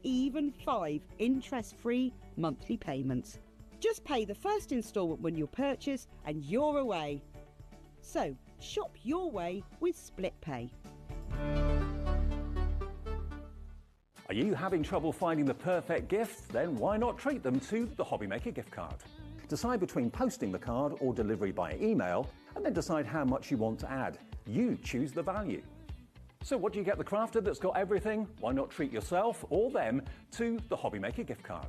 even 5 interest-free monthly payments. Just pay the first instalment when you purchase and you're away. So, shop your way with Split Pay. Are you having trouble finding the perfect gift? Then why not treat them to the HobbyMaker gift card? Decide between posting the card or delivery by email, and then decide how much you want to add. You choose the value. So what do you get the crafter that's got everything? Why not treat yourself or them to the HobbyMaker gift card?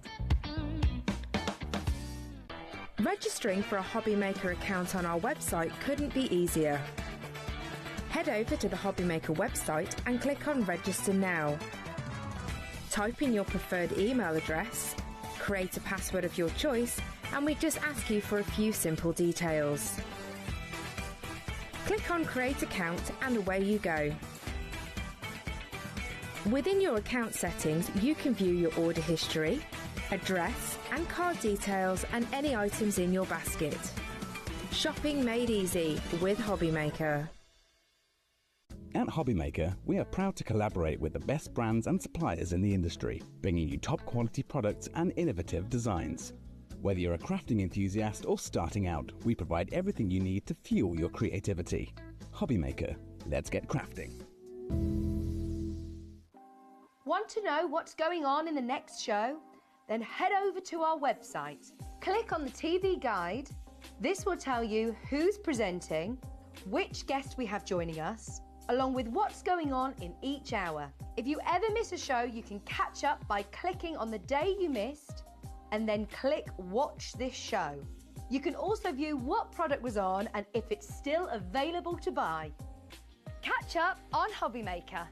Registering for a HobbyMaker account on our website couldn't be easier. Head over to the HobbyMaker website and click on Register Now. Type in your preferred email address, create a password of your choice, and we just ask you for a few simple details. Click on Create Account and away you go. Within your account settings, you can view your order history, address and card details and any items in your basket. Shopping made easy with HobbyMaker. At HobbyMaker, we are proud to collaborate with the best brands and suppliers in the industry, bringing you top quality products and innovative designs. Whether you're a crafting enthusiast or starting out, we provide everything you need to fuel your creativity. HobbyMaker, let's get crafting. Want to know what's going on in the next show? Then head over to our website. Click on the TV guide. This will tell you who's presenting, which guests we have joining us, along with what's going on in each hour. If you ever miss a show, you can catch up by clicking on the day you missed and then click Watch This Show. You can also view what product was on and if it's still available to buy. Catch up on HobbyMaker.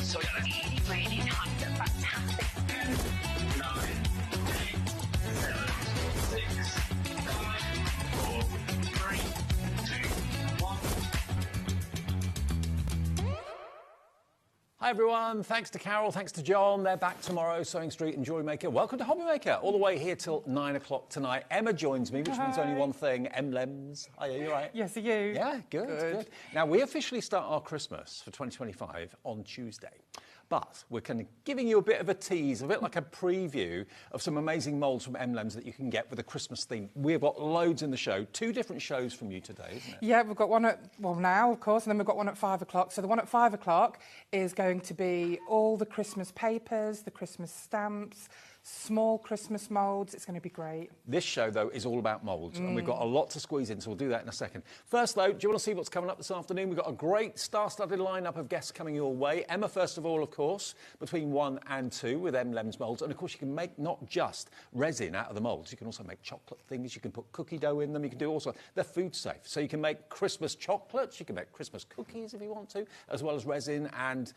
So really, really hot and fantastic. 9, 8, 7, 6, 5, 4, 3, 2, 1. Hi everyone, thanks to Carol, thanks to John. They're back tomorrow, Sewing Street and Jewellery Maker. Welcome to HobbyMaker, all the way here till 9 o'clock tonight. Emma joins me, which means only one thing, Emblems. Hiya, you right? Yes, are you? Yeah, good. Now, we officially start our Christmas for 2025 on Tuesday. But we're kind of giving you a bit of a tease, a bit like a preview of some amazing moulds from Emblems that you can get with a Christmas theme. We've got loads in the show. 2 different shows from you today, isn't it? Yeah, we've got one at, well, now, of course, and then we've got one at 5 o'clock. So the one at 5 o'clock is going to be all the Christmas papers, the Christmas stamps, small Christmas moulds. It's going to be great. This show, though, is all about moulds, and we've got a lot to squeeze in, so we'll do that in a second. First, though, do you want to see what's coming up this afternoon? We've got a great star-studded lineup of guests coming your way. Emma, first of all, of course, between 1 and 2 with Emblems moulds. And, of course, you can make not just resin out of the moulds. You can also make chocolate things. You can put cookie dough in them. You can do also... They're food safe. So you can make Christmas chocolates. You can make Christmas cookies if you want to, as well as resin and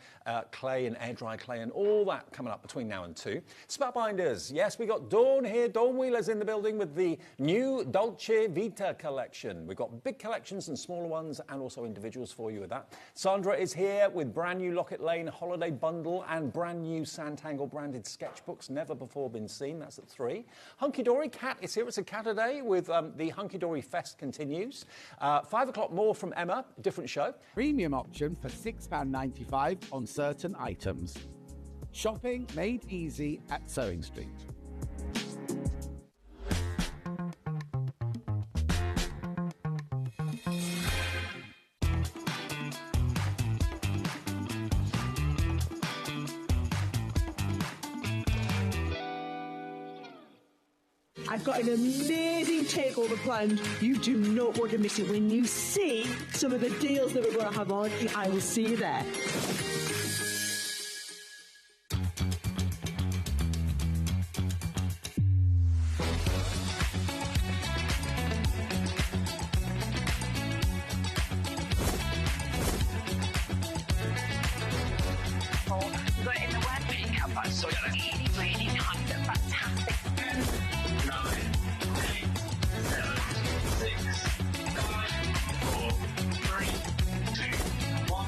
clay and air-dry clay and all that coming up between now and 2. Spot binders. Yes, we got Dawn here. Dawn Wheeler's in the building with the new Dolce Vita collection. We've got big collections and smaller ones and also individuals for you with that. Sandra is here with brand new Locket Lane holiday bundle and brand new Santangle branded sketchbooks, never before been seen. That's at 3. Hunky Dory Cat is here. It's a Catterday with the Hunky Dory Fest continues. 5 o'clock more from Emma, different show. Premium option for £6.95 on certain items. Shopping made easy at Sewing Street. I've got an amazing takeover planned. You do not want to miss it. When you see some of the deals that we're going to have on, I will see you there. But in the word pickup, I saw that really, really kind of fantastic. 9, 8, 7, 6, 5, 4, 3, 2, 1.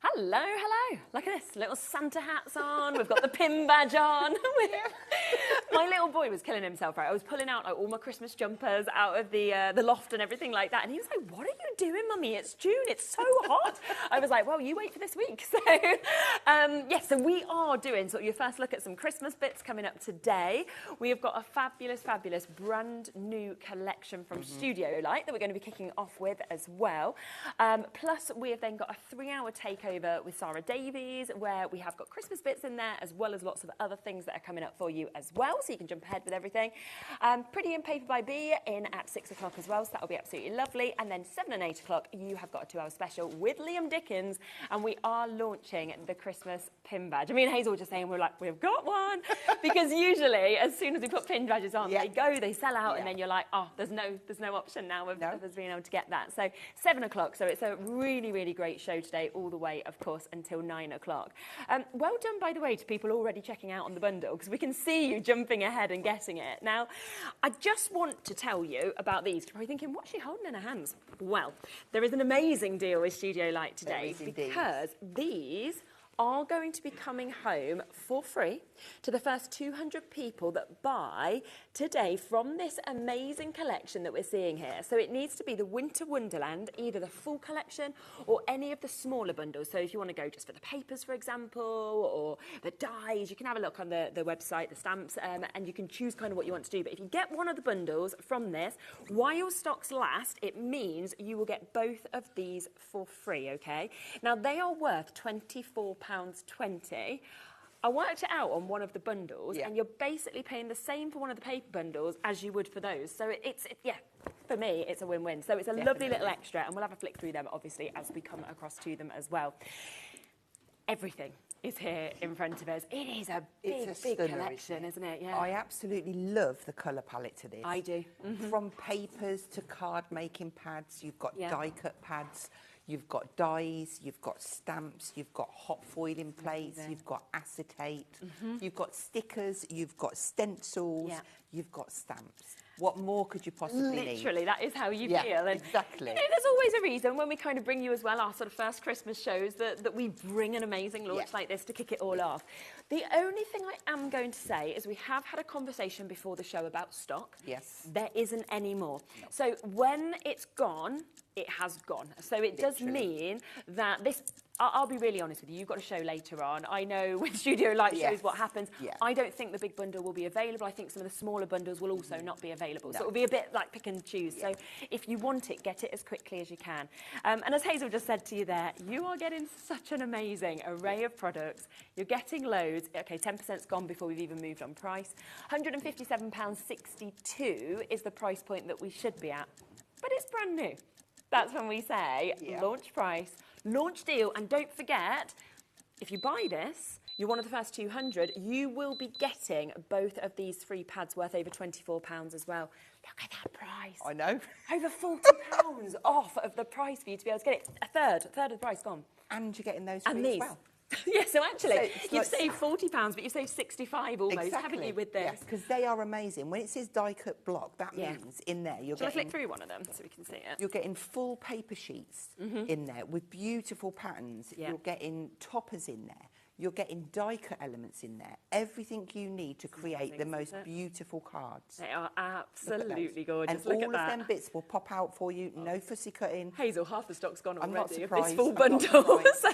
Hello, hello. Look at this. Little Santa hats on. We've got the pin badge on. My little boy was killing himself, right? I was pulling out like all my Christmas jumpers out of the loft and everything like that. And he was like, what are you doing, Mummy? It's June. It's so hot. I was like, well, you wait for this week. So, yes, so we are doing sort of your first look at some Christmas bits coming up today. We have got a fabulous, fabulous brand new collection from Studio Light that we're going to be kicking off with as well. Plus, we have then got a 3-hour takeover with Sarah Davies where we have got Christmas bits in there as well as lots of other things that are coming up for you as well. So you can jump ahead with everything. Pretty in Paper by B in at 6 o'clock as well. So that'll be absolutely lovely. And then 7 and 8 o'clock, you have got a 2-hour special with Liam Dickens. And we are launching the Christmas pin badge. I mean, Hazel was just saying, we're like, we've got one. Because usually, as soon as we put pin badges on, they go, they sell out. And then you're like, oh, there's no option now of us being able to get that. So 7 o'clock. So it's a really, really great show today, all the way, of course, until 9 o'clock. Well done, by the way, to people already checking out on the bundle, because we can see you jumping ahead and getting it. Now, I just want to tell you about these. You're probably thinking, what's she holding in her hands? Well, there is an amazing deal with Studio Light today because these are going to be coming home for free to the first 200 people that buy today from this amazing collection that we're seeing here. So it needs to be the Winter Wonderland, either the full collection or any of the smaller bundles. So if you want to go just for the papers, for example, or the dies, you can have a look on the website, the stamps, and you can choose kind of what you want to do. But if you get one of the bundles from this, while stocks last, it means you will get both of these for free, okay? Now, they are worth £24.20. I worked it out on one of the bundles, and you're basically paying the same for one of the paper bundles as you would for those. So for me, it's a win-win. So it's a lovely little extra, and we'll have a flick through them, obviously, as we come across to them as well. Everything is here in front of us. It is a big collection, isn't it? Yeah. I absolutely love the colour palette to this. I do. From papers to card making pads, you've got die cut pads. You've got dies, you've got stamps, you've got hot foiling plates, you've got acetate, you've got stickers, you've got stencils, you've got stamps. What more could you possibly need? Literally, that is how you feel. And exactly. You know, there's always a reason when we kind of bring you as well our sort of first Christmas shows that we bring an amazing launch like this to kick it all off. The only thing I am going to say is we have had a conversation before the show about stock. Yes. There isn't any more. No. So when it's gone, it has gone. So it does mean that this... I'll be really honest with you. You've got a show later on. I know with Studio Light shows what happens. I don't think the big bundle will be available. I think some of the smaller bundles will also not be available. So it'll be a bit like pick and choose. So if you want it, get it as quickly as you can. And as Hazel just said to you there, you are getting such an amazing array of products. You're getting loads. Okay, 10%'s gone before we've even moved on price. £157.62 is the price point that we should be at. But it's brand new. That's when we say launch price, launch deal. And don't forget, if you buy this, you're one of the first 200, you will be getting both of these free pads worth over £24 as well. Look at that price. I know. Over £40 off of the price for you to be able to get it. A third of the price gone. And you're getting those free as well. Yeah, so actually, you've saved £40, but you've saved 65 almost, haven't you, with this? Yes, because they are amazing. When it says die-cut block, that means in there you're Shall getting... I flick through one of them so we can see it? You're getting full paper sheets in there with beautiful patterns. You're getting toppers in there. You're getting die-cut elements in there. Everything you need to create the most beautiful cards. They are absolutely gorgeous. And Look all at that. of them bits will pop out for you. No fussy cutting. Hazel, half the stock's gone already. I'm not surprised. Of this full bundle. So,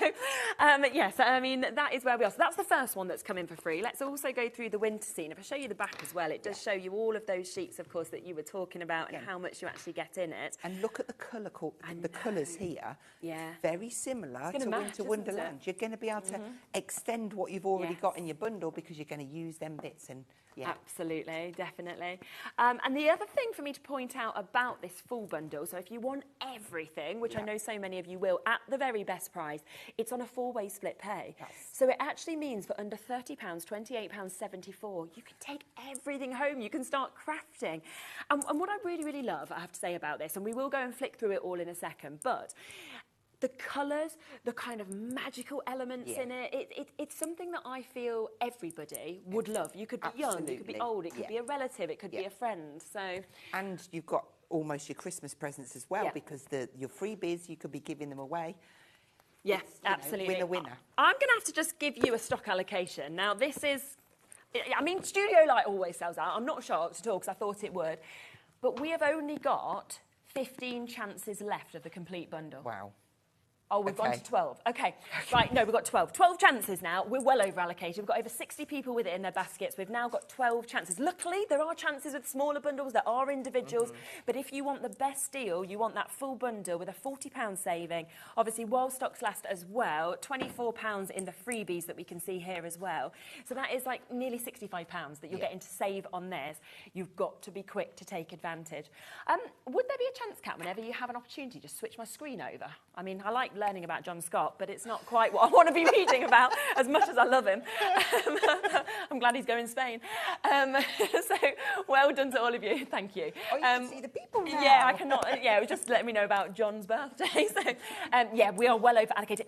yes, I mean, that is where we are. So that's the first one that's come in for free. Let's also go through the winter scene. If I show you the back as well, it does show you all of those sheets, of course, that you were talking about and how much you actually get in it. And look at the colours here. Yeah. Very similar to Winter Wonderland. You're going to be able to extend what you've already got in your bundle because you're going to use them bits and Absolutely, definitely. And the other thing for me to point out about this full bundle, so if you want everything, which I know so many of you will, at the very best price, it's on a 4-way split pay. Yes. So it actually means for under £30, £28.74, you can take everything home. You can start crafting. And what I really, really love, I have to say about this, and we will go and flick through it all in a second, but the colours, the kind of magical elements in it, it's something that I feel everybody would love. You could be young, you could be old, it could be a relative, it could be a friend. So, and you've got almost your Christmas presents as well because your freebies, you could be giving them away. Yes, absolutely. Winner. I'm going to have to just give you a stock allocation. Now, this is, I mean, Studio Light always sells out. I'm not shocked at all because I thought it would. But we have only got 15 chances left of the complete bundle. Wow. Oh, we've gone to 12. Okay, right, no, we've got 12. 12 chances now. We're well over allocated. We've got over 60 people with it in their baskets. We've now got 12 chances. Luckily, there are chances with smaller bundles. There are individuals. But if you want the best deal, you want that full bundle with a £40 saving. Obviously, while stocks last as well, £24 in the freebies that we can see here as well. So that is like nearly £65 that you're getting to save on this. You've got to be quick to take advantage. Would there be a chance, Kat, whenever you have an opportunity, just switch my screen over? I mean, I like learning about John Scott, but it's not quite what I want to be reading about as much as I love him. I'm glad he's going to Spain. So well done to all of you. Thank you. Oh, you can see the people now. Yeah, I cannot. Yeah, it was just letting me know about John's birthday. So yeah, we are well over allocated.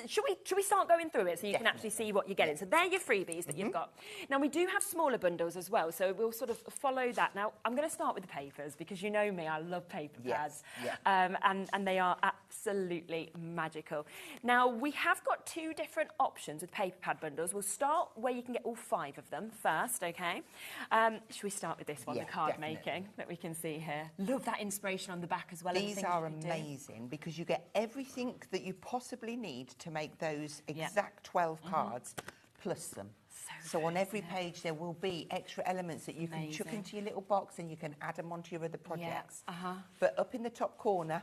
Should we start going through it so you can actually see what you're getting? So they're your freebies that you've got. Now we do have smaller bundles as well, so we'll sort of follow that. Now I'm going to start with the papers because you know me, I love paper pads, and they are absolutely magical. Now, we have got 2 different options with paper pad bundles. We'll start where you can get all 5 of them first, OK? Should we start with this one, the card making that we can see here? Love that inspiration on the back as well. These are amazing because you get everything that you possibly need to make those exact 12 cards plus them. So on every page there will be extra elements that you can chuck into your little box and you can add them onto your other projects. But up in the top corner,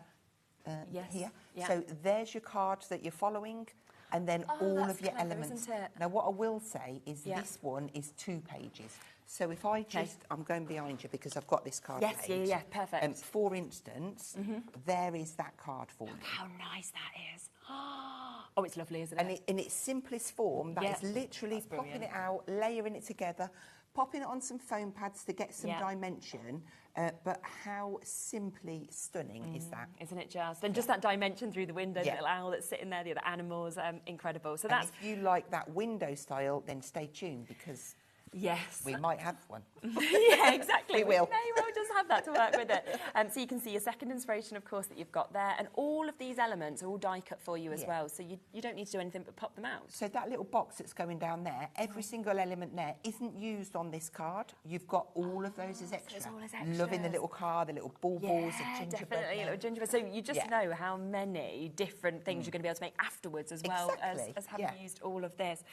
here. So there's your card that you're following, and then all of your elements. Now, what I will say is this one is 2 pages. So if I just, I'm going behind you because I've got this card page. Perfect. For instance, there is that card for you. How nice that is. Oh, it's lovely, isn't it? And in its simplest form, that is literally popping it out, layering it together, popping it on some foam pads to get some dimension, but how simply stunning is that? Isn't it just? And just that dimension through the window, the little owl that's sitting there, the other animals, incredible. So and if you like that window style, then stay tuned because we might have one. Yeah, exactly. We will. May well just have that to work with it. So you can see your second inspiration, of course, that you've got there. And all of these elements are all die cut for you as well. So you don't need to do anything but pop them out. So that little box that's going down there, every single element there isn't used on this card. You've got all of those as extra. All as extras. Loving the little car, the little balls, the gingerbread. Definitely, little gingerbread. So you just know how many different things you're going to be able to make afterwards as well as having used all of this,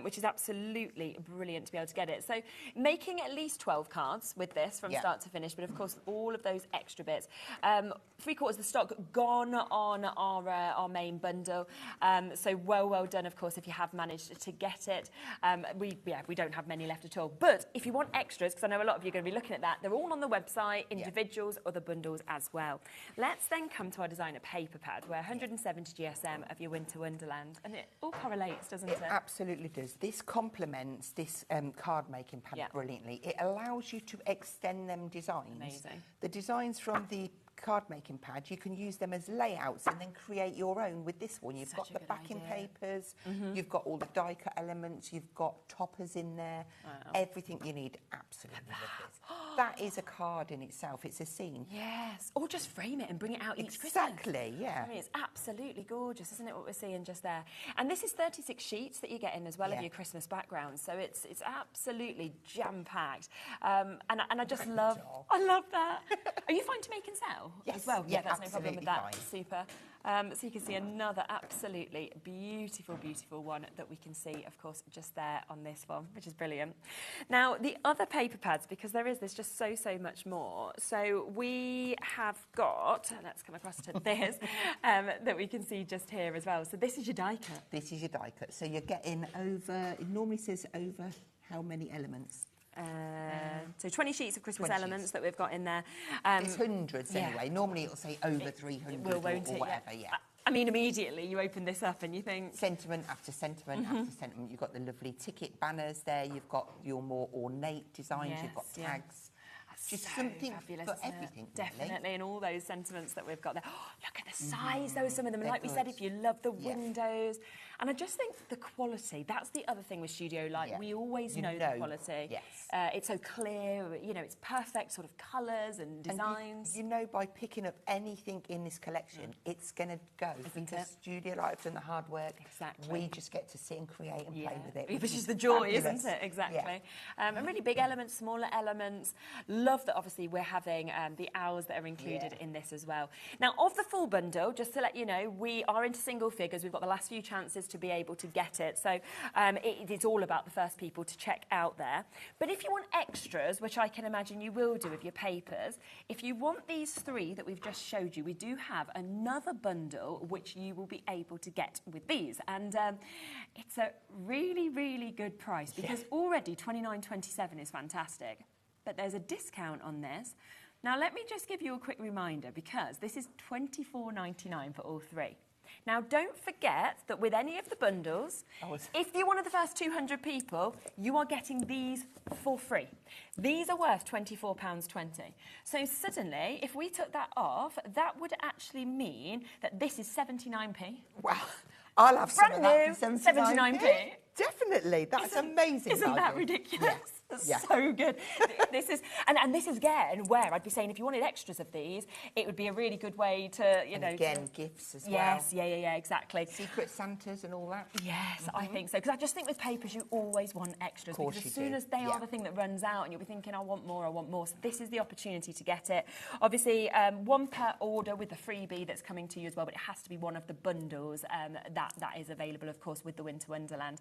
which is absolutely brilliant to be able to get it. So making at least 12 cards with this from start to finish, but of course all of those extra bits. 3/4 of the stock gone on our main bundle. So well done, of course, if you have managed to get it. We don't have many left at all. But if you want extras, because I know a lot of you are going to be looking at that, they're all on the website, individuals or the bundles as well. Let's then come to our designer paper pad, where 170 GSM of your Winter Wonderland, and it all correlates, doesn't it? It absolutely does. This complements this card making pad brilliantly. It allows you to extend them designs. Amazing. The designs from the card making pad, you can use them as layouts and then create your own with this one. You've got the backing papers, you've got all the die cut elements, you've got toppers in there, everything you need. Absolutely love this. That is a card in itself, it's a scene. Yes, or just frame it and bring it out each Christmas. Exactly, yeah. I mean, it's absolutely gorgeous, isn't it, what we're seeing just there? And this is 36 sheets that you get in as well of your Christmas background, so it's absolutely jam-packed. And I just love that. Are you fine to make and sell? Yes. As well? Yeah, that's no problem with that. fine. Super. So you can see another absolutely beautiful, beautiful one that we can see, of course, just there on this one, which is brilliant. Now, the other paper pads, because there's just so much more. So we have got, let's come across to this, that we can see just here as well. So this is your die cut. This is your die cut. So you're getting over, it normally says over how many elements? So 20 sheets of Christmas 20 elements sheets. that we've got in there. It's hundreds anyway. Normally it'll say over 300 or whatever, yeah. I mean, immediately you open this up and you think... Sentiment after sentiment after sentiment. You've got the lovely ticket banners there. You've got your more ornate designs. Yes, you've got tags. Just so something fabulous, for isn't it? everything, Definitely, really. and all those sentiments that we've got there. Oh, look at the size, though, some of them. And like we said, if you love the windows. And I just think the quality, that's the other thing with Studio Light. We always know the quality. Yes. It's so clear, you know, it's perfect sort of colours and designs. And you know, by picking up anything in this collection, it's going to go. Because Studio Light have done the hard work. Exactly. We just get to sit and create and play with it. Which is the joy, fabulous. isn't it? Exactly. And really big elements, smaller elements. Love that, obviously, we're having the owls that are included in this as well. Now, of the full bundle, just to let you know, we are into single figures. We've got the last few chances to be able to get it. So it's all about the first people to check out there. But if you want extras, which I can imagine you will do with your papers, if you want these three that we've just showed you, we do have another bundle which you will be able to get with these. And it's a really, really good price because already $29.27 is fantastic. But there's a discount on this. Now, let me just give you a quick reminder because this is $24.99 for all three. Now, don't forget that with any of the bundles, if you're one of the first 200 people, you are getting these for free. These are worth £24.20. So suddenly, if we took that off, that would actually mean that this is 79p. Wow. I'll have some of that for 79p. Definitely. That's amazing. Isn't that ridiculous? Yes. So good. This is, and this is again where I'd be saying if you wanted extras of these, it would be a really good way to, you know. Again, gifts as well. Yes, yeah, exactly. Secret Santas and all that. Yes, I think so. Because I just think with papers, you always want extras. Of course because as you soon do. as they are the thing that runs out, and you'll be thinking, I want more, I want more. So this is the opportunity to get it. Obviously, one per order with the freebie that's coming to you as well, but it has to be one of the bundles that is available, of course, with the Winter Wonderland.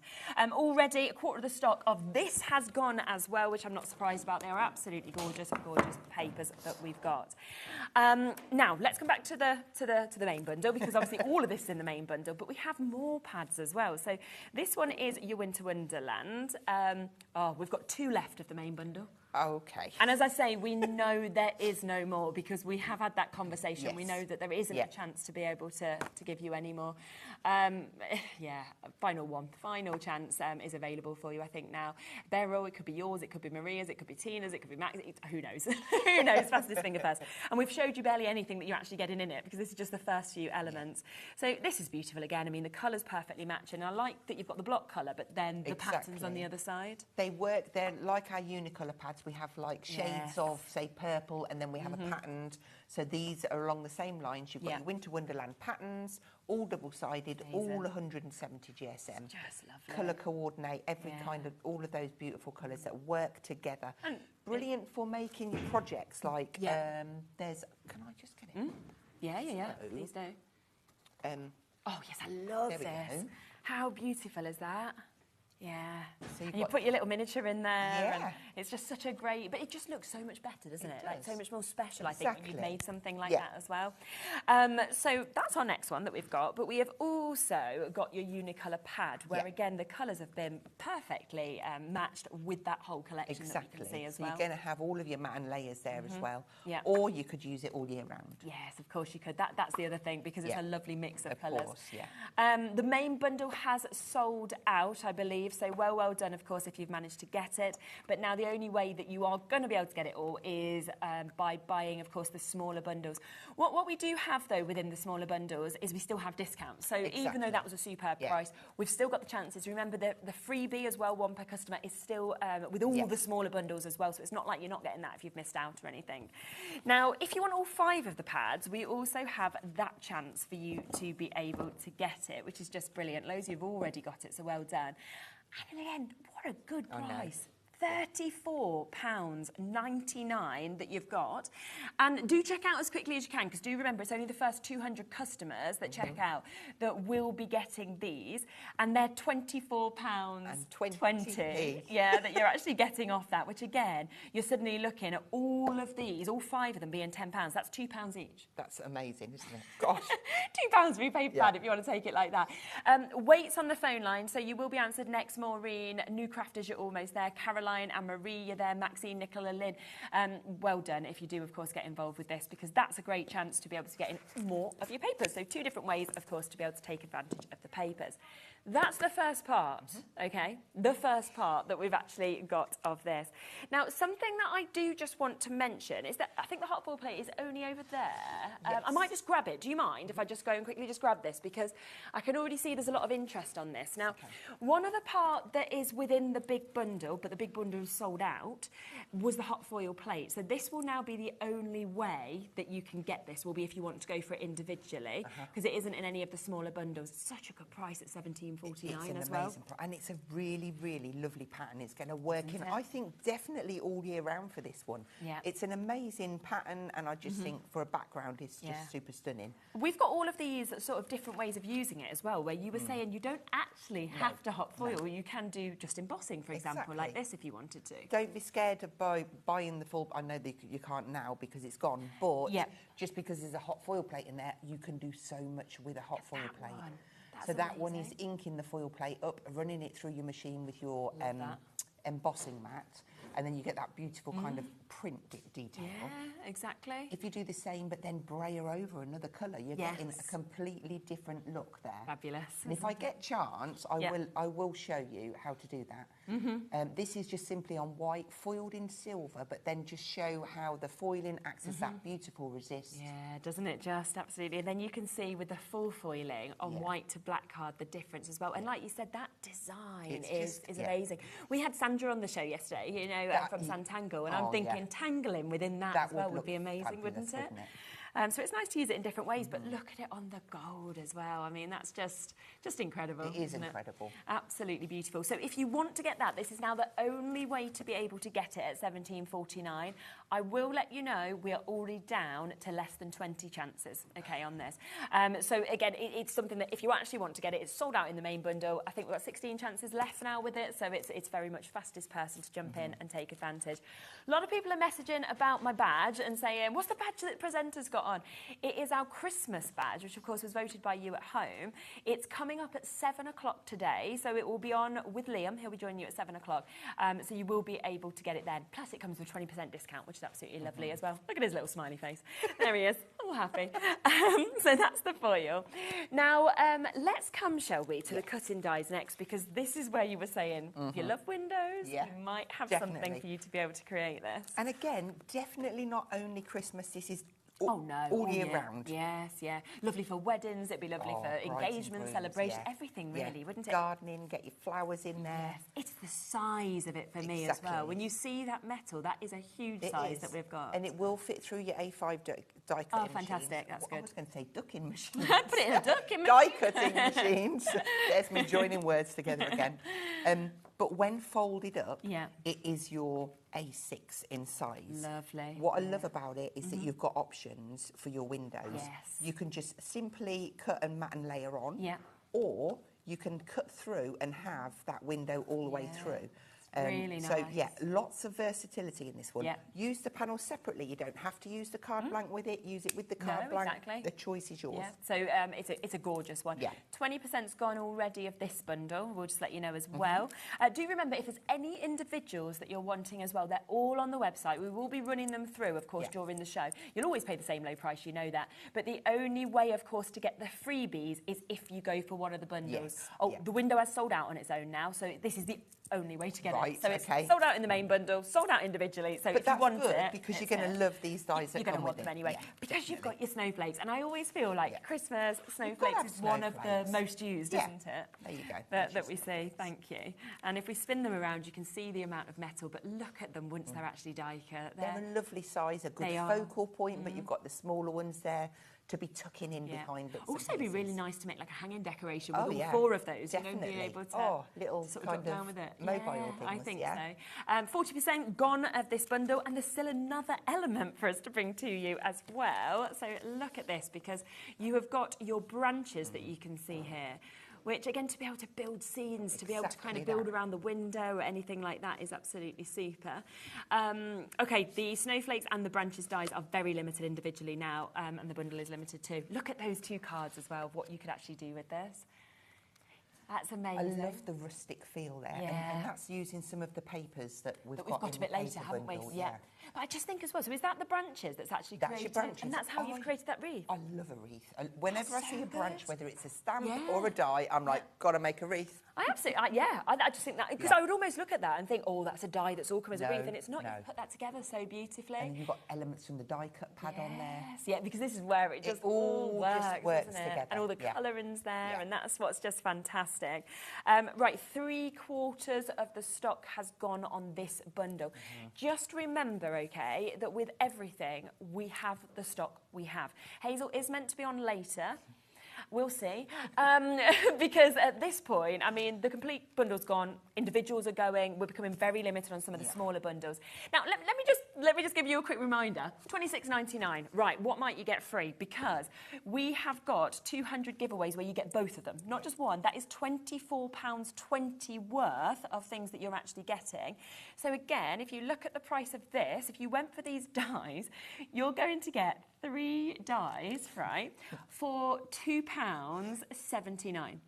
Already, a quarter of the stock of this has gone as well, which I'm not surprised about. They are absolutely gorgeous, gorgeous papers that we've got. Now, let's come back to the main bundle, because obviously all of this is in the main bundle, but we have more pads as well. So this one is your Winter Wonderland. We've got 2 left of the main bundle. Okay. And as I say, we know there is no more because we have had that conversation. Yes. We know that there isn't a chance to be able to give you any more. Final chance is available for you, I think, now. Beryl, it could be yours, it could be Maria's, it could be Tina's, it could be Max, who knows? Who knows? Fastest finger first. And we've showed you barely anything that you're actually getting in it because this is just the first few elements. So this is beautiful again. I mean, the colours perfectly match, and I like that you've got the block colour, but then the patterns on the other side. They work, they're like our Unicolor pads. We have like shades of, say, purple, and then we have a patterned. So these are along the same lines. You've got your Winter Wonderland patterns, all double-sided, all 170 GSM. Just lovely. Colour coordinate, every kind of, all of those beautiful colours that work together. And brilliant for making your projects. Like, there's, can I just get it? Yeah, please do. Oh, yes, I love this. How beautiful is that? Yeah. So you put your little miniature in there. And it's just such a great... But it just looks so much better, doesn't it? Like, so much more special, I think, when you've made something like that as well. So that's our next one that we've got. But we have also got your Unicolor pad, where, again, the colours have been perfectly matched with that whole collection that you can see as well. So you're going to have all of your matte and layers there as well. Yeah. Or you could use it all year round. Yes, of course you could. That's the other thing, because it's a lovely mix of colours. Of course, the main bundle has sold out, I believe. So well done, of course, if you've managed to get it. But now the only way that you are going to be able to get it all is by buying, of course, the smaller bundles. What we do have, though, within the smaller bundles is we still have discounts. So even though that was a superb price, we've still got the chances. Remember, the freebie as well, one per customer, is still with all the smaller bundles as well. So it's not like you're not getting that if you've missed out or anything. Now, if you want all 5 of the pads, we also have that chance for you to be able to get it, which is just brilliant. Loads of you have already got it, so well done. And again, what a good price. £34.99 that you've got. And do check out as quickly as you can, because do remember, it's only the first 200 customers that check out that will be getting these. And they're £24.20. Yeah, that you're actually getting off that, which again, you're suddenly looking at all of these, all 5 of them being £10. That's £2 each. That's amazing, isn't it? Gosh. £2 for your paper pad if you want to take it like that. Waits on the phone line, so you will be answered next. Maureen, new crafters, you're almost there. Caroline and Marie, you're there. Maxine, Nicola, Lynn. Well done if you do, of course, get involved with this, because that's a great chance to be able to get in more of your papers. So 2 different ways, of course, to be able to take advantage of the papers. That's the first part, okay? The first part that we've actually got of this. Now, something that I do just want to mention is that I think the hot foil plate is only over there. I might just grab it. Do you mind if I just go and quickly just grab this? Because I can already see there's a lot of interest on this. Now, one other part that is within the big bundle, but the big bundle is sold out, was the hot foil plate. So this will now be the only way that you can get this, will be if you want to go for it individually, because it isn't in any of the smaller bundles. It's such a good price at £17.49 as well. And it's a really, really lovely pattern. It's going to work in, I think, definitely all year round for this one. Yeah. It's an amazing pattern, and I just think for a background, it's just super stunning. We've got all of these sort of different ways of using it as well, where you were saying you don't actually have to hot foil. You can do just embossing, for example, like this if you wanted to. Don't be scared of buying the full. I know that you can't now because it's gone, but just because there's a hot foil plate in there, you can do so much with a hot foil plate. So that one is inking the foil plate up, running it through your machine with your embossing mat, and then you get that beautiful kind of print detail. Yeah, exactly. If you do the same but then brayer over another colour, you're getting a completely different look there. Fabulous. And if I get chance, I will show you how to do that. This is just simply on white, foiled in silver, but then just show how the foiling acts as that beautiful resist. Yeah, doesn't it just? Absolutely. And then you can see with the full foiling on white to black card the difference as well. And like you said, that design is amazing. We had Sandra on the show yesterday, you know, from Santangle, and I'm thinking tangling within that as well would be amazing, wouldn't it? So it's nice to use it in different ways, but look at it on the gold as well. I mean, that's just incredible. It is incredible. Absolutely beautiful. So if you want to get that, this is now the only way to be able to get it at £17.49. I will let you know we are already down to less than 20 chances, okay, on this. So again, it's something that if you actually want to get it, it's sold out in the main bundle. I think we've got 16 chances left now with it, so it's very much fastest person to jump in and take advantage. A lot of people are messaging about my badge and saying, what's the badge that presenters got on? It is our Christmas badge, which of course was voted by you at home. It's coming up at 7 o'clock today, so it will be on with Liam. He'll be joining you at 7 o'clock. So you will be able to get it then. Plus it comes with 20% discount, which is absolutely lovely as well. Look at his little smiley face. There he is, all happy. So that's the foil. Now, let's come, shall we, to the cutting dies next, because this is where you were saying, if you love windows, you might have something for you to be able to create this. And again, definitely not only Christmas, this is all year round. Yes, yeah. Lovely for weddings, it'd be lovely for engagements, celebrations, everything really, wouldn't it? Gardening, get your flowers in there. Yes. It's the size of it for me as well. When you see that metal, that is a huge size that we've got. And it will fit through your A5 die cutting machines. Fantastic, that's good. I was going to say ducking machines. Put it in a ducking machine. Die cutting machines. There's me joining words together again. But when folded up, it is your A6 in size. Lovely. What I love about it is that you've got options for your windows. Yes. You can just simply cut and mat and layer on. Yeah. Or you can cut through and have that window all the way through. Really nice. So, yeah, lots of versatility in this one. Yeah. Use the panel separately. You don't have to use the card blank with it. Use it with the card blank. Exactly. The choice is yours. Yeah. So it's a gorgeous one. Yeah. 20%'s gone already of this bundle. We'll just let you know as well. Do remember, if there's any individuals that you're wanting as well, they're all on the website. We will be running them through, of course, during the show. You'll always pay the same low price, you know that. But the only way, of course, to get the freebies is if you go for one of the bundles. Yes. The window has sold out on its own now, so this is the only way to get it. So it's okay. sold out in the main bundle, sold out individually. So but if you want good, it, because you're going to love these dies that you're going to come want with them it. anyway. Yeah, because you've got your snowflakes, and I always feel like Christmas snowflakes is one of the most used, isn't it? There you go. That we see. Thank you. And if we spin them around, you can see the amount of metal. But look at them once they're actually die cut. They're a lovely size, a good focal point, but you've got the smaller ones there to be tucking in behind bits. Also, it'd be really nice to make like a hanging decoration with all 4 of those. Definitely. You know, be able to little sort kind of drop down with it. mobile things. I think so. 40% gone of this bundle, and there's still another element for us to bring to you as well. So look at this, because you have got your branches that you can see here, which again, to be able to build scenes, to be able to kind of build around the window or anything like that is absolutely super. Okay, the snowflakes and the branches dies are very limited individually now, and the bundle is limited too. Look at those 2 cards as well, of what you could actually do with this. That's amazing. I love the rustic feel there, and that's using some of the papers that we've got a bit later, haven't we? Yeah. But I just think as well, so is that the branches that's actually created? Branches. And that's how you've created that wreath? I love a wreath. Whenever I see a branch, whether it's a stamp or a die, I'm like, got to make a wreath. I absolutely, I just think that, because I would almost look at that and think, oh, that's a die that's all come as a wreath, and it's not. You put that together so beautifully. And you've got elements from the die cut pad on there. Yeah, because this is where it just all works together. And all the colourings there, and that's what's just fantastic. Right, 3/4 of the stock has gone on this bundle. Just remember, okay, that with everything, we have the stock we have. Hazel is meant to be on later. We'll see. Because at this point, I mean, the complete bundle's gone, individuals are going, we're becoming very limited on some of the smaller bundles. Now, let me just give you a quick reminder. $26.99. Right, what might you get free? Because we have got 200 giveaways where you get both of them, not just one. That is £24.20 worth of things that you're actually getting. So again, if you look at the price of this, if you went for these dies, you're going to get 3 dies, right, for £2.79.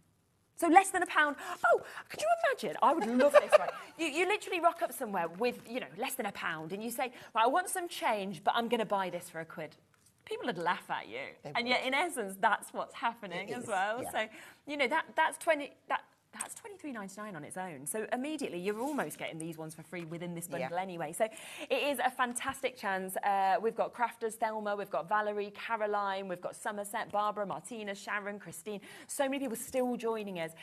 So less than £1. Oh, could you imagine? I would love this, right? You literally rock up somewhere with, you know, less than £1, and you say, right, I want some change, but I'm going to buy this for £1. People would laugh at you. And yet, in essence, that's what's happening as well. So, you know, that's £23.99 on its own. So immediately you're almost getting these ones for free within this bundle anyway. So it is a fantastic chance. We've got Crafters, Thelma, we've got Valerie, Caroline, we've got Somerset, Barbara, Martina, Sharon, Christine. So many people still joining us.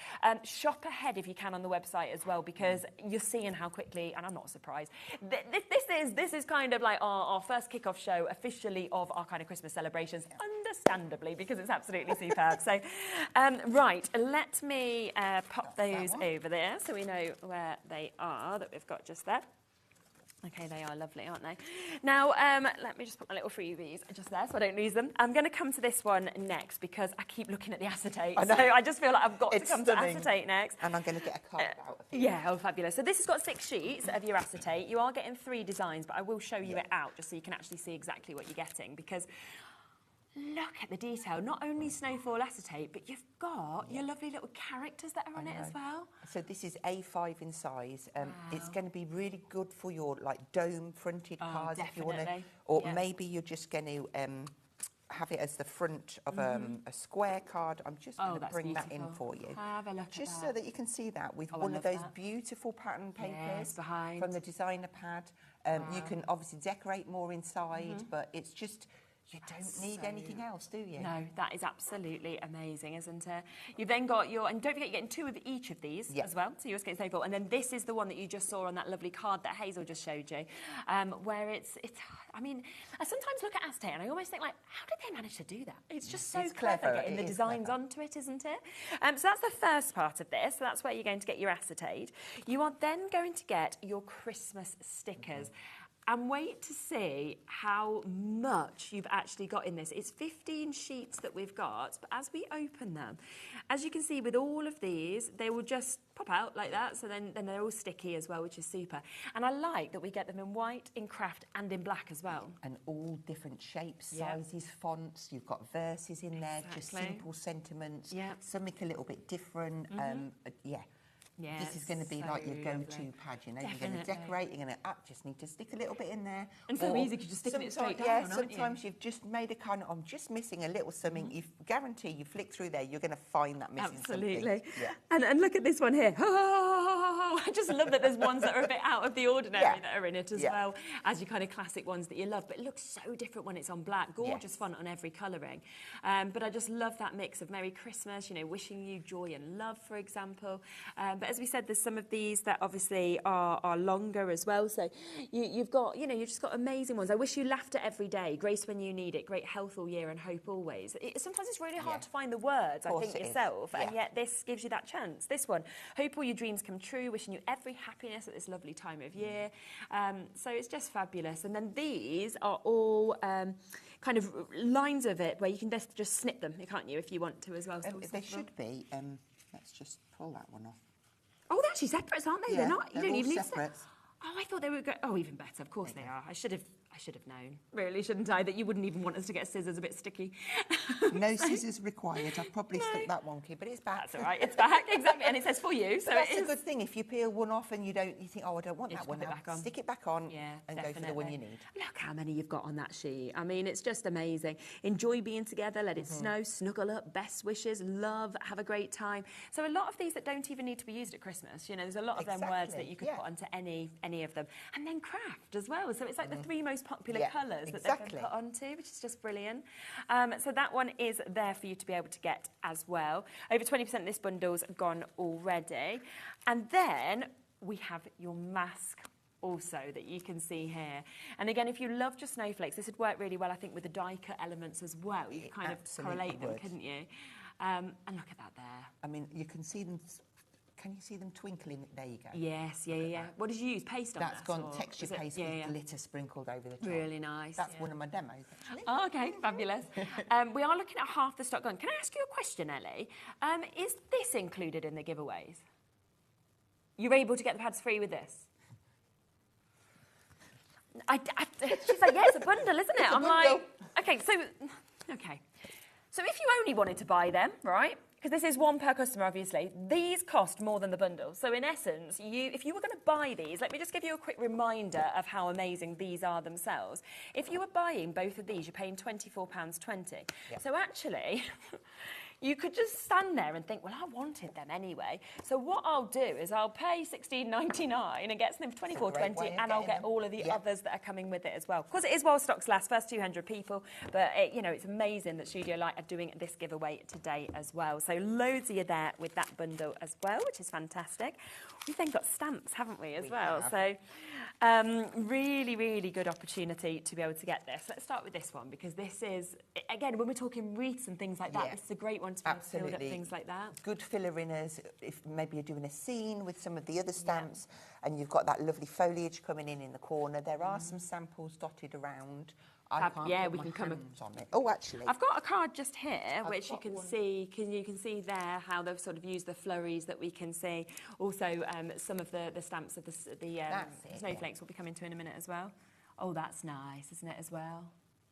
Shop ahead if you can on the website as well, because you're seeing how quickly, and I'm not surprised. This is kind of like our first kick-off show officially of our kind of Christmas celebrations, understandably, because it's absolutely superb. So, right, let me pop those over there so we know where they are that we've got just there. Okay, they are lovely, aren't they? Now, let me just put my little freebies just there so I don't lose them. I'm going to come to this one next because I keep looking at the acetate. So I just feel like I've got to come to acetate next. And I'm going to get a card out of it. Yeah, oh, fabulous. So this has got 6 sheets of your acetate. You are getting 3 designs, but I will show you it out just so you can actually see exactly what you're getting, because look at the detail. Not only snowfall acetate, but you've got your lovely little characters that are on it as well. So this is A5 in size. It's going to be really good for your like dome fronted cards if you want to, or maybe you're just going to have it as the front of a square card. I'm just going to bring that in for you. Have a look just at so that you can see that with one of those beautiful pattern papers from the designer pad. You can obviously decorate more inside, but it's just, you don't need anything else, do you? No, that is absolutely amazing, isn't it? You've then got your, and don't forget you're getting 2 of each of these as well, so yours getting snowfall. And then this is the one that you just saw on that lovely card that Hazel just showed you, where it's. I mean, I sometimes look at acetate and I almost think, like, how did they manage to do that? It's just so clever getting the designs onto it, isn't it? So that's the first part of this. So that's where you're going to get your acetate. You are then going to get your Christmas stickers. And wait to see how much you've actually got in this. It's 15 sheets that we've got, but as we open them, as you can see with all of these, they will just pop out like that, so then they're all sticky as well, which is super. And I like that we get them in white, in craft, and in black as well. And all different shapes, sizes, fonts. You've got verses in there, just simple sentiments, something a little bit different. Yeah, this is going to be like your go-to pad, you know. You're going to decorate, you're going to just need to stick a little bit in there. And so easy, because you're sticking it straight down, yeah, sometimes you've just made a kind of, I'm just missing a little something. You guarantee you flick through there, you're going to find that missing something. Yeah. And look at this one here. Oh, I just love that there's ones that are a bit out of the ordinary that are in it as well, as your kind of classic ones that you love. But it looks so different when it's on black. Gorgeous font on every colouring. But I just love that mix of Merry Christmas, you know, wishing you joy and love, for example. But But as we said, there's some of these that obviously are longer as well. So you've got, you've just got amazing ones. I wish you laughed at every day, grace when you need it, great health all year and hope always. Sometimes it's really hard to find the words, I think, yourself. And yet this gives you that chance. This one, hope all your dreams come true, wishing you every happiness at this lovely time of year. So it's just fabulous. And then these are all kind of lines of it where you can just snip them, can't you, if you want to as well. They should be. Let's just pull that one off. Oh, they're actually separates, aren't they? Yeah, they're not. You don't even need separate. Oh, I thought they were good. Oh, even better. Of course they are. I should have known, really, shouldn't I, that you wouldn't even want us to get scissors a bit sticky. No scissors required. I've probably stuck that wonky, but it's back. That's all right. It's back, exactly. And it says for you. So that's a good thing. If you peel one off and you think, oh, I don't want that one now, stick it back on and go for the one you need. Look how many you've got on that sheet. I mean, it's just amazing. Enjoy being together, let it snow, snuggle up, best wishes, love, have a great time. So a lot of these that don't even need to be used at Christmas, there's a lot of them words that you could put onto any of them. And then craft as well. So it's like the 3 most popular colours that they've been put onto, which is just brilliant. So that one is there for you to be able to get as well. Over 20% of this bundle's gone already. And then we have your mask also that you can see here. And again, if you loved your snowflakes, this would work really well, I think, with the die cut elements as well. You could kind of correlate them, couldn't you? And look at that there. I mean, you can see them. Can you see them twinkling? There you go. Yes, yeah. What did you use? Paste on That's gone texture paste with glitter sprinkled over the top. Really nice. That's one of my demos, actually. Oh, okay, fabulous. We are looking at half the stock gone. Can I ask you a question, Ellie? Is this included in the giveaways? You're able to get the pads free with this? She's like, yeah, it's a bundle, isn't it? I'm like, okay. So if you only wanted to buy them, right? Because this is one per customer, obviously. These cost more than the bundle. So in essence, if you were going to buy these, let me just give you a quick reminder of how amazing these are themselves. If you were buying both of these, you're paying £24.20. Yep. So actually, you could just stand there and think, well, I wanted them anyway. So what I'll do is I'll pay £16.99 and get them for £24.20, and I'll get all of the others that are coming with it as well. Because it is while stocks last, first 200 people. But it's amazing that Studio Light are doing this giveaway today as well. So loads of you there with that bundle as well, which is fantastic. We've then got stamps, haven't we, as well? So really, really good opportunity to be able to get this. Let's start with this one, because this is, again, when we're talking wreaths and things like that, this is a great one to be able to build up things like that. Good filler inners, if maybe you're doing a scene with some of the other stamps and you've got that lovely foliage coming in the corner. There are some samples dotted around. I can't put my hands on it. Oh, actually, I've got a card just here, which you can see. You can see there how they've sort of used the flurries that we can see. Also, some of the stamps of the snowflakes will be coming to in a minute as well. Oh, that's nice, isn't it, as well?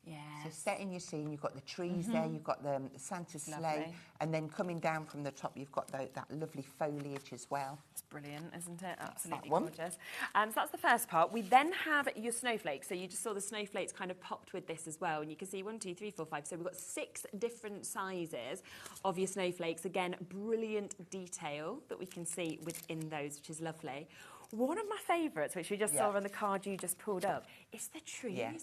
Yeah. So setting your scene, you've got the trees there, you've got the Santa's sleigh, and then coming down from the top, you've got that lovely foliage as well. It's brilliant, isn't it? Absolutely gorgeous. So that's the first part. We then have your snowflakes. So you just saw the snowflakes kind of popped with this as well, and you can see 1, 2, 3, 4, 5. So we've got 6 different sizes of your snowflakes. Again, brilliant detail that we can see within those, which is lovely. One of my favourites, which we just saw on the card you just pulled up, is the trees. Yeah.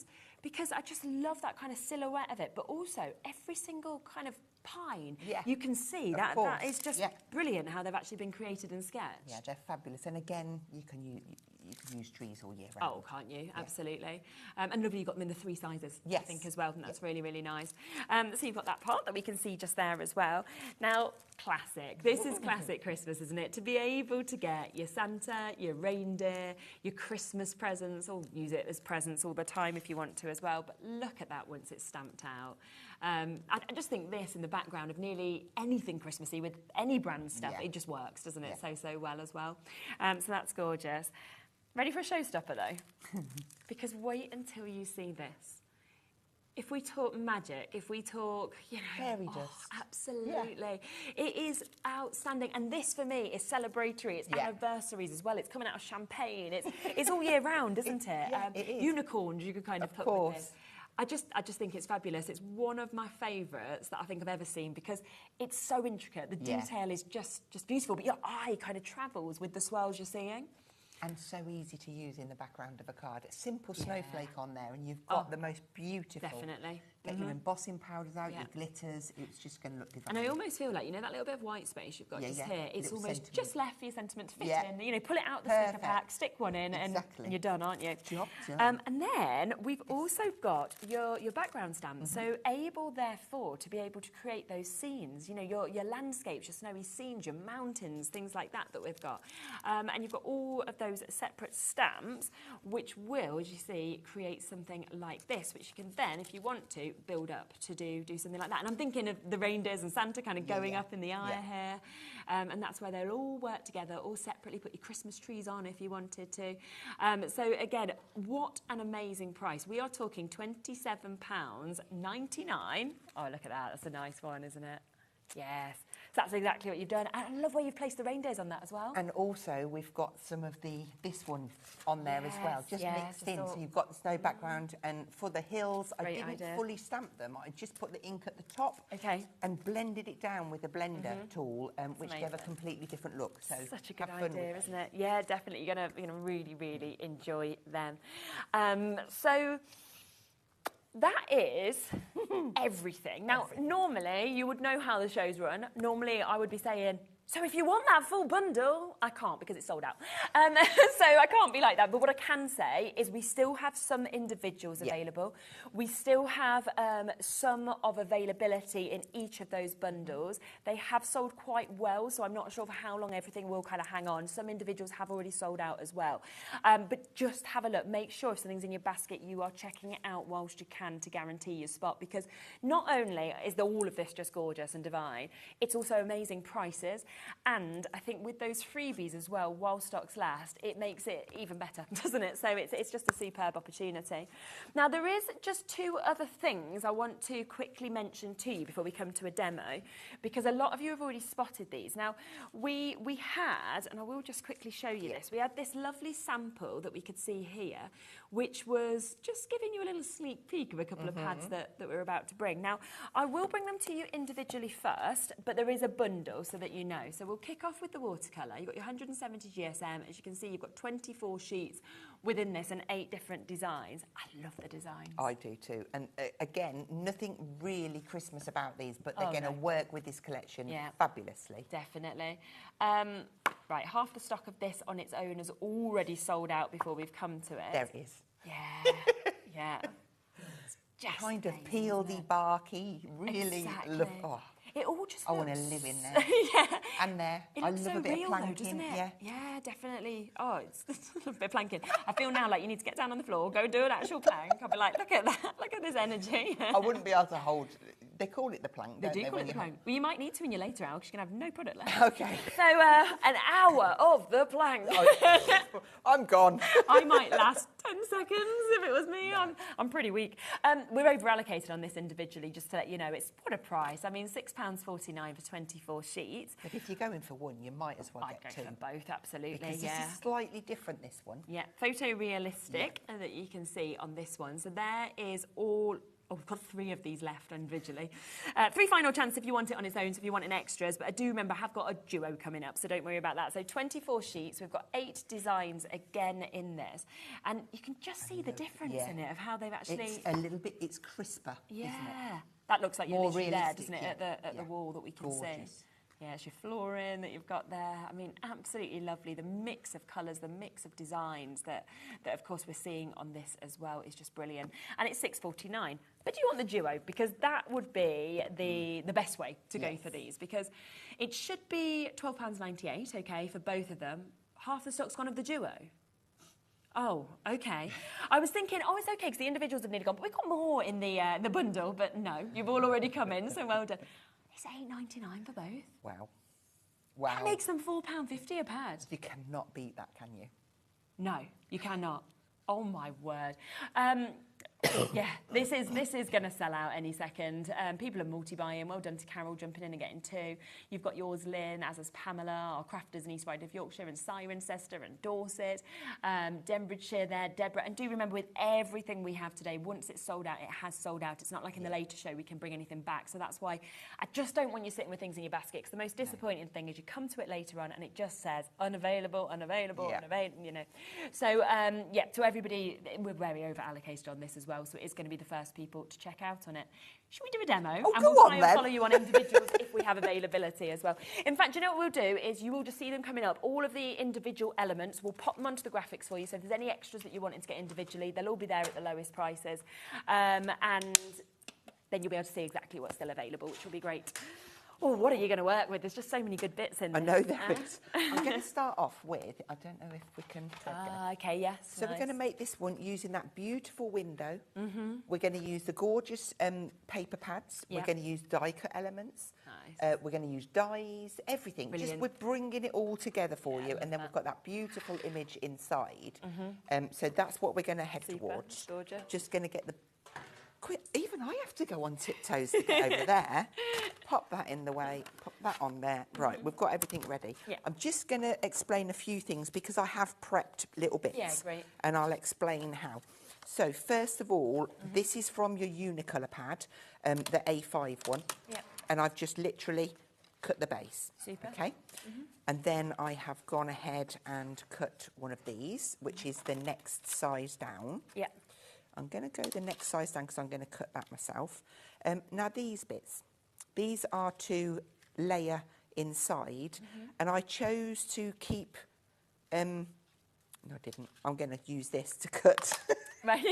Because I just love that kind of silhouette of it, but also every single kind of pine, you can see that is just brilliant how they've actually been created and sketched. Yeah, they're fabulous. And again, you can use trees all year round. Oh, can't you? Absolutely. And lovely, you've got them in the 3 sizes, I think, as well. And that's really, really nice. So you've got that part that we can see just there as well. Now, classic. This is classic Christmas, isn't it? To be able to get your Santa, your reindeer, your Christmas presents, or use it as presents all the time if you want to as well. But look at that once it's stamped out. I just think this in the background of nearly anything Christmassy with any brand stuff, it just works, doesn't it? So well as well. So that's gorgeous. Ready for a showstopper though? Because wait until you see this. If we talk magic, if we talk, fairy dust. Absolutely. It is outstanding. And this for me is celebratory. It's anniversaries as well. It's coming out of champagne. It's all year round, isn't it? It is. Unicorns you could kind of put with this. I just think it's fabulous. It's one of my favourites that I think I've ever seen because it's so intricate. The detail is just beautiful, but your eye kind of travels with the swirls you're seeing. And so easy to use in the background of a card. A simple snowflake on there and you've got the most beautiful get your embossing powders out, your glitters. It's just going to look divine. And I almost feel like, you know, that little bit of white space you've got just here, it's almost sentiment. just left for your sentiment to fit in. You know, pull it out the sticker pack, stick one in, and you're done, aren't you? Job done. And then we've also got your background stamps, so able, therefore, to be able to create those scenes, you know, your landscapes, your snowy scenes, your mountains, things like that we've got. And you've got all of those separate stamps, which will, as you see, create something like this, which you can then, if you want to, build up to do something like that. And I'm thinking of the reindeers and Santa kind of going up in the eye here, and that's where they'll all work together, all separately. Put your Christmas trees on if you wanted to. So again, what an amazing price. We are talking £27.99. Oh, look at that. That's a nice one, isn't it? Yes, so that's exactly what you've done. And I love where you've placed the reindeers on that as well. And also we've got some of this one on there as well, just mixed in. So you've got the snow background, and for the hills, I didn't fully stamp them. I just put the ink at the top and blended it down with a blender tool, which gave a completely different look. So such a good idea, isn't it? Yeah, definitely. You're gonna really, really enjoy them. So that is everything. Now, normally, you would know how the shows run. Normally, I would be saying, so if you want that full bundle, I can't because it's sold out. So I can't be like that. But what I can say is we still have some individuals available. We still have some of availability in each of those bundles. They have sold quite well, so I'm not sure for how long everything will kind of hang on. Some individuals have already sold out as well. But just have a look. Make sure if something's in your basket, you are checking it out whilst you can to guarantee your spot, because not only is all of this just gorgeous and divine, it's also amazing prices. And I think with those freebies as well, while stocks last, it makes it even better, doesn't it? So it's just a superb opportunity. Now, there is just two other things I want to quickly mention to you before we come to a demo, because a lot of you have already spotted these. Now, we had, and I will just quickly show you this, we had this lovely sample that we could see here, which was just giving you a little sneak peek of a couple of pads that we're about to bring. Now, I will bring them to you individually first, but there is a bundle so that you know. So we'll kick off with the watercolour. You've got your 170 GSM. As you can see, you've got 24 sheets within this and 8 different designs. I love the designs. I do too. And again, nothing really Christmas about these, but they're going to work with this collection fabulously. Definitely. Right, half the stock of this on its own has already sold out before we've come to it. There it is. Yeah, yeah. Just kind of peely, barky, really love. Oh. It all just I want to live in there. And there. It I looks love so a bit real, of planking. though, doesn't it? Yeah, definitely. Oh, it's a bit of planking. I feel now like you need to get down on the floor, go do an actual plank. I'll be like, look at that, look at this energy. I wouldn't be able to hold. They call it the plank, They don't do call it the plank. Well, you might need to in your later hour because you're going to have no product left. Okay. So, an hour of the plank. I'm gone. I might last 10 seconds if it was me. No. I'm pretty weak. We're over-allocated on this individually, just to let you know. It's what a price. I mean, £6.49 for 24 sheets. But if you're going for one, you might as well get two. I'd go for both, absolutely. Because this is slightly different, this one. Yeah, photorealistic that you can see on this one. So there is all... Oh, we've got 3 of these left individually. 3 final chance if you want it on its own, so if you want in extras. But I do remember I have got a duo coming up, so don't worry about that. So 24 sheets, we've got 8 designs again in this. And you can just see the difference in it of how they've actually... It's a little bit, it's crisper, isn't it? That looks like you're More literally there, realistic, doesn't it, at the wall that we can see. Yeah, it's your flooring that you've got there. I mean, absolutely lovely. The mix of colours, the mix of designs that of course, we're seeing on this as well is just brilliant. And it's £6.49. But do you want the duo? Because that would be the best way to go for these. Because it should be £12.98, OK, for both of them. Half the stock's gone of the duo. Oh, OK. I was thinking, oh, it's OK, because the individuals have nearly gone. But we've got more in the bundle. But no, you've all already come in, so well done. It's £8.99 for both. Wow. That makes them £4.50 a pad. You cannot beat that, can you? No, you cannot. Oh, my word. Yeah, this is going to sell out any second. People are multi-buying. Well done to Carol jumping in and getting 2. You've got yours, Lynn, as has Pamela, our crafters in East Riding of Yorkshire, and Cirencester and Dorset, Denbighshire there, Deborah. And do remember, with everything we have today, once it's sold out, it has sold out. It's not like in the later show we can bring anything back. So that's why I just don't want you sitting with things in your basket, because the most disappointing thing is you come to it later on and it just says unavailable, unavailable, unavailable, you know. So, yeah, to everybody, we're very over-allocated on this as well. well, so it is going to be the first people to check out on it. Should we do a demo? Oh, and go we'll on try then. and follow you on individuals if we have availability as well. In fact, you know what we'll do is you will just see them coming up. All of the individual elements, we'll pop them onto the graphics for you. So if there's any extras that you wanted to get individually, they'll all be there at the lowest prices. And then you'll be able to see exactly what's still available, which will be great. Oh, what are you going to work with? There's just so many good bits in there. I know there is. I'm going to start off with, I don't know if we can... okay, yes. So we're going to make this one using that beautiful window. We're going to use the gorgeous paper pads. Yeah. We're going to use die cut elements. Nice. We're going to use dies, everything. Brilliant. Just we're bringing it all together for you, and then we've got that beautiful image inside. So that's what we're going to head towards. Gorgeous. Just going to get the... Even I have to go on tiptoes to get over there. Pop that in the way, pop that on there. Right, we've got everything ready. Yeah. I'm just going to explain a few things because I have prepped little bits. Yeah, great. And I'll explain how. So first of all, this is from your Unicolor pad, the A5 one. Yeah. And I've just literally cut the base. Super. Okay. And then I have gone ahead and cut one of these, which is the next size down. Yeah. I'm going to go the next size down because I'm going to cut that myself. Now these bits, these are to layer inside, and I chose to keep, no I didn't, I'm going to use this to cut. Right.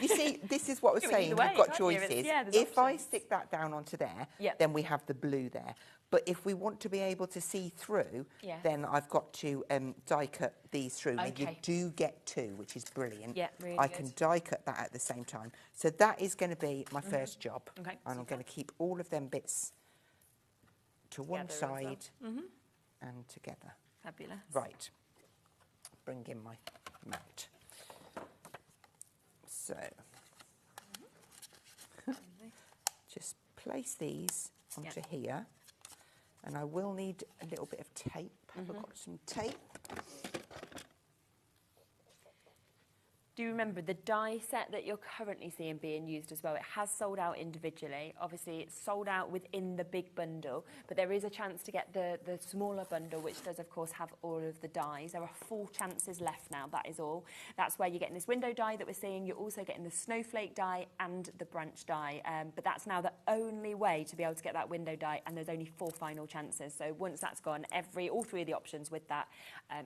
You see, this is what I was Do it saying, either way, we've got can't you? choices. Yeah, there's If I options. stick that down onto there, Yep. then we have the blue there. But if we want to be able to see through, Yeah. then I've got to die cut these through. Now you Okay. do get two, which is brilliant. Yeah, really I good. can die cut that at the same time. So that is going to be my first job. Okay, And I'm super. going to keep all of them bits to one Together as well. side and together. Fabulous. Right. Bring in my mat. So, just place these onto here. And I will need a little bit of tape. I've got some tape. Do you remember the die set that you're currently seeing being used as well? It has sold out individually. Obviously, it's sold out within the big bundle, but there is a chance to get the smaller bundle, which does, of course, have all of the dies. There are 4 chances left now, that is all. That's where you're getting this window die that we're seeing. You're also getting the snowflake die and the branch die, but that's now the only way to be able to get that window die, and there's only 4 final chances. So once that's gone, all 3 of the options with that,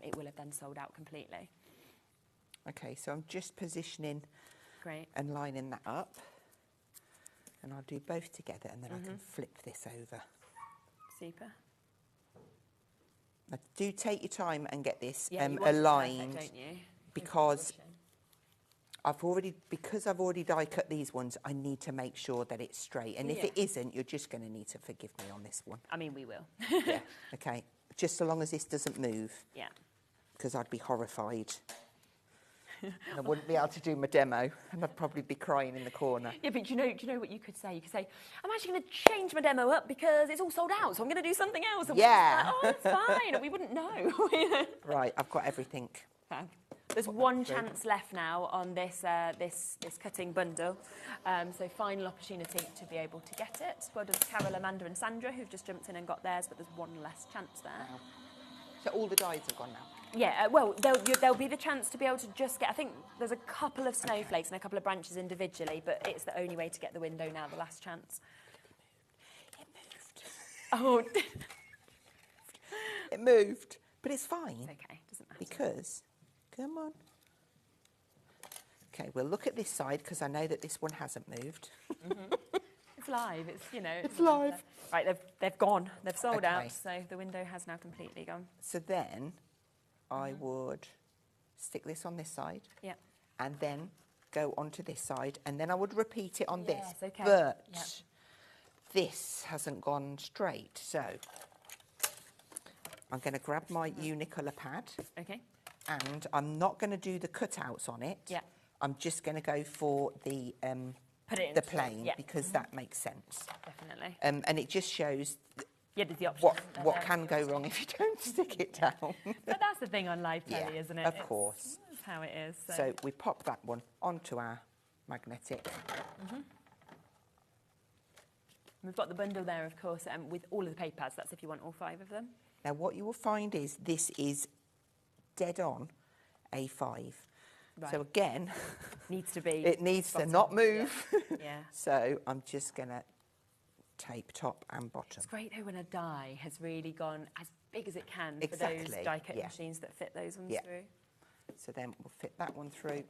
it will have then sold out completely. Okay, so I'm just positioning Great. and lining that up. And I'll do both together and then I can flip this over. Super. Now, do take your time and get this Yeah, you want it aligned, perfect, don't you? because I've already die cut these ones, I need to make sure that it's straight. And if Yeah. it isn't, you're just going to need to forgive me on this one. I mean, we will. Yeah, okay. Just so long as this doesn't move, Yeah. because I'd be horrified. I wouldn't be able to do my demo, and I'd probably be crying in the corner. Yeah, but do you know what you could say? You could say, I'm actually going to change my demo up because it's all sold out, so I'm going to do something else. And we're Yeah. just like, oh, it's fine. We wouldn't know. Right, I've got everything. Fab. There's one chance left now on this this cutting bundle, so final opportunity to be able to get it. Well done to Carol, Amanda and Sandra, who've just jumped in and got theirs, but there's one less chance there. Wow. So all the dies are gone now? Yeah, well, there'll be the chance to be able to just get, I think there's a couple of snowflakes and a couple of branches individually, but it's the only way to get the window now, the last chance. It moved. Oh, It moved, but it's fine. it's okay, doesn't matter. Because, come on. Okay, we'll look at this side because I know that this one hasn't moved. It's live, it's, you know. It's live. Right, they've gone, they've sold Okay. out, so the window has now completely gone. So then I would stick this on this side Yeah. and then go onto this side, and then I would repeat it on this. Yes, okay. But Yep. this hasn't gone straight, so I'm going to grab my Unicolor pad, Okay. and I'm not going to do the cutouts on it. Yeah. I'm just going to go for the Put it in the straight, plane yeah. because that makes sense. Definitely. And it just shows Yeah, there's the option. what can go wrong if you don't stick it down. But that's the thing on live telly, Yeah, isn't it? of course. That's how it is. So we pop that one onto our magnetic. We've got the bundle there, of course, with all of the paper pads. That's if you want all 5 of them. Now what you will find is this is dead on A5. Right. So again, needs to be. it needs to bottom. not move. Yeah. So I'm just going to tape top and bottom. It's great though when a die has really gone as big as it can for Exactly, those die cut yeah. machines that fit those ones Yeah. through. So then we'll fit that one through.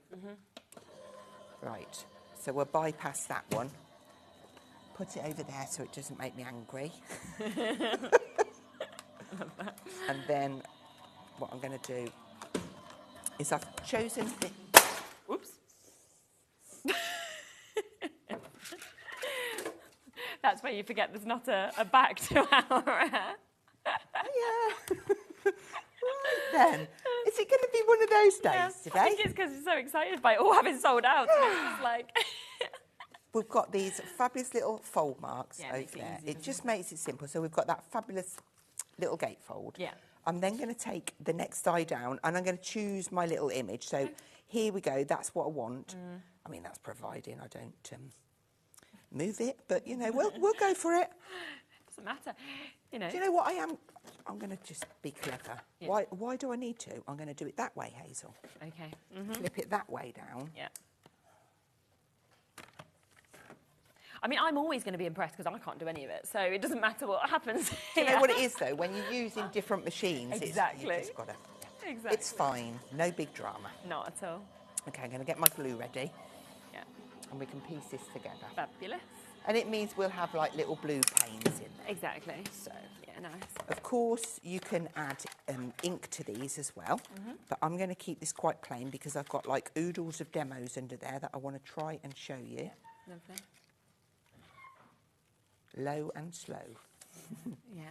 Right, so we'll bypass that one. Put it over there so it doesn't make me angry. And then what I'm going to do is I've chosen the... Whoops. That's where you forget there's not a back to our hair. Yeah. Right then. Is it going to be one of those days today? I think it's because you're so excited by it all having sold out. So it's just like... We've got these fabulous little fold marks Yeah, over makes it there. easy, It just makes it simple. So we've got that fabulous little gatefold. Yeah. I'm then going to take the next die down and I'm going to choose my little image. So here we go. That's what I want. I mean, that's providing I don't move it, but you know, we'll go for it. Doesn't matter, you know. Do you know what I am? I'm going to just be clever. Yeah. Why do I need to? I'm going to do it that way, Hazel. Okay. Flip it that way down. Yeah. I mean, I'm always going to be impressed because I can't do any of it, so it doesn't matter what happens. Do you know what it is, though? When you're using different machines, Exactly. It's, you've just got to... Exactly. It's fine. No big drama. Not at all. Okay, I'm going to get my glue ready. Yeah. And we can piece this together. Fabulous. And it means we'll have, like, little blue panes in there. Exactly. So, yeah, nice. of course, you can add ink to these as well. But I'm going to keep this quite plain because I've got, like, oodles of demos under there that I want to try and show you. Lovely. Low and slow. Yeah.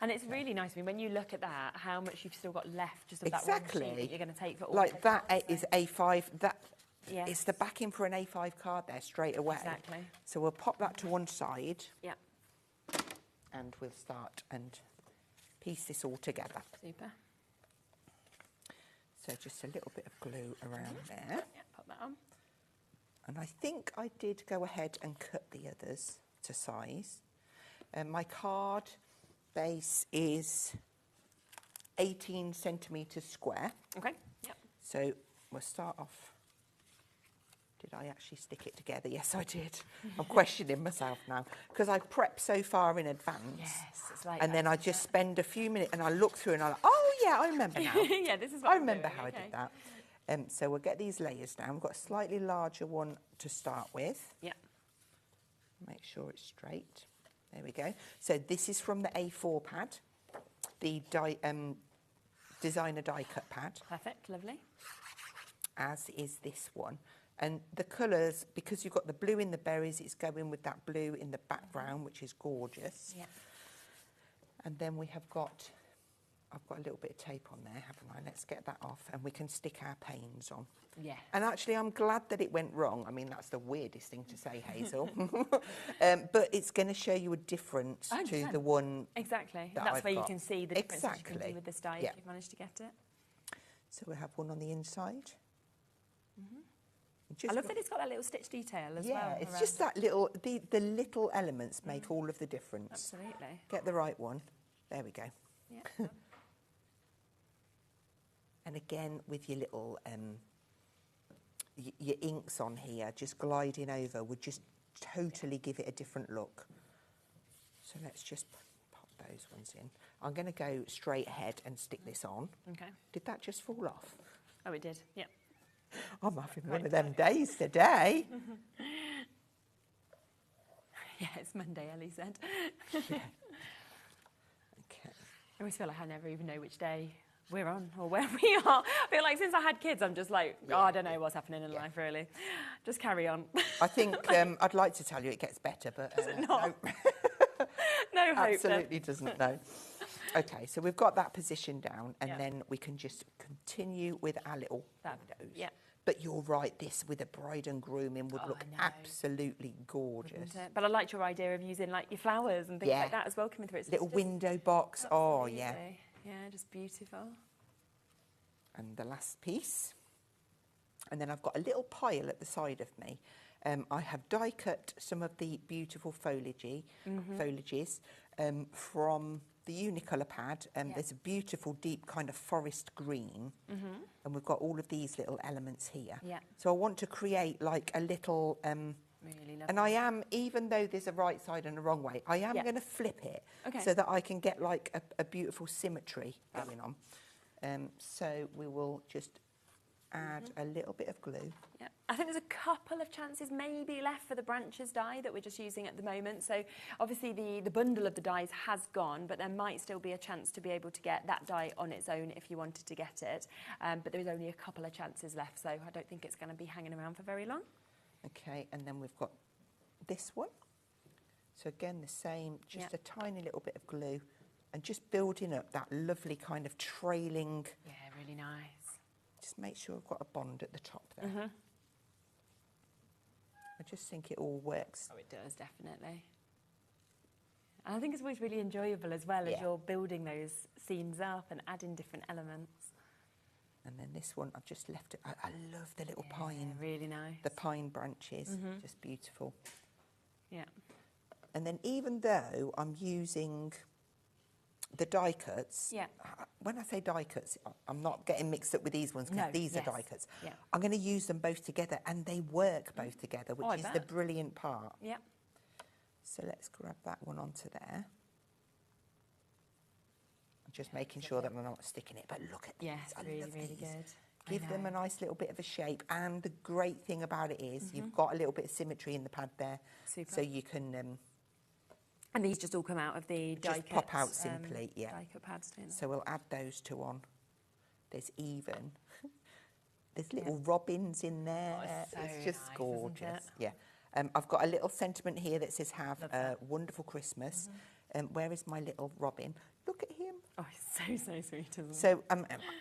And it's really nice, I mean, when you look at that, how much you've still got left just of that one sheet that you're going to take for all like that is A5. That yes. It's the backing for an A5 card there straight away. Exactly. So we'll pop that to one side. Yeah. And we'll start and piece this all together. Super. So just a little bit of glue around there. Yeah, pop that on. And I think I did go ahead and cut the others to size. My card base is 18 centimetres square. Okay, yep. So we'll start off. Did I actually stick it together? Yes, I did. I'm questioning myself now because I prep so far in advance. Yes, it's like and then I just spend a few minutes and I look through and I'm like, oh yeah, I remember now. Yeah, this is what I I'm remember doing, how okay. I did that. So we'll get these layers down. We've got a slightly larger one to start with. Yeah. Make sure it's straight. There we go. So this is from the A4 pad, the designer die cut pad. Perfect, lovely. As is this one. And the colours, because you've got the blue in the berries, it's going with that blue in the background, which is gorgeous. Yeah. And then we have got, I've got a little bit of tape on there, haven't I? Let's get that off and we can stick our panes on. Yeah. And actually, I'm glad that it went wrong. I mean, that's the weirdest thing to say, Hazel. But it's going to show you a difference to the one. Exactly. That That's I've where you got. can see the difference that you can Exactly. do with this die Yeah. if you've managed to get it. So we have one on the inside. I love that it's got that little stitch detail as well. Yeah, it's around just it. that little, the little elements make all of the difference. Absolutely. Get the right one. There we go. Yeah. And again, with your little, your inks on here, just gliding over would just totally give it a different look. So let's just pop those ones in. I'm going to go straight ahead and stick this on. Okay. Did that just fall off? Oh, it did. Yeah. I'm having one of them days today. Yeah, it's Monday, Ellie said. Yeah. Okay. I always feel like I never even know which day we're on or where we are. I feel like since I had kids, I'm just like, oh, I don't know what's happening in life, really. Just carry on. I think I'd like to tell you it gets better, but Does it not? no. No hope. Absolutely doesn't, no. Okay, so we've got that position down, and Yeah. then we can just continue with our little windows. Yeah. But you're right, this with a bride and groom in would look I know. absolutely gorgeous. Wouldn't it? But I liked your idea of using like your flowers and things Yeah. like that as well coming through. It's Little just window box, oh yeah. absolutely. Yeah, just beautiful. And the last piece. And then I've got a little pile at the side of me. I have die cut some of the beautiful foliages from the Unicolor pad. There's a beautiful deep kind of forest green, and we've got all of these little elements here. So I want to create like a little, really lovely. and I am, even though there's a right side and a wrong way, I am going to flip it so that I can get like a beautiful symmetry going on. So we will just add a little bit of glue. Yeah, I think there's a couple of chances maybe left for the branches die that we're just using at the moment. So obviously the bundle of the dies has gone, but there might still be a chance to be able to get that die on its own if you wanted to get it. But there's only a couple of chances left, so I don't think it's going to be hanging around for very long. Okay, and then we've got this one. So again, the same, just a tiny little bit of glue and just building up that lovely kind of trailing. Yeah, really nice. Just make sure I've got a bond at the top there. I just think it all works. Oh, it does, definitely. And I think it's always really enjoyable as well as you're building those scenes up and adding different elements. And then this one, I've just left it. I love the little pine. Really nice. The pine branches, just beautiful. Yeah. And then even though I'm using the die cuts, when I say die cuts, I'm not getting mixed up with these ones because these are die cuts. I'm going to use them both together and they work both together, which is the brilliant part. Yeah. So let's grab that one onto there. I'm just making sure that I'm not sticking it, but look at these. Yes, really good. Give them a nice little bit of a shape, and the great thing about it is you've got a little bit of symmetry in the pad there. Super. So you can... and these just all come out of the die just pop out simply, die cut pads, don't they? So we'll add those two on. There's there's little robins in there. Oh, it's just nice, gorgeous. isn't it? Yeah. I've got a little sentiment here that says, have a wonderful Christmas. Where is my little robin? Look at him. Oh, he's so sweet, isn't he? So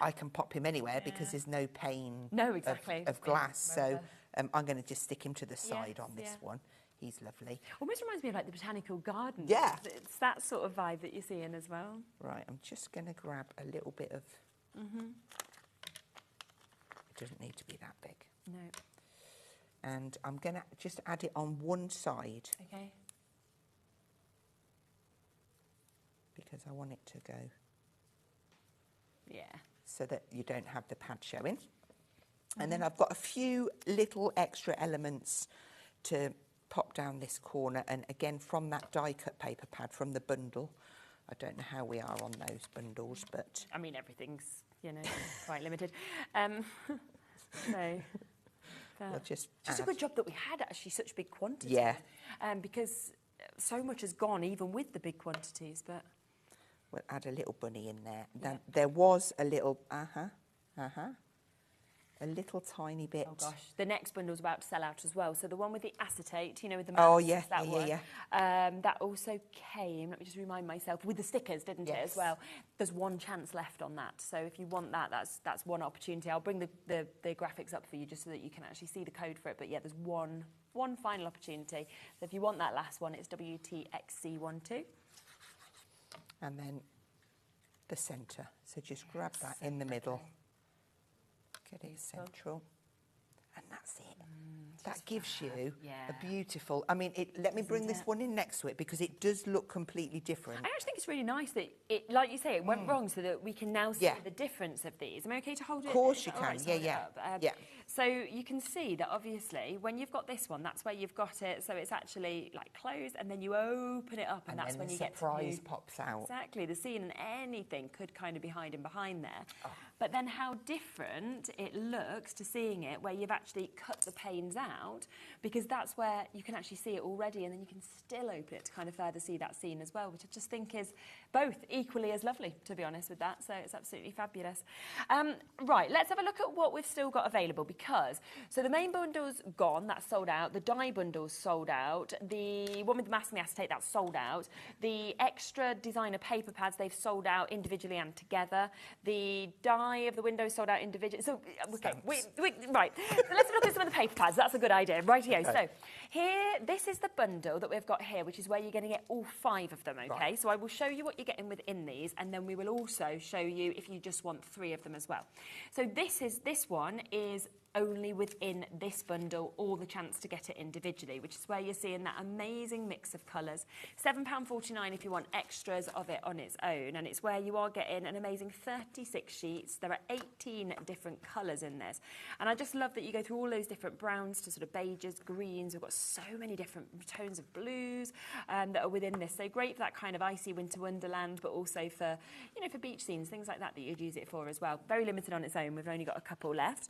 I can pop him anywhere because there's no pane of glass. So I'm going to just stick him to the side on this one. He's lovely. Almost reminds me of like the botanical garden. Yeah. It's that sort of vibe that you're seeing as well. Right, I'm just going to grab a little bit of... It doesn't need to be that big. No. And I'm going to just add it on one side. Okay. Because I want it to go... Yeah. So that you don't have the pad showing. And then I've got a few little extra elements to pop down this corner, and again from that die cut paper pad from the bundle. I don't know how we are on those bundles, but I mean everything's quite limited. So we'll just a good job that we had actually such big quantities. Yeah. Because so much has gone even with the big quantities, but we'll add a little bunny in there. Then there was a little a little tiny bit. Oh gosh, the next bundle's about to sell out as well. So the one with the acetate, with the masks, that one. That also came, let me just remind myself, with the stickers, didn't it, as well? There's one chance left on that. So if you want that, that's one opportunity. I'll bring the graphics up for you just so that you can actually see the code for it. But yeah, there's one final opportunity. So if you want that last one, it's WTXC12. And then the centre. So just grab that in the middle. Get it central, and that's it. That gives you a beautiful... I mean, let me bring this one in next to it because it does look completely different. I actually think it's really nice that, like you say, it went wrong so that we can now see the difference of these. Am I okay to hold it? Of course you can, right, So you can see that obviously when you've got this one, that's where you've got it, so it's actually like closed, and then you open it up and that's when you get to... And then the surprise pops out. Exactly, the scene and anything could kind of be hiding behind there. Oh. But then how different it looks to seeing it where you've actually cut the panes out, because that's where you can actually see it already, and then you can still open it to kind of further see that scene as well, which I just think is both equally as lovely, to be honest with that. So it's absolutely fabulous. Right, let's have a look at what we've still got available, because so the main bundle's gone, that's sold out. The die bundle's sold out. The one with the mask and the acetate, that's sold out. The extra designer paper pads, they've sold out individually and together. The die of the windows sold out individually. So, okay, right. So let's look at some of the paper pads. That's a good idea. Rightio. Okay. So here, this is the bundle that we've got here, which is where you're going to get all 5 of them, okay? Right. So I will show you what you're getting within these, and then we will also show you if you just want 3 of them as well. So this one is only within this bundle, or the chance to get it individually, which is where you're seeing that amazing mix of colours. £7.49 if you want extras of it on its own, and it's where you are getting an amazing 36 sheets. There are 18 different colours in this, and I just love that you go through all those different browns to sort of beiges, greens. We've got so many different tones of blues that are within this. So great for that kind of icy winter wonderland, but also for, you know, for beach scenes, things like that you'd use it for as well. Very limited on its own. We've only got a couple left.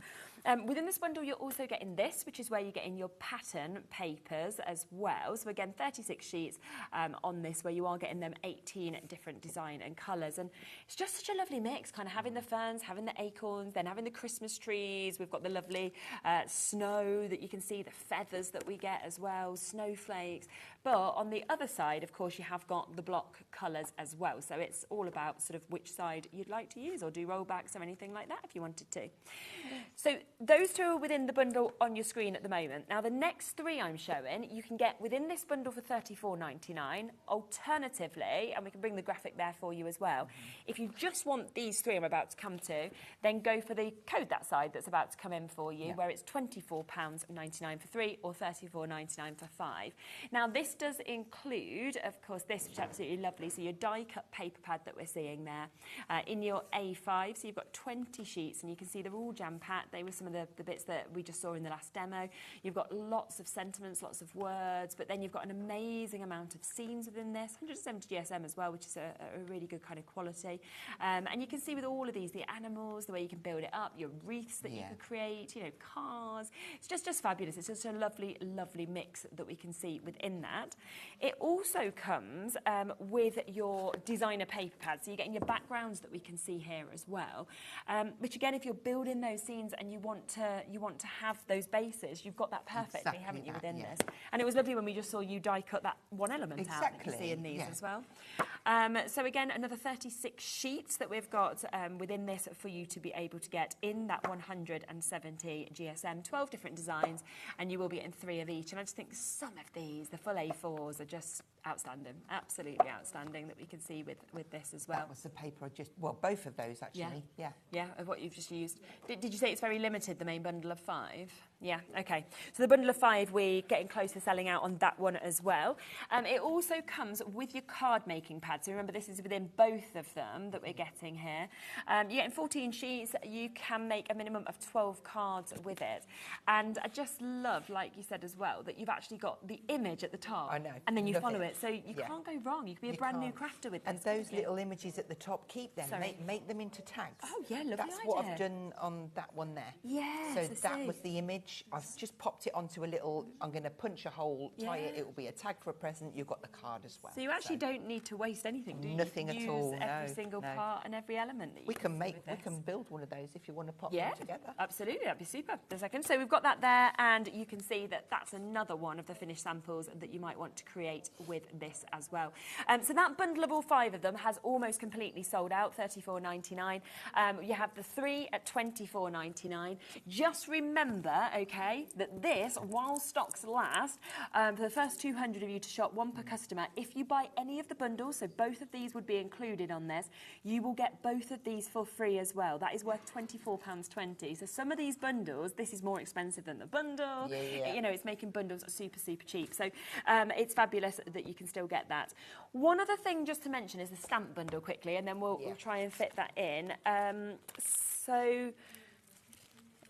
Within this bundle, you're also getting this, which is where you're getting your pattern papers as well. So again, 36 sheets on this, where you are getting them 18 different design and colours. And it's just such a lovely mix, kind of having the ferns, having the acorns, then having the Christmas trees. We've got the lovely snow that you can see, the feathers that we get as well, snowflakes. But on the other side, of course, you have got the block colours as well. So it's all about sort of which side you'd like to use, or do rollbacks or anything like that if you wanted to. So those two are within the bundle on your screen at the moment. Now, the next three I'm showing, you can get within this bundle for $34.99. Alternatively, and we can bring the graphic there for you as well, if you just want these three I'm about to come to, then go for the code that side that's about to come in for you, where it's £24.99 for 3 or $34.99 for 5. Now, this does include, of course, this, which is absolutely lovely. So your die-cut paper pad that we're seeing there in your A5. So you've got 20 sheets, and you can see they're all jam-packed. They were some of the bits that we just saw in the last demo. You've got lots of sentiments, lots of words, but then you've got an amazing amount of scenes within this, 170 GSM as well, which is a really good kind of quality. And you can see with all of these, the animals, the way you can build it up, your wreaths that you could create, you know, cars. It's just fabulous. It's just a lovely, lovely mix that we can see within that. It also comes with your designer paper pads. So you're getting your backgrounds that we can see here as well. Which again, if you're building those scenes and you want to have those bases, you've got that perfectly, haven't you, within this? And it was lovely when we just saw you die cut that one element out that you see in these as well. So again, another 36 sheets that we've got within this for you to be able to get in that 170 GSM, 12 different designs, and you will be getting 3 of each. And I just think some of these, the full A4s, are just outstanding, absolutely outstanding, that we can see with this as well. That was the paper I just, well, both of those actually, yeah, of what you've just used. Did you say it's very limited, the main bundle of 5? Yeah, okay. So the bundle of 5, we're getting close to selling out on that one as well. It also comes with your card making pad. So remember, this is within both of them that we're getting here. You're getting 14 sheets. You can make a minimum of 12 cards with it. And I just love, like you said as well, that you've actually got the image at the top. I know. And then you follow it. So you can't go wrong. You can be a brand new crafter with this. And those little images at the top, keep them. Make them into tags. Oh, yeah, lovely That's what I've done on that one there. Yes, so that was the image. I've just popped it onto a little, I'm going to punch a hole, tie it, it will be a tag for a present. You've got the card as well. So you actually don't need to waste anything, do you? Nothing at all, Use every single part and every element that you we can build one of those if you want to pop them together. Absolutely, that'd be super. A second. So we've got that there, and you can see that that's another one of the finished samples that you might want to create with this as well. So that bundle of all 5 of them has almost completely sold out, $34.99. You have the 3 at $24.99. Just remember, okay, that this, while stocks last, for the first 200 of you to shop, 1 per customer, if you buy any of the bundles, so both of these would be included on this, you will get both of these for free as well. That is worth £24.20. So some of these bundles, this is more expensive than the bundle. You know, it's making bundles super, super cheap. So it's fabulous that you can still get that. One other thing just to mention is the stamp bundle quickly, and then we'll try and fit that in.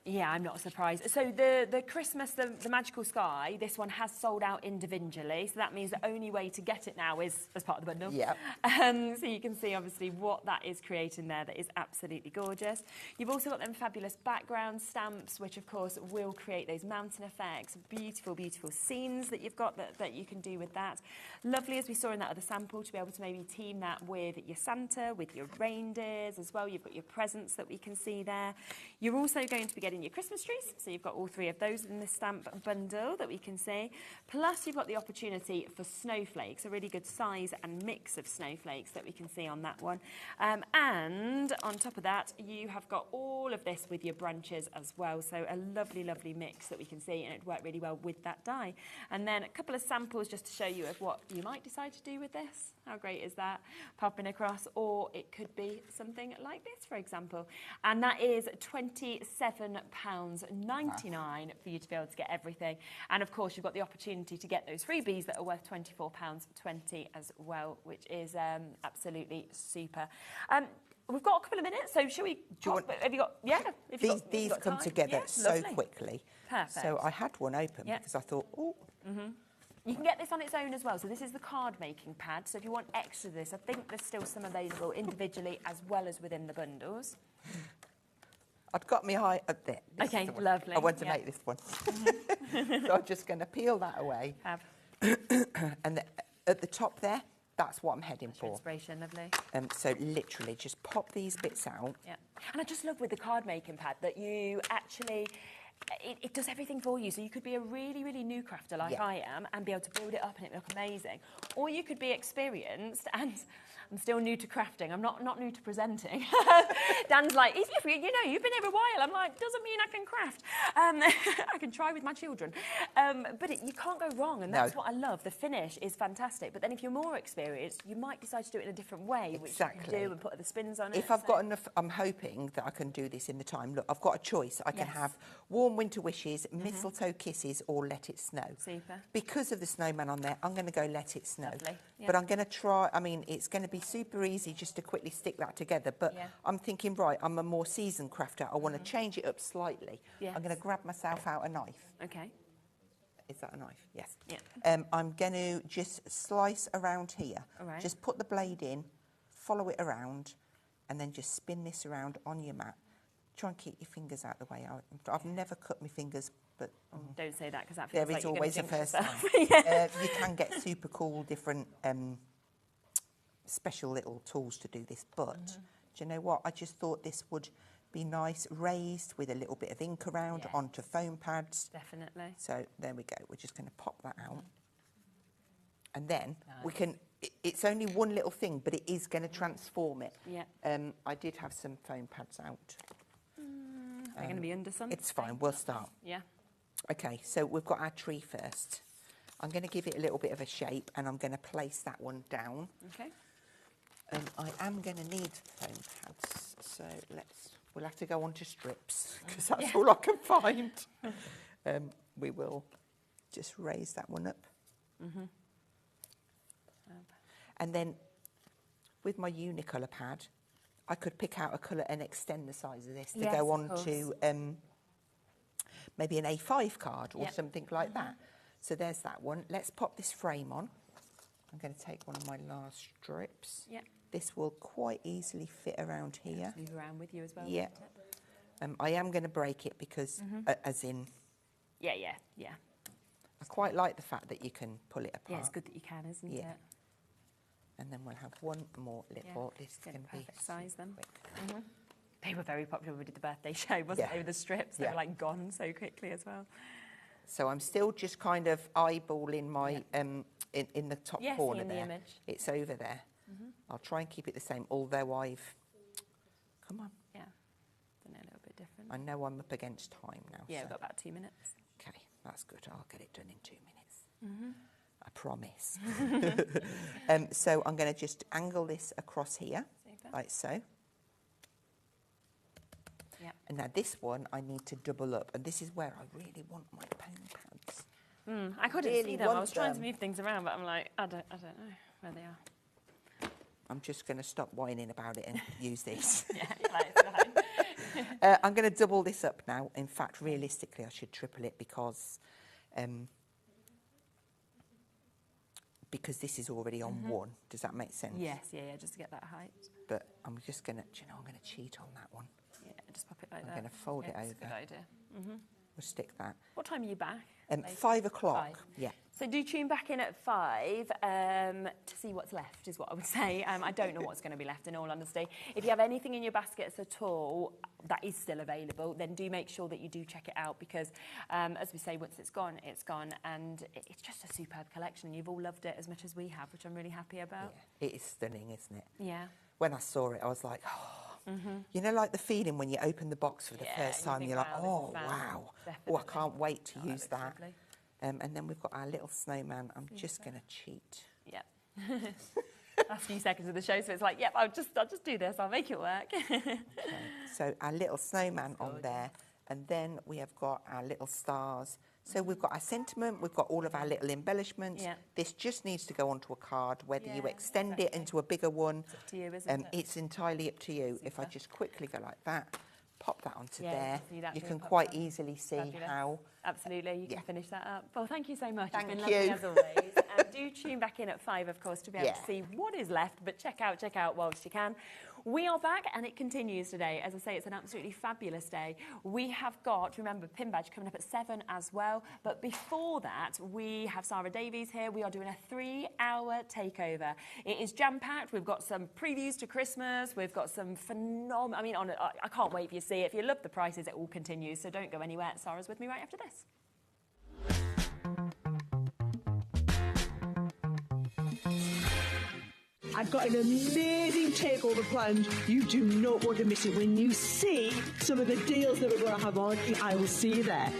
Yeah, I'm not surprised. So the Christmas, the Magical Sky, this one has sold out individually. So that means the only way to get it now is as part of the bundle. Yeah. So you can see obviously what that is creating there. That is absolutely gorgeous. You've also got them fabulous background stamps, which of course will create those mountain effects. Beautiful, beautiful scenes that you've got that you can do with that. Lovely, as we saw in that other sample, to be able to maybe team that with your Santa, with your reindeers as well. You've got your presents that we can see there. You're also going to be getting your Christmas trees, so you've got all 3 of those in this stamp bundle that we can see. Plus you've got the opportunity for snowflakes, a really good size and mix of snowflakes that we can see on that one. And on top of that, you have got all of this with your branches as well, so a lovely, lovely mix that we can see, and it worked really well with that die. And then a couple of samples just to show you of what you might decide to do with this. How great is that? Popping across, or it could be something like this, for example. And that is £27.49 £21.99 for you to be able to get everything. And of course, you've got the opportunity to get those freebies that are worth £24.20 as well, which is absolutely super. We've got a couple of minutes, so shall we? Have you got? Yeah. These come together so quickly. Perfect. So I had one open because I thought, oh. You can get this on its own as well. So this is the card making pad. So if you want extra of this, I think there's still some available individually as well as within the bundles. I've got my eye up there. Okay, lovely. I want to make this one. So I'm just going to peel that away. And at the top there, that's what I'm heading for. Inspiration, lovely. So literally just pop these bits out. Yeah. And I just love with the card making pad that you actually... It does everything for you. So you could be a really, really new crafter like I am and be able to build it up and it look amazing. Or you could be experienced and I'm still new to crafting. I'm not new to presenting. Dan's like, you know, you've been here a while. I'm like, doesn't mean I can craft. I can try with my children. But you can't go wrong, and that's what I love. The finish is fantastic. But then if you're more experienced, you might decide to do it in a different way, which you can do and put other spins on it. If I've got enough, I'm hoping that I can do this in the time. Look, I've got a choice. I can have warm winter wishes, mistletoe kisses, or let it snow. Super. Because of the snowman on there, I'm going to go let it snow. Lovely. Yeah. But I'm going to try, I mean, it's going to be super easy just to quickly stick that together. But I'm thinking, right, I'm a more seasoned crafter. I want to change it up slightly. Yes. I'm going to grab myself out a knife. Okay. Is that a knife? Yes. Yeah. I'm going to just slice around here. All right. Just put the blade in, follow it around, and then just spin this around on your mat. Try and keep your fingers out of the way. I've never cut my fingers, but... Don't say that, because that feels there like is you're always a jinx first yourself. time. You can get super cool, different special little tools to do this, but do you know what? I just thought this would be nice, raised with a little bit of ink around onto foam pads. Definitely. So there we go. We're just going to pop that out. And then we can... It's only one little thing, but it is going to transform it. Yeah. I did have some foam pads out. They're going to be under something. It's fine. We'll start. Yeah. Okay, so we've got our tree first. I'm going to give it a little bit of a shape, and I'm going to place that one down. Okay. I am going to need foam pads, so we'll have to go on to strips, because that's all I can find. We will just raise that one up. And then with my Unicolor pad, I could pick out a colour and extend the size of this to go on to maybe an A5 card or something like that. So there's that one. Let's pop this frame on. I'm going to take one of my last strips. Yeah. This will quite easily fit around here. Move around with you as well. Yeah. I am going to break it because, as in... Yeah. I quite like the fact that you can pull it apart. Yeah, it's good that you can, isn't it? And then we'll have one more little. This is going to be perfect size then. They were very popular when we did the birthday show, wasn't they? With the strips, they were like gone so quickly as well. So I'm still just kind of eyeballing my in the top corner there. The image. It's over there. I'll try and keep it the same, although I've... Come on. Yeah, done it a little bit different. I know I'm up against time now. Yeah, so. we've got about 2 minutes. Okay, that's good. I'll get it done in 2 minutes. I promise. So I'm going to just angle this across here, like so. Yeah. And now this one I need to double up, and this is where I really want my foam pads. I couldn't see them. I was trying to move things around, but I'm like, I don't know where they are. I'm just going to stop whining about it and use this. Fine. I'm going to double this up now. In fact, realistically, I should triple it because this is already on one. Does that make sense? Yes, just to get that height. But I'm just going to, I'm going to cheat on that one. Yeah, just pop it like that. I'm going to fold it over. That's a good idea. We'll stick that. What time are you back? 5 o'clock. 5. Yeah. So do tune back in at 5 to see what's left, is what I would say. I don't know what's going to be left, in all honesty. If you have anything in your baskets at all that is still available, then do make sure that you do check it out, because, as we say, once it's gone, and it's just a superb collection, and you've all loved it as much as we have, which I'm really happy about. Yeah. It is stunning, isn't it? Yeah. When I saw it, I was like, oh. You know, like the feeling when you open the box for the first time, you're like, oh, wow. Definitely. Oh, I can't wait to use that. Lovely. And then we've got our little snowman. I'm just going to cheat. Yeah. Last few seconds of the show, so it's like, yep, I'll just do this. I'll make it work. Okay. So our little snowman on there. and then we have got our little stars. So we've got our sentiment, we've got all of our little embellishments. Yeah. This just needs to go onto a card, whether you extend it into a bigger one. It's up to you, isn't it? It's entirely up to you. If I just quickly go like that, pop that onto there, you can pop quite that. easily see Fabulous. how. Absolutely, you can finish that up. Well, thank you so much. Thank it's been you. lovely as always. Do tune back in at 5, of course, to be able to see what is left, but check out whilst you can. We are back and it continues today. As I say, it's an absolutely fabulous day. We have got, remember, Pin Badge coming up at 7 as well. But before that, we have Sarah Davies here. We are doing a 3-hour takeover. It is jam-packed. We've got some previews to Christmas. We've got some phenomenal, I mean, I can't wait for you to see it. If you love the prices, it all continues. So don't go anywhere. Sarah's with me right after this. I've got an amazing takeover planned. You do not want to miss it. When you see some of the deals that we're going to have on, I will see you there.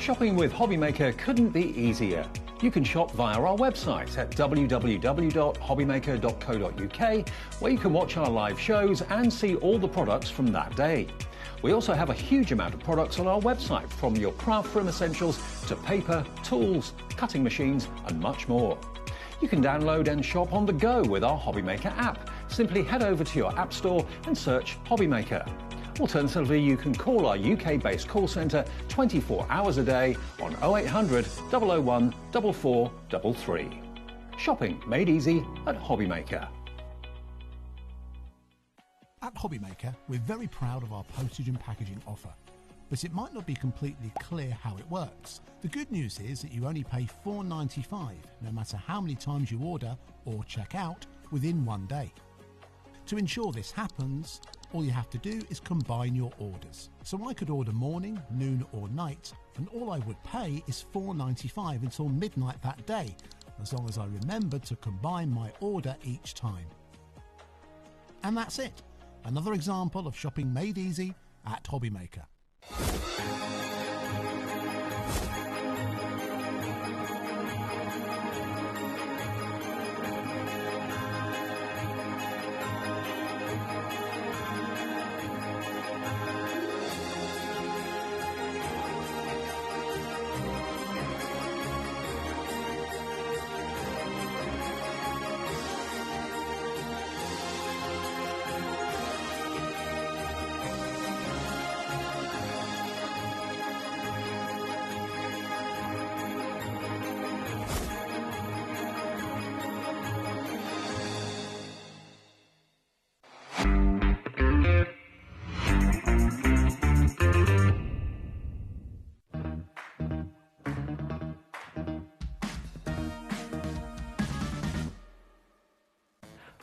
Shopping with HobbyMaker couldn't be easier. You can shop via our website at www.hobbymaker.co.uk, where you can watch our live shows and see all the products from that day. We also have a huge amount of products on our website, from your craft room essentials to paper, tools, cutting machines and much more. You can download and shop on the go with our HobbyMaker app. Simply head over to your app store and search HobbyMaker. Alternatively, you can call our UK-based call centre 24 hours a day on 0800 001 4433. Shopping made easy at HobbyMaker. At HobbyMaker, we're very proud of our postage and packaging offer, but it might not be completely clear how it works. The good news is that you only pay $4.95 no matter how many times you order or check out within one day. To ensure this happens, all you have to do is combine your orders. So I could order morning, noon or night, and all I would pay is $4.95 until midnight that day, as long as I remembered to combine my order each time. And that's it. Another example of shopping made easy at HobbyMaker.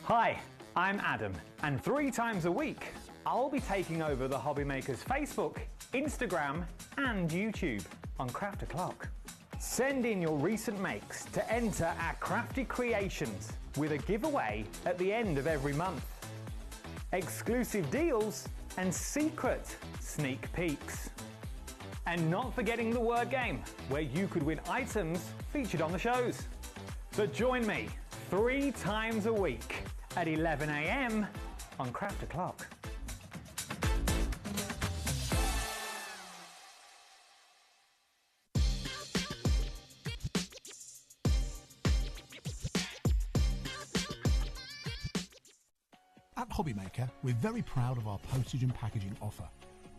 Hi, I'm Adam, and 3 times a week I'll be taking over the HobbyMaker's Facebook, Instagram and YouTube on Craft O'Clock. Send in your recent makes to enter our crafty creations with a giveaway at the end of every month. Exclusive deals and secret sneak peeks. And not forgetting the word game, where you could win items featured on the shows. So join me 3 times a week at 11 AM on Craft O'Clock. At HobbyMaker, we're very proud of our postage and packaging offer,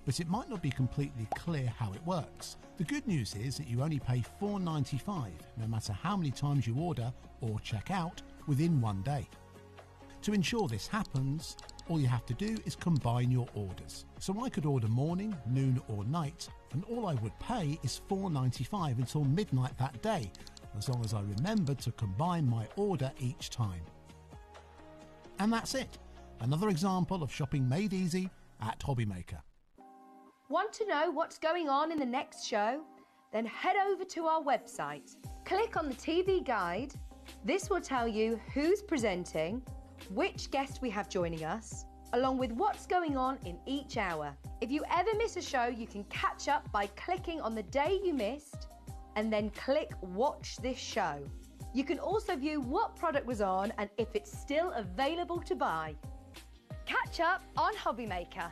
but it might not be completely clear how it works. The good news is that you only pay $4.95 no matter how many times you order or check out within one day. To ensure this happens, all you have to do is combine your orders. So I could order morning, noon or night, and all I would pay is $4.95 until midnight that day, as long as I remembered to combine my order each time. And that's it. Another example of shopping made easy at HobbyMaker. Want to know what's going on in the next show? Then head over to our website. Click on the TV guide. This will tell you who's presenting, which guest we have joining us, along with what's going on in each hour. If you ever miss a show, you can catch up by clicking on the day you missed and then click Watch This Show. You can also view what product was on and if it's still available to buy. Catch up on HobbyMaker.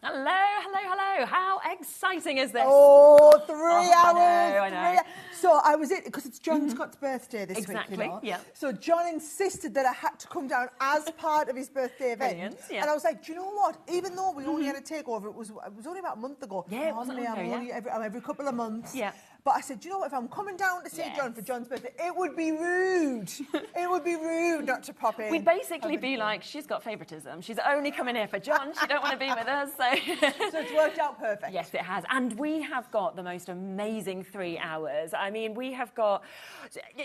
Hello, hello, hello. How exciting is this? Oh, 3 hours. I know. So I was in, because it's John Scott's birthday this week, you know. Yeah. So John insisted that I had to come down as part of his birthday event. Brilliant, yeah. And I was like, do you know what? Even though we only had a takeover, it was only about a month ago. Yeah, it wasn't Normally long ago, I'm only every couple of months. Yeah. But I said, do you know what? If I'm coming down to see John for John's birthday, it would be rude. It would be rude not to pop in. We'd basically be like, she's got favouritism. She's only coming here for John. She don't want to be with us. So it's worked out perfect. Yes, it has. And we have got the most amazing 3 hours. I mean, we have got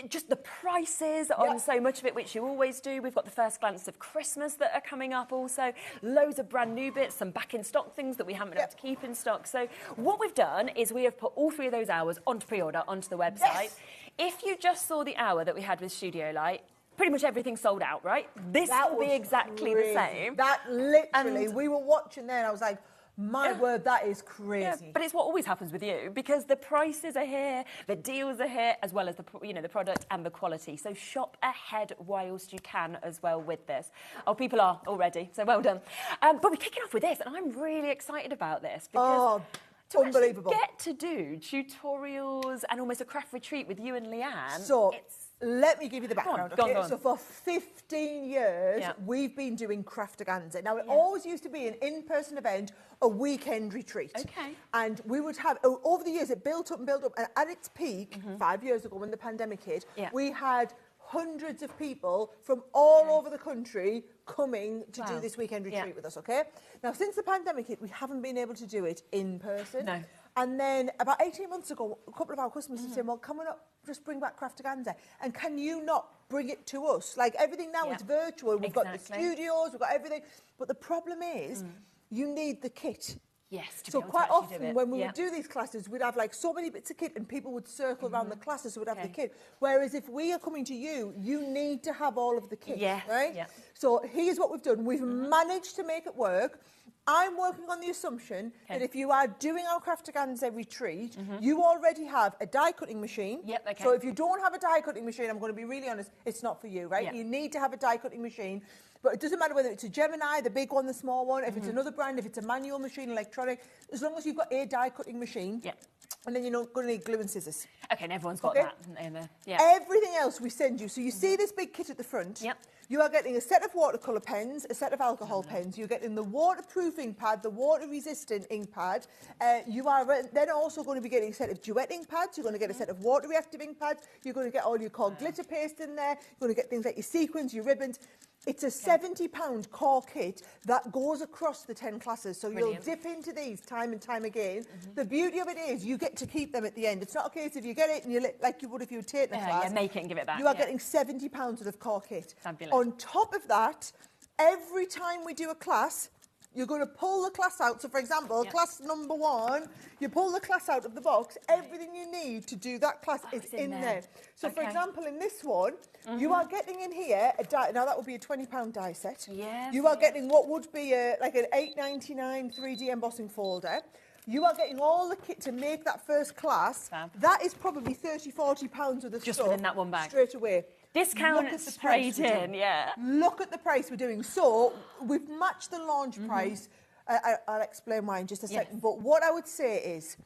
just the prices on so much of it, which you always do. We've got the first glance of Christmas that are coming up also. Loads of brand new bits, some back in stock things that we haven't been able to keep in stock. So what we've done is we have put all 3 of those hours onto pre-order onto the website. Yes. If you just saw the hour that we had with Studio Light, pretty much everything sold out, right? This will be exactly the same. That literally, we were watching there and I was like, my word, that is crazy. Yeah, but it's what always happens with you, because the prices are here, the deals are here, as well as the the product and the quality. So shop ahead whilst you can as well with this. Oh, people are already, so well done. But we're kicking off with this, and I'm really excited about this because to unbelievable. Get to do tutorials and almost a craft retreat with you and Leanne. So let me give you the background. Go on, okay? go on. So for 15 years, we've been doing Craftaganza. Now, it always used to be an in-person event, a weekend retreat. Okay. And we would have, over the years, it built up and built up. And at its peak, 5 years ago when the pandemic hit, we had hundreds of people from all over the country coming to do this weekend retreat with us, okay? Now, since the pandemic hit, we haven't been able to do it in person. No. And then about 18 months ago, a couple of our customers were saying, well, can we not just bring back Craftaganza? And can you not bring it to us? Like, everything now is virtual. We've got the studios, we've got everything. But the problem is, you need the kit. Yes, so quite often when we would do these classes, we'd have like so many bits of kit and people would circle around the classes, so we'd have the kit. Whereas if we are coming to you, you need to have all of the kit, right? Yeah. So here's what we've done. We've managed to make it work. I'm working on the assumption that if you are doing our Craftaganza retreat, you already have a die cutting machine. Yep, okay. So if you don't have a die cutting machine, I'm going to be really honest, it's not for you, right? Yep. You need to have a die cutting machine. But it doesn't matter whether it's a Gemini, the big one, the small one, if it's another brand, if it's a manual machine, electronic, as long as you've got a die cutting machine. And then you're not going to need glue and scissors. Okay, and everyone's got that. Everything else we send you. So you see this big kit at the front. You are getting a set of watercolour pens, a set of alcohol pens. You're getting the waterproof ink pad, the water-resistant ink pad. You are then also going to be getting a set of duet ink pads. You're going to get a set of water-reactive ink pads. You're going to get all your core glitter paste in there. You're going to get things like your sequins, your ribbons. It's a £70 core kit that goes across the 10 classes. So you'll dip into these time and time again. The beauty of it is you get to keep them at the end. It's not a case of you get it and you like you would if you were taking a class. Make it and give it back. You are getting £70 worth of core kit. Fabulous. On top of that, every time we do a class, you're going to pull the class out. So, for example, class number 1, you pull the class out of the box. Everything you need to do that class is in there. So, for example, in this one, you are getting in here a die. Now, that would be a £20 die set. You are getting what would be like an £8.99 3D embossing folder. You are getting all the kit to make that first class. That is probably £30, £40 worth of just stuff within that one bag. Straight away. Discount straight in, Look at the price we're doing. So we've matched the launch price. I'll explain why in just a second. But what I would say is,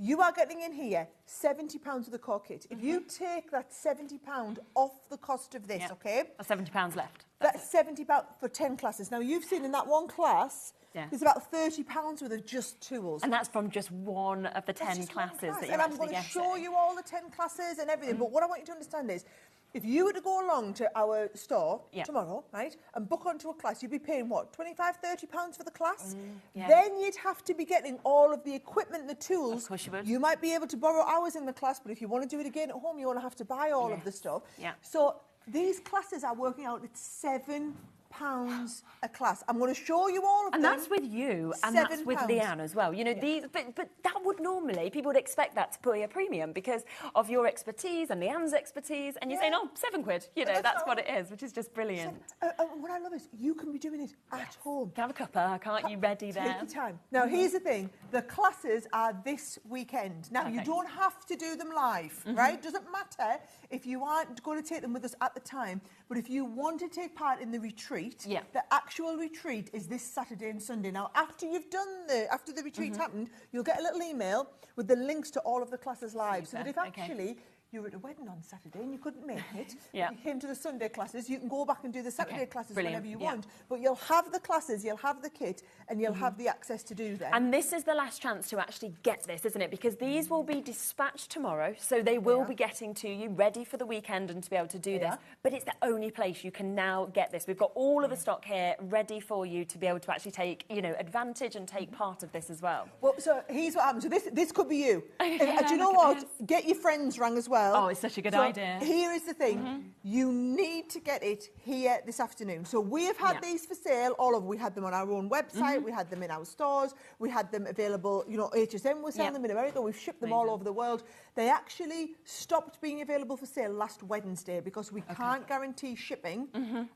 you are getting in here £70 of the core kit. If you take that £70 off the cost of this, okay? That's £70 left. That's £70 for 10 classes. Now, you've seen in that one class, there's about £30 worth of just tools. And that's from just one of the 10 classes that you're And I'm going to show you all the 10 classes and everything. But what I want you to understand is, if you were to go along to our store tomorrow, right, and book onto a class, you'd be paying, what, £25, £30 for the class? Then you'd have to be getting all of the equipment, the tools. Of course you would. You might be able to borrow hours in the class, but if you want to do it again at home, you want to have to buy all of the stuff. So these classes are working out at £7 £7 a class. I'm going to show you all of them. And that's with you, and that's with Leanne as well. You know, these, but that would normally, people would expect that to be a premium because of your expertise and Leanne's expertise, and you're saying, oh, £7, you know, that's what it is, which is just brilliant. What I love is you can be doing it at home. Have a cuppa, can't you, ready there? Take your time. Now, here's the thing. The classes are this weekend. Now, you don't have to do them live, right? Doesn't matter if you aren't going to take them with us at the time, but if you want to take part in the retreat, the actual retreat is this Saturday and Sunday. Now, after you've done after the retreat happened, you'll get a little email with the links to all of the classes live, so that if actually you were at a wedding on Saturday and you couldn't make it, you came to the Sunday classes, you can go back and do the Saturday classes whenever you want. But you'll have the classes, you'll have the kit, and you'll have the access to do them. And this is the last chance to actually get this, isn't it? Because these will be dispatched tomorrow, so they will be getting to you, ready for the weekend and to be able to do this. But it's the only place you can now get this. We've got all of the stock here ready for you to be able to actually take, you know, advantage and take part of this as well. Well, so here's what happens. So this could be you. Do you know what? Get your friends rang as well. Oh, it's such a good idea. Here is the thing. You need to get it here this afternoon. So we have had these for sale all over. We had them on our own website. We had them in our stores. We had them available, you know, HSM was selling them in America. We've shipped them all over the world. They actually stopped being available for sale last Wednesday because we can't guarantee shipping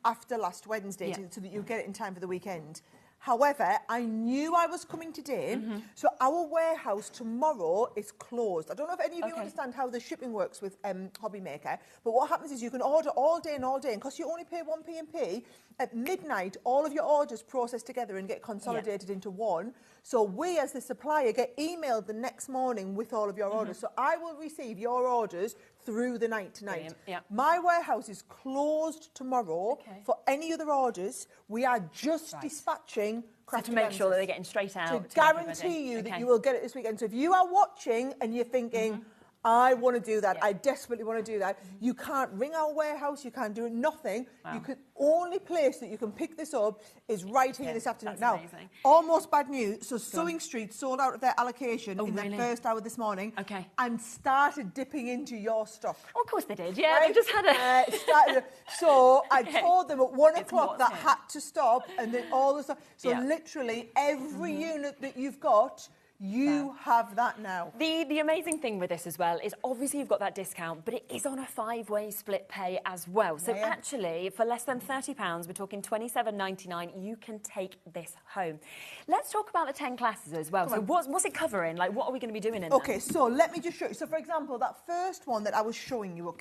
after last Wednesday so that you get it in time for the weekend. However, I knew I was coming today, so our warehouse tomorrow is closed. I don't know if any of you understand how the shipping works with HobbyMaker, but what happens is you can order all day, and because you only pay 1p&p, at midnight, all of your orders process together and get consolidated into one. So we, as the supplier, get emailed the next morning with all of your orders. So I will receive your orders through the night tonight. My warehouse is closed tomorrow for any other orders. We are just dispatching So to make sure that they're getting straight out. To guarantee you that you will get it this weekend. So if you are watching and you're thinking, I want to do that, I desperately want to do that, you can't ring our warehouse, you can't do nothing. You can only place that you can pick this up is right here this afternoon. Now, almost bad news. So Sewing Street sold out of their allocation in their first hour this morning and started dipping into your stock. Oh, of course they did, they've just had a... so I told them at 1 o'clock that had to stop, and then all the stuff. So literally every unit that you've got, you have that now. The amazing thing with this as well is obviously you've got that discount, but it is on a 5-way split pay as well. So actually, for less than £30, we're talking £27.99, you can take this home. Let's talk about the 10 classes as well. So what's it covering? Like, what are we going to be doing in them? Okay, so let me just show you. So, for example, that first one that I was showing you,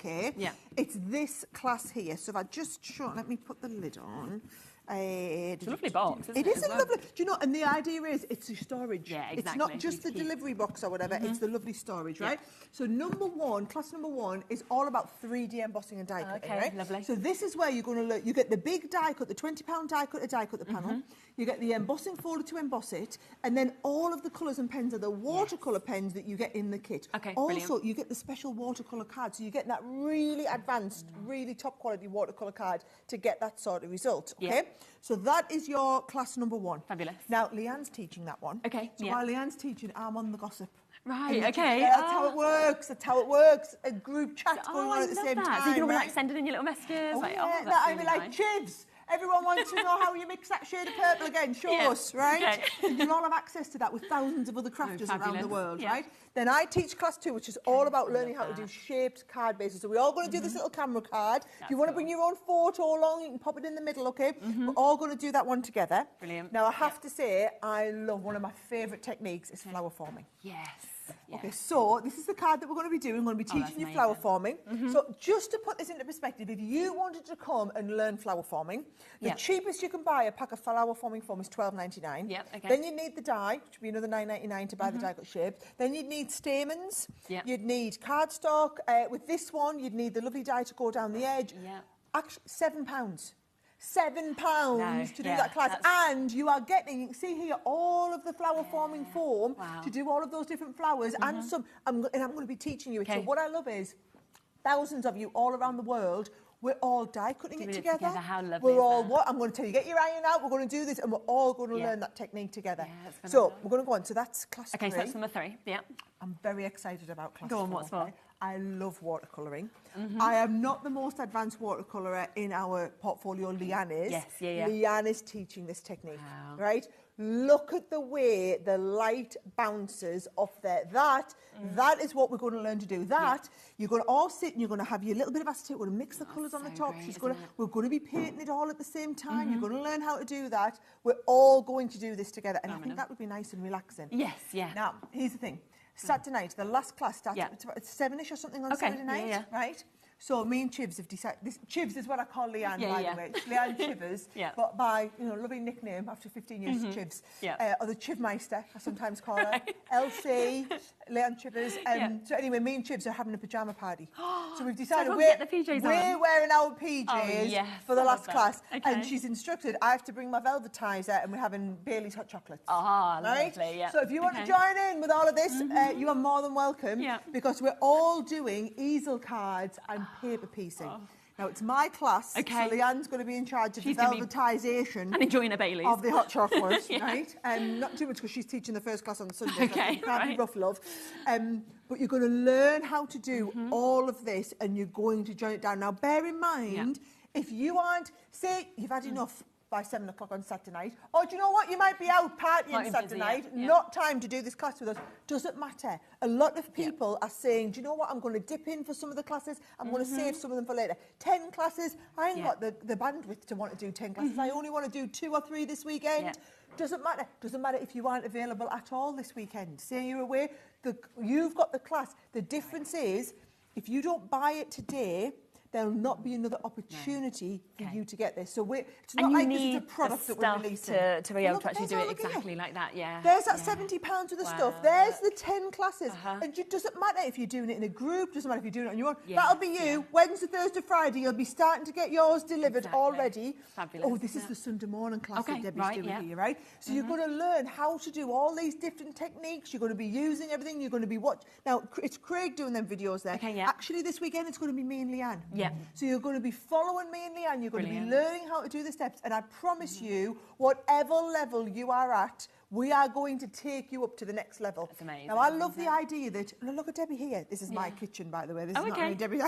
it's this class here. So if I just show, let me put the lid on. It's a lovely box, isn't it? It is a lovely, do you know, and the idea is it's the storage. Yeah, exactly. It's not just the delivery box or whatever, it's the lovely storage, right? So class number one is all about 3D embossing and die cutting, right? Lovely. So this is where you're going to learn, you get the big die cut, the £20 die cut to die cut the panel, you get the embossing folder to emboss it, and then all of the colours and pens are the watercolour pens that you get in the kit. Also, you get the special watercolour card, so you get that really advanced, really top quality watercolour card to get that sort of result, So that is your class number one. Fabulous. Now, Leanne's teaching that one. So while Leanne's teaching, I'm on the gossip. Right, That's how it works. That's how it works. A group chat going on at the same time. So you can be like sending in your little messages. I'd be like, Chibs, everyone wants to know how you mix that shade of purple again. Show us, right? And you'll all have access to that with thousands of other crafters around the world, right? Then I teach class 2, which is all about learning how to do shaped card bases. So we're all going to do this little camera card. If you want to bring your own photo along, you can pop it in the middle, okay? We're all going to do that one together. Brilliant. Now, I have to say, I love one of my favourite techniques is flower forming. Yes. Okay, so this is the card that we're going to be doing. We're going to be teaching you flower forming. So just to put this into perspective, if you wanted to come and learn flower forming, the cheapest you can buy a pack of flower forming foam is £12.99. Then you need the die, which would be another £9.99 to buy the die cut shapes. Then you'd need stamens. You'd need cardstock. With this one, you'd need the lovely die to go down the edge. Actually, £7. £7 to do that class, and you are getting, you can see here, all of the flower forming foam to do all of those different flowers, and I'm going to be teaching you it. So what I love is thousands of you all around the world We're all die cutting it together. How lovely We're is all that? what? I'm going to tell you, get your iron out, we're going to do this, and we're all going to learn that technique together. So we're going to go on. So that's class 3. Okay, so that's number 3, yeah. I'm very excited about class 4. Go on, what's 4? I love watercolouring. I am not the most advanced watercolour in our portfolio. Leanne is. Yes, yeah. Leanne is teaching this technique, right? Look at the way the light bounces off there. That is what we're going to learn to do. You're going to all sit and you're going to have your little bit of acetate. We're going to mix the colours on the top. We're going to be painting it all at the same time. You're going to learn how to do that. We're all going to do this together. And I think that would be nice and relaxing. Yes, yeah. Now, here's the thing. Saturday night, the last class starts at 7ish or something on Saturday night, right? So me and Chivs have decided, Chivs is what I call Leanne, by the way. It's Leanne Chivers, but by, lovely nickname after 15 years, Chivs. Or the Chivmeister, I sometimes call her. LC, Leanne Chivers. So anyway, me and Chivs are having a pyjama party. So we've decided we're wearing our PJs for the last class. And she's instructed, I have to bring my velvetizer and we're having Bailey's hot chocolates. Lovely, So if you want to join in with all of this, you are more than welcome, because we're all doing easel cards and paper piecing. Now, it's my class, so Leanne's going to be in charge of the velvetisation and enjoying a Bailey's of the hot chocolate, right? Not too much because she's teaching the first class on Sunday, so you can't be rough, love. But you're going to learn how to do all of this, and you're going to join it down. Now, bear in mind, if you aren't, say you've had enough by 7 o'clock on Saturday night, or do you know what, you might be out partying Saturday night, not time to do this class with us, doesn't matter. A lot of people are saying, do you know what, I'm going to dip in for some of the classes, I'm going to save some of them for later. 10 classes, I ain't got the bandwidth to want to do 10 classes, I only want to do 2 or 3 this weekend. Doesn't matter if you aren't available at all this weekend. Say you're away, you've got the class. The difference is, if you don't buy it today, there'll not be another opportunity for you to get this. So it's not like this is a product that we're releasing. To be able to actually do it exactly like that, There's that £70 worth of stuff. There's the 10 classes. And it doesn't matter if you're doing it in a group, doesn't matter if you're doing it on your own. That'll be you. Wednesday, Thursday, Friday, you'll be starting to get yours delivered already. Fabulous. Oh, this is the Sunday morning class that Debbie's doing here, right? So you're going to learn how to do all these different techniques. You're going to be using everything. You're going to be watching. Now, it's Craig doing them videos there. Actually, this weekend, it's going to be me and Leanne. So you're going to be following me and Leanne, you're going to be learning how to do the steps, and I promise you, whatever level you are at, we are going to take you up to the next level. That's amazing. Now, I love the idea that, look at Debbie here. This is my kitchen, by the way. This is not only Debbie.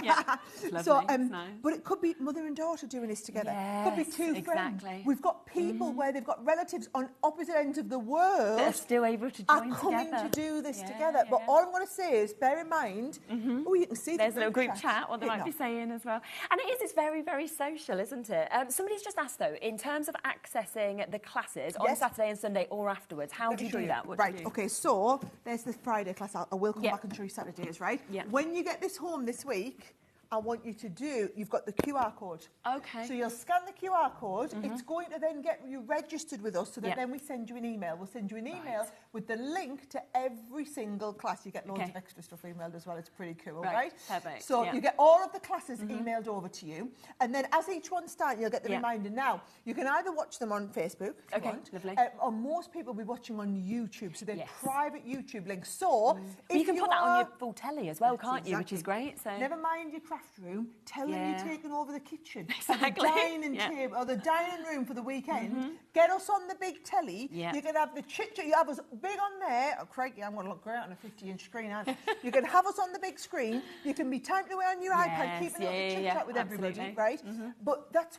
So, nice. But it could be mother and daughter doing this together. Could be 2 friends. We've got people where they've got relatives on opposite ends of the world that are still able to join coming to do this together. But all I'm going to say is, bear in mind, you can see there's a little group chat, what they might be saying as well. And it's very, very social, isn't it? Somebody's just asked, though, in terms of accessing the classes on Saturday and Sunday or afterwards, how do you do that? Okay, so there's the Friday class. I will come back and show you Saturdays, right? When you get this home this week, I want you to do, you've got the QR code. Okay. So you'll scan the QR code. It's going to then get you registered with us so that then we send you an email. We'll send you an email with the link to every single class. You get loads of extra stuff emailed as well. It's pretty cool, right? Perfect. So you get all of the classes emailed over to you. And then as each one starts, you'll get the reminder. Now, you can either watch them on Facebook if you want, lovely. or most people will be watching on YouTube. So they're private YouTube links. So if you can put that on your full telly as well, can't you? Which is great. So never mind your craft room, tell them you're taking over the kitchen, exactly. or the dining table, or the dining room for the weekend. Get us on the big telly. You can have the chit-chat. You have us big on there. Oh, crikey, I'm going to look great on a 50-inch screen, aren't I? You can have us on the big screen. You can be typing away on your iPad, keeping up the chit-chat with everybody, right? But that's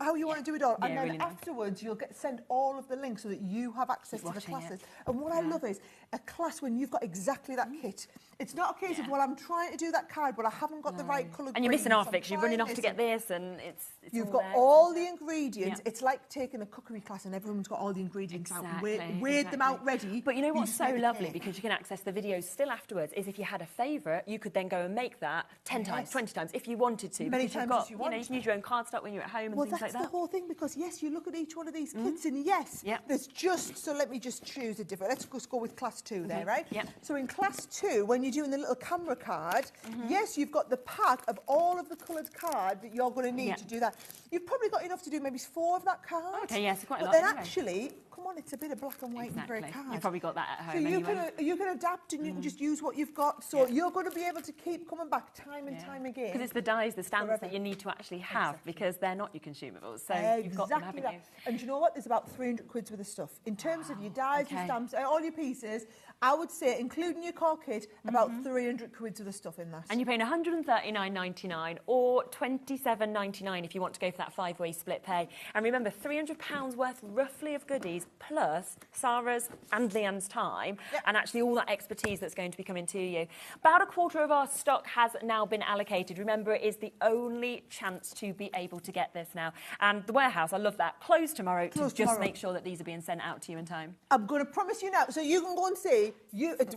how you want to do it all. And then afterwards, you'll send all of the links so that you have access to the classes. And what I love is a class when you've got exactly that kit. It's not a case of, well, I'm trying to do that card, but I haven't got the right colour. And you're missing half of it because you're running off to get this, and it's you've got all the ingredients. It's like taking a cookery class and everyone's got all the ingredients out, weighed them out ready. But you know what's so lovely, because you can access the videos still afterwards, is if you had a favourite, you could then go and make that 10 times, 20 times, if you wanted to. Many times as you want. You can use your own cardstock when you're at home and things like that. Well, that's the whole thing, because yes, you look at each one of these kits, and yes, there's so let me just choose a different, let's just go with class 2 there, right? So in class 2, when you're doing the little camera card, yes, you've got the pack of all of the coloured card that you're going to need to do that. You've probably got enough to do maybe 4 of that card. Okay, yes, quite a lot. But then actually, come come on, it's a bit of black and white for a card. You've probably got that at home So anyway. you can adapt and you can just use what you've got. So you're going to be able to keep coming back time and time again. Because it's the dies, the stamps that you need to actually have because they're not your consumables. So you've got them, haven't you? And do you know what? There's about 300 quid worth of stuff. In terms of your dies, your stamps, all your pieces, I would say, including your core kit, about 300 quid worth of stuff in that. And you're paying £139.99 or £27.99 if you want to go for that 5-way split pay. And remember, £300 worth roughly of goodies plus Sarah's and Leanne's time and actually all that expertise that's going to be coming to you. About a quarter of our stock has now been allocated. Remember, it is the only chance to be able to get this now. And the warehouse, I love that, closed tomorrow to just make sure that these are being sent out to you in time. I'm going to promise you now, so you can go and see,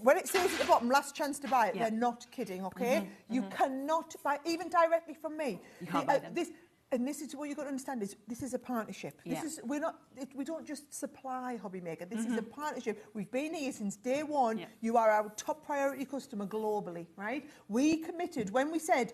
when it says at the bottom, last chance to buy it, they're not kidding, okay? You cannot buy, even directly from me. You can't buy them. And this is what you've got to understand is this is a partnership. This is we don't just supply HobbyMaker. This is a partnership. We've been here since day one. You are our top priority customer globally, right? We committed when we said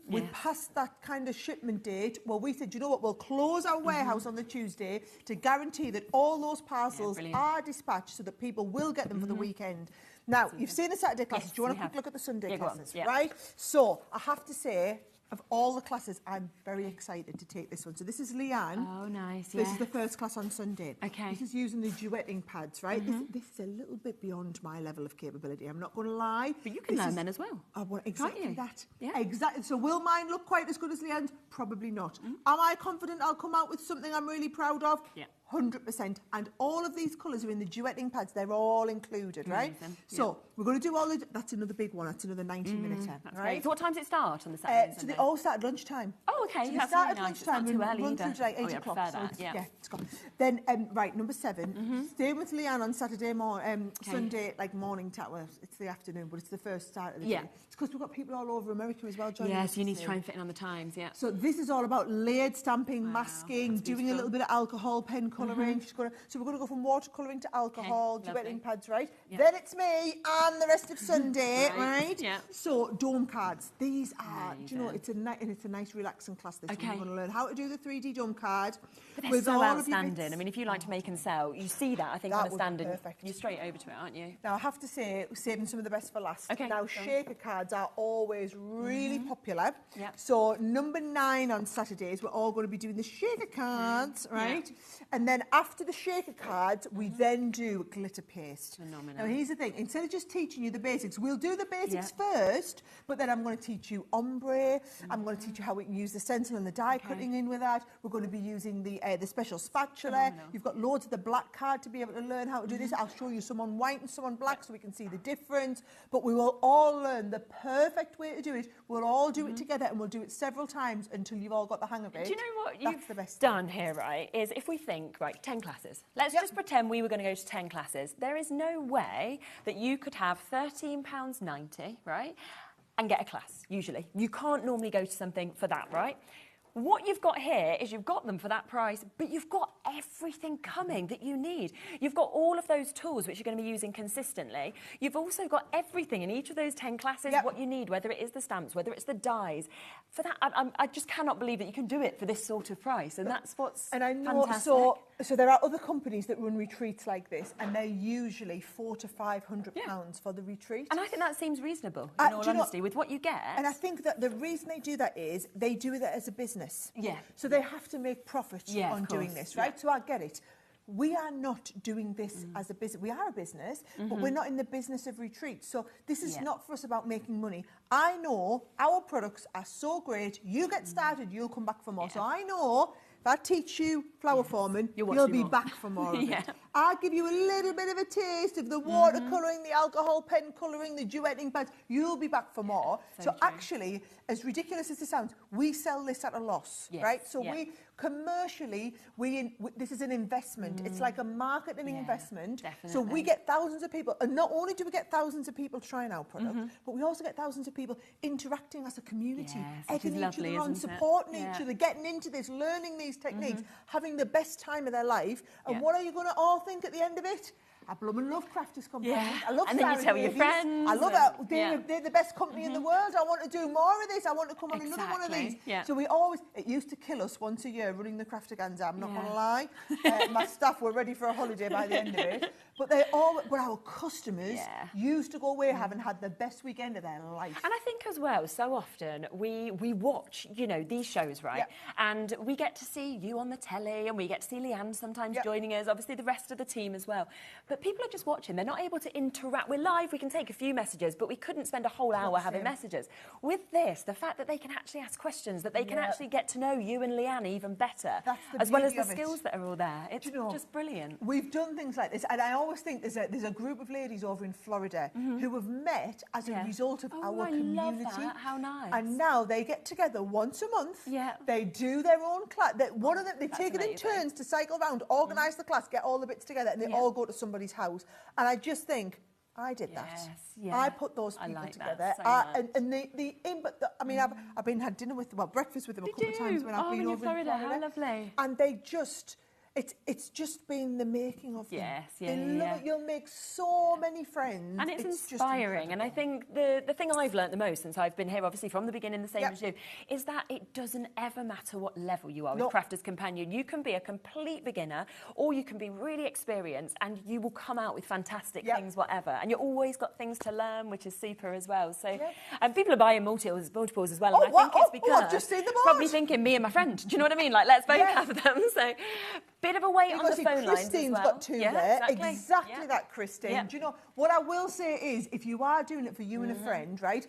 we passed that kind of shipment date. Well, we said, you know what, we'll close our warehouse on the Tuesday to guarantee that all those parcels are dispatched so that people will get them for the weekend. Now, you've seen the Saturday classes. Do you want a quick look at the Sunday classes, right? So, I have to say, of all the classes, I'm very excited to take this one. So this is Leanne. Oh, nice, This is the first class on Sunday. Okay. This is using the duetting pads, right? This is a little bit beyond my level of capability. I'm not going to lie. But you can learn then as well. Exactly that. Yeah. Exactly. So will mine look quite as good as Leanne's? Probably not. Am I confident I'll come out with something I'm really proud of? Yeah. 100%. And all of these colours are in the duetting pads. They're all included, right? So we're going to do all the... That's another big one. That's another 90-minute, right? Great. So what time does it start on the Saturday and So Sunday? they all start at lunchtime. Oh, okay. So they That's start really at nice. It's lunchtime not too and early run through either. to like 8 I o'clock. prefer So that, it's, it's gone. Then, right, number 7. Staying with Leanne on Saturday morning, Sunday, like morning, well, it's the afternoon, but it's the first start of the day. It's because we've got people all over America as well joining us. Yes, you need to try and fit in on the times, So this is all about layered stamping, masking, doing a little bit of alcohol pen colouring. So we're going to go from watercolouring to alcohol, duetting pads, right? Then it's me and the rest of Sunday, right? So dome cards. These are, do you know, it's a nice relaxing class this week. We're going to learn how to do the 3D dome card. But they're so outstanding. I mean, if you like to make and sell, you see that, I think, on a stand and you're straight over to it, aren't you? Now, I have to say, we're saving some of the best for last. Now, shaker cards are always really popular. So number 9 on Saturdays, we're all going to be doing the shaker cards, right? And then after the shaker cards, we then do glitter paste. Now, here's the thing. Instead of just teaching you the basics, we'll do the basics first, but then I'm going to teach you ombre. I'm going to teach you how we can use the stencil and the die cutting in with that. We're going to be using the special spatula. You've got loads of the black card to be able to learn how to do this. I'll show you some on white and some on black so we can see the difference. But we will all learn the perfect way to do it. We'll all do it together and we'll do it several times until you've all got the hang of it. Do you know what you've done here, right, is if we think, right, 10 classes. Let's just pretend we were going to go to 10 classes. There is no way that you could have £13.90, right, and get a class, usually. You can't normally go to something for that, right? What you've got here is you've got them for that price, but you've got everything coming that you need. You've got all of those tools which you're going to be using consistently. You've also got everything in each of those 10 classes, what you need, whether it is the stamps, whether it's the dies. For that, I just cannot believe that you can do it for this sort of price, and that's what's fantastic. So there are other companies that run retreats like this, and they're usually £400 to £500 for the retreat. And I think that seems reasonable, in all honesty, with what you get. And I think that the reason they do that is they do that as a business. Yeah. So they have to make profit on doing this, right? So I get it. We are not doing this as a business. We are a business, but we're not in the business of retreats. So this is not for us about making money. I know our products are so great. You get started, you'll come back for more. So I know if I teach you flower forming, you'll be back for more of it. I'll give you a little bit of a taste of the watercolouring, the alcohol pen colouring, the duetting pads. You'll be back for more. So actually, as ridiculous as it sounds, we sell this at a loss, right? So we commercially, this is an investment. It's like a marketing investment. So we get thousands of people, and not only do we get thousands of people trying our product, but we also get thousands of people interacting as a community, egging each other on, supporting each other, getting into this, learning these techniques, having the best time of their life. And what are you going to all think at the end of it? I blooming love Crafters Company. Yeah. I love And then you Sarah tell your Davies. friends I love and- it. They're the best company in the world. I want to do more of this. I want to come on another one of these. Exactly, yeah. So it used to kill us once a year running the Craftaganza. I'm not going to Yeah. lie. My staff were ready for a holiday by the end of it. But our customers used to go away having had the best weekend of their life. And I think as well, so often we watch, you know, these shows, right? And we get to see you on the telly, and we get to see Leanne sometimes joining us, obviously the rest of the team as well. But people are just watching. They're not able to interact. We're live, we can take a few messages, but we couldn't spend a whole hour having messages. With this, the fact that they can actually ask questions, that they can actually get to know you and Leanne even better, as well as the skills that are all there. It's just brilliant. We've done things like this, and I always think there's a group of ladies over in Florida who have met as a result of our community. Love that. How nice. And now they get together once a month. Yeah. They do their own class. One of them, they take it in turns to cycle around, organise the class, get all the bits together, and they all go to somebody's house. And I just think, I did that. Yeah. I put those people like together. that so much. And the input, I mean, I've had dinner with them, breakfast with them a couple of times when I've been over in Florida. How lovely. And they just... It's just been the making of them. They love it. You'll make so many friends. And it's inspiring. And I think the thing I've learnt the most since I've been here, obviously from the beginning, the same as you, is that it doesn't ever matter what level you are with Crafter's Companion. You can be a complete beginner, or you can be really experienced, and you will come out with fantastic things, whatever. And you've always got things to learn, which is super as well. So, and people are buying multiples as well. And I think it's because I've just seen them all. probably thinking me and my friend. Do you know what I mean? Like, let's both have them. So, bit of a wait on the phone lines as Christine's well. got two there. Exactly That, Christine. Do you know, what I will say is, if you are doing it for you and a friend, right,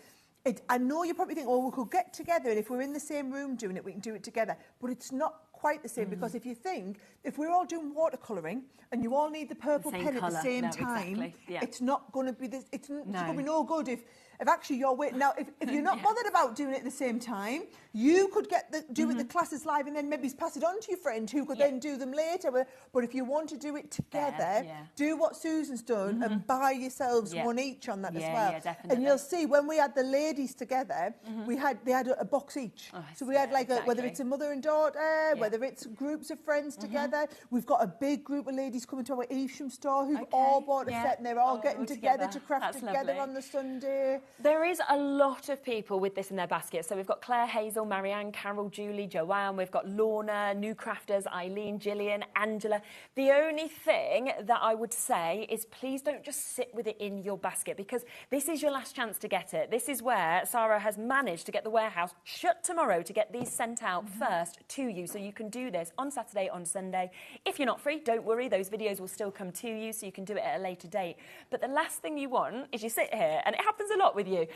I know you probably think, oh, we could get together, and if we're in the same room doing it, we can do it together. But it's not quite the same, because if you think, if we're all doing watercolouring and you all need the purple pen at the same time, it's not going to be this. It's going to be no good if actually you're waiting. Now, if you're not bothered about doing it at the same time, you could do it the classes live and then maybe pass it on to your friend who could then do them later. But if you want to do it together, do what Susan's done and buy yourselves one each on that as well. Yeah, definitely. And you'll see when we had the ladies together, they had a box each. So we had like whether it's a mother and daughter, whether it's groups of friends together. We've got a big group of ladies coming to our Evesham store who've all bought a set, and they're all getting together to craft together on the Sunday. There is a lot of people with this in their basket. So we've got Claire, Hazel, Marianne, Carol, Julie, Joanne. We've got Lorna, new crafters, Eileen, Gillian, Angela. The only thing that I would say is please don't just sit with it in your basket, because this is your last chance to get it. This is where Sarah has managed to get the warehouse shut tomorrow to get these sent out first to you, so you can do this on Saturday, on Sunday. If you're not free, don't worry. Those videos will still come to you, so you can do it at a later date. But the last thing you want is you sit here, and it happens a lot with you.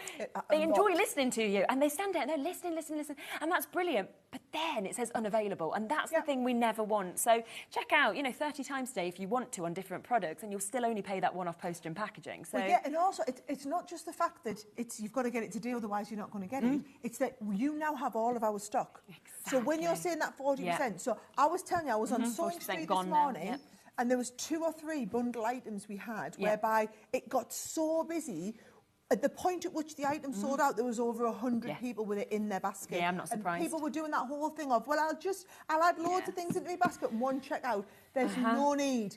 They enjoy listening to you, and they stand there and they're listening, and that's brilliant. But then it says unavailable, and that's the thing we never want. So check out, 30 times today if you want to on different products, and you'll still only pay that one-off postage and packaging. So and also it's not just the fact that you've got to get it today, otherwise you're not going to get it. It's that you now have all of our stock. So when you're saying that 40%, so I was telling you, I was on Sewing Street this morning. And there was 2 or 3 bundle items we had, whereby it got so busy. At the point at which the item sold out, there was over 100 people with it in their basket. Yeah, I'm not surprised. And people were doing that whole thing of, well, I'll add loads of things into my basket and one checkout. There's no need.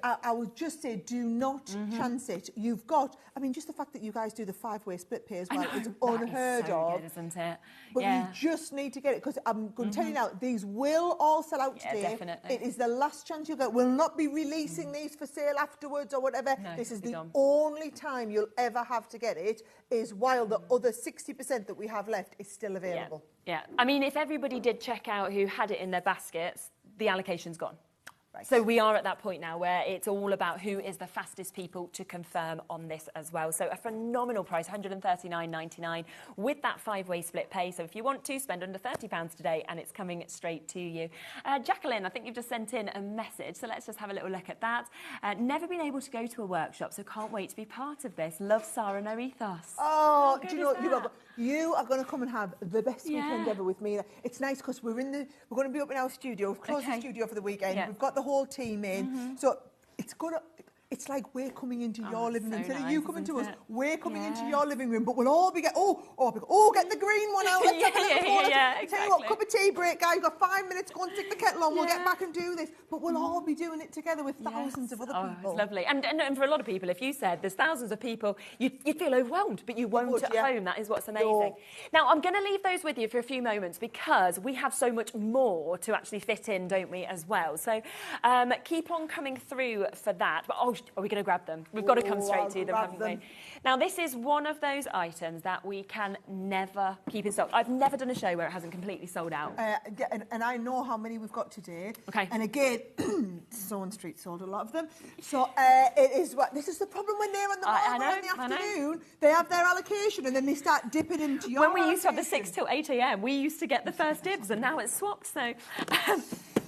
I would just say, do not chance it. You've got, just the fact that you guys do the 5-way split pay as well, it's unheard of. Good, isn't it? But you just need to get it, because I'm going to tell you now, these will all sell out today. Definitely. It is the last chance you'll get. We'll not be releasing these for sale afterwards or whatever. No, this is the only time you'll ever have to get it, is while the other 60% that we have left is still available. Yeah. If everybody did check out who had it in their baskets, the allocation's gone. Right. So we are at that point now where it's all about who is the fastest people to confirm on this as well. So a phenomenal price, $139.99 with that 5-way split pay. So if you want to spend under £30 today, and it's coming straight to you. Jacqueline, I think you've just sent in a message, so let's just have a little look at that. Never been able to go to a workshop, so can't wait to be part of this. Love Sarah, no ethos. Oh, do you know, you are going to come and have the best weekend ever with me. It's nice because we're going to be up in our studio. We've closed the studio for the weekend. We've got the whole team in. So it's going to, it's like we're coming into your living room. so Instead of nice, you coming to us, isn't it? we're coming into your living room. But we'll all be get the green one out. Let's have a little water. Tell you what, cup of tea break, guys. You've got 5 minutes. Go and stick the kettle on. We'll get back and do this. But we'll all be doing it together with thousands of other people. It's lovely. And for a lot of people, if you said there's thousands of people, you'd feel overwhelmed, but you won't at home. That is what's amazing. Now, I'm going to leave those with you for a few moments because we have so much more to actually fit in, don't we, as well? So keep on coming through for that. But are we going to grab them? We've got to come straight to them, haven't we? Now, this is one of those items that we can never keep in stock. I've never done a show where it hasn't completely sold out. And I know how many we've got today. Okay. And again, Sohan Street sold a lot of them. So this is the problem when they're on the morning in the afternoon. They have their allocation and then they start dipping into your When we used to have the 6 till 8 a.m, we used to get the first dibs, and now it's swapped. So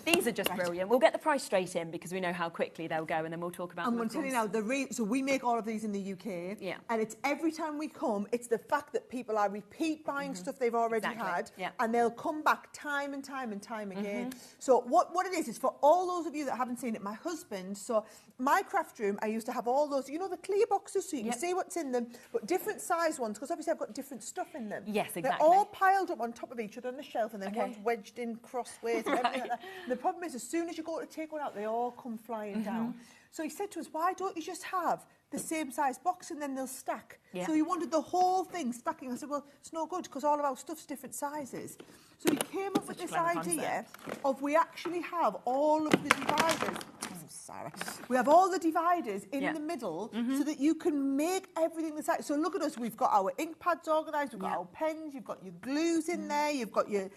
these are just brilliant. We'll get the price straight in because we know how quickly they'll go, and then we'll talk about them. I'm going to tell you now, so we make all of these in the UK, and it's every time we come, it's the fact that people are repeat buying stuff they've already had, and they'll come back time and time and time again. So what it is for all those of you that haven't seen it, my husband, so my craft room, I used to have all those, you know, the clear boxes so you can see what's in them, but different size ones, because obviously I've got different stuff in them. Yes, exactly. They're all piled up on top of each other on the shelf, and then one's wedged in crossways and everything like that. And the problem is, as soon as you go to take one out, they all come flying down. So he said to us, why don't you just have the same size box and then they'll stack? So he wanted the whole thing stacking. I said, well, it's no good because all of our stuff's different sizes. So he came up with this idea of we actually have all of the dividers. Sarah. We have all the dividers in the middle so that you can make everything the size. So look at us, we've got our ink pads organised, we've got our pens, you've got your glues in there, you've got your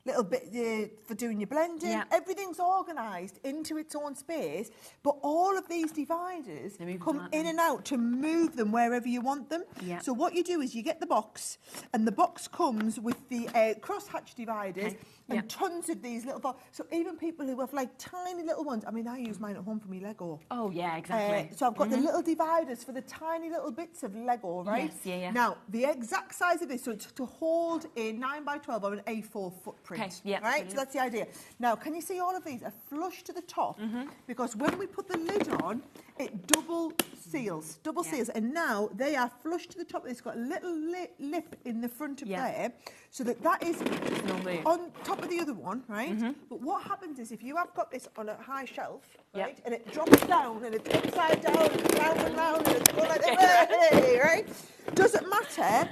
little bit for doing your blending. Everything's organised into its own space, but all of these dividers come in and out to move them wherever you want them. So what you do is you get the box, and the box comes with the crosshatch dividers and tons of these little boxes. So even people who have like tiny little ones, I mean, I use mine at home for me Lego. Oh, yeah, exactly. So I've got the little dividers for the tiny little bits of Lego, right? Yes, Now, the exact size of this, so it's to hold a 9x12 or an A4 footprint. Right? So that's the idea. Now, can you see all of these are flush to the top? Because when we put the lid on, it double seals. And now they are flush to the top. It's got a little lip in the front of there, so that is on top of the other one, right? But what happens is if you have got this on a high shelf, right, and it drops down and it's upside down and round and round and it's going like that, right? Doesn't matter.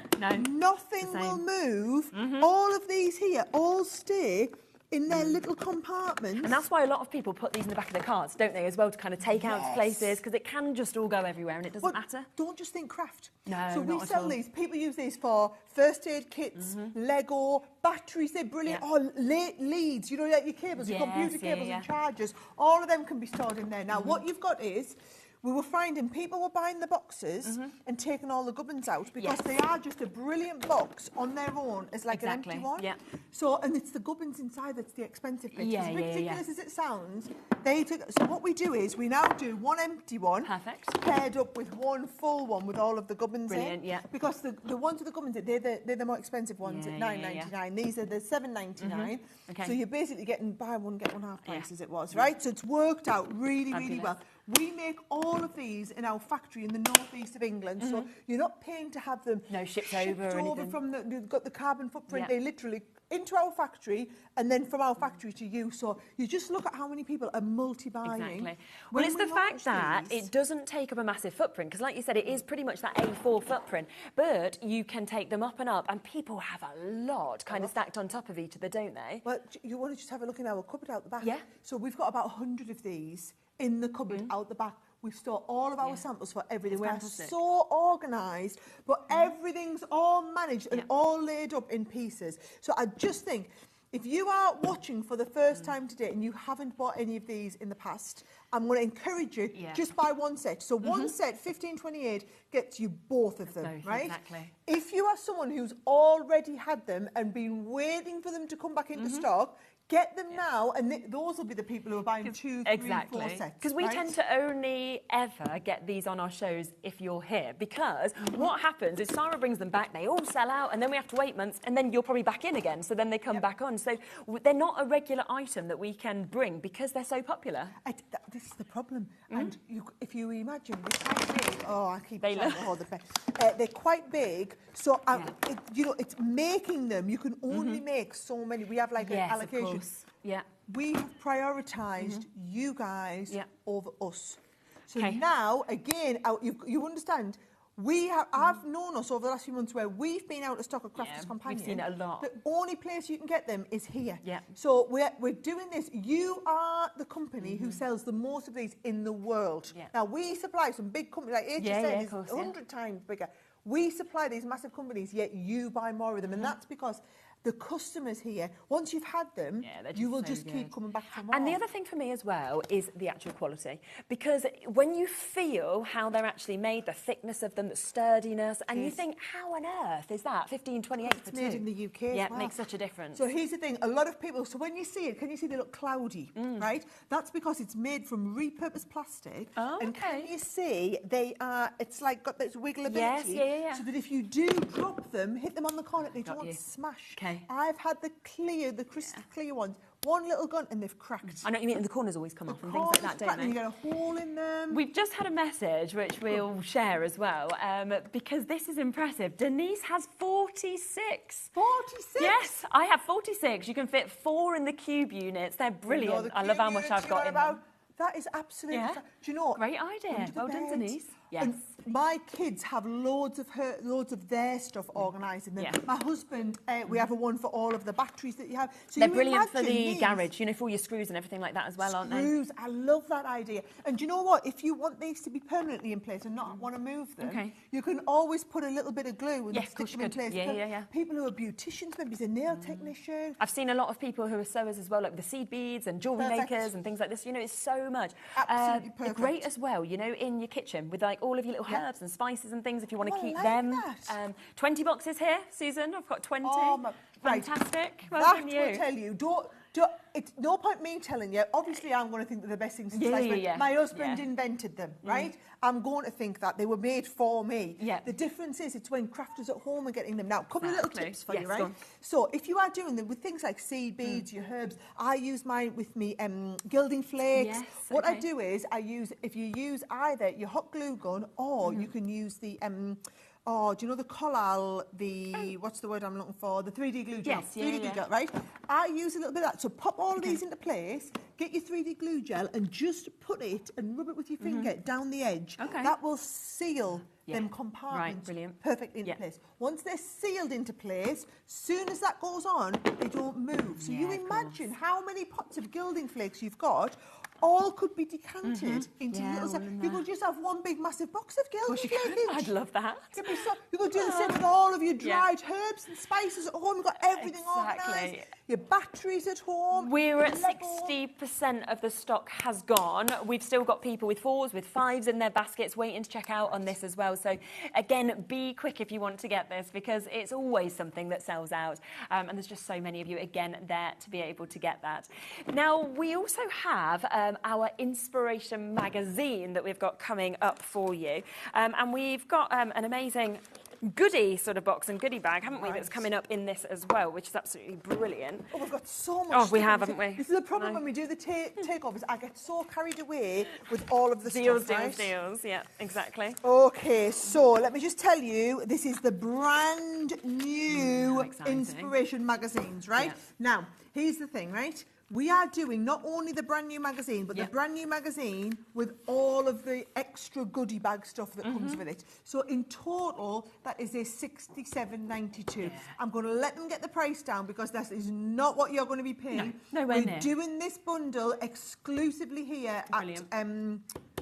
Nothing will move. All of these here all stay in their little compartments. And that's why a lot of people put these in the back of their cars, don't they, as well, to kind of take out to places, because it can just all go everywhere and it doesn't matter. Don't just think craft. No, so we sell these. People use these for first aid kits, Lego, batteries. They're brilliant. Leads, you know, like your cables, your computer cables and chargers. All of them can be stored in there. Now, what you've got is, we were finding people were buying the boxes and taking all the gubbins out because they are just a brilliant box on their own as like an empty one. So, and it's the gubbins inside that's the expensive bit. As ridiculous as it sounds, so what we do is we now do one empty one paired up with one full one with all of the gubbins in. Because the ones with the gubbins in, they're the more expensive ones at $9.99. These are the $7.99. So you're basically getting buy one, get one half price as it was, right? So it's worked out really, really well. We make all of these in our factory in the northeast of England, so you're not paying to have them shipped over from you've got the carbon footprint. They literally into our factory and then from our factory to you. So you just look at how many people are multi-buying. Exactly. Well, it's the fact that it doesn't take up a massive footprint, because like you said, it is pretty much that A4 footprint, but you can take them up, and people have a lot kind of stacked on top of each other, don't they? Well, you want to just have a look in our cupboard out the back. So we've got about 100 of these in the cupboard out the back. We store all of our samples for everything. We are so organised, but everything's all managed and all laid up in pieces. So I just think, if you are watching for the first time today and you haven't bought any of these in the past, I'm going to encourage you, just buy one set. So one set, $15.28, gets you both of them, right? Exactly. If you are someone who's already had them and been waiting for them to come back into stock, Get them now, and those will be the people who are buying 2, 3, 4 sets. Because we tend to only ever get these on our shows if you're here. Because what happens is Sarah brings them back, they all sell out, and then we have to wait months, and then you're probably back in again. So then they come back on. So they're not a regular item that we can bring because they're so popular. This is the problem. And if you imagine, they're quite big. Oh, I keep trying to hold the pen. They're quite big. So, it's making them. You can only make so many. We have like an allocation. Yeah. We have prioritised you guys over us. So now, again, you understand, I've known us over the last few months where we've been out of stock of Crafters Companion. We've seen it a lot. The only place you can get them is here. Yeah. So we're doing this. You are the company who sells the most of these in the world. Yeah. Now, we supply some big companies, like HSN is 100 times bigger. We supply these massive companies, yet you buy more of them. And that's because the customers here, once you've had them, you will just keep coming back for more. And the other thing for me as well is the actual quality. Because when you feel how they're actually made, the thickness of them, the sturdiness, and you think, how on earth is that 15.28 for 2? It's made in the UK as Yeah, well. it makes such a difference. So here's the thing, a lot of people, so when you see it, can you see they look cloudy, right? That's because it's made from repurposed plastic. Oh, and can you see they are, it's like got this wiggleability. Yes, so that if you do drop them, hit them on the corner, they don't smash. I've had the crystal clear ones, one little gun and they've cracked. I know what you mean, and the corners always come off and things like that, don't they? And you get a hole in them. We've just had a message, which we'll share as well, because this is impressive. Denise has 46. 46? Yes, I have 46. You can fit 4 in the cube units. They're brilliant. I love how much I've got in them. That is absolutely... Do you know what? Great idea. Well done, Denise. Yes. And my kids have loads of their stuff organised in them. My husband, we have a one for all of the batteries that you have. So they're brilliant for the garage, you know, for all your screws and everything like that as well, aren't they? Screws, I love that idea. And do you know what? If you want these to be permanently in place and not want to move them, you can always put a little bit of glue and stick them in place. People who are beauticians, maybe a nail technician. I've seen a lot of people who are sewers as well, like the seed beads and jewellery makers and things like this. You know, it's so much. Absolutely perfect. Great as well, you know, in your kitchen with like all of your little herbs and spices and things if you want to keep them. 20 boxes here, Susan. I've got 20. Fantastic. Well done, you. Will tell you. It's no point me telling you. Obviously, I'm going to think that they're the best things since sliced bread. My husband invented them, right? I'm going to think that they were made for me. The difference is it's when crafters at home are getting them. Now, a couple of little tips for you, right? So if you are doing them with things like seed beads, your herbs, I use mine with me gilding flakes. What I do is if you use either your hot glue gun or you can use the do you know the collal, what's the word I'm looking for? The 3D glue gel. 3D glue gel, right? I use a little bit of that. So pop all of these into place, get your 3D glue gel and just put it and rub it with your finger down the edge. That will seal them compartments perfectly into place. Once they're sealed into place, soon as that goes on, they don't move. So you imagine how many pots of gilding flakes you've got, all could be decanted into little... You could just have one big massive box of gilding flakes. I'd love that. You could do the same with all of your dried herbs and spices at home. You've got everything organised. Your batteries at home. We're at 60% of the stock has gone. We've still got people with 4s, with 5s in their baskets waiting to check out on this as well. So, again, be quick if you want to get this because it's always something that sells out. And there's just so many of you, again, there to be able to get that. Now, we also have our Inspiration magazine that we've got coming up for you. And we've got an amazing goodie sort of box and goodie bag, haven't we, that's coming up in this as well, which is absolutely brilliant. Oh, we've got so much. Oh, we have, haven't we? This is the problem when we do the takeovers. I get so carried away with all of the deals, stuff, deals, yeah, exactly. Okay, so let me just tell you, this is the brand new Inspiration magazines, right? Now, here's the thing, right? We are doing not only the brand new magazine, but the brand new magazine with all of the extra goodie bag stuff that comes with it. So in total, that is a £67.92. I'm going to let them get the price down because that is not what you're going to be paying. No, nowhere near. We're doing this bundle exclusively here at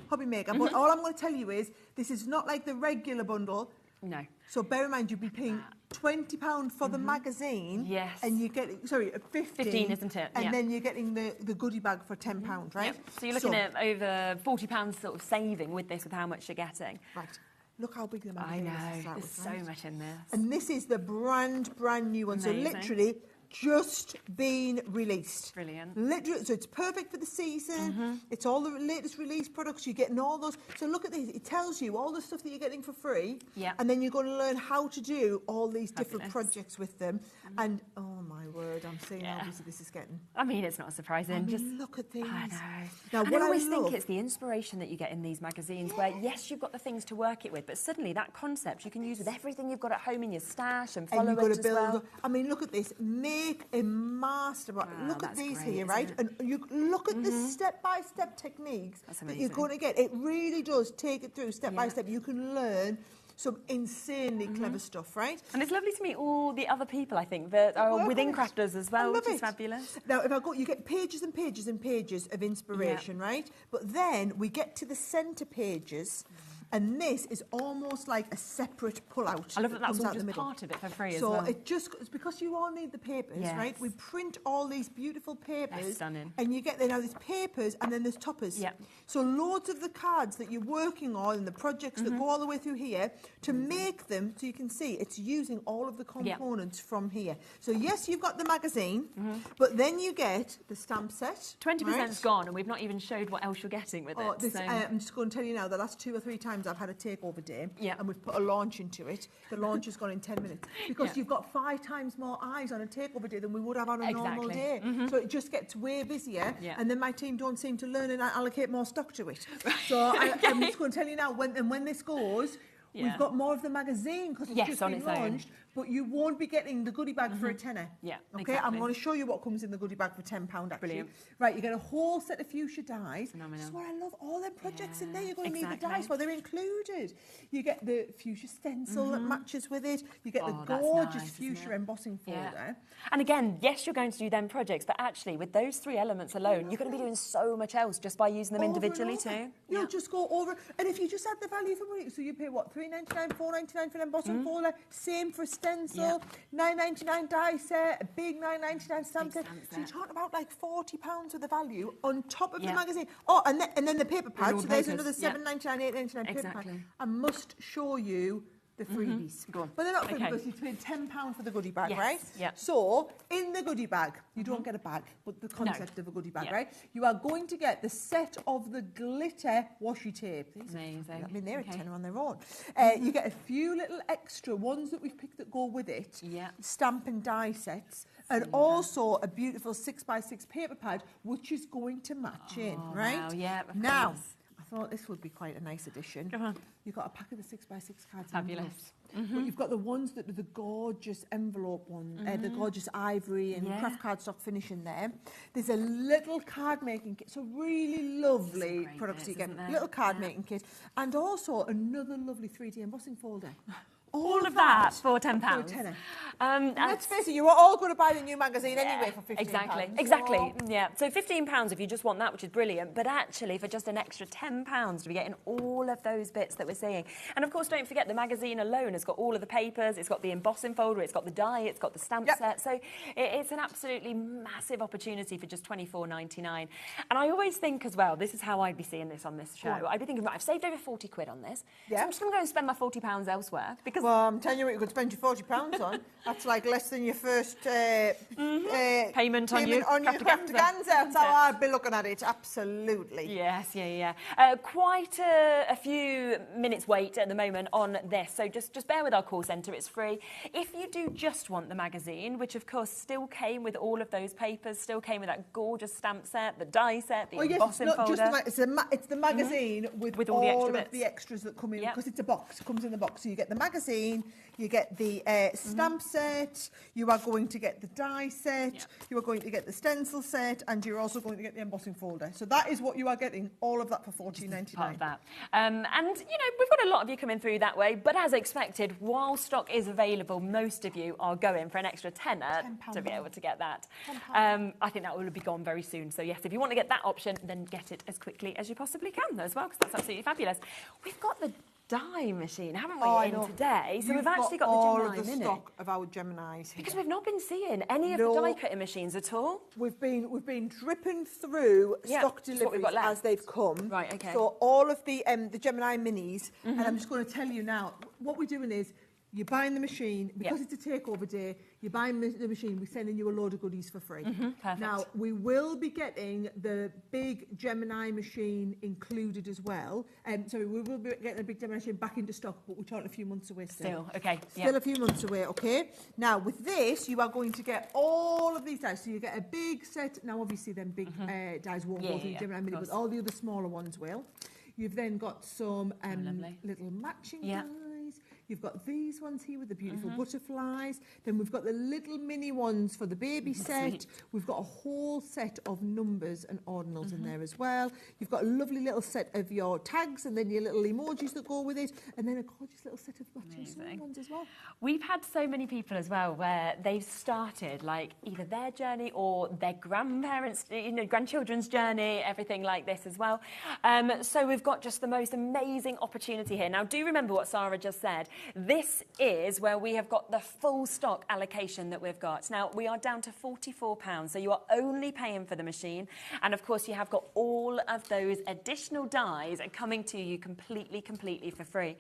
HobbyMaker. But all I'm going to tell you is this is not like the regular bundle. No. So bear in mind, you'll be paying £20 for the magazine. Yes. And you get, 15, isn't it? And then you're getting the goodie bag for £10, right? So you're looking at over £40 sort of saving with this, with how much you're getting. Right. Look how big the magazine is. I know. There's so much in this. And this is the brand new one. Amazing. So literally, just been released. Brilliant. Literally, so it's perfect for the season. It's all the latest release products. You're getting all those. So look at this. It tells you all the stuff that you're getting for free. Yeah. And then you're going to learn how to do all these different projects with them. And oh my word, I'm seeing how busy this is getting. I mean, it's not surprising. I mean, just look at these. I know. Now, and what I always love, think it's the inspiration that you get in these magazines where, yes, you've got the things to work it with, but suddenly that concept you can use with everything you've got at home in your stash and follow you've got it to as build. well. I mean, look at this. Make a master. Look at these here, right? And you look at the step-by-step techniques that you're going to get. It really does take it through step by step. You can learn some insanely clever stuff, right? And it's lovely to meet all the other people, I think, that are within Crafters as well, which is fabulous. Now, if I go, you get pages and pages and pages of inspiration, right? But then we get to the centre pages, and this is almost like a separate pull-out. I love that that's all out just the middle. part of it for free as so well. it's because you all need the papers, right? We print all these beautiful papers. They're stunning. And you get there now, there's papers and then there's toppers. Yeah. So loads of the cards that you're working on and the projects that go all the way through here, to make them, so you can see, it's using all of the components from here. So yes, you've got the magazine, but then you get the stamp set. 20% is gone, and we've not even showed what else you're getting with it. This, so. I'm just going to tell you now, the last 2 or 3 times I've had a takeover day, and we've put a launch into it. The launch has gone in 10 minutes because you've got 5 times more eyes on a takeover day than we would have on a normal day. So it just gets way busier, and then my team don't seem to learn and allocate more stock to it. So I'm just going to tell you now, when this goes, we've got more of the magazine because it's just been launched, but you won't be getting the goodie bag for a tenner. Yeah, okay. I'm going to show you what comes in the goodie bag for £10 actually. Brilliant. Right, you get a whole set of fuchsia dies. Phenomenal. This is what I love. All them projects in there. You're going to need the dies for. They're included. You get the fuchsia stencil that matches with it. You get the gorgeous fuchsia embossing folder. And again, yes, you're going to do them projects, but actually with those 3 elements alone, you're going to be doing so much else just by using them individually too. You'll just go over, and if you just add the value for money, so you pay what, £3.99, £4.99 for an embossing folder, same for stencil, £9.99 die set, a big £9.99 stamp set. So you're talking about like £40 of the value on top of the magazine. Oh, and then the paper pads. So there's another £7.99, £8.99 paper pad. I must show you the freebies. But they're not free because you paid £10 for the goodie bag, right? So in the goodie bag, you don't get a bag, but the concept of a goodie bag, right? You are going to get the set of the glitter washi tape. Amazing. I mean, they're a tenner on their own. You get a few little extra ones that we've picked that go with it. Stamp and die sets. And also a beautiful 6x6 paper pad, which is going to match in, right? Wow, yeah, of now, course. I thought this would be quite a nice addition. You've got a pack of the 6x6 cards. Fabulous. But you've got the ones that are the gorgeous envelope one, the gorgeous ivory and craft cardstock finish in there. There's a little card making kit, so really lovely products you get. Little card making kit, and also another lovely 3D embossing folder. All of that for £10. For a tenner. Let's face it, you were all going to buy the new magazine anyway for £15. Exactly. Yeah. So £15 if you just want that, which is brilliant. But actually, for just an extra £10, we're getting all of those bits that we're seeing. And of course, don't forget the magazine alone has got all of the papers. It's got the embossing folder. It's got the die. It's got the stamp set. So it's an absolutely massive opportunity for just £24.99. And I always think as well, this is how I'd be seeing this on this show. I'd be thinking, right, I've saved over 40 quid on this. So I'm just going to go and spend my £40 elsewhere because. Well, I'm telling you what you could spend your £40 on. That's like less than your first payment on your Craftaganza. That's how I'd be looking at it. Absolutely. Yes, quite a few minutes wait at the moment on this. So just bear with our call centre. It's free. If you do just want the magazine, which of course still came with all of those papers, still came with that gorgeous stamp set, the die set, the embossing folder. It's the magazine with all of the extras that come in because it's a box. It comes in the box. So you get the magazine, you get the stamp set, you are going to get the die set, you are going to get the stencil set, and you're also going to get the embossing folder. So that is what you are getting, all of that for $14.99. Part of that. And, we've got a lot of you coming through that way, but as expected, while stock is available, most of you are going for an extra tenner to be able to get that. I think that will be gone very soon. So, yes, if you want to get that option, then get it as quickly as you possibly can as well, because that's absolutely fabulous. We've got the die machine, haven't we, in today? So we've actually got all the Gemini of the stock of our Geminis here. Because we've not been seeing any of the die cutting machines at all. We've been dripping through stock deliveries as they've come. Right, okay. So all of the Gemini minis, and I'm just going to tell you now, what we're doing is You're buying the machine, because it's a takeover day, you're buying the machine, we're sending you a load of goodies for free. Perfect. Now, we will be getting the big Gemini machine included as well. Sorry, we will be getting the big Gemini machine back into stock, but we're talking a few months away still. Okay. Still a few months away, okay? Now, with this, you are going to get all of these dies. So you get a big set. Now, obviously, them big dies won't go through Gemini Mini, but all the other smaller ones will. You've then got some little matching dies. You've got these ones here with the beautiful butterflies. Then we've got the little mini ones for the baby set. Sweet. We've got a whole set of numbers and ordinals in there as well. You've got a lovely little set of your tags and then your little emojis that go with it. And then a gorgeous little set of matching small ones as well. We've had so many people as well where they've started like either their journey or their grandparents, grandchildren's journey, everything like this as well. So we've got just the most amazing opportunity here. Now, do remember what Sarah just said. This is where we have got the full stock allocation that we've got. Now, we are down to £44, so you are only paying for the machine. And of course, you have got all of those additional dies coming to you completely for free.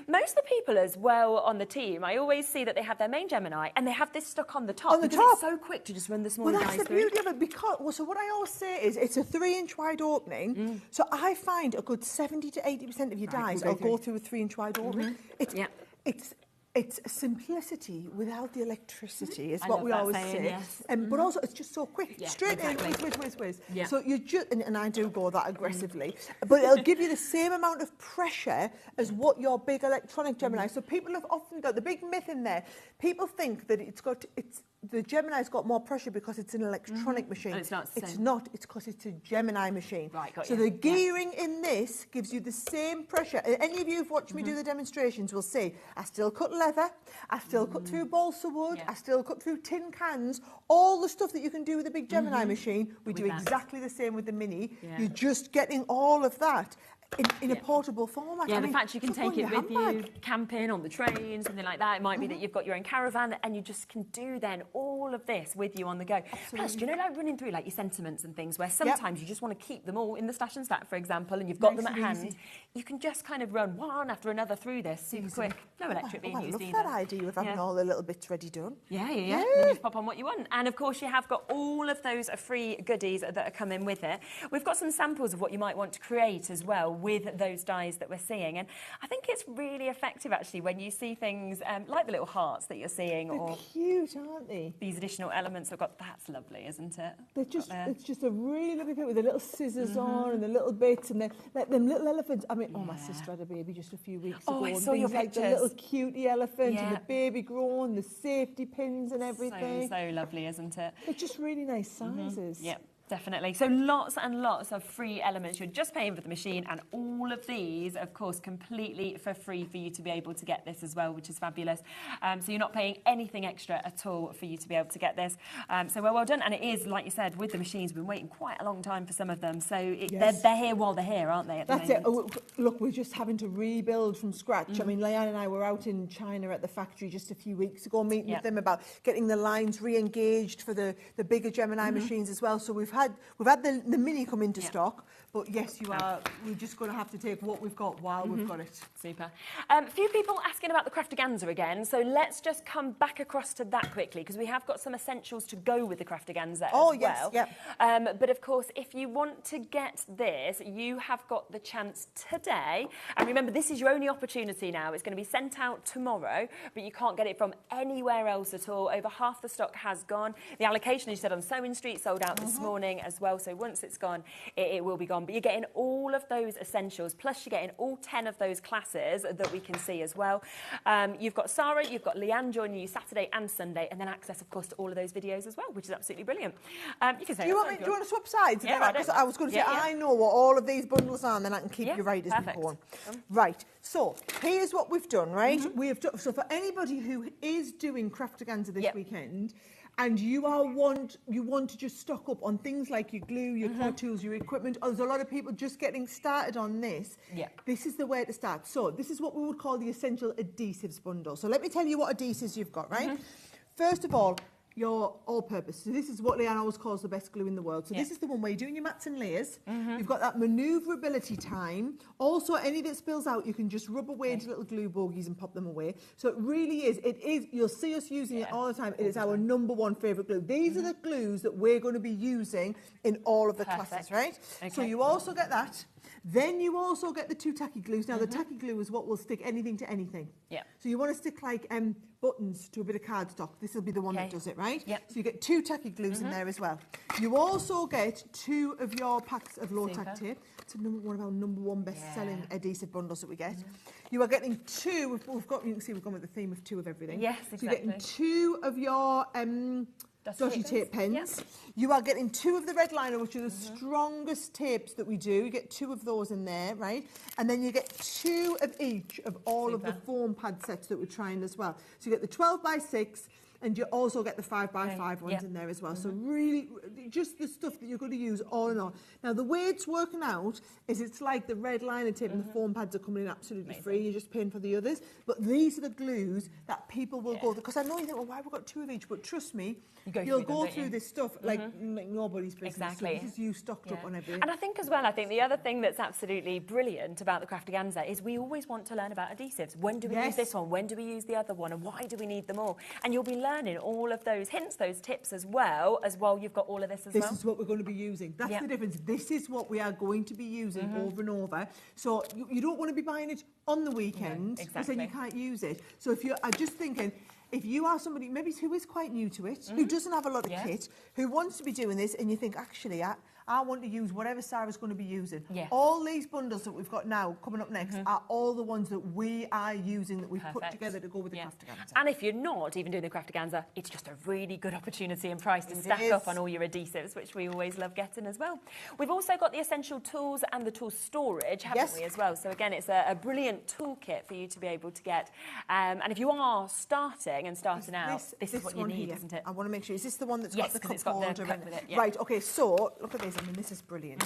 Most of the people as well on the team, I always see that they have their main Gemini and they have this stuck on the top. It's so quick to just run the smaller dies through. Well, that's the beauty of it, because, so what I always say is it's a 3-inch wide opening. So I find a good 70 to 80% of your dies will go through a 3-inch wide opening. It's simplicity without the electricity, is what we always say. But also, it's just so quick. Straight in, whiz. So you just, and I do go that aggressively, but it'll give you the same amount of pressure as what your big electronic Gemini. So people have often got the big myth in there. People think that the Gemini's got more pressure because it's an electronic machine. It's not. It's not. It's because it's a Gemini machine. Right, got so you. the gearing in this gives you the same pressure. Any of you who've watched me do the demonstrations will see I still cut leather, I still cut through balsa wood, I still cut through tin cans. All the stuff that you can do with a big Gemini machine, we do exactly the same with the Mini. You're just getting all of that in a portable format. Yeah, the fact you can take it with you, camping, on the train, something like that. It might be that you've got your own caravan and you just can do then all of this with you on the go. Plus, do you know, like running through like your sentiments and things where sometimes you just want to keep them all in the stash and stack, for example, and you've got them at hand. You can just kind of run one after another through this super quick. No electric being used either. I love that idea of having all the little bits ready done. Yeah. Then you just pop on what you want. And of course, you have got all of those free goodies that are coming with it. We've got some samples of what you might want to create as well with those dies that we're seeing. And I think it's really effective, actually, when you see things like the little hearts that you're seeing. They're cute, aren't they? These additional elements I've got. That's lovely, isn't it? It's just a really lovely bit with the little scissors on and the little bits and then like them little elephants. I mean, my sister had a baby just a few weeks ago. I saw your like pictures. The little cutie elephant and the baby grown, the safety pins and everything. So lovely, isn't it? They're just really nice sizes. Yep. Definitely. So lots and lots of free elements. You're just paying for the machine, and all of these, of course, completely for free for you to be able to get this as well, which is fabulous. So you're not paying anything extra at all for you to be able to get this. So well done. And it is, like you said, with the machines, we've been waiting quite a long time for some of them. So they're here while they're here, aren't they? That's it. Oh, look, we're just having to rebuild from scratch. I mean, Leanne and I were out in China at the factory just a few weeks ago, meeting with them about getting the lines re-engaged for the bigger Gemini machines as well. So we've had the Mini come into stock, but yes, we're just going to have to take what we've got while we've got it. Super. A few people asking about the Craftaganza again, so let's just come back across to that quickly, because we have got some essentials to go with the Craftaganza as well. But of course, if you want to get this, you have got the chance today. And remember, this is your only opportunity now. It's going to be sent out tomorrow, but you can't get it from anywhere else at all. Over half the stock has gone. The allocation, as you said, on Sewing Street sold out this morning as well, so once it's gone, it will be gone. But you're getting all of those essentials, plus you're getting all 10 of those classes that we can see as well. You've got Sarah, you've got Leanne joining you Saturday and Sunday, and then access, of course, to all of those videos as well, which is absolutely brilliant. You can say do you want to swap sides? Yeah, because I was going to say, I know what all of these bundles are, and then I can keep you right as we go on. Right, so here's what we've done, right? So for anybody who is doing Craftaganza this weekend, and you want to just stock up on things like your glue, your core tools, your equipment. There's a lot of people just getting started on this. This is the way to start. So this is what we would call the essential adhesives bundle. So let me tell you what adhesives you've got, right? First of all, your all-purpose. So this is what Leanne always calls the best glue in the world. So this is the one where you're doing your mats and layers. You've got that manoeuvrability time. Also, any that spills out, you can just rub away into little glue bogies and pop them away. So it really is. It is. You'll see us using it all the time. It is our #1 favourite glue. These are the glues that we're going to be using in all of the classes, right? So you also get that. Then you also get the 2 tacky glues. Now, the tacky glue is what will stick anything to anything. Yeah. So you want to stick like buttons to a bit of cardstock. This will be the one that does it, right? Yep. So you get 2 tacky glues in there as well. You also get 2 of your packs of low tack tape. It's one of our #1 best-selling adhesive bundles that we get. You are getting 2. We've got. You can see we've gone with the theme of 2 of everything. Yes, exactly. So you're getting 2 of your dodgy tape pens. You are getting 2 of the red liner, which are the strongest tapes that we do. You get 2 of those in there, right? And then you get 2 of each of all of the foam pad sets that we're trying as well. So you get the 12x6, and you also get the 5x5 ones in there as well. So really, just the stuff that you're going to use all in all. Now, the way it's working out is it's like the red liner tape and the foam pads are coming in absolutely free. You're just paying for the others. But these are the glues that people will go, because I know you think, well, why have we got 2 of each? But trust me, you'll go through this stuff like nobody's business. Exactly. So this is you stocked up on everything. And I think as well, I think the other thing that's absolutely brilliant about the Craftaganza is we always want to learn about adhesives. When do we use this one? When do we use the other one? And why do we need them all? And you'll be learning all of those hints, those tips as well you've got all of this as well. This is what we're going to be using. That's the difference. This is what we are going to be using over and over. So you don't want to be buying it on the weekend because then you can't use it. So if you're just thinking, if you are somebody maybe who is quite new to it, who doesn't have a lot of kit, who wants to be doing this, and you think, actually, I want to use whatever Sarah's going to be using. All these bundles that we've got now coming up next are all the ones that we are using, that we've put together to go with the Craftaganza. And if you're not even doing the Craftaganza, it's just a really good opportunity and price to stack up on all your adhesives, which we always love getting as well. We've also got the essential tools and the tool storage, haven't we, as well? So again, it's a brilliant toolkit for you to be able to get. And if you are starting out, this is what you need, isn't it? I want to make sure, is this the one that's got the cup holder with it? Right, okay, so look at this. I mean, this is brilliant.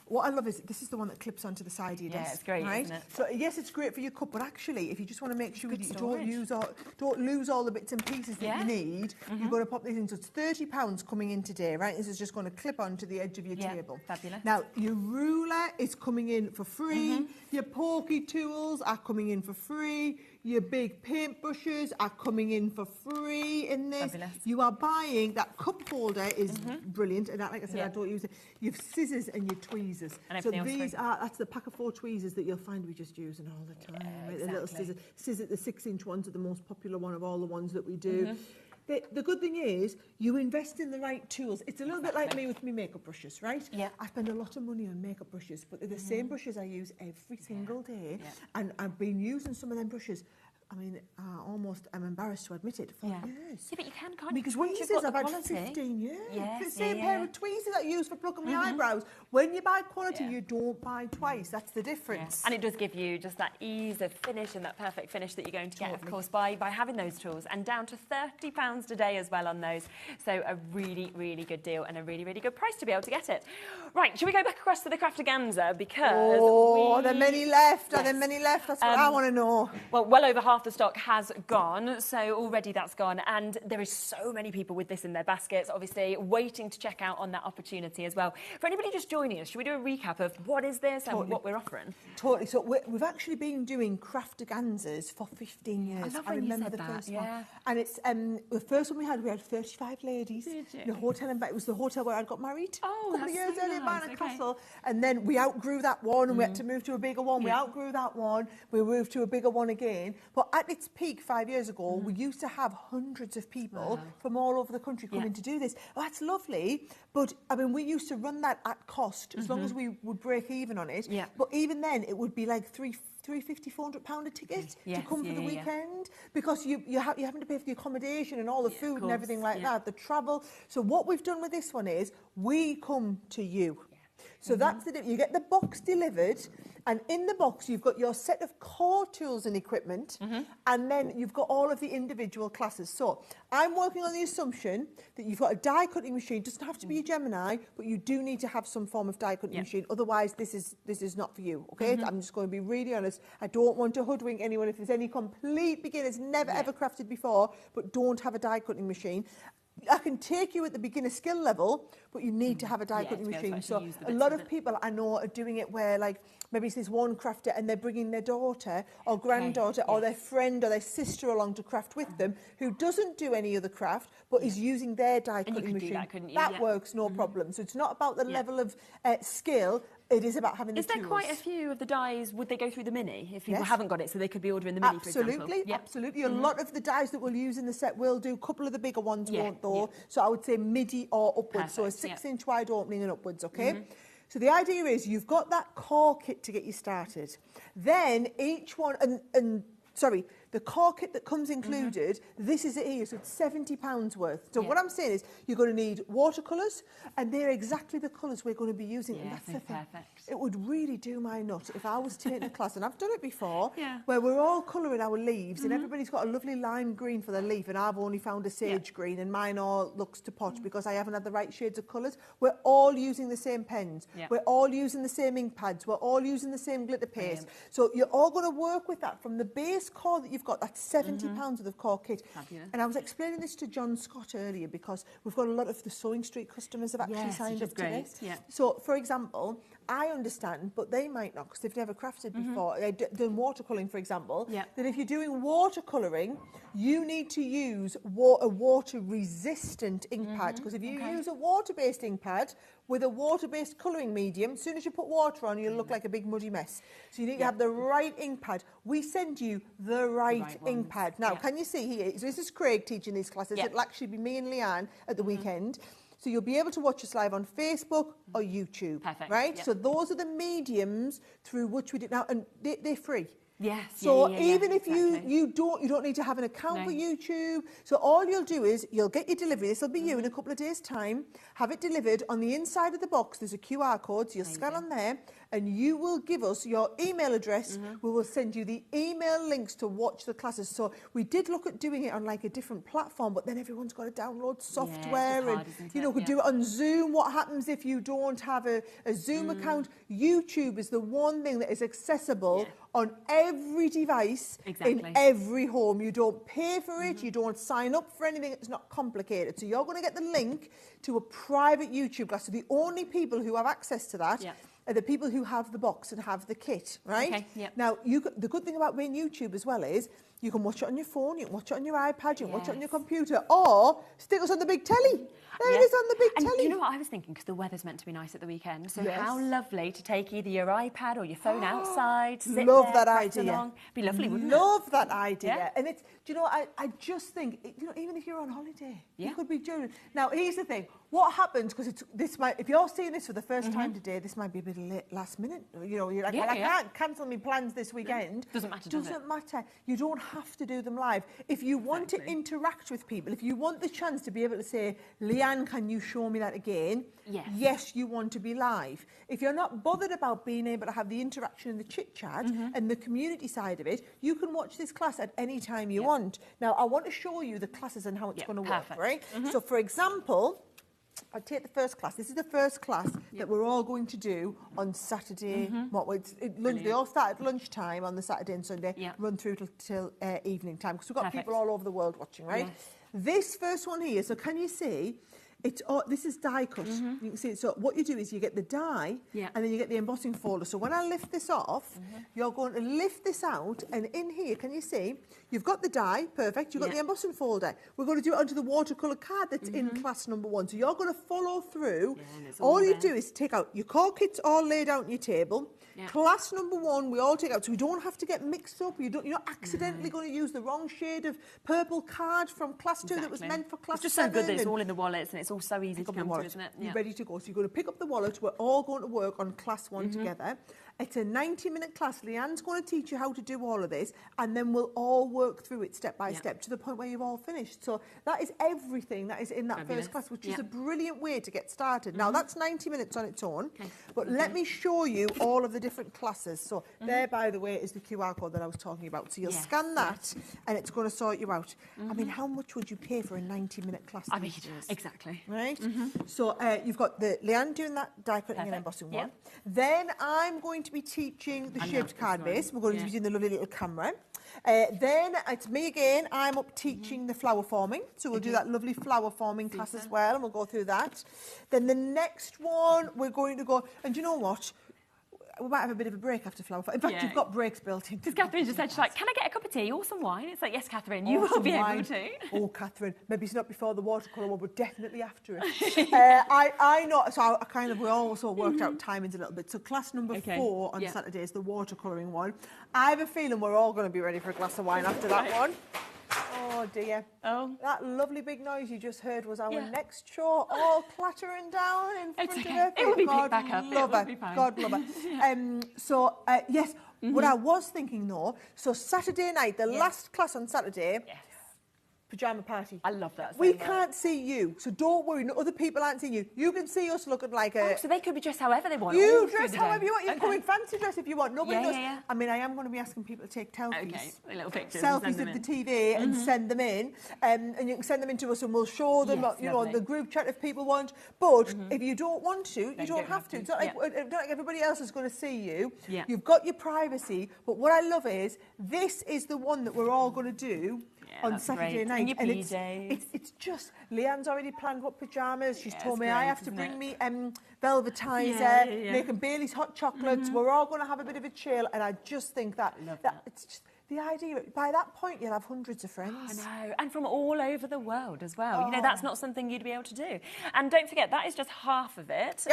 What I love is this is the one that clips onto the side of your desk. Yeah, it's great, right? isn't it? So yes, it's great for your cup, but actually, if you just want to make sure that you don't lose all the bits and pieces that you need, you've got to pop these in. So it's £30 coming in today, right? This is just going to clip onto the edge of your table. Fabulous. Now, your ruler is coming in for free. Your pokey tools are coming in for free. Your big paintbrushes are coming in for free in this. Fabulous. You are buying, that cup holder is brilliant. And like I said, I don't use it. You have scissors and your tweezers. And so that's the pack of 4 tweezers that you'll find we just using all the time. Right? The little scissors, the 6-inch ones are the most popular one of all the ones that we do. The good thing is you invest in the right tools. It's a little bit like me with my makeup brushes, right? Yeah. I spend a lot of money on makeup brushes, but they're the same brushes I use every single day. And I've been using some of them brushes. I mean, I'm embarrassed to admit it, for years. Yeah, but you can't you? Because once you've got the I've had quality. 15 years. Yes, The same pair of tweezers I use for plucking my eyebrows. When you buy quality, you don't buy twice. That's the difference. And it does give you just that ease of finish and that perfect finish that you're going to get, of course, by having those tools. And down to £30 a day as well on those. So a really, really good deal and a really, really good price to be able to get it. Right, shall we go back across to the Craftaganza? Because are there many left? Are there many left? That's what I want to know. Well over half the stock has gone, so already that's gone, and there is so many people with this in their baskets, obviously waiting to check out on that opportunity as well. For anybody just joining us, should we do a recap of what is this and what we're offering? Totally. So we've actually been doing Craftaganzas for 15 years. I remember the first one. And it's the first one we had 35 ladies in a hotel, and it was the hotel where I got married a couple of years earlier, Barnet Castle. And then we outgrew that one, and we had to move to a bigger one. We outgrew that one. We moved to a bigger one again. But at its peak 5 years ago, we used to have hundreds of people from all over the country coming to do this. Well, that's lovely, but I mean, we used to run that at cost as long as we would break even on it. But even then, it would be like £350, £400 a ticket to come for the weekend, because you're having to pay for the accommodation and all the food and everything like that, the travel. So what we've done with this one is we come to you. So that's you get the box delivered, and in the box you've got your set of core tools and equipment, and then you've got all of the individual classes. So I'm working on the assumption that you've got a die cutting machine. It doesn't have to be a Gemini, but you do need to have some form of die cutting machine. Otherwise, this is not for you. Okay, I'm just going to be really honest. I don't want to hoodwink anyone. If there's any complete beginners, never ever crafted before, but don't have a die cutting machine. I can take you at the beginner skill level, but you need to have a die cutting machine. So a lot of people I know are doing it where, like, maybe it's this one crafter and they're bringing their daughter or granddaughter or their friend or their sister along to craft with them, who doesn't do any other craft but is using their die cutting machine. That works, no problem. So it's not about the level of skill. It is about having the tools. Is there quite a few of the dies, would they go through the mini if people haven't got it, so they could be ordering the mini, for example? Absolutely. A lot of the dies that we'll use in the set will do. A couple of the bigger ones won't, though. So I would say midi or upwards. So a 6-inch wide opening and upwards, okay? So the idea is you've got that core kit to get you started. Then each one, sorry, the core kit that comes included, this is it here, so it's £70 worth. So what I'm saying is you're going to need watercolours, and they're exactly the colours we're going to be using. And that's the thing. It would really do my nut if I was taking a class, and I've done it before, where we're all colouring our leaves, and everybody's got a lovely lime green for their leaf, and I've only found a sage green, and mine all looks to pot because I haven't had the right shades of colours. We're all using the same pens. We're all using the same ink pads. We're all using the same glitter paste. So you're all going to work with that from the base core that you've got. That's £70 worth of core kit. And I was explaining this to John Scott earlier because we've got a lot of the Sewing Street customers have actually signed up to this. So, for example, I understand, but they might not because they've never crafted before. They've done watercolouring, for example. That if you're doing watercolouring, you need to use a water-resistant ink pad, because if you use a water-based ink pad with a water-based colouring medium, as soon as you put water on, you'll look like a big muddy mess. So you need to have the right ink pad. We send you the right ink pad. Now, can you see here? So this is Craig teaching these classes. It'll actually be me and Leanne at the weekend. So you'll be able to watch us live on Facebook or YouTube, right? So those are the mediums through which we do now, and they're free. So even if you don't need to have an account for YouTube. So all you'll do is you'll get your delivery. This will be you in a couple of days' time. Have it delivered. On the inside of the box, there's a QR code. So you'll scan on there, and you will give us your email address. We will send you the email links to watch the classes. So we did look at doing it on like a different platform, but then everyone's got to download software and could do it on Zoom. What happens if you don't have a Zoom account? YouTube is the one thing that is accessible on every device in every home. You don't pay for it. You don't sign up for anything. It's not complicated. So you're going to get the link to a private YouTube class. So the only people who have access to that are the people who have the box and have the kit, right? Now, the good thing about being YouTube as well is you can watch it on your phone, you can watch it on your iPad, you can watch it on your computer, or stick us on the big telly. There it is on the big telly. Do you know what I was thinking? Because the weather's meant to be nice at the weekend. So how lovely to take either your iPad or your phone outside, sit Love there, that idea. along. Be lovely, wouldn't it? Love that idea. And it's, do you know, I just think, you know, even if you're on holiday, you could be doing. Now, here's the thing. What happens, because if you're seeing this for the first time today, this might be a bit late last minute. You know, you're like, well, I can't cancel my plans this weekend. Doesn't matter, Doesn't matter. You don't have to do them live. If you want to interact with people, if you want the chance to be able to say, Leanne, can you show me that again? Yes, you want to be live. If you're not bothered about being able to have the interaction and the chit-chat and the community side of it, you can watch this class at any time you want. Now, I want to show you the classes and how it's going to work, right? So, for example, I'll take the first class. This is the first class that we're all going to do on Saturday. They all start at lunchtime on the Saturday and Sunday, run through till evening time, because we've got people all over the world watching, right? This first one here, so can you see? This is die cut. You can see it. So what you do is you get the die and then you get the embossing folder. So when I lift this off, you're going to lift this out, and in here, can you see? You've got the die, perfect. You've got the embossing folder. We're going to do it onto the watercolour card that's in class number 1. So you're going to follow through. All you do is take out your core kits all laid out on your table. Class number 1, we all take out, so we don't have to get mixed up. You're not accidentally going to use the wrong shade of purple card from class 2 that was meant for class 7. It's just so good that it's all in the wallets and it's all so easy to come to, isn't it? You're ready to go. So you're going to pick up the wallet. We're all going to work on class 1 together. It's a 90-minute class. Leanne's going to teach you how to do all of this, and then we'll all work through it step by step to the point where you've all finished. So that is everything that is in that first class, which is a brilliant way to get started. Now, that's 90 minutes on its own, but let me show you all of the different classes. So there, by the way, is the QR code that I was talking about. So you'll scan that, and it's going to sort you out. I mean, how much would you pay for a 90-minute class? I mean, exactly. Right? So you've got the Leanne doing that die cutting and embossing one. Then I'm going to be teaching the shaped card base. We're going to be doing the lovely little camera. Then it's me again. I'm up teaching the flower forming. So we'll do that lovely flower forming class as well, and we'll go through that. Then the next one, we're going to go, and do you know what? We might have a bit of a break after flower forming. In fact, you've got breaks built in. Because Catherine just said, she's like, can I get a cup of tea or some wine? It's like, yes, Catherine, you will be able to. Oh, Catherine, maybe it's not before the watercolour one, but definitely after it. I know, so I kind of, we also worked out timings a little bit. So class number 4 on Saturday is the watercolouring one. I have a feeling we're all going to be ready for a glass of wine after that one. Oh dear. Oh. That lovely big noise you just heard was our next show, all clattering down in front of her. It will be picked back up. Love her. God love her. Yes, what I was thinking though, so Saturday night, the last class on Saturday, pyjama party. I love that. We can't see you, so don't worry. No, other people aren't seeing you. You can see us looking like a... Oh, so they could be dressed however they want. You dress however you want. You can come in fancy dress if you want. Nobody knows. I mean, I am going to be asking people to take selfies. Little pictures. Selfies of the TV and send them in. And you can send them in to us and we'll show them, you know, on the group chat if people want. But if you don't want to, you don't have to. It's not like everybody else is going to see you. You've got your privacy. But what I love is, this is the one that we're all going to do on Saturday night. And it's just, Leanne's already planned what pyjamas. She's told me I have to bring me velvetizer, making Bailey's hot chocolates. We're all going to have a bit of a chill, and I just think that it's just the idea. By that point, you'll have hundreds of friends. I know, and from all over the world as well. You know, that's not something you'd be able to do. And don't forget, that is just half of it.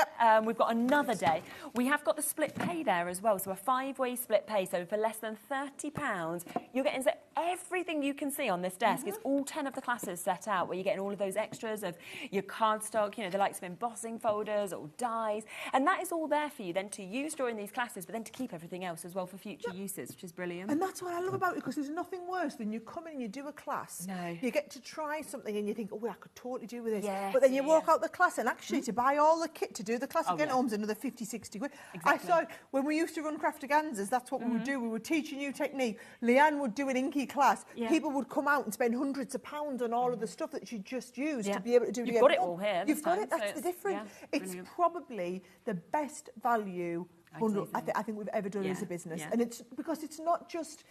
We've got another day. We have got the split pay there as well, so a 5-way split pay. So for less than £30, you're getting everything you can see on this desk. It's all 10 of the classes set out, where you're getting all of those extras of your cardstock, you know, the likes of embossing folders or dies, and that is all there for you then to use during these classes, but then to keep everything else as well for future uses, which is brilliant. And that's what I love about it, because there's nothing worse than you come in and you do a class, you get to try something and you think, oh, I could totally do with this, but then you walk out the class and actually to buy all the kit to do the class again, home's another 50, 60 quid. I saw when we used to run Craftaganzas, that's what we would do. We would teach a new technique. Leanne would do an inky class. People would come out and spend hundreds of pounds on all of the stuff that she just used to be able to do it again. You've got it all here. You've got it. That's the difference. It's probably the best value bundle I think we've ever done as a business, and it's because it's not just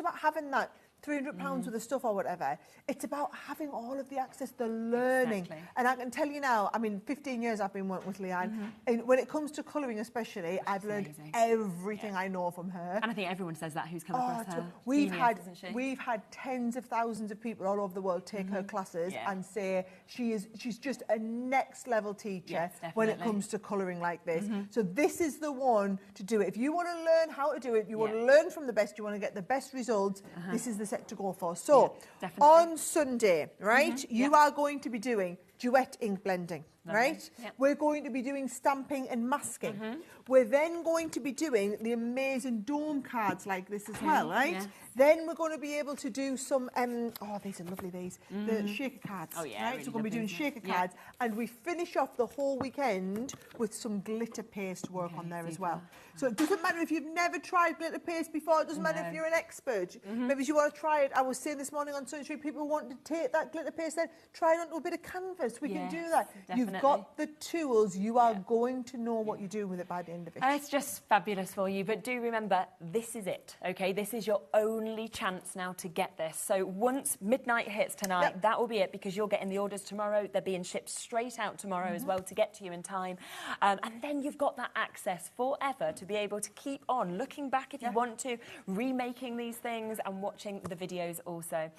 about having that £300 worth of stuff or whatever. It's about having all of the access, the learning. And I can tell you now, I mean, 15 years I've been working with Leanne, and when it comes to colouring especially, I've learned everything I know from her. And I think everyone says that who's come across her. We've had tens of thousands of people all over the world take her classes and say she's just a next level teacher when it comes to colouring like this. So this is the one to do it. If you want to learn how to do it, you want to learn from the best, you want to get the best results, this is the set to go for. So on Sunday, right, you are going to be doing duet ink blending, right? We're going to be doing stamping and masking. We're then going to be doing the amazing dome cards like this as well, right? Then we're going to be able to do some, oh, these are lovely, these, the shaker cards, right? Really so we're going to be doing shaker cards, and we finish off the whole weekend with some glitter paste work on there as well. So it doesn't matter if you've never tried glitter paste before, it doesn't matter if you're an expert. Maybe you want to try it. I was saying this morning on Sunday Street, people want to take that glitter paste then, try it onto a bit of canvas. We can do that. You've got the tools, you are going to know what you do with it by the end of it. And it's just fabulous for you, but do remember, this is it, okay? This is your only chance now to get this. So once midnight hits tonight, that will be it, because you're getting the orders tomorrow. They're being shipped straight out tomorrow as well to get to you in time. And then you've got that access forever to be able to keep on looking back if you want to, remaking these things and watching the videos also.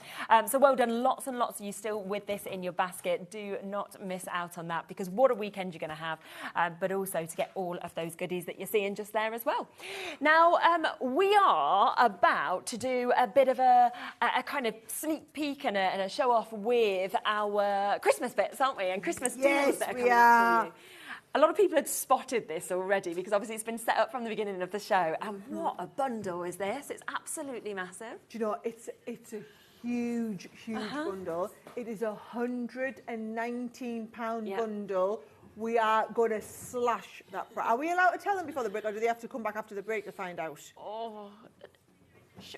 So well done, lots and lots of you still with this in your basket. Do not miss out on that, because what a weekend you're going to have, but also to get all of those goodies that you're seeing just there as well. Now, we are about to do a bit of a kind of sneak peek and a show off with our Christmas bits, aren't we? And Christmas deals that are coming up for you. A lot of people had spotted this already, because obviously it's been set up from the beginning of the show. And what a bundle is this? It's absolutely massive. Do you know, it's a huge bundle. It is a £119 bundle. We are going to slash that price. Are we allowed to tell them before the break, or do they have to come back after the break to find out? Oh.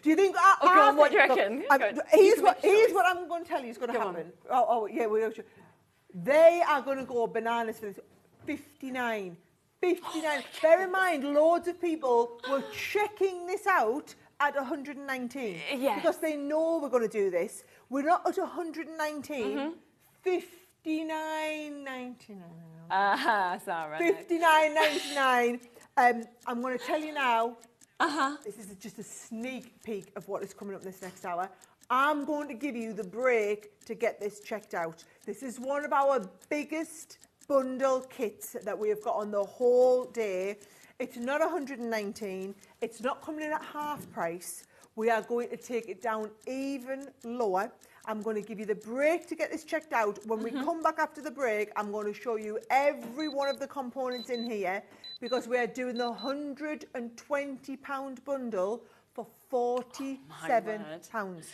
Do you think? Go on, what do you reckon? Here's what I'm going to tell you is going to happen. Oh, yeah, they are going to go bananas for this. 59. 59. Bear in mind, loads of people were checking this out at 119. Yeah. Because they know we're going to do this. We're not at 119. 59.99. Sorry. 59.99. I'm going to tell you now. This is just a sneak peek of what is coming up this next hour. I'm going to give you the break to get this checked out. This is one of our biggest bundle kits that we have got on the whole day. It's not 119. It's not coming in at half price. We are going to take it down even lower. I'm going to give you the break to get this checked out. When we come back after the break, I'm going to show you every one of the components in here because we are doing the £120 bundle for £47.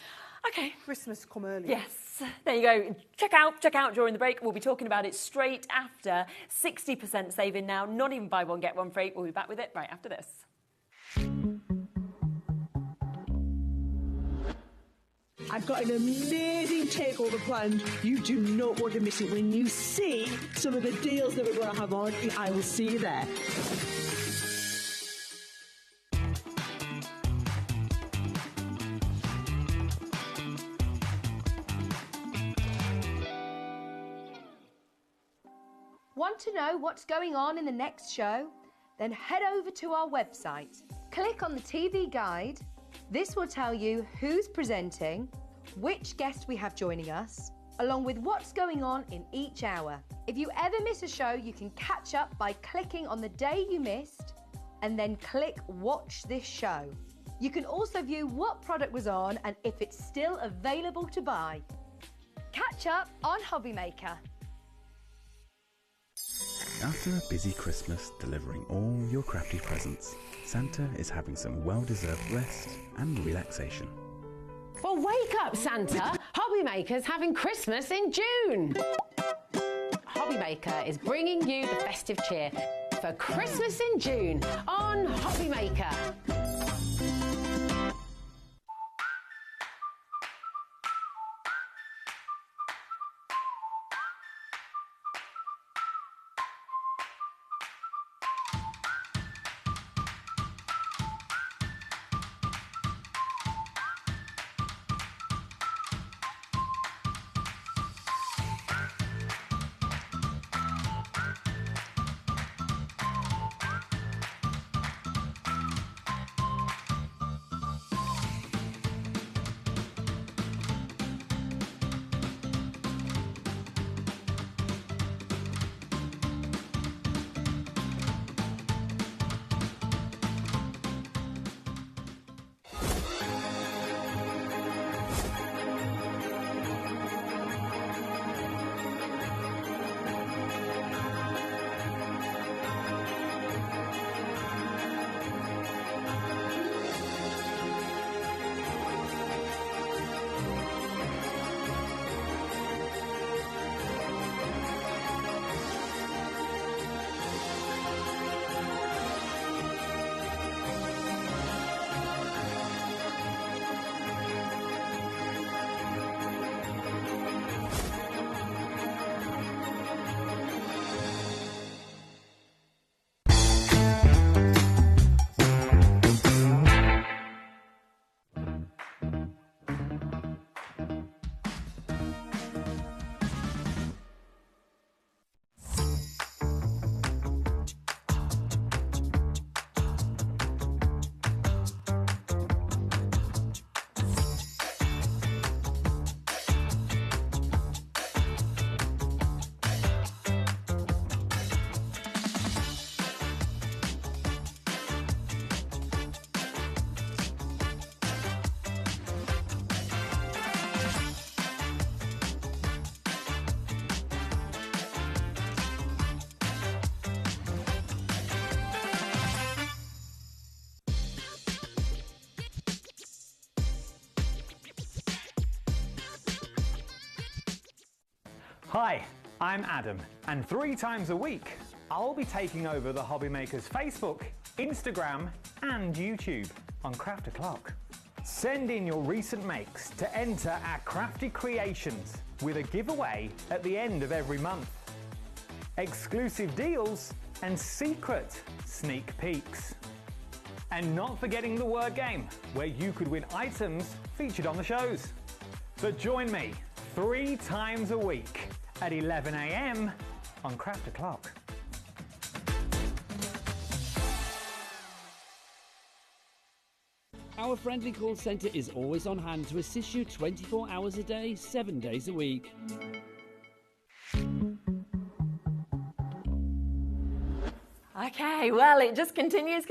Okay. Christmas come early. Yes. There you go. Check out during the break. We'll be talking about it straight after. 60% saving now. Not even buy one, get one free. We'll be back with it right after this. I've got an amazing takeover planned. You do not want to miss it. When you see some of the deals that we're going to have on, I will see you there. Want to know what's going on in the next show? Then head over to our website. Click on the TV guide. This will tell you who's presenting, which guest we have joining us, along with what's going on in each hour. If you ever miss a show, you can catch up by clicking on the day you missed and then click Watch This Show. You can also view what product was on and if it's still available to buy. Catch up on HobbyMaker. After a busy Christmas delivering all your crafty presents, Santa is having some well-deserved rest and relaxation. Well, wake up, Santa! HobbyMaker's having Christmas in June! HobbyMaker is bringing you the festive cheer for Christmas in June on HobbyMaker. Hi, I'm Adam, and 3 times a week, I'll be taking over the HobbyMaker's Facebook, Instagram, and YouTube on Craft O'Clock. Send in your recent makes to enter our crafty creations with a giveaway at the end of every month. exclusive deals, and secret sneak peeks. And not forgetting the word game, where you could win items featured on the shows. So join me 3 times a week at 11 a.m. on Craft O'Clock. Our friendly call centre is always on hand to assist you 24 hours a day, 7 days a week. Okay, well, it just continues,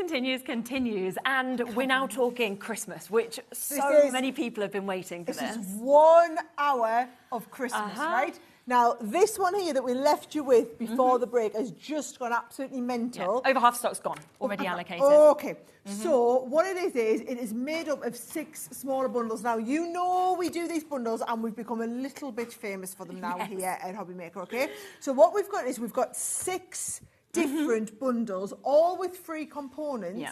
and we're now talking Christmas, which so many people have been waiting for this. This is 1 hour of Christmas, right? Now, this one here that we left you with before the break has just gone absolutely mental. Yeah. Over half stock's gone, already allocated. Okay, so what it is made up of 6 smaller bundles. Now, you know we do these bundles and we've become a little bit famous for them now here at HobbyMaker, okay? So what we've got is we've got 6 different bundles, all with free components. Yeah.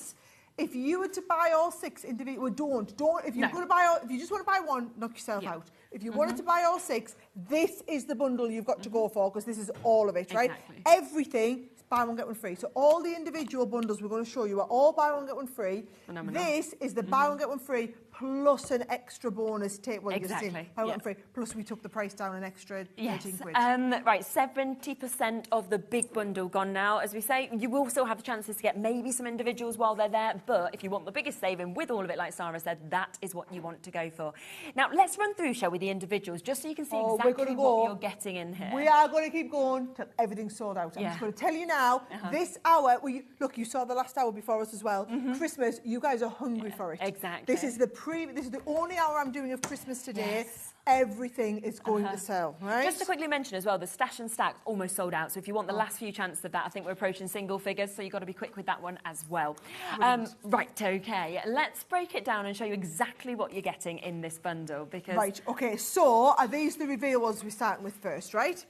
If you were to buy all 6 individual, don't. If you're going to buy if you just want to buy one, knock yourself out. If you wanted to buy all 6, this is the bundle you've got to go for, because this is all of it, right? Exactly. Everything is buy one get one free. So all the individual bundles we're going to show you are all buy one get one free. Phenomenal. This is the buy one get one free plus an extra bonus take. Well, exactly. Buy one free. Plus we took the price down an extra 13 quid. Right, 70% of the big bundle gone now. As we say, you will still have the chances to get maybe some individuals while they're there, but if you want the biggest saving with all of it, like Sarah said, that is what you want to go for. Now, let's run through, shall we, the individuals, just so you can see exactly what you're getting in here. We are going to keep going till everything's sold out. I'm just going to tell you now, this hour, look, you saw the last hour before us as well. Christmas, you guys are hungry for it. Exactly. This is the only hour I'm doing of Christmas today. Everything is going to sell, right? Just to quickly mention as well, the stash and stack almost sold out. So if you want the last few chances of that, I think we're approaching single figures, so you've got to be quick with that one as well. Right, okay. Let's break it down and show you exactly what you're getting in this bundle. Because right, okay. So are these the reveal ones we're starting with first, right?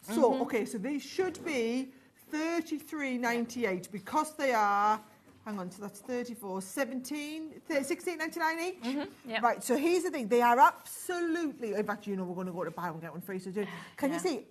So, okay, so these should be $33.98 because they are... Hang on, so that's 34, 17, 16.99 each? Right, so here's the thing. They are absolutely... In fact, you know we're going to go to buy one, get one free. So can you see?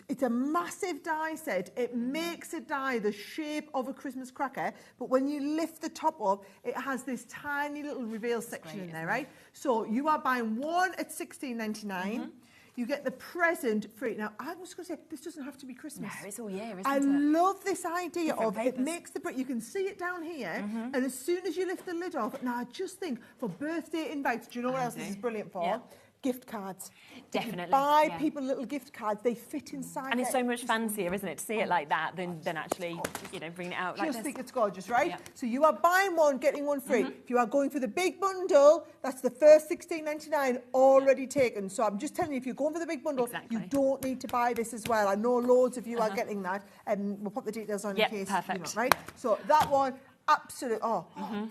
It's a massive die set. It makes a die the shape of a Christmas cracker, but when you lift the top up, it has this tiny little reveal section in there, right? So you are buying one at $16.99. You get the present free. Now, I was going to say, this doesn't have to be Christmas. No, it's all year, isn't it? I love this idea Different of papers. it makes the... You can see it down here, and as soon as you lift the lid off... Now, I just think, for birthday invites, do you know what else this is brilliant for? Yeah. Gift cards. Definitely. If you buy people little gift cards, they fit inside. And it's so much fancier, isn't it, to see it like that than actually, you know, bringing it out like this. Just think it's gorgeous, right? Yeah. So you are buying one, getting one free. If you are going for the big bundle, that's the first $16.99 already taken. So I'm just telling you, if you're going for the big bundle, you don't need to buy this as well. I know loads of you are getting that, and we'll put the details on in case you're not, right? So that one, absolute,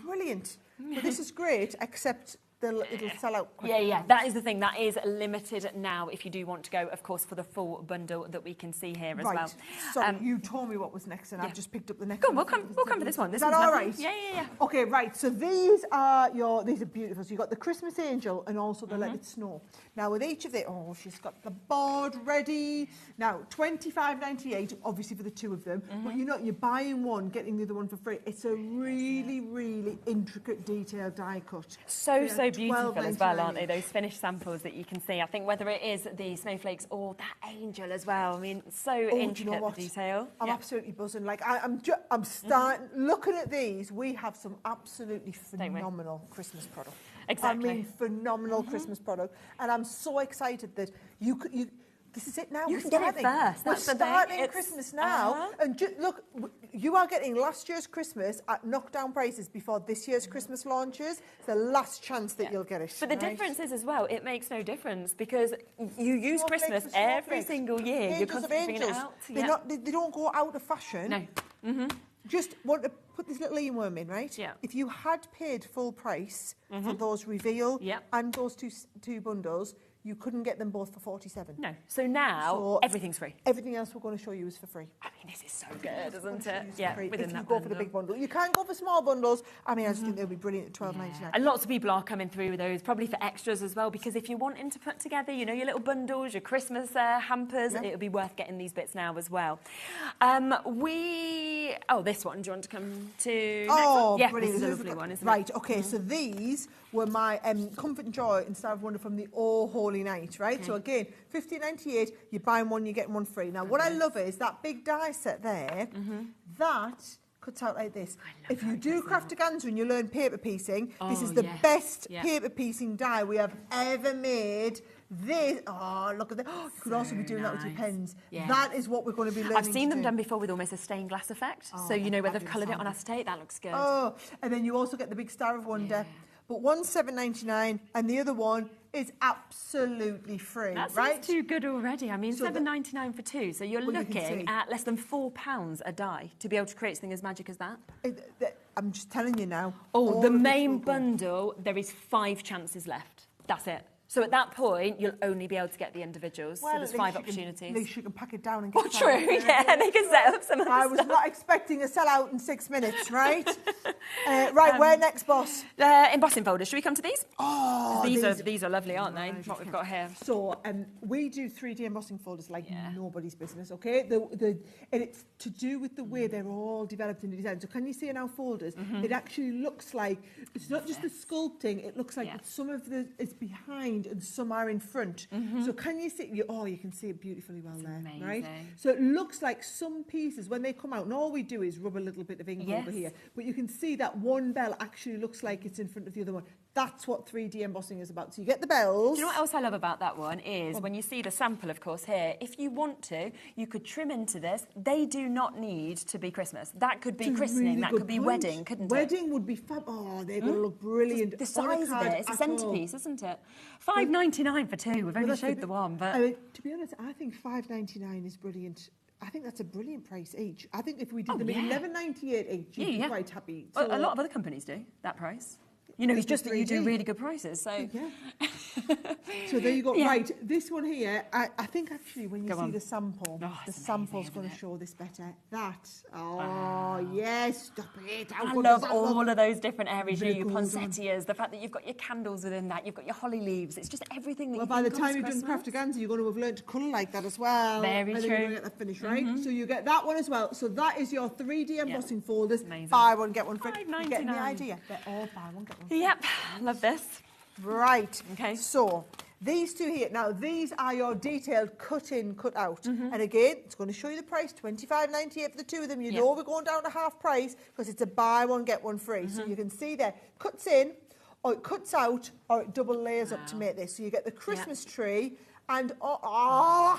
brilliant. But this is great, except... It'll sell out quickly. Yeah, that is the thing. That is limited now if you do want to go, of course, for the full bundle that we can see here as well. So you told me what was next, and I've just picked up the next Go on, one. we'll come for this one. Is that all right? Yeah. Okay, right. So these are beautiful. So you've got the Christmas Angel and also the Let It Snow. Now, with each of the... Oh, she's got the board ready. Now, $25.98, obviously, for the two of them. But, you know, you're buying one, getting the other one for free. It's a really, really intricate, detailed die cut. So beautiful as well, aren't they? Those finished samples that you can see. I think whether it is the snowflakes or that angel as well. I mean, so intricate, the detail. I'm absolutely buzzing. Like, I'm starting... Looking at these, we have some absolutely phenomenal Christmas product. Exactly. I mean, phenomenal Christmas product. And I'm so excited that you could... This is it now. You can get it first. We're starting Christmas now. And look, you are getting last year's Christmas at knockdown prices before this year's Christmas launches. It's the last chance that you'll get it. But the difference is as well, it makes no difference because you use Christmas every single year. You're constantly bringing it out. They don't go out of fashion. No. Just want to put this little earworm in, right? Yeah. If you had paid full price for those reveal and those two bundles, you couldn't get them both for £47. No. So now everything's free. Everything else we're going to show you is for free. I mean, this is so good, isn't it? Yeah, within if that you go for the big bundle. You can go for small bundles. I mean, I just think they'll be brilliant at £12.99. And lots of people are coming through with those, probably for extras as well, because if you're wanting to put together, you know, your little bundles, your Christmas hampers, it'll be worth getting these bits now as well. This one, do you want to come to next one? Yeah, brilliant. This is a lovely one, isn't it? Right, okay, so these were my Comfort and Joy and Star of Wonder from the Oh Holy Night, right? Okay. So again, £15.98, you're buying one, you're getting one free. Now, what I love is that big die set there, that cuts out like this. If you do Craftaganza and you learn paper piecing, this is the best paper piecing die we have ever made. This, look at that. You could also be doing that with your pens. Yeah. That is what we're going to be learning. I've seen them done before with almost a stained glass effect. So you know where they've coloured it on acetate, that looks good. Oh, and then you also get the big Star of Wonder. But one's £7.99 and the other one is absolutely free, That right? sounds too good already. I mean, £7.99 for two. So you're looking at less than £4 a die to be able to create something as magic as that. I'm just telling you now. Oh, the main bundle, there is 5 chances left. That's it. So at that point, you'll only be able to get the individuals. Well, so there's 5 opportunities. At least you can pack it down and get true, yeah, they can set up some other I was not expecting a sellout in 6 minutes, right? Where next, boss? Embossing folders. Should we come to these? Oh, these are lovely, aren't they? What we've got here. So we do 3D embossing folders like nobody's business, okay? And it's to do with the way they're all developed in the design. So can you see in our folders, it actually looks like, it's not just the sculpting, it looks like some of the is behind and some are in front. So can you see, you can see it beautifully well there, right? So it looks like some pieces, when they come out, and all we do is rub a little bit of ink over here, but you can see that one bell actually looks like it's in front of the other one. That's what 3D embossing is about. So you get the bells. Do you know what else I love about that one is when you see the sample, of course, here, if you want to, you could trim into this. They do not need to be Christmas. That could be christening, that could be wedding, couldn't it? Wedding would be fab. Oh, they're going to look brilliant. The size of it, it's a centrepiece, isn't it? £5.99 for two. We've only showed the one, but... to be honest, I think £5.99 is brilliant. I think that's a brilliant price each. I think if we did them at £11.98 each, you'd be quite happy. So, a lot of other companies do that price. You know, it's just that you do really good prices, so... Yeah. So there you go. Right, this one here, I think actually when you see the sample, the sample's going to show this better. That, yes, stop it. I love all of those different areas. You know, your poinsettias, the fact that you've got your candles within that, you've got your holly leaves. It's just everything that you by the time you've done Craftaganza, you're going to have learned to colour like that as well. Very true. And then you're going to get that finished, right? So you get that one as well. So that is your 3D embossing folders. Buy one, get one free. You're getting the idea. They're all buy one, get one free. Yep, love this. Right. Okay. So these two here. Now these are your detailed cut in, cut out. And again, it's going to show you the price, £25.98 for the two of them. You know we're going down to half price because it's a buy one, get one free. So you can see there, cuts in, or it cuts out, or it double layers up to make this. So you get the Christmas tree. And how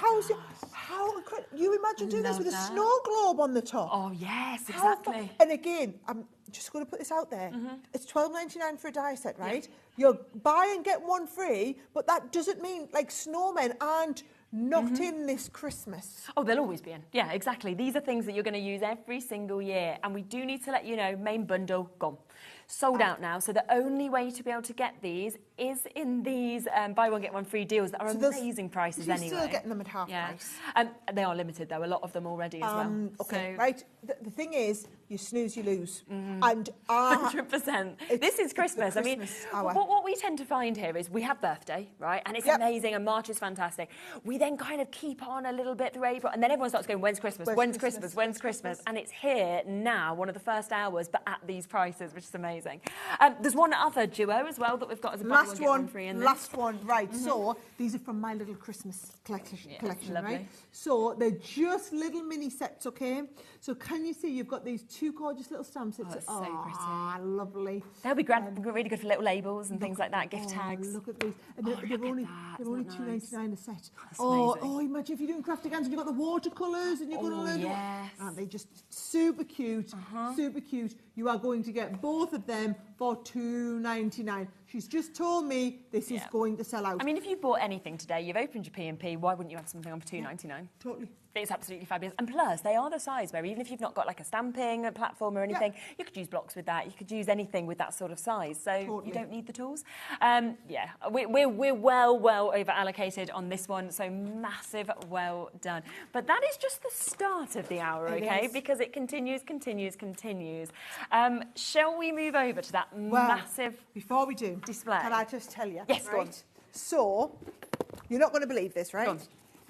you imagine doing this with a snow globe on the top? Oh yes, exactly. And again, I'm just going to put this out there. It's £12.99 for a die set, right? You'll buy and get one free, but that doesn't mean like snowmen aren't not in this Christmas. Oh, they'll always be in. Yeah, exactly. These are things that you're going to use every single year, and we do need to let you know, main bundle gone. Sold out now, so the only way to be able to get these is in these buy one, get one free deals that are amazing prices anyway. You're still getting them at half price. They are limited, though, a lot of them already as well. Okay, so, right. The thing is, you snooze, you lose. And 100%. This is Christmas. I mean, what we tend to find here is we have birthday, right? And it's amazing, and March is fantastic. We then kind of keep on a little bit through April, and then everyone starts going, when's Christmas? When's Christmas? When's Christmas? And it's here now, one of the first hours, but at these prices, which is amazing. There's one other duo as well that we've got as a buy one, get one free in this. Last one, right. So these are from my little Christmas collection, right? So they're just little mini sets, okay? So can you see you've got these two gorgeous little stamps? It's so pretty. Lovely. They'll be really good for little labels and things like that, gift tags. Look at these. And they're only £2.99 a set. That's imagine if you're doing Craftaganza and you've got the watercolours and you're going to learn. Aren't they just super cute? Super cute. You are going to get both of them for £2.99. She's just told me this is going to sell out. I mean, if you bought anything today, you've opened your P&P, why wouldn't you have something on for £2.99? Totally. It's absolutely fabulous. And plus, they are the size where even if you've not got like a stamping platform or anything, you could use blocks with that. You could use anything with that sort of size. So you don't need the tools. Yeah, we're well over allocated on this one. So massive well done. But that is just the start of the hour, okay? Because it continues. Shall we move over to that massive before we do display? Can I just tell you? Yes, go on. So, you're not going to believe this, right?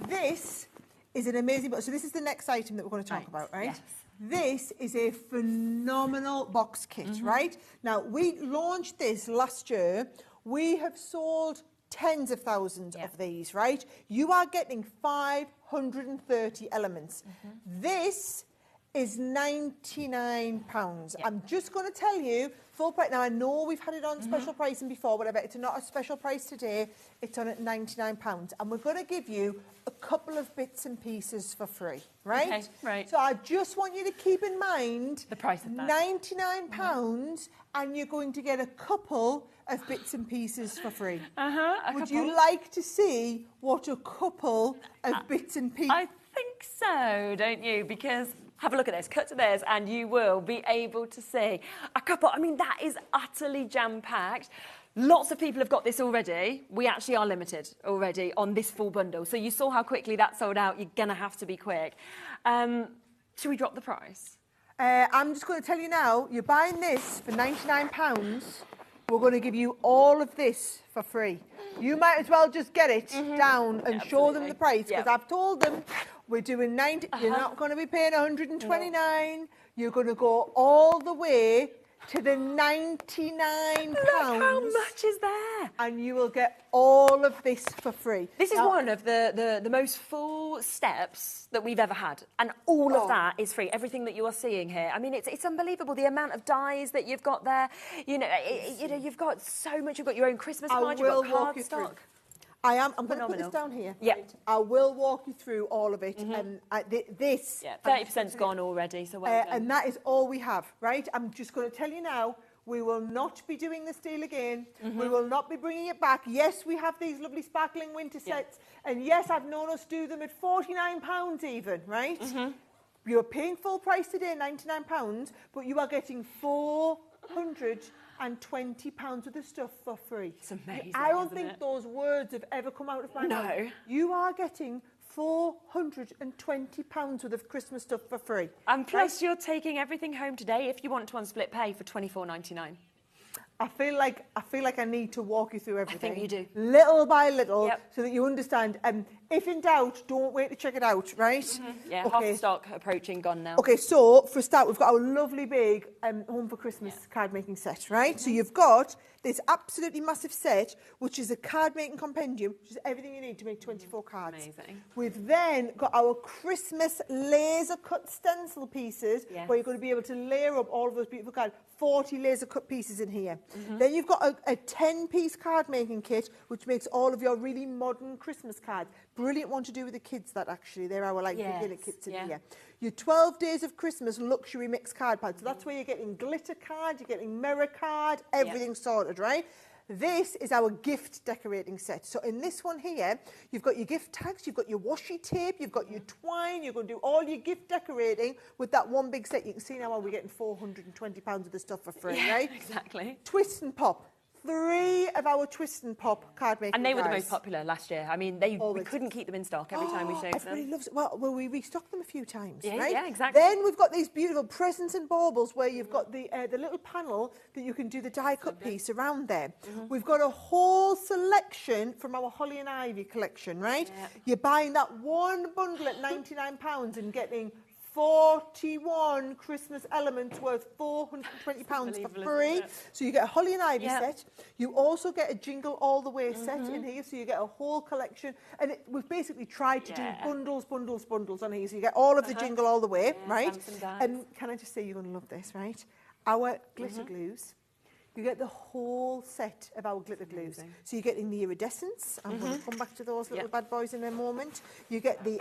This is an amazing box. So this is the next item that we're going to talk about, right? Yes. This is a phenomenal box kit, right? Now, we launched this last year. We have sold tens of thousands of these, right? You are getting 530 elements. This is £99. I'm just going to tell you, full price. Now, I know we've had it on special pricing before, but I bet it's not a special price today. It's on at £99. And we're going to give you a couple of bits and pieces for free, right? Okay, right. So I just want you to keep in mind the price of that. £99, and you're going to get a couple of bits and pieces for free. Would you couple. like to see what a couple of bits and pieces... I think so, don't you? Because... have a look at this, cut to this, and you will be able to see a couple. I mean, that is utterly jam-packed. Lots of people have got this already. We actually are limited already on this full bundle. So you saw how quickly that sold out. You're going to have to be quick. Should we drop the price? I'm just going to tell you now, you're buying this for £99. We're going to give you all of this for free. You might as well just get it down and show them the price, because I've told them we're doing 90. You're not going to be paying 129. You're going to go all the way to the £99. Look how much is there. And you will get all of this for free. This is one of the most full steps that we've ever had. And all of that is free. Everything that you are seeing here. I mean, it's unbelievable, the amount of dies that you've got there. You know, you've got so much. You've got your own Christmas card, you've got cardstock. I'm going to put this down here. Yeah. Right? I will walk you through all of it. This... Yeah, 30%'s gone already, so well done. And that is all we have, right? I'm just going to tell you now, we will not be doing this deal again. We will not be bringing it back. Yes, we have these lovely sparkling winter sets. And yes, I've known us do them at £49 even, right? You're paying full price today, £99, but you are getting £420 worth of stuff for free. It's amazing. I don't think those words have ever come out of my mouth. You are getting £420 worth of Christmas stuff for free. And plus, you're taking everything home today if you want to on split pay for £24.99. I feel like I need to walk you through everything. I think you do. Little by little, so that you understand. If in doubt, don't wait to check it out, right? Yeah, half stock approaching, gone now. Okay, so for a start, we've got our lovely big Home for Christmas card making set, right? So you've got this absolutely massive set, which is a card making compendium, which is everything you need to make 24 cards. Amazing. We've then got our Christmas laser cut stencil pieces, where you're going to be able to layer up all of those beautiful cards. 40 laser cut pieces in here. Then you've got a 10-piece card making kit, which makes all of your really modern Christmas cards. Brilliant one to do with the kids, that actually. They're our beginner kits in here. Your 12 Days of Christmas luxury mix card pad. So that's where you're getting glitter card, you're getting mirror card, everything sorted, right? This is our gift decorating set. So in this one here, you've got your gift tags, you've got your washi tape, you've got your twine, you're going to do all your gift decorating with that one big set. You can see now we're getting £420 of the stuff for free, right? Exactly. Twist and Pop. 3 of our Twist and Pop card making And they were the guys. most popular last year. I mean, we couldn't keep them in stock every time we showed them. Everybody loves it. Well, we restocked them a few times, right? Yeah, exactly. Then we've got these beautiful presents and baubles where you've got the little panel that you can do the die cut piece around there. We've got a whole selection from our Holly and Ivy collection, right? You're buying that one bundle at £99 and getting 41 Christmas elements worth £420 for free. So you get a Holly and Ivy set. You also get a Jingle All the Way set in here. So you get a whole collection. And we've basically tried to do bundles on here. So you get all of the Jingle All the Way, right? And can I just say, you're going to love this, right? Our glitter glues. You get the whole set of our glitter glues. So you're getting the iridescents. I'm going to come back to those little bad boys in a moment. You get the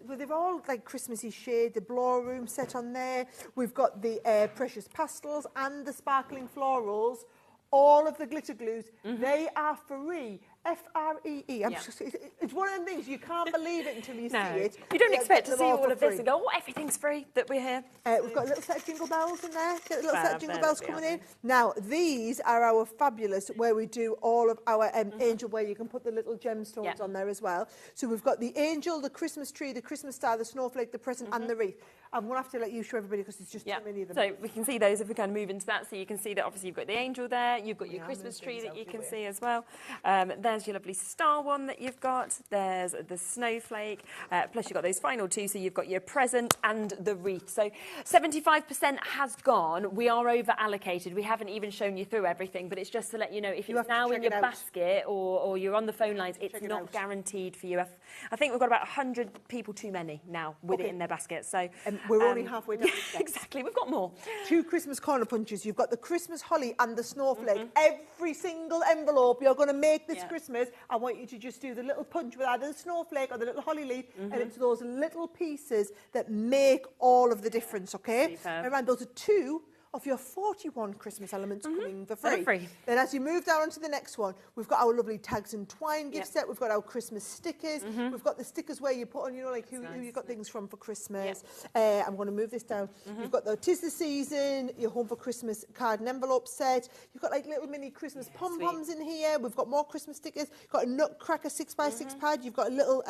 well, they're all like Christmassy shade, the Blow Room set on there. We've got the precious pastels and the sparkling florals, all of the glitter glues, they are free. F-R-E-E. It's one of them things you can't believe it until you see it. You don't expect to them see all all for of this free. and go, oh, everything's free that we're here. We've got a little set of jingle bells in there. Get a little set of jingle Fab, bells there coming we in. Now, these are our fabulous, where we do all of our angel, where you can put the little gemstones on there as well. So we've got the angel, the Christmas tree, the Christmas star, the snowflake, the present, and the wreath. I'm going to have to let you show everybody because there's just too many of them. So we can see those if we kind of move into that. So you can see that obviously you've got the angel there, you've got your Christmas tree that you can see as well. There's your lovely star one that you've got. There's the snowflake. Plus you've got those final two. So you've got your present and the wreath. So 75% has gone. We are over allocated. We haven't even shown you through everything, but it's just to let you know if it's now in your basket or you're on the phone lines, it's not guaranteed for you. I think we've got about 100 people too many now with it in their basket. So we're only halfway down. Exactly, we've got more. 2 Christmas corner punches. You've got the Christmas holly and the snowflake. Every single envelope you're going to make this Christmas, I want you to just do the little punch with either the snowflake or the little holly leaf, and it's those little pieces that make all of the difference, okay? Remember, those are 2 of your 41 Christmas elements coming for free. Then as you move down onto the next one, we've got our lovely tags and twine gift set. We've got our Christmas stickers. We've got the stickers where you put on, you know, like who you got things from for Christmas. I'm going to move this down. You've got the 'Tis the Season, your Home for Christmas card and envelope set. You've got like little mini Christmas pom-poms in here. We've got more Christmas stickers. You've got a Nutcracker 6x6 pad. You've got a little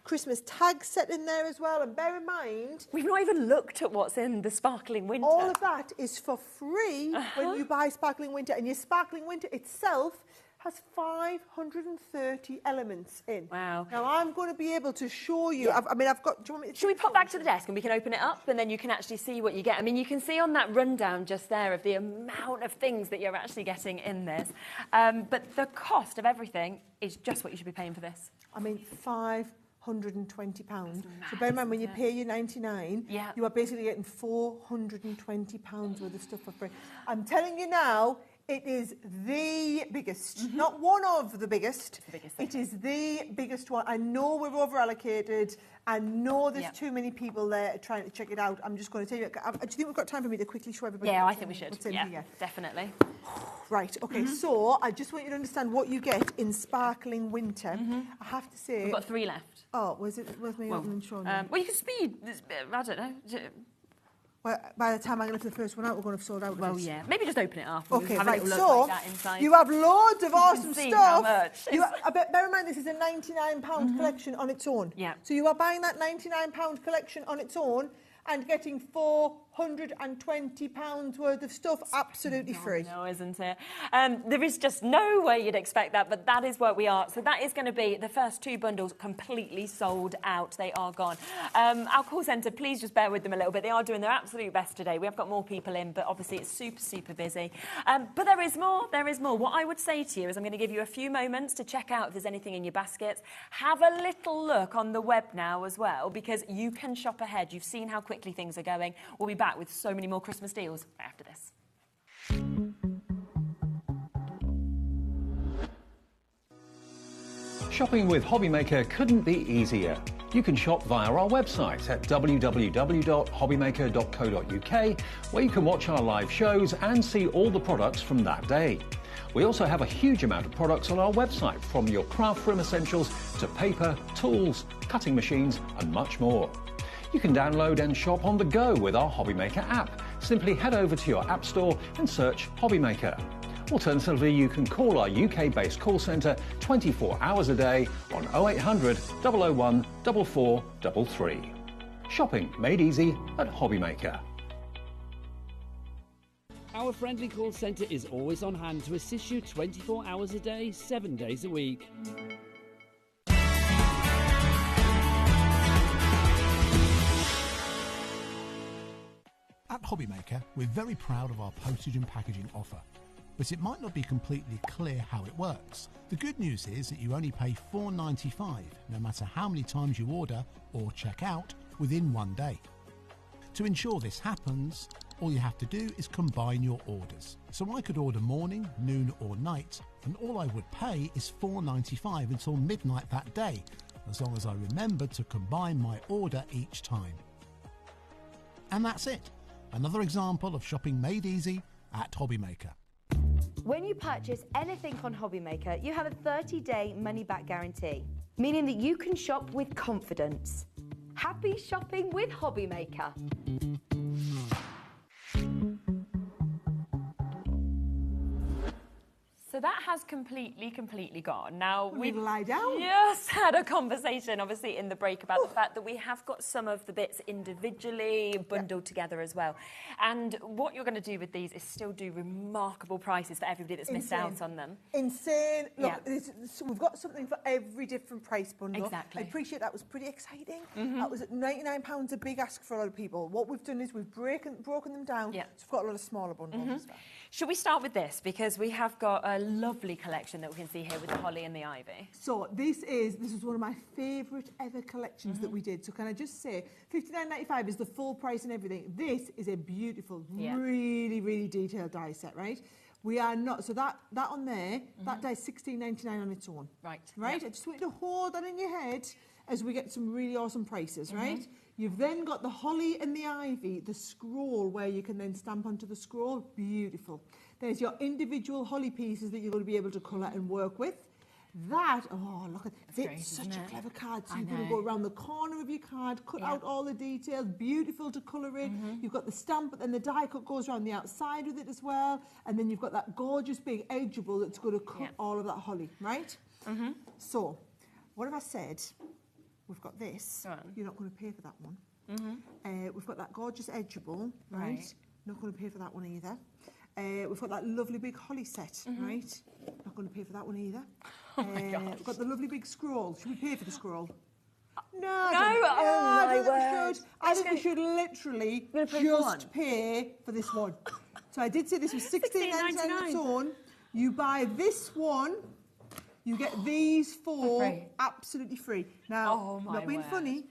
Christmas tag set in there as well. And bear in mind, we've not even looked at what's in the Sparkling Winter. All of that is for free when you buy Sparkling Winter, and your Sparkling Winter itself has 530 elements in. Wow. Now, I'm going to be able to show you. I've got... Do you want me to... Shall we pop back to the desk and we can open it up and then you can actually see what you get? I mean, you can see on that rundown just there of the amount of things that you're actually getting in this. But the cost of everything is just what you should be paying for this. I mean, £520. So bear in mind, when you pay your 99, you are basically getting £420 worth of stuff for free. I'm telling you now, it is the biggest, not one of the biggest. It is the biggest one. I know we're over allocated. I know there's too many people there trying to check it out. I'm just going to tell you. Do you think we've got time for me to quickly show everybody? Yeah, I think we should. Yeah, definitely. Right, okay, so I just want you to understand what you get in Sparkling Winter. I have to say... We've got 3 left. Oh, was it worth me opening and showing you? Well, you can speed. I don't know. Well, by the time I'm going to the first one out, we're going to have sold out. Well, yeah. Maybe just open it up. Okay, have right. a little So look like that inside. you have loads of awesome see stuff. how much. Bear in mind, this is a £99 collection on its own. Yeah. So you are buying that £99 collection on its own and getting £420 worth of stuff absolutely free. No, isn't it? There is just no way you'd expect that, but that is what we are. So that is going to be the first 2 bundles completely sold out. They are gone. Our call centre, please just bear with them a little bit. They are doing their absolute best today. We have got more people in, but obviously it's super, super busy. But there is more. There is more. What I would say to you is I'm going to give you a few moments to check out if there's anything in your baskets. Have a little look on the web now as well, because you can shop ahead. You've seen how quickly things are going. We'll be back with so many more Christmas deals right after this. Shopping with HobbyMaker couldn't be easier. You can shop via our website at www.hobbymaker.co.uk, where you can watch our live shows and see all the products from that day. We also have a huge amount of products on our website, from your craft room essentials to paper, tools, cutting machines and much more. You can download and shop on the go with our HobbyMaker app. Simply head over to your app store and search HobbyMaker. Alternatively, you can call our UK-based call centre 24 hours a day on 0800 001 4433. Shopping made easy at HobbyMaker. Our friendly call centre is always on hand to assist you 24 hours a day, 7 days a week. At HobbyMaker, we're very proud of our postage and packaging offer, but it might not be completely clear how it works. The good news is that you only pay $4.95 no matter how many times you order or check out within 1 day. To ensure this happens, all you have to do is combine your orders. So I could order morning, noon or night, and all I would pay is $4.95 until midnight that day, as long as I remembered to combine my order each time. And that's it. Another example of shopping made easy at HobbyMaker. When you purchase anything on HobbyMaker, you have a 30-day money-back guarantee, meaning that you can shop with confidence. Happy shopping with HobbyMaker. So that has completely gone. Now, we've lie down. Just had a conversation, obviously, in the break about the fact that we have got some of the bits individually bundled together as well. And what you're going to do with these is still do remarkable prices for everybody that's missed out on them. Insane. Look, we've got something for every different price bundle. Exactly. I appreciate that was pretty exciting. That was at £99, a big ask for a lot of people. What we've done is we've broken them down. So we've got a lot of smaller bundles as well. Should we start with this? Because we have got a lovely collection that we can see here with the holly and the ivy. So this is one of my favourite ever collections that we did. So can I just say, $59.95 is the full price and everything. This is a beautiful, really detailed die set, right? We are not, so that on there, that die is $16.99 on its own. Right. I just want you to hold that in your head as we get some really awesome prices, right? You've then got the holly and the ivy, the scroll where you can then stamp onto the scroll. Beautiful. There's your individual holly pieces that you're going to be able to colour and work with. That, oh, look at it's such a clever card. So you're going to go around the corner of your card, cut out all the details, beautiful to colour in. You've got the stamp, but then the die cut goes around the outside with it as well. And then you've got that gorgeous big edgeable that's going to cut all of that holly, right? So, what have I said? We've got this. You're not going to pay for that one. We've got that gorgeous edgeable, right? Not going to pay for that one either. We've got that lovely big holly set, right? Not going to pay for that one either. We've got the lovely big scroll. Should we pay for the scroll? No, I don't think we should literally just pay for this one. So I did say this was $16.99 on its own. You buy this one, you get these four absolutely free. Now, not being funny,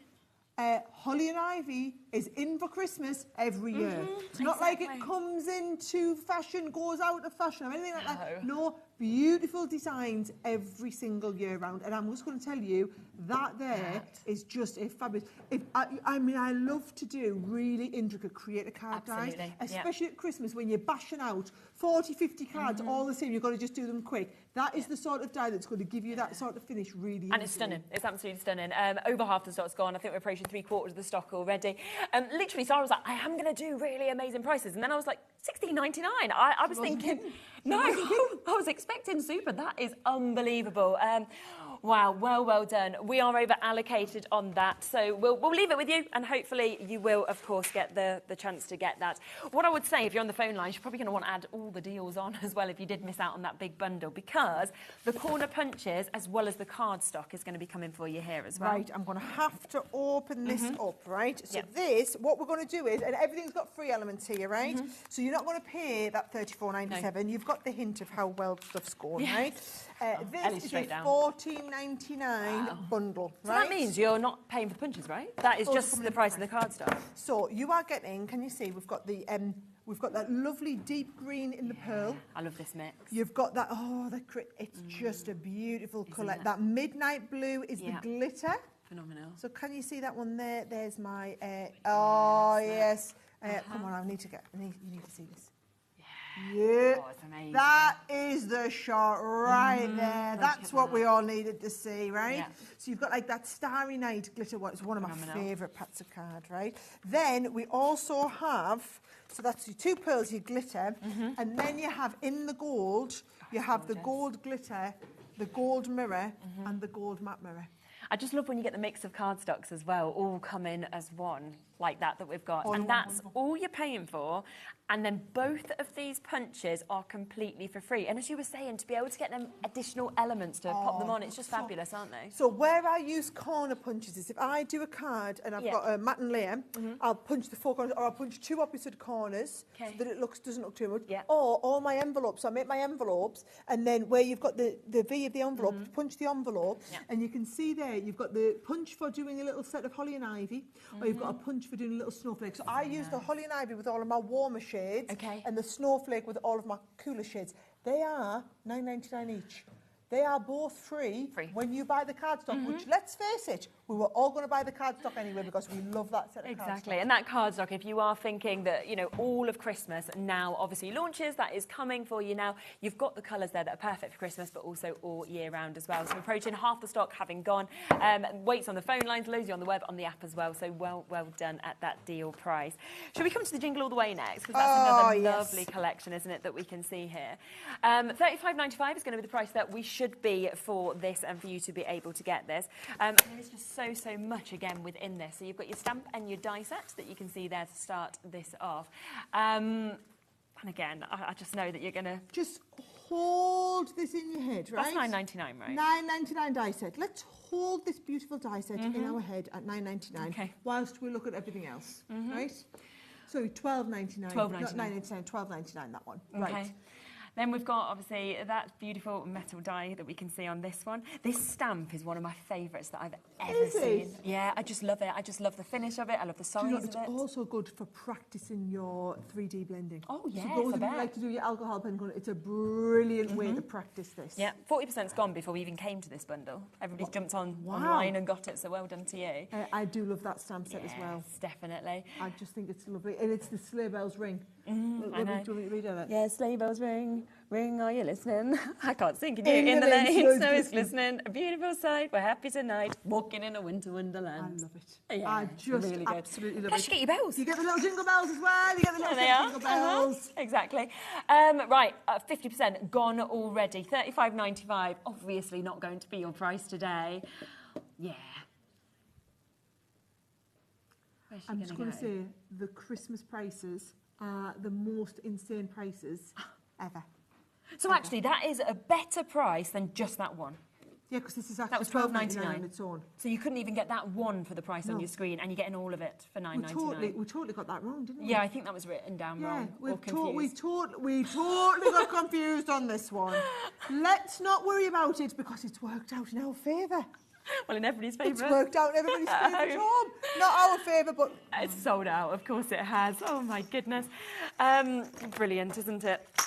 holly and ivy is in for Christmas every year. It's not like it comes into fashion, goes out of fashion or anything like that. No, beautiful designs every single year round. And I'm just going to tell you, that there is just a fabulous... I mean, I love to do really intricate creative card dies, especially at Christmas when you're bashing out 40, 50 cards all the same. You've got to just do them quick. That is the sort of die that's going to give you that sort of finish really And it's stunning. It's absolutely stunning. Over half the stock's gone. I think we're approaching 3/4 of the stock already. Literally, Sarah was like, I am going to do really amazing prices. And then I was like, $16.99. I was thinking... No, I was expecting super. That is unbelievable. Wow, well done. We are over allocated on that, so we'll leave it with you, and hopefully you will, of course, get the chance to get that. What I would say, if you're on the phone lines, you're probably going to want to add all the deals on as well if you did miss out on that big bundle, because the corner punches as well as the card stock is going to be coming for you here as well. Right, I'm going to have to open this up, right? So this, what we're going to do is, and everything's got free elements here, right? So you're not going to pay that $34.97. You've got the hint of how well stuff's going, right? This is a $14.99 bundle, So that means you're not paying for the punches, right? That is just the price of the card stock. So you are getting, can you see, we've got that lovely deep green in the pearl. I love this mix. You've got that, it's just a beautiful colour. That midnight blue is the glitter. Phenomenal. So can you see that one there? There's my, yes. Come on, you need to see this. Yeah, oh, it's amazing. That is the shot right there. That's what we all needed to see, right? Yeah. So you've got like that Starry Night glitter. It's one of my favourite packs of card, right? Then we also have, so that's your two pearls, your glitter, and then you have in the gold, you have the gold glitter, the gold mirror, and the gold matte mirror. I just love when you get the mix of cardstocks as well, all come in as one, like that we've got. And that's all you're paying for. And then both of these punches are completely for free. And as you were saying, to be able to get them additional elements to pop them on, it's just fabulous, aren't they? So where I use corner punches is if I do a card and I've got a matte and layer, I'll punch the four corners, or I'll punch two opposite corners so that it doesn't look too much. Or all my envelopes, I make my envelopes, and then where you've got the V of the envelope, punch the envelope, and you can see there, you've got the punch for doing a little set of holly and ivy, or you've got a punch for doing a little snowflake. So I use the holly and ivy with all of my warmer shades, and the snowflake with all of my cooler shades. They are $9.99 each. They are both free when you buy the cardstock, which, let's face it, we were all going to buy the cardstock anyway because we love that set of cardstock. Exactly, and that cardstock, if you are thinking that, you know, all of Christmas now obviously launches, that is coming for you now. You've got the colours there that are perfect for Christmas, but also all year round as well. So approaching half the stock having gone. Waits on the phone lines, loads on the web, on the app as well. So well done at that deal price. Shall we come to the Jingle All the Way next? Because that's another lovely collection, isn't it, that we can see here. $35.95 is going to be the price that we should be for this and for you to be able to get this. There is just so much again within this. So you've got your stamp and your die set that you can see there to start this off. And again, I just know that you're going to... Just hold this in your head, right? That's $9.99, right? $9.99 die set. Let's hold this beautiful die set in our head at $9.99 whilst we look at everything else, right? So $12.99. Not $9.99, $12.99, that one. Okay. Right. Then we've got, obviously, that beautiful metal die that we can see on this one. This stamp is one of my favourites that I've ever seen. Yeah, I just love it. I just love the finish of it. I love the size of it. It's also good for practising your 3D blending. Oh, yes, so those of you who like to do your alcohol pen, it's a brilliant way to practice this. Yeah, 40%'s gone before we even came to this bundle. Everybody's jumped online and got it, so well done to you. I do love that stamp set as well. Definitely. I just think it's lovely. And it's the Sleigh Bells Ring. I know. Do you want me to read it? Yeah, sleigh bells ring, ring, are you listening? I can't sing, can you? In the lane, snow is glistening, a beautiful sight, we're happy tonight, walking in a winter wonderland. I love it. Yeah, I just really absolutely love Plus it. you get your bells. You get the little jingle bells as well. You get the little jingle bells. Exactly. Right, 50% gone already. $35.95, obviously not going to be your price today. Yeah. I'm just going to say the Christmas prices are the most insane prices ever. So actually, that is a better price than just that one. Yeah, because this is actually that was $12.99 on its own. So you couldn't even get that one for the price on your screen, and you're getting all of it for $9.99. We totally got that wrong, didn't we? Yeah, I think that was written down wrong. Or confused. We totally got confused on this one. Let's not worry about it because it's worked out in our favour. Well, in everybody's favour. It's worked out in everybody's favour, Tom. Not our favour, but... It's sold out, of course it has. Oh, my goodness. Brilliant, isn't it? Do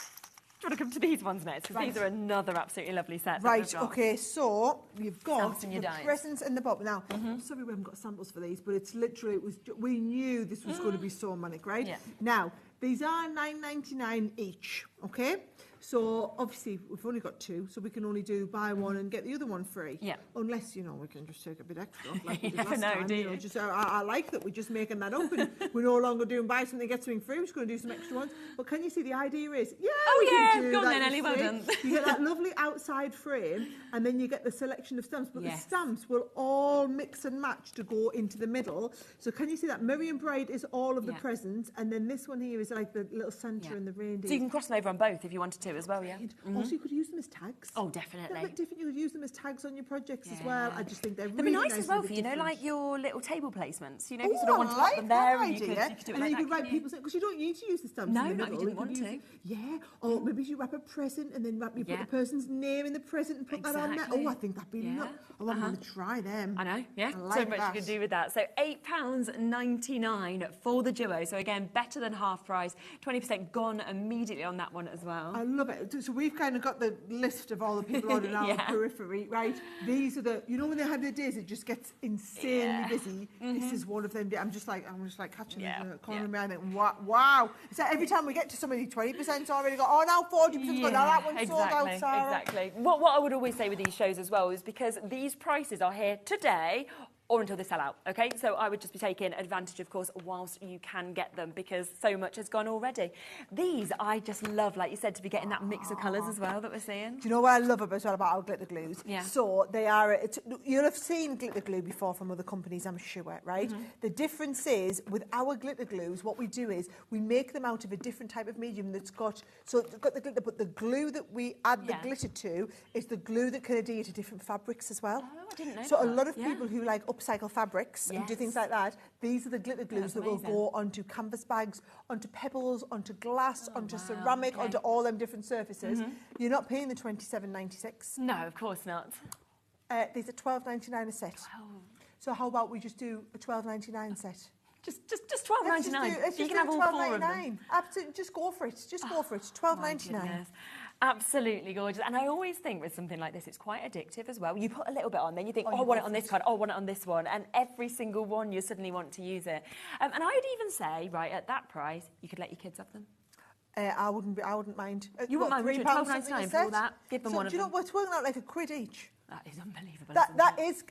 you want to come to these ones next? Because these are another absolutely lovely set. Right, OK, so you've got the dies. presents and the box. Now, I'm sorry we haven't got samples for these, but it's literally, we knew this was going to be so manic, right? Yeah. Now, these are $9.99 each, OK? So, obviously, we've only got two, so we can only do buy one and get the other one free. Yeah. Unless, you know, we can just take a bit extra. Like you we did never last know, time, do you know, you? just, I like that we're just making that up and we're no longer doing buy something, get something free. We're just going to do some extra ones. But can you see the idea is, we can do go on that, then, Ellie, well done. You get that lovely outside frame and then you get the selection of stamps. But the stamps will all mix and match to go into the middle. So can you see that? Miriam Bride is all of the presents and then this one here is like the little Santa and the reindeer. So you can cross them over on both if you wanted to as well, yeah? Also, you could use them as tags. Oh, definitely. They're a bit different. You could use them as tags on your projects as well. I just think they're They'd really be nice as well for, you know, different. like your little table placements. You know, if you sort of want to put them there and you could do it and like then that. you could write people's, because you don't need to use the stamps in the middle. No, you didn't want to. Yeah, or maybe you wrap a present and then put the person's name in the present and put that on there. Oh, I think that'd be nuts. Oh, I'm going to try them. I know, yeah. I like so much that. you can do with that. So £8.99 for the duo. So again, better than half price. 20% gone immediately on that one as well. I love it. So we've kind of got the list of all the people on our periphery, right? These are the, you know, when they have the days, it just gets insanely busy. This is one of them. I'm just like catching the corner of my eye and think, wow. It's like every time we get to somebody, 20%'s already got, oh, now 40%'s got, now that one's sold out, Sarah. Exactly. What I would always say with these shows as well is because these prices are here today or until they sell out, OK? So I would just be taking advantage, of course, whilst you can get them because so much has gone already. These I just love, like you said, to be getting that mix of colours as well that we're seeing. Do you know what I love as well about our glitter glues? Yeah. So they are, you'll have seen glitter glue before from other companies, I'm sure, right? The difference is, with our glitter glues, what we do is we make them out of a different type of medium that's got, so it's got the glitter, but the glue that we add the glitter to is the glue that can adhere to different fabrics as well. Oh, I didn't know So that. a lot of people who like upcycle fabrics and do things like that, these are the glitter glues that will go onto canvas bags, onto pebbles, onto glass, onto ceramic, onto all them different surfaces. You're not paying the $27.96. No, of course not. These are $12.99 a set. So how about we just do a $12.99 set? Just $12.99. Let's just do $12.99. Absolutely, just go for it. Just go for it. $12.99. Absolutely gorgeous. And I always think with something like this, it's quite addictive as well. You put a little bit on, then you think, oh, I want it on this card, oh, I want it on this one. And every single one, you suddenly want to use it. And I'd even say, right, at that price, you could let your kids have them. I wouldn't mind. You wouldn't mind, would you? £12.99 for all that? Give them one of them. Do you know what's working out like £1 each? That is unbelievable. That is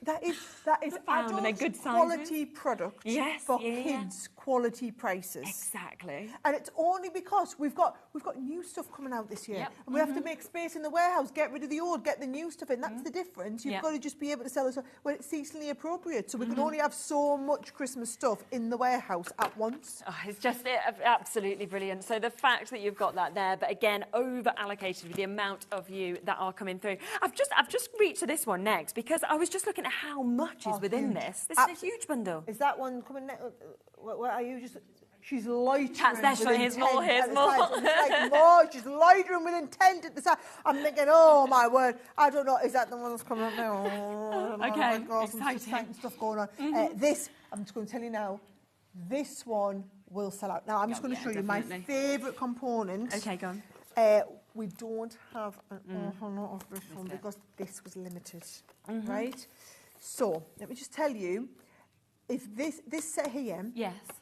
and they're good quality product for yeah. kids, quality prices. Exactly. And it's only because we've got new stuff coming out this year, and we have to make space in the warehouse, get rid of the old, get the new stuff in. That's the difference. You've got to just be able to sell it when it's seasonally appropriate. So we can only have so much Christmas stuff in the warehouse at once. Oh, it's just absolutely brilliant. So the fact that you've got that there, but again, over allocated with the amount of you that are coming through. I've just reached to this one next because I was just looking at how much is within this. This is a huge bundle. Is that one coming next? What are you just? She's loitering. That's there, here's more, here's more. Like more. She's loitering with intent at the side. I'm thinking, oh my word, I don't know. Is that the one that's coming up now? Okay, exciting stuff going on. This, I'm just going to tell you now. This one will sell out. Now I'm just going to show you my favourite component. Okay, go on. We don't have an awful lot of this one because this was limited, right? So let me just tell you, if this set here,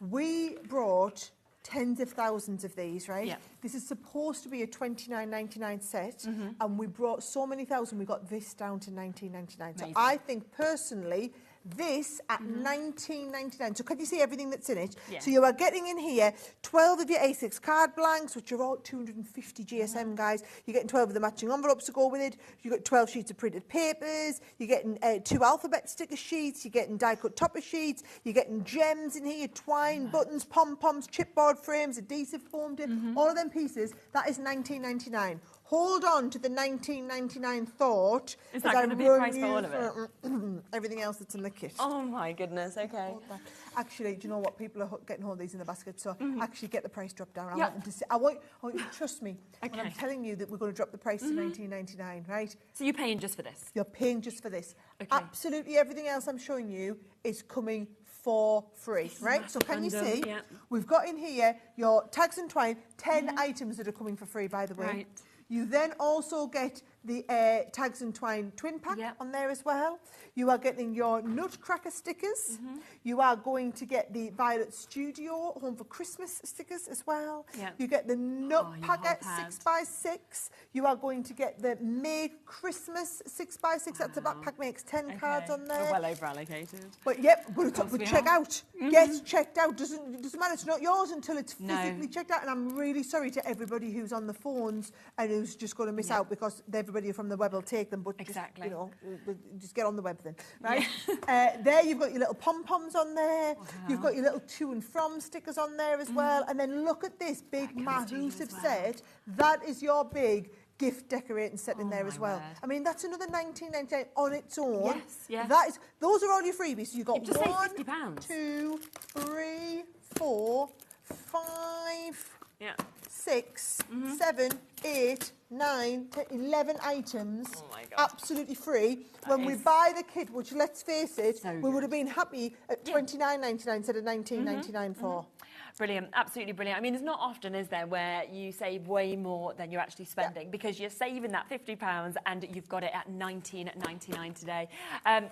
we brought tens of thousands of these, right? Yeah. This is supposed to be a $29.99 set, and we brought so many thousand, we got this down to $19.99. So I think personally, this at $19.99. So can you see everything that's in it? Yeah. So you are getting in here 12 of your A6 card blanks, which are all 250 GSM, guys. You're getting 12 of the matching envelopes to go with it. You've got 12 sheets of printed papers. You're getting 2 alphabet sticker sheets. You're getting die-cut topper sheets. You're getting gems in here, twine, buttons, pom-poms, chipboard frames, adhesive foam dip. All of them pieces, that is $19.99. Hold on to the $19.99 thought. Is that going to be the price for all of it? Everything else that's in the kit. Oh my goodness, okay. Actually, do you know what? People are getting hold of these in the basket, so actually get the price dropped down. I want them to see, I want you to trust me when I'm telling you that we're going to drop the price to $19.99, right? So you're paying just for this? You're paying just for this. Absolutely everything else I'm showing you is coming for free, right? So can you see, we've got in here your tags and twine, 10 items that are coming for free, by the way. Right. You then also get the tags and twine twin pack on there as well. You are getting your Nutcracker stickers. You are going to get the Violet Studio Home for Christmas stickers as well. You get the Nutpacker 6x6. You are going to get the Make Christmas 6x6. That's a backpack, makes 10 cards on there. We're well over allocated. But but check out. Get checked out. Doesn't matter. It's not yours until it's physically checked out. And I'm really sorry to everybody who's on the phones and who's just going to miss out because everybody from the web will take them. But just get on the web then, right? There you've got your little pom-poms on there. You've got your little to and from stickers on there as well. And then look at this big massive set. That is your big gift decorating set in there as well. I mean, that's another $19.99 on its own. Those are all your freebies. So you've got just 1, £50. 2, 3, 4, 5, 6, 7, 8, 9, 10, 11 items, absolutely free. When we buy the kit, which let's face it, we would have been happy at $29.99 instead of $19.99 for. Brilliant, absolutely brilliant. I mean, it's not often, is there, where you save way more than you're actually spending because you're saving that £50 and you've got it at $19.99 today.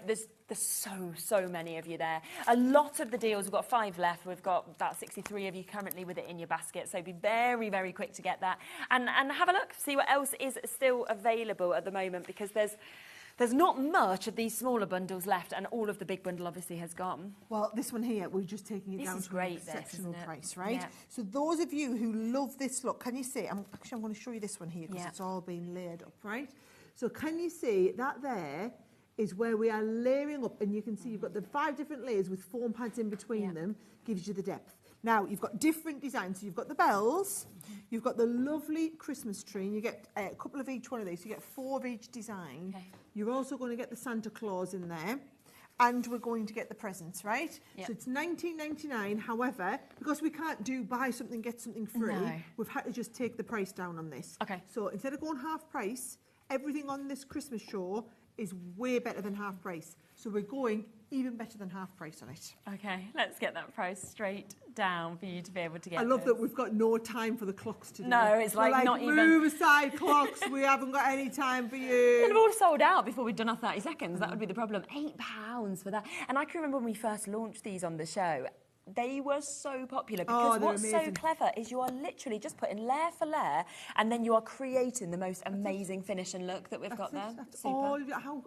There's so many of you there. A lot of the deals, we've got 5 left. We've got about 63 of you currently with it in your basket. So be very, very quick to get that and have a look, see what else is still available at the moment because there's not much of these smaller bundles left and all of the big bundle obviously has gone. Well, this one here, we're just taking it down to an exceptional price, right? Yeah. So those of you who love this look, can you see? I'm going to show you this one here because it's all been layered up, right? So can you see that there is where we are layering up and you can see you've got the 5 different layers with foam pads in between them, gives you the depth. Now, you've got different designs. So you've got the bells, you've got the lovely Christmas tree, and you get a couple of each one of these. So you get 4 of each design. You're also going to get the Santa Claus in there. And we're going to get the presents, right? So it's $19.99. However, because we can't do buy something, get something free, we've had to just take the price down on this. So instead of going half price, everything on this Christmas show is way better than half price. So we're going even better than half price on it. Okay, let's get that price straight down for you to be able to get I love that we've got no time for the clocks today. No, it's like not even... move aside clocks, we haven't got any time for you. They'd have all sold out before we'd done our 30 seconds. That would be the problem. £8 for that. And I can remember when we first launched these on the show, they were so popular because what's so clever is you are literally just putting layer for layer and then you are creating the most amazing finish and look that we've got there. That's all.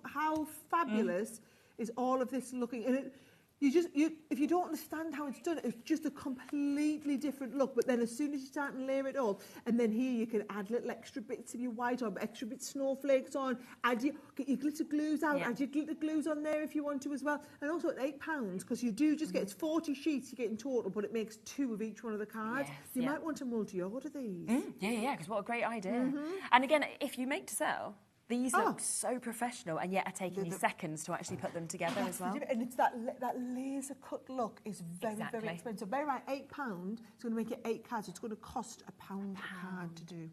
How fabulous is all of this looking? And if you don't understand how it's done, it's just a completely different look. But then as soon as you start to layer it up, and then here you can add little extra bits of your white on, extra bits snowflakes on, get your glitter glues out, add your glitter glues on there if you want to as well. And also at £8, because you do just get, it's 40 sheets you get in total, but it makes 2 of each one of the cards. Yes, you might want to multi-order these. Yeah, because what a great idea. And again, if you make to sell, these look so professional and yet are taking you seconds to actually put them together as well. And it's that laser cut look is very, very expensive. Bear in mind, £8, it's going to make it 8 cards. It's going to cost £1 a card to do.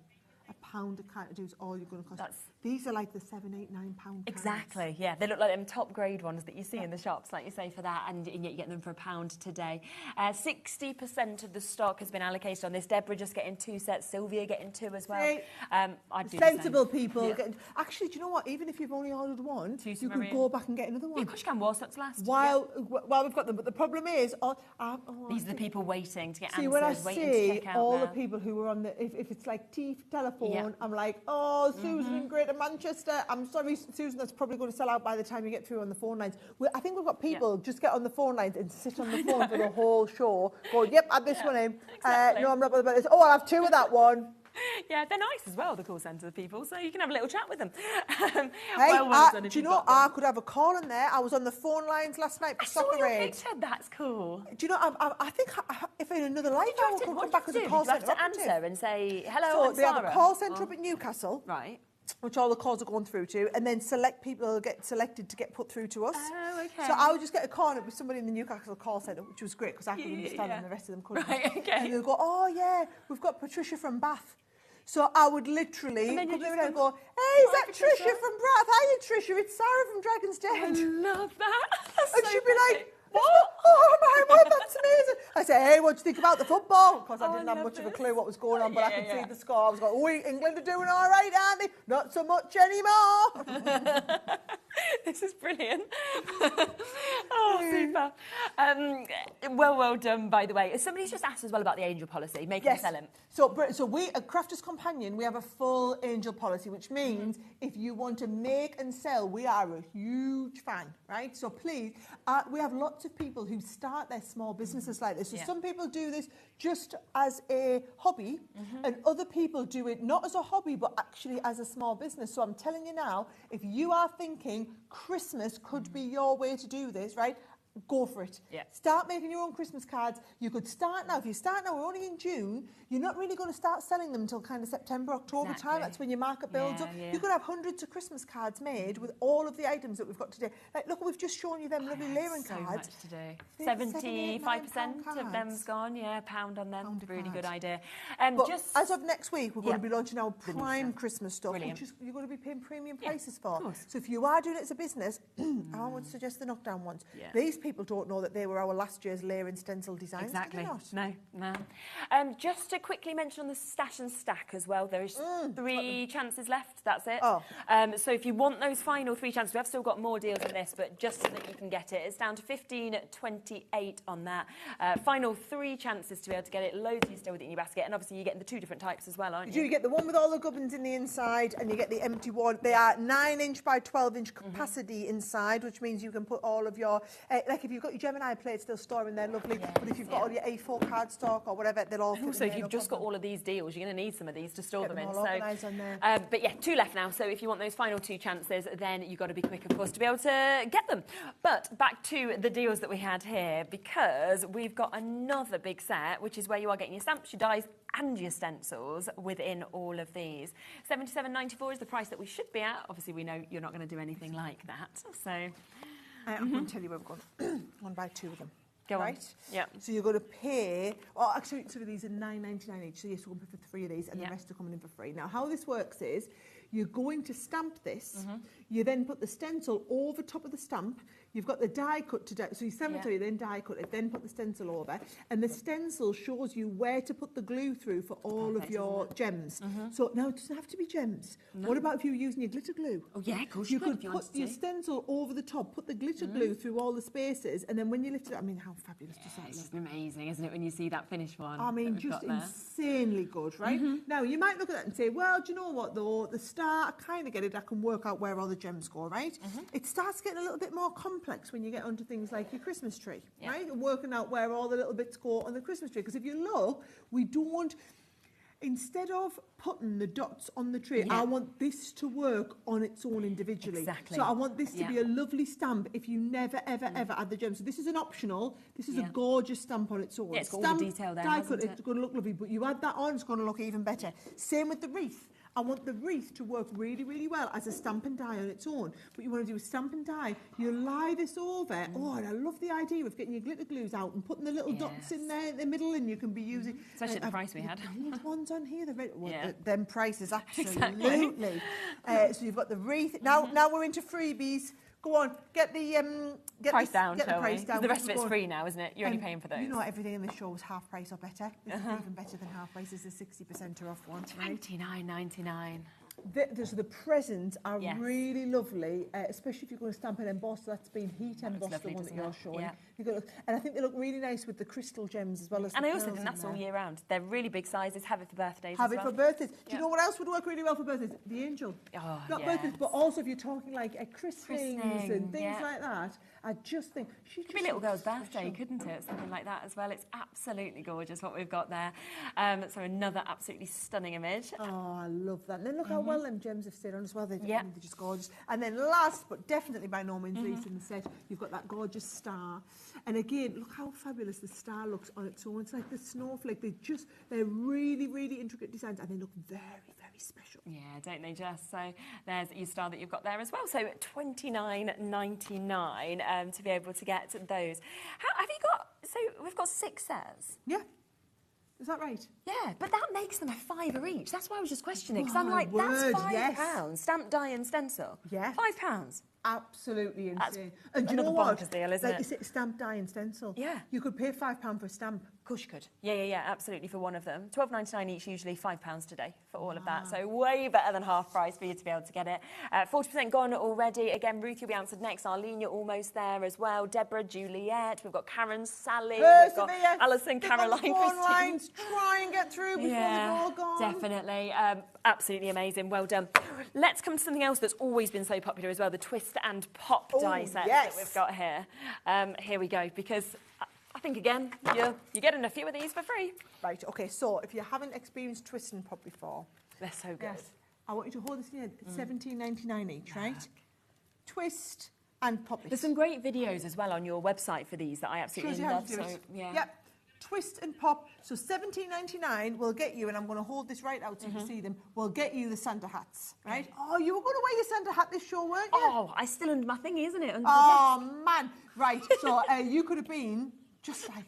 £1 a card to do is all you're going to cost. These are like the £7, £8, £9 cards. Exactly, yeah. They look like them top grade ones that you see in the shops, like you say, for that, and yet you get them for £1 today. 60% of the stock has been allocated on this. Deborah just getting 2 sets, Sylvia getting 2 as well. I'd do sensible the same. people. Actually, do you know what? Even if you've only ordered one, you could go back and get another one. Yeah, of course you can, while stocks last. While we've got them. But the problem is... these are the people waiting to get answers, waiting when to check out all the people who are on the... If it's like telephone, I'm like, oh, Susan in Greater Manchester, I'm sorry, Susan, that's probably going to sell out by the time you get through on the phone lines. I think we've got people just get on the phone lines and sit on the phone for the whole show, going, yep, add this one in. Exactly. No, I'm not bothered about this. Oh, I'll have 2 of that one. Yeah, they're nice as well, the call centre people, so you can have a little chat with them. Do you know, I could have a call in there. I was on the phone lines last night for Soccer Aid. Picture. That's cool. Do you know, I think if in another life I could come back as a call centre. You have to answer and say, hello, So they have a call centre up at Newcastle. Right. Which all the calls are going through to, and then select people get selected to get put through to us. Oh, okay. So I would just get a call, and it was somebody in the Newcastle call centre, which was great because I could understand and the rest of them couldn't. Right, okay. And they'll go, oh yeah, we've got Patricia from Bath. So I would literally come there and go, hey, is that Tricia from Bath? Hiya, Tricia, it's Sarah from Dragon's Den. I love that. And she'd be like, what? Oh my word, that's amazing. I say, hey, what do you think about the football? Because I didn't have much of a clue what was going on, but I could see the score. I was going, oh, England are doing all right, aren't they? Not so much anymore. This is brilliant. Oh, super. Well done, by the way. Somebody's just asked as well about the angel policy, make and sell it. So we, at Crafter's Companion, we have a full angel policy, which means if you want to make and sell, we are a huge fan, right? So please, we have lots of people who start their small businesses like this. So some people do this just as a hobby, and other people do it not as a hobby, but actually as a small business. So I'm telling you now, if you are thinking Christmas could be your way to do this, right? Go for it. Start making your own Christmas cards. You could start now. If you start now, we're only in June, you're not really going to start selling them until kind of September, October time. That's when your market builds up. You could have hundreds of Christmas cards made with all of the items that we've got today. Like, look, we've just shown you them lovely layering cards. Much to do. 75% of them's gone. Yeah, £1 on them. Really good idea. But as of next week, we're going to be launching our prime Christmas stuff, which is, you're going to be paying premium prices for. So if you are doing it as a business, I would suggest the knockdown ones. These people don't know that they were our last year's layering stencil designs. Exactly. No. Just to quickly mention on the stash and stack as well, there is 3 chances left. That's it. So if you want those final 3 chances, we have still got more deals than this, but just so that you can get it, it's down to 15.28 on that. Final 3 chances to be able to get it. Loads you still with it in your basket, and obviously you're getting the 2 different types as well, aren't you? You get the one with all the gubbins in the inside, and you get the empty one. They are 9-inch by 12-inch capacity inside, which means you can put all of your, like if you've got your Gemini plates, they'll store in there lovely. But if you've got all your A4 cardstock or whatever, they'll all fit also, in if there, you've just got all of these deals, you're going to need some of these to store them in. All organised on there. But yeah, 2 left now. So if you want those final 2 chances, then you've got to be quick, of course, to be able to get them. But back to the deals that we had here, because we've got another big set, which is where you are getting your stamps, your dies, and your stencils within all of these. $77.94 is the price that we should be at. Obviously, we know you're not going to do anything like that. So I'm going to tell you where we're going. I'm going to buy 2 of them. Go on. Yeah. So you're going to pay. Well, actually, some of these are $9.99 each. So yes, we're going to pay for 3 of these, and the rest are coming in for free. Now, how this works is, You're going to stamp this. You then put the stencil over top of the stamp. You've got the die cut to so you stamp it, then die cut it, then put the stencil over, and the stencil shows you where to put the glue through for all of your gems. So now it doesn't have to be gems. What about if you were using your glitter glue? Oh yeah, of course you could put your stencil over the top, put the glitter glue through all the spaces, and then when you lift it up, I mean, how fabulous does that look? It's just amazing, isn't it, when you see that finished one? I mean, just insanely good, right? Now, you might look at that and say, well, do you know what, though? The star, I kind of get it. I can work out where all the gems go, right? It starts getting a little bit more complex when you get onto things like your Christmas tree, right? And working out where all the little bits go on the Christmas tree. Because if you look, we don't... Instead of putting the dots on the tree, I want this to work on its own individually. Exactly. So I want this to be a lovely stamp if you never, ever, ever add the gems. So this is an optional. This is a gorgeous stamp on its own. Yeah, it's got all the detail there, hasn't it? It's going to look lovely, but you add that on, it's going to look even better. Same with the wreath. I want the wreath to work really, really well as a stamp and die on its own. What you want to do is stamp and die. You lie this over. Oh, and I love the idea of getting your glitter glues out and putting the little dots in there in the middle, and you can be using... Especially at the price we had. The ones on here, the red... Well, them prices, absolutely. So you've got the wreath. Now we're into freebies. Go on, get the price down. Get the price down. The rest of it's free now, isn't it? You're only paying for those. You know, everything in the show is half price or better. This is even better than half price. This is 60% off one. $29.99. The presents are really lovely, especially if you're going to stamp and emboss. That's been heat embossed, the one that you're showing. Yeah. And I think they look really nice with the crystal gems as well as. And I also think that's all year round. They're really big sizes. Have it for birthdays. Have it for birthdays. Do you know what else would work really well for birthdays? The angel. Oh, not birthdays, but also if you're talking like christenings and things like that. I just think she could be little girl's birthday, couldn't it? Something like that as well. It's absolutely gorgeous what we've got there. So another absolutely stunning image. Oh, I love that. And then look how well them gems have stayed on as well. They're just gorgeous. And then last, but definitely by no means least in the set, you've got that gorgeous star. And again, look how fabulous the star looks on its own. It's like the snowflake. They're really, really intricate designs, and they look very, very special. Yeah, don't they just? So there's your star that you've got there as well. So $29.99 to be able to get those. How have you got? So we've got 6 sets. Yeah. Is that right? Yeah, but that makes them a £5 each. That's why I was just questioning, because I'm like, that's £5. Stamp, die and stencil. Yeah. £5. Absolutely insane. That's and do you know what? Deal, isn't like it? You say, stamp, die and stencil. Yeah. You could pay £5 for a stamp. Of course you could. Yeah, absolutely, for one of them. $12.99 each, usually £5 today for all of that. So way better than half price for you to be able to get it. 40% gone already. Again, Ruth, you'll be answered next. Arlene, you're almost there as well. Deborah, Juliet. We've got Karen, Sally. We've got Alison, Caroline, Christine. Lines, try and get through before they're all gone. Definitely. Absolutely amazing. Well done. Let's come to something else that's always been so popular as well, the twist and pop die sets that we've got here. Here we go, because I think, again, you're getting a few of these for free. Right, OK, so if you haven't experienced twist and pop before... They're so good. Yes, I want you to hold this in your hand. $17.99 each, right? Twist and pop it. There's some great videos as well on your website for these that I absolutely love. So, Yep. Twist and pop. So $17.99 will get you, and I'm going to hold this right out so you can see them, will get you the Santa hats, right? Oh, you were going to wear your Santa hat this show, weren't you? Oh, I still under my thingy, isn't it? Man. Right, so you could have been just like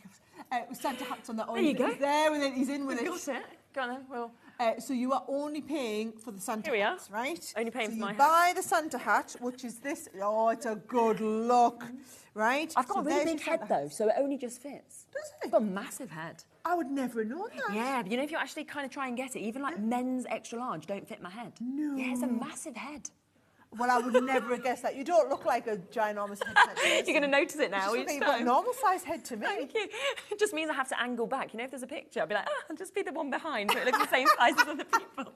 with Santa hats on that. There you go. He's there with it, he's in with it. Got it. Go on then, we'll... so you are only paying for the Santa hats, right? Only paying for my hat. Buy the Santa hat, which is this. Oh, it's a good look, right? I've got a really big head, though, so it only just fits. Does it? I've got a massive head. I would never have known that. Yeah, but you know, if you actually kind of try and get it, even like men's extra large don't fit my head. No. Yeah, it's a massive head. Well, I would never have guessed that. You don't look like a ginormous head. You're going to notice it now each time. You've got a normal size head to me. Thank you. It just means I have to angle back. You know, if there's a picture, I'll be like, I'll just be the one behind so it looks the same size as other people.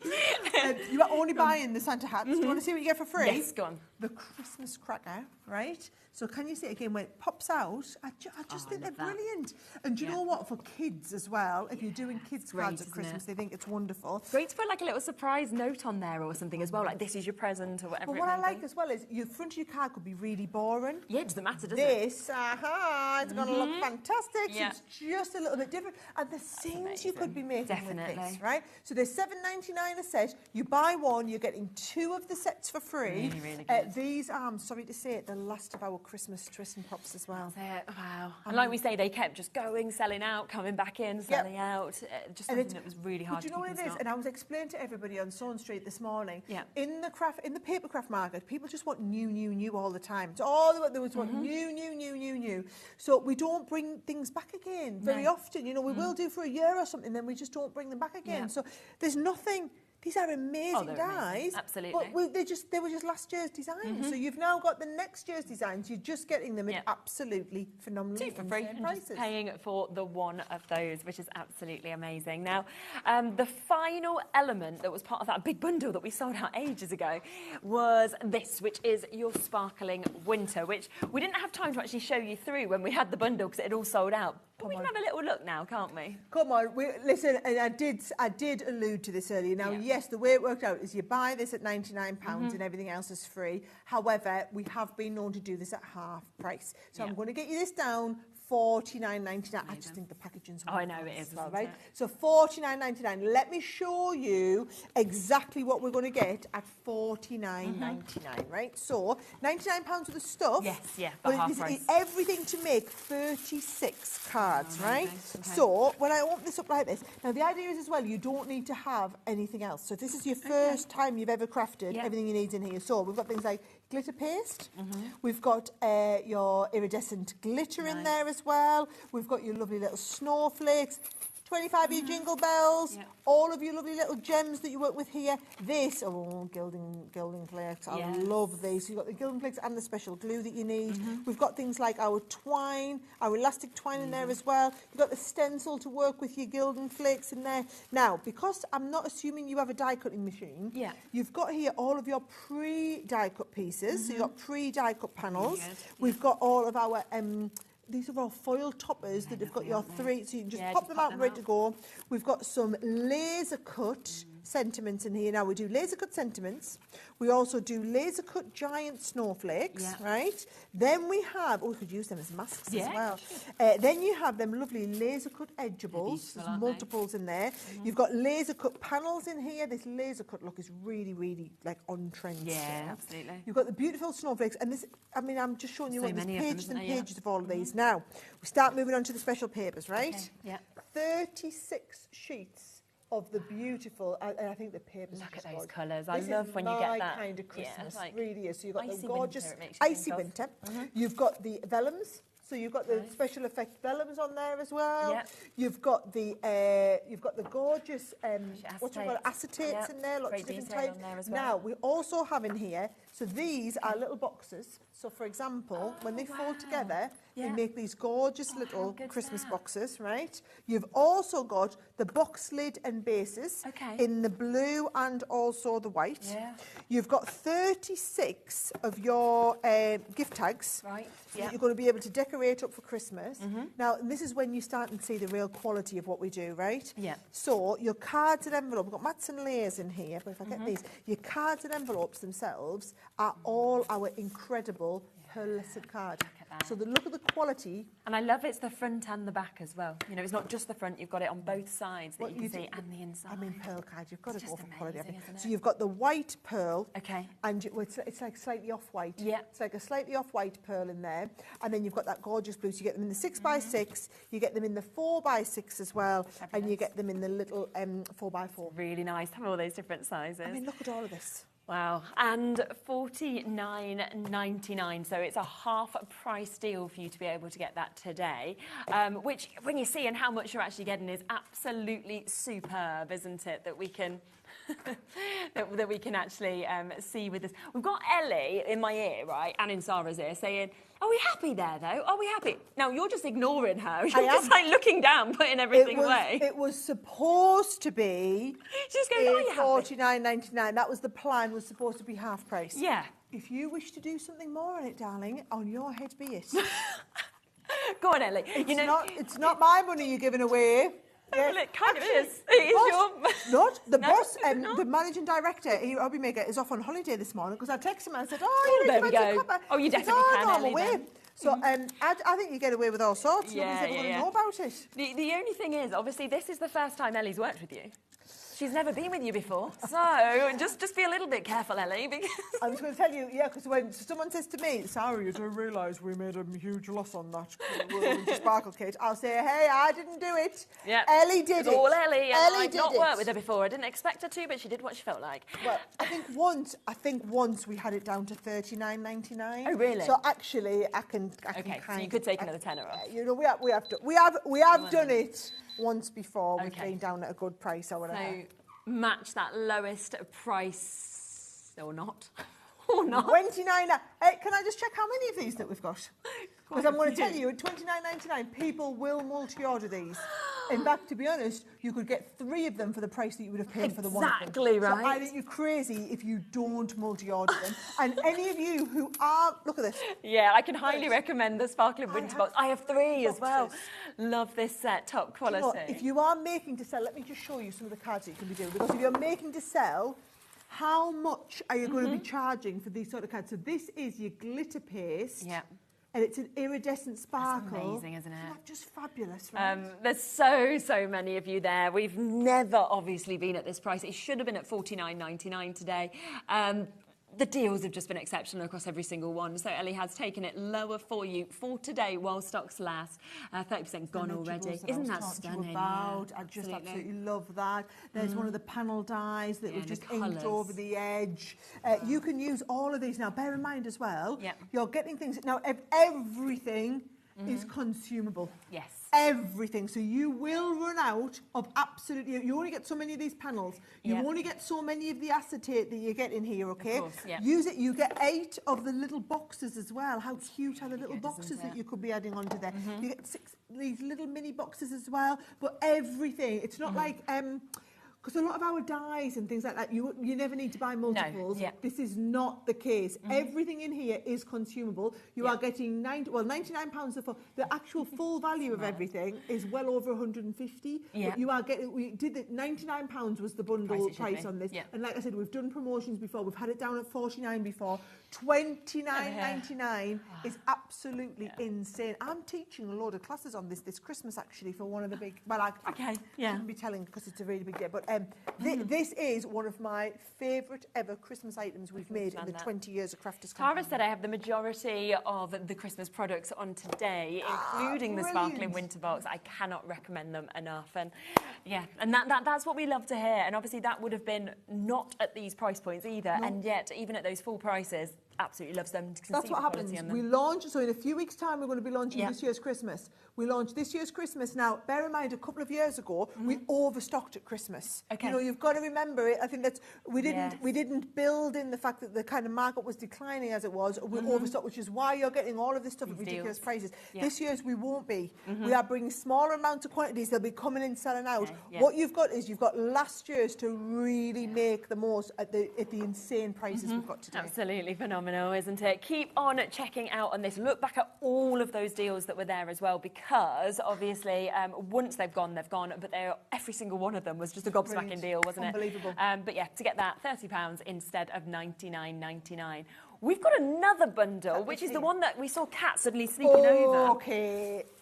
You are only buying the Santa hats. Do you want to see what you get for free? Yes, go on. The Christmas cracker, right? So can you see it again when it pops out? I just think they're brilliant. And do you know what? For kids as well, if you're doing kids cards at Christmas, they think it's wonderful. Great to put like a little surprise note on there or something as well, like this is your present or whatever. But what what I like as well is your front of your card could be really boring. Yeah, it doesn't matter, does it? This, it's going to look fantastic. Yeah. So it's just a little bit different. And the scenes you could be making with this, right? So they're $7.99 a set. You buy one, you're getting 2 of the sets for free. Really, really good. These are, I'm sorry to say it, the last of our Christmas twisting props as well. That's it. Wow. And like we say, they kept just going, selling out, coming back in, selling out. Just something that was really hard to keep in stock. But you know what it is? And I was explaining to everybody on Sawn Street this morning, in the paper craft market, people just want new all the time. It's all they want new. So we don't bring things back again very often. You know, we will do for a year or something, then we just don't bring them back again. So there's nothing. These are amazing dies. Absolutely. But they were just last year's designs. So you've now got the next year's designs. You're just getting them at absolutely phenomenal 2 for free and prices. just paying for the one of those, which is absolutely amazing. Now, the final element that was part of that big bundle that we sold out ages ago was this, which is your sparkling winter, which we didn't have time to actually show you through when we had the bundle because it had all sold out. But we can have a little look now, can't we? Come on, listen, and I did allude to this earlier. Now, yes, the way it worked out is you buy this at £99 and everything else is free. However, we have been known to do this at half price. So I'm going to get you this down $49.99. I just think the packaging's I know it is, well, right? So $49.99. Let me show you exactly what we're going to get at $49.99, right? So £99 of the stuff. Yes, but half it's price. everything to make 36 cards, right? Okay. So when I open this up like this, now the idea is as well, you don't need to have anything else. So if this is your first time you've ever crafted, everything you need in here. So we've got things like glitter paste. We've got your iridescent glitter in there as well. We've got your lovely little snowflakes, 25-year jingle bells, all of your lovely little gems that you work with here. This, gilding flakes. I love these. So you've got the gilding flakes and the special glue that you need. We've got things like our twine, our elastic twine in there as well. You've got the stencil to work with your gilding flakes in there. Now, because I'm not assuming you have a die cutting machine, you've got here all of your pre-die cut pieces. So you've got pre-die cut panels. We've got all of our these are all foil toppers that have got your 3, so you can just pop them out and ready to go. We've got some laser cut sentiments in here. Now we do laser cut sentiments. We also do laser cut giant snowflakes, right? Then we have, we could use them as masks as well. Then you have them lovely laser cut edgeables. There's multiples in there. You've got laser cut panels in here. This laser cut look is really, really like on trend. Yeah, absolutely. You've got the beautiful snowflakes, and this, I mean, I'm just showing you what there's pages and pages of all of these. Now, we start moving on to the special papers, right? Okay. 36 sheets of the beautiful, and I think the papers. Look at those colours. I love when you get that. This is my kind of Christmas, like really is. So you've got the icy gorgeous winter, it makes you icy think of. winter. You've got the vellums. So you've got the special effect vellums on there as well. You've got the gorgeous what do you call it, acetates in there, lots of different types. Now we also have in here. So these are little boxes. So for example, when they fold together, they make these gorgeous little Christmas boxes, right? You've also got the box lid and bases in the blue and also the white. You've got 36 of your gift tags that you're going to be able to decorate up for Christmas. Now, this is when you start and see the real quality of what we do, right? So your cards and envelopes, we've got mats and layers in here, but if I get these, your cards and envelopes themselves are all our incredible pearlescent card. So look at the quality. And I love it's the front and the back as well. You know, it's not just the front, you've got it on both sides that you can see, and the inside. I mean, pearl card, you've got to go for quality, I think. So you've got the white pearl. And it's like slightly off-white. It's like a slightly off-white pearl in there. And then you've got that gorgeous blue. So you get them in the 6x6, you get them in the 4x6 as well, and you get them in the little 4x4. Really nice to have all those different sizes. I mean, look at all of this. Wow, and $49.99, so it's a half price deal for you to be able to get that today, which when you see and how much you're actually getting is absolutely superb, isn't it, that we can that we can actually see with this. We've got Ellie in my ear, right, and in Sarah's ear saying, are we happy there, though? Are we happy? Now, you're just ignoring her. You're just, like, looking down, putting everything away. It was supposed to be $49.99. That was the plan, was supposed to be half price. Yeah. If you wish to do something more on it, darling, on your head be it. Go on, Ellie. It's not my money you're giving away. Well, it kind of is. It is your... Not. The No, boss, is it not? the managing director here at HobbyMaker is off on holiday this morning because I texted him and I said, oh, there you're we ready to go. come back?" Oh, you He said, definitely "Oh, can, no, I'm Ellie, away." then. So I think you get away with all sorts. Yeah, Nobody's ever going to know about it. The only thing is, obviously, this is the first time Ellie's worked with you. She's never been with you before. So just be a little bit careful, Ellie, because... I was going to tell you, yeah, because when someone says to me, "Sorry, you don't realise we made a huge loss on that sparkle kit," I'll say, "Hey, I didn't do it. Yeah. Ellie did It's it. all Ellie, and Ellie I've did not it." worked with her before. I didn't expect her to, but she did what she felt like. Well, I think once we had it down to $39.99. Oh, really? So actually, I can Okay, kind so you could take another tenner off. You know, we have done it once before. We've been down at a good price or whatever. So match that lowest price or not. Or not. 29. Hey, can I just check how many of these that we've got? Because I'm going to tell you, at $29.99, people will multi-order these. In fact, to be honest, you could get 3 of them for the price that you would have paid for the one of them. Exactly right. So I think you're crazy if you don't multi-order them. And any of you who are... Look at this. Yeah, I can highly recommend the Sparkling Winter Box. I have 3 as well. Love this set, top quality. You know, if you are making to sell, let me just show you some of the cards that you can be doing. Because if you're making to sell, how much are you going to be charging for these sort of cards? So this is your glitter paste. Yeah. And it's an iridescent sparkle. That's amazing, isn't it? Just fabulous, right? There's so many of you there. We've never obviously been at this price. It should have been at $49.99 today. The deals have just been exceptional across every single one. So Ellie has taken it lower for you for today while stocks last. 30% gone already. Isn't that stunning? I just absolutely love that. There's one of the panel dies that we've just inked over the edge. You can use all of these now. Bear in mind as well, you're getting things... Now, everything is consumable. Yes. Everything. So you will run out of absolutely... You only get so many of these panels. You only get so many of the acetate that you get in here, okay? Of course, yeah. Use it. You get 8 of the little boxes as well. How cute are the little boxes that you could be adding onto there? You get 6 these little mini boxes as well. But everything. It's not like... Because a lot of our dyes and things like that, you never need to buy multiples. No, This is not the case. Everything in here is consumable. You are getting £99 the actual full value of everything is well over 150. Yeah. But you are getting. We did it. £99 was the bundle price on this. Yeah. And like I said, we've done promotions before. We've had it down at $49 before. $29.99 is absolutely insane. I'm teaching a load of classes on this Christmas actually for one of the big. Well, I shouldn't be telling because it's a really big day. But this is one of my favourite ever Christmas items we've made in the 20 years of Crafters Company. Tara said I have the majority of the Christmas products on today, including the Sparkling Winter Box. I cannot recommend them enough. And yeah, and that's what we love to hear. And obviously that would have been not at these price points either. No. And yet, even at those full prices, absolutely loves them. That's what happens. We launch, so in a few weeks' time, we're going to be launching this year's Christmas. We launched this year's Christmas. Now, bear in mind, a couple of years ago, we overstocked at Christmas. Okay. You know, you've got to remember it. I think that's we didn't build in the fact that the kind of market was declining as it was. We overstocked, which is why you're getting all of this stuff at ridiculous prices. Yeah. This year's we won't be. We are bringing smaller amounts of quantities. They'll be coming in, selling out. Yeah. What you've got is you've got last year's to really make the most at the insane prices we've got today. Absolutely phenomenal, isn't it? Keep on checking out on this. Look back at all of those deals that were there as well, because obviously once they've gone, but every single one of them was just a gobsmacking deal, wasn't it? Unbelievable. But yeah, to get that £30 instead of $99.99. We've got another bundle, which is the one that we saw Kat suddenly sleeping over.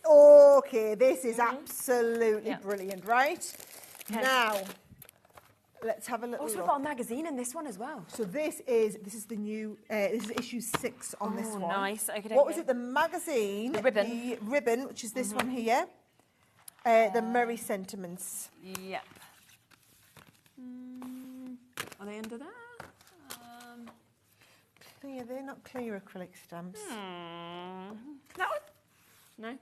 Okay, this is absolutely brilliant, right? Okay. Now, let's have a little look. Also, we've got a magazine in this one as well. So this is the new, this is issue 6 on this one. Nice. Okay, what was it? The magazine. The ribbon. The ribbon, which is this one here. The Merry Sentiments. Yep. Are they under there? Clear, they're not clear acrylic stamps. That one? No.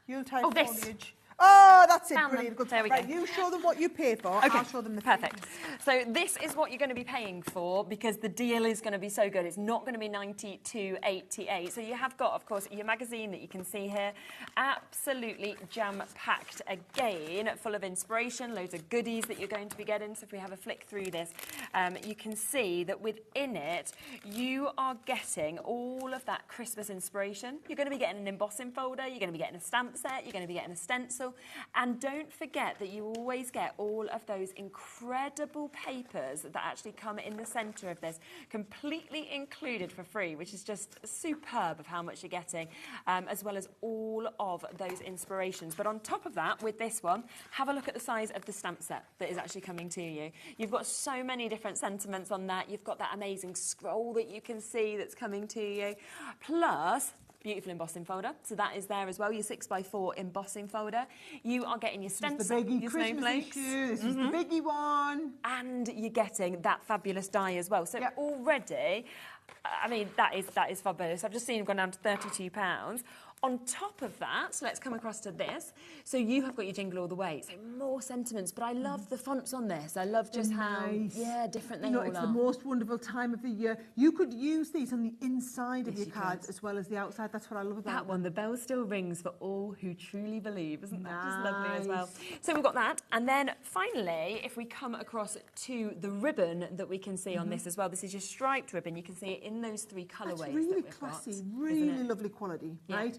Yuletide this. foliage. Oh, that's it. Found Brilliant. them. Good. There we right, go. you show them what you pay for. Okay. I'll show them the Perfect. So this is what you're going to be paying for, because the deal is going to be so good. It's not going to be $92.88. So you have got, of course, your magazine that you can see here. Absolutely jam-packed again, full of inspiration, loads of goodies that you're going to be getting. So if we have a flick through this, you can see that within it, you are getting all of that Christmas inspiration. You're going to be getting an embossing folder. You're going to be getting a stamp set. You're going to be getting a stencil. hassle. And don't forget that you always get all of those incredible papers that actually come in the centre of this, completely included for free, which is just superb of how much you're getting, as well as all of those inspirations. But on top of that, with this one, have a look at the size of the stamp set that is actually coming to you. You've got so many different sentiments on that. You've got that amazing scroll that you can see that's coming to you, plus beautiful embossing folder, so that is there as well, your 6x4 embossing folder. You are getting your stencil, your snowflakes. This is the biggie one. And you're getting that fabulous die as well. So already, I mean, that is fabulous. I've just seen it gone down to £32. On top of that, so let's come across to this. So you have got your Jingle All the Way, so more sentiments, but I love the fonts on this. I love just how, different they all are. It's the most wonderful time of the year. You could use these on the inside of your cards as well as the outside. That's what I love about that one. The bell still rings for all who truly believe. Isn't that just lovely as well? So we've got that. And then finally, if we come across to the ribbon that we can see on this as well, this is your striped ribbon. You can see it in those three colourways. That's really classy, really lovely quality, right?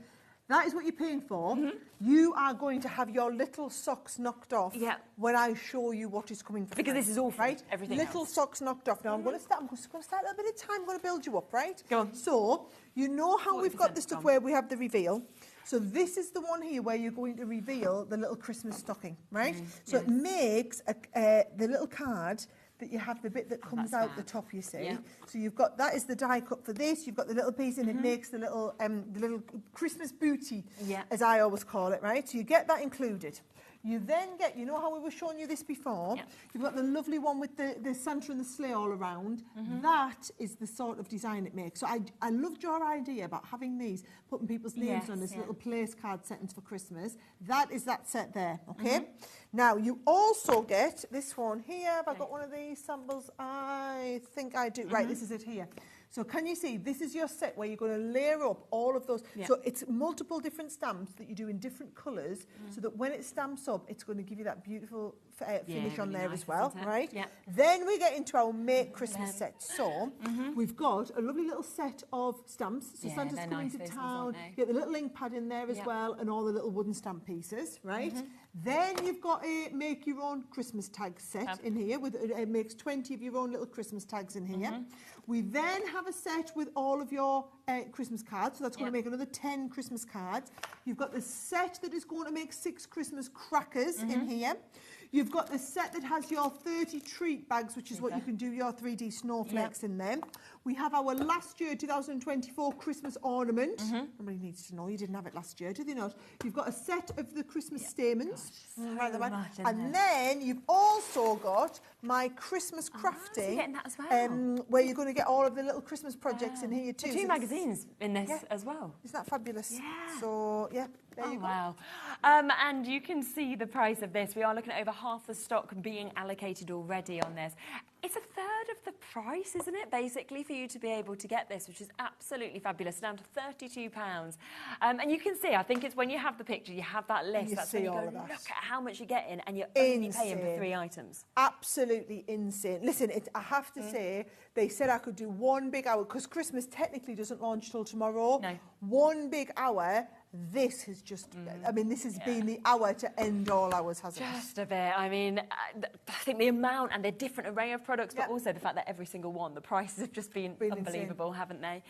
That is what you're paying for. You are going to have your little socks knocked off when I show you what is coming for because this is all right. Everything little socks knocked off. Now I'm going to start. I'm just going to start a little bit of time. I'm going to build you up, right? Go on. So you know how we've got the stuff where we have the reveal. So this is the one here where you're going to reveal the little Christmas stocking, right? So it makes the little card. That you have the bit that comes out the top, you see. So you've got, that is the die cut for this. You've got the little piece and it makes the little Christmas booty, as I always call it, right? So you get that included. You then get, you know how we were showing you this before? You've got the lovely one with the Santa and the sleigh all around. That is the sort of design it makes. So I loved your idea about having these, putting people's names on as little place card settings for Christmas. That is that set there, okay? Now, you also get this one here. Have I got one of these samples? I think I do. Right, this is it here. So can you see, this is your set where you're going to layer up all of those. So it's multiple different stamps that you do in different colours so that when it stamps up, it's going to give you that beautiful finish on there as well, right? Then we get into our Make Christmas set. So we've got a lovely little set of stamps. So Santa's coming to town. You get the little ink pad in there as well and all the little wooden stamp pieces, right? Then you've got a Make Your Own Christmas tag set in here. With it makes 20 of your own little Christmas tags in here. We then have a set with all of your Christmas cards, so that's going to make another 10 Christmas cards. You've got the set that is going to make 6 Christmas crackers in here. You've got the set that has your 30 treat bags, which is what you can do your 3D snowflakes in them. We have our last year, 2024 Christmas ornament. Everybody needs to know you didn't have it last year, do they not? You've got a set of the Christmas stamens. And then you've also got my Christmas crafting, getting that as well. where you're going to get all of the little Christmas projects in here too. The 2 magazines in this as well. Isn't that fabulous? So, there you go. Wow. And you can see the price of this. We are looking at over half the stock being allocated already on this. It's a third of the price, isn't it, basically, for you to be able to get this, which is absolutely fabulous, down to £32. And you can see, I think it's when you have the picture, you have that list, that's when you go, look at how much you're getting, and you're only paying for 3 items. Absolutely insane. Listen, I have to say, they said I could do 1 big hour, because Christmas technically doesn't launch till tomorrow. No. 1 big hour. This has just, I mean, this has been the hour to end all hours, hasn't it? Just a bit. I mean, I think the amount and the different array of products, but also the fact that every single one, the prices have just been unbelievable, haven't they?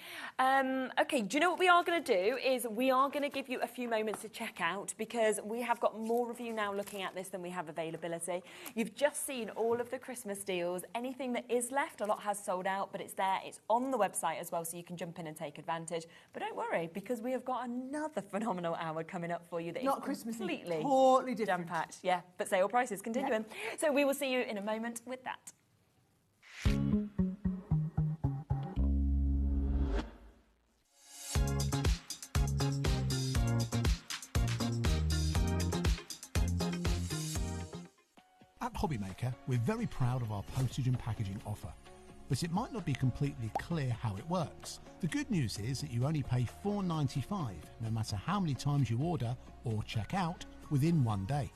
OK, do you know what we are going to do is we are going to give you a few moments to check out because we have got more of you now looking at this than we have availability. You've just seen all of the Christmas deals. Anything that is left, a lot has sold out, but it's there. It's on the website as well, so you can jump in and take advantage. But don't worry, because we have got another phenomenal hour coming up for you that not is Christmas, completely totally different. Jam-packed. Yeah, but sale prices continuing. So we will see you in a moment with that. At HobbyMaker, we're very proud of our postage and packaging offer. But it might not be completely clear how it works. The good news is that you only pay $4.95 no matter how many times you order or check out within 1 day.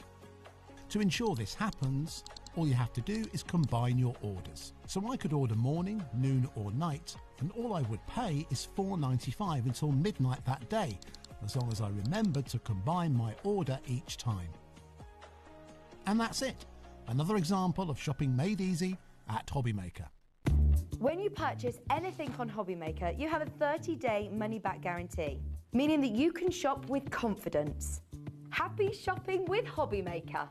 To ensure this happens, all you have to do is combine your orders. So I could order morning, noon or night, and all I would pay is $4.95 until midnight that day, as long as I remember to combine my order each time. And that's it. Another example of shopping made easy at HobbyMaker. When you purchase anything on HobbyMaker, you have a 30-day money-back guarantee, meaning that you can shop with confidence. Happy shopping with HobbyMaker.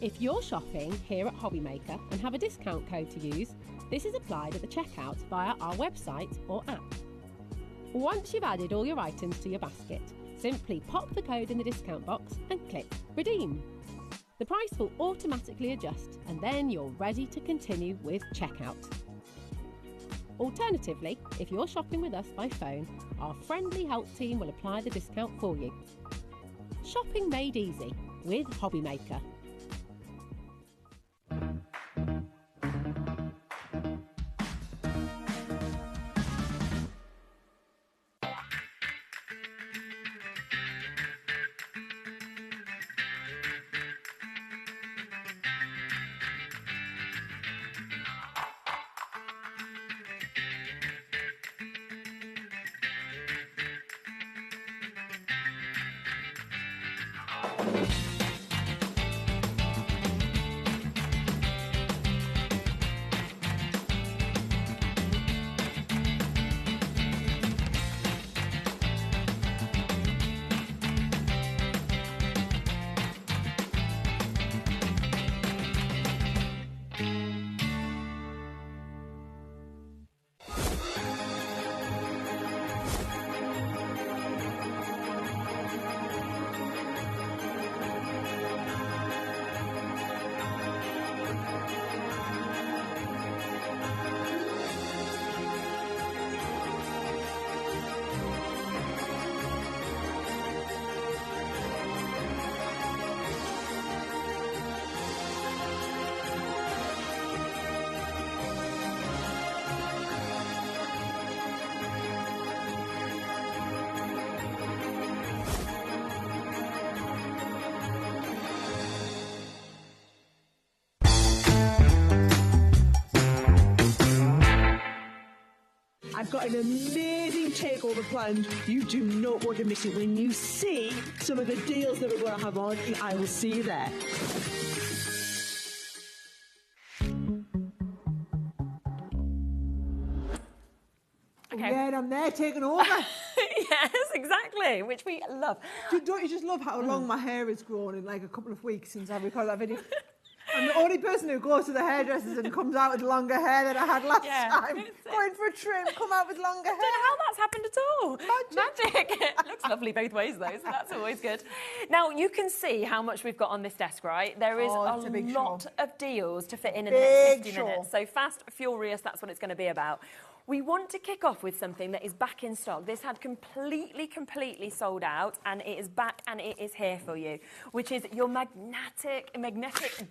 If you're shopping here at HobbyMaker and have a discount code to use, this is applied at the checkout via our website or app. Once you've added all your items to your basket, simply pop the code in the discount box and click Redeem. The price will automatically adjust and then you're ready to continue with checkout. Alternatively, if you're shopping with us by phone, our friendly help team will apply the discount for you. Shopping made easy with HobbyMaker. I've got an amazing takeover planned. You do not want to miss it. When you see some of the deals that we're going to have on, I will see you there. Okay. Yeah, and I'm there taking over. Yes, exactly, which we love. Don't you just love how long my hair has grown in like a couple of weeks since I recorded that video? I'm the only person who goes to the hairdressers and comes out with longer hair than I had last time. Going for a trim, come out with longer hair. I don't know how that's happened at all. Magic. It looks lovely both ways though, so that's always good. Now, you can see how much we've got on this desk, right? There is a lot of deals to fit in the next 50 minutes. So fast, furious, that's what it's going to be about. We want to kick off with something that is back in stock. This had completely sold out, and it is back and it is here for you, which is your magnetic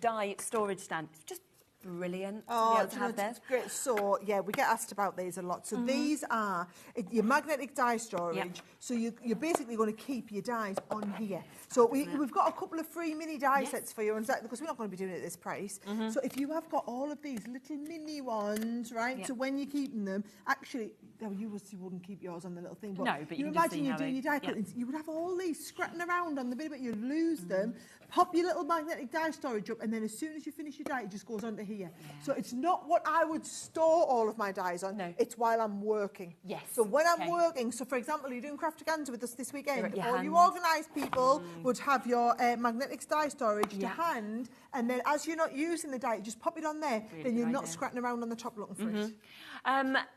die storage stand. It's just brilliant to be able to have this. Great. So, yeah, we get asked about these a lot. So these are your magnetic die storage. Yep. So you're basically going to keep your dies on here. So we've got a couple of free mini die sets for you, because we're not going to be doing it at this price. So if you have got all of these little mini ones, right, so when you're keeping them, actually, you wouldn't keep yours on the little thing, but, no, but you imagine you're doing your die cuttings, you would have all these scratching around on the bit, but you'd lose them, pop your little magnetic die storage up, and then as soon as you finish your die, it just goes onto here. here. So it's not what I would store all of my dies on. No. It's while I'm working. Yes. So when I'm working, so for example, you're doing Craftaganza with us this weekend, Your all you organised people would have your magnetic die storage to hand, and then as you're not using the die, you just pop it on there, then you're not scratching around on the top looking for it.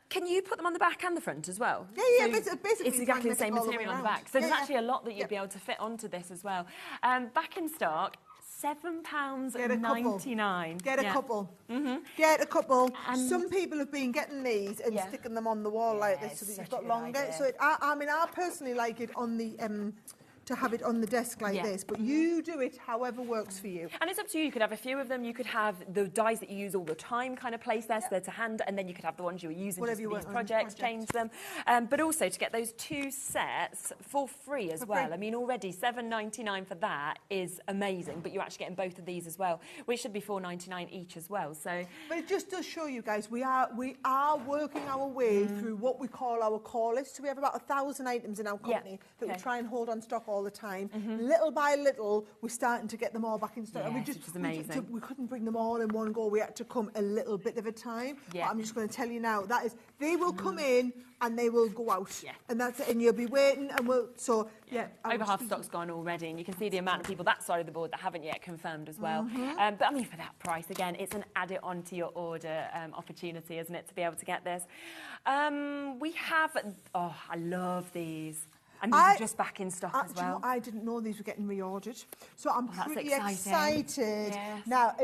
Can you put them on the back and the front as well? Yeah, So basically it's exactly the same material on the back. So there's actually a lot that you'd Yep. be able to fit onto this as well. Back in stock, £7.99. Get a couple. Get a couple. Some people have been getting these and sticking them on the wall like this so that you've got longer. So I mean, I personally like it on the to have it on the desk like this, but you do it however works for you. And it's up to you. You could have a few of them. You could have the dies that you use all the time kind of placed there, so they're to hand, and then you could have the ones you were using just for these projects, change them. But also to get those 2 sets for free as well. I mean, already $7.99 for that is amazing, but you're actually getting both of these as well, which should be $4.99 each as well. So, but it just does show you guys we are working our way through what we call our core list. So we have about 1,000 items in our company that we try and hold on stock all the time. Little by little, we're starting to get them all back in stock. And Which is amazing. We couldn't bring them all in one go. We had to come a little bit of a time. But I'm just going to tell you now, that is, they will come in and they will go out. And that's it. And you'll be waiting and we'll, so over half the stock's gone already, and you can see the amount of people that side of the board that haven't yet confirmed as well. But I mean, for that price, again, it's an add it on to your order opportunity, isn't it, to be able to get this. We have, I love these. And these are just back in stock as well. I didn't know these were getting reordered. So I'm pretty exciting. excited. Yes. Now,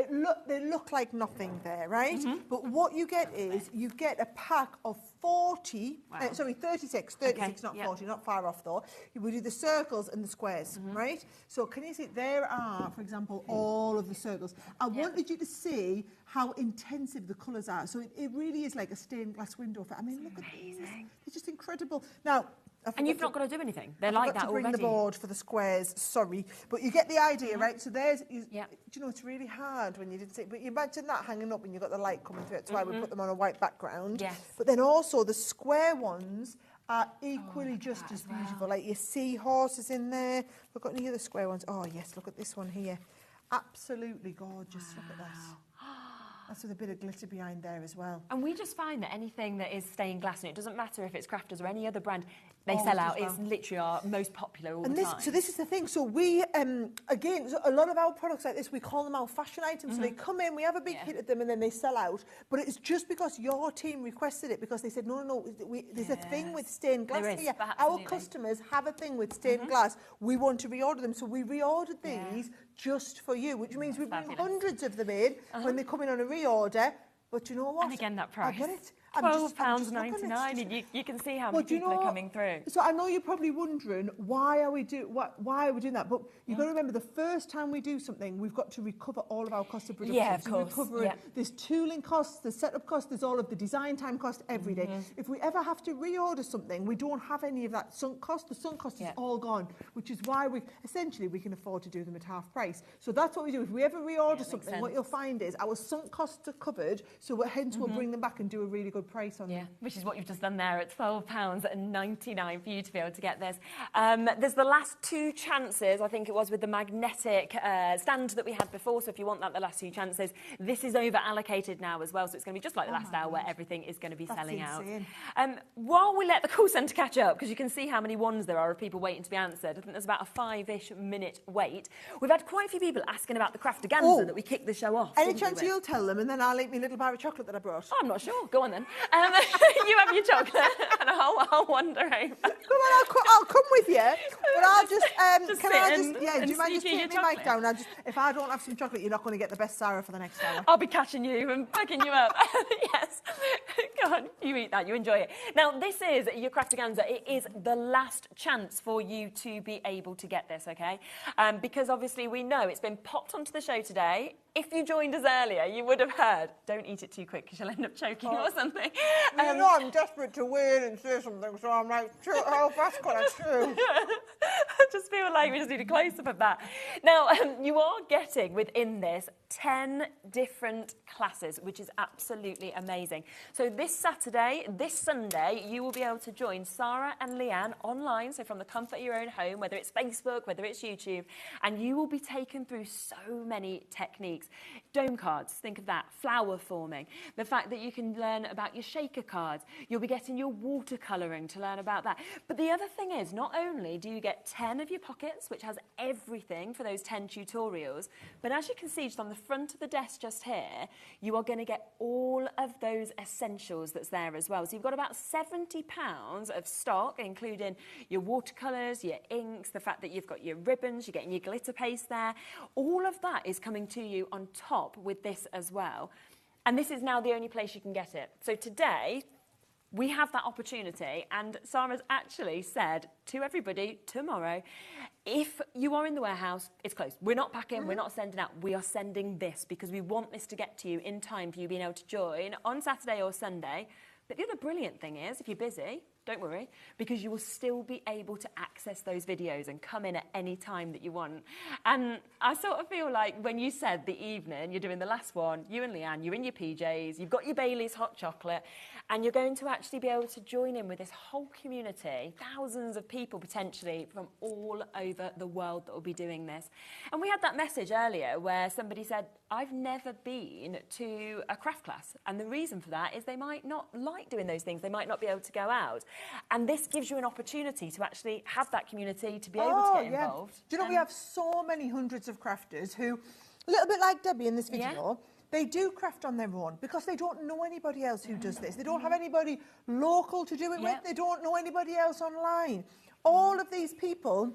they look like nothing there, right? But what you get is, you get a pack of 36, not 40, not far off though. We do the circles and the squares, right? So can you see, there are, for example, all of the circles. I wanted you to see how intensive the colours are. So it really is like a stained glass window. I mean, look at these. They're just incredible. Now, and you've not got to do anything. They're like that already. Bring the board for the squares, sorry. But you get the idea, right? So there's, do you know, it's really hard when you didn't see it. But you imagine that hanging up and you've got the light coming through it. That's why we put them on a white background. Yes. But then also the square ones are equally just as beautiful. Like you see horses in there. Look at any of the square ones. Oh, yes, look at this one here. Absolutely gorgeous. Look at this. That's with a bit of glitter behind there as well. And we just find that anything that is stained glass, and it doesn't matter if it's Crafters or any other brand, they sell out. It's literally our most popular all the time. So this is the thing. So we, again, so a lot of our products like this, we call them our fashion items. So they come in, we have a big hit at them, and then they sell out. But it's just because your team requested it, because they said, no, there's a thing with stained glass here. Our customers have a thing with stained glass. We want to reorder them. So we reordered these just for you, which means we bring hundreds of them in when they come in on a reorder. But you know what? And again, that price. I get it. £12.99. You can see how many people are coming through. So I know you're probably wondering, why are we doing that? But you've got to remember, the first time we do something, we've got to recover all of our cost of production. Yeah, of course. There's tooling costs, there's setup costs, there's all of the design time cost every day. If we ever have to reorder something, we don't have any of that sunk cost. The sunk cost is all gone, which is why we can afford to do them at half price. So that's what we do. If we ever reorder something, what you'll find is our sunk costs are covered, so hence we'll bring them back and do a really good price on them. Which is what you've just done there at £12.99 for you to be able to get this. There's the last 2 chances, I think it was, with the magnetic stand that we had before. So if you want that, the last 2 chances, this is over allocated now as well. So it's going to be just like the last hour where everything is going to be selling out. While we let the call centre catch up, because you can see how many ones there are of people waiting to be answered. I think there's about a 5-ish minute wait. We've had quite a few people asking about the Craftaganza that we kicked the show off. Any chance you'll tell them, and then I'll eat my little bar of chocolate that I brought? Oh, I'm not sure. Go on then. You have your chocolate, and I'll wander over. Come on, I'll come with you. But I'll just, do you mind just taking my mic down? If I don't have some chocolate, you're not going to get the best Sarah for the next hour. I'll be catching you and picking you up. Yes. Go on, you eat that, you enjoy it. Now, this is your Craftaganza. It is the last chance for you to be able to get this, okay? Because obviously we know it's been popped onto the show today. If you joined us earlier, you would have heard, don't eat it too quick because you'll end up choking or something. You know I'm desperate to win and say something, so I'm like, how fast can I chew? I just feel like we just need a close-up of that. Now, you are getting within this 10 different classes, which is absolutely amazing. So this Saturday, this Sunday, you will be able to join Sarah and Leanne online, so from the comfort of your own home, whether it's Facebook, whether it's YouTube, and you will be taken through so many techniques. techniques. Dome cards, think of that. Flower forming. The fact that you can learn about your shaker cards. You'll be getting your watercolouring to learn about that. But the other thing is, not only do you get 10 of your pockets, which has everything for those 10 tutorials, but as you can see just on the front of the desk just here, you are going to get all of those essentials that's there as well. So you've got about £70 of stock, including your watercolours, your inks, the fact that you've got your ribbons, you're getting your glitter paste there. All of that is coming to you on top with this as well. And this is now the only place you can get it. So today, we have that opportunity, and Sarah's actually said to everybody tomorrow, if you are in the warehouse, it's closed. We're not packing, we're not sending out, we are sending this because we want this to get to you in time for you being able to join on Saturday or Sunday. But the other brilliant thing is, if you're busy, don't worry, because you will still be able to access those videos and come in at any time that you want. And I sort of feel like when you said the evening, you're doing the last one, you and Leanne, you're in your PJs, you've got your Bailey's hot chocolate, and you're going to actually be able to join in with this whole community, thousands of people potentially from all over the world that will be doing this. And we had that message earlier where somebody said, I've never been to a craft class. And the reason for that is they might not like doing those things. They might not be able to go out. And this gives you an opportunity to actually have that community, to be able to get involved. Do you know, we have so many hundreds of crafters who, a little bit like Debbie in this video, they do craft on their own because they don't know anybody else who does this. They don't have anybody local to do it with. They don't know anybody else online. All of these people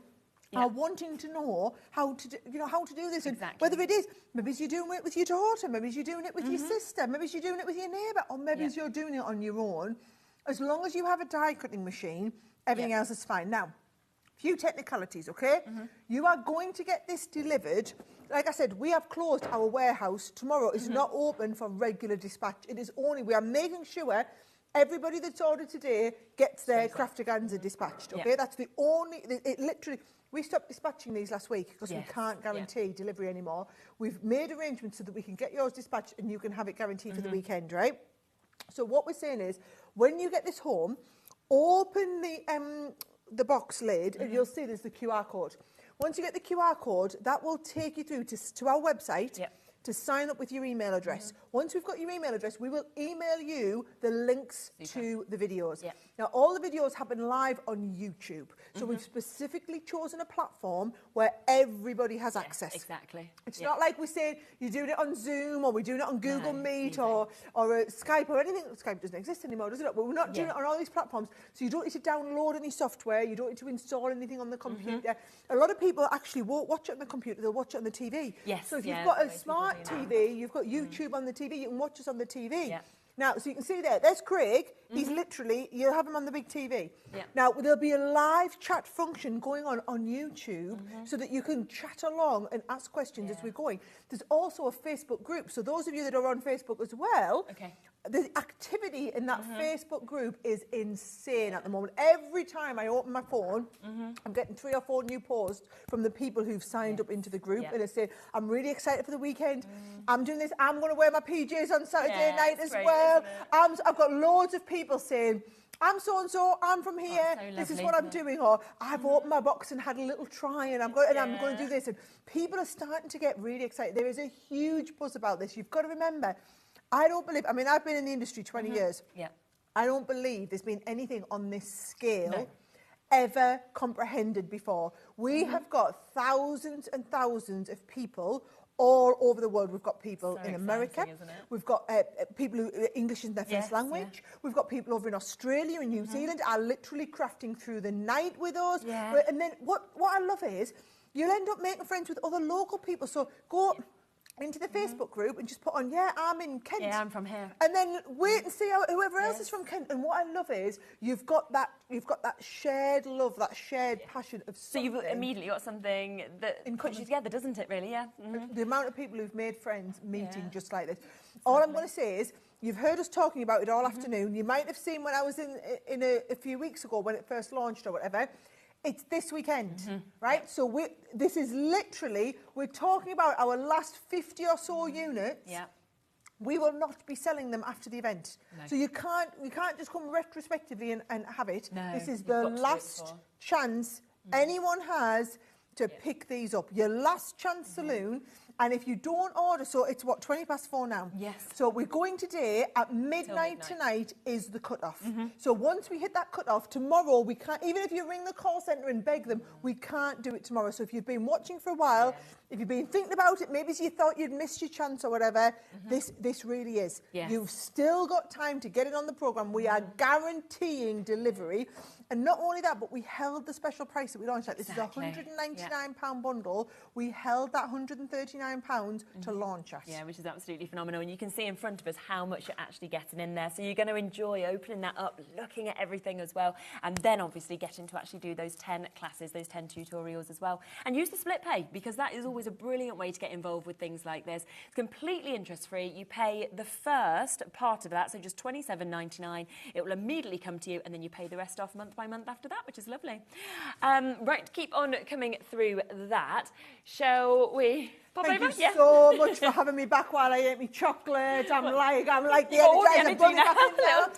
are wanting to know how to do, how to do this. And whether it is, maybe you're doing it with your daughter, maybe you're doing it with your sister, maybe you're doing it with your neighbour, or maybe you're doing it on your own. As long as you have a die cutting machine, everything else is fine. Now, few technicalities, okay? You are going to get this delivered. Like I said, we have closed our warehouse tomorrow. It's not open for regular dispatch. It is only, we are making sure everybody that's ordered today gets their Craftaganza dispatched, okay? That's the only, it literally, we stopped dispatching these last week because we can't guarantee delivery anymore. We've made arrangements so that we can get yours dispatched and you can have it guaranteed for the weekend, right? So what we're saying is, when you get this home, open the box lid and you'll see there's the QR code. Once you get the QR code, that will take you through to our website to sign up with your email address. Once we've got your email address, we will email you the links to the videos. Now, all the videos happen live on YouTube. So we've specifically chosen a platform where everybody has access. Exactly. It's not like we're saying you're doing it on Zoom or we're doing it on Google Meet or Skype or anything. Skype doesn't exist anymore, does it? But we're not doing it on all these platforms. So you don't need to download any software. You don't need to install anything on the computer. A lot of people actually won't watch it on the computer. They'll watch it on the TV. So if you've got a smart TV, you've got YouTube on the TV, you can watch us on the TV. Now, so you can see there's Craig. He's literally, you'll have him on the big TV. Now, there'll be a live chat function going on YouTube so that you can chat along and ask questions as we're going. There's also a Facebook group. So those of you that are on Facebook as well, the activity in that Facebook group is insane at the moment. Every time I open my phone, I'm getting 3 or 4 new posts from the people who've signed up into the group and they say, I'm really excited for the weekend. I'm doing this. I'm going to wear my PJs on Saturday night as well. I've got loads of people saying, I'm so-and-so, I'm from here, this is what I'm doing, or I've opened my box and had a little try and I'm going to do this. And people are starting to get really excited. There is a huge buzz about this. You've got to remember, I don't believe, I mean, I've been in the industry 20 years. I don't believe there's been anything on this scale ever comprehended before. We have got thousands and thousands of people all over the world. We've got people in America. We've got people who English is their first language. We've got people over in Australia and New Zealand are literally crafting through the night with us. And then what I love is you'll end up making friends with other local people. So go into the Facebook group and just put on, I'm in Kent. I'm from here. And then wait and see how whoever else is from Kent. And what I love is you've got that shared love, that shared passion of something. So you've immediately got something that puts you together, doesn't it, really? The amount of people who've made friends meeting just like this. All I'm going to say is, you've heard us talking about it all afternoon. You might have seen when I was in a few weeks ago when it first launched or whatever. It's this weekend, right? So this is literally, we're talking about our last 50 or so units. We will not be selling them after the event. So you can't just come retrospectively and have it. This is the last chance anyone has to pick these up. Your last chance saloon. And if you don't order, so it's what, 4:20 now? Yes. So we're going today at midnight tonight is the cut-off. So once we hit that cut-off, tomorrow we can't, even if you ring the call centre and beg them, we can't do it tomorrow. So if you've been watching for a while, if you've been thinking about it, maybe you thought you'd missed your chance or whatever, this really is. Yes. You've still got time to get it on the programme. We are guaranteeing delivery. And not only that, but we held the special price that we launched. Like, this is a £199 bundle. We held that £139 to launch us. Yeah, which is absolutely phenomenal. And you can see in front of us how much you're actually getting in there. So you're going to enjoy opening that up, looking at everything as well, and then obviously getting to actually do those 10 classes, those 10 tutorials as well. And use the split pay, because that is always a brilliant way to get involved with things like this. It's completely interest-free. You pay the first part of that, so just $27.99. It will immediately come to you, and then you pay the rest off month by month after that, which is lovely. Right, keep on coming through that. Shall we pop over? Thank you so much for having me back while I ate my chocolate. I'm like the energizer bunny back in now.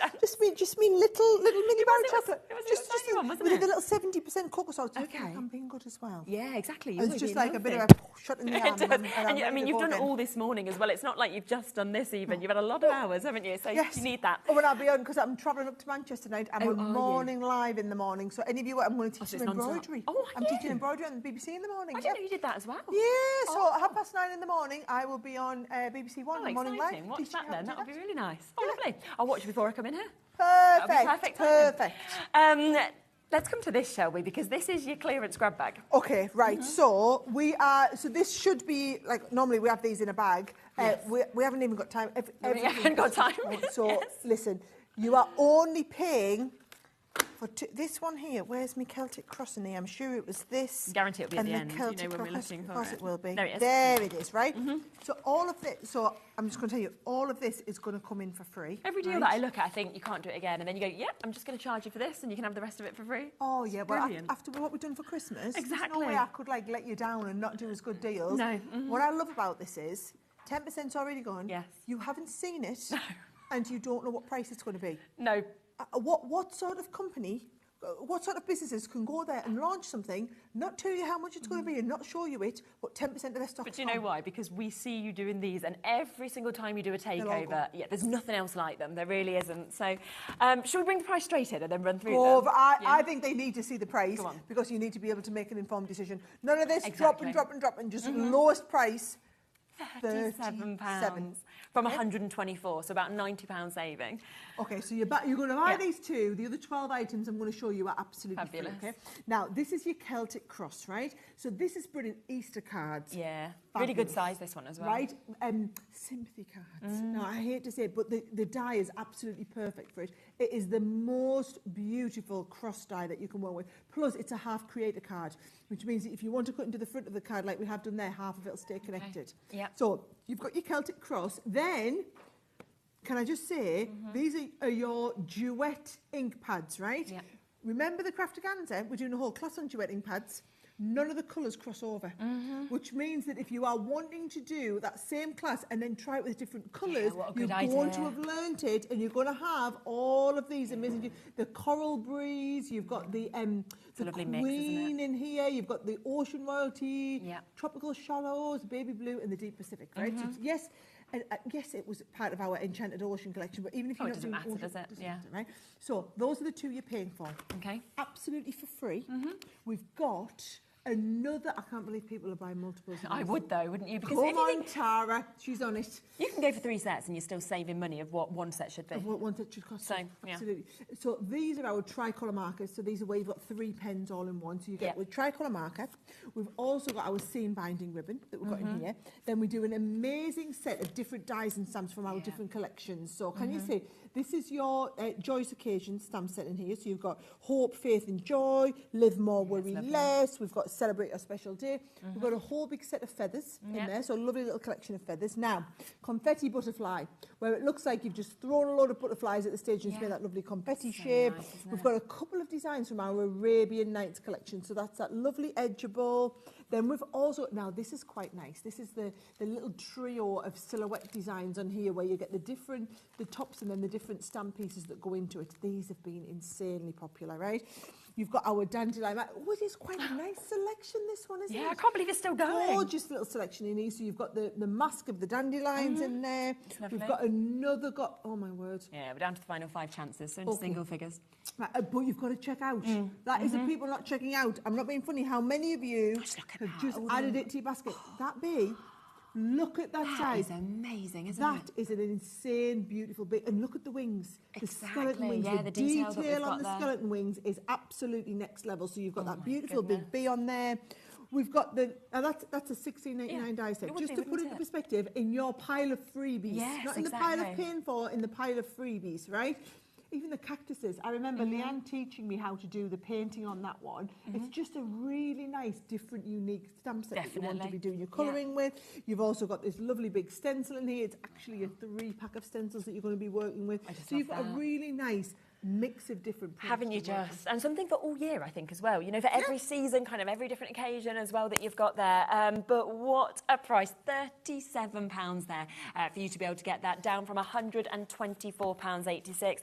Just me little mini bar of chocolate. Just with a little 70% cocoa salt. Okay. I'm being good as well. Yeah, exactly. It's just like a bit of a shot in the arm. And I mean, you've done it all this morning as well. It's not like you've just done this even. You've had a lot of hours, haven't you? So you need that. Oh, and I'll be on, because I'm travelling up to Manchester tonight. I'm on morning live in the morning. So any of you, I'm going to teach you embroidery. I'm teaching embroidery on the BBC in the morning. I didn't know you did that as well. Yeah, so at 9:30 in the morning, I will be on BBC One morning live. Watch that then. That'll be really nice. Oh, lovely. I'll watch before I come in here. Perfect. Let's come to this, shall we? Because this is your clearance grab bag. Okay, right. So so this should be, like, normally we have these in a bag. We haven't even got time. We haven't got time. So listen, you are only paying for this one here. Where's my Celtic cross in here? I'm sure it was this. Guarantee it'll be at the end. Celtic you know when we're looking for it. Of course it will be. There it is. There it is, right? So all of this, so I'm just going to tell you, all of this is going to come in for free. Every deal that I look at, I think you can't do it again. And then you go, yep, I'm just going to charge you for this and you can have the rest of it for free. Oh, yeah. Well, after what we've done for Christmas, there's no way I could, like, let you down and not do as good deals. No. What I love about this is 10%'s already gone. Yes. You haven't seen it. No. And you don't know what price it's going to be. No. What sort of company... What sort of businesses can go there and launch something, not tell you how much it's going to be and not show you it, but 10% of their stock. But do you know why? Because we see you doing these, and every single time you do a takeover, there's nothing else like them. There really isn't. So, should we bring the price straight in and then run through them? I think they need to see the price because you need to be able to make an informed decision. None of this drop and just lowest price. £37 from 124, so about £90 saving. Okay, so you're going to buy these two. The other 12 items I'm going to show you are absolutely fabulous. Free, okay? Now, this is your Celtic cross, right? So this is brilliant Easter cards. Yeah, really good size, this one as well. Right? Sympathy cards. Now, I hate to say it, but the die is absolutely perfect for it. It is the most beautiful cross die that you can work with. Plus, it's a half creator card, which means that if you want to cut into the front of the card like we have done there, half of it will stay connected. Okay. Yep. So you've got your Celtic cross. Then, can I just say, these are your duet ink pads, right? Yep. Remember the Craftaganza? We're doing a whole class on duet ink pads. None of the colours cross over, which means that if you are wanting to do that same class and then try it with different colours, you're going to have learnt it, and you're going to have all of these amazing. The Coral Breeze, you've got the Queen in here, you've got the Ocean Royalty, Tropical Shallows, Baby Blue, and the Deep Pacific, right? So yes. And yes, it was part of our Enchanted Ocean collection, but even if you're not doing Ocean, does it? Yeah. Right? So those are the two you're paying for. Okay. Absolutely for free. We've got another. I can't believe people are buying multiples. I would though, wouldn't you? Because come on, Tara, she's on it. You can go for 3 sets and you're still saving money of what one set should be. Of what one set should cost. So, absolutely. So these are our tricolour markers. So these are where you've got 3 pens all in one. So you get with tricolour marker. We've also got our seam binding ribbon that we've got in here. Then we do an amazing set of different dies and stamps from our different collections. So can you see, this is your Joyous Occasion stamp set in here. So you've got Hope, Faith and Joy, Live More, Worry Less. We've got Celebrate Your Special Day. We've got a whole big set of feathers in there. So a lovely little collection of feathers. Now, confetti butterfly, where it looks like you've just thrown a load of butterflies at the stage and it's made that lovely confetti shape. Nice, we've got a couple of designs from our Arabian Nights collection. So that's that lovely edgeable. Then we've also, now this is quite nice. This is the little trio of silhouette designs on here where you get the tops and then the different stamp pieces that go into it. These have been insanely popular, right? You've got our dandelion. Oh, it is quite a nice selection, this one, isn't it? Yeah, I can't believe it's still going. Gorgeous little selection in here. So you've got the mask of the dandelions in there. We've got another, oh my word. Yeah, we're down to the final 5 chances, so into single figures. Right, but you've got to check out. That is the people not checking out. I'm not being funny. How many of you have just added it to your basket? That big. Look at that size. That is amazing, isn't it? That is an insane, beautiful big. And look at the wings. The skeleton wings. Yeah, the detail on the skeleton wings is absolutely next level. So you've got that beautiful big bee on there. We've got that's a $16.99 die set. Just to put it into perspective, in your pile of freebies, not in the pile of paying for, in the pile of freebies, right? Even the cactuses. I remember Leanne teaching me how to do the painting on that one. It's just a really nice, different, unique stamp set that you want to be doing your colouring with. You've also got this lovely big stencil in here. It's actually a 3-pack of stencils that you're going to be working with. So you've got a really nice mix of different prints. Haven't you just? And something for all year, I think, as well. You know, for every season, kind of every different occasion as well that you've got there. But what a price. £37 there for you to be able to get that, down from £124.86.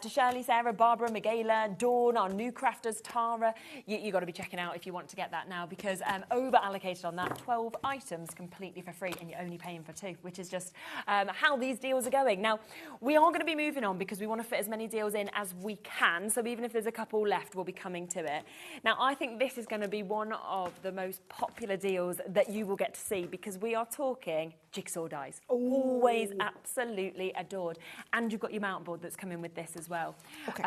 To Shirley, Sarah, Barbara, Michaela, Dawn, our new crafters, Tara, you've got to be checking out if you want to get that now, because over-allocated on that, 12 items completely for free, and you're only paying for 2, which is just how these deals are going. Now, we are going to be moving on because we want to fit as many deals in as we can, so even if there's a couple left, we'll be coming to it. Now, I think this is going to be one of the most popular deals that you will get to see, because we are talking jigsaw dies. Always absolutely adored. And you've got your mount board that's coming with this as well. Okay.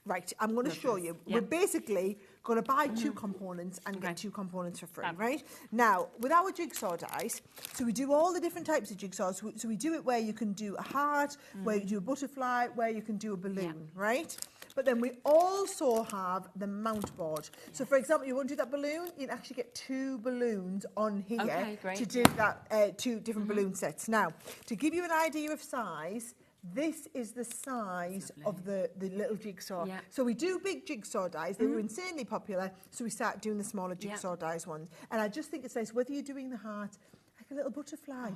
Right, I'm going to show you. We're basically going to buy 2 components and get 2 components for free, right? Now, with our jigsaw dies, so we do all the different types of jigsaws. So we do it where you can do a heart, where you do a butterfly, where you can do a balloon, right? But then we also have the mount board. So, for example, you want to do that balloon, you can actually get 2 balloons on here to do that 2 different balloon sets. Now, to give you an idea of size, this is the size of the little jigsaw. So we do big jigsaw dies. They were insanely popular, so we started doing the smaller jigsaw dies ones. And I just think it's nice, whether you're doing the heart, like a little butterfly.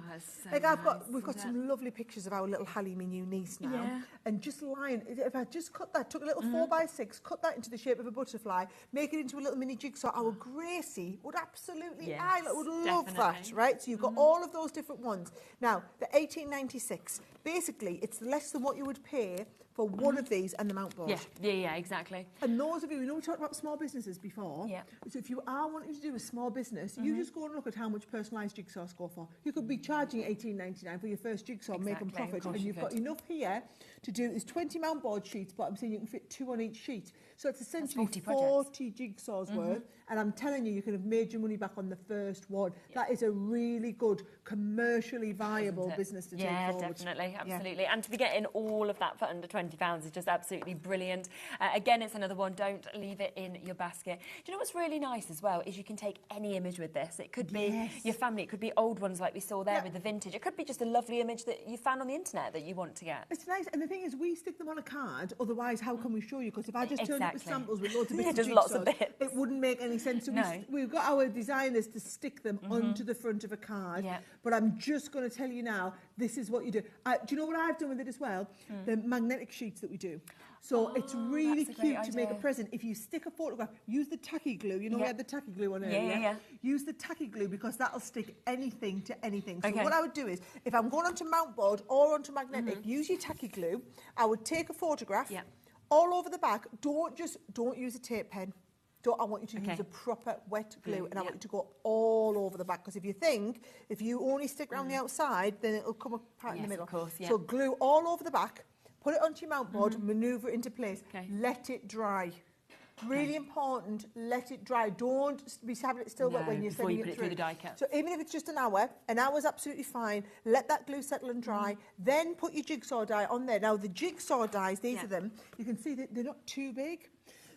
We've got some lovely pictures of our little Hallie, my new niece now. And just if I just cut that, took a little 4x6, cut that into the shape of a butterfly, make it into a little mini jigsaw, our Gracie would absolutely, would love that, right? So you've got all of those different ones. Now, the $18.96, basically, it's less than what you would pay for one of these and the mount board. Yeah, exactly. And those of you, we talked about small businesses before. So if you are wanting to do a small business, you just go and look at how much personalised jigsaws go for. You could be charging $18.99 for your first jigsaw, make them profit, and you've got enough here to do. There's 20 mount board sheets, but I'm saying you can fit 2 on each sheet. So it's essentially 40 jigsaws worth, and I'm telling you, you could have made your money back on the first one. That is a really good, commercially viable business to take forward. Yeah, definitely, absolutely. And to be getting all of that for under £20 is just absolutely brilliant. Again, it's another one, don't leave it in your basket. Do you know what's really nice as well is you can take any image with this. It could be your family, it could be old ones like we saw there with the vintage. It could be just a lovely image that you found on the internet that you want to get. It's nice, and the thing is, we stick them on a card, otherwise how can we show you? Because if I just turn up with samples with loads of bits of jigsaws, it wouldn't make any sense. So we've got our designers to stick them onto the front of a card, but I'm just going to tell you now, this is what you do. Do you know what I've done with it as well? The magnetic sheets that we do. So it's really cute to make a present. If you stick a photograph, use the tacky glue. You know, we had the tacky glue on earlier. Use the tacky glue because that'll stick anything to anything. So what I would do is, if I'm going onto mount board or onto magnetic, use your tacky glue. I would take a photograph all over the back. Don't use a tape pen. I want you to use a proper wet glue, and I want you to go all over the back, because if you only stick around the outside, then it'll come apart in the middle. Of course, So glue all over the back, put it onto your mount board, manoeuvre it into place, let it dry. Really important, let it dry. Don't be having it still wet when you're sending it through the die cut. So even if it's just an hour's absolutely fine. Let that glue settle and dry. Then put your jigsaw die on there. Now the jigsaw dies, these are them. You can see that they're not too big.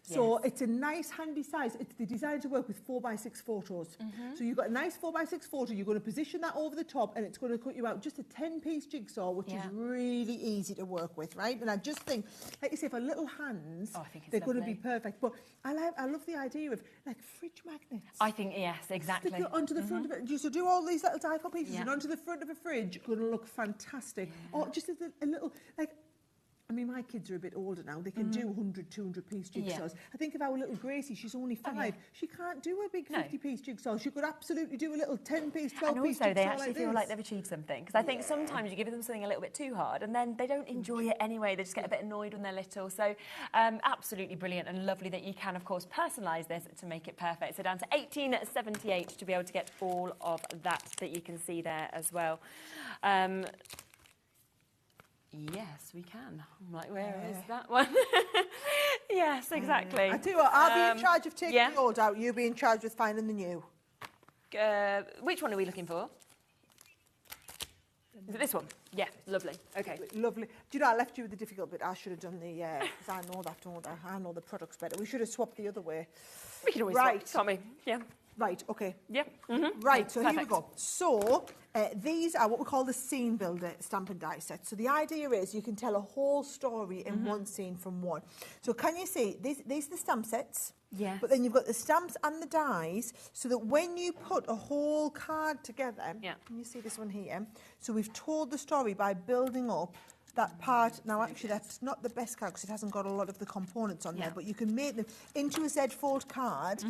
So it's a nice handy size. They're designed to work with 4x6 photos. So you've got a nice 4x6 photo, you're going to position that over the top, and it's going to cut you out just a 10-piece jigsaw, which is really easy to work with, right? And I just think, like you say, for little hands, they're going to be perfect. But I love the idea of like fridge magnets. I think, yes, exactly. Stick it onto the front of it. Just to do all these little die-cut pieces and onto the front of a fridge, going to look fantastic. Or just as a little, like, I mean, my kids are a bit older now. They can do 100, 200-piece jigsaws. Yeah. I think of our little Gracie, she's only 5. She can't do a big 50-piece jigsaw. She could absolutely do a little 10-piece, 12-piece jigsaw. And also, they actually like feel this. like they've achieved something. Because I think sometimes you give them something a little bit too hard and then they don't enjoy it anyway. They just get a bit annoyed when they're little. So absolutely brilliant and lovely that you can, of course, personalise this to make it perfect. So down to $18.78 to be able to get all of that you can see there as well. Yes, we can. I'm like, where is that one? Yes, exactly. I tell you what, I'll be in charge of taking the old out. You be in charge of finding the new. Which one are we looking for? Is it this one? Yeah, lovely. Okay. Lovely. Do you know, I left you with the difficult bit. I should have done the, because I know that, don't I? I know the products better. We should have swapped the other way. We can always swap, can't we? Yeah. Right, okay. Yeah. Right, so here we go. So these are what we call the scene builder stamp and die sets. So the idea is you can tell a whole story in one scene from one. So can you see, these are the stamp sets. Yeah. But then you've got the stamps and the dies, so that when you put a whole card together, can you see this one here? So we've told the story by building up that part. Now, actually, that's not the best card because it hasn't got a lot of the components on there, but you can make them into a Z-fold card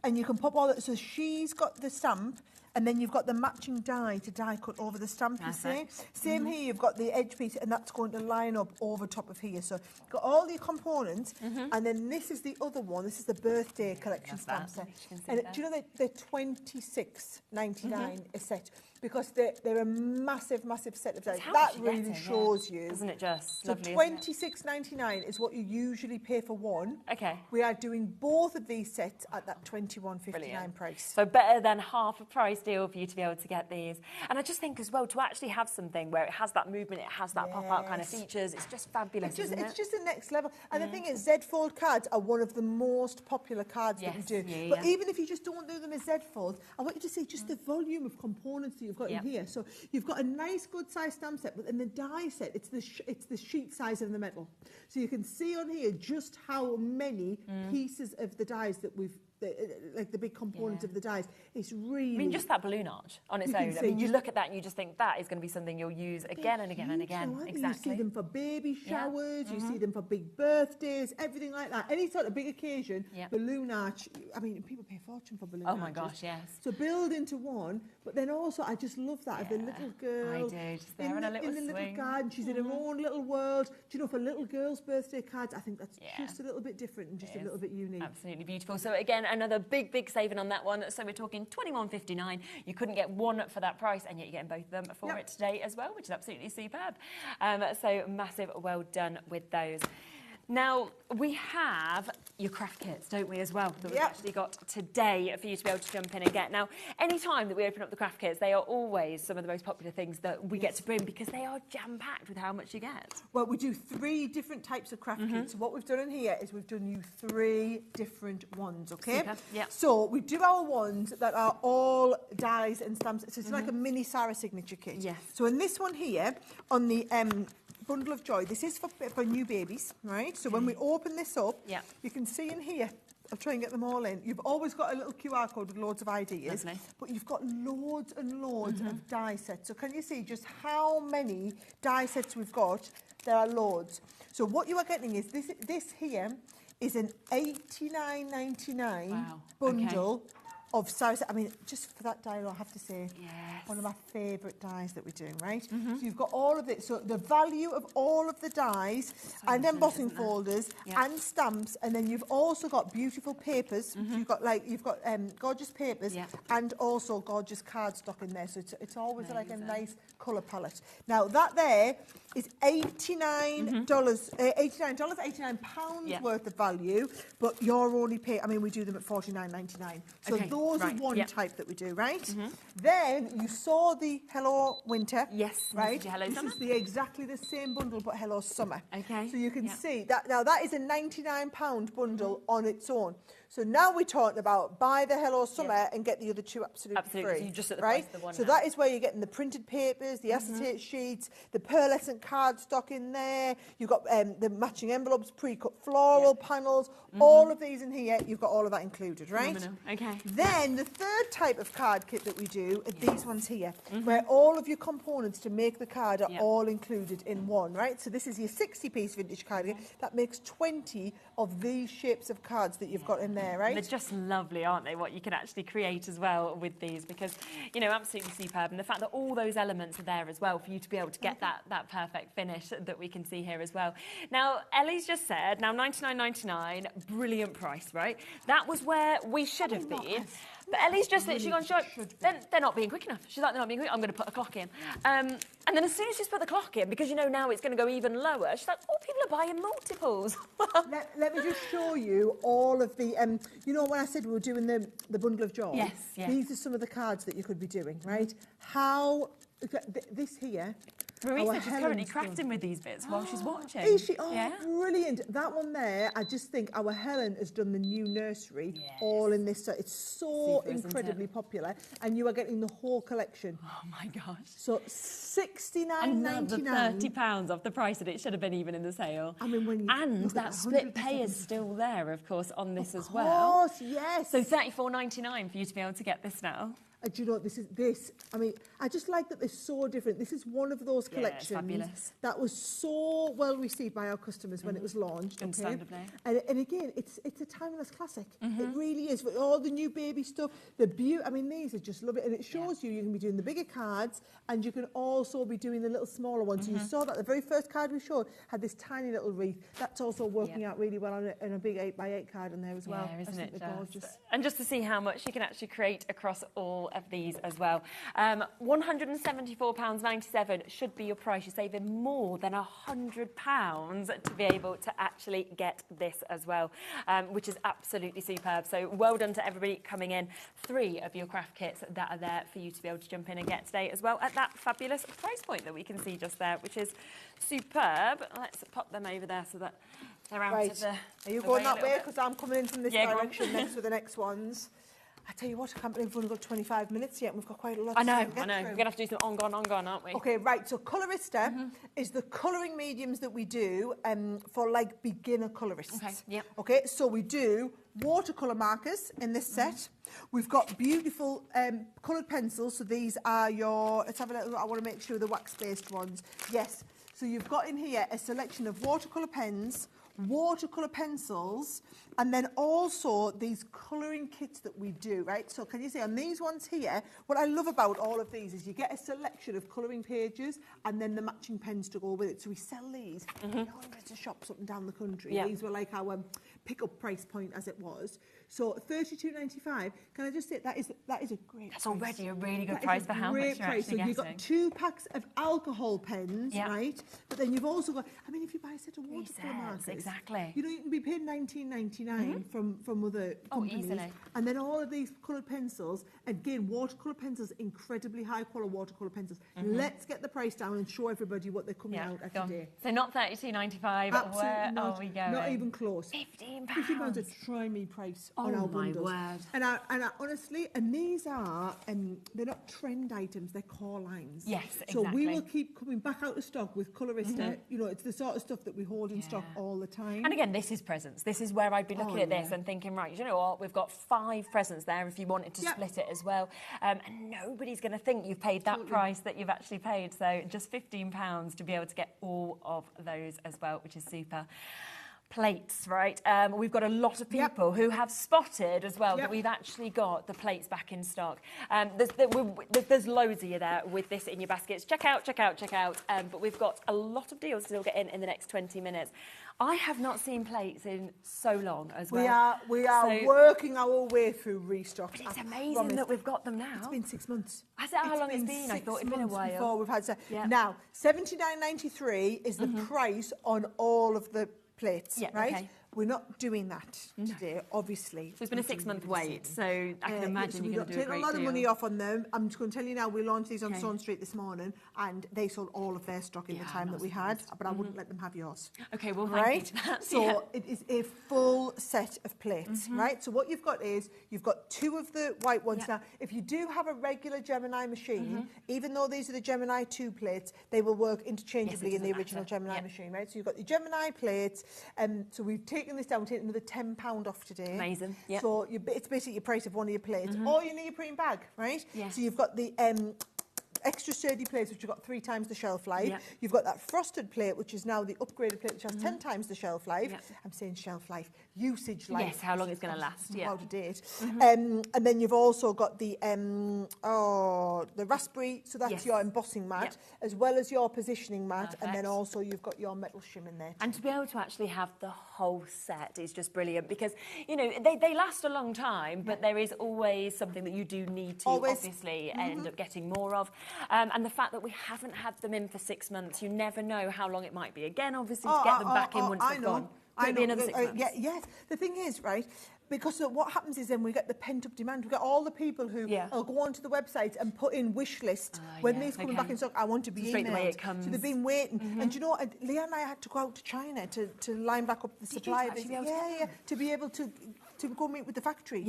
and you can pop all that. So she's got the stamp and then you've got the matching die to die cut over the stamp, you see. Same here, you've got the edge piece and that's going to line up over top of here. So you've got all the components and then this is the other one. This is the birthday collection stamp set. And do you know they're $26.99 a set? Because they're a massive, massive set of dies. That really shows you. Isn't it just so lovely? $26.99 is what you usually pay for one. Okay. We are doing both of these sets at that $21.59 price. So better than half a price deal for you to be able to get these. And I just think as well, to actually have something where it has that movement, it has that pop-out kind of features, it's just fabulous, isn't it? It's just the next level. And the thing is, Z-fold cards are one of the most popular cards that we do. But even if you just don't do them as Z-fold, I want you to see just the volume of components that you've got in here. So you've got a nice good size stamp set, but in the die set, it's the sheet size of the metal. So you can see on here just how many pieces of the dies that we've, like the big components of the dies. It's really... I mean, just that balloon arch on its own. I mean, you look at that and you just think that is going to be something you'll use again and again and again. Exactly. You see them for baby showers, you see them for big birthdays, everything like that. Any sort of big occasion, balloon arch. I mean, people pay a fortune for balloon arches. Oh my gosh, yes. So build into one, but then also I just love that of the little girl. I do, just there in a little swing. Little garden. She's in her own little world. Do you know, for little girls' birthday cards, I think that's just a little bit different and just a little bit unique. Absolutely beautiful. So again, another big saving on that one. So we're talking $21.59. You couldn't get one for that price, and yet you're getting both of them for it today as well, which is absolutely superb. So massive well done with those. Now, we have your craft kits, don't we, as well, that we've actually got today for you to be able to jump in and get. Now, any time that we open up the craft kits, they are always some of the most popular things that we get to bring because they are jam-packed with how much you get. Well, we do 3 different types of craft kits. So what we've done in here is we've done you 3 different ones, okay? Super, So we do our ones that are all dies and stamps. So it's like a mini Sarah signature kit. Yes. So in this one here, on the... Bundle of Joy. This is for new babies, right? So when we open this up, you can see in here, I'll try and get them all in. You've always got a little QR code with loads of ideas, but you've got loads and loads of die sets. So can you see just how many die sets we've got? There are loads. So what you are getting is this here is an $89.99 bundle of Sarah. I mean, just for that die, I have to say, one of my favourite dies that we do, right? So you've got all of it. So the value of all of the dies and embossing folders and stamps, and then you've also got beautiful papers. You've got gorgeous papers and also gorgeous cardstock in there. So it's always like a nice colour palette. Now that there is £89 worth of value, but you're only paying. I mean, we do them at $49.99. So those are one type that we do, right? Then you saw the Hello Winter. Yes, right. Hello Summer. This is exactly the same bundle, but Hello Summer. Okay. So you can see that now. That is a £99 bundle on its own. So now we're talking about buy the Hello Summer and get the other two absolutely free. So you just at the right? price of the one So now. that is where you're getting the printed papers, the acetate sheets, the pearlescent cardstock in there. You've got the matching envelopes, pre-cut floral panels, all of these in here. You've got all of that included, right? Phenomenal. Okay. Then the third type of card kit that we do are these ones here, where all of your components to make the card are all included in one, right? So this is your 60-piece vintage card kit. That makes 20 of these shapes of cards that you've got in there, right? They're just lovely, aren't they, what you can actually create as well with these, because, you know, absolutely superb. And the fact that all those elements are there as well for you to be able to get that perfect finish that we can see here as well. Now, Ellie's just said, now $99.99, brilliant price, right? That was where we should have been. But Ellie's just literally gone, they're not being quick enough. She's like, they're not being quick. I'm going to put a clock in. And then as soon as she's put the clock in, because you know now it's going to go even lower, she's like, oh, people are buying multiples. Let me just show you all of the, you know when I said we were doing the bundle of joy? Yes, yes. These are some of the cards that you could be doing, right? How, this here. Marissa's just currently crafting with these bits while she's watching. Is she? Oh, yeah. brilliant. That one there, I just think our Helen has done the new nursery all in this. So it's so Super, incredibly popular. And you are getting the whole collection. Oh, my gosh. So $69.99. Another £30 off the price that it should have been even in the sale. I mean, when you and that split pay is still there, of course, on this as well. Of course, yes. So $34.99 for you to be able to get this now. Do you know, I mean, I just like that they're so different. This is one of those collections fabulous. that was so well received by our customers when it was launched. Understandably. And again, it's a timeless classic. It really is. For all the new baby stuff, the beauty, I mean, these are just lovely. And it shows you can be doing the bigger cards and you can also be doing the little smaller ones. So you saw that the very first card we showed had this tiny little wreath. That's also working out really well on a big 8x8 card in there as well. Yeah, isn't it gorgeous? And just to see how much you can actually create across all of these as well. £174.97 should be your price. You're saving more than £100 to be able to actually get this as well, which is absolutely superb. So well done to everybody coming in. 3 of your craft kits that are there for you to be able to jump in and get today as well at that fabulous price point that we can see just there, which is superb. Let's pop them over there so that they're out of the... Are you going that way? Because I'm coming in from this direction next with the next ones. I tell you what, I can't believe we've only got 25 minutes yet and we've got quite a lot I know. We're We're going to have to do some on, gone, aren't we? Okay, right. So Colorista is the colouring mediums that we do for, like, beginner colourists. Okay, yep. Okay, so we do watercolour markers in this set. We've got beautiful coloured pencils. So these are your, let's have a little, I want to make sure the wax-based ones. Yes. So you've got in here a selection of watercolour pens, watercolour pencils, and then also these colouring kits that we do, right? So can you see on these ones here, what I love about all of these is you get a selection of colouring pages and then the matching pens to go with it. So we sell these in hundreds of shops up and down the country. Yeah. These were like our pick-up price point as it was. So $32.95. Can I just say that is a great That's price. already a really good price for how much you're actually So you've got 2 packs of alcohol pens, right? But then you've also got, I mean, if you buy a set of watercolour markers, exactly. You know, you can be paying $19.99 from other companies. Easily. And then all of these coloured pencils, again, watercolour pencils, incredibly high quality watercolour pencils. Let's get the price down and show everybody what they're coming out at today. So not $32.95. Absolutely Where not. are we going? Not even close. £15. £15 a try me price on our bundles. Word. And I honestly, and these are, they're not trend items, they're core lines. Yes, So exactly. we will keep coming back out of stock with Colorista. You know, it's the sort of stuff that we hold in stock all the time. And again, this is presents. This is where I'd be looking at this and thinking, right, you know what, we've got 5 presents there if you wanted to split it as well. And nobody's going to think you've paid that price that you've actually paid. So just £15 to be able to get all of those as well, which is super. Plates, right? We've got a lot of people who have spotted as well that we've actually got the plates back in stock. There's loads of you there with this in your baskets. Check out. But we've got a lot of deals still get in the next 20 minutes. I have not seen plates in so long as well. We are working our way through restock. But it's amazing that we've got them now. It's been 6 months. Is that how long it's been? I thought it'd been a while. Before we've had Now, $79.93 is the price on all of the plates, right? Okay. we're not doing that today, obviously. So it's been a 6-month wait, so I can imagine so you're going to do a great a lot of deal. money off on them. I'm just going to tell you now, we launched these on Stone Street this morning, and they sold all of their stock in the time that we had, but I wouldn't let them have yours. Okay, well, thank you for that. So it is a full set of plates, right? So what you've got is, you've got 2 of the white ones. Now, if you do have a regular Gemini machine, even though these are the Gemini 2 plates, they will work interchangeably in the original Gemini machine, right? So you've got the Gemini plates, so we've taken this down, we've taken another £10 off today. Amazing, yeah. So it's basically your price of one of your plates, or your neoprene bag, right? Yeah. So you've got the extra sturdy plates, which have got 3 times the shelf life. Yeah. You've got that frosted plate, which is now the upgraded plate, which has 10 times the shelf life. Yeah. I'm saying shelf life, usage life. Yes, how long it's going to last, yeah. Out of date. And then you've also got the raspberry, so that's your embossing mat, as well as your positioning mat, and then also you've got your metal shim in there. And to be able to actually have the whole set is just brilliant, because, you know, they last a long time, but there is always something that you do need to obviously end up getting more of. And the fact that we haven't had them in for 6 months, you never know how long it might be again, obviously, to get them back in once they've gone. Could it be another 6 months? Yes. The thing is, right, because what happens is then we get the pent-up demand. We get all the people who will go onto the website and put in wish list when these coming back in stock. I want to be emailed. The way it comes. So they've been waiting. And you know, Leah and I had to go out to China to line back up the supply. To be able to go meet with the factory.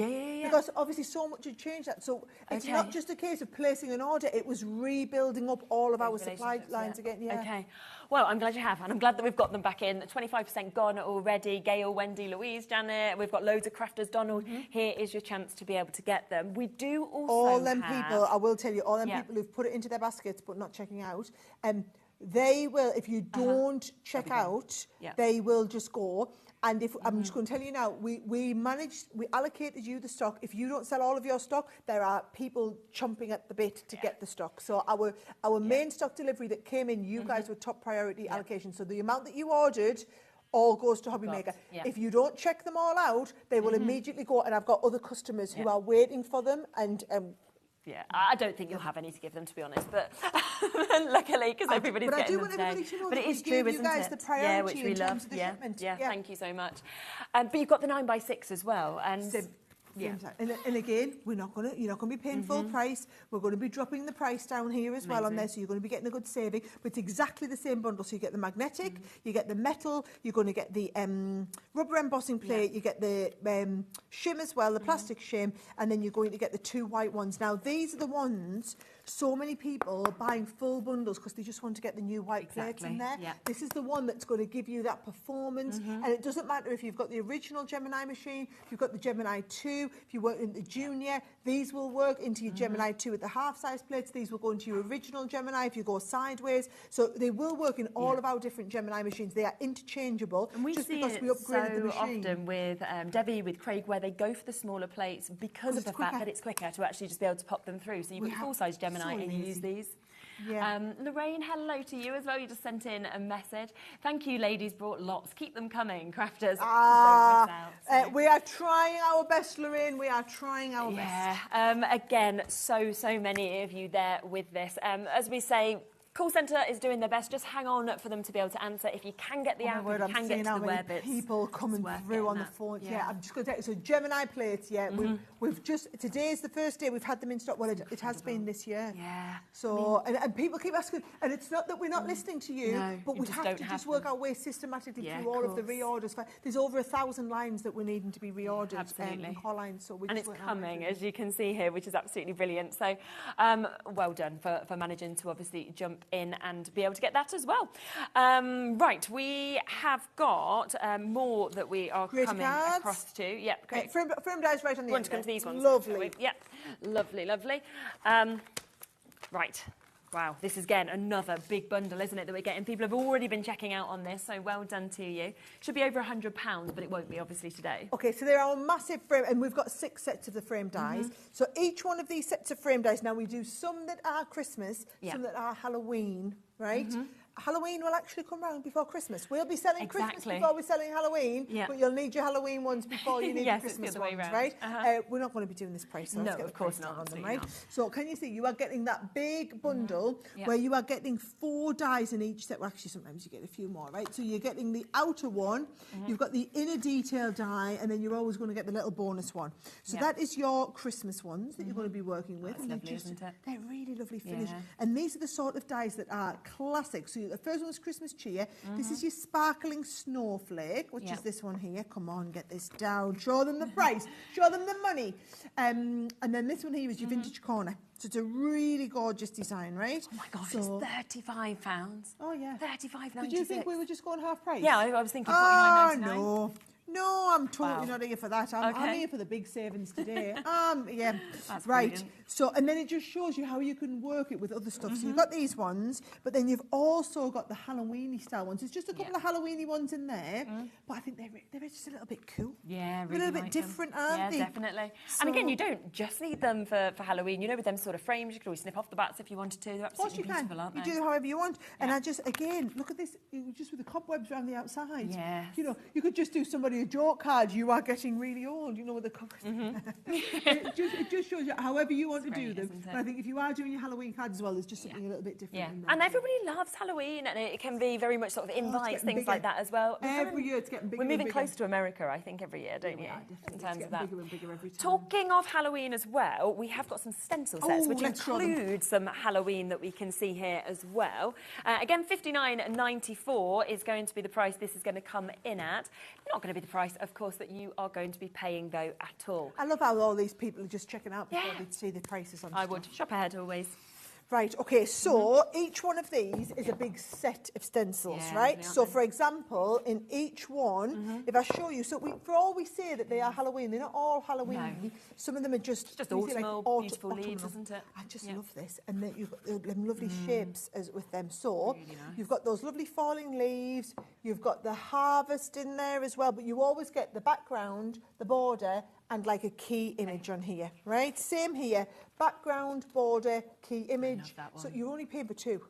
Because obviously so much had changed that. So it's not just a case of placing an order, it was rebuilding up all of our supply lines again. Okay. Well, I'm glad you have, and I'm glad that we've got them back in. 25% gone already. Gail, Wendy, Louise, Janet, we've got loads of crafters. Donald, here is your chance to be able to get them. We do also all them people, I will tell you, all them people who've put it into their baskets but not checking out, they will, if you don't check out, they will just go. And if I'm just going to tell you now, we allocated you the stock. If you don't sell all of your stock, there are people chomping at the bit to get the stock. So our main stock delivery that came in, you guys were top priority allocation. So the amount that you ordered all goes to HobbyMaker. If you don't check them all out, they will immediately go. And I've got other customers who are waiting for them, and yeah, I don't think you'll have any to give them, to be honest, but luckily, because everybody's getting them today. But I do want everybody to know but that it is we gave true, you isn't guys it? the priority which we in love. terms of the shipment. Yeah, thank you so much. But you've got the 9x6 as well, and and again, you're not going to be paying full price. We're going to be dropping the price down here as well on there, so you're going to be getting a good saving. But it's exactly the same bundle. So you get the magnetic, you get the metal, you're going to get the rubber embossing plate, you get the shim as well, the plastic shim, and then you're going to get the 2 white ones. Now these are the ones. So many people are buying full bundles because they just want to get the new white plates in there. This is the one that's going to give you that performance. And it doesn't matter if you've got the original Gemini machine, if you've got the Gemini 2, if you work in the Junior, these will work into your Gemini 2 at the half-size plates. These will go into your original Gemini if you go sideways. So they will work in all of our different Gemini machines. They are interchangeable. And we just see because it we upgraded the so machine. often with Debbie, with Craig, where they go for the smaller plates because of the fact that it's quicker to actually just be able to pop them through. So you've got full-size Gemini and you use these. Lorraine, hello to you as well. You just sent in a message. Thank you, ladies. Brought lots. Keep them coming, crafters. We are trying our best, Lorraine. We are trying our best. Again, so many of you there with this. As we say, call centre is doing their best. Just hang on for them to be able to answer. If you can get the app, if you can get to the web, it's people coming through on the phone. I'm just going to take so Gemini plates. We've just today is the first day we've had them in stock. Well, it has been this year. So and people keep asking, and it's not that we're not listening to you, but we have to just work our way systematically through all of the reorders. There's over 1,000 lines that we're needing to be reordered. Absolutely. Car lines, so and it's coming, as you can see here, which is absolutely brilliant. So, well done for managing to obviously jump in and be able to get that as well. Right, we have got more that we are coming across to. Yep, great. Frame dies right on the want end. To come to these ones? Lovely. Yep, lovely. Right. Wow, this is, again, another big bundle, isn't it, that we're getting? People have already been checking out on this, so well done to you. Should be over £100, but it won't be, obviously, today. OK, so there are massive frame, and we've got 6 sets of the frame dies. So each one of these sets of frame dies, now we do some that are Christmas, some that are Halloween, right? Halloween will actually come round before Christmas. We'll be selling Christmas Exactly. before we're selling Halloween, Yeah. but you'll need your Halloween ones before you need Yes, your it's the Christmas other way ones, round. right? Uh-huh. We're not going to be doing this price, so No, let's get of the course price down not, on them, absolutely right? not. So can you see, you are getting that big bundle Yeah. where you are getting 4 dies in each set. Well, actually, sometimes you get a few more, right? So you're getting the outer one, you've got the inner detail die, and then you're always going to get the little bonus one. So Yeah. that is your Christmas ones that you're going to be working with. That's and lovely, isn't it? They're really lovely finish. Yeah. And these are the sort of dies that are classic. So the first one's Christmas cheer. This is your sparkling snowflake, which is this one here. Come on, get this down. Show them the price. Show them the money. And then this one here is your vintage corner. So it's a really gorgeous design, right? Oh my gosh, So, it's £35. Oh, yeah. £35.96. Did you think we were just going half price? Yeah, I was thinking Ah, £49.99. no. No, I'm totally Wow. not here for that. I'm Okay. here for the big savings today. Yeah. That's right. brilliant. So, and then it just shows you how you can work it with other stuff. So you've got these ones, but then you've also got the Halloweeny style ones. There's just a couple of Halloweeny ones in there, but I think they're just a little bit cool. Yeah, They're really a little bit like them. different, aren't they? Yeah, definitely. And again, you don't just need them for Halloween. You know, with them sort of frames, you could always snip off the bats if you wanted to. They're Of course absolutely you can. beautiful, aren't You they? do however you want. And I just, again, look at this, just with the cobwebs around the outside. Yes. You know, you could just do somebody a joke card. You are getting really old, you know, with the cobwebs. it just shows you however you want to do them. isn't it? But I think if you are doing your Halloween cards as well, there's just something a little bit different Yeah, in there. and everybody loves Halloween, and it can be very much sort of invites, getting things like bigger. that as well. Every year it's getting bigger We're and moving bigger. close to America, I think, every year, don't you? In terms of that. bigger and bigger every time. Talking of Halloween as well, we have got some stencil sets, Oh, which let's show them. include some Halloween that we can see here as well. Again, $59.94 is going to be the price this is going to come in at. Not going to be the price, of course, that you are going to be paying, though, at all. I love how all these people are just checking out before they see the prices on I stuff. would. Shop ahead, always. Right, okay, so each one of these is a big set of stencils, Yeah, right? they are, So, aren't for example, in each one, if I show you, so for all we say that they are Halloween, they're not all Halloween. No. Some of them are just you see, autumnal, beautiful leaves, isn't it? I just love this. And then you've got them lovely shapes as with them. So, you've got those lovely falling leaves, you've got the harvest in there as well, but you always get the background, the border, and like a key image on here, right? Same here, background, border, key image. that one. So you're only paying for 2.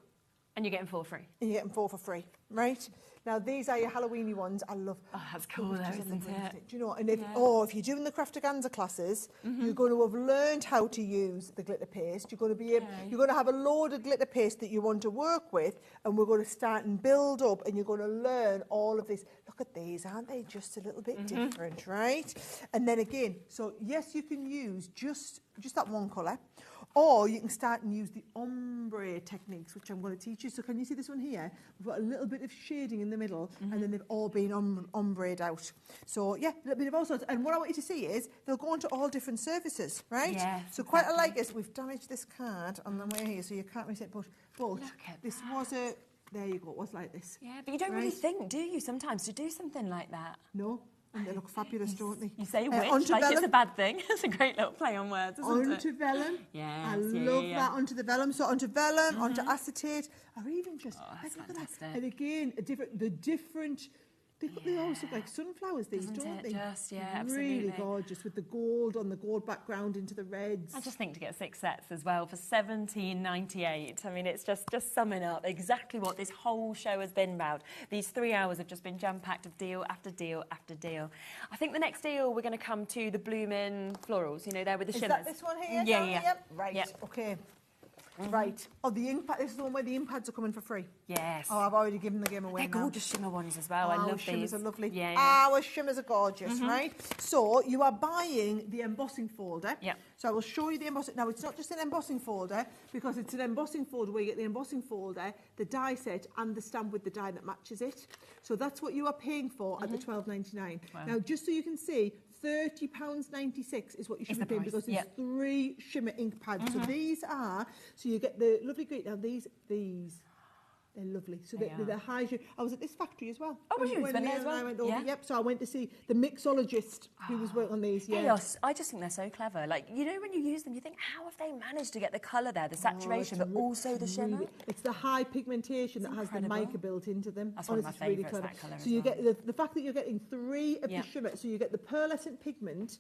And you're getting 4 free. And you're getting 4 for free, right? Now, these are your Halloweeny ones. I love. Oh, that's cool, though, isn't it? Do you know? And if if you're doing the Craftaganza classes, you're going to have learned how to use the glitter paste. You're going to be able, you're going to have a load of glitter paste that you want to work with, and we're going to start and build up, and you're going to learn all of this. Look at these, aren't they just a little bit different, right? And then again, so yes, you can use just that one colour. Or you can start and use the ombre techniques, which I'm going to teach you. So can you see this one here? We've got a little bit of shading in the middle, and then they've all been ombreed out. So, yeah, a little bit of all sorts. And what I want you to see is they'll go onto all different surfaces, right? Yes, so quite like this. We've damaged this card on the way here, so you can't miss it. But this was a... There you go. It was like this. Yeah, but you don't really think, do you, sometimes, to do something like that? No. And they look fabulous, don't they? You say which, onto like vellum. it's a bad thing. It's a great little play on words, isn't it? Onto vellum. Yes, I love that, onto the vellum. So onto vellum, onto acetate, or even just, that's look at fantastic. that. And again, the different, they always look like sunflowers, these, Doesn't don't it they? just, yeah, Really absolutely. gorgeous, with the gold on the gold background into the reds. I just think to get 6 sets as well for $17.98. I mean, it's just summing up exactly what this whole show has been about. These 3 hours have just been jam-packed of deal after deal after deal. I think the next deal we're going to come to the bloomin' florals, you know, there with the shimmers. Is that this one here? Yeah, down yeah. here? Right, Yep. okay. Right. Oh, the ink pad, this is the one where the ink pads are coming for free. Yes. Oh, I've already given the game away They're now. gorgeous shimmer ones as well. I Our love shimmers these. are lovely. Yeah, yeah. Our shimmers are gorgeous, right? So you are buying the embossing folder. Yeah. So I will show you the embossing. Now, it's not just an embossing folder, because it's an embossing folder where you get the embossing folder, the die set, and the stamp with the die that matches it. So that's what you are paying for at the $12.99. Wow. Now, just so you can see, £30.96 is what you should Is be the paying, price, because there's yeah. 3 shimmer ink pads. So these are, so you get the lovely green. Now they're lovely. So they're high. I was at this factory as well. Oh, were you? When Spent there Neil as and I well? went over, Yeah. Yep. So I went to see the mixologist who was working on these. Yeah. I just think they're so clever. Like, you know, when you use them, you think, how have they managed to get the colour there, the saturation, but also the shimmer? It's the high pigmentation that has the incredible. mica built into them. That's one of my Honestly, it's favourites, that colour So as you well. get the fact that you're getting 3 of Yeah. the shimmer. So you get the pearlescent pigment.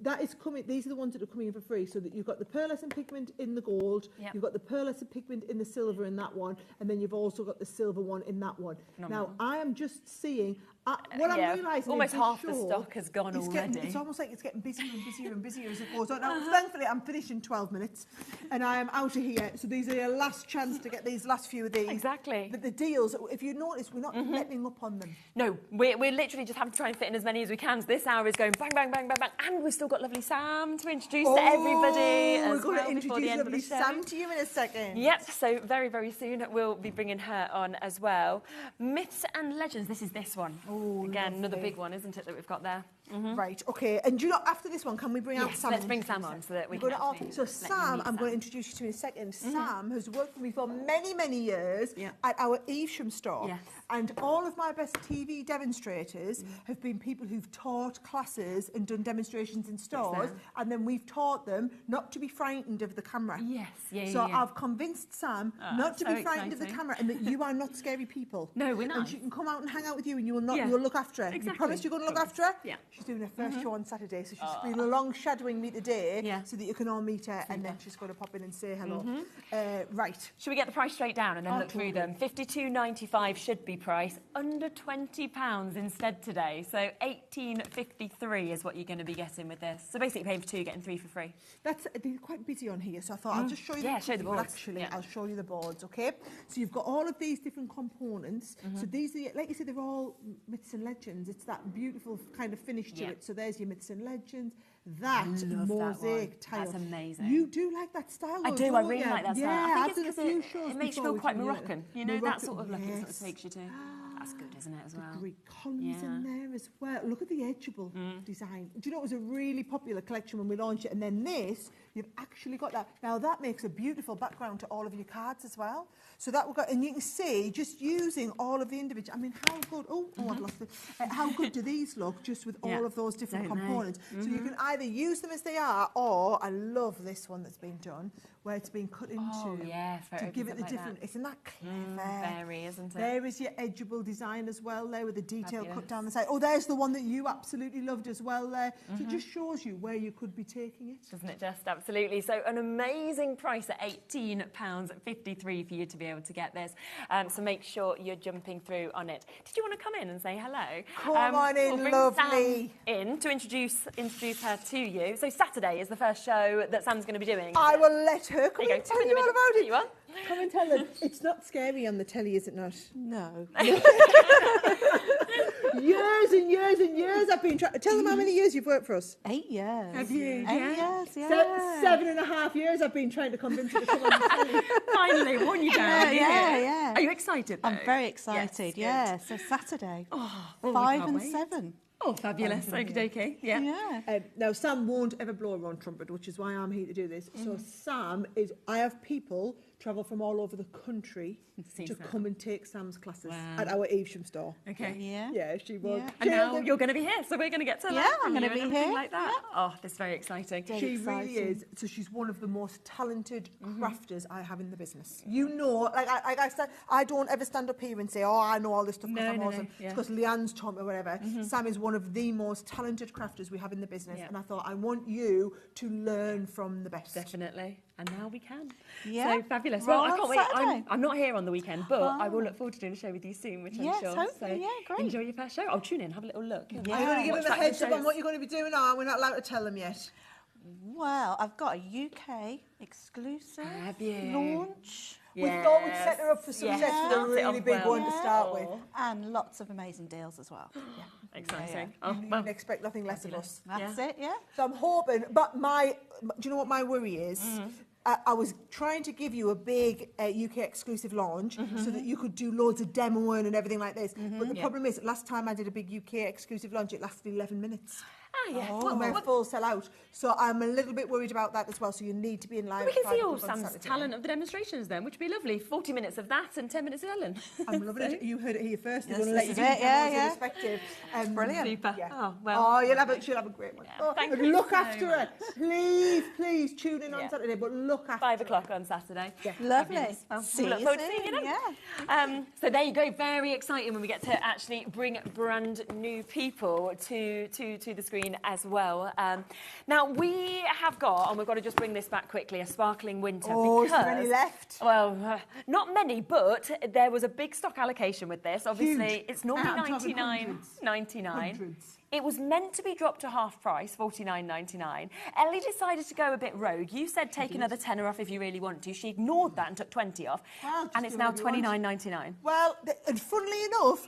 That is coming. These are the ones that are coming in for free. So that you've got the pearlescent pigment in the gold. Yeah. You've got the pearlescent pigment in the silver in that one, and then you've also also got the silver one in that one. Phenomenal. Now, I am just seeing... what I'm realising almost is half the stock has gone already. It's almost like it's getting busier and busier and busier as it goes on. Now, thankfully, I'm finished in 12 minutes and I am out of here. So these are your last chance to get these last few of these. Exactly. But the deals, if you notice, we're not letting up on them. No, we're literally just having to try and fit in as many as we can. So this hour is going bang, bang, bang, bang, bang. And we've still got lovely Sam to introduce to everybody We're as going well to before the introduce end of lovely the show. Sam to you in a second. Yep, so very, very soon we'll be bringing her on as well. Myths and Legends, this is this one. Oh, again, another big one, isn't it, that we've got there? Right, okay. And do you know, after this one, can we bring out Sam? Let's bring Sam on so that we can actually So Sam, I'm going to introduce you to in a second. Sam has worked for me for many, many years at our Evesham store. Yes. And all of my best TV demonstrators have been people who've taught classes and done demonstrations in stores. And then we've taught them not to be frightened of the camera. Yes, So I've convinced Sam not to be frightened of the camera and that you are not scary people. No, we're not. And she can come out and hang out with you and you will not, you'll look after her. Exactly. You promise you're going to look after her? Yeah. She's doing her first show on Saturday, so she's been along shadowing me today so that you can all meet her and then she's going to pop in and say hello. Right. Should we get the price straight down and then look through them? £52.95 should be price, under £20 instead today. So £18.53 is what you're going to be getting with this. So basically paying for 2, getting 3 for free. They're quite busy on here, so I thought I'll just show you show the boards. Actually, I'll show you the boards, okay? So you've got all of these different components. So these are, like you said, they're all myths and legends. It's that beautiful kind of finish to it. So there's your myths and legends. That mosaic tile. That's amazing. You do like that style, I though, do. I don't really you? like that style. Yeah, I I've think done it's a few because shows it makes you before feel quite with Moroccan. You know, that Moroccan, sort of look it sort of takes you to. That's good, isn't it, as well? Greek columns in there as well. Look at the edgeable design. Do you know, it was a really popular collection when we launched it, and then this, you've actually got that. Now that makes a beautiful background to all of your cards as well. So that we've got, and you can see just using all of the individual. I mean, how good? I've lost it. How good do these look just with all of those different components? So you can either use them as they are, or I love this one that's been done, where it's been cut into to give it the different. Isn't that clever? Very, isn't it? There is your edgeable design as well there with the detail cut down the side. Oh, there's the one that you absolutely loved as well there. So it just shows you where you could be taking it. Doesn't it just? Absolutely. So an amazing price at £18.53 for you to be able to get this. So make sure you're jumping through on it. Did you want to come in and say hello? Come on in, we'll bring lovely. Sam in to introduce her to you. So Saturday is the first show that Sam's going to be doing. I will let her come and tell you all about it. You are? Come and tell them. It's not scary on the telly, is it not? No. Years and years and years I've been trying. Tell them how many years you've worked for us. 8 years. Have you? 8 years, yeah. 7.5 years I've been trying to convince you to come on the telly. Finally, won you down. Yeah. Are you excited, though? I'm very excited, Yes, So Saturday, we 5 can't and wait. 7. Oh, fabulous. Okie dokie. Yeah. Now, Sam won't ever blow her own trumpet, which is why I'm here to do this. So Sam is, I have people travel from all over the country to come and take Sam's classes at our Evesham store. Okay. Yeah, she will. And now you're going to be here, so we're going to get to learn I'm from going you to be and here. everything like that. Oh, this is very exciting. She really is. So she's one of the most talented crafters I have in the business. You know, like I said, I don't ever stand up here and say, oh, I know all this stuff because I'm awesome. It's because Leanne's taught me or whatever. Sam is one of the most talented crafters we have in the business. And I thought, I want you to learn from the best. Definitely. And now we can. Yeah. So fabulous. Roll Well, I on can't wait. Saturday. I'm not here on the weekend, but I will look forward to doing a show with you soon, which I'm sure. Hopefully, so yeah, great. enjoy your first show. I'll tune in, have a little look. Are you going to give them a heads up on what you're going to be doing, or we're not allowed to tell them yet? Well, I've got a UK exclusive launch. We thought we'd set her up for success with a really big one to start with. And lots of amazing deals as well. Exciting. You can expect nothing less of us. That's it, yeah. So I'm hoping, but do you know what my worry is? I was trying to give you a big UK exclusive launch so that you could do loads of demoing and everything like this. But the problem is, last time I did a big UK exclusive launch, it lasted 11 minutes. Ah, yeah. And we're full sell out. So I'm a little bit worried about that as well. So you need to be in line. We can see all Sam's talent of the demonstrations then, which would be lovely. 40 minutes of that and 10 minutes of Ellen. I'm loving it. You heard it here first. Yes, We're going to let you do it. Perspective. Brilliant. Super. Yeah. Oh, well. She'll have a great one. Yeah, thank you look so after her. much. Please tune in on Saturday, but look after 5 o'clock on Saturday. Yeah. Lovely. Well, See we look you forward to soon, seeing you then. yeah. So there you go. Very exciting when we get to actually bring brand new people to the screen screen as well. Now, we have got, and we've got to just bring this back quickly, a sparkling winter. Oh, because, is there any left? Well, not many, but there was a big stock allocation with this. Obviously, Huge. it's normally I'm talking $99.99. Hundreds. It was meant to be dropped to half price, $49.99. Ellie decided to go a bit rogue. You said take another tenner off if you really want to. She ignored that and took 20 off. Well, and it's now $29.99. Well, and funnily enough,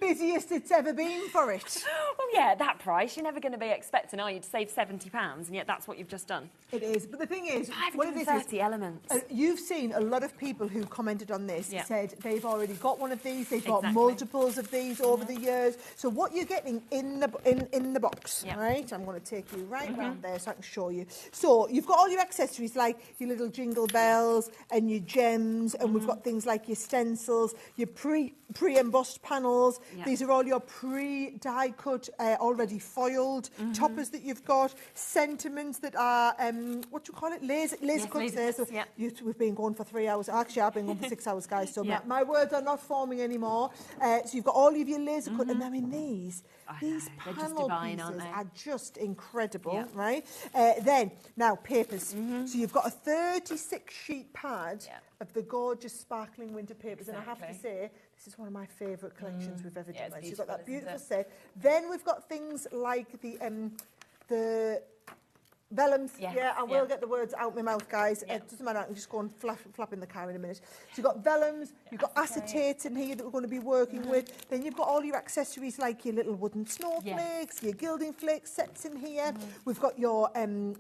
busiest it's ever been for it. Well, yeah, at that price, you're never going to be expecting, are you, to save £70, and yet that's what you've just done. It is, but the thing is, what it is 530 elements. You've seen a lot of people who commented on this said they've already got one of these, they've got Exactly. multiples of these over the years. So what you're getting in the box, right? I'm going to take you right around there so I can show you. So you've got all your accessories like your little jingle bells and your gems, and we've got things like your stencils, your pre-embossed panels. These are all your pre-die cut, already foiled toppers that you've got, sentiments that are what do you call it? Laser cuts there. So we've been going for 3 hours. Actually, I've been going for 6 hours, guys. So my words are not forming anymore. So you've got all of your laser cut, and I mean these panel pieces are just incredible, right? Then now papers. So you've got a 36 sheet pad of the gorgeous sparkling winter papers, and I have to say, this is one of my favourite collections we've ever done. So you've got that beautiful set. Then we've got things like the vellums, and we'll get the words out my mouth, guys. It doesn't matter, I can just go and flap in the car in a minute. So you've got vellums, you've got acetates in here that we're going to be working with. Then you've got all your accessories like your little wooden snowflakes, your gilding flakes sets in here. We've got your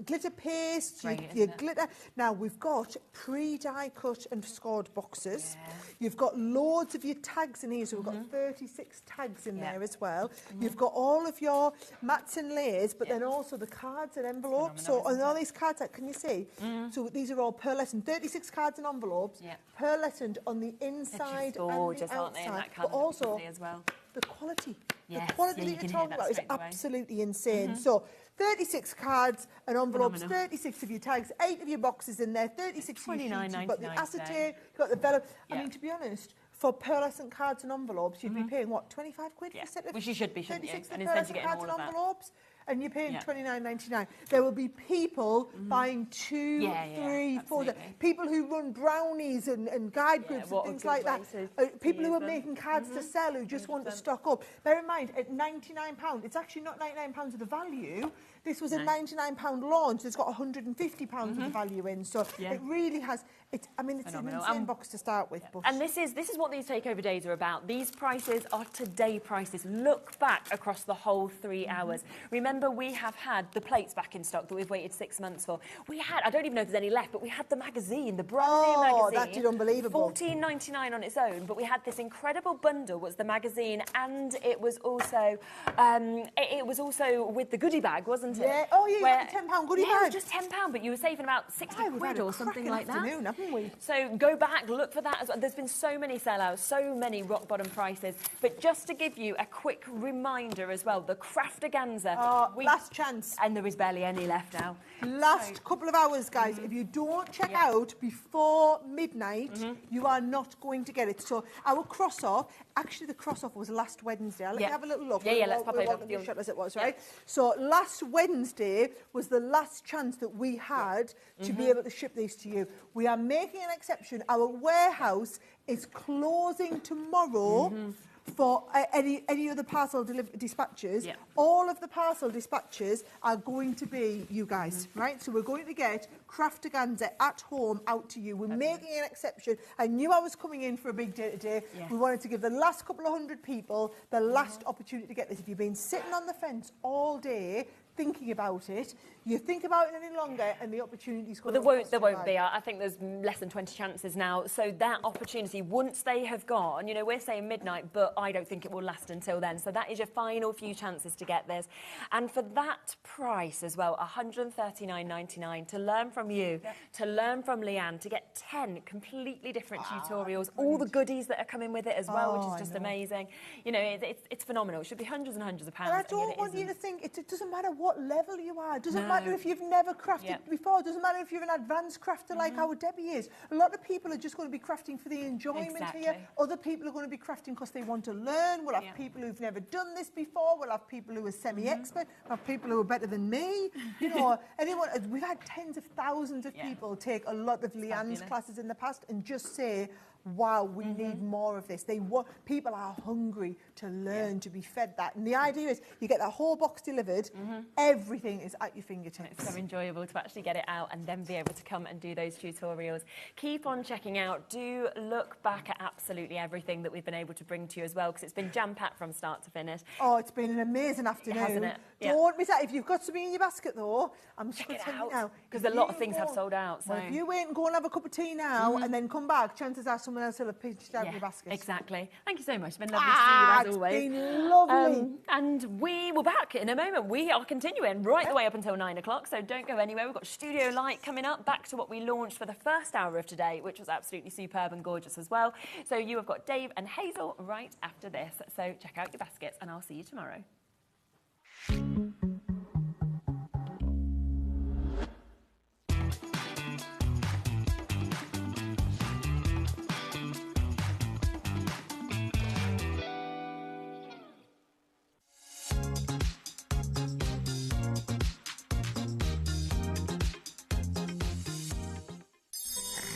glitter paste, your glitter. Now we've got pre-die cut and scored boxes. You've got loads of your tags in here, so we've got 36 tags in there as well. You've got all of your mats and layers, but then also the cards and envelopes. So on all these cards, can you see? So these are all pearlescent, 36 cards and envelopes, pearlescent on the inside gorgeous, and the aren't they, in outside. that colour, But also as well. the quality. Yes, the quality that you're talking about is absolutely insane. So 36 cards and envelopes, 36 of your tags, 8 of your boxes in there, 36 of your sheets. You've got the acetate, you've got the vellum. I mean, to be honest, for pearlescent cards and envelopes, you'd be paying, what, 25 quid for a set of Which you should be, shouldn't you? 36 And instead you're getting cards all and of that. envelopes? And you're paying $29.99. There will be people buying 2, 3, 4. People who run brownies and guide groups and things like that. People who are making cards to sell who just want to stock up. Bear in mind, at £99, it's actually not £99 of the value. This was a £99 launch. It's got £150 of the value in. So it really has. It's an insane box to start with. But and this is what these takeover days are about. These prices are today prices. Look back across the whole 3 hours. Remember, we have had the plates back in stock that we've waited 6 months for. We had, I don't even know if there's any left, but we had the magazine, the brand new magazine. Oh, that did unbelievable. $14.99 on its own, but we had this incredible bundle. Was the magazine, and it was also with the goodie bag, wasn't it? Yeah. Oh, yeah, you got the £10 goodie bag. Yeah, it was just £10, but you were saving about 60 quid or something like that. Haven't we? So go back, look for that as well. There's been so many sellouts, so many rock bottom prices. But just to give you a quick reminder as well, the Craftaganza. Last chance. And there is barely any left now. Last couple of hours, guys. If you don't check out before midnight, you are not going to get it. So our cross-off, actually the cross-off was last Wednesday. Let me have a little look. Let's pop over. As it was, right? So last Wednesday was the last chance that we had to be able to ship these to you. We are making an exception. Our warehouse is closing tomorrow for any other parcel dispatches. All of the parcel dispatches are going to be you guys, right? So we're going to get Craftaganza at home out to you. We're making an exception. I knew I was coming in for a big day today. We wanted to give the last couple of hundred people the last opportunity to get this. If you've been sitting on the fence all day thinking about it, you think about it any longer and the opportunity's going to there won't be. I think there's less than 20 chances now. So that opportunity, once they have gone, we're saying midnight, but I don't think it will last until then. So that is your final few chances to get this. And for that price as well, $139.99, to learn from you, to learn from Leanne, to get 10 completely different tutorials, all the goodies that are coming with it as well, which is just amazing. It's phenomenal. It should be hundreds and hundreds of pounds. And I don't want you to think, it doesn't matter what level you are. It doesn't matter matter if you've never crafted before. It doesn't matter if you're an advanced crafter like our Debbie is. A lot of people are just going to be crafting for the enjoyment here. Other people are going to be crafting because they want to learn. We'll have people who've never done this before. We'll have people who are semi-expert. We'll have people who are better than me. You know, anyone. We've had tens of thousands of people take a lot of Leanne's classes in the past and just say, wow, we need more of this. People are hungry to learn, to be fed that. And the idea is you get that whole box delivered, everything is at your fingertips. It's so enjoyable to actually get it out and then be able to come and do those tutorials. Keep on checking out. Do look back at absolutely everything that we've been able to bring to you as well, because it's been jam-packed from start to finish. Oh, it's been an amazing afternoon. Hasn't it? Don't miss out. If you've got something in your basket, though, I'm just going to tell you now. Because a lot of things have sold out. So. Well, if you wait and go and have a cup of tea now and then come back, chances are someone else will have pinched out your basket. Exactly. Thank you so much. It's been lovely to see you as always. It's been lovely. And we will back in a moment. We are continuing right the way up until 9 o'clock, so don't go anywhere. We've got Studio Light coming up, back to what we launched for the first hour of today, which was absolutely superb and gorgeous as well. So you have got Dave and Hazel right after this. So check out your baskets and I'll see you tomorrow.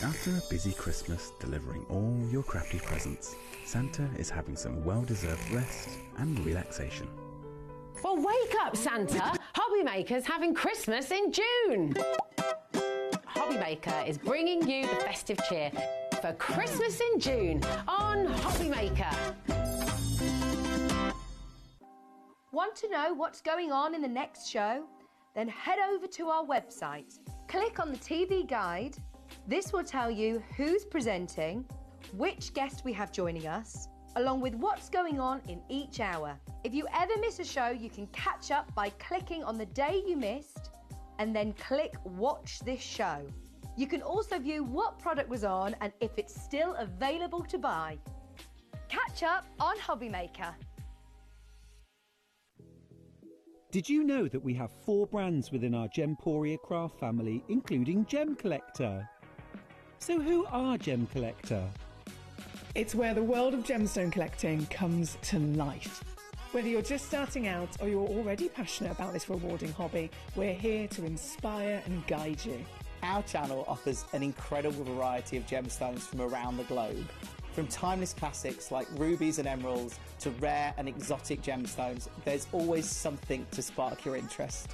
After a busy Christmas delivering all your crafty presents, Santa is having some well-deserved rest and relaxation. Well, wake up, Santa! HobbyMaker's having Christmas in June! HobbyMaker is bringing you the festive cheer for Christmas in June on HobbyMaker. Want to know what's going on in the next show? Then head over to our website. Click on the TV guide. This will tell you who's presenting, which guest we have joining us, along with what's going on in each hour. If you ever miss a show, you can catch up by clicking on the day you missed and then click Watch This Show. You can also view what product was on and if it's still available to buy. Catch up on HobbyMaker. Did you know that we have 4 brands within our Gemporia craft family, including Gem Collector? So who are Gem Collector? It's where the world of gemstone collecting comes to life. Whether you're just starting out or you're already passionate about this rewarding hobby, we're here to inspire and guide you. Our channel offers an incredible variety of gemstones from around the globe. From timeless classics like rubies and emeralds to rare and exotic gemstones, there's always something to spark your interest.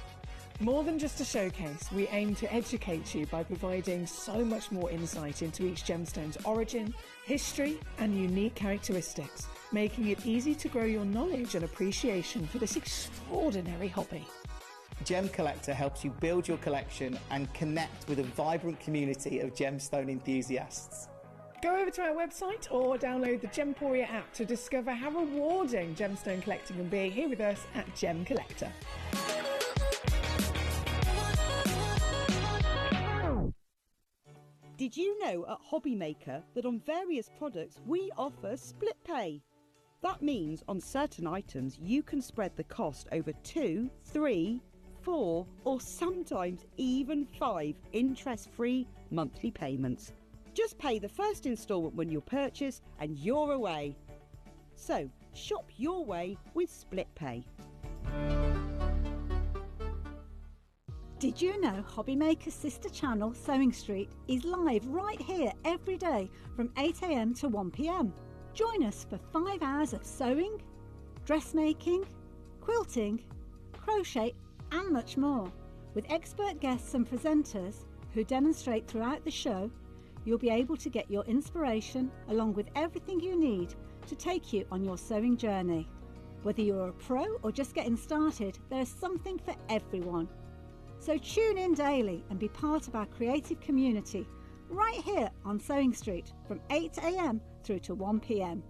More than just a showcase, we aim to educate you by providing so much more insight into each gemstone's origin, history, and unique characteristics, making it easy to grow your knowledge and appreciation for this extraordinary hobby. Gem Collector helps you build your collection and connect with a vibrant community of gemstone enthusiasts. Go over to our website or download the Gemporia app to discover how rewarding gemstone collecting can be here with us at Gem Collector. Did you know at HobbyMaker that on various products we offer split pay? That means on certain items you can spread the cost over 2, 3, 4 or sometimes even 5 interest-free monthly payments. Just pay the first instalment when you purchase and you're away. So shop your way with split pay. Did you know HobbyMaker's sister channel, Sewing Street, is live right here every day from 8 AM to 1 PM? Join us for 5 hours of sewing, dressmaking, quilting, crochet and much more. With expert guests and presenters who demonstrate throughout the show, you'll be able to get your inspiration along with everything you need to take you on your sewing journey. Whether you're a pro or just getting started, there is something for everyone. So tune in daily and be part of our creative community right here on Sewing Street from 8 AM through to 1 PM.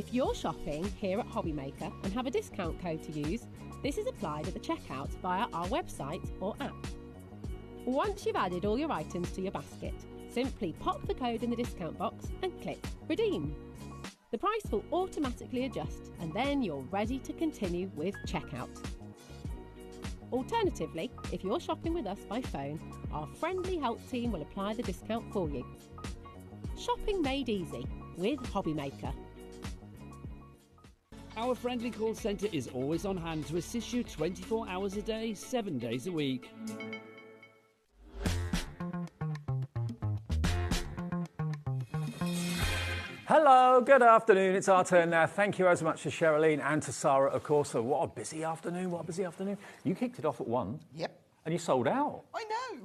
If you're shopping here at HobbyMaker and have a discount code to use, this is applied at the checkout via our website or app. Once you've added all your items to your basket, simply pop the code in the discount box and click Redeem. The price will automatically adjust and then you're ready to continue with checkout. Alternatively, if you're shopping with us by phone, our friendly help team will apply the discount for you. Shopping made easy with HobbyMaker. Our friendly call centre is always on hand to assist you 24 hours a day, 7 days a week. Hello, good afternoon. It's our turn now. Thank you so much to Sherilyn and to Sarah, of course. So what a busy afternoon, what a busy afternoon. You kicked it off at 1. Yep. And you sold out. I know.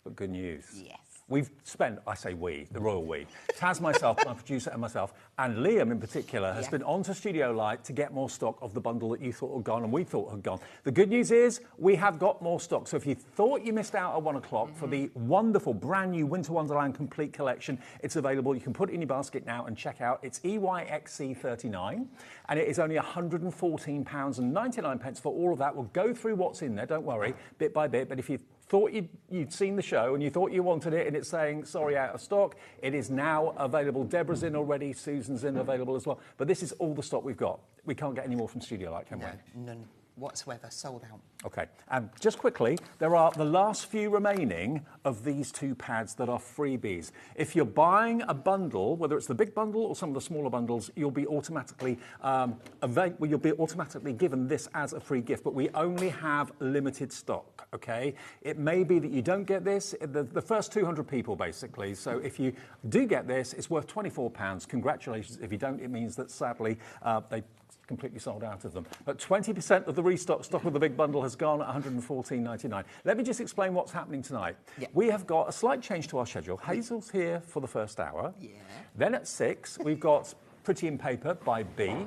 But good news. Yes. We've spent, I say we, the royal we, Taz, myself, my producer and myself, and Liam in particular, has been onto Studio Light to get more stock of the bundle that you thought had gone and we thought had gone. The good news is we have got more stock. So if you thought you missed out at 1 o'clock for the wonderful brand new Winter Wonderland complete collection, it's available. You can put it in your basket now and check out. It's EYXC39 and it is only £114.99 for all of that. We'll go through what's in there, don't worry, bit by bit. But if you thought you'd seen the show and you thought you wanted it and it's saying, sorry, out of stock, it is now available. Deborah's in already, Susan's in available as well. But this is all the stock we've got. We can't get any more from Studio Light, can we? None whatsoever, sold out. Okay, just quickly, there are the last few remaining of these 2 pads that are freebies. If you're buying a bundle, whether it's the big bundle or some of the smaller bundles, you'll be automatically given this as a free gift, but we only have limited stock, okay? It may be that you don't get this, the first 200 people basically, so if you do get this, it's worth £24. Congratulations. If you don't, it means that sadly they completely sold out of them. But 20% of the restock stock of the big bundle has gone at £114.99. Let me just explain what's happening tonight. Yeah. We have got a slight change to our schedule. Hazel's here for the first hour. Yeah. Then at 6, we've got Pretty in Paper by B.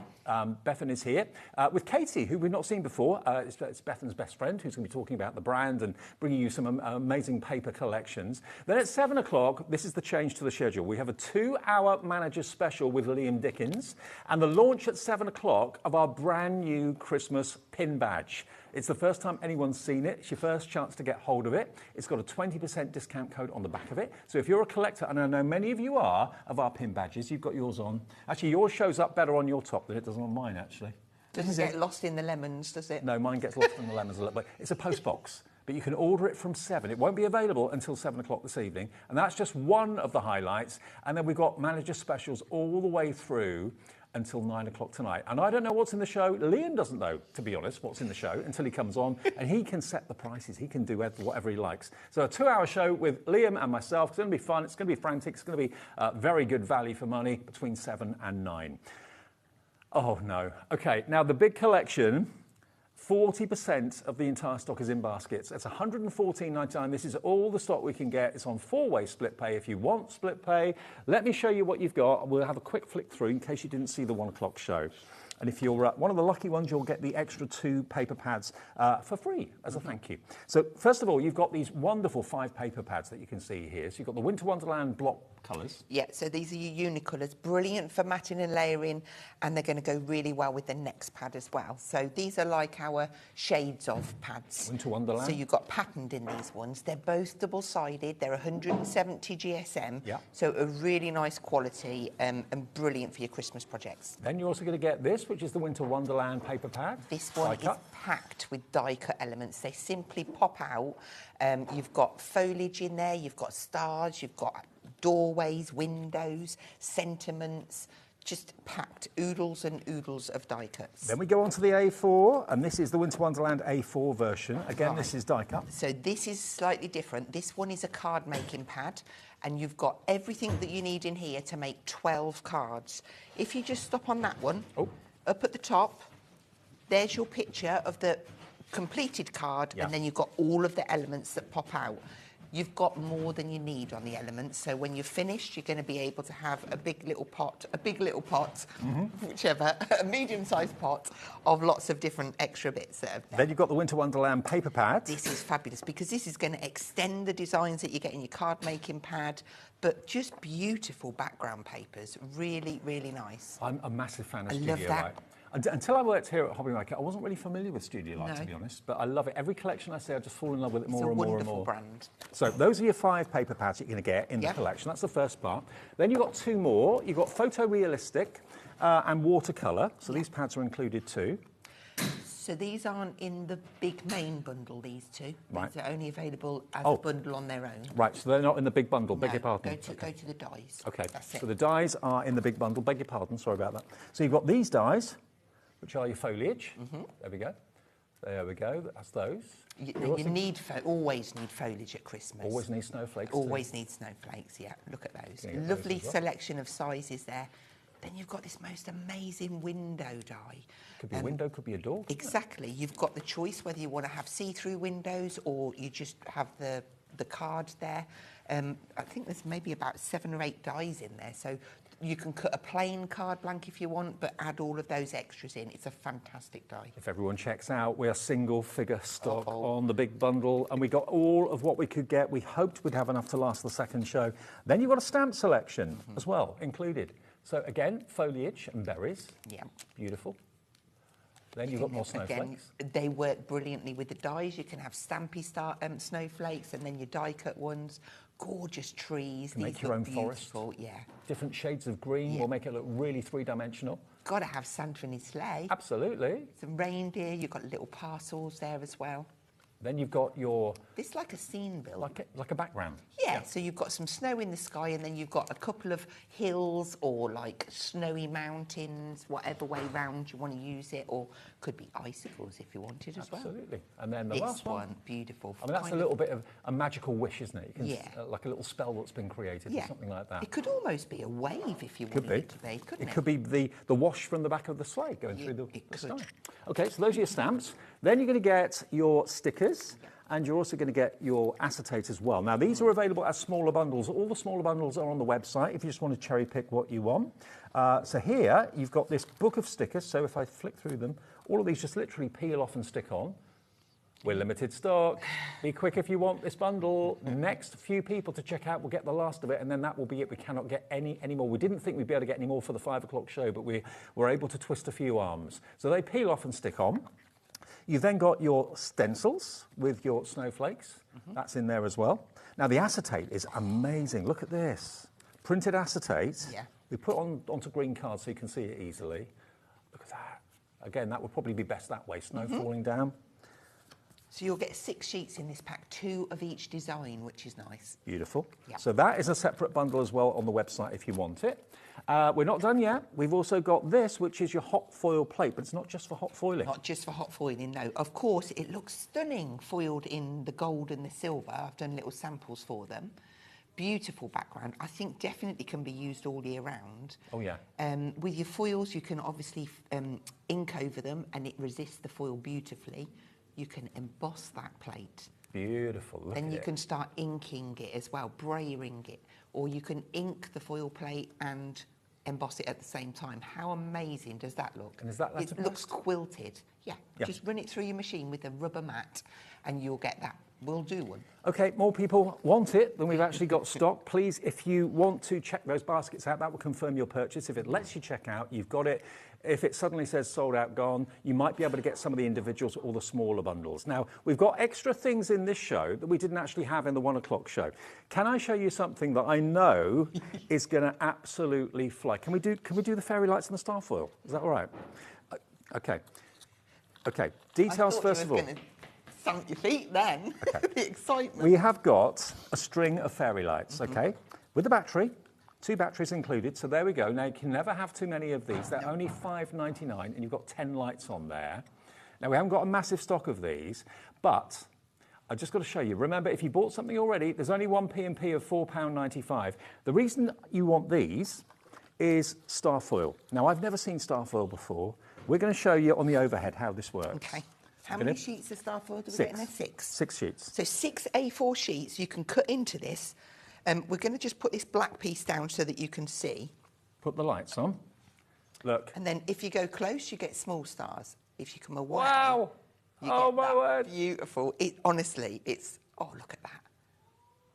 Bethan is here with Katie, who we've not seen before. It's Bethan's best friend, who's going to be talking about the brand and bringing you some amazing paper collections. Then at 7 o'clock, this is the change to the schedule. We have a 2-hour manager special with Liam Dickens and the launch at 7 o'clock of our brand new Christmas pin badge. It's the first time anyone's seen it. It's your first chance to get hold of it. It's got a 20% discount code on the back of it. So if you're a collector, and I know many of you are, of our pin badges, you've got yours on. Actually, yours shows up better on your top than it does on mine, actually. Doesn't get lost in the lemons, does it? No, mine gets lost in the lemons a little bit. It's a post box, but you can order it from 7. It won't be available until 7 o'clock this evening. And that's just one of the highlights. And then we've got manager specials all the way through until 9 o'clock tonight. And I don't know what's in the show. Liam doesn't know, to be honest, what's in the show until he comes on, and he can set the prices. He can do whatever he likes. So a 2-hour show with Liam and myself. It's going to be fun. It's going to be frantic. It's going to be very good value for money between 7 and 9. Oh, no. Okay, now the big collection, 40% of the entire stock is in baskets. It's £114.99. This is all the stock we can get. It's on 4-way split pay if you want split pay. Let me show you what you've got. We'll have a quick flick through in case you didn't see the 1 o'clock show. And if you're one of the lucky ones, you'll get the extra 2 paper pads for free as a thank you. So first of all, you've got these wonderful 5 paper pads that you can see here. So you've got the Winter Wonderland block colours. Yeah, so these are your unicolours, brilliant for matting and layering, and they're going to go really well with the next pad as well. So these are like our shades of pads. Winter Wonderland. So you've got patterned in these ones. They're both double-sided. They're 170 GSM. Yeah. So a really nice quality and brilliant for your Christmas projects. Then you're also going to get this, which is the Winter Wonderland paper pad. This one is packed with die-cut elements. They simply pop out. You've got foliage in there. You've got stars. You've got doorways, windows, sentiments, just packed oodles and oodles of die cuts. Then we go on to the A4, and this is the Winter Wonderland A4 version. Again, This is die cut. So this is slightly different. This one is a card making pad, and you've got everything that you need in here to make 12 cards. If you just stop on that one, up at the top, there's your picture of the completed card, and then you've got all of the elements that pop out. you've got more than you need on the elements. So when you're finished, you're going to be able to have a big little pot, whichever, a medium-sized pot of lots of different extra bits. Then you've got the Winter Wonderland paper pad. This is fabulous because this is going to extend the designs that you get in your card making pad, but just beautiful background papers. Really, really nice. I'm a massive fan of I Studio love that. Light. Until I worked here at HobbyMaker, I wasn't really familiar with Studio Light, No. to be honest, but I love it. Every collection I see, I just fall in love with it more It's a and more and wonderful more. brand. So those are your 5 paper pads you're going to get in the collection. That's the first part. Then you've got 2 more. You've got Photorealistic and Watercolor. So these pads are included too. So these aren't in the big main bundle, these two. Right. These are only available as a bundle on their own. Right, so they're not in the big bundle, beg your pardon. Go to the dies. Okay, That's so it. the dies are in the big bundle, beg your pardon, sorry about that. So you've got these dies, which are your foliage. There we go. There we go, that's those. You also- need always need foliage at Christmas. Always need snowflakes. Always need snowflakes, yeah. Look at those. Yeah, those Lovely as well. selection of sizes there. Then you've got this most amazing window die. Could be a window, could be a door. Exactly. You've got the choice whether you want to have see-through windows or you just have the card there. I think there's maybe about 7 or 8 dies in there. So you can cut a plain card blank if you want, but add all of those extras in. It's a fantastic die. If everyone checks out, we're single figure stock on the big bundle, and we got all of what we could get. We hoped we'd have enough to last the second show. Then you've got a stamp selection as well, included. So again, foliage and berries. Yeah. Beautiful. Then you've got more snowflakes. Again, they work brilliantly with the dies. You can have stampy snowflakes and then your die cut ones. Gorgeous trees. You can make your own forest. Yeah. Different shades of green will make it look really 3-dimensional. Got to have Santa in his sleigh. Absolutely. Some reindeer. You've got little parcels there as well. Then you've got your... It's like a scene build. Like a background. Yeah, so you've got some snow in the sky and then you've got a couple of hills or like snowy mountains, whatever way round you want to use it, or could be icicles if you wanted as well. Absolutely. And then the This last one. Beautiful. I mean, that's a little bit of a magical wish, isn't it? You can, Yeah. like a little spell that's been created or something like that. It could almost be a wave if you wanted it to be, couldn't it? It could be the wash from the back of the sleigh going through the sky. Okay, so those are your stamps. Then you're going to get your stickers. And you're also going to get your acetate as well. Now, these are available as smaller bundles. All the smaller bundles are on the website if you just want to cherry pick what you want. So here, you've got this book of stickers. So if I flick through them, all of these just literally peel off and stick on. We're limited stock. Be quick if you want this bundle. The next few people to check out will get the last of it, and then that will be it. We cannot get any more. We didn't think we'd be able to get any more for the 5 o'clock show, but we were able to twist a few arms. So they peel off and stick on. You've then got your stencils with your snowflakes. That's in there as well. Now, the acetate is amazing. Look at this. Printed acetate. Yeah. We put onto green cards so you can see it easily. Look at that. Again, that would probably be best that way, snow falling down. So you'll get 6 sheets in this pack, 2 of each design, which is nice. Beautiful. Yeah. So that is a separate bundle as well on the website if you want it. We're not done yet. We've also got this, which is your hot foil plate, but it's not just for hot foiling. Not just for hot foiling, no. Of course, it looks stunning foiled in the gold and the silver. I've done little samples for them. Beautiful background. I think definitely can be used all year round. Oh, yeah. With your foils, you can obviously ink over them and it resists the foil beautifully. You can emboss that plate. Beautiful. Look Then at you it. can start inking it as well, brayering it. Or you can ink the foil plate and emboss it at the same time. How amazing does that look? And is that It looks quilted. Yeah. Yeah. Just run it through your machine with a rubber mat and you'll get that. We'll do one. Okay, more people want it than we've actually got stock. Please, if you want to check those baskets out, that will confirm your purchase. If it lets you check out, you've got it. If it suddenly says sold out, gone, you might be able to get some of the individuals or the smaller bundles. Now, we've got extra things in this show that we didn't actually have in the 1 o'clock show. Can I show you something that I know is going to absolutely fly? Can we do the fairy lights and the star foil? Is that all right? Okay. Okay, details first of all. Stamp your feet then. Okay. The excitement. We have got a string of fairy lights, okay, with the battery, 2 batteries included. So there we go. Now, you can never have too many of these. They're only $5.99, and you've got 10 lights on there. Now, we haven't got a massive stock of these, but I've just got to show you. Remember, if you bought something already, there's only one P&P of £4.95. The reason you want these is star foil. Now, I've never seen star foil before. We're going to show you on the overhead how this works. Okay. How many sheets of star foil do we get in there? 6. 6 sheets. So 6 A4 sheets you can cut into this. We're going to just put this black piece down so that you can see. Put the lights on. Look. And then if you go close, you get small stars. If you come away, wow! You oh get my that word! Beautiful. Honestly, it's look at that.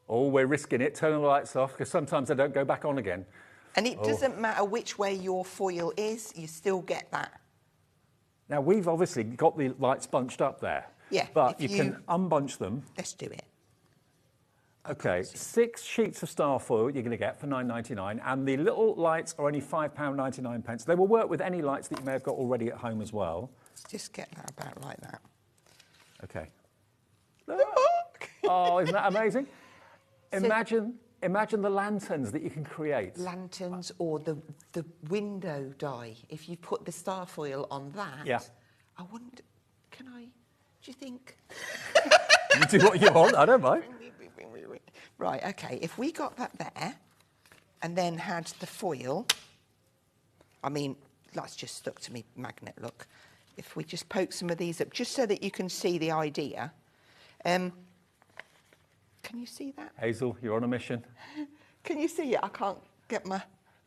Oh, we're risking it. Turn the lights off because sometimes they don't go back on again. And it doesn't matter which way your foil is, you still get that. Now we've obviously got the lights bunched up there. Yeah. But you can unbunch them. Let's do it. Okay, 6 sheets of star foil you're going to get for £9.99, and the little lights are only £5.99. They will work with any lights that you may have got already at home as well. Let's just get that about like that. Okay. Oh, isn't that amazing? Imagine the lanterns that you can create. Lanterns or the window die. If you put the star foil on that, yeah. I wonder, do you think? You do what you want, I don't mind. Right, okay, if we got that there and then had the foil, I mean, that's just stuck to me magnet, look. If we just poke some of these up, just so that you can see the idea. Can you see that? Hazel, you're on a mission. Can you see it? I can't get my...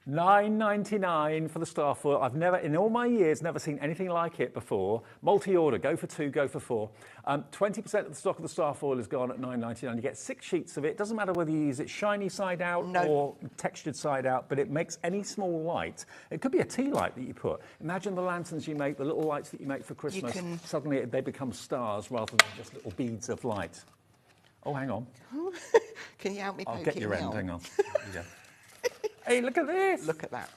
£9.99 for the star foil. I've never, in all my years, never seen anything like it before. Multi-order, go for 2, go for 4. 20% of the stock of the star foil is gone at £9.99. You get 6 sheets of it. It doesn't matter whether you use it shiny side out or textured side out, but it makes any small light. It could be a tea light that you put. Imagine the lanterns you make, the little lights that you make for Christmas. Suddenly they become stars rather than just little beads of light. Oh, hang on. Can you help me poke I'll get it your end, now? hang on. Yeah. Hey, look at this. Look at that.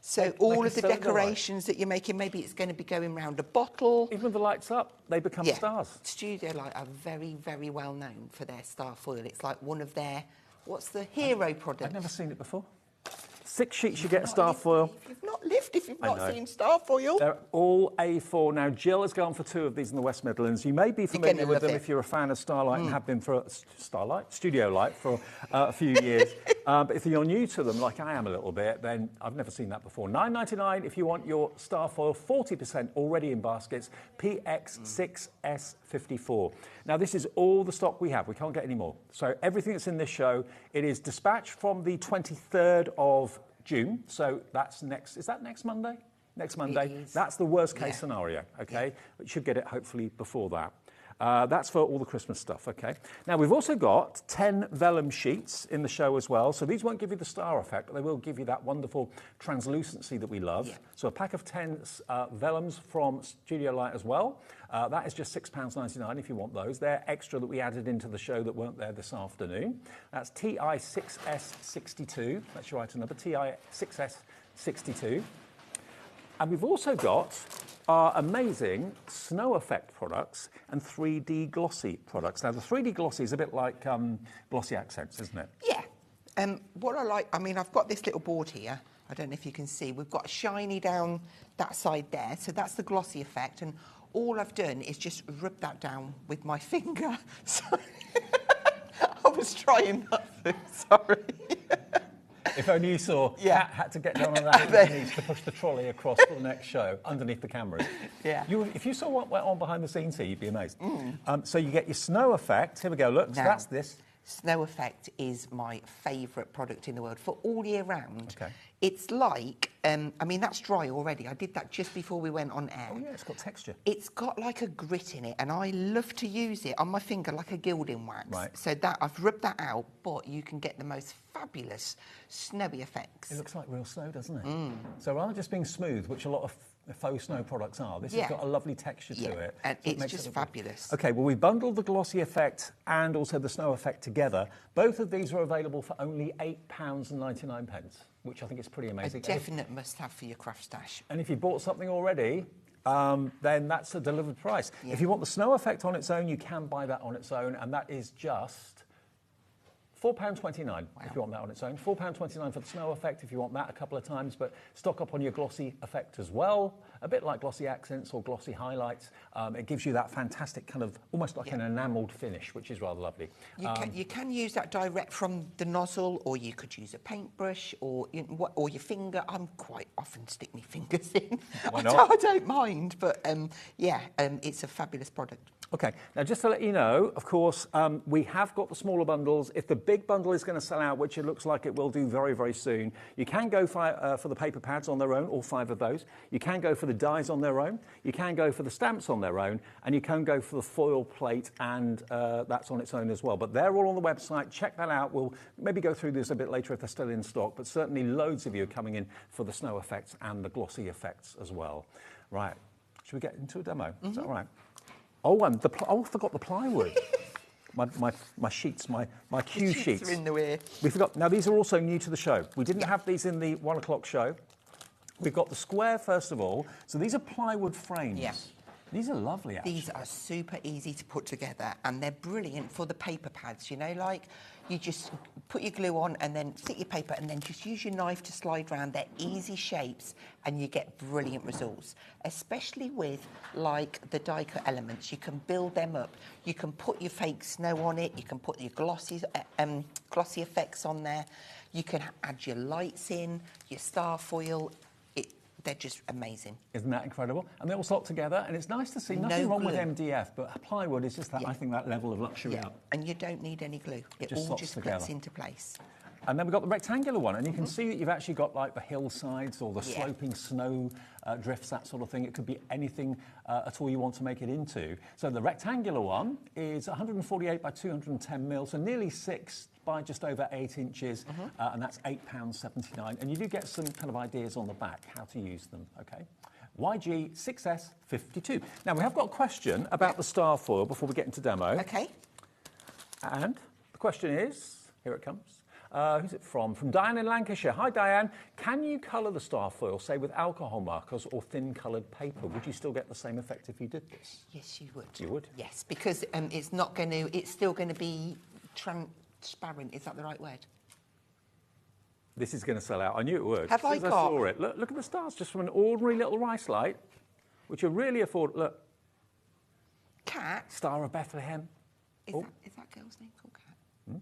So all of the decorations that you're making, maybe it's going to be going round a bottle. Even with the lights up, they become stars. Studio Light are very, very well known for their star foil. It's like one of their, what's the hero product? I've never seen it before. 6 sheets, you get a star foil. You've not lived if you've not seen star foil. They're all A4. Now, Jill has gone for 2 of these in the West Midlands. You may be familiar with them if you're a fan of Starlight and have been for Studio Light for a few years. But if you're new to them, like I am a little bit, then I've never seen that before. £9.99 if you want your star foil, 40% already in baskets, PX6S54. Now, this is all the stock we have. We can't get any more. So everything that's in this show, it is dispatched from the 23rd of June. So that's next, is that next Monday? Next Monday. That's the worst case scenario, okay? But you should get it hopefully before that. That's for all the Christmas stuff, okay? Now, we've also got 10 vellum sheets in the show as well. So these won't give you the star effect, but they will give you that wonderful translucency that we love. Yeah. So a pack of 10 vellums from Studio Light as well. That is just £6.99 if you want those. They're extra that we added into the show that weren't there this afternoon. That's TI6S62. That's your item number, TI6S62. And we've also got our amazing snow effect products and 3D glossy products. Now, the 3D glossy is a bit like glossy accents, isn't it? Yeah. What I like, I mean, I've got this little board here. I don't know if you can see. We've got shiny down that side there. So that's the glossy effect. And all I've done is just rub that down with my finger. Sorry. I was trying not to. Sorry. If only you saw, Kat had to get down on that knees to push the trolley across for the next show underneath the cameras. Yeah. If you saw what went on behind the scenes here, you'd be amazed. So you get your snow effect. Here we go, look, so that's this. Snow effect is my favourite product in the world for all year round. Okay. It's like, I mean, that's dry already. I did that just before we went on air. Oh, yeah, it's got texture. It's got like a grit in it, and I love to use it on my finger like a gilding wax. Right. So that I've rubbed that out, but you can get the most fabulous snowy effects. It looks like real snow, doesn't it? So rather than just being smooth, which a lot of faux snow products are, this has got a lovely texture to it. And so it's just fabulous. Okay, well, we bundled the glossy effect and also the snow effect together. Both of these are available for only £8.99, which I think is pretty amazing. A definite must-have for your craft stash. And if you bought something already, then that's a delivered price. Yeah. If you want the snow effect on its own, you can buy that on its own, and that is just £4.29 if you want that on its own. £4.29 for the snow effect if you want that a couple of times, but stock up on your glossy effect as well. a bit like glossy accents or glossy highlights. It gives you that fantastic kind of, almost like an enamelled finish, which is rather lovely. You can use that direct from the nozzle, or you could use a paintbrush, or your finger. I'm quite often stick my fingers in. Why not? I don't mind, but it's a fabulous product. Okay, now just to let you know, of course, we have got the smaller bundles. If the big bundle is going to sell out, which it looks like it will do very, very soon, you can go for the paper pads on their own, all 5 of those. You can go for the dies on their own. You can go for the stamps on their own, and you can go for the foil plate, and that's on its own as well. But they're all on the website. Check that out. We'll maybe go through this a bit later if they're still in stock, but certainly loads of you are coming in for the snow effects and the glossy effects as well. Right, should we get into a demo? Is that all right? Oh, and I forgot the plywood. my sheets, my cue sheets. Are in the way. We forgot. Now, these are also new to the show. We didn't have these in the 1 o'clock show. We've got the square, first of all. So these are plywood frames. Yeah. These are lovely, actually. These are super easy to put together, and they're brilliant for the paper pads, you know, like you just put your glue on and then stick your paper and then just use your knife to slide around. They're easy shapes and you get brilliant results, especially with like the die cut elements. You can build them up. You can put your fake snow on it. You can put your glossy effects on there. You can add your lights in, your star foil. They're just amazing. Isn't that incredible? And they all slot together, and it's nice to see. Nothing wrong with MDF, but plywood is just that, I think, that level of luxury up. And you don't need any glue. It all just fits into place. And then we've got the rectangular one, and you can see that you've actually got like the hillsides or the sloping snow drifts, that sort of thing. It could be anything at all you want to make it into. So the rectangular one is 148 by 210 mils, so nearly 6 by just over 8 inches, and that's £8.79. And you do get some kind of ideas on the back how to use them, okay? YG 6S52. Now, we have got a question about the star foil before we get into demo. Okay. And the question is, here it comes. Who's it from? From Diane in Lancashire. Hi, Diane. Can you colour the star foil, say, with alcohol markers or thin coloured paper? Would you still get the same effect if you did this? Yes, you would. You would? Yes, because it's not going to, it's still going to be transparent. Is that the right word? This is going to sell out. I knew it would. Have I got? I saw it. Look at the stars, just from an ordinary little rice light, which are really affordable. Look. Cat? Star of Bethlehem. Is that girl's name called Cat?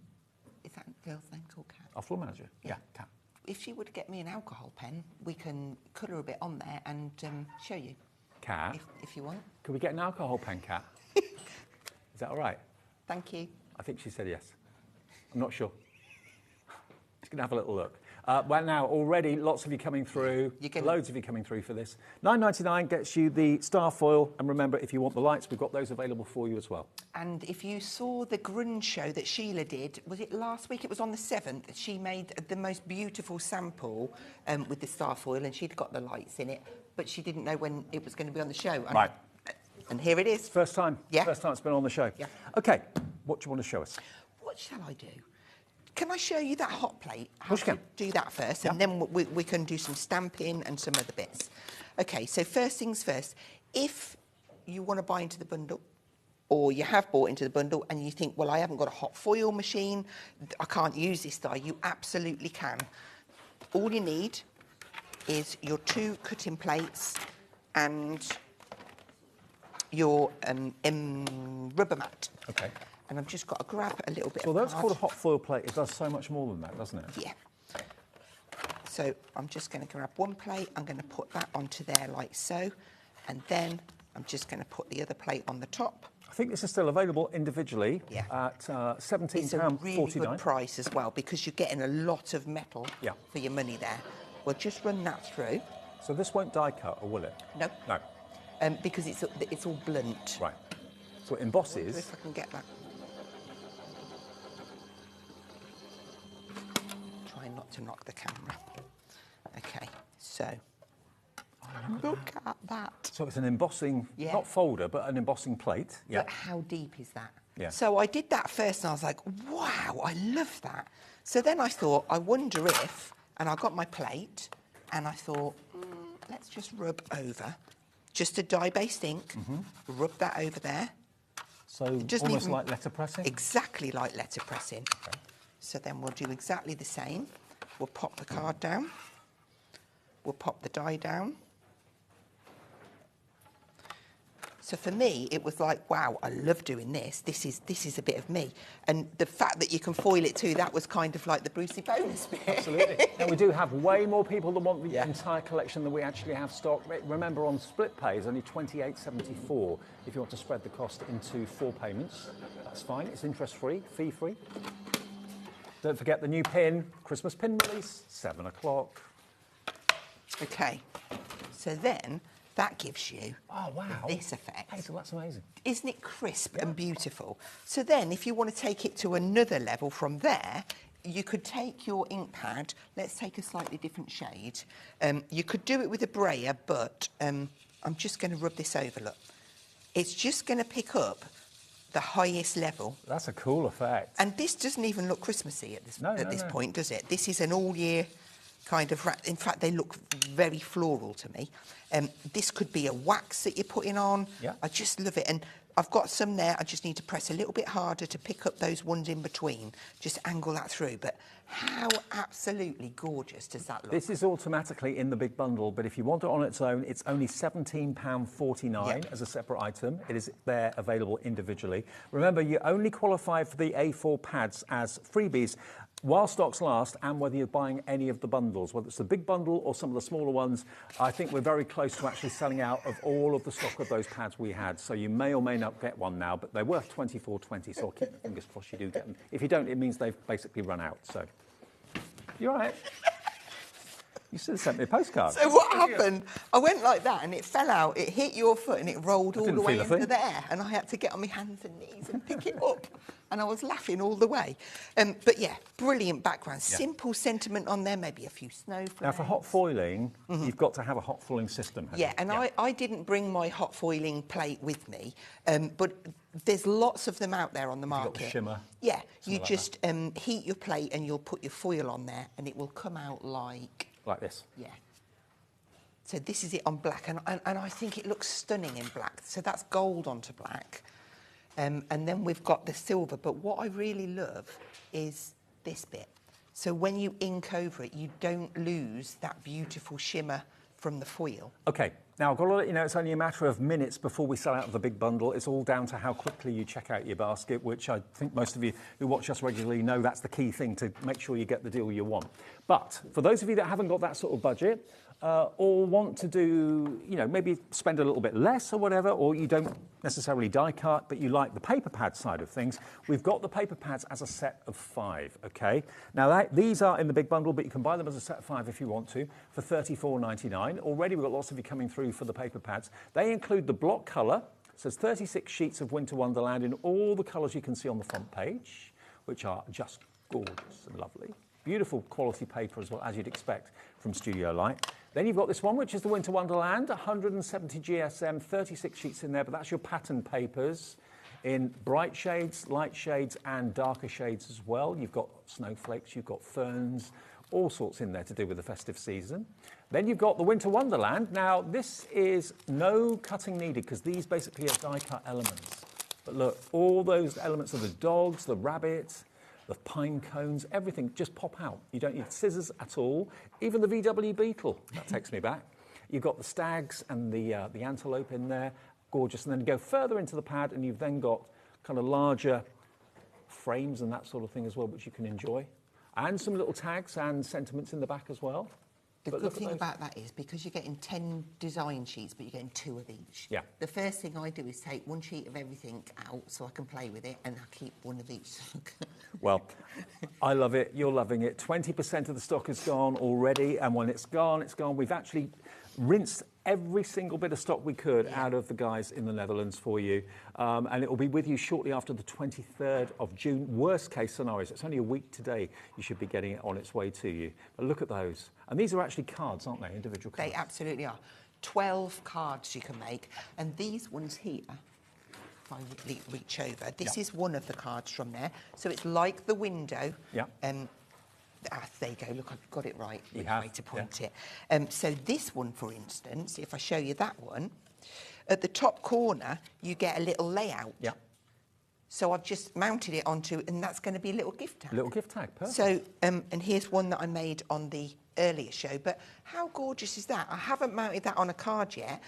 Is that girl's name called Cat? Our floor manager. Yeah, Cat. If she would get me an alcohol pen, we can colour a bit on there and show you. Cat? If you want. Can we get an alcohol pen, Cat? Is that all right? Thank you. I think she said yes. I'm not sure. Just going to have a little look. Well, now, already lots of you coming through, loads of you coming through for this. $9.99 gets you the star foil, and remember, if you want the lights, we've got those available for you as well. And if you saw the grunge show that Sheila did, was it last week? It was on the 7th. She made the most beautiful sample with the star foil, and she'd got the lights in it, but she didn't know when it was going to be on the show. Right. And here it is. First time. Yeah. First time it's been on the show. Yeah. OK, what do you want to show us? What shall I do? Can I show you that hot plate? How to do that first, and then we can do some stamping and some other bits. OK, so first things first. If you want to buy into the bundle, or you have bought into the bundle, and you think, well, I haven't got a hot foil machine, I can't use this die, you absolutely can. All you need is your 2 cutting plates and your rubber mat. OK. And I've just got to grab a little bit So of that's card. called a hot foil plate. It does so much more than that, doesn't it? Yeah. So I'm just going to grab one plate. I'm going to put that onto there like so. And then I'm just going to put the other plate on the top. I think this is still available individually at £17.49. It's a really good price as well, because you're getting a lot of metal for your money there. We'll just run that through. So this won't die cut, or will it? No. No. Because it's all blunt. Right. So it embosses. I wonder if I can get that. Try not to knock the camera. Okay, so look at that. So it's an embossing, not folder, but an embossing plate. Yeah. But how deep is that? Yeah. So I did that first, and I was like, wow, I love that. So then I thought, I wonder if, and I got my plate, and I thought, let's just rub over. Just a dye-based ink, rub that over there. So almost like letter pressing? Exactly like letter pressing. Okay. So then we'll do exactly the same. We'll pop the card down. We'll pop the die down. So for me, it was like, wow, I love doing this. This is a bit of me. And the fact that you can foil it too, that was kind of like the Brucey bonus bit. Absolutely. Now, we do have way more people that want the entire collection than we actually have stock. Remember, on split pay, it's only $28.74 if you want to spread the cost into 4 payments. That's fine. It's interest-free, fee-free. Don't forget the new pin, Christmas pin release, 7 o'clock. Okay, so then that gives you this effect. Hazel, that's amazing. Isn't it crisp and beautiful? So then if you want to take it to another level from there, you could take your ink pad, let's take a slightly different shade. You could do it with a brayer, but I'm just going to rub this over, look. It's just going to pick up the highest level. That's a cool effect. And this doesn't even look Christmassy at this point, does it? This is an all-year kind of... In fact, they look very floral to me. This could be a wax that you're putting on. Yeah. I just love it. And I've got some there. I just need to press a little bit harder to pick up those ones in between. Just angle that through. But how absolutely gorgeous does that look? This is automatically in the big bundle, but if you want it on its own, it's only £17.49 as a separate item. It is there available individually. Remember, you only qualify for the A4 pads as freebies while stocks last, and whether you're buying any of the bundles, whether it's the big bundle or some of the smaller ones. I think we're very close to actually selling out of all of the stock of those pads we had, so you may or may not get one now, but they're worth $24.20, so I'll keep my fingers crossed you do get them. If you don't, it means they've basically run out. So you're all right. You should have sent me a postcard. So what happened? I went like that and it fell out, it hit your foot and it rolled all the way into the air, and I had to get on my hands and knees and pick it up. And I was laughing all the way. But yeah, brilliant background. Simple sentiment on there, maybe a few snowflakes. Now, for hot foiling, you've got to have a hot foiling system. Yeah, and I didn't bring my hot foiling plate with me, but there's lots of them out there on the market. You've got the Shimmer. Yeah, you just heat your plate and you'll put your foil on there and it will come out like... Like this? Yeah. So this is it on black, and I think it looks stunning in black. So that's gold onto black. And then we've got the silver, but what I really love is this bit. So when you ink over it, you don't lose that beautiful shimmer from the foil. OK, now I've got to let you know it's only a matter of minutes before we sell out of the big bundle. It's all down to how quickly you check out your basket, which I think most of you who watch us regularly know that's the key thing to make sure you get the deal you want. But for those of you that haven't got that sort of budget, or want to do, you know, maybe spend a little bit less or whatever, or you don't necessarily die cut, but you like the paper pad side of things, we've got the paper pads as a set of 5, OK? Now, these are in the big bundle, but you can buy them as a set of 5 if you want to, for $34.99. Already, we've got lots of you coming through for the paper pads. They include the block colour, so it's 36 sheets of Winter Wonderland in all the colours you can see on the front page, which are just gorgeous and lovely. Beautiful quality paper as well, as you'd expect from Studio Light. Then you've got this one, which is the Winter Wonderland, 170 GSM, 36 sheets in there, but that's your pattern papers in bright shades, light shades, and darker shades as well. You've got snowflakes, you've got ferns, all sorts in there to do with the festive season. Then you've got the Winter Wonderland. Now, this is no cutting needed, because these basically are die-cut elements. But look, all those elements of the dogs, the rabbits, the pine cones, everything just pop out. You don't need scissors at all. Even the VW Beetle, that takes me back. You've got the stags and the antelope in there, gorgeous. And then you go further into the pad and you've then got kind of larger frames and that sort of thing as well, which you can enjoy. And some little tags and sentiments in the back as well. The good thing about that is, because you're getting 10 design sheets, but you're getting 2 of each. Yeah. The first thing I do is take 1 sheet of everything out so I can play with it, and I keep 1 of each. Well, I love it. You're loving it. 20% of the stock is gone already, and when it's gone, it's gone. We've actually rinsed every single bit of stock we could out of the guys in the Netherlands for you, and it will be with you shortly after the 23rd of June. Worst case scenarios, it's only a week today. You should be getting it on its way to you. But look at those. And these are actually cards, aren't they? Individual cards. They absolutely are. 12 cards you can make, and these ones here, if I reach over, this is one of the cards from there. So it's like the window. Yeah. There you go. Look, I've got it right. You have. Way to point it. So this one, for instance, if I show you that one, at the top corner, you get a little layout. Yeah. So I've just mounted it onto, and that's going to be a little gift tag. Little gift tag, perfect. So, and here's one that I made on the earlier show, but how gorgeous is that? I haven't mounted that on a card yet,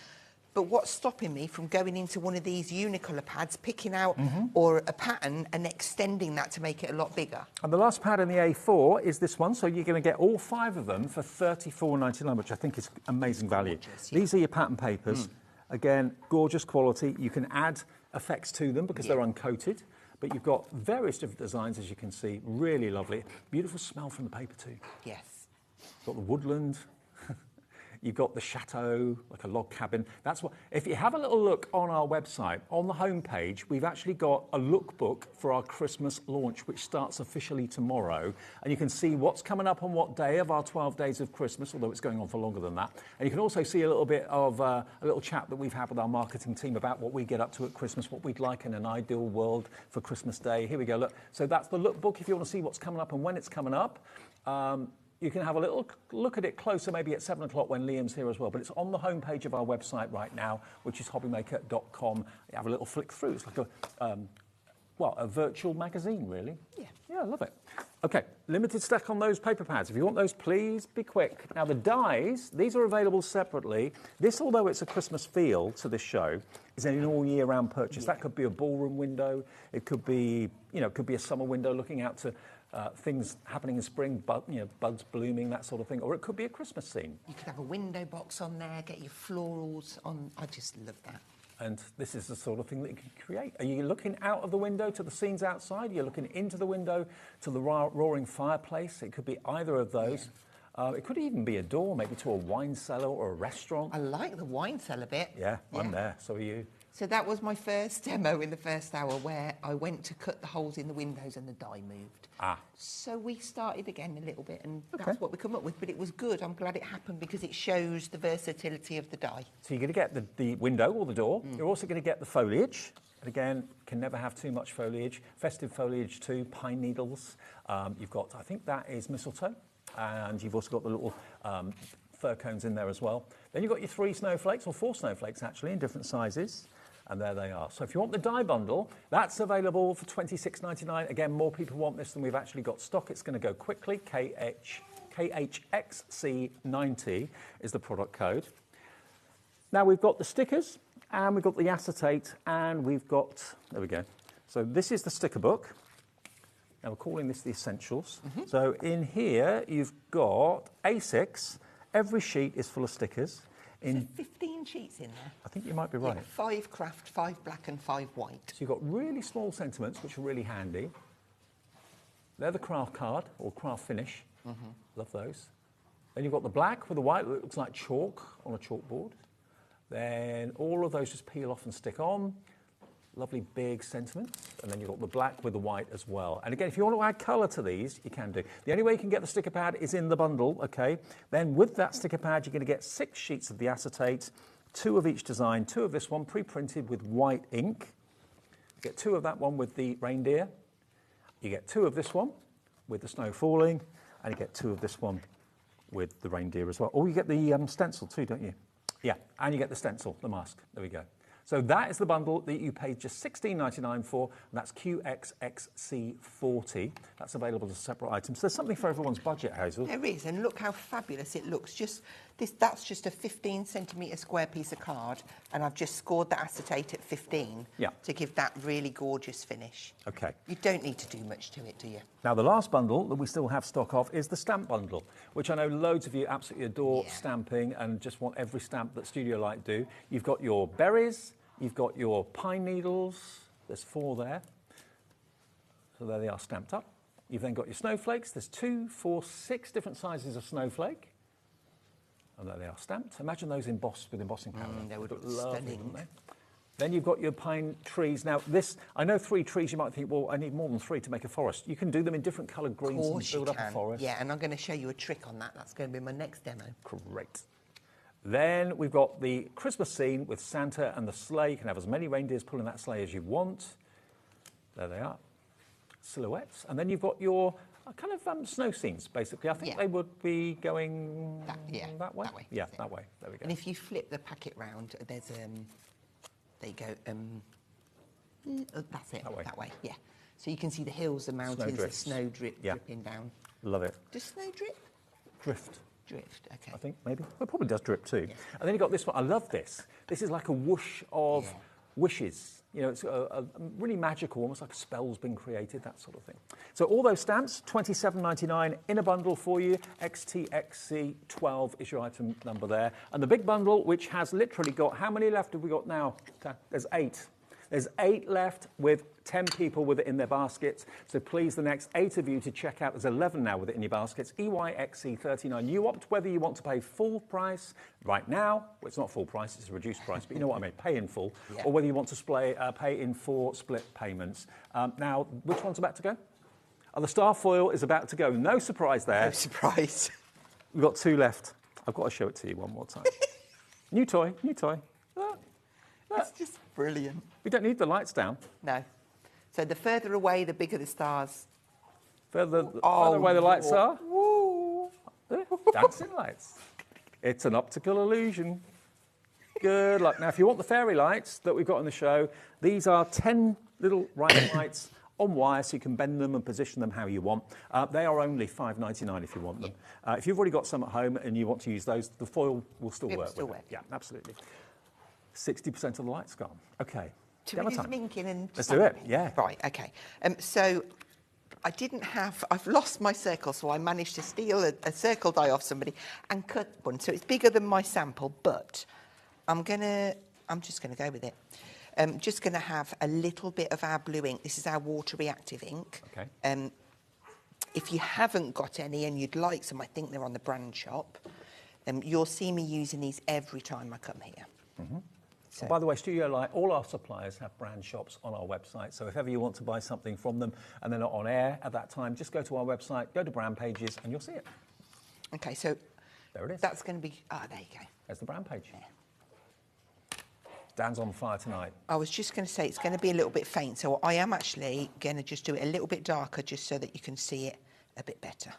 But what's stopping me from going into one of these unicolor pads, picking out or a pattern and extending that to make it a lot bigger? And the last pad in the A4 is this one, so you're going to get all 5 of them for $34.99, which I think is amazing value. Gorgeous, These are your pattern papers. Again, gorgeous quality. You can add effects to them because they're uncoated, but you've got various different designs, as you can see. Really lovely. Beautiful smell from the paper too. Yes. Got the woodland. You've got the chateau, like a log cabin. That's what. If you have a little look on our website, on the homepage, we've actually got a lookbook for our Christmas launch, which starts officially tomorrow. And you can see what's coming up on what day of our 12 days of Christmas, although it's going on for longer than that. And you can also see a little bit of a little chat that we've had with our marketing team about what we get up to at Christmas, what we'd like in an ideal world for Christmas Day. Here we go. Look. So that's the lookbook if you want to see what's coming up and when it's coming up. You can have a little look at it closer, maybe at 7 o'clock when Liam's here as well. But it's on the homepage of our website right now, which is hobbymaker.com. You have a little flick through. It's like a virtual magazine, really. Yeah, I love it. Okay, limited stock on those paper pads. If you want those, please be quick. Now, the dies, these are available separately. This, although it's a Christmas feel to this show, is an all-year-round purchase. That could be a ballroom window. It could be, it could be a summer window looking out to things happening in spring, buds blooming, that sort of thing. Or it could be a Christmas scene. You could have a window box on there, get your florals on. I just love that. And this is the sort of thing that you can create. Are you looking out of the window to the scenes outside? You're looking into the window to the roaring fireplace. It could be either of those. Yeah. It could even be a door, maybe to a wine cellar or a restaurant. I like the wine cellar bit. Yeah, I'm there. So are you. So that was my first demo in the first hour where I went to cut the holes in the windows and the die moved. So we started again a little bit and that's what we come up with, but it was good. I'm glad it happened because it shows the versatility of the die. So you're going to get the window or the door. You're also going to get the foliage. And again, can never have too much foliage. Festive foliage too, pine needles. You've got, I think that is mistletoe. And you've also got the little fir cones in there as well. Then you've got your 3 snowflakes, or 4 snowflakes actually, in different sizes. And there they are. So if you want the die bundle, that's available for $26.99. Again, more people want this than we've actually got stock. It's going to go quickly. KHXC90 is the product code. Now we've got the stickers, and we've got the acetate, and we've got, there we go. So this is the sticker book. Now we're calling this the essentials. So in here, you've got A6. Every sheet is full of stickers. In 15 sheets in there. I think you might be right. Yeah, 5 craft, 5 black and 5 white. So you've got really small sentiments, which are really handy. They're the craft card, or craft finish. Love those. Then you've got the black with the white that looks like chalk on a chalkboard. Then all of those just peel off and stick on. Lovely big sentiments. And then you've got the black with the white as well. And again, if you want to add colour to these, you can do. The only way you can get the sticker pad is in the bundle, okay? Then with that sticker pad, you're going to get 6 sheets of the acetate, 2 of each design, 2 of this one pre-printed with white ink. You get 2 of that one with the reindeer. You get 2 of this one with the snow falling. And you get 2 of this one with the reindeer as well. Oh, you get the stencil too, don't you? Yeah, and you get the stencil, the mask. There we go. So that is the bundle that you paid just $16.99 for, and that's QXXC40. That's available as separate items. There's something for everyone's budget, Hazel. There is, and look how fabulous it looks. That's just a 15cm square piece of card, and I've just scored the acetate at 15 to give that really gorgeous finish. Okay. You don't need to do much to it, do you? Now, the last bundle that we still have stock of is the stamp bundle, which I know loads of you absolutely adore stamping and just want every stamp that Studio Light do. You've got your berries. You've got your pine needles, there's 4 there. So there they are stamped up. You've then got your snowflakes, there's 2, 4, 6 different sizes of snowflake. And there they are stamped. Imagine those embossed with embossing powder. They would look lovely, stunning. wouldn't they? Then you've got your pine trees. Now this, I know 3 trees, you might think, well, I need more than 3 to make a forest. You can do them in different coloured greens and build up a forest. Yeah, and I'm going to show you a trick on that. That's going to be my next demo. Great. Then we've got the Christmas scene with Santa and the sleigh. You can have as many reindeers pulling that sleigh as you want. There they are. Silhouettes. And then you've got your kind of snow scenes, basically. I think they would be going that way. That way. Yeah, that way. There we go. And if you flip the packet round, there's, there you go. That's it. That way. Yeah. So you can see the hills, the mountains, the snow dripping down. Love it. Does snow drip? Drift. drift, okay. I think, maybe. Well, it probably does drip too. Yeah. And then you've got this one. I love this. This is like a whoosh of wishes. You know, it's a really magical, almost like a spell's been created, that sort of thing. So all those stamps, $27.99 in a bundle for you. XTXC12 is your item number there. And the big bundle, which has literally got, how many left have we got now? There's 8. There's 8 left with 10 people with it in their baskets. So please, the next 8 of you to check out. There's 11 now with it in your baskets. EYXC39. You opt whether you want to pay full price right now. Well, it's not full price, it's a reduced price, but you know what I mean, pay in full. Yeah. Or whether you want to pay in 4 split payments. Now, which one's about to go? Oh, the star foil is about to go. No surprise there. No surprise. We've got 2 left. I've got to show it to you one more time. New toy, new toy. That's just brilliant. We don't need the lights down. No. So the further away, the bigger the stars. Further away the lights are. Dancing lights. It's an optical illusion. Good luck. Now, if you want the fairy lights that we've got on the show, these are 10 little ring lights on wire, so you can bend them and position them how you want. They are only $5.99 if you want them. If you've already got some at home and you want to use those, the foil will still work. Yeah, absolutely. 60% of the lights gone. Okay. Should we do some inking and let's do it. Yeah. Right. Okay. So I didn't have. I've lost my circle, so I managed to steal a circle die off somebody and cut one. So it's bigger than my sample, but I'm just gonna go with it. Just gonna have a little bit of our blue ink. This is our water reactive ink. Okay. If you haven't got any and you'd like some, I think they're on the brand shop. You'll see me using these every time I come here. Mm-hmm. So. By the way, Studio Light, all our suppliers have brand shops on our website. So if ever you want to buy something from them and they're not on air at that time, just go to our website, go to brand pages, and you'll see it. Okay, so there it is. That's going to be, there you go. There's the brand page. Yeah. Dan's on fire tonight. I was just going to say it's going to be a little bit faint, so I am actually going to just do it a little bit darker just so that you can see it a bit better.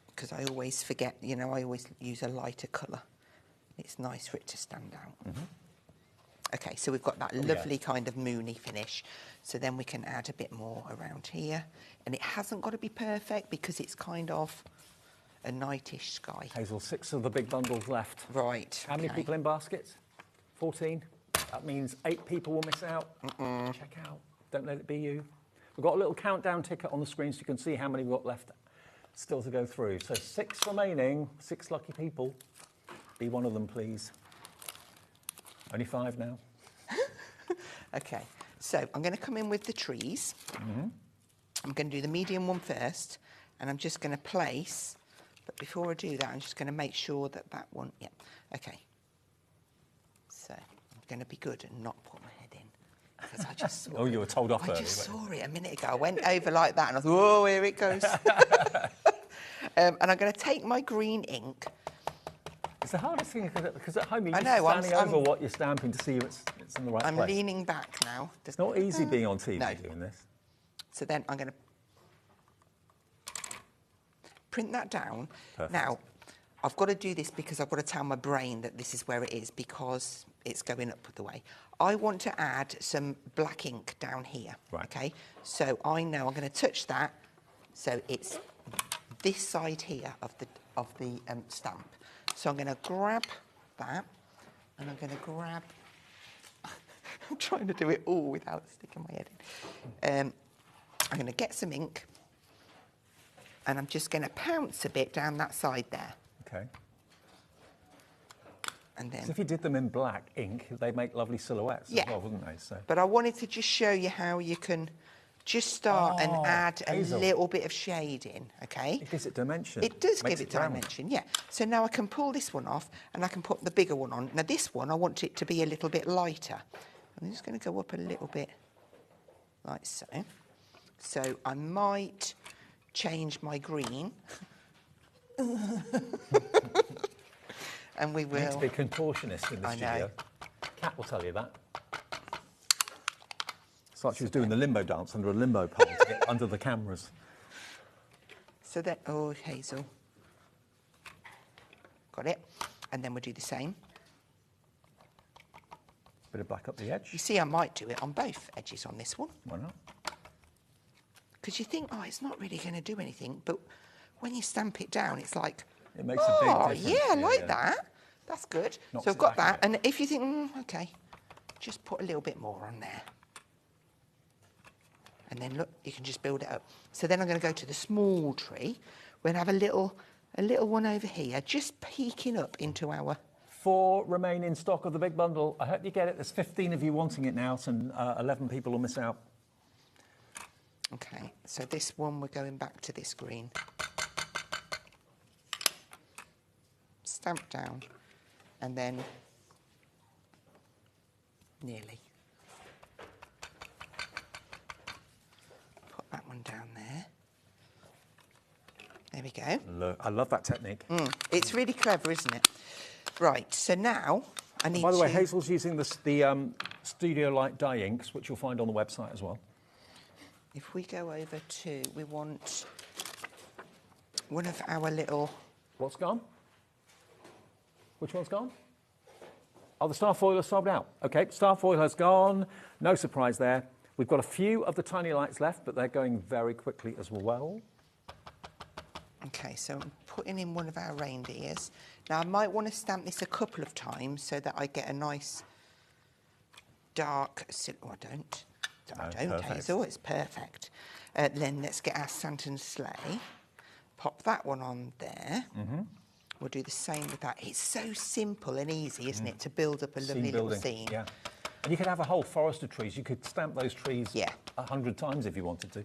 Because I always forget, you know, I always use a lighter colour. It's nice for it to stand out. Mm-hmm. Okay, so we've got that lovely kind of moony finish. So then we can add a bit more around here. And it hasn't got to be perfect because it's kind of a nightish sky. Hazel, 6 of the big bundles left. Right. How many people in baskets? 14. That means 8 people will miss out. Check out. Don't let it be you. We've got a little countdown ticker on the screen so you can see how many we've got left still to go through. So 6 remaining, 6 lucky people. Be one of them, please. Only 5 now. Okay, so I'm going to come in with the trees. Mm-hmm. I'm going to do the medium one first, and I'm just going to place, but before I do that, I'm just going to make sure that that one, okay. So I'm going to be good and not put my head in, because I just saw you were told off earlier. I just saw it a minute ago. I went over like that, and I thought, oh, here it goes. And I'm going to take my green ink. It's the hardest thing because at home you're standing over what you're stamping to see if it's in the right place. I'm leaning back now. It's not easy being on TV doing this. So then I'm going to print that down. Perfect. Now, I've got to do this because I've got to tell my brain that this is where it is because it's going up the way. I want to add some black ink down here. Right. Okay. So I know I'm going to touch that. So it's this side here of the stamp. So I'm going to grab that, and I'm going to grab... I'm trying to do it all without sticking my head in. I'm going to get some ink, and I'm just going to pounce a bit down that side there. Okay. And then... So if you did them in black ink, they'd make lovely silhouettes as well, wouldn't they? So. But I wanted to just show you how you can just start and add Hazel. A little bit of shade in, okay? It gives it dimension. It does give it dimension, yeah. So now I can pull this one off and I can put the bigger one on. Now this one, I want it to be a little bit lighter. I'm just going to go up a little bit like so. So I might change my green. And we will... You need to be contortionist in the studio. Kat will tell you that. It's like she was doing the limbo dance under a limbo pole to get under the cameras. So then, oh, Hazel. Got it. And then we'll do the same. Bit of black up the edge. You see, I might do it on both edges on this one. Why not? Because you think, oh, it's not really going to do anything, but when you stamp it down, it's like, it makes a big difference. Yeah, I like that. That's good. Knocks So I've it got back a that. And if you think, okay, just put a little bit more on there. And then look, you can just build it up. So then I'm going to go to the small tree. We're going to have a little one over here, just peeking up into our... 4 remain in stock of the big bundle. I hope you get it. There's 15 of you wanting it now, so 11 people will miss out. Okay, so this one, we're going back to this green. Stamp down, and then nearly. Put that one down there. There we go. Look, I love that technique. It's really clever, isn't it? Right, so now I need to... By the way, Hazel's using the Studio Light dye inks, which you'll find on the website as well. If we go over to, we want one of our little... What's gone? Which one's gone? Oh, the star foil has sobbed out. OK, star foil has gone. No surprise there. We've got a few of the tiny lights left, but they're going very quickly as well. OK, so I'm putting in one of our reindeers. Now, I might want to stamp this a couple of times so that I get a nice dark... Oh, I don't. I don't, perfect. Hazel. It's perfect. Then let's get our Santa's sleigh. Pop that one on there. We'll do the same with that. It's so simple and easy, isn't it, to build up a lovely little scene. Yeah. And you could have a whole forest of trees. You could stamp those trees 100 times if you wanted to.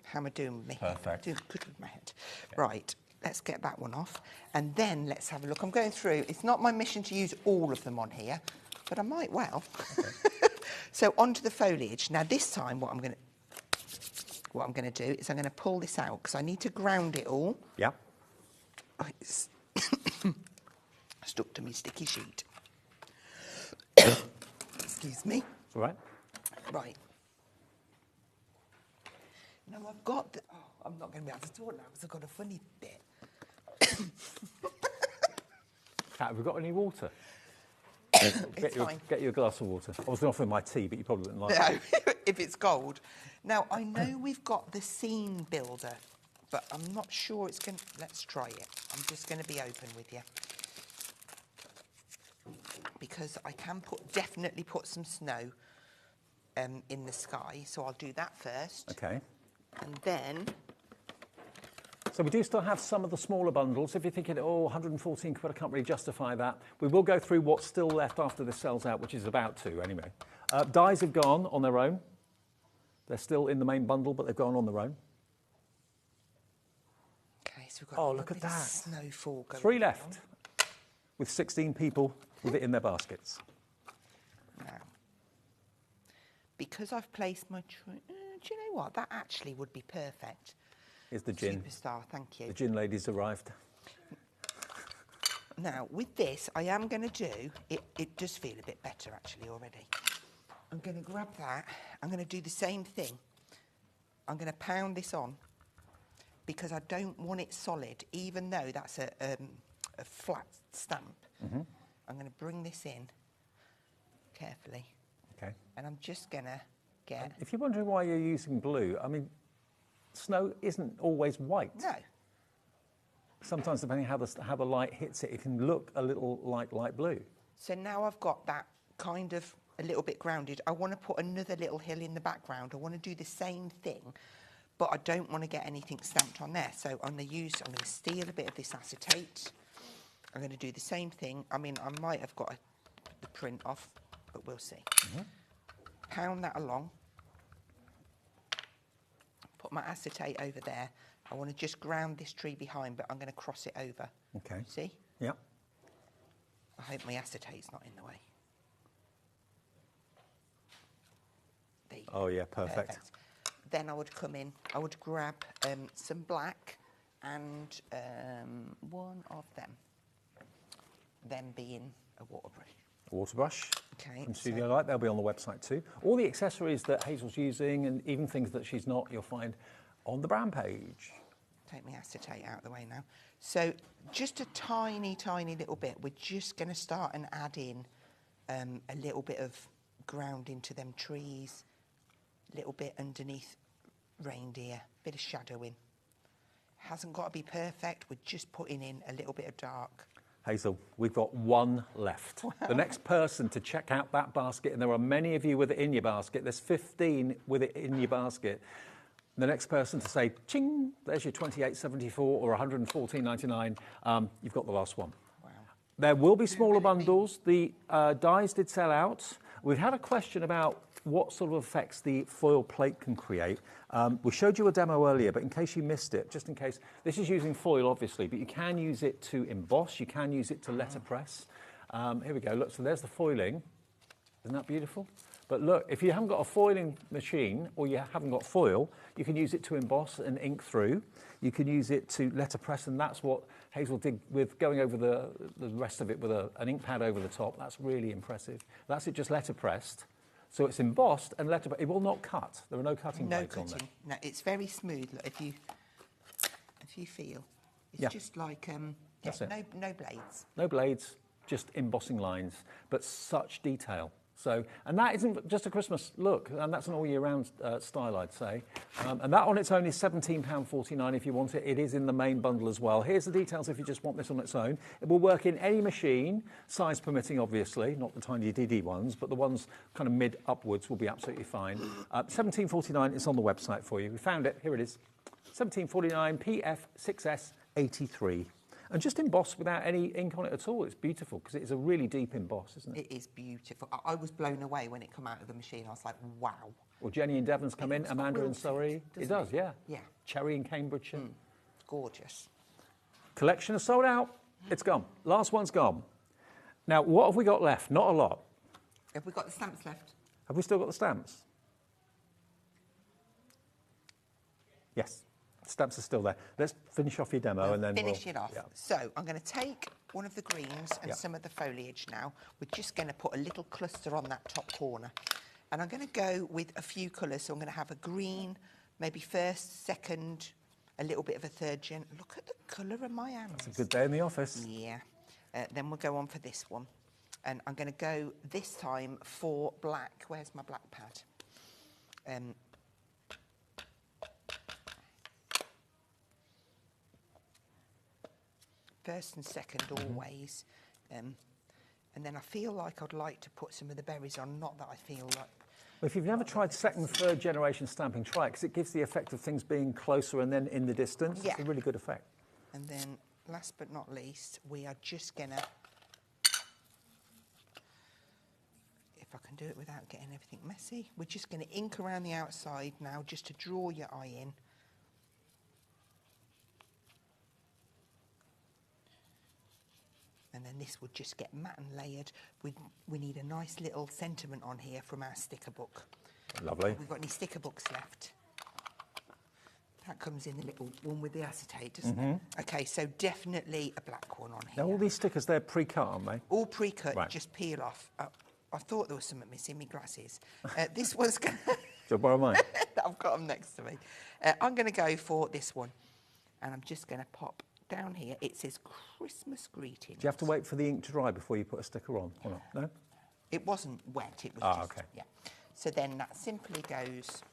How am I doing with me? Perfect. Doing good with my head. Okay. Right, let's get that one off. And then let's have a look. I'm going through. It's not my mission to use all of them on here, but I might well. Okay. So onto the foliage. Now this time what I'm going to do is I'm going to pull this out because I need to ground it all. Yeah. Oh, it's stuck to my sticky sheet. Excuse me. All right. Right. Now I've got the... Oh, I'm not going to be able to talk now because I've got a funny bit. Kat, have we got any water? It's fine. Get you a glass of water. I was going to offer my tea, but you probably wouldn't like it. No, if it's cold. Now, I know we've got the scene builder, but I'm not sure it's going to... Let's try it. I'm just going to be open with you. Because I can definitely put some snow in the sky, so I'll do that first. OK. And then... So we do still have some of the smaller bundles. If you're thinking, oh, 114 quid, I can't really justify that. We will go through what's still left after this sells out, which is about 2 anyway. Dies have gone on their own. They're still in the main bundle, but they've gone on their own. OK, so we've got look at that. Snowfall going 3 left, with 16 people with it in their baskets. Now, because I've placed my tree... do you know what? That actually would be perfect. Here's the gin. Superstar, thank you. The gin lady's arrived. Now, with this, I am going to do... It does feel a bit better, actually, already. I'm going to grab that. I'm going to do the same thing. I'm going to pound this on because I don't want it solid, even though that's a flat stamp. I'm going to bring this in carefully. OK. And I'm just going to get... If you're wondering why you're using blue, I mean, snow isn't always white. No. Sometimes, depending how the light hits it, it can look a little like light blue. So now I've got that kind of a little bit grounded. I want to put another little hill in the background. I want to do the same thing, but I don't want to get anything stamped on there. So I'm going to steal a bit of this acetate. I'm going to do the same thing. I mean, I might have got the print off, but we'll see. Pound that along. Put my acetate over there. I want to just ground this tree behind, but I'm going to cross it over. OK. See? Yep. I hope my acetate's not in the way. There you go. Oh, yeah, perfect. Then I would come in, I would grab some black and one of them being a water brush. Water brush. Okay. From Studio Light, they'll be on the website too. All the accessories that Hazel's using and even things that she's not, you'll find on the brand page. Take my acetate out of the way now. So just a tiny, tiny little bit. We're just going to start and add in a little bit of ground into them trees. little bit underneath reindeer, bit of shadowing. Hasn't got to be perfect, we're just putting in a little bit of dark. Hazel, we've got one left. Wow. The next person to check out that basket, and there are many of you with it in your basket, there's 15 with it in your basket. The next person to say, ching, there's your $28.74 or $114.99, you've got the last one. Wow. There will be smaller bundles. The dies did sell out. We've had a question about what sort of effects the foil plate can create. We showed you a demo earlier, but in case you missed it, just in case, this is using foil obviously, but you can use it to emboss, you can use it to letterpress. Here we go, look, so there's the foiling. Isn't that beautiful? But look, if you haven't got a foiling machine or you haven't got foil, you can use it to emboss and ink through. You can use it to letterpress, and that's what Hazel did with going over the rest of it with an ink pad over the top. That's really impressive. That's it just letterpressed. So it's embossed and letterpressed. It will not cut. There are no cutting blades on there. No, it's very smooth. Look, if you feel, it's just like no blades. No blades, just embossing lines, but such detail. So, and that isn't just a Christmas look, and that's an all-year-round style, I'd say. And that on its own is £17.49 if you want it. It is in the main bundle as well. Here's the details if you just want this on its own. It will work in any machine, size permitting, obviously, not the tiny DD ones, but the ones kind of mid upwards will be absolutely fine. £17.49 is on the website for you. We found it. Here it is. £17.49 PF6S83. And just embossed without any ink on it at all. It's beautiful because it is a really deep emboss, isn't it? It is beautiful. I was blown away when it came out of the machine. I was like, wow. Well, Jenny in Devon's come in, Amanda in Surrey. It does, yeah. Yeah. Cherry in Cambridgeshire. Gorgeous. Collection is sold out. It's gone. Last one's gone. Now, what have we got left? Not a lot. Have we got the stamps left? Have we still got the stamps? Yes. Stamps are still there. Let's finish off your demo and then finish it off. Yeah. So I'm going to take one of the greens and some of the foliage now. We're just going to put a little cluster on that top corner. And I'm going to go with a few colours. So I'm going to have a green, maybe first, second, a little bit of a third gen. Look at the colour of my hands. It's a good day in the office. Yeah. Then we'll go on for this one. And I'm going to go this time for black. Where's my black pad? First and second always, and then I feel like I'd like to put some of the berries on, not that I feel like... Well, if you've never tried second, third generation stamping, try it, because it gives the effect of things being closer and then in the distance. Yeah. It's a really good effect. And then, last but not least, we are just going to, if I can do it without getting everything messy, we're just going to ink around the outside now, just to draw your eye in. And then this would just get matte and layered. We need a nice little sentiment on here from our sticker book. Lovely. Have we got any sticker books left? That comes in the little one with the acetate, doesn't it? Okay, so definitely a black one on here. Now, all these stickers, they're pre-cut, aren't they? All pre-cut, right. Just peel off. I thought there was something missing, my glasses. This one's going to... Shall I borrow mine? I've got them next to me. I'm going to go for this one. And I'm just going to pop... down here, it says Christmas greetings. Do you have to wait for the ink to dry before you put a sticker on, or not? No? It wasn't wet, it was just... okay. Yeah. So then that simply goes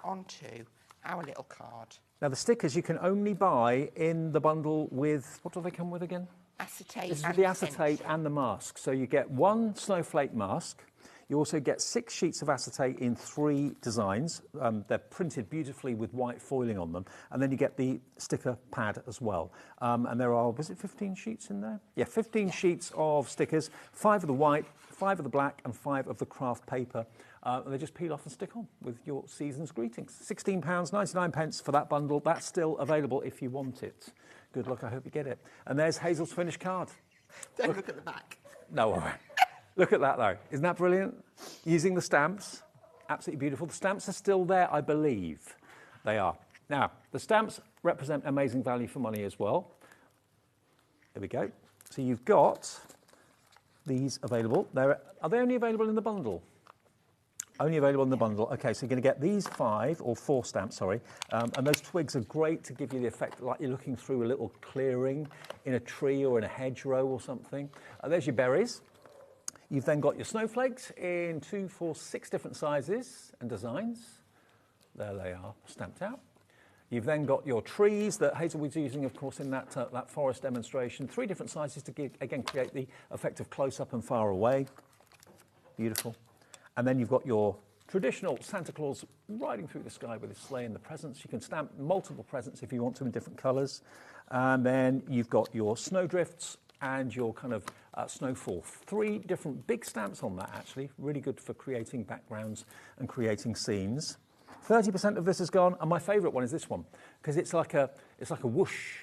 onto our little card. Now, the stickers you can only buy in the bundle with... What do they come with again? Acetate. This is with the acetate and the mask. So you get one snowflake mask. You also get 6 sheets of acetate in 3 designs. They're printed beautifully with white foiling on them. And then you get the sticker pad as well. And there are, was it 15 sheets in there? Yeah, 15 sheets of stickers, 5 of the white, 5 of the black, and 5 of the craft paper. And they just peel off and stick on with your season's greetings. £16.99 for that bundle. That's still available if you want it. Good luck, I hope you get it. And there's Hazel's finished card. Don't look at the back. No, all right. Look at that, though. Isn't that brilliant? Using the stamps. Absolutely beautiful. The stamps are still there, I believe. They are. Now, the stamps represent amazing value for money as well. There we go. So you've got these available. Are they only available in the bundle? Only available in the bundle. OK, so you're going to get these 5, or 4 stamps, sorry. And those twigs are great to give you the effect like you're looking through a little clearing in a tree or in a hedgerow or something. There's your berries. You've then got your snowflakes in 2, 4, 6 different sizes and designs. There they are, stamped out. You've then got your trees that Hazel was using, of course, in that forest demonstration. 3 different sizes to, again, create the effect of close-up and far away. Beautiful. And then you've got your traditional Santa Claus riding through the sky with his sleigh and the presents. You can stamp multiple presents if you want to in different colours. And then you've got your snowdrifts and your kind of snowfall. 3 different big stamps on that, actually. Really good for creating backgrounds and creating scenes. 30% of this is gone, and my favourite one is this one, because it's like a whoosh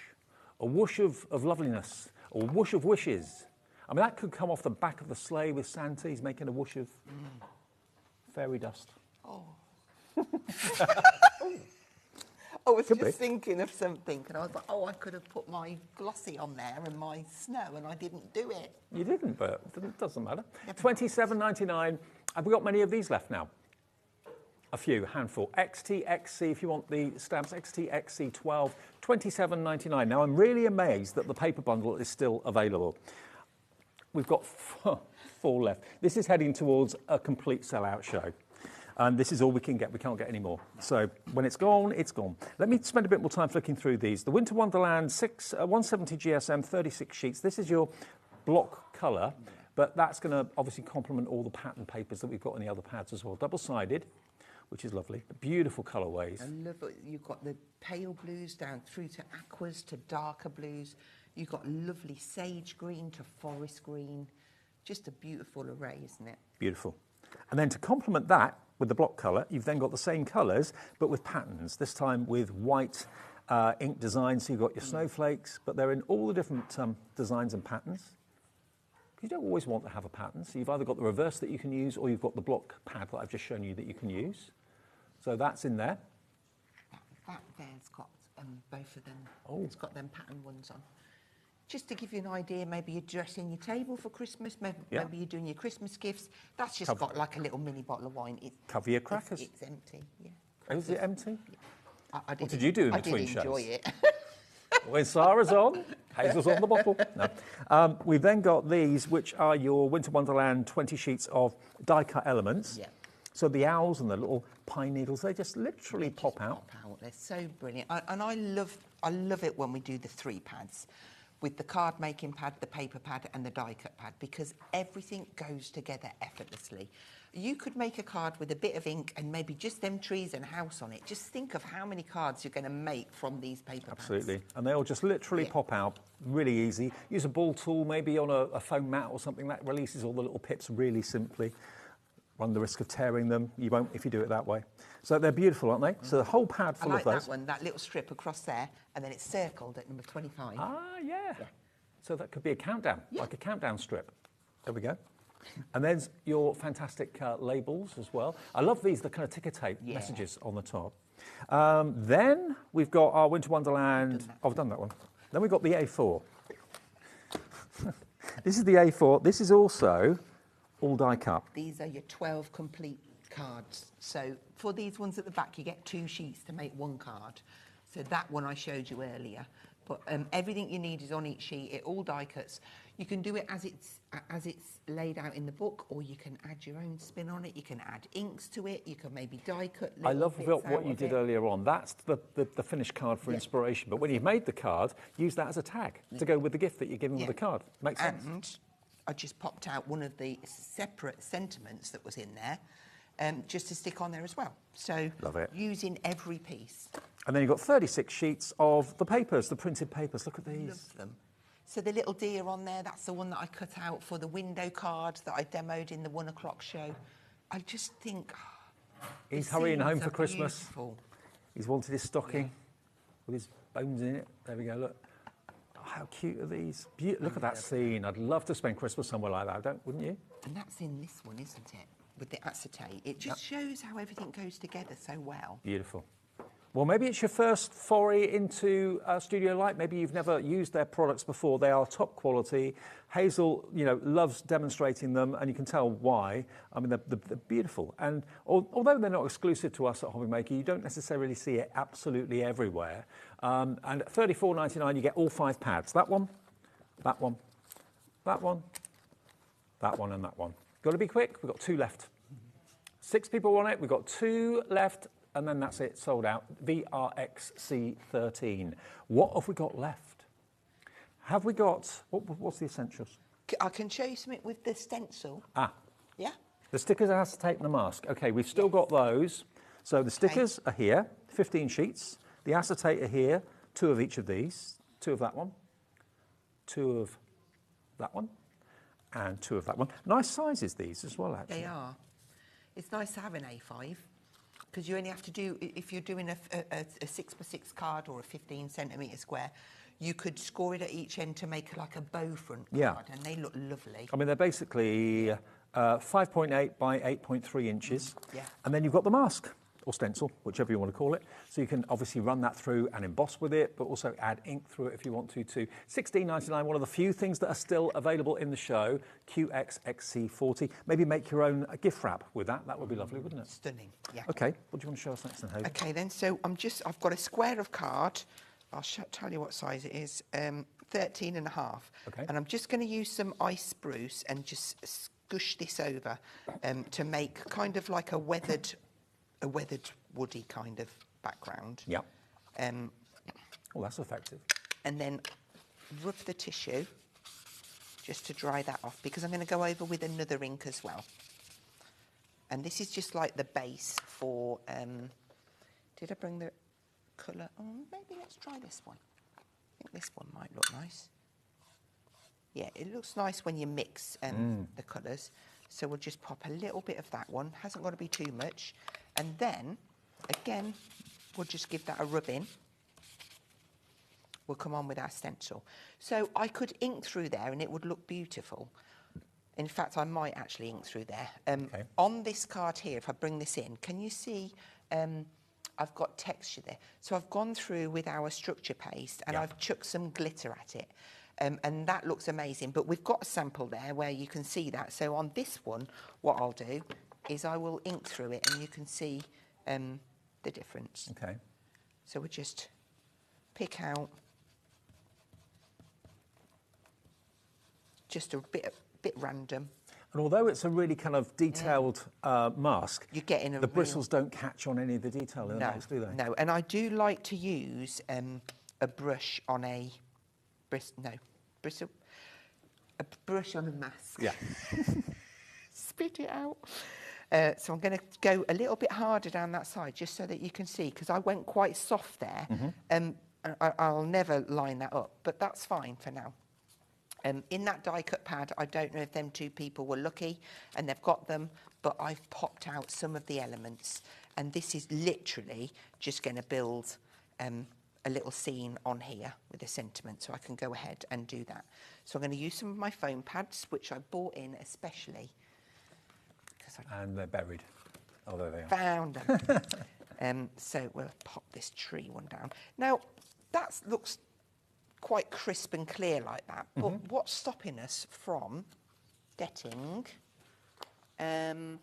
of loveliness, or a whoosh of wishes. I mean, that could come off the back of the sleigh with Santa. He's making a whoosh of fairy dust. Oh. I was just thinking of something, and I was like, oh, I could have put my glossy on there and my snow, and I didn't do it. You didn't, but it doesn't matter. $27.99. Have we got many of these left now? A few, handful. XTXC, if you want the stamps, XTXC12, $27.99. Now, I'm really amazed that the paper bundle is still available. We've got 4 left. This is heading towards a complete sellout show. And this is all we can get. We can't get any more. So when it's gone, it's gone. Let me spend a bit more time flicking through these. The Winter Wonderland 170 GSM, 36 sheets. This is your block colour, but that's going to obviously complement all the pattern papers that we've got in the other pads as well. Double-sided, which is lovely. Beautiful colourways. I love it. You've got the pale blues down through to aquas to darker blues. You've got lovely sage green to forest green. Just a beautiful array, isn't it? Beautiful. And then to complement that with the block colour, you've then got the same colours, but with patterns, this time with white ink design. So you've got your snowflakes, but they're in all the different designs and patterns. You don't always want to have a pattern, so you've either got the reverse that you can use, or you've got the block pad that I've just shown you that you can use. So that's in there. That there's got both of them. Oh. It's got them pattern ones on. Just to give you an idea, maybe you're dressing your table for Christmas, maybe you're doing your Christmas gifts. That's just got like a little mini bottle of wine. Cover your crackers. It's empty, yeah. Oh, is it empty? I What did you do in between shows? I did enjoy it. When Sarah's on, Hazel's on the bottle. No. We've then got these, which are your Winter Wonderland 20 sheets of die-cut elements. Yeah. So the owls and the little pine needles, they just literally pop out. They're so brilliant. And I love it when we do the 3 pads, with the card making pad, the paper pad and the die cut pad, because everything goes together effortlessly. You could make a card with a bit of ink and maybe just them trees and house on it. Just think of how many cards you're going to make from these paper pads. Absolutely. And they all just literally pop out, really easy. Use a ball tool, maybe on a foam mat or something. That releases all the little pips really simply. Run the risk of tearing them. You won't if you do it that way. So they're beautiful, aren't they? So the whole pad full of those. I like that one, that little strip across there, and then it's circled at number 25. Ah, yeah. So that could be a countdown, like a countdown strip. There we go. And there's your fantastic labels as well. I love these, the kind of ticker tape messages on the top. Then we've got our Winter Wonderland. I've done that one. Then we've got the A4. This is the A4. This is also all die cut. These are your 12 complete cards. So for these ones at the back, you get 2 sheets to make 1 card. So that one I showed you earlier. But everything you need is on each sheet. It all die cuts. You can do it as it's laid out in the book, or you can add your own spin on it. You can add inks to it. You can maybe die cut. I love what you did earlier on. That's the finished card for inspiration. But when you've made the card, use that as a tag to go with the gift that you're giving with the card. Makes sense. And I just popped out one of the separate sentiments that was in there, just to stick on there as well. So love it. Using every piece. And then you've got 36 sheets of the papers, the printed papers. Look at these. Love them. So the little deer on there, that's the one that I cut out for the window card that I demoed in the 1 o'clock show. I just think... He's hurrying home for Christmas. Beautiful. He's wanted his stocking with his bones in it. There we go, look. Oh, how cute are these? Look at that scene. I'd love to spend Christmas somewhere like that, wouldn't you? And that's in this one, isn't it? With the acetate. It just shows how everything goes together so well. Beautiful. Well, maybe it's your first foray into Studio Light. Maybe you've never used their products before. They are top quality. Hazel, loves demonstrating them, and you can tell why. I mean, they're beautiful. And although they're not exclusive to us at HobbyMaker, you don't necessarily see it absolutely everywhere. And at $34.99, you get all 5 pads. That one, that one, that one, that one, and that one. Got to be quick. We've got 2 left. 6 people want it. We've got 2 left. and then that's it, sold out. VRXC13. What have we got left? Have we got, what's the essentials? I can show you something with the stencil. Ah. Yeah? The stickers, acetate, and the mask. Okay, we've still got those. So the stickers are here, 15 sheets. The acetate are here, 2 of each of these. 2 of that one, 2 of that one, and 2 of that one. Nice sizes, these as well, actually. They are. It's nice to have an A5 because you only have to do, if you're doing a 6x6 card or a 15 centimetre square, you could score it at each end to make like a bow front card, and they look lovely. I mean, they're basically 5.8 by 8.3 inches. Yeah. And then you've got the mask, or stencil, whichever you want to call it. So you can obviously run that through and emboss with it, but also add ink through it if you want to too. $16.99, one of the few things that are still available in the show, QXXC40. Maybe make your own gift wrap with that. That would be lovely, wouldn't it? Stunning, yeah. Okay, what do you want to show us next then, Hayley? Okay then, so I've got a square of card. I'll tell you what size it is, 13.5. Okay. And I'm just going to use some ice spruce and just squish this over to make kind of like a weathered woody kind of background. Yeah. Oh, that's effective. And then rub the tissue just to dry that off, because I'm going to go over with another ink as well. And this is just like the base for, did I bring the colour? Oh, maybe let's try this one. I think this one might look nice. Yeah, it looks nice when you mix the colours. So we'll just pop a little bit of that one. Hasn't got to be too much. And then, again, we'll just give that a rub in. We'll come on with our stencil. So I could ink through there and it would look beautiful. In fact, I might actually ink through there. Okay. On this card here, if I bring this in, can you see I've got texture there? So I've gone through with our structure paste and I've chucked some glitter at it. And that looks amazing. But we've got a sample there where you can see that. So on this one, what I'll do is I will ink through it and you can see the difference. Okay. So we'll just pick out just a bit random. And although it's a really kind of detailed mask, you're getting the bristles don't catch on any of the detail in the mask, do they? No, and I do like to use a brush on a brush on a mask. Yeah. Spit it out. So I'm going to go a little bit harder down that side just so that you can see, because I went quite soft there. I'll never line that up, but that's fine for now. In that die cut pad, I don't know if them two people were lucky and they've got them, but I've popped out some of the elements, and this is literally just going to build a little scene on here with a sentiment, so I can go ahead and do that. So I'm going to use some of my foam pads, which I bought in especially. And they're buried. Oh, there they are. Found them. So we'll pop this tree one down. Now, that looks quite crisp and clear like that, but what's stopping us from getting... going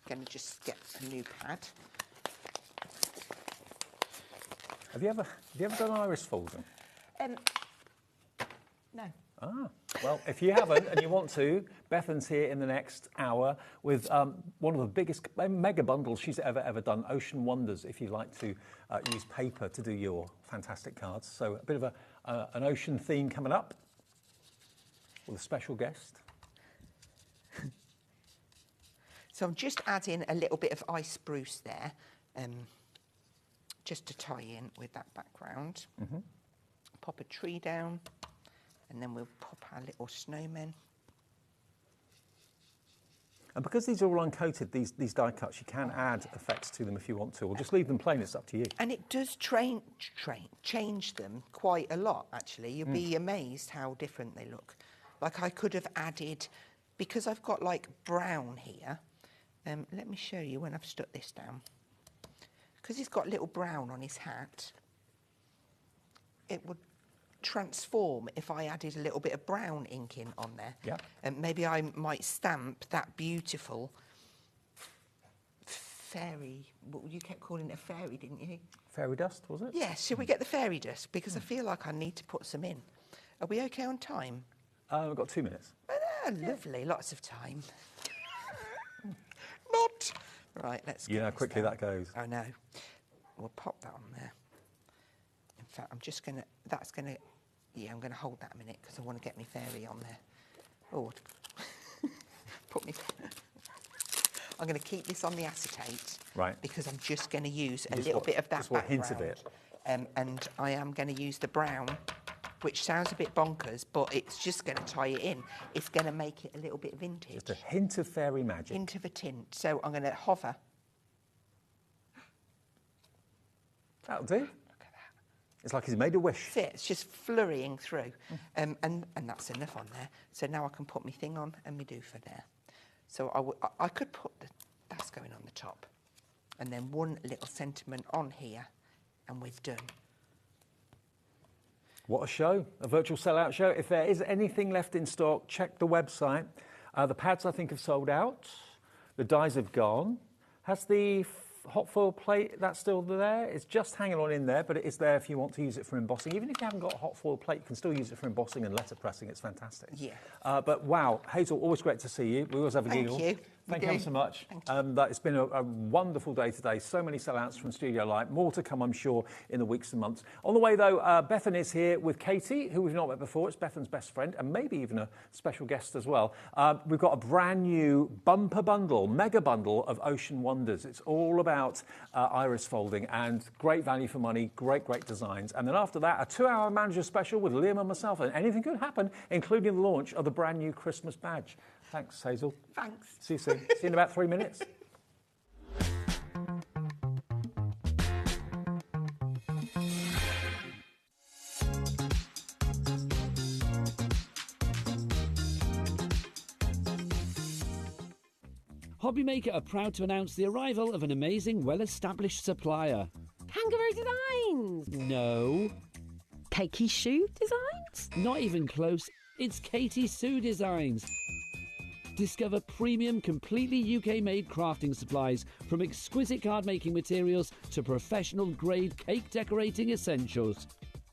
to just get a new pad. Have you ever done iris folding? No. Ah, well, if you haven't and you want to, Bethan's here in the next hour with one of the biggest mega bundles she's ever done, Ocean Wonders, if you like to use paper to do your fantastic cards. So a bit of an ocean theme coming up with a special guest. So I'm just adding a little bit of ice spruce there, just to tie in with that background. Pop a tree down. And then we'll pop our little snowmen. And because these are all uncoated, these die cuts, you can add effects to them if you want to, or just leave them plain, it's up to you. And it does change them quite a lot, actually. You'll be amazed how different they look. Like I could have added, because I've got like brown here, let me show you when I've stuck this down. Because he's got little brown on his hat, it would transform if I added a little bit of brown ink in on there. Yeah. And maybe I might stamp that beautiful fairy. Well, you kept calling it a fairy, didn't you? Fairy dust, was it? Yes. Should we get the fairy dust? Because I feel like I need to put some in. Are we okay on time? We've got 2 minutes. Lovely. Lots of time. Not Right, let's You know how get this quickly down. that goes. I know. We'll pop that on there. In fact, I'm just going to, I'm going to hold that a minute because I want to get my fairy on there. Oh, put me. I'm going to keep this on the acetate. Right. Because I'm just going to use a Just little what- bit of that just what hint of background. it. And I am going to use the brown, which sounds a bit bonkers, but it's just going to tie it in. It's going to make it a little bit vintage. Just a hint of fairy magic. Hint of a tint. So I'm going to hover. That'll do. Look at that. It's like he's made a wish. That's it. It's just flurrying through. And that's enough on there. So now I can put my thing on and my doofer there. So I could put that's going on the top. And then one little sentiment on here, and we're done. What a show, a virtual sellout show. If there is anything left in stock, check the website. The pads, I think, have sold out. The dies have gone. Has the hot foil plate, that's still there? It's just hanging on in there, but it is there if you want to use it for embossing. Even if you haven't got a hot foil plate, you can still use it for embossing and letterpressing. It's fantastic. Yeah. But wow, Hazel, always great to see you. We always have a giggle. Thank you. Thank you ever so much. It's been a wonderful day today. So many sellouts from Studio Light. More to come, I'm sure, in the weeks and months. On the way, though, Bethan is here with Katie, who we've not met before. It's Bethan's best friend, and maybe even a special guest as well. We've got a brand new bumper bundle, mega bundle of Ocean Wonders. It's all about iris folding and great value for money, great designs. And then after that, a 2-hour manager special with Liam and myself. And anything could happen, including the launch of the brand new Christmas badge. Thanks, Hazel. Thanks. See you soon. See you in about 3 minutes. HobbyMaker are proud to announce the arrival of an amazing, well-established supplier. Kangaroo Designs! No. Cakey Shoe Designs? Not even close. It's Katie Sue Designs. Discover premium, completely UK-made crafting supplies, from exquisite card-making materials to professional-grade cake decorating essentials.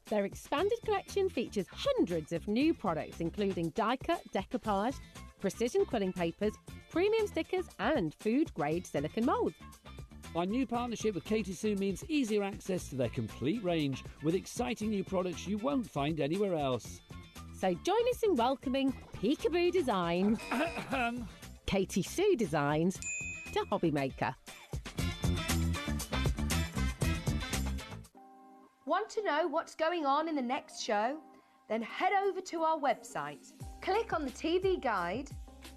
Their expanded collection features hundreds of new products, including die-cut decoupage, precision quilling papers, premium stickers and food-grade silicone moulds. Our new partnership with Katie Sue means easier access to their complete range, with exciting new products you won't find anywhere else. So join us in welcoming Peekaboo Designs, Katie Sue Designs to HobbyMaker. Want to know what's going on in the next show? Then head over to our website. Click on the TV guide.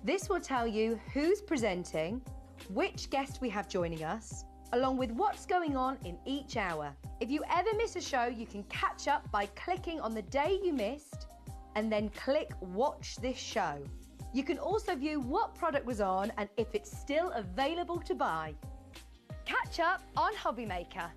This will tell you who's presenting, which guest we have joining us, along with what's going on in each hour. If you ever miss a show, you can catch up by clicking on the day you missed and then click Watch This Show. You can also view what product was on and if it's still available to buy. Catch up on HobbyMaker.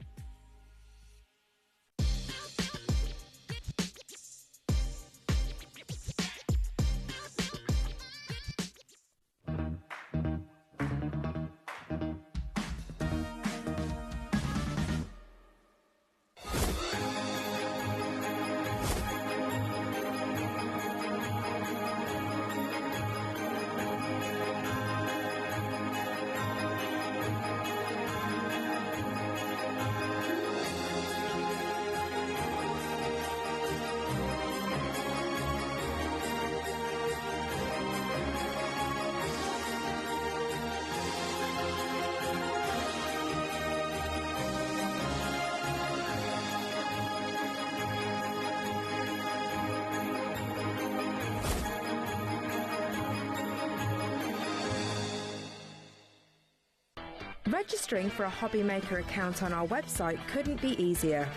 Registering for a HobbyMaker account on our website couldn't be easier.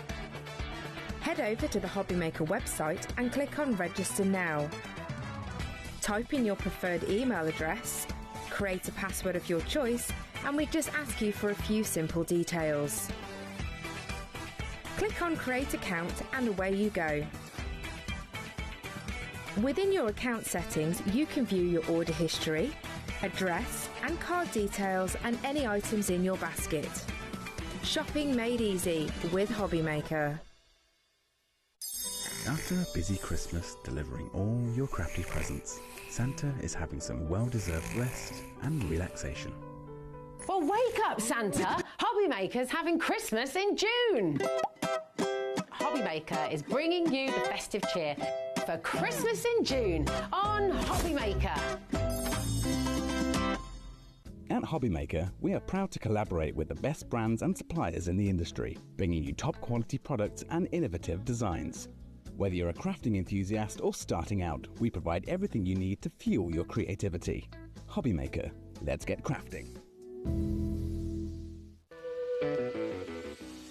Head over to the HobbyMaker website and click on Register Now. Type in your preferred email address, create a password of your choice, and we just ask you for a few simple details. Click on Create Account and away you go. Within your account settings, you can view your order history, address and card details and any items in your basket. Shopping made easy with HobbyMaker. After a busy Christmas delivering all your crafty presents, Santa is having some well-deserved rest and relaxation. Well, wake up, Santa. HobbyMaker's having Christmas in June. HobbyMaker is bringing you the festive cheer for Christmas in June on HobbyMaker. At HobbyMaker, we are proud to collaborate with the best brands and suppliers in the industry, bringing you top quality products and innovative designs. Whether you're a crafting enthusiast or starting out, we provide everything you need to fuel your creativity. HobbyMaker, let's get crafting.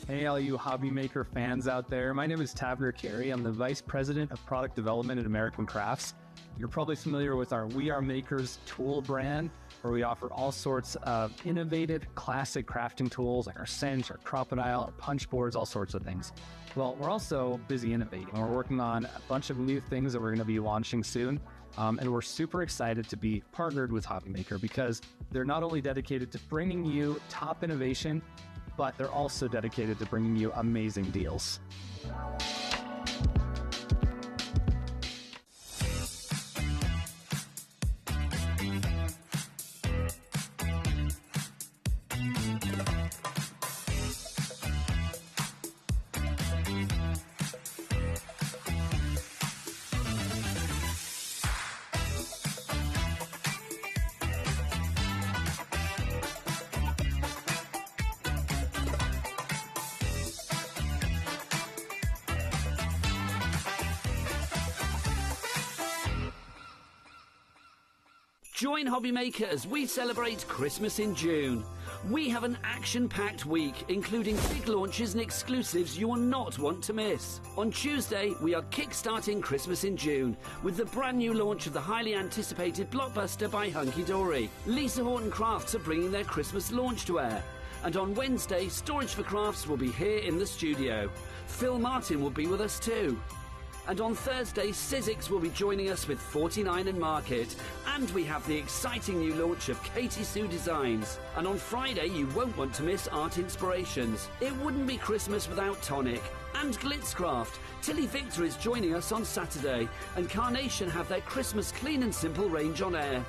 Hey, all you HobbyMaker fans out there. My name is Tavner Carey. I'm the Vice President of Product Development at American Crafts. You're probably familiar with our We Are Makers tool brand, where we offer all sorts of innovative, classic crafting tools like our cinch, our crocodile, our punch boards, all sorts of things. Well, we're also busy innovating. We're working on a bunch of new things that we're going to be launching soon. And we're super excited to be partnered with HobbyMaker because they're not only dedicated to bringing you top innovation, but they're also dedicated to bringing you amazing deals. Join HobbyMaker as we celebrate Christmas in June. We have an action-packed week, including big launches and exclusives you will not want to miss. On Tuesday, we are kick-starting Christmas in June with the brand new launch of the highly anticipated blockbuster by Hunky Dory. Lisa Horton Crafts are bringing their Christmas launch to air. And on Wednesday, Storage for Crafts will be here in the studio. Phil Martin will be with us too. And on Thursday, Sizzix will be joining us with 49 and Market. And we have the exciting new launch of Katie Sue Designs. And on Friday, you won't want to miss Art Inspirations. It wouldn't be Christmas without Tonic. And Glitzcraft. Tilly Victor is joining us on Saturday. And Carnation have their Christmas Clean and Simple range on air.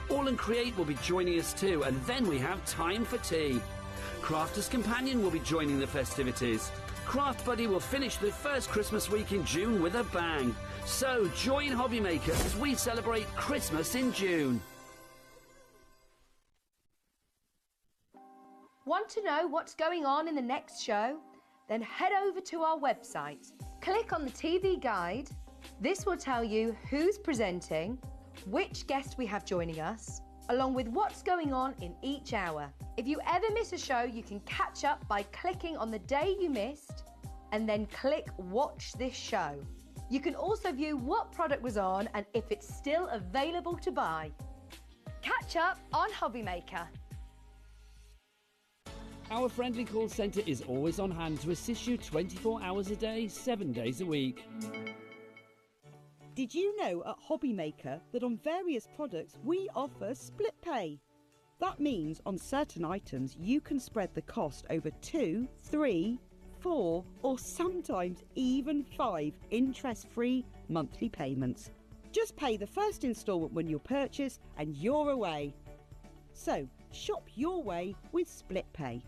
All and Create will be joining us too. And then we have Time for Tea. Crafter's Companion will be joining the festivities. Craft Buddy will finish the first Christmas week in June with a bang. So join HobbyMaker as we celebrate Christmas in June. Want to know what's going on in the next show? Then head over to our website. Click on the TV guide. This will tell you who's presenting, which guest we have joining us, along with what's going on in each hour. If you ever miss a show, you can catch up by clicking on the day you missed and then click Watch This Show. You can also view what product was on and if it's still available to buy. Catch up on HobbyMaker. Our friendly call centre is always on hand to assist you 24 hours a day, 7 days a week. Did you know at HobbyMaker that on various products we offer split pay? That means on certain items you can spread the cost over 2, 3, 4 or sometimes even 5 interest-free monthly payments. Just pay the first instalment when you purchase and you're away. So shop your way with split pay.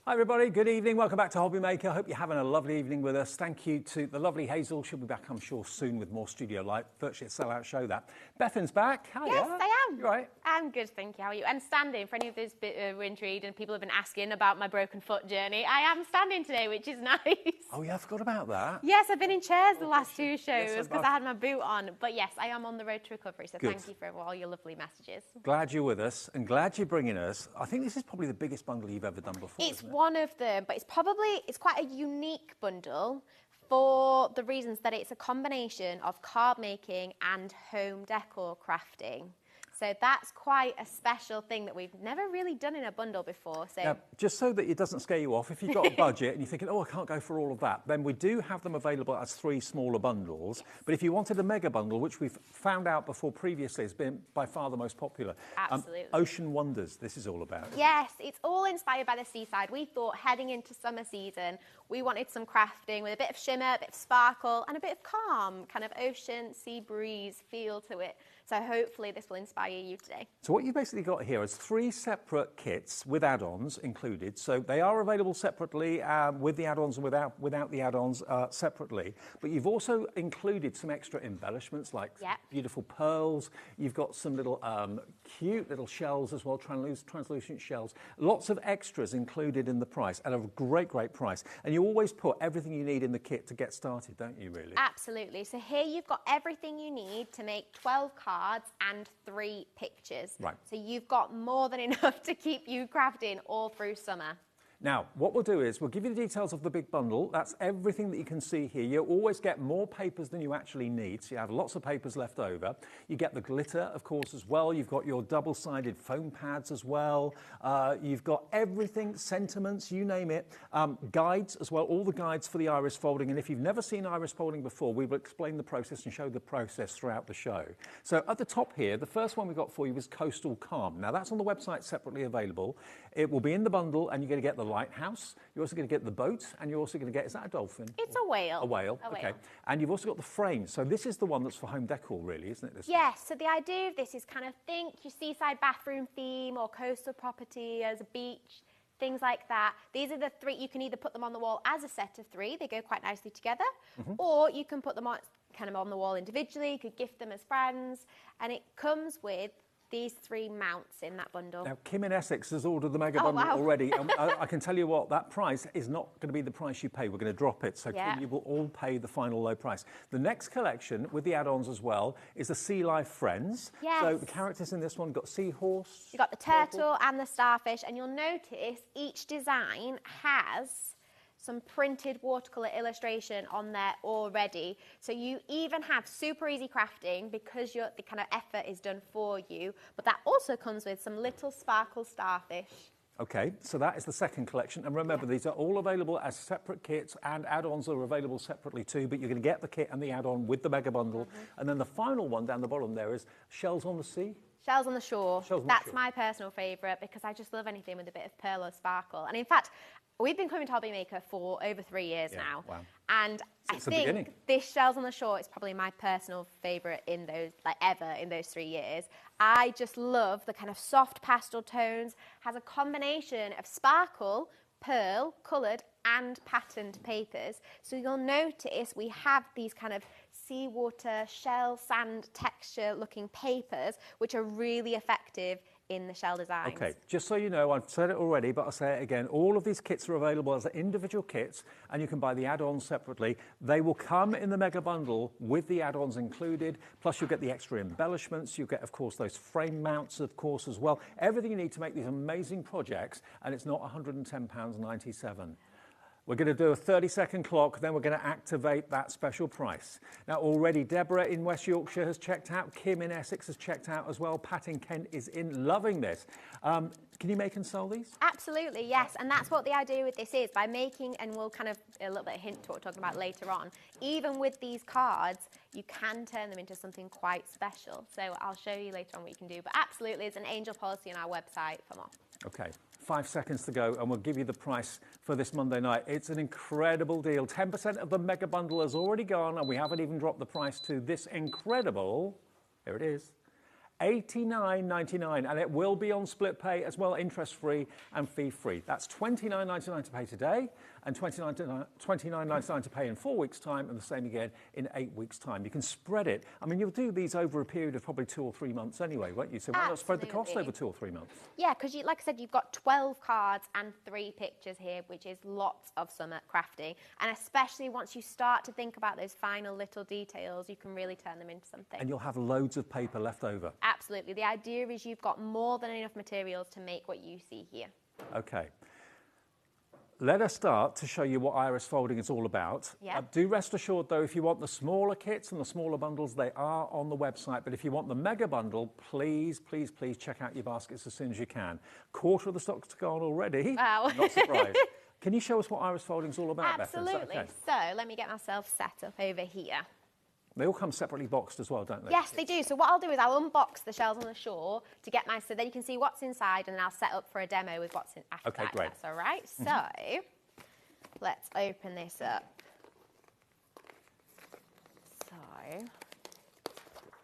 Hi everybody, good evening. Welcome back to HobbyMaker. Hope you're having a lovely evening with us. Thank you to the lovely Hazel. She'll be back, I'm sure, soon with more studio light. Virtually a sellout show, that. Bethan's back. Hiya. Yes, I Adam. You right? I'm good, thank you. How are you? And standing, for any of those who are intrigued and people have been asking about my broken foot journey, I am standing today, which is nice. Oh, yeah, I forgot about that. Yes, I've been in chairs the last two shows because I had my boot on. But yes, I am on the road to recovery, so Good. thank you for all your lovely messages. Glad you're with us and glad you're bringing us. I think this is probably the biggest bundle you've ever done before. It's one of them, but it's quite a unique bundle for the reasons that it's a combination of card making and home decor crafting. So that's quite a special thing that we've never really done in a bundle before. So Now, just so that it doesn't scare you off, if you've got a budget and you're thinking, oh, I can't go for all of that, then we do have them available as 3 smaller bundles. Yes. But if you wanted a mega bundle, which we've found out before previously has been by far the most popular. Absolutely. Ocean Wonders, this is all about. Yes, it's all inspired by the seaside. We thought heading into summer season, we wanted some crafting with a bit of shimmer, a bit of sparkle, and a bit of calm, kind of ocean, sea breeze feel to it. So hopefully this will inspire you today. So what you've basically got here is 3 separate kits with add-ons included. So they are available separately with the add-ons and without the add-ons separately. But you've also included some extra embellishments like beautiful pearls. You've got some little cute little shells as well, translucent shells. Lots of extras included in the price at a great, great price. And you always put everything you need in the kit to get started, don't you, really? Absolutely. So here you've got everything you need to make 12 cards and 3 pictures. Right. So you've got more than enough to keep you crafting all through summer. Now, what we'll do is we'll give you the details of the big bundle. That's everything that you can see here. You always get more papers than you actually need, so you have lots of papers left over. You get the glitter, of course, as well. You've got your double-sided foam pads as well. You've got everything, sentiments, you name it. Guides as well, all the guides for the iris folding. And if you've never seen iris folding before, we will explain the process and show the process throughout the show. So at the top here, the first one we got for you is Coastal Calm. Now, that's on the website separately available. It will be in the bundle, and you're going to get the lighthouse. You're also going to get the boat, and you're also going to get, is that a dolphin? It's a whale. A whale, okay. And you've also got the frame. So this is the one that's for home decor, really, isn't it? This yes, so the idea of this is kind of think your seaside bathroom theme or coastal property as a beach, things like that. These are the 3, you can either put them on the wall as a set of 3, they go quite nicely together, or you can put them on, kind of on the wall individually, you could gift them as friends, and it comes with these 3 mounts in that bundle. Now, Kim in Essex has ordered the mega bundle already. And I can tell you what, that price is not going to be the price you pay. We're going to drop it. So Kim, you will all pay the final low price. The next collection with the add-ons as well is the Sea Life Friends. Yes. So the characters in this one got seahorse. You've got the turtle and the starfish, and you'll notice each design has some printed watercolor illustration on there already. So you even have super easy crafting because the kind of effort is done for you, but that also comes with some little sparkle starfish. Okay, so that is the second collection. And remember, these are all available as separate kits, and add-ons are available separately too, but you're going to get the kit and the add-on with the mega bundle. And then the final one down the bottom there is Shells on the Sea. Shells on the Shore. That's my personal favourite because I just love anything with a bit of pearl or sparkle. And in fact, we've been coming to HobbyMaker for over 3 years now. Wow. And I think this Shells on the Shore is probably my personal favourite in those, ever in those 3 years. I just love the kind of soft pastel tones, has a combination of sparkle, pearl, coloured and patterned papers. So you'll notice we have these kind of seawater, shell, sand texture looking papers, which are really effective in the shell designs. Okay, just so you know, I've said it already, but I'll say it again. All of these kits are available as individual kits, and you can buy the add-ons separately. They will come in the mega bundle with the add-ons included, plus you'll get the extra embellishments. You'll get, of course, those frame mounts, of course, as well. Everything you need to make these amazing projects, and it's not £110.97. We're going to do a 30-second clock, then we're going to activate that special price. Now, already Deborah in West Yorkshire has checked out. Kim in Essex has checked out as well. Pat in Kent is loving this. Can you make and sell these? Absolutely, yes. And that's what the idea with this is. By making, and we'll kind of, a little bit of hint to what we're talking about later on, even with these cards, you can turn them into something quite special. So I'll show you later on what you can do. But absolutely, it's an angel policy on our website for more. Okay, 5 seconds to go, and we'll give you the price for this Monday night. It's an incredible deal. 10% of the mega bundle has already gone, and we haven't even dropped the price to this incredible, there it is, $89.99, and it will be on split pay as well, interest-free and fee-free. That's $29.99 to pay today, and $29.99 to pay in 4 weeks' time, and the same again in 8 weeks' time. You can spread it. I mean, you'll do these over a period of probably 2 or 3 months anyway, won't you? So why not spread the cost over 2 or 3 months? Yeah, because like I said, you've got 12 cards and 3 pictures here, which is lots of summer crafting. And especially once you start to think about those final little details, you can really turn them into something. And you'll have loads of paper left over. Absolutely. The idea is you've got more than enough materials to make what you see here. Okay. Let us start to show you what iris folding is all about. Yeah. Do rest assured, though, if you want the smaller kits and the smaller bundles, they are on the website. But if you want the mega bundle, please, please, please check out your baskets as soon as you can. Quarter of the stock's gone already. Wow. Not surprised. Can you show us what iris folding is all about, Beth? Absolutely. Okay? So let me get myself set up over here. They all come separately boxed as well, don't they? Yes, they do. So what I'll do is I'll unbox the shells on the shore to get so then you can see what's inside, and then I'll set up for a demo with what's in after that. Great. That's all right. So let's open this up. So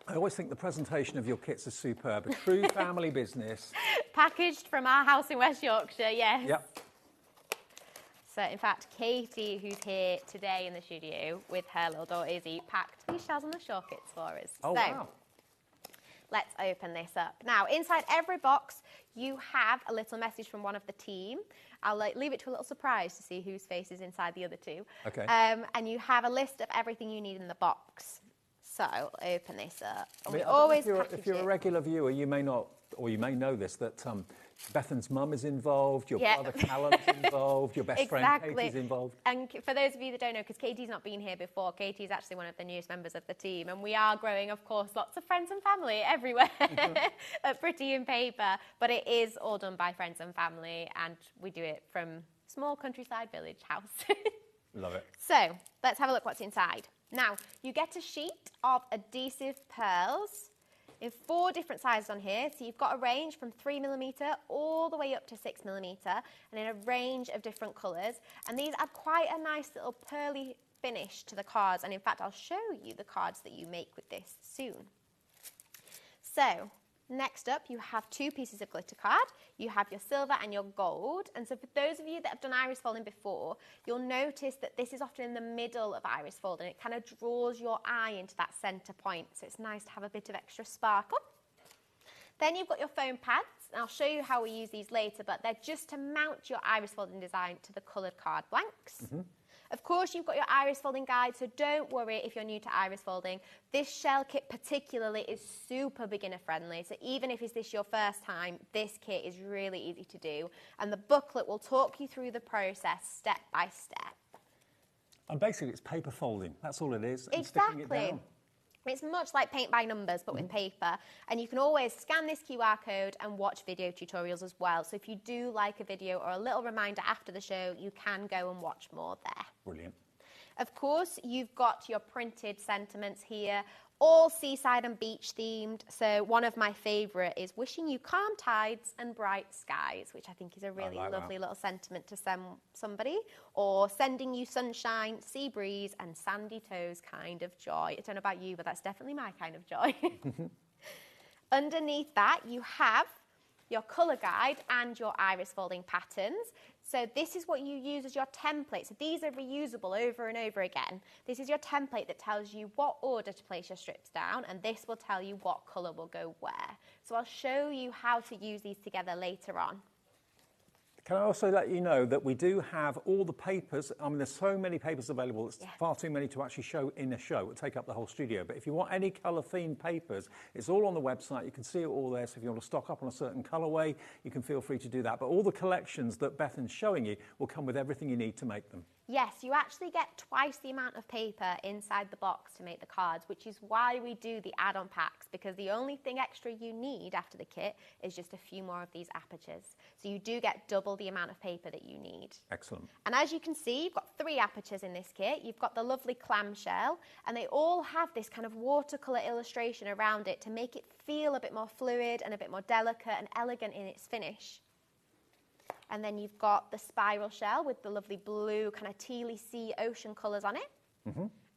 I always think the presentation of your kits is superb. A true family business. Packaged from our house in West Yorkshire, yes. Yep. So, in fact, Katie, who's here today in the studio with her little daughter Izzy, packed these shells on the shore kits for us. Oh, so, wow. Let's open this up. Now, inside every box, you have a little message from one of the team. I'll leave it to a little surprise to see whose face is inside the other two. Okay. And you have a list of everything you need in the box. So, open this up. I mean, if you're a regular viewer, you may not, or you may know this, that Bethan's mum is involved, your brother Callum's involved, your best friend Katie's involved. And for those of you that don't know, because Katie's not been here before, Katie's actually one of the newest members of the team, and we are growing, of course, lots of friends and family everywhere at Pretty in Paper, but it is all done by friends and family, and we do it from small countryside village house. Love it. So, let's have a look what's inside. Now, you get a sheet of adhesive pearls in 4 different sizes on here. So you've got a range from 3mm all the way up to 6mm, and in a range of different colours. And these add quite a nice little pearly finish to the cards. And in fact, I'll show you the cards that you make with this soon. So, next up, you have 2 pieces of glitter card. You have your silver and your gold. And so for those of you that have done iris folding before, you'll notice that this is often in the middle of iris folding. It kind of draws your eye into that centre point. So it's nice to have a bit of extra sparkle. Then you've got your foam pads. And I'll show you how we use these later, but they're just to mount your iris folding design to the coloured card blanks. Of course, you've got your iris folding guide, so don't worry if you're new to iris folding. This shell kit particularly is super beginner friendly, so even if it's this your first time, this kit is really easy to do. And the booklet will talk you through the process step by step. And basically, it's paper folding. That's all it is. And Exactly. sticking it down. It's much like paint by numbers, but with paper. And you can always scan this QR code and watch video tutorials as well. So if you do like a video or a little reminder after the show, you can go and watch more there. Brilliant. Of course, you've got your printed sentiments here, all seaside and beach themed. So one of my favourite is wishing you calm tides and bright skies, which I think is a really lovely little sentiment to send somebody. Or sending you sunshine, sea breeze and sandy toes kind of joy. I don't know about you, but that's definitely my kind of joy. Underneath that, you have your colour guide and your iris folding patterns. So this is what you use as your template. So these are reusable over and over again. This is your template that tells you what order to place your strips down, and this will tell you what colour will go where. So I'll show you how to use these together later on. Can I also let you know that we do have all the papers. I mean, there's so many papers available. It's far too many to actually show in a show. It would take up the whole studio. But if you want any colour-themed papers, it's all on the website. You can see it all there. So if you want to stock up on a certain colourway, you can feel free to do that. But all the collections that Bethan's showing you will come with everything you need to make them. Yes, you actually get twice the amount of paper inside the box to make the cards, which is why we do the add-on packs, because the only thing extra you need after the kit is just a few more of these apertures. So you do get double the amount of paper that you need. Excellent. And as you can see, you've got 3 apertures in this kit. You've got the lovely clamshell, and they all have this kind of watercolour illustration around it to make it feel a bit more fluid and a bit more delicate and elegant in its finish. And then you've got the spiral shell with the lovely blue kind of tealy sea ocean colours on it.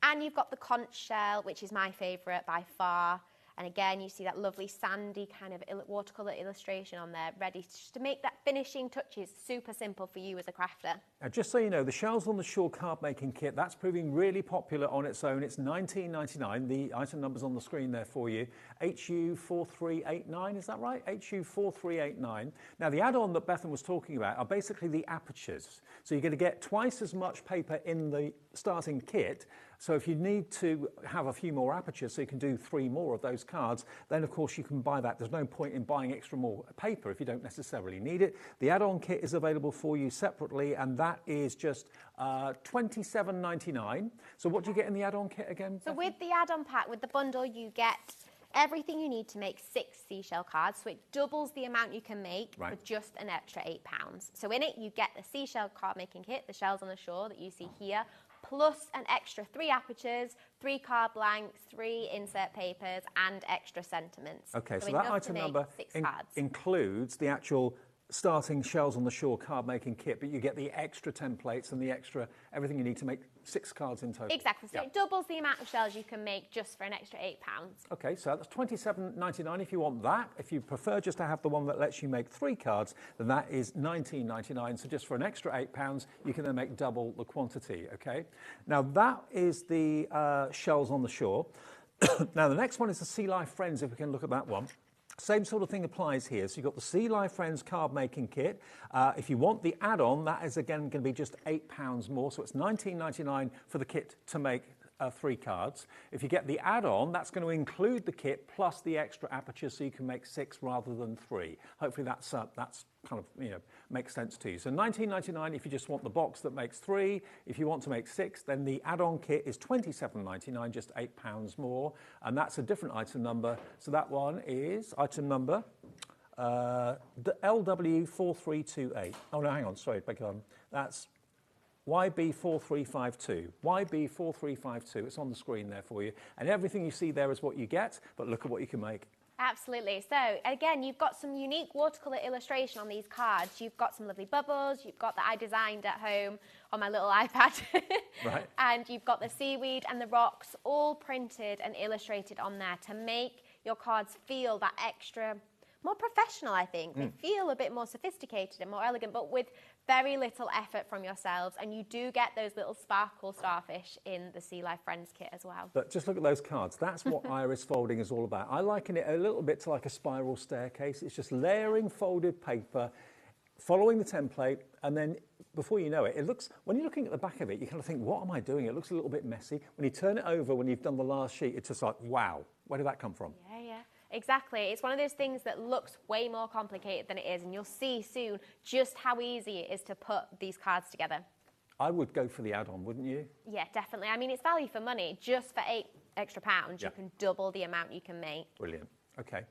And you've got the conch shell, which is my favourite by far. And again, you see that lovely sandy kind of watercolour illustration on there, ready to make that finishing touches super simple for you as a crafter. Now, just so you know, the Shells on the Shore card making kit, that's proving really popular on its own. It's $19.99. The item number's on the screen there for you. HU4389, is that right? HU4389. Now, the add-on that Bethan was talking about are basically the apertures. So you're going to get twice as much paper in the starting kit. So if you need to have a few more apertures, so you can do 3 more of those cards, then of course you can buy that. There's no point in buying extra more paper if you don't necessarily need it. The add-on kit is available for you separately, and that is just $27.99. So what do you get in the add-on kit again? So with the add-on pack, with the bundle, you get everything you need to make 6 seashell cards, so it doubles the amount you can make for just an extra £8. So in it, you get the seashell card making kit, the Shells on the Shore that you see here, plus an extra 3 apertures, 3 card blanks, 3 insert papers, and extra sentiments. Okay, so that item number includes the actual starting Shells on the Shore card making kit, but you get the extra templates and the extra everything you need to make 6 cards in total. Exactly, so it doubles the amount of shells you can make just for an extra £8. Okay, so that's $27.99 if you want that. If you prefer just to have the one that lets you make 3 cards, then that is $19.99. So just for an extra £8, you can then make double the quantity, okay? Now that is the Shells on the Shore. Now the next one is the Sea Life Friends, if we can look at that one. Same sort of thing applies here. So you've got the Sea Life Friends card making kit. If you want the add-on, that is again going to be just £8 more. So it's $19.99 for the kit to make 3 cards. If you get the add-on, that's going to include the kit plus the extra apertures, so you can make 6 rather than 3. Hopefully that's kind of, you know, makes sense to you. So $19.99 if you just want the box that makes 3. If you want to make 6, then the add-on kit is $27.99, just £8 more, and that's a different item number. So that one is item number LW4328. Oh no, hang on, sorry, beg your pardon. That's YB4352. YB4352. It's on the screen there for you. And everything you see there is what you get, but look at what you can make. Absolutely. So again, you've got some unique watercolour illustration on these cards. You've got some lovely bubbles. You've got that I designed at home on my little iPad. Right. And you've got the seaweed and the rocks all printed and illustrated on there to make your cards feel that extra, more professional, I think. They feel a bit more sophisticated and more elegant, but with very little effort from yourselves, and you do get those little sparkle starfish in the Sea Life Friends kit as well. But just look at those cards. That's what iris folding is all about. I liken it a little bit to like a spiral staircase. It's just layering folded paper, following the template, and then before you know it, it looks, when you're looking at the back of it, you kind of think, what am I doing? It looks a little bit messy. When you turn it over, when you've done the last sheet, it's just like, wow, where did that come from? Yeah, yeah. Exactly. It's one of those things that looks way more complicated than it is, and you'll see soon just how easy it is to put these cards together. I would go for the add-on, wouldn't you? Yeah, definitely. I mean, it's value for money. Just for £8 extra, you can double the amount you can make. Brilliant. Okay.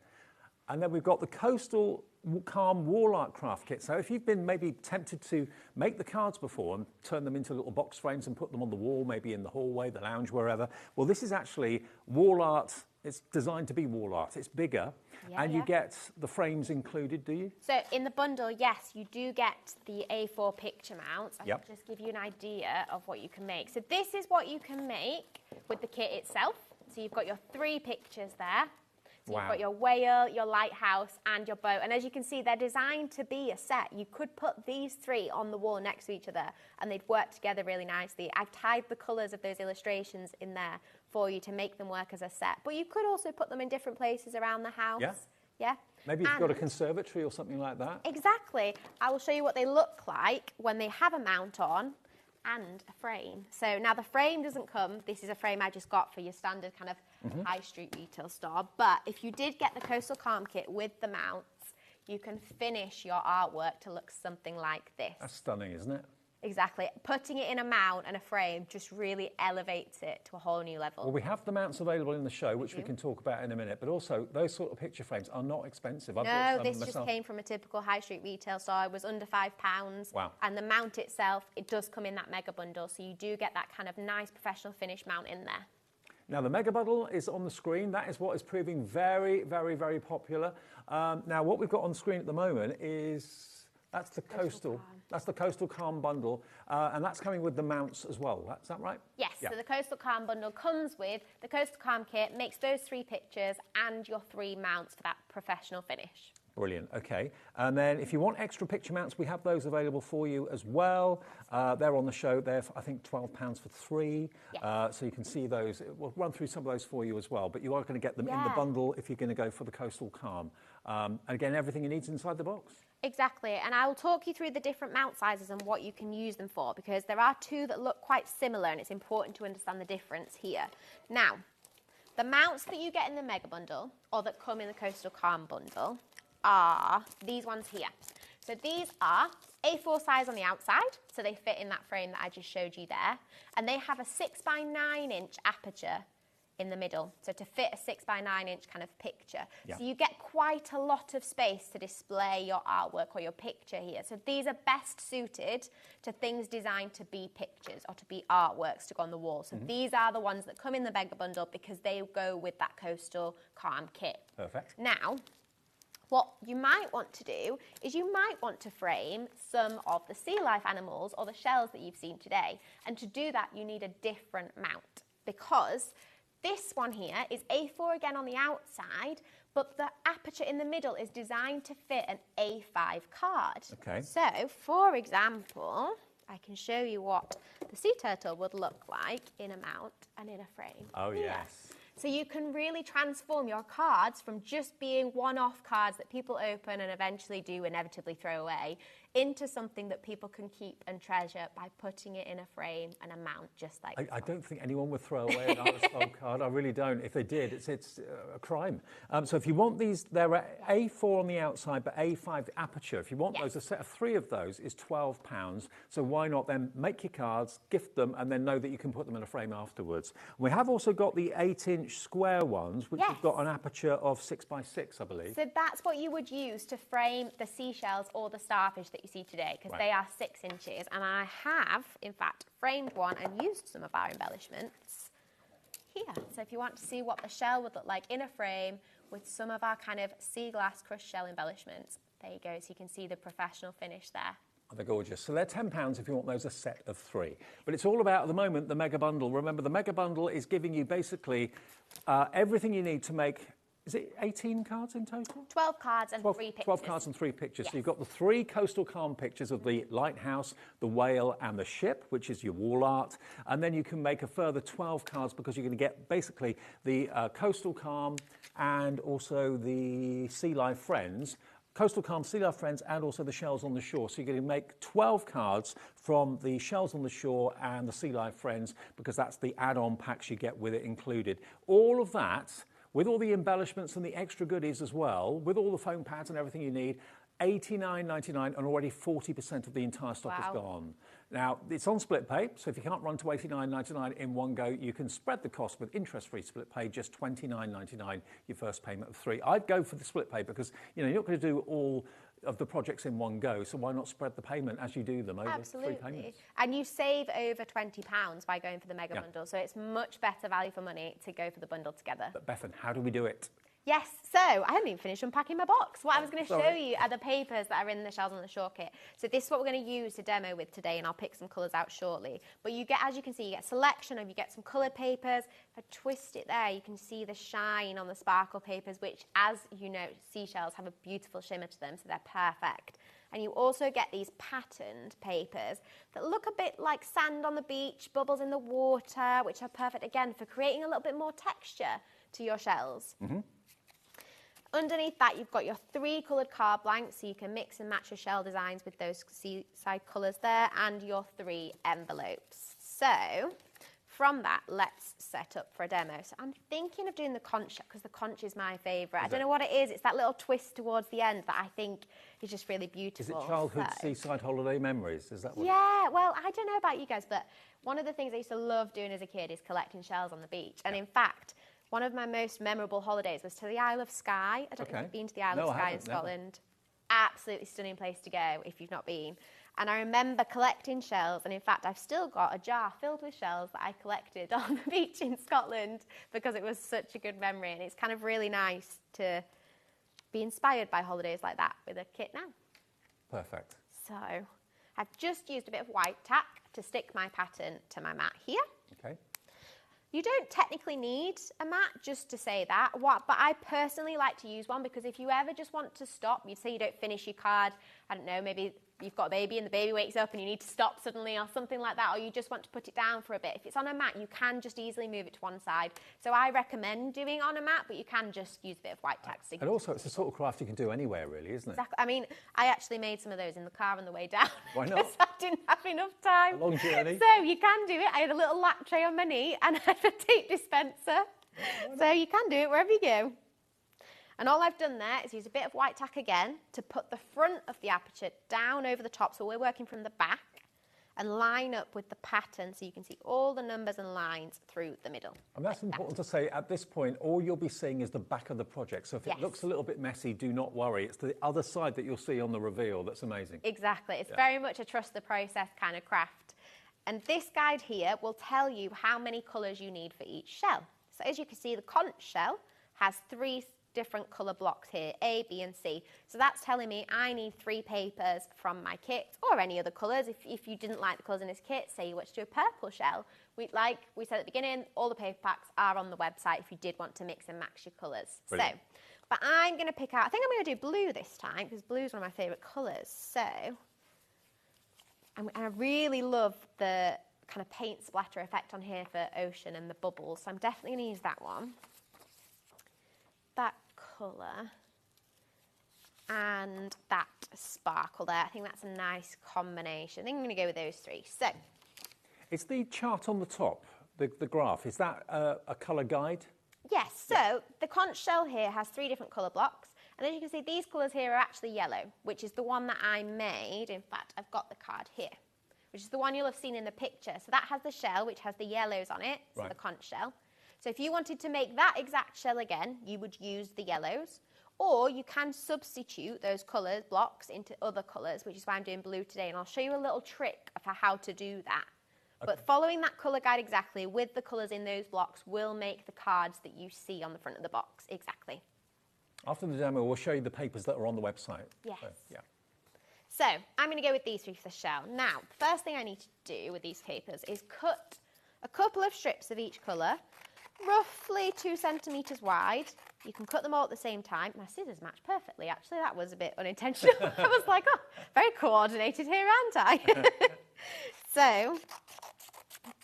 And then we've got the Coastal Calm Wall Art Craft Kit. So if you've been maybe tempted to make the cards before and turn them into little box frames and put them on the wall, maybe in the hallway, the lounge, wherever, well, this is actually wall art. It's designed to be wall art. It's bigger, and you get the frames included, do you? So in the bundle, yes, you do get the A4 picture mounts. I can just give you an idea of what you can make. So this is what you can make with the kit itself. So you've got your 3 pictures there. So you've got your whale, your lighthouse, and your boat. And as you can see, they're designed to be a set. You could put these 3 on the wall next to each other, and they'd work together really nicely. I've tied the colours of those illustrations in there for you to make them work as a set. But you could also put them in different places around the house. Yeah. Maybe you've got a conservatory or something like that. Exactly. I will show you what they look like when they have a mount on and a frame. So now the frame doesn't come, this is a frame I just got for your standard kind of high street retail store, but if you did get the Coastal Calm kit with the mounts, you can finish your artwork to look something like this. That's stunning, isn't it? Exactly. Putting it in a mount and a frame just really elevates it to a whole new level. Well, we have the mounts available in the show, which we can talk about in a minute, but also those sort of picture frames are not expensive. No, this just came from a typical high street retail store. It was under £5. Wow. And the mount itself, it does come in that mega bundle, so you do get that kind of nice professional finish mount in there. Now, the mega bundle is on the screen. That is what is proving very, very, very popular. Now, what we've got on screen at the moment is... That's the Coastal Calm bundle, and that's coming with the mounts as well. Is that right? Yes. Yeah. So the Coastal Calm bundle comes with the Coastal Calm kit, makes those 3 pictures and your 3 mounts for that professional finish. Brilliant, okay. And then if you want extra picture mounts, we have those available for you as well. They're on the show. They're, I think, £12 for 3. Yes. So you can see those. We'll run through some of those for you as well. But you are going to get them in the bundle if you're going to go for the Coastal Calm. And again, everything you need is inside the box. Exactly, and I will talk you through the different mount sizes and what you can use them for, because there are 2 that look quite similar, and it's important to understand the difference here. Now, the mounts that you get in the Mega Bundle, or that come in the Coastal Calm bundle, are these ones here. So these are A4 size on the outside, so they fit in that frame that I just showed you there, and they have a 6x9" aperture in the middle, so to fit a 6x9" kind of picture. Yeah. So you get quite a lot of space to display your artwork or your picture here. So these are best suited to things designed to be pictures or to be artworks to go on the wall. So these are the ones that come in the Mega Bundle because they go with that Coastal Calm kit. Perfect. Now, what you might want to do is you might want to frame some of the sea life animals or the shells that you've seen today. And to do that, you need a different mount, because this one here is A4 again on the outside, but the aperture in the middle is designed to fit an A5 card. Okay. So, for example, I can show you what the sea turtle would look like in a mount and in a frame. Oh, here. yes. So you can really transform your cards from just being one-off cards that people open and eventually do inevitably throw away into something that people can keep and treasure by putting it in a frame and a mount just like I don't think anyone would throw away an artist style card. I really don't. If they did, it's a crime. So if you want these, they're A4 on the outside, but A5 aperture. If you want those, a set of 3 of those is £12. So why not then make your cards, gift them, and then know that you can put them in a frame afterwards. We have also got the 8-inch square ones, which have got an aperture of 6x6, I believe. So that's what you would use to frame the seashells or the starfish that you see today, because they are 6 inches. And I have, in fact, framed one and used some of our embellishments here. So if you want to see what the shell would look like in a frame with some of our kind of sea glass crushed shell embellishments, there you go. So you can see the professional finish there. They're gorgeous. So they're £10 if you want those, a set of 3. But it's all about, at the moment, the Mega Bundle. Remember, the Mega Bundle is giving you basically everything you need to make. Is it 18 cards in total? 12 cards and 3 pictures. 12 cards and 3 pictures. Yes. So you've got the 3 Coastal Calm pictures of the lighthouse, the whale and the ship, which is your wall art. And then you can make a further 12 cards because you're going to get basically the Coastal Calm and also the Sea Life Friends. Coastal Calm, Sea Life Friends, and also the shells on the shore. So you're going to make 12 cards from the shells on the shore and the Sea Life Friends, because that's the add-on packs you get with it included. All of that, with all the embellishments and the extra goodies as well, with all the foam pads and everything you need, $89.99, and already 40% of the entire stock is gone. Now, it's on split pay, so if you can't run to $89.99 in one go, you can spread the cost with interest-free split pay, just $29.99, your first payment of 3. I'd go for the split pay because, you know, you're not going to do all of the projects in one go, so why not spread the payment as you do them over 3 payments? And you save over £20 by going for the Mega Bundle, so it's much better value for money to go for the bundle together. But Bethan, how do we do it? Yes, so I haven't even finished unpacking my box. What I was going to show you are the papers that are in the Shells on the Shore kit. So this is what we're going to use to demo with today, and I'll pick some colours out shortly. But you get, as you can see, you get a selection of, you get some coloured papers. If I twist it there, you can see the shine on the sparkle papers, which, as you know, seashells have a beautiful shimmer to them, so they're perfect. And you also get these patterned papers that look a bit like sand on the beach, bubbles in the water, which are perfect, again, for creating a little bit more texture to your shells. Underneath that, you've got your 3 coloured card blanks, so you can mix and match your shell designs with those seaside colours there, and your 3 envelopes. So, from that, let's set up for a demo. So I'm thinking of doing the conch, because the conch is my favourite. I don't know what it is. It's that little twist towards the end that I think is just really beautiful. Is it childhood seaside holiday memories? Is that what? Yeah, well, I don't know about you guys, but one of the things I used to love doing as a kid is collecting shells on the beach. And in fact, one of my most memorable holidays was to the Isle of Skye. I don't know if you've been to the Isle of Skye in Scotland. Absolutely stunning place to go if you've not been. And I remember collecting shells, and in fact, I've still got a jar filled with shells that I collected on the beach in Scotland because it was such a good memory, and it's kind of really nice to be inspired by holidays like that with a kit now. Perfect. So I've just used a bit of white tack to stick my pattern to my mat here. Okay. You don't technically need a mat, just to say that. But I personally like to use one because if you ever just want to stop, you'd say you don't finish your card, I don't know, maybe you've got a baby and the baby wakes up and you need to stop suddenly or something like that, or you just want to put it down for a bit. If it's on a mat, you can just easily move it to one side. So I recommend doing it on a mat, but you can just use a bit of white tack. And also, it's the sort of craft you can do anywhere, really, isn't it? Exactly. I mean, I actually made some of those in the car on the way down. Why not? Because I didn't have enough time. A long journey. So you can do it. I had a little lap tray on my knee and I had a tape dispenser. So you can do it wherever you go. And all I've done there is use a bit of white tack again to put the front of the aperture down over the top. So we're working from the back and line up with the pattern so you can see all the numbers and lines through the middle. And that's important to say, at this point, all you'll be seeing is the back of the project. So if it looks a little bit messy, do not worry. It's the other side that you'll see on the reveal that's amazing. Exactly. It's very much a trust the process kind of craft. And this guide here will tell you how many colours you need for each shell. So as you can see, the conch shell has 3 different colour blocks here, A, B and C. So that's telling me I need 3 papers from my kit, or any other colours. If you didn't like the colours in this kit, say you want to do a purple shell, like we said at the beginning, all the paper packs are on the website if you did want to mix and match your colours. So, but I'm going to pick out, I think I'm going to do blue this time, because blue is one of my favourite colours. So, and I really love the kind of paint splatter effect on here for ocean and the bubbles, so I'm definitely going to use that one. That colour and that sparkle there. I think that's a nice combination. I think I'm going to go with those 3. So, it's the chart on the top, the graph. Is that a colour guide? Yes. So the conch shell here has 3 different colour blocks, and as you can see, these colours here are actually yellow, which is the one that I made. In fact, I've got the card here, which is the one you'll have seen in the picture. So that has the shell, which has the yellows on it. So the conch shell. So if you wanted to make that exact shell again, you would use the yellows, or you can substitute those colours, blocks, into other colours, which is why I'm doing blue today, and I'll show you a little trick of how to do that. Okay. But following that colour guide exactly with the colours in those blocks will make the cards that you see on the front of the box exactly. After the demo, we'll show you the papers that are on the website. Yes. So, so I'm going to go with these 3 for the shell. Now, the first thing I need to do with these papers is cut a couple of strips of each colour, roughly 2 centimetres wide. You can cut them all at the same time. My scissors match perfectly, actually. That was a bit unintentional. I was like, oh, very coordinated here, aren't I? So,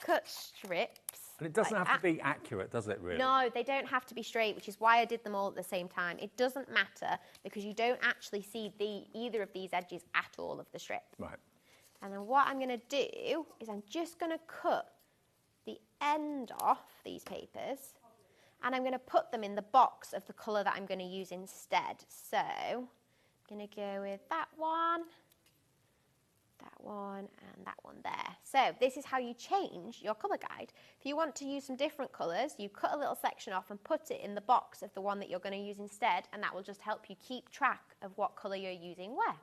cut strips. And it doesn't have to be accurate, does it, really? No, they don't have to be straight, which is why I did them all at the same time. It doesn't matter because you don't actually see either of these edges at all of the strip. Right. And then what I'm going to do is I'm just going to cut the end off these papers, and I'm going to put them in the box of the colour that I'm going to use instead. So I'm going to go with that one, and that one there. So this is how you change your colour guide. If you want to use some different colours, you cut a little section off and put it in the box of the one that you're going to use instead, and that will just help you keep track of what colour you're using where.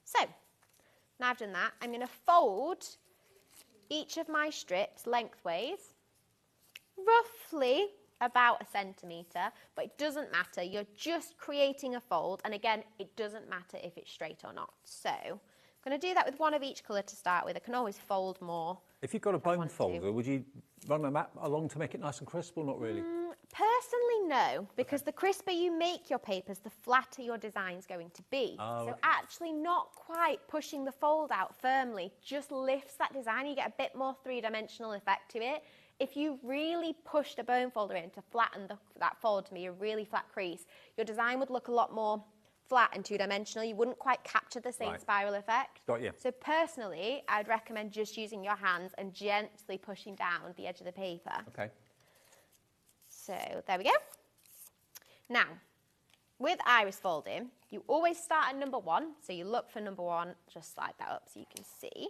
So now I've done that, I'm going to fold each of my strips lengthways, roughly about 1 centimetre, but it doesn't matter. You're just creating a fold, and again, it doesn't matter if it's straight or not. So I'm going to do that with one of each colour to start with. I can always fold more. If you've got a bone folder, would you run a map along to make it nice and crisp, or not really? Personally, no, because the crisper you make your papers, the flatter your design's going to be. So actually not quite pushing the fold out firmly just lifts that design. You get a bit more 3-dimensional effect to it. If you really pushed a bone folder in to flatten that fold to be a really flat crease, your design would look a lot more flat and 2-dimensional. You wouldn't quite capture the same spiral effect. Got you. So personally, I'd recommend just using your hands and gently pushing down the edge of the paper. Okay. So there we go. Now, with iris folding, you always start at number 1. So you look for number 1, just slide that up so you can see.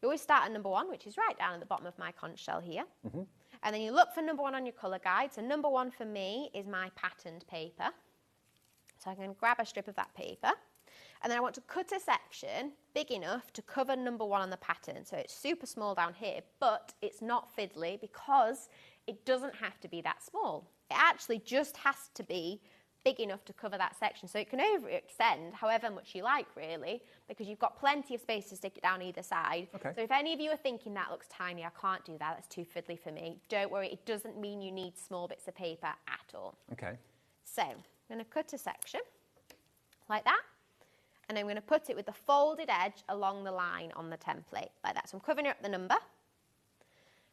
You always start at number 1, which is right down at the bottom of my conch shell here. And then you look for number 1 on your colour guide. So number 1 for me is my patterned paper. So I'm going to grab a strip of that paper. And then I want to cut a section big enough to cover number 1 on the pattern. So it's super small down here, but it's not fiddly because it doesn't have to be that small. It actually just has to be big enough to cover that section. So it can overextend however much you like, really, because you've got plenty of space to stick it down either side. Okay. So if any of you are thinking that looks tiny, I can't do that, that's too fiddly for me, don't worry, it doesn't mean you need small bits of paper at all. Okay. So I'm going to cut a section like that, and I'm going to put it with the folded edge along the line on the template, like that. So I'm covering up the number,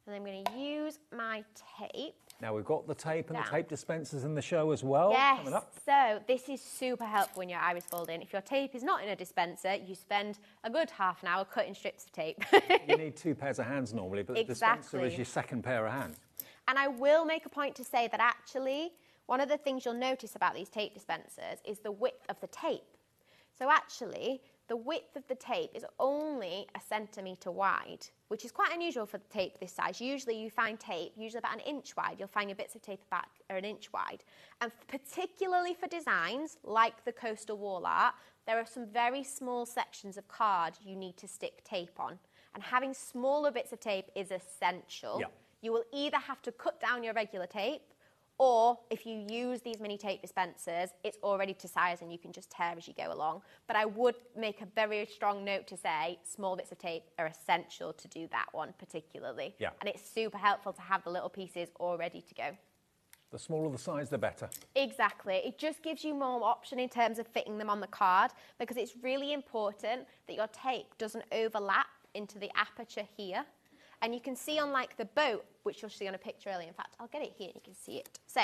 and I'm going to use my tape. Now we've got the tape and down. the tape dispensers in the show as well. Yes, Coming up. so this is super helpful when your iris folding. If your tape is not in a dispenser, you spend a good half an hour cutting strips of tape. You need 2 pairs of hands normally, but the dispenser is your second pair of hands. And I will make a point to say that actually, one of the things you'll notice about these tape dispensers is the width of the tape. So actually, the width of the tape is only 1 centimetre wide, which is quite unusual for the tape this size. Usually you find tape, usually about 1 inch wide, you'll find your bits of tape about 1 inch wide. And particularly for designs like the coastal wall art, there are some very small sections of card you need to stick tape on. And having smaller bits of tape is essential. Yeah. You will either have to cut down your regular tape, or if you use these mini tape dispensers, it's already to size and you can just tear as you go along. But I would make a very strong note to say small bits of tape are essential to do that one particularly. Yeah. And it's super helpful to have the little pieces all ready to go. The smaller the size, the better. Exactly. It just gives you more option in terms of fitting them on the card, because it's really important that your tape doesn't overlap into the aperture here. And you can see on like the boat, which you'll see on a picture earlier. In fact, I'll get it here and you can see it. So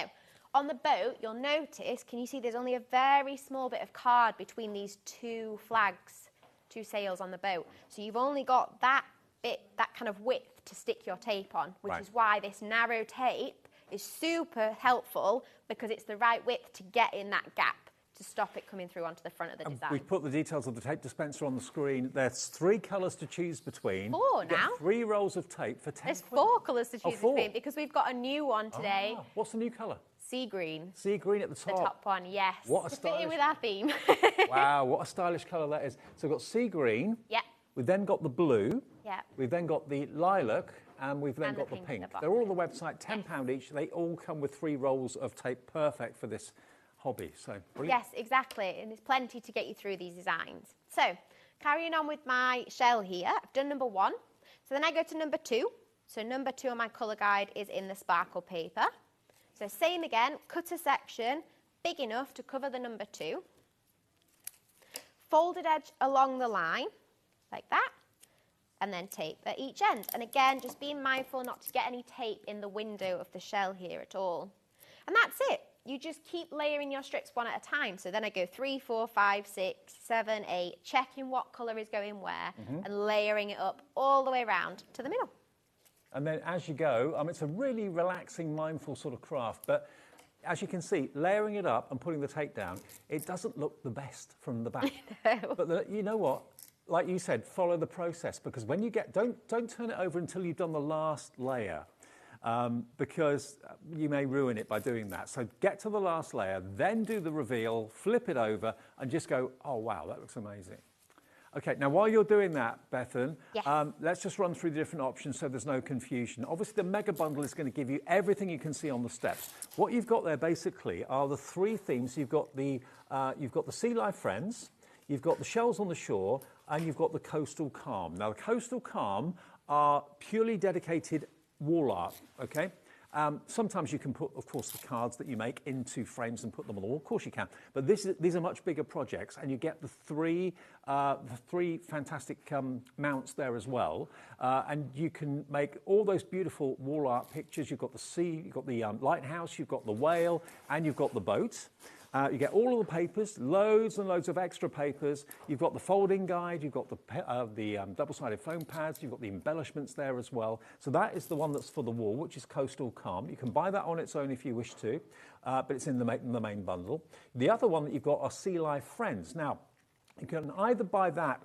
on the boat, you'll notice, can you see there's only a very small bit of card between these 2 flags, 2 sails on the boat. So you've only got that bit, that kind of width to stick your tape on, which is why this narrow tape is super helpful, because it's the right width to get in that gap to stop it coming through onto the front of the design. We've put the details of the tape dispenser on the screen. There's 3 colours to choose between. 4 You get now. 3 rolls of tape for 10. There's 4 colours to choose 4. between, because we've got a new one today. Ah, what's the new colour? Sea green. Sea green at the top. The top one, yes. What a to fit in stylish... with our theme. Wow, what a stylish colour that is. So we've got sea green. Yeah. We've then got the blue. Yeah. We've then got the lilac. And we've then And got the the pink pink. at the They're all on the website, £10 each. They all come with 3 rolls of tape, perfect for this hobby. So brilliant. Yes, exactly. And there's plenty to get you through these designs. So carrying on with my shell here, I've done number 1. So then I go to number 2. So number 2 on my colour guide is in the sparkle paper. So same again, cut a section big enough to cover the number 2. Folded edge along the line, like that. And then tape at each end. And again, just being mindful not to get any tape in the window of the shell here at all. And that's it. You just keep layering your strips one at a time. So then I go 3, 4, 5, 6, 7, 8, checking what colour is going where, and layering it up all the way around to the middle. And then as you go, it's a really relaxing, mindful sort of craft. But as you can see, layering it up and putting the tape down, it doesn't look the best from the back. But you know what? Like you said, follow the process, because when you get, don't turn it over until you've done the last layer, because you may ruin it by doing that. So get to the last layer, then do the reveal, flip it over, and just go, oh wow, that looks amazing. Okay, now while you're doing that, Bethan, let's just run through the different options so there's no confusion. Obviously, the mega bundle is going to give you everything you can see on the steps. What you've got there basically are the 3 themes. You've got the Sea Life Friends, you've got the Shells on the Shore, and you've got the Coastal Calm. Now, the Coastal Calm are purely dedicated wall art, okay? Sometimes you can put, of course, the cards that you make into frames and put them on the wall. Of course you can. But these are much bigger projects, and you get the three fantastic mounts there as well. And you can make all those beautiful wall art pictures. You've got the sea, you've got the lighthouse, you've got the whale, and you've got the boat. You get all of the papers, loads and loads of extra papers. You've got the folding guide, you've got the double-sided foam pads, you've got the embellishments there as well. So that is the one that's for the wall, which is Coastal Calm. You can buy that on its own if you wish to, but it's in the main bundle. The other one that you've got are Sea Life Friends. Now, you can either buy that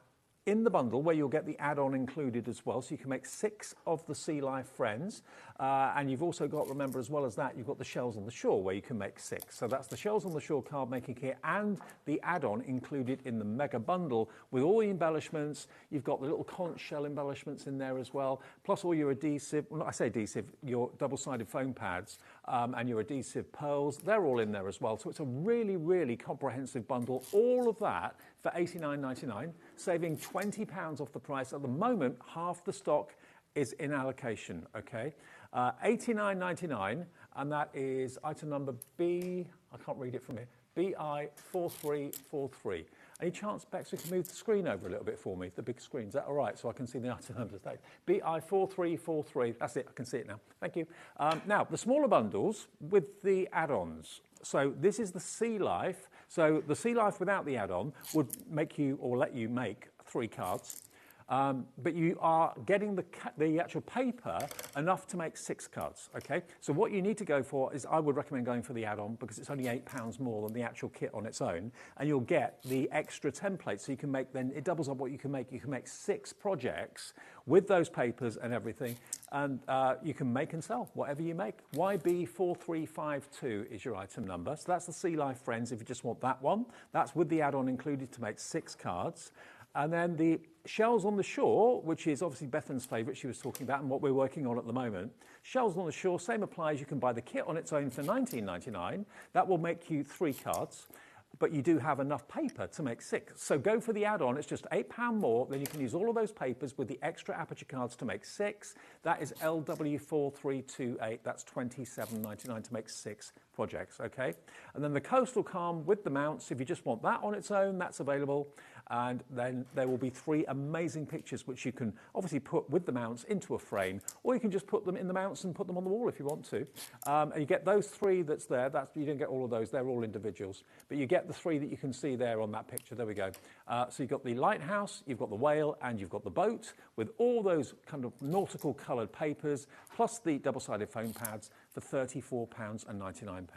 in the bundle where you'll get the add-on included as well. So you can make 6 of the Sea Life Friends. And you've also got, remember, as well as that, you've got the Shells on the Shore where you can make 6. So that's the Shells on the Shore card making kit and the add-on included in the mega bundle with all the embellishments. You've got the little conch shell embellishments in there as well, plus all your adhesive, well, I say adhesive, your double-sided foam pads and your adhesive pearls. They're all in there as well. So it's a really, really comprehensive bundle. All of that for $89.99, saving £20 off the price. At the moment, half the stock is in allocation, okay? $89.99, and that is item number B, I can't read it from here, BI4343. Any chance, Bex, we can move the screen over a little bit for me, the big screen? Is that all right, so I can see the item numbers? BI4343, that's it, I can see it now. Thank you. Now, the smaller bundles with the add-ons. So this is the Sea Life. So the Sea Life without the add-on would make you, or let you make 3 cards. But you are getting the actual paper enough to make 6 cards, okay? So what you need to go for is, I would recommend going for the add-on because it's only £8 more than the actual kit on its own, and you'll get the extra templates, so you can make, then it doubles up what you can make. You can make 6 projects with those papers and everything, and you can make and sell whatever you make. YB4352 is your item number. So that's the Sea Life Friends if you just want that one. That's with the add-on included to make 6 cards. And then the Shells on the Shore, which is obviously Bethan's favourite she was talking about and what we're working on at the moment. Shells on the Shore, same applies. You can buy the kit on its own for $19.99. That will make you 3 cards, but you do have enough paper to make 6. So go for the add-on. It's just £8 more. Then you can use all of those papers with the extra aperture cards to make 6. That is LW4328. That's $27.99 to make 6 projects, okay? And then the Coastal Calm with the mounts, if you just want that on its own, that's available. And then there will be 3 amazing pictures which you can obviously put with the mounts into a frame, or you can just put them in the mounts and put them on the wall if you want to. And you get those 3 that's there. You don't get all of those. They're all individuals. But you get the 3 that you can see there on that picture. There we go. So you've got the lighthouse, you've got the whale, and you've got the boat with all those kind of nautical coloured papers, plus the double-sided foam pads for £34.99.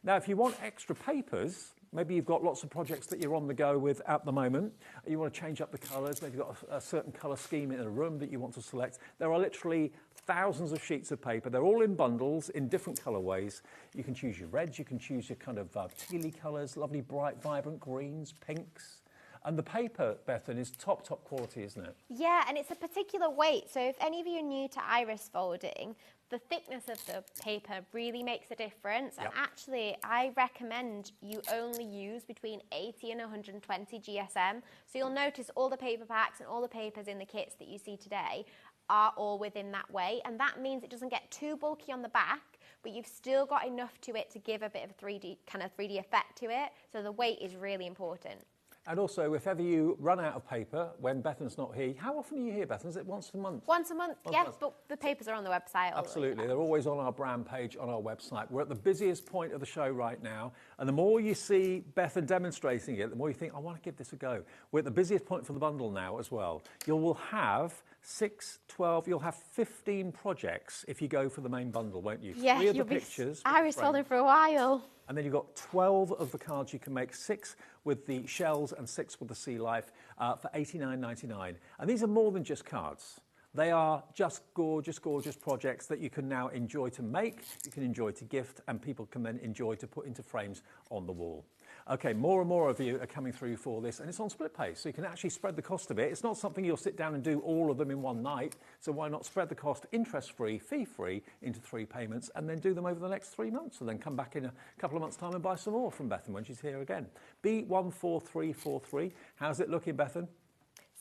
Now, if you want extra papers, maybe you've got lots of projects that you're on the go with at the moment. You want to change up the colours. Maybe you've got a certain colour scheme in a room that you want to select. There are literally thousands of sheets of paper. They're all in bundles in different colourways. You can choose your reds. You can choose your kind of tealy colours, lovely, bright, vibrant greens, pinks. And the paper, Bethan, is top quality, isn't it? Yeah, and it's a particular weight. So if any of you are new to iris folding, the thickness of the paper really makes a difference. Yep. And actually, I recommend you only use between 80 and 120 GSM. So you'll notice all the paper packs and all the papers in the kits that you see today are all within that weight. And that means it doesn't get too bulky on the back, but you've still got enough to it to give a bit of a 3D effect to it. So the weight is really important. And also, if ever you run out of paper when Bethan's not here, how often are you here, Bethan? Is it once a month? Once a month, yes, but the papers are on the website. Absolutely, they're always on our brand page on our website. We're at the busiest point of the show right now, and the more you see Bethan demonstrating it, the more you think, I want to give this a go. We're at the busiest point for the bundle now as well. You will have 6, 12, you'll have 15 projects if you go for the main bundle, won't you? Yeah, 3 of the you'll pictures. be iris folding for a while. And then you've got 12 of the cards you can make, 6 with the Shells and 6 with the Sea Life for $89.99. And these are more than just cards. They are just gorgeous, gorgeous projects that you can now enjoy to make, you can enjoy to gift, and people can then enjoy to put into frames on the wall. Okay, more and more of you are coming through for this, and it's on split pay, so you can actually spread the cost of it. It's not something you'll sit down and do all of them in one night, so why not spread the cost interest-free, fee-free into 3 payments, and then do them over the next 3 months, and then come back in a couple of months' time and buy some more from Bethan when she's here again. B14343. How's it looking, Bethan?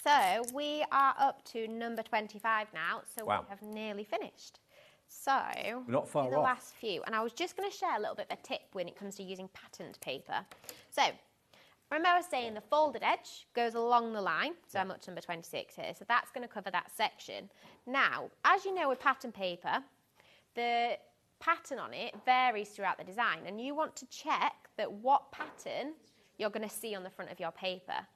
So we are up to number 25 now, so wow. We have nearly finished. So, we're not far the last few, and I was just going to share a little bit of a tip when it comes to using patterned paper. So, remember I was saying the folded edge goes along the line, so I'm up to number 26 here, so that's going to cover that section. Now, as you know with pattern paper, the pattern on it varies throughout the design, and you want to check that what pattern you're going to see on the front of your paper.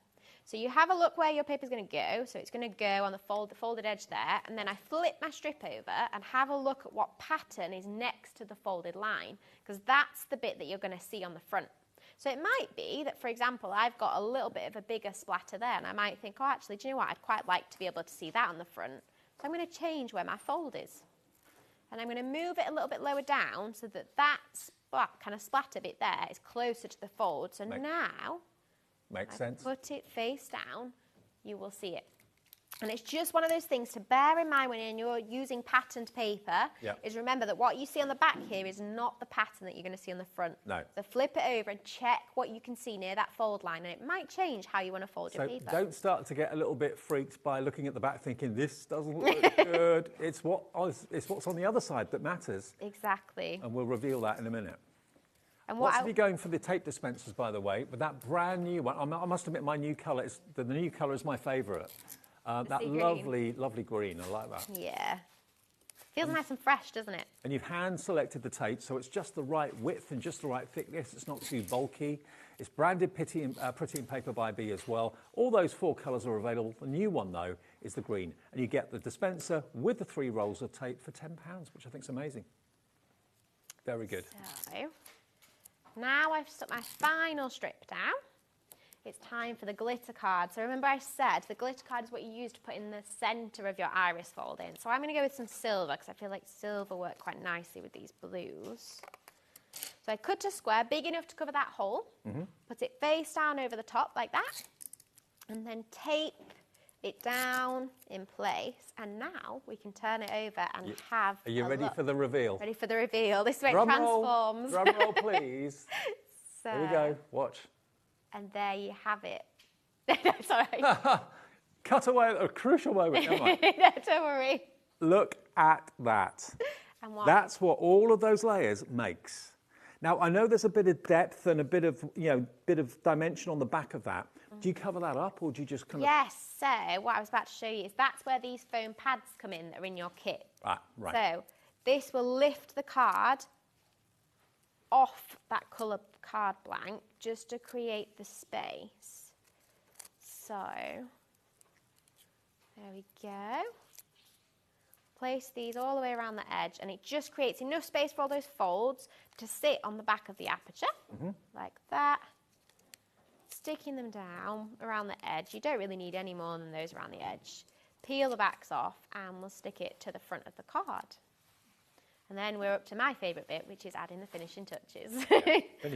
So you have a look where your paper's going to go. So it's going to go on the folded edge there. And then I flip my strip over and have a look at what pattern is next to the folded line, because that's the bit that you're going to see on the front. So it might be that, for example, I've got a little bit of a bigger splatter there, and I might think, oh, actually, do you know what? I'd quite like to be able to see that on the front. So I'm going to change where my fold is. And I'm going to move it a little bit lower down so that that kind of splatter bit there is closer to the fold. So now, makes if sense. I put it face down, you will see it. And it's just one of those things to bear in mind when you're using patterned paper, is remember that what you see on the back here is not the pattern that you're going to see on the front. No. So flip it over and check what you can see near that fold line, and it might change how you want to fold your paper. Don't start to get a little bit freaked by looking at the back thinking, this doesn't look good. It's what's on the other side that matters. Exactly. And we'll reveal that in a minute. And What's if you're going for the tape dispensers, by the way, with that brand new one? I must admit, my new colour is the new colour is my favourite. That lovely, lovely green. I like that. Yeah. Feels nice and fresh, doesn't it? And you've hand selected the tape, so it's just the right width and just the right thickness. It's not too bulky. It's branded Pretty in Paper by B as well. All those 4 colours are available. The new one, though, is the green. And you get the dispenser with the 3 rolls of tape for £10, which I think is amazing. Very good. So, now I've stuck my final strip down. It's time for the glitter card. So remember I said the glitter card is what you use to put in the centre of your iris fold in. So I'm going to go with some silver because I feel like silver worked quite nicely with these blues. So I cut a square big enough to cover that hole, put it face down over the top like that, and then tape it down in place. And now we can turn it over and have Are you ready for the reveal? Ready for the reveal. This way it Drum transforms. Roll. Drum roll, please. So, here we go. Watch. And there you have it. Sorry. Cut away at a crucial moment. Come on. No, don't worry. Look at that. And what? That's what all of those layers makes. Now, I know there's a bit of depth and a bit of, bit of dimension on the back of that. Do you cover that up, or do you just kind of... Yes, so what I was about to show you is that's where these foam pads come in that are in your kit. Right. So this will lift the card off that colour card blank just to create the space. So, there we go. Place these all the way around the edge, and it just creates enough space for all those folds to sit on the back of the aperture, like that. Sticking them down around the edge. You don't really need any more than those around the edge. Peel the backs off, and we'll stick it to the front of the card. And then we're up to my favourite bit, which is adding the finishing touches.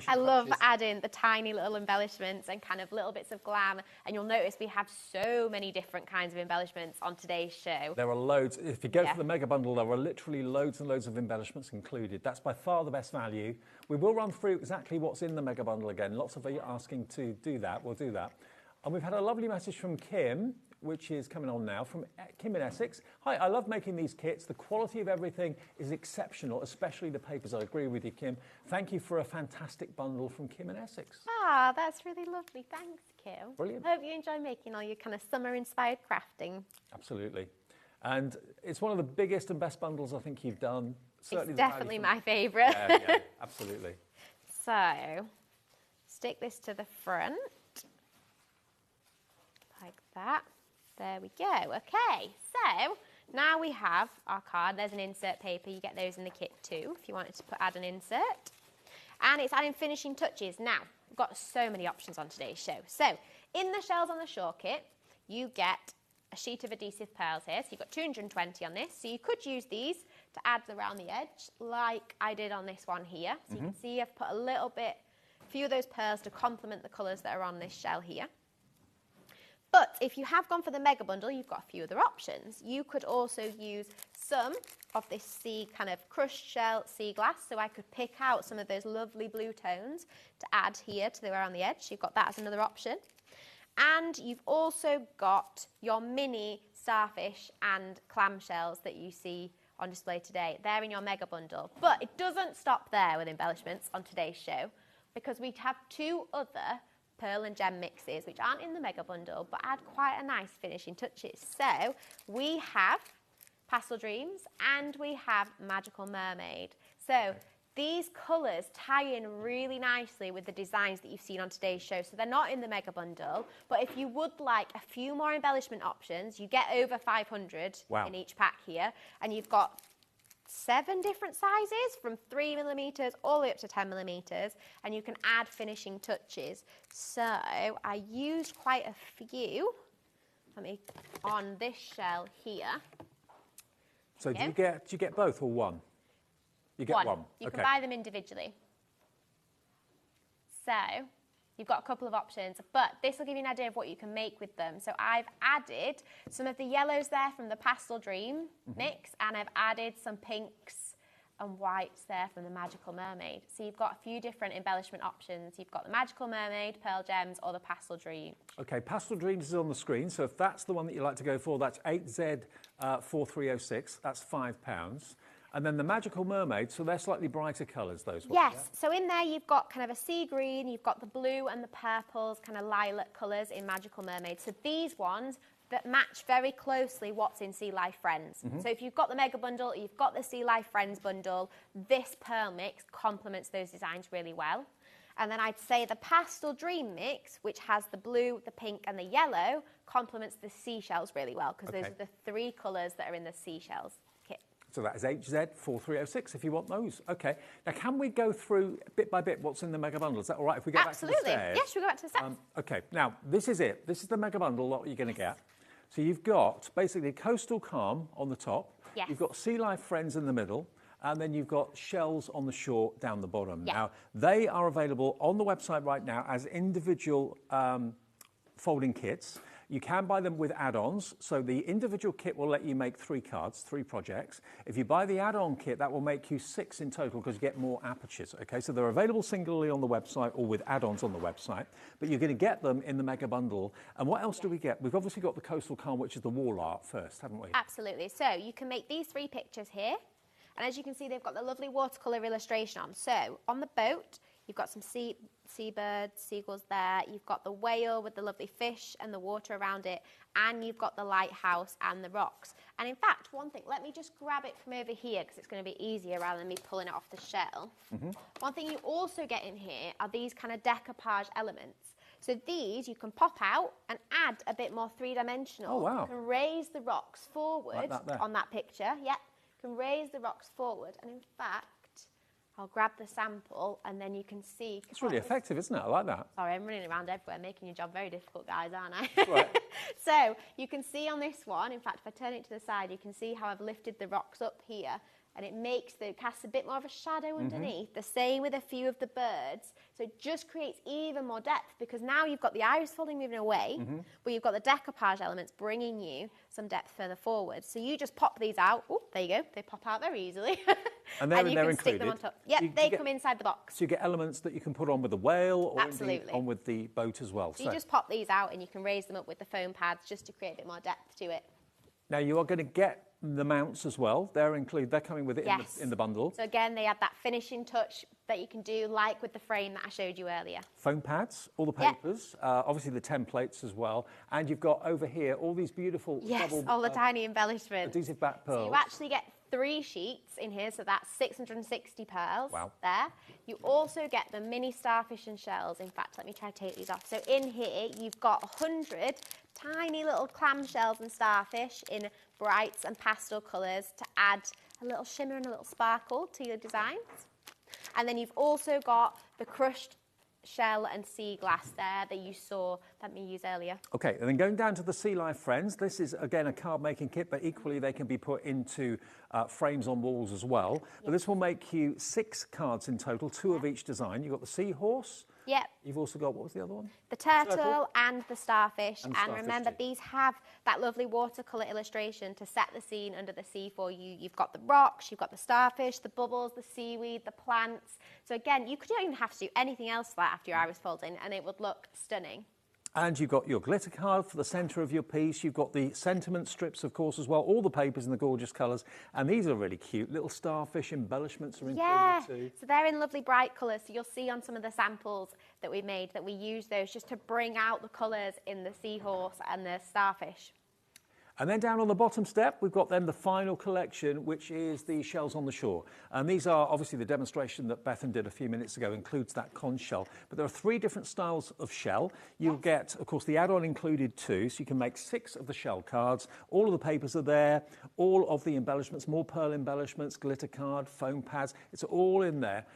I love adding the tiny little embellishments and kind of little bits of glam. And you'll notice we have so many different kinds of embellishments on today's show. There are loads. If you go for the mega bundle, there are literally loads and loads of embellishments included. That's by far the best value. We will run through exactly what's in the mega bundle again. Lots of you asking to do that. We'll do that. And we've had a lovely message from Kim, which is coming on now, from Kim in Essex. Hi, I love making these kits. The quality of everything is exceptional, especially the papers. I agree with you, Kim. Thank you for a fantastic bundle from Kim in Essex. Ah, that's really lovely. Thanks, Kim. Brilliant. Hope you enjoy making all your kind of summer-inspired crafting. Absolutely. And it's one of the biggest and best bundles I think you've done. Certainly it's definitely my favourite. Yeah, absolutely. So, stick this to the front, like that. There we go. Okay, so now we have our card. There's an insert paper. You get those in the kit too if you wanted to add an insert. And it's adding finishing touches. Now, we've got so many options on today's show. So, in the Shells on the Shore kit, you get a sheet of adhesive pearls here. So you've got 220 on this. So you could use these to add around the edge like I did on this one here. So you can see I've put a few of those pearls to complement the colours that are on this shell here. But if you have gone for the mega bundle, you've got a few other options. You could also use some of this sea kind of crushed shell sea glass. So I could pick out some of those lovely blue tones to add here to around the edge. You've got that as another option. And you've also got your mini starfish and clam shells that you see on display today. They're in your mega bundle. But it doesn't stop there with embellishments on today's show, because we have 2 other pearl and gem mixes which aren't in the mega bundle but add quite a nice finishing touches. So we have Pastel Dreams and we have Magical Mermaid. So these colours tie in really nicely with the designs that you've seen on today's show. So they're not in the mega bundle, but if you would like a few more embellishment options, you get over 500 in each pack here, and you've got 7 different sizes from 3mm all the way up to 10mm, and you can add finishing touches. So I used quite a few on this shell here. So do you get both or one? You get one. You can buy them individually. So you've got a couple of options, but this will give you an idea of what you can make with them. So I've added some of the yellows there from the Pastel Dream mix, and I've added some pinks and whites there from the Magical Mermaid. So you've got a few different embellishment options. You've got the Magical Mermaid, Pearl Gems, or the Pastel Dream. Okay, Pastel Dreams is on the screen, so if that's the one that you like to go for, that's 8Z4306, that's £5. And then the Magical Mermaid, so they're slightly brighter colours, those ones. Yes, so in there you've got kind of a sea green, you've got the blue and the purples, kind of lilac colours in Magical Mermaid. So these ones that match very closely what's in Sea Life Friends. So if you've got the Mega Bundle, you've got the Sea Life Friends bundle, this pearl mix complements those designs really well. And then I'd say the Pastel Dream mix, which has the blue, the pink and the yellow, complements the seashells really well, because those are the 3 colours that are in the seashells. So that is HZ4306 if you want those. Okay. Now, can we go through bit by bit what's in the Mega Bundle? Is that all right if we go back to the stairs? Yes, we'll go back to the steps. Okay. Now, this is it. This is the Mega Bundle, what you're going to get. So you've got basically Coastal Calm on the top. Yes. You've got Sea Life Friends in the middle. And then you've got Shells on the Shore down the bottom. Yeah. Now, they are available on the website right now as individual folding kits. You can buy them with add-ons. So the individual kit will let you make 3 cards, 3 projects. If you buy the add-on kit, that will make you 6 in total because you get more apertures. Okay, so they're available singly on the website or with add-ons on the website. But you're going to get them in the Mega Bundle. And what else do we get? We've obviously got the Coastal Calm, which is the wall art first, haven't we? Absolutely. So you can make these 3 pictures here. And as you can see, they've got the lovely watercolour illustration on. So on the boat, you've got some seabirds, seagulls there. You've got the whale with the lovely fish and the water around it. And you've got the lighthouse and the rocks. And in fact, one thing, let me just grab it from over here because it's going to be easier rather than me pulling it off the shell. One thing you also get in here are these kind of decoupage elements. So these you can pop out and add a bit more 3-dimensional. Oh, wow. You can raise the rocks forward like that there. On that picture. Yep. Can raise the rocks forward, and in fact I'll grab the sample and then you can see. It's really effective, isn't it? I like that. Sorry, I'm running around everywhere making your job very difficult, guys, aren't I? Right. So you can see on this one, in fact if I turn it to the side, you can see how I've lifted the rocks up here, and it casts a bit more of a shadow underneath. The same with a few of the birds. So it just creates even more depth because now you've got the iris folding moving away, but you've got the decoupage elements bringing you some depth further forward. So you just pop these out. Oh, there you go. They pop out very easily. And you can included. stick them on top. Yep, they come inside the box. So you get elements that you can put on with the whale or Absolutely. on with the boat as well. So you just pop these out and you can raise them up with the foam pads just to create a bit more depth to it. Now you are going to get the mounts as well. They're coming with it in the bundle. So again, they add that finishing touch that you can do like with the frame that I showed you earlier. Foam pads, all the papers, obviously the templates as well. And you've got over here all these beautiful all the tiny embellishments. Adhesive back pearls. So you actually get 3 sheets in here, so that's 660 pearls there. You also get the mini starfish and shells. In fact, let me try to take these off. So in here, you've got 100 tiny little clam shells and starfish in brights and pastel colours to add a little shimmer and a little sparkle to your designs. And then you've also got the crushed shell and sea glass there that you saw that me use earlier. Okay, and then going down to the Sea Life Friends, this is again a card making kit, but equally they can be put into frames on walls as well. Yep. But this will make you 6 cards in total, 2 of each design. You've got the seahorse. Yep. You've also got, what was the other one? The turtle and the starfish. And remember, these have that lovely watercolour illustration to set the scene under the sea for you. You've got the rocks, you've got the starfish, the bubbles, the seaweed, the plants. So again, you don't even have to do anything else to that after your iris folding, and it would look stunning. And you've got your glitter card for the centre of your piece. You've got the sentiment strips, of course, as well. All the papers in the gorgeous colours. And these are really cute. Little starfish embellishments are included too. So they're in lovely bright colours. So you'll see on some of the samples that we made that we use those just to bring out the colours in the seahorse and the starfish. And then down on the bottom step, we've got then the final collection, which is the shells on the shore. And these are obviously the demonstration that Bethan did a few minutes ago includes that conch shell. But there are 3 different styles of shell. You'll get, of course, the add-on included too, so you can make 6 of the shell cards. All of the papers are there, all of the embellishments, more pearl embellishments, glitter card, foam pads. It's all in there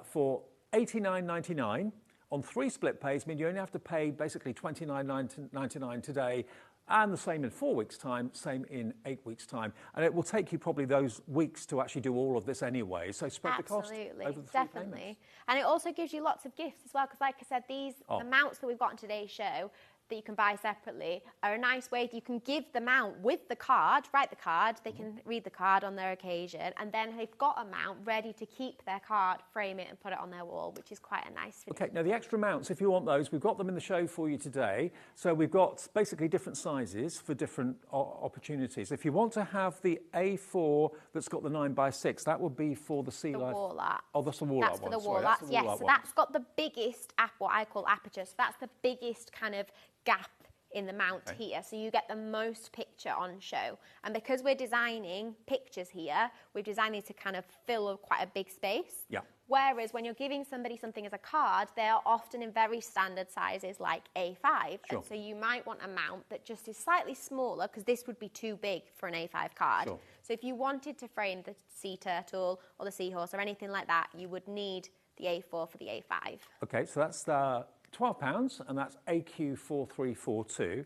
for $89.99 on 3 split pays. I mean, you only have to pay basically $29.99 today, and the same in 4 weeks' time, same in 8 weeks' time. And it will take you probably those weeks to actually do all of this anyway. So spread the cost over the 3 definitely. payments. And it also gives you lots of gifts as well, because like I said, these the mounts that we've got in today's show that you can buy separately are a nice way. You can give the mount with the card, write the card, they can read the card on their occasion, and then they've got a mount ready to keep their card, frame it and put it on their wall, which is quite a nice Okay, now the extra mounts, if you want those, we've got them in the show for you today. So we've got basically different sizes for different opportunities. If you want to have the A4 that's got the 9x6, that would be for the sea life. Wall art. Oh, that's the wall That's art for one. the Sorry, wall that's art. the wall Yes, art so one. that's got the biggest, what I call aperture. So that's the biggest kind of gap in the mount here, so you get the most picture on show. And because we're designing pictures here, we've designed it to kind of fill quite a big space. Yeah. Whereas when you're giving somebody something as a card, they are often in very standard sizes like A5. Sure. And so you might want a mount that just is slightly smaller, because this would be too big for an A5 card. Sure. So if you wanted to frame the sea turtle or the seahorse or anything like that, you would need the A4 for the A5. Okay, so that's £12, and that's AQ4342.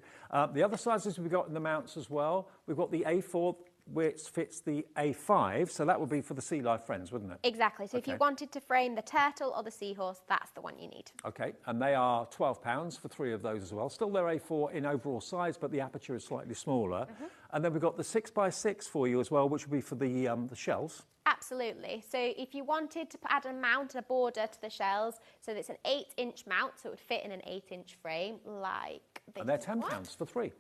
The other sizes we've got in the mounts as well, we've got the A4, which fits the A5, so that would be for the Sea Life Friends, wouldn't it? Exactly. So if you wanted to frame the turtle or the seahorse, that's the one you need. Okay, and they are £12 for 3 of those as well. Still they're A4 in overall size, but the aperture is slightly smaller. And then we've got the 6x6 for you as well, which would be for the shells. Absolutely. So if you wanted to add a mount, a border to the shells, so it's an 8-inch mount, so it would fit in an 8-inch frame like this. And they're £10 for 3. There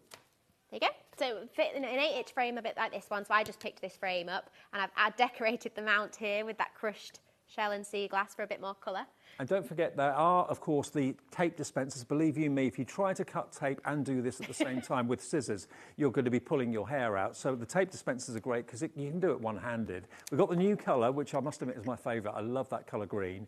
you go. So it would fit in an 8-inch frame a bit like this one. So I just picked this frame up, and I've decorated the mount here with that crushed shell and sea glass for a bit more colour. And don't forget, there are, of course, the tape dispensers. Believe you me, if you try to cut tape and do this at the same time with scissors, you're going to be pulling your hair out. So the tape dispensers are great because you can do it one-handed. We've got the new colour, which I must admit is my favourite. I love that colour green.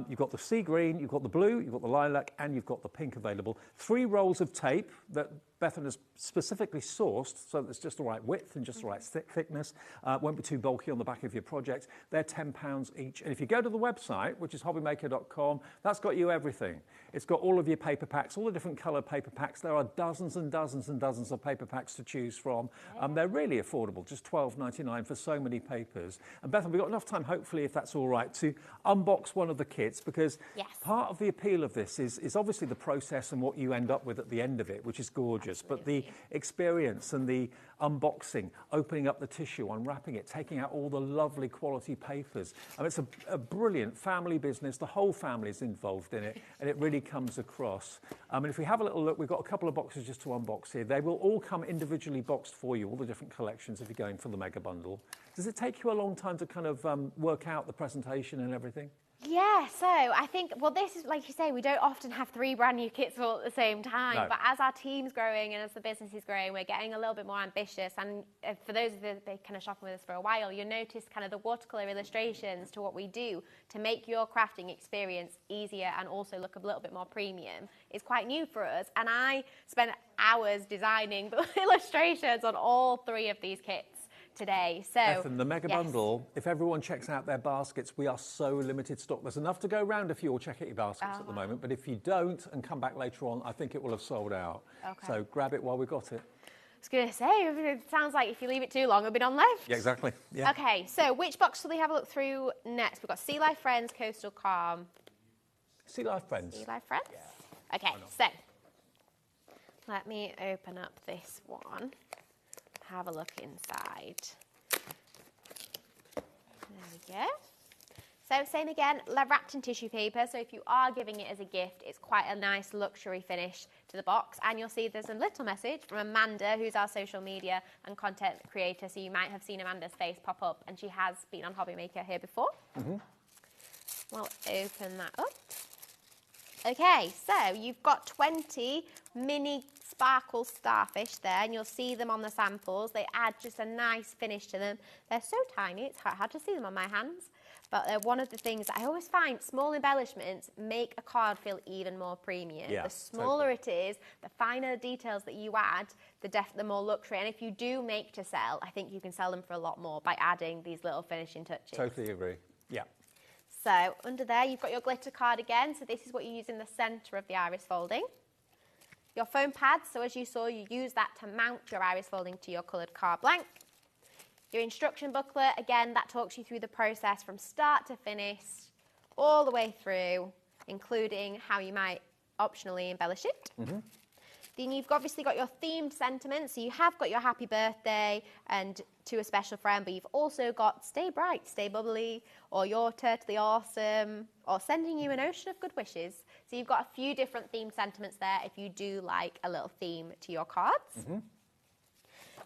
You've got the sea green, you've got the blue, you've got the lilac, and you've got the pink available. 3 rolls of tape that Bethan has specifically sourced so that it's just the right width and just the right thickness. Won't be too bulky on the back of your project. They're £10 each. And if you go to the website, which is hobbymaker.com, that's got you everything. It's got all of your paper packs, all the different colour paper packs. There are dozens and dozens and dozens of paper packs to choose from. They're really affordable, just $12.99 for so many papers. And Bethan, we've got enough time, hopefully, if that's all right, to unbox one of the kits, because part of the appeal of this is obviously the process and what you end up with at the end of it, which is gorgeous. But the experience and the unboxing, opening up the tissue, unwrapping it, taking out all the lovely quality papers. I mean, it's a brilliant family business. The whole family is involved in it, and it really comes across. And if we have a little look, we've got a couple of boxes just to unbox here. They will all come individually boxed for you, all the different collections if you're going for the mega bundle. Does it take you a long time to kind of work out the presentation and everything? Yeah, so I think, well, this is, like you say, we don't often have 3 brand new kits all at the same time, No. but as our team's growing and as the business is growing, we're getting a little bit more ambitious. And for those of you that have been kind of shopping with us for a while, you'll notice kind of the watercolor illustrations to what we do to make your crafting experience easier and also look a little bit more premium is quite new for us. And I spent hours designing the illustrations on all 3 of these kits today. So Bethan, the mega bundle, if everyone checks out their baskets, we are so limited stock. There's enough to go round if you all check out your baskets at the moment, but if you don't and come back later on, I think it will have sold out. Okay. So grab it while we've got it. I was going to say, it sounds like if you leave it too long, it'll be on left. Yeah, exactly. Yeah. Okay, so which box shall we have a look through next? We've got Sea Life Friends, Coastal Calm. Sea Life Friends. Sea Life Friends? Yeah. Okay, so let me open up this one. Have a look inside. There we go. So same again, wrapped in tissue paper. So if you are giving it as a gift, it's quite a nice luxury finish to the box. And you'll see there's a little message from Amanda, who's our social media and content creator. So you might have seen Amanda's face pop up, and she has been on HobbyMaker here before. We'll open that up. Okay, so you've got 20 mini sparkle starfish there, and you'll see them on the samples. They add just a nice finish to them. They're so tiny, it's hard to see them on my hands. But they're one of the things that I always find small embellishments make a card feel even more premium. Yeah, the smaller it is, the finer details that you add, the more luxury. And if you do make to sell, I think you can sell them for a lot more by adding these little finishing touches. Totally agree. Yeah. So under there, you've got your glitter card again. So this is what you use in the centre of the iris folding. Your foam pads, so as you saw, you use that to mount your iris folding to your coloured card blank. Your instruction booklet, again, that talks you through the process from start to finish, all the way through, including how you might optionally embellish it. Mm-hmm. Then you've obviously got your themed sentiments, so you have got your happy birthday and to a special friend, but you've also got stay bright, stay bubbly, or you're totally awesome, or sending you an ocean of good wishes. So you've got a few different themed sentiments there if you do like a little theme to your cards. Mm-hmm.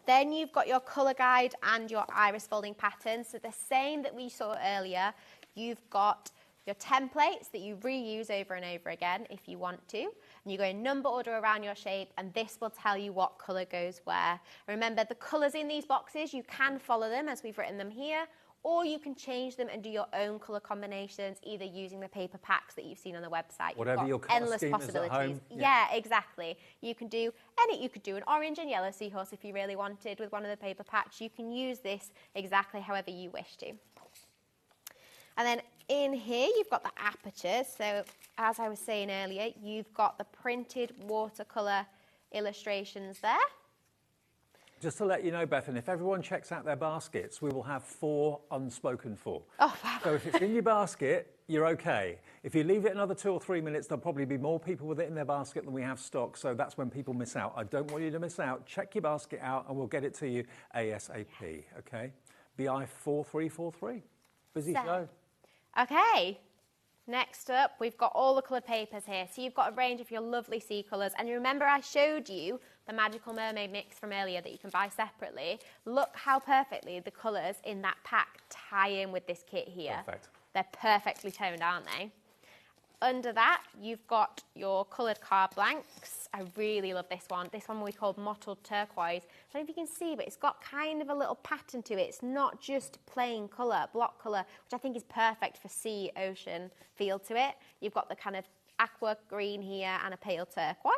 Then you've got your colour guide and your iris folding pattern. So the same that we saw earlier, you've got your templates that you reuse over and over again if you want to. And you go in number order around your shape, and this will tell you what colour goes where. And remember, the colours in these boxes, you can follow them as we've written them here, or you can change them and do your own colour combinations, either using the paper packs that you've seen on the website. Whatever your colour endless scheme possibilities. is at home. Yeah, exactly. You can do you could do an orange and yellow seahorse if you really wanted with one of the paper packs. You can use this exactly however you wish to. And then in here, you've got the apertures. So as I was saying earlier, you've got the printed watercolour illustrations there. Just to let you know, Bethan, if everyone checks out their baskets, we will have 4 unspoken for. Oh, wow. So if it's in your basket, you're okay. If you leave it another 2 or 3 minutes, there'll probably be more people with it in their basket than we have stock, so that's when people miss out. I don't want you to miss out. Check your basket out and we'll get it to you ASAP, okay? BI 4343. Busy show. Okay. Next up, we've got all the coloured papers here. So you've got a range of your lovely sea colours. And you remember I showed you the Magical Mermaid mix from earlier that you can buy separately. Look how perfectly the colours in that pack tie in with this kit here. Perfect. They're perfectly toned, aren't they? Under that, you've got your coloured card blanks. I really love this one. This one we call mottled turquoise. I don't know if you can see, but it's got kind of a little pattern to it. It's not just plain colour, block colour, which I think is perfect for sea, ocean feel to it. You've got the kind of aqua green here and a pale turquoise.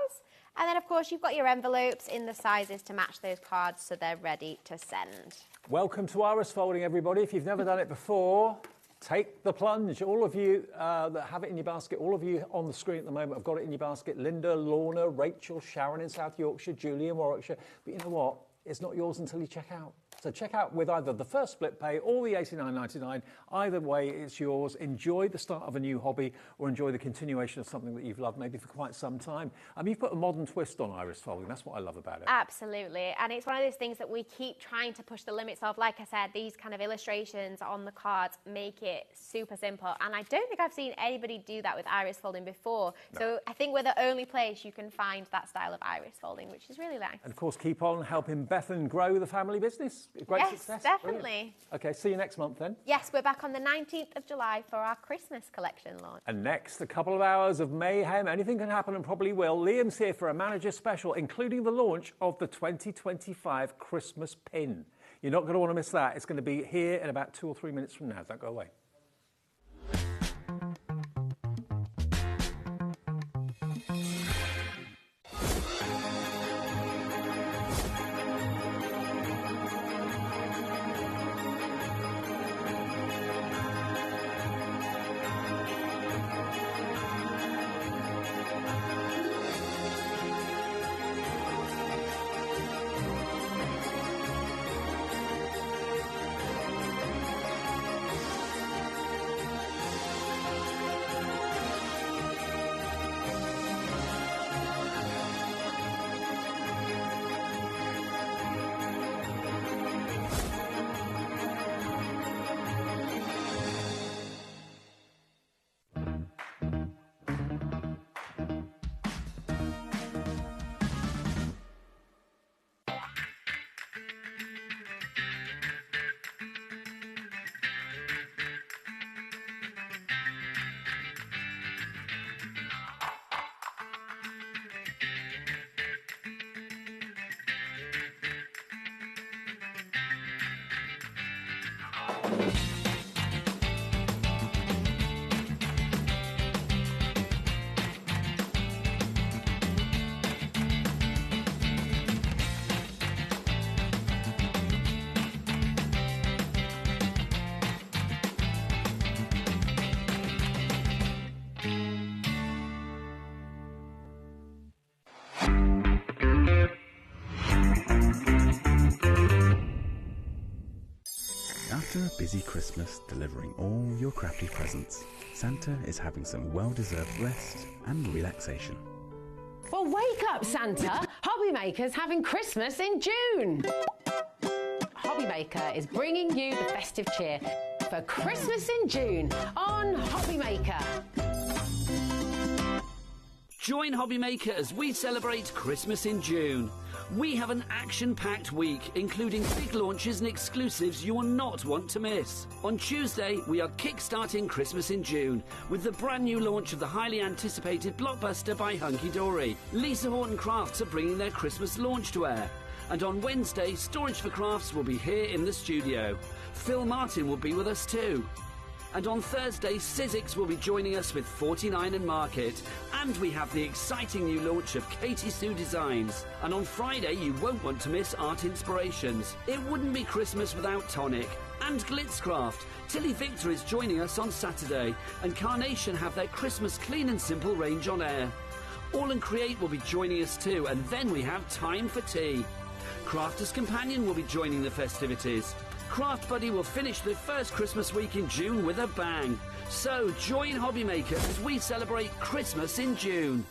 And then, of course, you've got your envelopes in the sizes to match those cards so they're ready to send. Welcome to iris folding, everybody. If you've never done it before, take the plunge. All of you that have it in your basket, all of you on the screen at the moment have got it in your basket. Linda, Lorna, Rachel, Sharon in South Yorkshire, Julie in Warwickshire. But you know what? It's not yours until you check out. So check out with either the first split pay or the $89.99. Either way, it's yours. Enjoy the start of a new hobby or enjoy the continuation of something that you've loved maybe for quite some time. You've put a modern twist on iris folding. That's what I love about it. Absolutely. And it's one of those things that we keep trying to push the limits of. Like I said, these kind of illustrations on the cards make it super simple. And I don't think I've seen anybody do that with iris folding before. No. So I think we're the only place you can find that style of iris folding, which is really nice. And of course, keep on helping Bethan grow the family business. Great success. Yes, definitely. Brilliant. Okay, see you next month then. Yes, we're back on the 19th of July for our Christmas collection launch. And next, a couple of hours of mayhem. Anything can happen and probably will. Liam's here for a manager special, including the launch of the 2025 Christmas pin. You're not going to want to miss that. It's going to be here in about 2 or 3 minutes from now. Don't go away. After a busy Christmas delivering all your crafty presents, Santa is having some well-deserved rest and relaxation. Well, wake up, Santa! HobbyMaker's having Christmas in June! HobbyMaker is bringing you the festive cheer for Christmas in June on HobbyMaker. Join HobbyMaker as we celebrate Christmas in June. We have an action-packed week, including big launches and exclusives you will not want to miss. On Tuesday, we are kick-starting Christmas in June with the brand new launch of the highly anticipated blockbuster by Hunky Dory. Lisa Horton Crafts are bringing their Christmas launch to air. And on Wednesday, Storage for Crafts will be here in the studio. Phil Martin will be with us too. And on Thursday, Sizzix will be joining us with 49 and Market. And we have the exciting new launch of Katie Sue Designs. And on Friday, you won't want to miss Art Inspirations. It wouldn't be Christmas without Tonic. And Glitzcraft. Tilly Victor is joining us on Saturday. And Carnation have their Christmas Clean and Simple range on air. All and Create will be joining us too. And then we have Time for Tea. Crafter's Companion will be joining the festivities. Craft Buddy will finish the first Christmas week in June with a bang. So join HobbyMaker as we celebrate Christmas in June.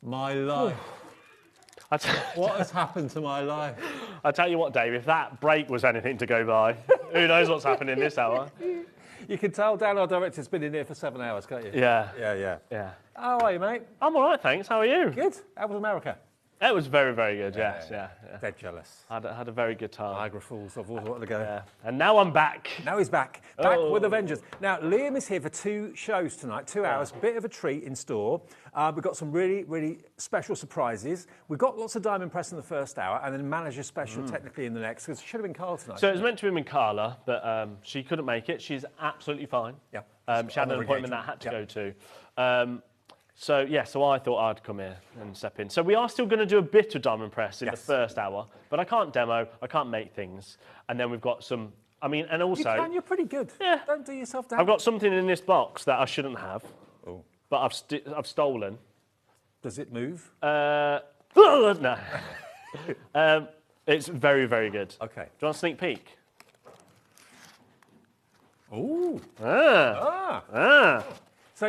My life. What has happened to my life? I tell you what, Dave, if that break was anything to go by, who knows what's happening this hour? You can tell Dan, our director's been in here for 7 hours, can't you? Yeah. Yeah. How are you, mate? I'm all right, thanks. How are you? Good. How was America? It was very, very good, yes. Yeah. Dead jealous. I had a very good time. Niagara Falls, I've always wanted to go. Yeah. And now I'm back. Now he's back. Back with a vengeance. Now, Liam is here for 2 shows tonight, 2 hours, bit of a treat in store. We've got some really, really special surprises. We've got lots of Diamond Press in the first hour and then Manager Special technically in the next, because it should have been Carla tonight. So it was meant to have been Carla, but she couldn't make it. She's absolutely fine. Yeah. She had an appointment that I had to go to. So I thought I'd come here and step in. So we are still going to do a bit of Diamond Press in the first hour, but I can't demo, I can't make things. And then we've got some, and also... You're pretty good. Yeah. Don't do yourself down. I've got something in this box that I shouldn't have, but I've stolen. Does it move? No. It's very, very good. Okay. Do you want a sneak peek? Ooh. So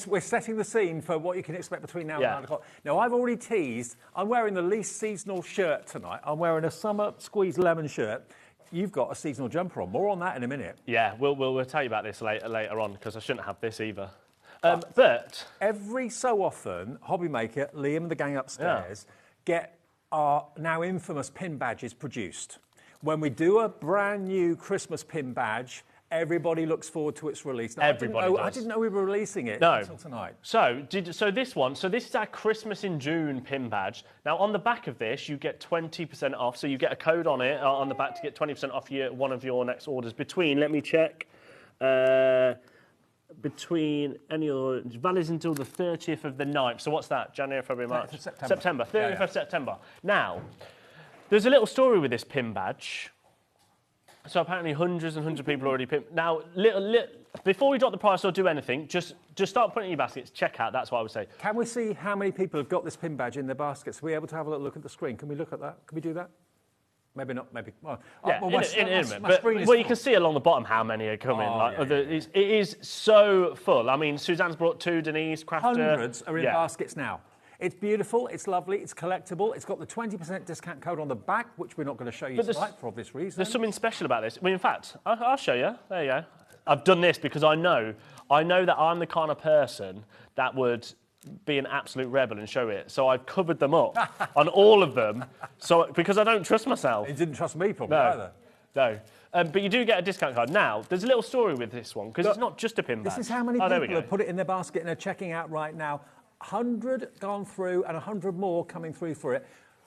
we're setting the scene for what you can expect between now and 9 o'clock. Now, I've already teased, I'm wearing the least seasonal shirt tonight. I'm wearing a summer squeezed lemon shirt. You've got a seasonal jumper on. More on that in a minute. Yeah, we'll tell you about this later on, because I shouldn't have this either. But every so often, HobbyMaker, Liam and the gang upstairs get our now infamous pin badges produced. When we do a brand new Christmas pin badge, everybody looks forward to its release. Now, I didn't know we were releasing it until tonight. So this is our Christmas in June pin badge. Now, on the back of this, you get 20% off. So you get a code on it on the back to get 20% off one of your next orders between, let me check, between any other, valid until the 30th of the 9th. So what's that? January, February, March? September. 30th of September. Now, there's a little story with this pin badge. So apparently hundreds and hundreds of people already pinned. Now, before we drop the price or do anything, just start putting it in your baskets. Check out, that's what I would say. Can we see how many people have got this pin badge in their baskets? Are we able to have a little look at the screen? Can we look at that? Can we do that? Maybe not, maybe... Well, yeah, well, in a minute. my But screen is well, you full. can see along the bottom how many are coming. Oh, Like, yeah, it is so full. I mean, Suzanne's brought 2, Denise, Crafter... Hundreds are in yeah. baskets now. It's beautiful, it's lovely, it's collectible. It's got the 20% discount code on the back, which we're not going to show you But tonight for obvious reasons. There's something special about this. I mean, in fact, I'll show you. There you go. I've done this because I know that I'm the kind of person that would be an absolute rebel and show it. So I've covered them up on all of them, because I don't trust myself. You didn't trust me probably either. No. But you do get a discount card. Now, there's a little story with this one, because it's not just a pin badge. This is how many there we people go. have put it in their basket and are checking out right now. 100 gone through and 100 more coming through for it.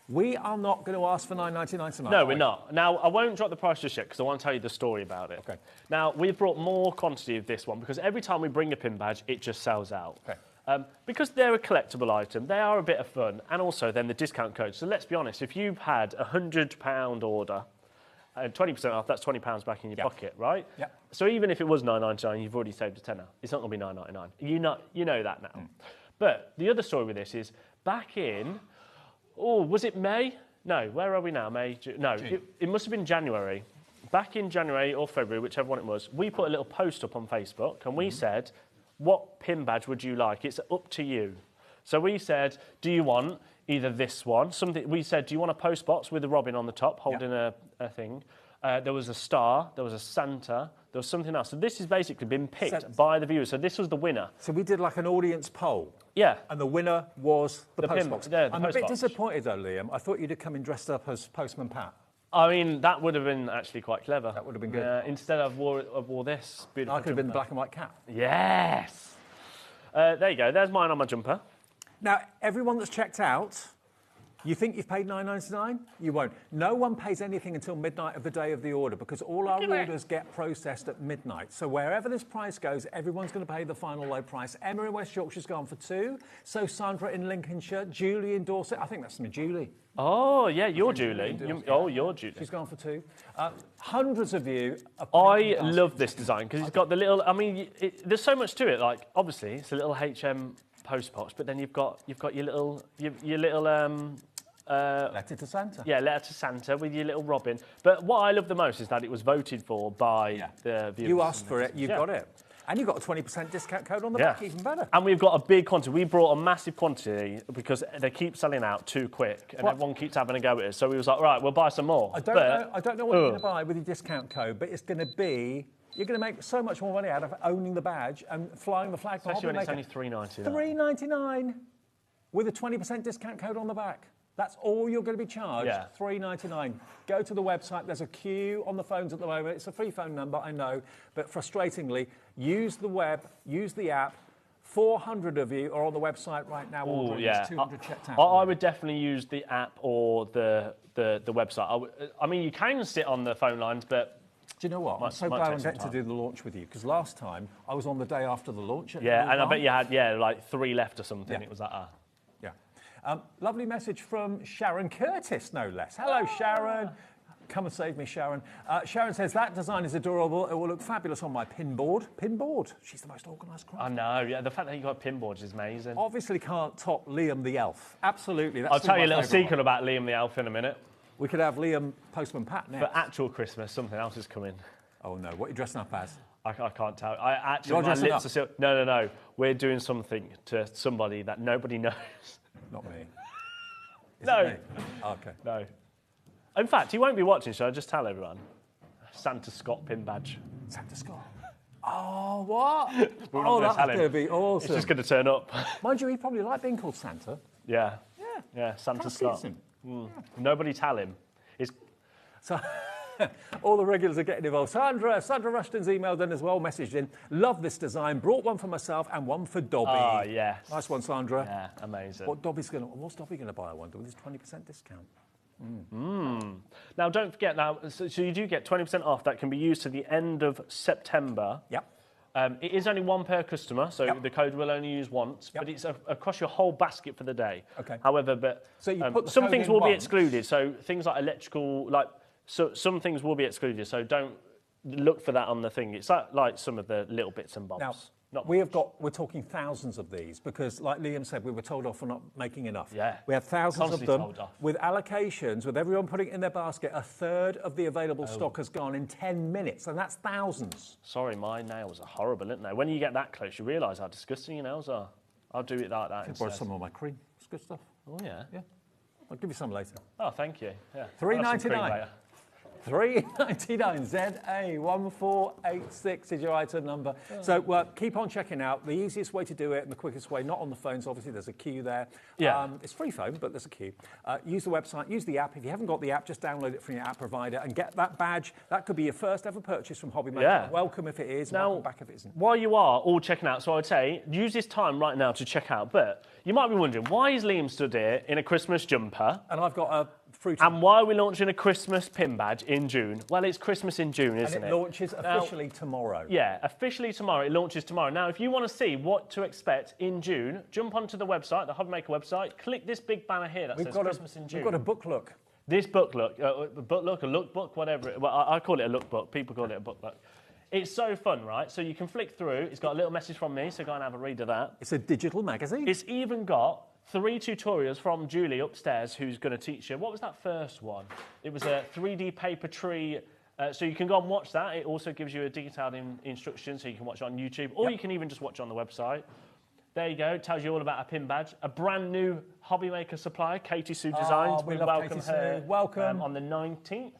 We are not going to ask for $9.99 tonight. No, we're not. Now, I won't drop the price just yet because I want to tell you the story about it. Okay. Now, we've brought more quantity of this one because every time we bring a pin badge, it just sells out. Okay. Because they're a collectible item, they are a bit of fun, and also then the discount code. So let's be honest, if you've had a £100 order, 20% off, that's £20 back in your pocket, right? Yeah. So even if it was $9.99, you've already saved a tenner. It's not going to be $9.99. You know that now. But the other story with this is back in, was it May? No, where are we now? May? No, it must have been January. Back in January or February, whichever one it was, we put a little post up on Facebook and we said, what pin badge would you like? It's up to you. So we said, do you want either this one? We said, do you want a post box with a robin on the top holding a thing? There was a star, there was a Santa, there was something else. So this has basically been picked by the viewers. So this was the winner. So we did like an audience poll. Yeah. And the winner was the post box. Yeah, I'm a bit disappointed though, Liam. I thought you'd have come in dressed up as Postman Pat. I mean, that would have been actually quite clever. That would have been good. Instead of wore this beautiful I could have been the black and white cat. Yes. There you go. There's mine on my jumper. Now, everyone that's checked out, you think you've paid $9.99? You won't. No one pays anything until midnight of the day of the order because all our orders get processed at midnight. So wherever this price goes, everyone's going to pay the final low price. Emma in West Yorkshire's gone for 2. So Sandra in Lincolnshire, Julie in Dorset. I think that's me, Julie. Oh, yeah, you're Julie. You're Julie. She's gone for 2. Hundreds of you. I love this design because it's got the little. I mean, there's so much to it. Like, obviously, it's a little HM post box, but then you've got your little letter to Santa. Yeah, letter to Santa with your little robin. But what I love the most is that it was voted for by the viewers. You asked for it, you got it. And you've got a 20% discount code on the back, even better. And we've got a big quantity. We brought a massive quantity because they keep selling out too quick and everyone keeps having a go at us. So we was like, right, we'll buy some more. I don't know what you're going to buy with your discount code, but it's going to be... You're going to make so much more money out of owning the badge and flying the flag. Especially when it's only $3.99. $3.99 with a 20% discount code on the back. That's all you're going to be charged, $3.99. Go to the website. There's a queue on the phones at the moment. It's a free phone number, I know, but frustratingly, use the web, use the app. 400 of you are on the website right now ordering. There's 200 checked out. I would definitely use the app or the website. I mean, you can sit on the phone lines, but... Do you know what? I'm so glad I'm getting to do the launch with you, because last time I was on the day after the launch. Yeah, and I bet you had, like 3 left or something. Yeah. It was like, Yeah. Lovely message from Sharon Curtis, no less. Hello, Sharon. Come and save me, Sharon. Sharon says, that design is adorable. It will look fabulous on my pinboard. Pinboard. She's the most organised crafter. I know, yeah. The fact that you got pinboards is amazing. Obviously can't top Liam the Elf. Absolutely. I'll tell you a little secret about Liam the Elf in a minute. We could have Liam Postman Pat next. For actual Christmas, something else is coming. Oh, no. What are you dressing up as? I can't tell. You're my dressing lips up? are still... No. We're doing something to somebody that nobody knows. Not me. No. Okay. No. In fact, he won't be watching, so I'll just tell everyone. Santa Scott pin badge. Santa Scott? Oh, what? That's going to be awesome. It's just going to turn up. Mind you, he'd probably like being called Santa. Yeah. Yeah. Yeah, Santa Can't Scott. see him. Yeah. Nobody tell him. So, all the regulars are getting involved. Sandra Rushton's emailed in as well, messaged in. Love this design. Brought one for myself and one for Dobby. Oh, yes. Nice one, Sandra. Yeah, amazing. What's Dobby going to buy, I wonder, with his 20% discount? Now, don't forget, so you do get 20% off. That can be used to the end of September. Yep. It is only one per customer, so the code will only use once, but it's across your whole basket for the day. Okay. However, so you put the some code things in will be once. excluded. So things like electrical, so some things will be excluded. So don't look for that on the thing. It's like some of the little bits and bobs. Now, We're talking thousands of these because, like Liam said, we were told off for not making enough. Yeah. We have thousands Constantly of them. told off. With allocations, with everyone putting it in their basket, a third of the available stock has gone in 10 minutes, and that's thousands. Sorry, my nails are horrible, aren't they? When you get that close, you realise how disgusting your nails are. I'll do it like that instead. Borrow some of my cream. It's good stuff. Oh, yeah? Yeah. I'll give you some later. Oh, thank you. Yeah. $3.99. $3.99 ZA1486 is your item number. Oh. So keep on checking out. The easiest way to do it and the quickest way, not on the phones, obviously there's a queue there. Yeah. It's free phone, but there's a queue. Use the website, use the app. If you haven't got the app, just download it from your app provider and get that badge. That could be your first ever purchase from HobbyMaker. Yeah. Welcome if it is, welcome back if it isn't. While you are all checking out, so I would say, use this time right now to check out. But you might be wondering, why is Liam stood here in a Christmas jumper? And I've got a fruit. And why are we launching a Christmas pin badge in June? Well, it's Christmas in June, isn't it? And it launches officially tomorrow. Yeah, officially tomorrow. It launches tomorrow. Now, if you want to see what to expect in June, jump onto the website, the HobbyMaker website, click this big banner here that says Christmas in June. We've got a book look. This book look, a lookbook, whatever. Well, I call it a lookbook. People call it a book look. It's so fun, right? So you can flick through. It's got a little message from me, so go and have a read of that. It's a digital magazine. It's even got 3 tutorials from Julie upstairs who's going to teach you. What was that first one? It was a 3D paper tree. So you can go and watch that. It also gives you a detailed instruction, so you can watch it on YouTube, or you can even just watch it on the website. There you go. It tells you all about a pin badge. A brand new HobbyMaker supplier, Katie Sue Designs. We welcome Katie her. Sue. Welcome. On the 19th.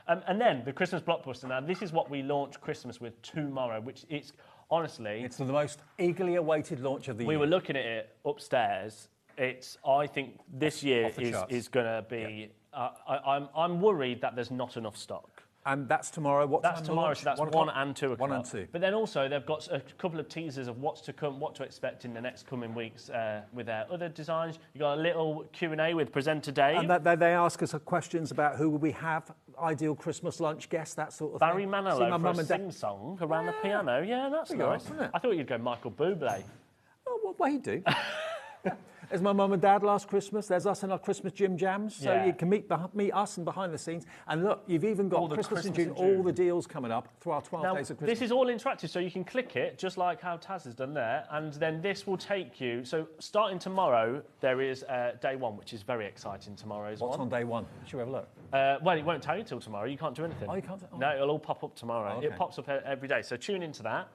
And then the Christmas blockbuster. Now, this is what we launch Christmas with tomorrow, which is, honestly... It's the most eagerly awaited launch of the year. We were looking at it upstairs. I think this year is going to be... I'm worried that there's not enough stock. And that's tomorrow. What That's time tomorrow, launch? so that's 1 and 2 o'clock. 1 and 2. But then also they've got a couple of teasers of what's to come, what to expect in the next coming weeks with their other designs. You've got a little Q&A with presenter Dave. And they ask us questions about who will we have, ideal Christmas lunch guests, that sort of Barry thing. Manilow for a sing-song around the piano. Yeah, that's nice. Isn't it? I thought you'd go Michael Bublé. Oh, what he do? There's my mum and dad last Christmas. There's us in our Christmas gym jams. So you can meet us and behind the scenes. And look, you've even got Christmas in June, all the deals coming up through our 12 days of Christmas. This is all interactive, so you can click it, just like how Taz has done there, and then this will take you. So starting tomorrow, there is day 1, which is very exciting tomorrow. What's on day 1? Should we have a look? Well, it won't tell you till tomorrow. You can't do anything. Oh, you can't? Oh. No, it'll all pop up tomorrow. Oh, okay. It pops up every day, so tune into that.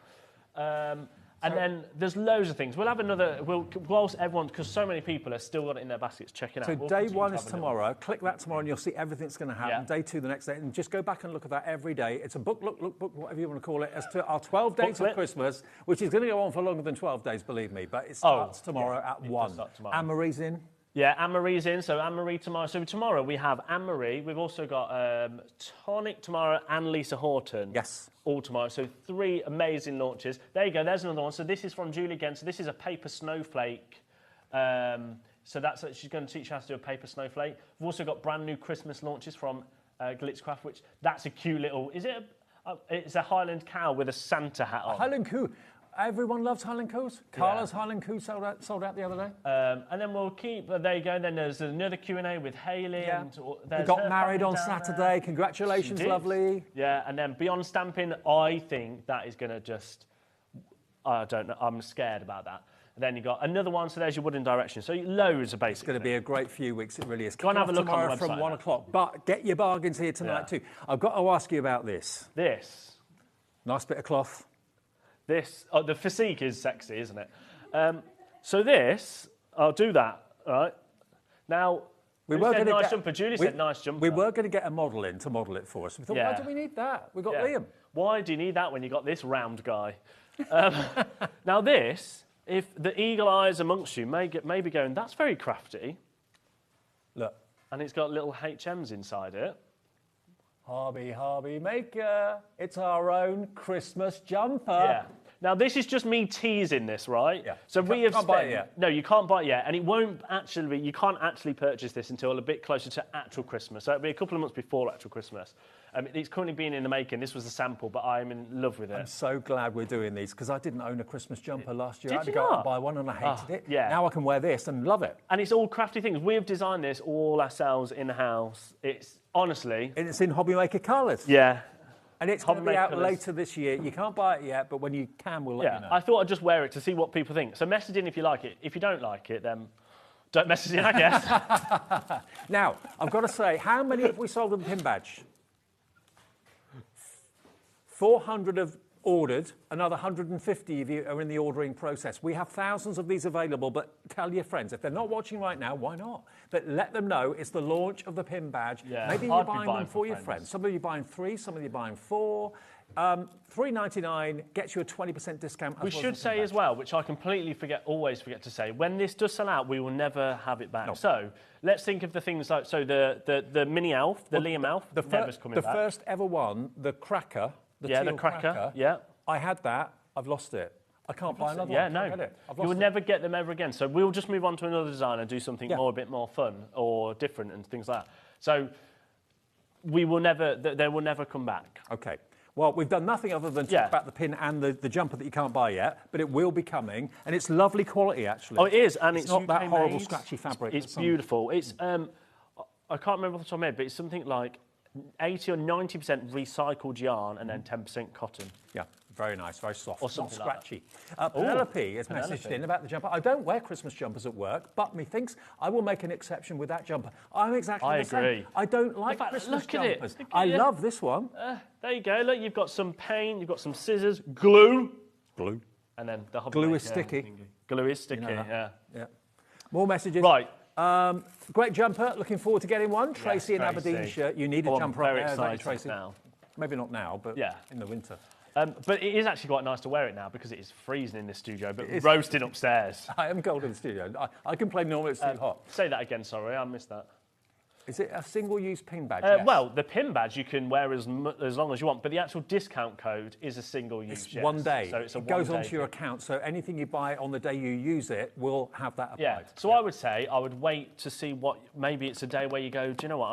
And then there's loads of things. We'll have another, whilst everyone, because so many people have still got it in their baskets checking so out. Day 1 is tomorrow. Click that tomorrow and you'll see everything that's going to happen. Yeah. Day 2 the next day. And just go back and look at that every day. It's a lookbook, whatever you want to call it, as to our 12 days of Christmas, which is going to go on for longer than 12 days, believe me. But it starts tomorrow at 1. Anne-Marie's in. Yeah, Anne-Marie's in, so Anne-Marie tomorrow. So tomorrow we have Anne-Marie. We've also got Tonic tomorrow and Lisa Horton. Yes. All tomorrow. So 3 amazing launches. There you go, there's another one. So this is from Julie again. So this is a paper snowflake. So she's going to teach you how to do a paper snowflake. We've also got brand new Christmas launches from Glitzcraft, which that's a cute little... it's a Highland cow with a Santa hat on. A Highland coo. Everyone loves Highland Coos. Carla's Highland Coo sold out the other day. And then we'll keep... there you go. Then there's another Q&A with Hayley. Yeah. And we got married on Saturday. Congratulations, lovely. Yeah, and then beyond stamping, I think that is going to just... I don't know. I'm scared about that. And then you got another one. So there's your wooden direction. So loads of basic. It's going to be a great few weeks. It really is. Go and have a look on the website from 1 o'clock. But get your bargains here tonight too. I've got to ask you about this. This. Nice bit of cloth. This, the physique is sexy, isn't it? So this, I'll do that, right? Now, Julie said nice jumper. We were going to get a model in to model it for us. We thought, why do we need that? We've got Liam. Why do you need that when you've got this round guy? Now this, if the eagle eyes amongst you may be going, that's very crafty. Look. And it's got little HMs inside it. HobbyMaker, it's our own Christmas jumper. Yeah. Now, this is just me teasing this, right? Yeah. So we have can't buy it yet. No, you can't buy it yet. And it won't actually, you can't actually purchase this until a bit closer to actual Christmas. So it'll be a couple of months before actual Christmas. It's currently being in the making. This was a sample, but I'm in love with it. I'm so glad we're doing these because I didn't own a Christmas jumper last year. I had to you go out not? and buy one and I hated it. Yeah. Now I can wear this and love it. And it's all crafty things. We've designed this all ourselves in-house. It's honestly... And it's in HobbyMaker colours. Yeah. And it's going to be out later this year. You can't buy it yet, but when you can, we'll let you know. I thought I'd just wear it to see what people think. So message in if you like it. If you don't like it, then don't message in, I guess. Now, I've got to say, how many have we sold of the pin badge? 400 have ordered, another 150 of you are in the ordering process. We have thousands of these available, but tell your friends. If they're not watching right now, why not? But let them know it's the launch of the pin badge. Yeah, maybe you're buying them for your friends. Some of you are buying 3, some of you are buying 4. $3.99 gets you a 20% discount. We should say as well, which I completely always forget to say, when this does sell out, we will never have it back. No. So let's think of the things like, the mini elf, the Liam elf, never's coming back. The first ever one, the cracker, the Teal cracker. Yeah. I had that. I've lost it. I can't buy another one. Yeah, no. You will never get them ever again. So we'll just move on to another design and do something a bit more fun or different and things like that. So they will never come back. Okay. Well, we've done nothing other than talk about the pin and the jumper that you can't buy yet, but it will be coming, and it's lovely quality, actually. Oh, it is, and it's not UK that horrible made. scratchy fabric. It's beautiful. It's I can't remember off the top of my head, but it's something like 80 or 90% recycled yarn and then 10% cotton. Yeah, very nice, very soft, or not something scratchy. Penelope has messaged in about the jumper. I don't wear Christmas jumpers at work, but methinks I will make an exception with that jumper. I'm exactly the same. I agree. I don't like Christmas jumpers. I love this one. There you go. Look, you've got some paint, you've got some scissors, glue. Glue. And then the glue is sticky. Glue is sticky, yeah. More messages. Right. Great jumper. Looking forward to getting one. Tracy in Aberdeenshire. You need a jumper I'm very up there, excited Tracy. now. Maybe not now, but in the winter. But it is actually quite nice to wear it now because it is freezing in this studio, but roasting upstairs. I am cold in the studio. I complain normally it's too hot. Say that again, sorry, I missed that. Is it a single-use pin badge? Yes. Well, the pin badge you can wear as long as you want, but the actual discount code is a single use. It's 1 day. So it's it goes onto your account, so anything you buy on the day you use it will have that applied. Yeah. So I would say I would wait to see what. Maybe it's a day where you go, do you know what?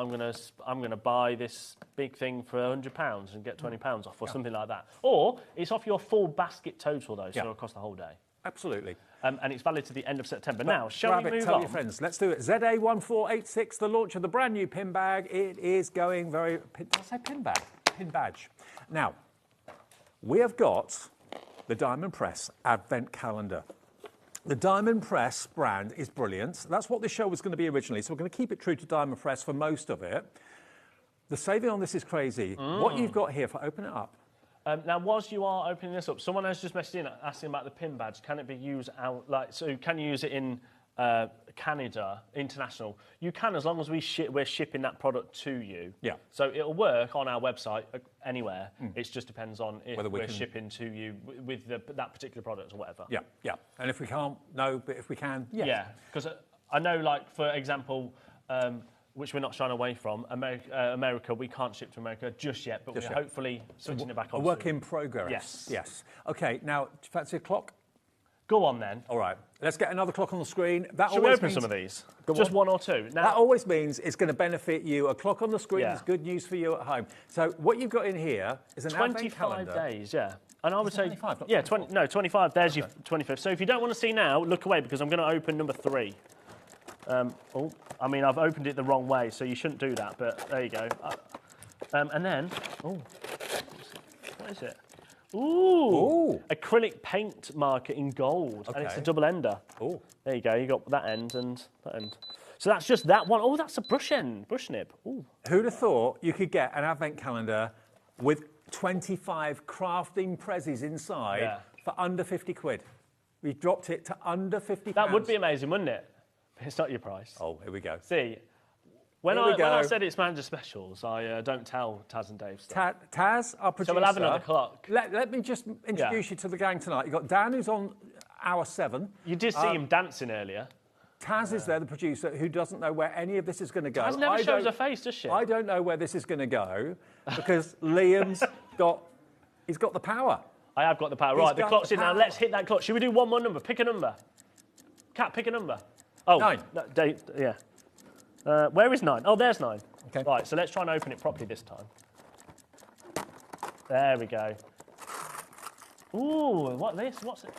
I'm gonna buy this big thing for £100 and get £20 off, or something like that. Or it's off your full basket total though, so across the whole day. Absolutely. And it's valid to the end of September. Now, shall we move tell on? your friends. Let's do it. ZA1486, the launch of the brand new pin bag. It is going very... Did I say pin bag? Pin badge. Now, we have got the Diamond Press Advent Calendar. The Diamond Press brand is brilliant. That's what this show was going to be originally, so we're going to keep it true to Diamond Press for most of it. The saving on this is crazy. What you've got here, if I open it up, now, whilst you are opening this up, someone has just messaged in asking about the pin badge. Can it be used out, so can you use it in Canada, international? You can, as long as we're shipping that product to you. Yeah. So it'll work on our website anywhere. It just depends on if we're shipping to you with that particular product or whatever. Yeah, yeah. And if we can't, no, but if we can, yes. Yeah, because I know, like, for example, which we're not shying away from, America, we can't ship to America just yet, but we're hopefully switching it back on. A work in progress. Yes. Yes. OK, now, do you fancy a clock? Go on, then. All right. Let's get another clock on the screen. Should we open some of these? Just one or two? Now, that always means it's going to benefit you. A clock on the screen is good news for you at home. So what you've got in here is an advent calendar. 25 days, yeah. And I would say... 25, not 24. 25. There's your 25th. So if you don't want to see now, look away, because I'm going to open number 3. I mean, I've opened it the wrong way, so you shouldn't do that, but there you go. And then, what is it? Ooh, acrylic paint marker in gold, and it's a double ender. Oh, there you go. You got that end and that end. So that's just that one. Oh, that's a brush nib. Ooh. Who'd have thought you could get an advent calendar with 25 crafting prezzies inside for under 50 quid? We dropped it to under 50 That would be amazing, wouldn't it? It's not your price. Oh, here we go. See, when I said it's manager specials, I don't tell Taz and Dave stuff. Taz, our producer. So we'll have another clock. Let me just introduce you to the gang tonight. You've got Dan, who's on hour 7. You did see him dancing earlier. Taz is there, the producer, who doesn't know where any of this is going to go. Taz never shows her face, does she? I don't know where this is going to go because Liam's got the power. I have got the power. Right, the clock's in now. Let's hit that clock. Should we do one more number? Pick a number. Kat, pick a number. Oh, 9. No, Dave, yeah. Where is 9? Oh, there's 9. Okay. Right, so let's try and open it properly this time. There we go. Ooh, what's it?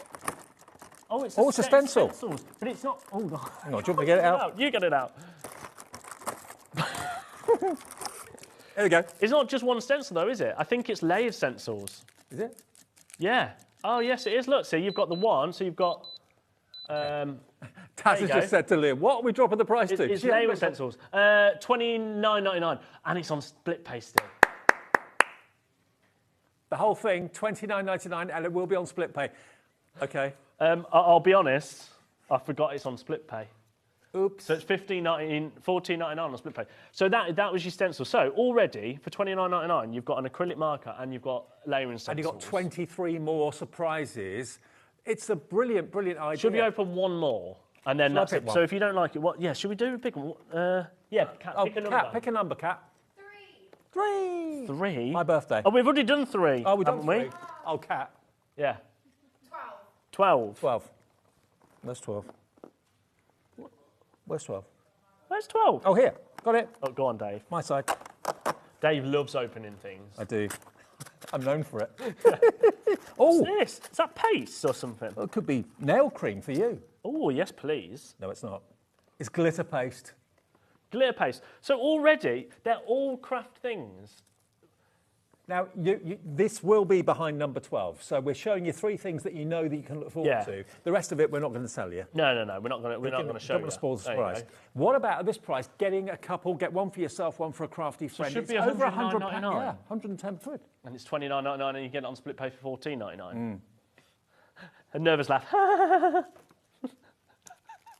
Oh, it's a stencil. Stencils, but it's not. Oh, God. Hang on, do you want me to get it out? You get it out. There we go. It's not just one stencil, though, is it? I think it's layered stencils. Is it? Yeah. Oh, yes, it is. Look, see, you've got the one, so you've got... Taz has just said to Liam, what are we dropping the price to? It's layered stencils. $29.99, and it's on split pay still. The whole thing, $29.99, and it will be on split pay. Okay. I'll be honest, I forgot it's on split pay. Oops. So it's $14.99 on split pay. So that was your stencil. So already, for $29.99, you've got an acrylic marker and you've got layering stencils. And you've got 23 more surprises. It's a brilliant, brilliant idea. Should we open one more? And then that's it. So if you don't like it, what? Yeah, should we do a big one? Yeah, Kat, pick a number. Kat, pick a number, Kat. 3. 3? My birthday. Oh, we've already done 3. Oh, we've done 3. We? Oh, Kat. Yeah. 12. 12. Where's 12? Where's 12? Where's 12? Oh, here. Got it. Oh, go on, Dave. My side. Dave loves opening things. I do. I'm known for it. Oh! What's this? Is that paste or something? Well, it could be nail cream for you. Oh, yes, please. No, it's not. It's glitter paste. Glitter paste. So already, they're all craft things. Now, this will be behind number 12. So we're showing you 3 things that you know that you can look forward to. The rest of it, we're not going to sell you. No. We're not going to show you. Don't want to spoil the surprise. What about at this price? Getting a couple, get one for yourself, one for a crafty friend. So it should be over £100. £109.99. Yeah, 110 quid. And it's $29.99, and you get it on split pay for $14.99. A nervous laugh.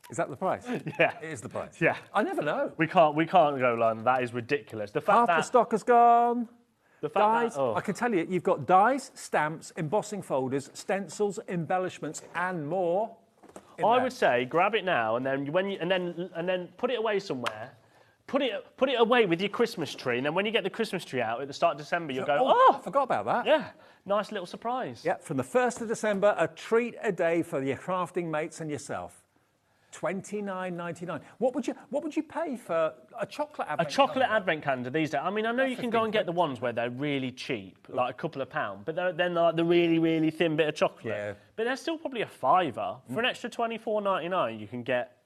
Is that the price? Yeah. It is the price. Yeah. I never know. We can't go low. That is ridiculous. The fact Half the stock has gone. The fact dies, that, I can tell you, you've got dies, stamps, embossing folders, stencils, embellishments, and more. I would say grab it now, and then and then put it away somewhere. Put it away with your Christmas tree, and then when you get the Christmas tree out at the start of December, you'll go, I forgot about that. Yeah, nice little surprise. Yeah, from the 1st of December, a treat a day for your crafting mates and yourself. $29.99. What would you pay for a chocolate advent? A chocolate advent calendar these days. I mean, I know you can go and get the ones where they're really cheap, like a couple of pounds, but they're like the really, really thin bit of chocolate. Yeah. But they're still probably a £5. For an extra $24.99, you can get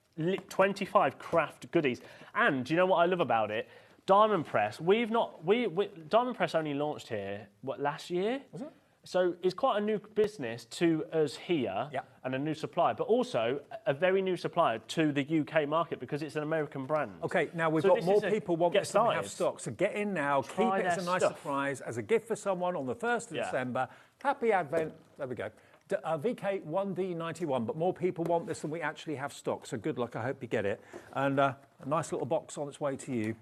25 craft goodies. And do you know what I love about it? Diamond Press. Diamond Press only launched here last year. Was it? So it's quite a new business to us here and a new supplier, but also a very new supplier to the UK market because it's an American brand. Okay, now we've got more people want this than we have stock, so get in now, keep it as a nice surprise, as a gift for someone on the 1st of December. Happy Advent. There we go. VK 1D91, but more people want this than we actually have stock, so good luck, I hope you get it. And a nice little box on its way to you.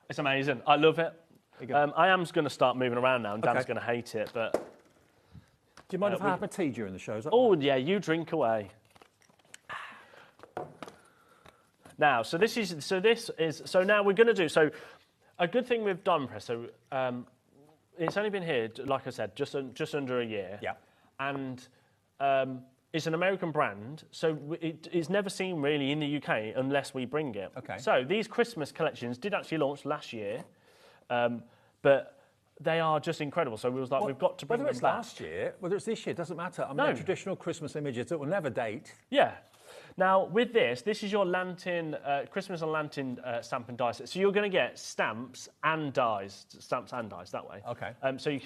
It's amazing. I love it. I am going to start moving around now, and Dan's going to hate it, but... Do you mind if I have a tea during the show? Oh, yeah, you drink away. Now, so now we're going to do, so a good thing with Diamond Press, so it's only been here, like I said, just under a year. Yeah. And it's an American brand, so it's never seen really in the UK unless we bring it. Okay. So these Christmas collections did actually launch last year, but they are just incredible. So we was like, we've got to bring them back. Whether it's last year, whether it's this year, doesn't matter. I mean, they're traditional Christmas images that will never date. Yeah. Now, with this is your lantern, Christmas and lantern stamp and die set. So you're going to get stamps and dies that way. Okay. So you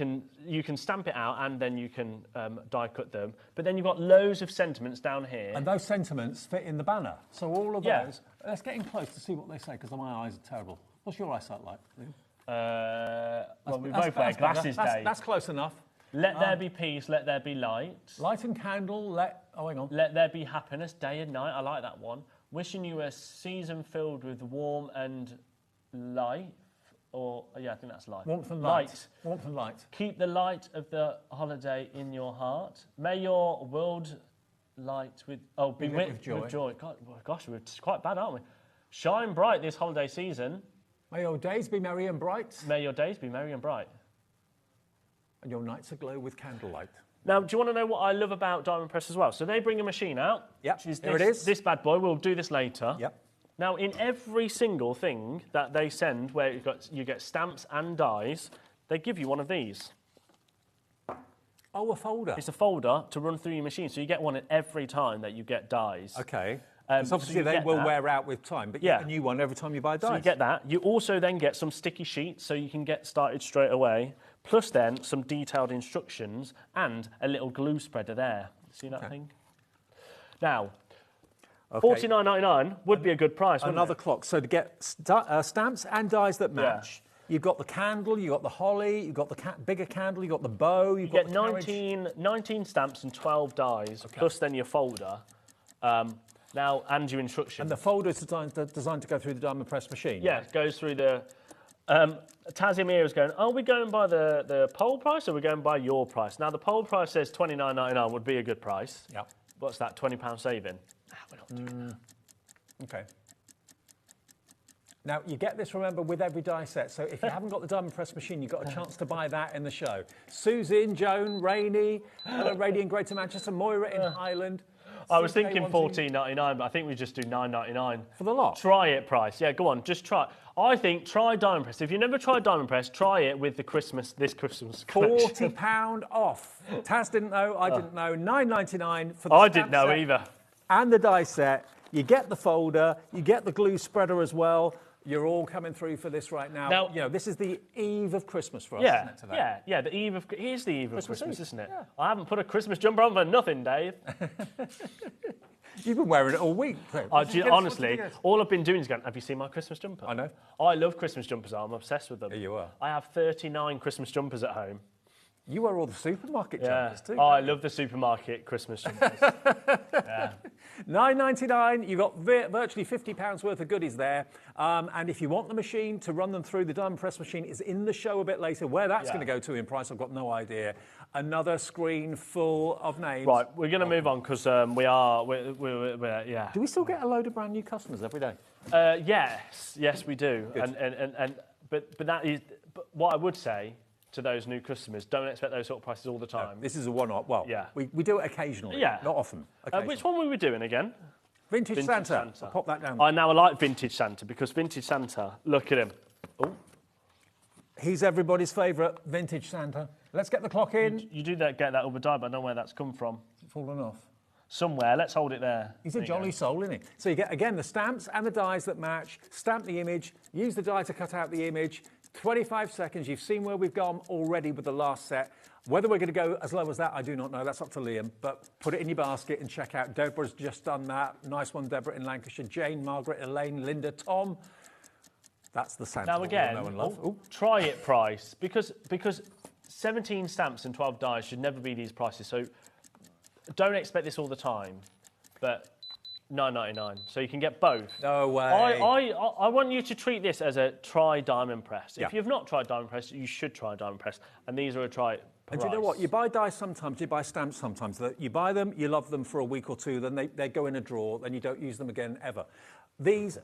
can stamp it out and then you can die cut them. But then you've got loads of sentiments down here. And those sentiments fit in the banner. So all of those. Let's get in close to see what they say because my eyes are terrible. What's your eyesight like, Liam? Well, we both wear glasses, Dave. That's close enough. Let there be peace, let there be light. Light and candle, hang on. Let there be happiness, day and night. I like that one. Wishing you a season filled with warmth and life. I think that's life. Warmth and light. Warmth and light. Keep the light of the holiday in your heart. May your world light with... Oh, be lit with joy. Gosh, we're quite bad, aren't we? Shine bright this holiday season. May your days be merry and bright. May your days be merry and bright. And your nights aglow with candlelight. Now, do you want to know what I love about Diamond Press as well? So they bring a machine out. Yep, Here it is. This bad boy. We'll do this later. Yep. Now, in every single thing that they send where you get stamps and dies, they give you one of these. Oh, a folder. It's a folder to run through your machine. So you get one at every time that you get dies. Okay. Obviously, they will wear out with time, but you get a new one every time you buy dies. So you get that. You also then get some sticky sheets so you can get started straight away, plus then some detailed instructions and a little glue spreader there. See that thing? Now, $49.99 would be a good price, wouldn't Another it? clock. So to get stamps and dies that match, you've got the candle, you've got the holly, you've got the bigger candle, you've got the bow, you've got the 19 stamps and 12 dies, plus then your folder. Now, and your instructions. And the folder is designed to go through the diamond press machine. Yeah, it goes through the... Tazim here is going, are we going by the poll price or are we going by your price? Now, the poll price says $29.99 would be a good price. Yeah. What's that, £20 saving? We're not doing that. Okay. Now, you get this, remember, with every die set. So if you haven't got the diamond press machine, you've got a chance to buy that in the show. Susan, Joan, Rainey, Rady in Greater Manchester, Moira in Highland. I was thinking $14.99, but I think we just do $9.99. For the lot? Try it price. Yeah, go on, just try. I think try Diamond Press. If you've never tried Diamond Press, try it with this Christmas collection. £40 off. Taz didn't know, I didn't know. $9.99 for the I didn't know set either. And the die set. You get the folder, you get the glue spreader as well. You're all coming through for this right now. You know, this is the eve of Christmas for us, isn't it, today? Yeah, the eve of... Here's the eve of Christmas, Eve. isn't it? Yeah. I haven't put a Christmas jumper on for nothing, Dave. You've been wearing it all week. Honestly, all I've been doing is going, have you seen my Christmas jumper? I know. I love Christmas jumpers. I'm obsessed with them. Here you are. I have 39 Christmas jumpers at home. You wear all the supermarket jumpers too. Oh, I love the supermarket Christmas jumpers. Yeah. $9.99, you've got virtually £50 worth of goodies there. And if you want the machine to run them through, the diamond press machine is in the show a bit later. Where that's going to go to in price, I've got no idea. Another screen full of names. Right, we're going to move on because we're Do we still get a load of brand new customers every day? Yes, we do. But what I would say to those new customers, don't expect those sort of prices all the time. No, this is a one-off. Well, we do it occasionally, not often. Which one were we doing again? Vintage Santa. I'll pop that down. I like Vintage Santa because Vintage Santa, look at him. Oh. He's everybody's favourite, Vintage Santa. Let's get the clock in. You do get that over die, but I don't know where that's come from. It's fallen off. Somewhere, let's hold it there. He's a jolly soul, isn't he? So you get, again, the stamps and the dies that match, stamp the image, use the die to cut out the image, 25 seconds. You've seen where we've gone already with the last set. Whether we're going to go as low as that, I do not know. That's up to Liam. But put it in your basket and check out. Deborah's just done that. Nice one, Deborah in Lancashire. Jane, Margaret, Elaine, Linda, Tom. That's the Santa now again, we know and love. Try it price. Because 17 stamps and 12 dies should never be these prices. So don't expect this all the time. But $9.99, so you can get both. No way. I want you to treat this as a try diamond press. Yeah. If you've not tried diamond press, you should try diamond press, and these are a try price. And do you know what? You buy dies sometimes, you buy stamps sometimes. You buy them, you love them for a week or two, then they go in a drawer, then you don't use them again ever. These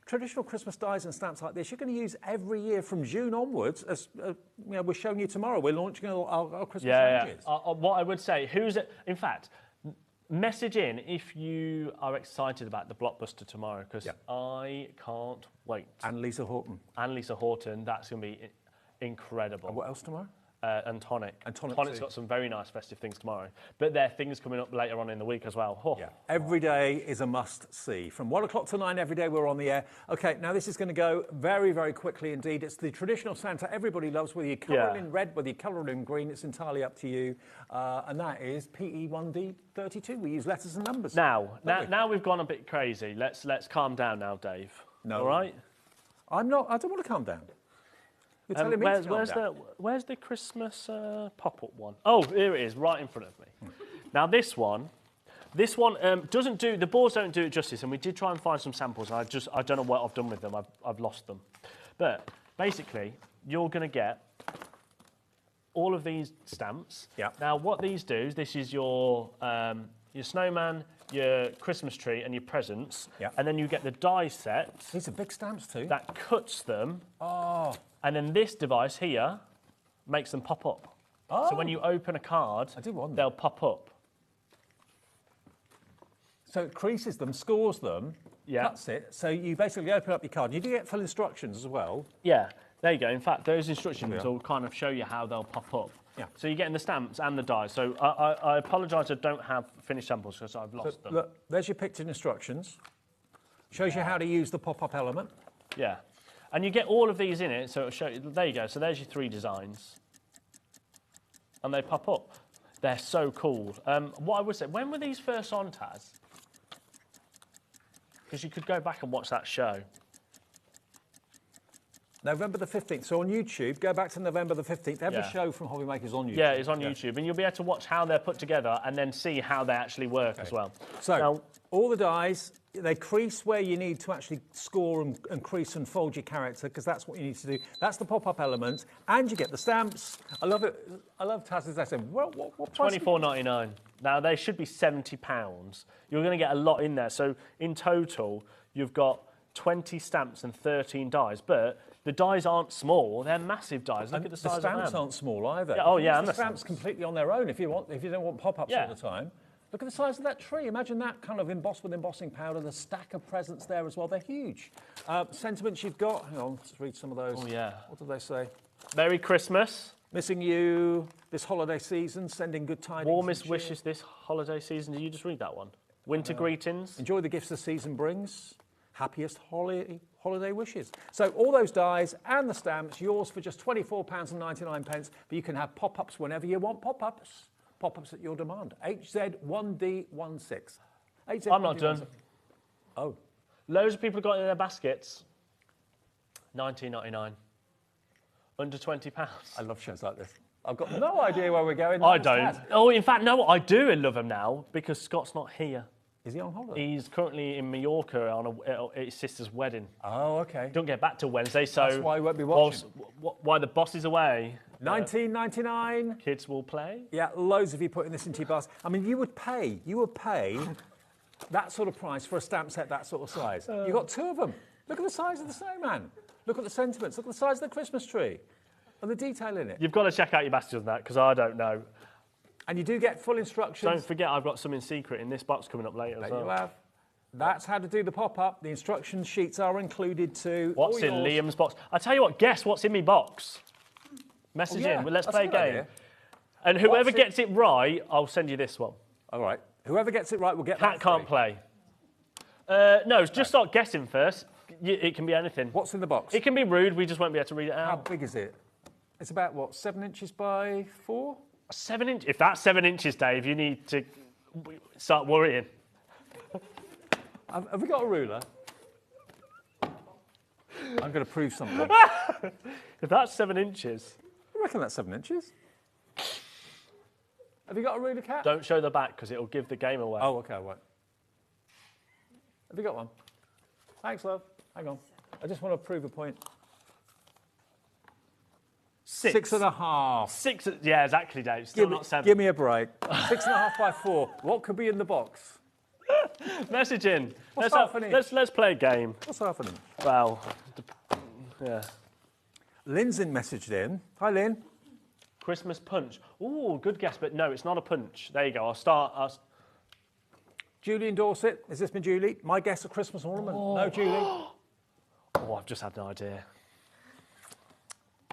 traditional Christmas dies and stamps like this, you're going to use every year from June onwards. As we're showing you tomorrow, we're launching our Christmas ranges. What I would say, in fact, message in if you are excited about the blockbuster tomorrow, because I can't wait. And Lisa Horton. That's going to be incredible. And what else tomorrow? And Tonic. Tonic's got some very nice festive things tomorrow. But there are things coming up later on in the week as well. Oh. Yeah. Every day is a must-see. From 1 o'clock to 9 every day we're on the air. OK, now this is going to go very, very quickly indeed. It's the traditional Santa everybody loves, whether you colour it in red, whether you colour it in green, it's entirely up to you. And that is PE1D32. We use letters and numbers. Now we've gone a bit crazy. Let's calm down now, Dave. No. All right? I don't want to calm down. You're telling me to calm down. Where's the Christmas pop-up one? Oh, here it is, right in front of me. Now this one doesn't do, the boards don't do it justice, and we did try and find some samples, and I don't know what I've done with them. I've lost them. But basically, you're going to get all of these stamps. Yeah. Now what these do is this is your snowman, your Christmas tree, and your presents. Yeah. And then you get the die set. These are big stamps too. That cuts them. Oh. And then this device here makes them pop up. Oh. So when you open a card, they'll pop up. So it creases them, scores them, cuts it. So you basically open up your card. You do get full instructions as well. Yeah, there you go. In fact, those instructions will kind of show you how they'll pop up. Yeah. So you're getting the stamps and the dies. So I apologise, I don't have finished samples because I've lost them. Look, there's your pictured instructions. Shows you how to use the pop-up element. Yeah. And you get all of these in it, so it'll show you. There you go. So there's your 3 designs. And they pop up. They're so cool. What I would say, when were these first on, Taz? Because you could go back and watch that show. November the 15th. So on YouTube, go back to November the 15th. Every show from HobbyMaker is on YouTube. Yeah, it's on YouTube. And you'll be able to watch how they're put together and then see how they actually work as well. So now, all the dies, they crease where you need to actually score and crease and fold your character, because that's what you need to do. That's the pop-up element. And you get the stamps. I love it. I love Taz's lesson. What price? $24.99. Now, they should be £70. You're going to get a lot in there. So in total, you've got 20 stamps and 13 dies. But the dies aren't small; they're massive dies. Look at the size of them. The stamps aren't small either. Yeah, oh yeah, and the stamps completely on their own. If you don't want pop-ups all the time, look at the size of that tree. Imagine that kind of embossed with embossing powder. The stack of presents there as well. They're huge. Sentiments you've got. Hang on, let's read some of those. Oh yeah. What do they say? Merry Christmas. Missing you this holiday season. Sending good tidings. Warmest wishes this holiday season. Did you just read that one? Winter greetings. Enjoy the gifts the season brings. Happiest holiday wishes. So all those dies and the stamps, yours for just £24.99, but you can have pop-ups whenever you want pop-ups. Pop-ups at your demand. HZ1D16. I'm not done. Oh. Loads of people got it in their baskets. $19.99. Under £20. I love shows like this. I've got no idea where we're going. I don't. Oh, in fact, no, I do love them now because Scott's not here. Is he on holiday? He's currently in Mallorca on his sister's wedding. Oh, okay. Don't get back till Wednesday, so... That's why he won't be watching. Why the boss is away. $19.99. Kids will play. Yeah, loads of you putting this into your basket. I mean, you would pay that sort of price for a stamp set that sort of size. You got 2 of them. Look at the size of the snowman. Look at the sentiments. Look at the size of the Christmas tree. And the detail in it. You've got to check out your baskets on that, because I don't know. And you do get full instructions. Don't forget, I've got something secret in this box coming up later as well. You have. That's how to do the pop-up. The instruction sheets are included too. What's in Liam's box? I tell you what, guess what's in my box. Message in. Well, let's play a game. Idea. And whoever gets it right, I'll send you this one. All right. Whoever gets it right will get Cat can't play. No, just start guessing first. It can be anything. What's in the box? It can be rude. We just won't be able to read it out. How big is it? It's about, what, 7 inches by 4? 7 inches? If that's 7 inches, Dave, you need to start worrying. Have we got a ruler? I'm going to prove something. If that's 7 inches. I reckon that's 7 inches. Have you got a ruler, Cat? Don't show the back, because it'll give the game away. Oh, OK, I won't. Have you got one? Thanks, love. Hang on. I just want to prove a point. 6.5. 6, yeah, exactly, Dave. Still not 7. Give me a break. 6.5 by 4. What could be in the box? Message in. What's half an inch? Let's play a game. What's half an inch? Well, yeah. Lynn's messaged in. Hi, Lynn. Christmas punch. Ooh, good guess, but no, it's not a punch. There you go. I'll start. Julie in Dorset. Has this been Julie? My guess, a Christmas ornament. Oh. No, Julie. Oh, I've just had an idea.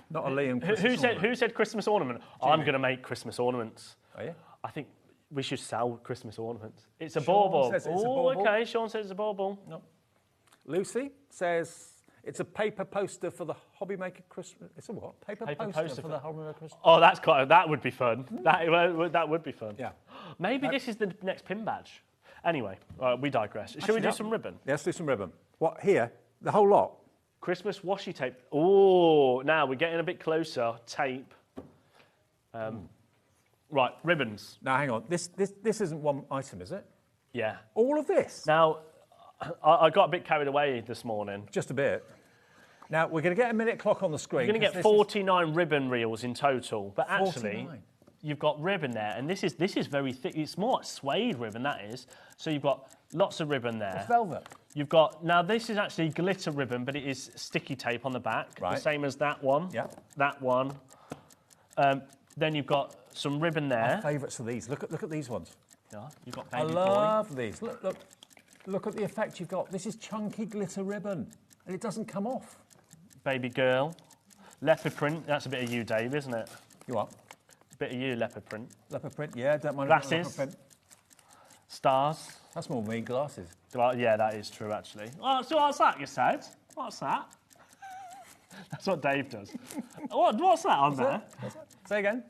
Not a Liam Christmas ornament. Who said Christmas ornament? I'm going to make Christmas ornaments. Are you? I think we should sell Christmas ornaments. It's a Sean bauble. says it's a Oh, bauble. okay. Sean says it's a bauble. No. Lucy says it's a paper poster for the HobbyMaker Christmas. It's a what? Paper poster for the HobbyMaker Christmas. Oh, that would be fun. That would be fun. Yeah. Maybe this is the next pin badge. Anyway, we digress. Shall we do some ribbon? Yeah, let's do some ribbon. What, here? The whole lot? Christmas washi tape. Oh, now we're getting a bit closer. Tape. Right, ribbons. Now, hang on. This isn't one item, is it? Yeah. All of this? Now, I got a bit carried away this morning. Just a bit. Now, we're going to get a minute clock on the screen. You're going to get 49 ribbon reels in total. But actually, 49. You've got ribbon there. And this is very thick. It's more suede ribbon, that is. So you've got lots of ribbon there. It's velvet. You've got, now this is actually glitter ribbon, but it is sticky tape on the back. Right. The same as that one. Yeah. That one. Then you've got some ribbon there. My favourites are these. Look at these ones. Yeah, you've got I baby love these. Look at the effect you've got. This is chunky glitter ribbon, and it doesn't come off. Baby girl. Leopard print. That's a bit of you, Dave, isn't it? You what? Bit of you, leopard print. Leopard print, yeah, don't mind. Glasses. Leopard print. Stars. That's more me, glasses. Well, yeah, that is true, actually. Oh, so what's that, you said? What's that? That's what Dave does. What's that on there? Say again.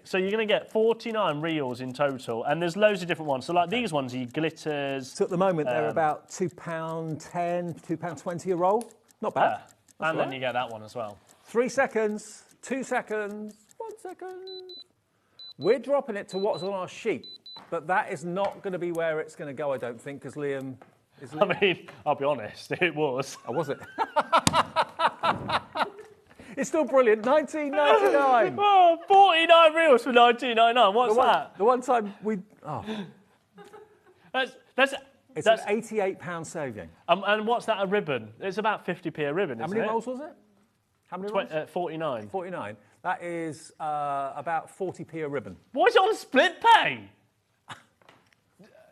So you're going to get 49 reels in total, and there's loads of different ones. So like these ones are your glitters. So at the moment they're about £2.10, £2.20 a roll. Not bad. And then you get that one as well. 3 seconds, 2 seconds, 1 second. We're dropping it to what's on our sheet, but that is not going to be where it's going to go, I don't think, because Liam is. I mean, I'll be honest, it was. Oh, was it? It's still brilliant. 19.99. Oh, 49 reels for 19.99. What's that? The one time we. Oh. It's an £88 saving. And what's that a ribbon? It's about 50p a ribbon, isn't it? How many rolls was it? How many rolls? 49. 49. That is about 40p a ribbon. Why is it on split pay?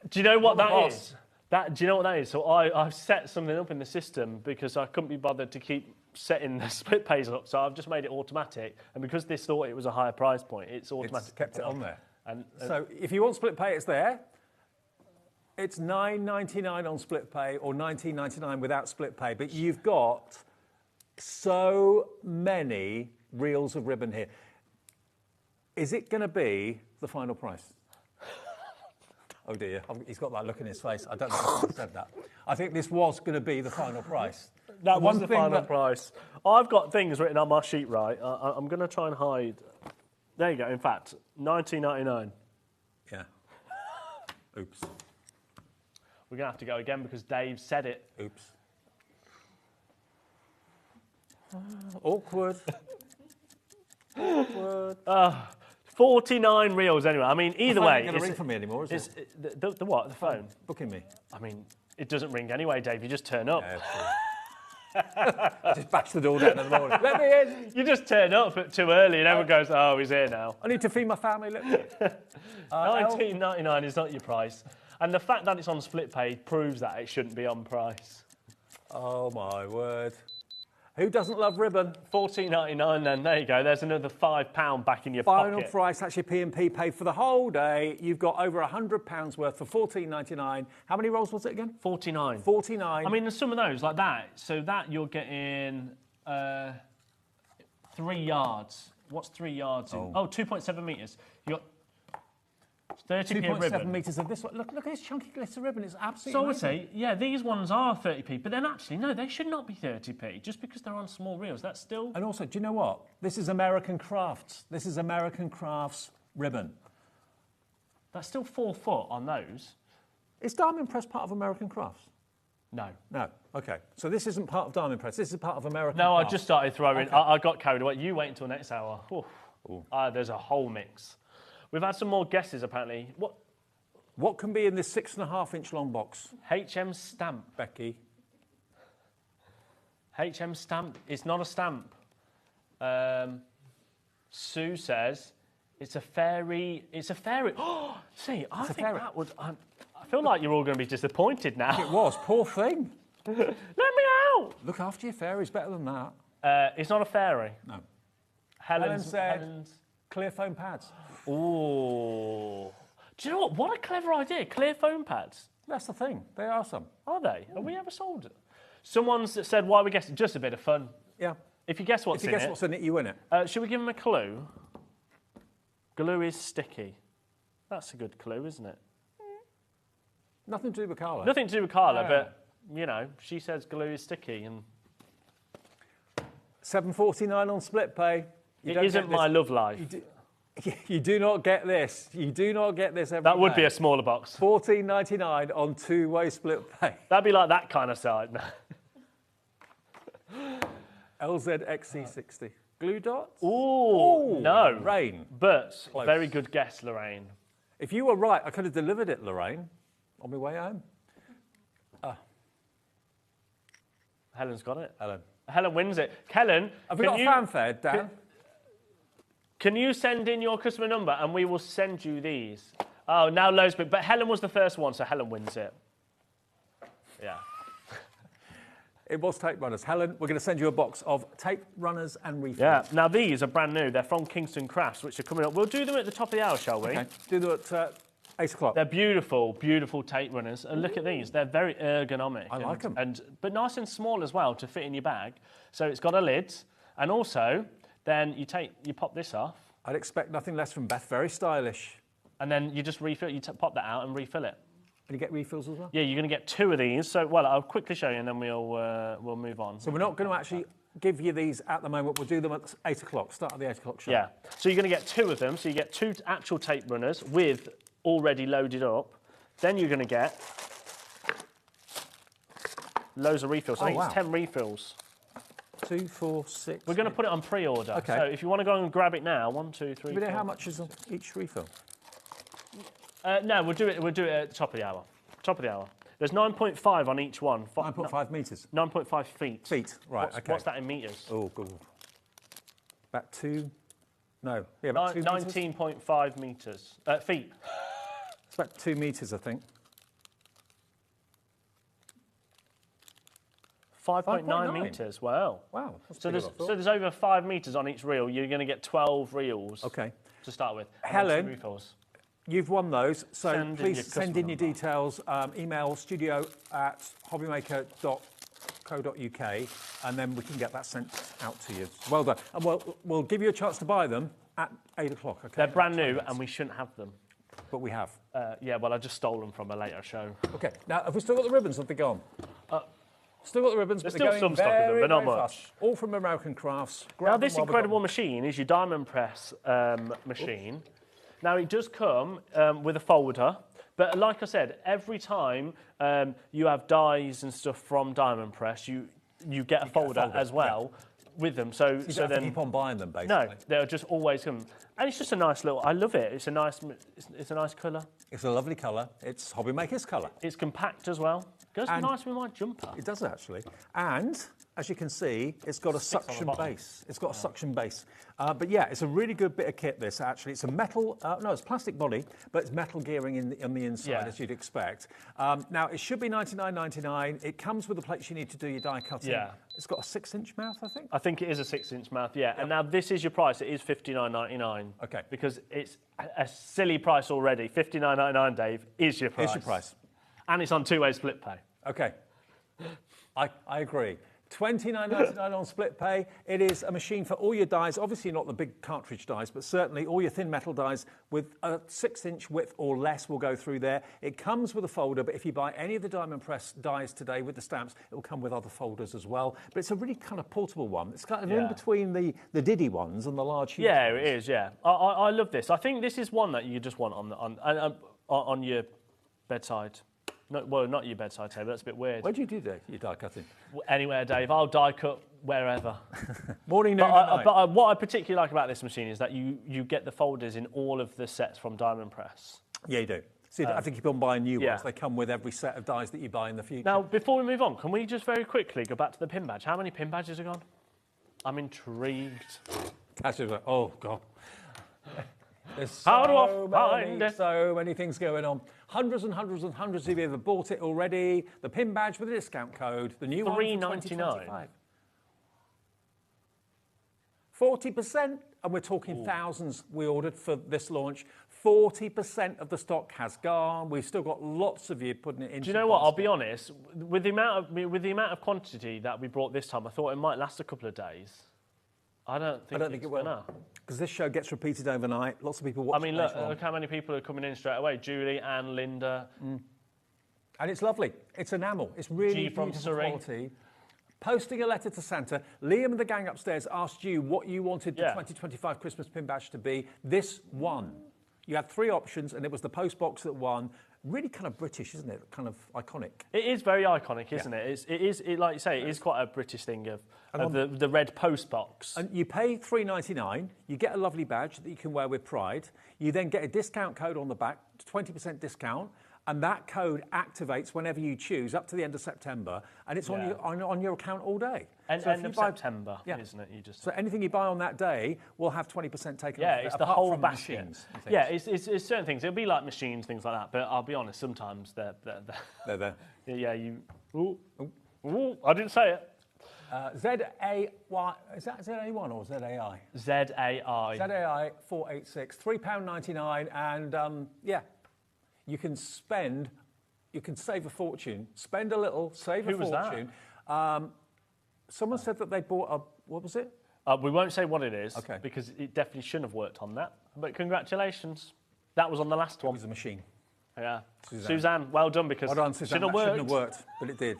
Do you know what that is? Do you know what that is? So I've set something up in the system because I couldn't be bothered to keep setting the split pays up, so I've just made it automatic. And because this thought it was a higher price point, it's automatic. It's kept it on there. And so if you want split pay, it's there. It's $9.99 on split pay or $19.99 without split pay. But you've got so many reels of ribbon here. Is it going to be the final price? Oh dear, he's got that look in his face. I don't know if he said that. I think this was going to be the final price. That was the final price. I've got things written on my sheet, right? I'm going to try and hide. There you go. In fact, $19.99. Yeah. Oops. We're going to have to go again because Dave said it. Oops. Awkward. Awkward. 49 reels anyway. I mean, either way. It's not going to ring for me anymore, is it? The what? The phone? Booking me. I mean, it doesn't ring anyway, Dave. You just turn up. Yeah, just bash the door down in the morning. Let me in. You just turn up too early and everyone goes, oh, he's here now. I need to feed my family. $19.99 is not your price. And the fact that it's on split pay proves that it shouldn't be on price. Oh, my word. Who doesn't love ribbon? $14.99 then. There you go. There's another £5 back in your pocket. Final price, that's your P&P paid for the whole day. You've got over £100 worth for $14.99. How many rolls was it again? 49. 49. I mean, there's some of those like that. So that you're getting 3 yards. What's 3 yards? Oh, 2.7 metres. You got 30p ribbon. 2.7 metres of this one. Look at this chunky glitter ribbon. It's absolutely So I would say, yeah, these ones are 30p, but then actually, no, they should not be 30p, just because they're on small reels. That's still... And also, do you know what? This is American Crafts. This is American Crafts ribbon. That's still 4 foot on those. Is Diamond Press part of American Crafts? No. No. OK. So this isn't part of Diamond Press. This is part of American No, Crafts. I just started throwing... Okay. I got carried away. You wait until next hour. There's a whole mix. We've had some more guesses, apparently. What can be in this 6.5-inch long box? HM stamp. Becky. HM stamp. It's not a stamp. Sue says it's a fairy. It's a fairy. Oh, see, I think that would... I feel like you're all going to be disappointed now. It was. Poor thing. Let me out. Look after your fairies. Better than that. It's not a fairy. No. Helen said clear foam pads. Oh. Do you know what? What a clever idea. Clear foam pads. That's the thing. They are some. Are they? Have we ever sold it? Someone's said, why are we guessing? Just a bit of fun. Yeah. If you guess what's in it... If you guess what's in it, you win it. Should we give them a clue? Glue is sticky. That's a good clue, isn't it? Nothing to do with Carla. Nothing to do with Carla, but, you know, she says glue is sticky and... $7.49 on split pay. It isn't my love life. You do not get this. You do not get this every That would day. be a smaller box. $14.99 on two-way split pay. That'd be like that kind of side. LZXC60. Glue dots? Ooh, no. Lorraine. But Close. very good guess, Lorraine. If you were right, I could have delivered it, Lorraine, on my way home. Helen's got it. Helen wins it. Helen, have we got a fanfare, Dan? Can you send in your customer number and we will send you these? Oh, now loads, but Helen was the first one, so Helen wins it. Yeah. It was tape runners. Helen, we're going to send you a box of tape runners and refills. Yeah, now these are brand new. They're from Kingston Crafts, which are coming up. We'll do them at the top of the hour, shall we? Okay, do them at 8 o'clock. They're beautiful, beautiful tape runners. And look at these. They're very ergonomic. I like them. But nice and small as well to fit in your bag. So it's got a lid. And also, then you pop this off. I'd expect nothing less from Beth. Very stylish. And then you just refill, pop that out and refill it. And you get refills as well? Yeah, you're going to get 2 of these. So, well, I'll quickly show you and then we'll move on. So we're not going to actually give you these at the moment. We'll do them at 8 o'clock, start of the 8 o'clock show. Yeah. So you're going to get 2 of them. So you get 2 actual tape runners with already loaded up. Then you're going to get loads of refills. So I think it's 10 refills. 2, 4, 6. We're going to put it on pre-order. Okay. So if you want to go and grab it now, 1, 2, 3. Do we know how much is on each refill? No, we'll do it at the top of the hour. Top of the hour. There's 9.5 on each one. 9.5 metres? 9.5 feet. Feet, right, okay. What's that in metres? Oh, good. About 2... No, yeah, about 2 metres? 19.5 metres. Feet. It's about 2 metres, I think. 5.9 metres, wow. Wow. So there's over 5 metres on each reel. You're going to get 12 reels to start with. Helen, refills. You've won those, so please send in your number. details. Email studio@hobbymaker.co.uk, and then we can get that sent out to you. Well done. And we'll give you a chance to buy them at 8 o'clock. Okay? They're brand new, and we shouldn't have them. But we have. Yeah, well, I just stole them from a later show. Okay. Now, have we still got the ribbons? Have they gone? Still got the ribbons, but There's they're still going some stock of them, but not very much. fast. All from American Crafts. Now, this incredible machine is your diamond press machine. Now, it does come with a folder, but like I said, every time you have dies and stuff from diamond press, you get a folder as well with them. So you don't have to keep on buying them, basically. No, they'll just always come. And it's just a nice little, I love it. It's a nice colour. It's a lovely colour. It's HobbyMaker's colour. It's compact as well. Goes nice with my jumper. It does, actually. And, as you can see, it's got a suction base. It's got a suction base. But yeah, it's a really good bit of kit, this, actually. It's a metal, no, it's plastic body, but it's metal gearing on the inside, as you'd expect. Now, it should be $99.99. It comes with the plates you need to do your die cutting. Yeah. It's got a 6-inch mouth, I think? I think it is a 6-inch mouth, yeah. Yep. And now this is your price. It is $59.99. Okay. Because it's a silly price already. $59.99, Dave, is your price. Is your price. And it's on 2-way split pay. Okay. I agree. $29.99 on split pay. It is a machine for all your dies, obviously not the big cartridge dies, but certainly all your thin metal dies with a 6-inch width or less will go through there. It comes with a folder, but if you buy any of the diamond press dies today with the stamps, it will come with other folders as well. But it's a really kind of portable one. It's kind of in between the Diddy ones and the large huge ones. It is, yeah. I love this. I think this is one that you just want on your bedside. Well, not your bedside table, that's a bit weird. Where do you do your die cutting? Anywhere, Dave. I'll die cut wherever. Morning, noon, night. But what I particularly like about this machine is that you get the folders in all of the sets from Diamond Press. Yeah, you do. See, I think you keep on buying new ones. They come with every set of dies that you buy in the future. Now, before we move on, can we just very quickly go back to the pin badge? How many pin badges are gone? I'm intrigued. Oh, God. There's so many things going on. Hundreds and hundreds and hundreds of you have bought it already. The pin badge with a discount code. The new one $3.99. 40%, and we're talking thousands we ordered for this launch. 40% of the stock has gone. We've still got lots of you putting it in. Do you know what? I'll be honest. With the amount of quantity that we brought this time, I thought it might last a couple of days. I don't think it will. Because this show gets repeated overnight. Lots of people watch. I mean, look how many people are coming in straight away. Julie, Anne, Linda. And it's lovely. It's enamel. It's really beautiful quality. Posting a letter to Santa. Liam and the gang upstairs asked you what you wanted the 2025 Christmas pin badge to be. This won. You had 3 options, and it was the post box that won. Really kind of British, isn't it? Kind of iconic. It is very iconic, isn't it? It is, like you say, it is quite a British thing of the red post box. And you pay $3.99, you get a lovely badge that you can wear with pride. You then get a discount code on the back, 20% discount, and that code activates whenever you choose up to the end of September, and it's on your account all day. And so end of September, isn't it? So anything you buy on that day will have 20% taken off. Yeah, it's the whole basket. Machines, yeah, it's certain things. It'll be like machines, things like that. But I'll be honest, sometimes they're there. Yeah, you. Oh, I didn't say it. Z-A-Y, is that Z-A-1 or Z-A-I? Z-A-I. Z-A-I 486, £3.99, and yeah, you can spend, you can save a fortune. Spend a little, save a Who was fortune. Someone said that they bought a, what was it? We won't say what it is, because it definitely shouldn't have worked on that. But congratulations. That was on the last one. It was a machine. Yeah. Suzanne, well done, because well done, Suzanne. Shouldn't have worked, but it did.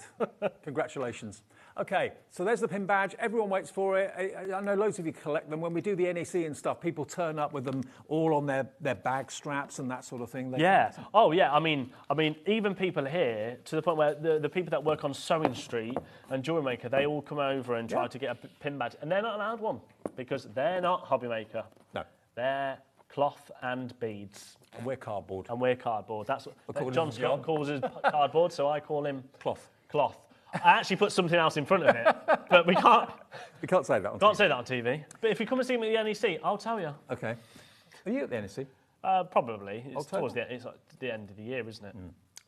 Congratulations. Okay, so there's the pin badge. Everyone waits for it. I know loads of you collect them. When we do the NEC and stuff, people turn up with them all on their bag straps and that sort of thing. Yeah. Oh, yeah. I mean, even people here, to the point where the people that work on Sewing Street and Jewelry Maker, they all come over and try to get a pin badge, and they're not allowed one because they're not HobbyMaker. No. They're cloth and beads. And we're cardboard. And we're cardboard. That's what John Scott calls his cardboard, so I call him cloth. Cloth. I actually put something else in front of it, but we can't. We can't say that on TV. Can't say that on TV. But if you come and see me at the NEC, I'll tell you. Okay. Are you at the NEC? Probably. It's towards the it's like the end of the year, isn't it?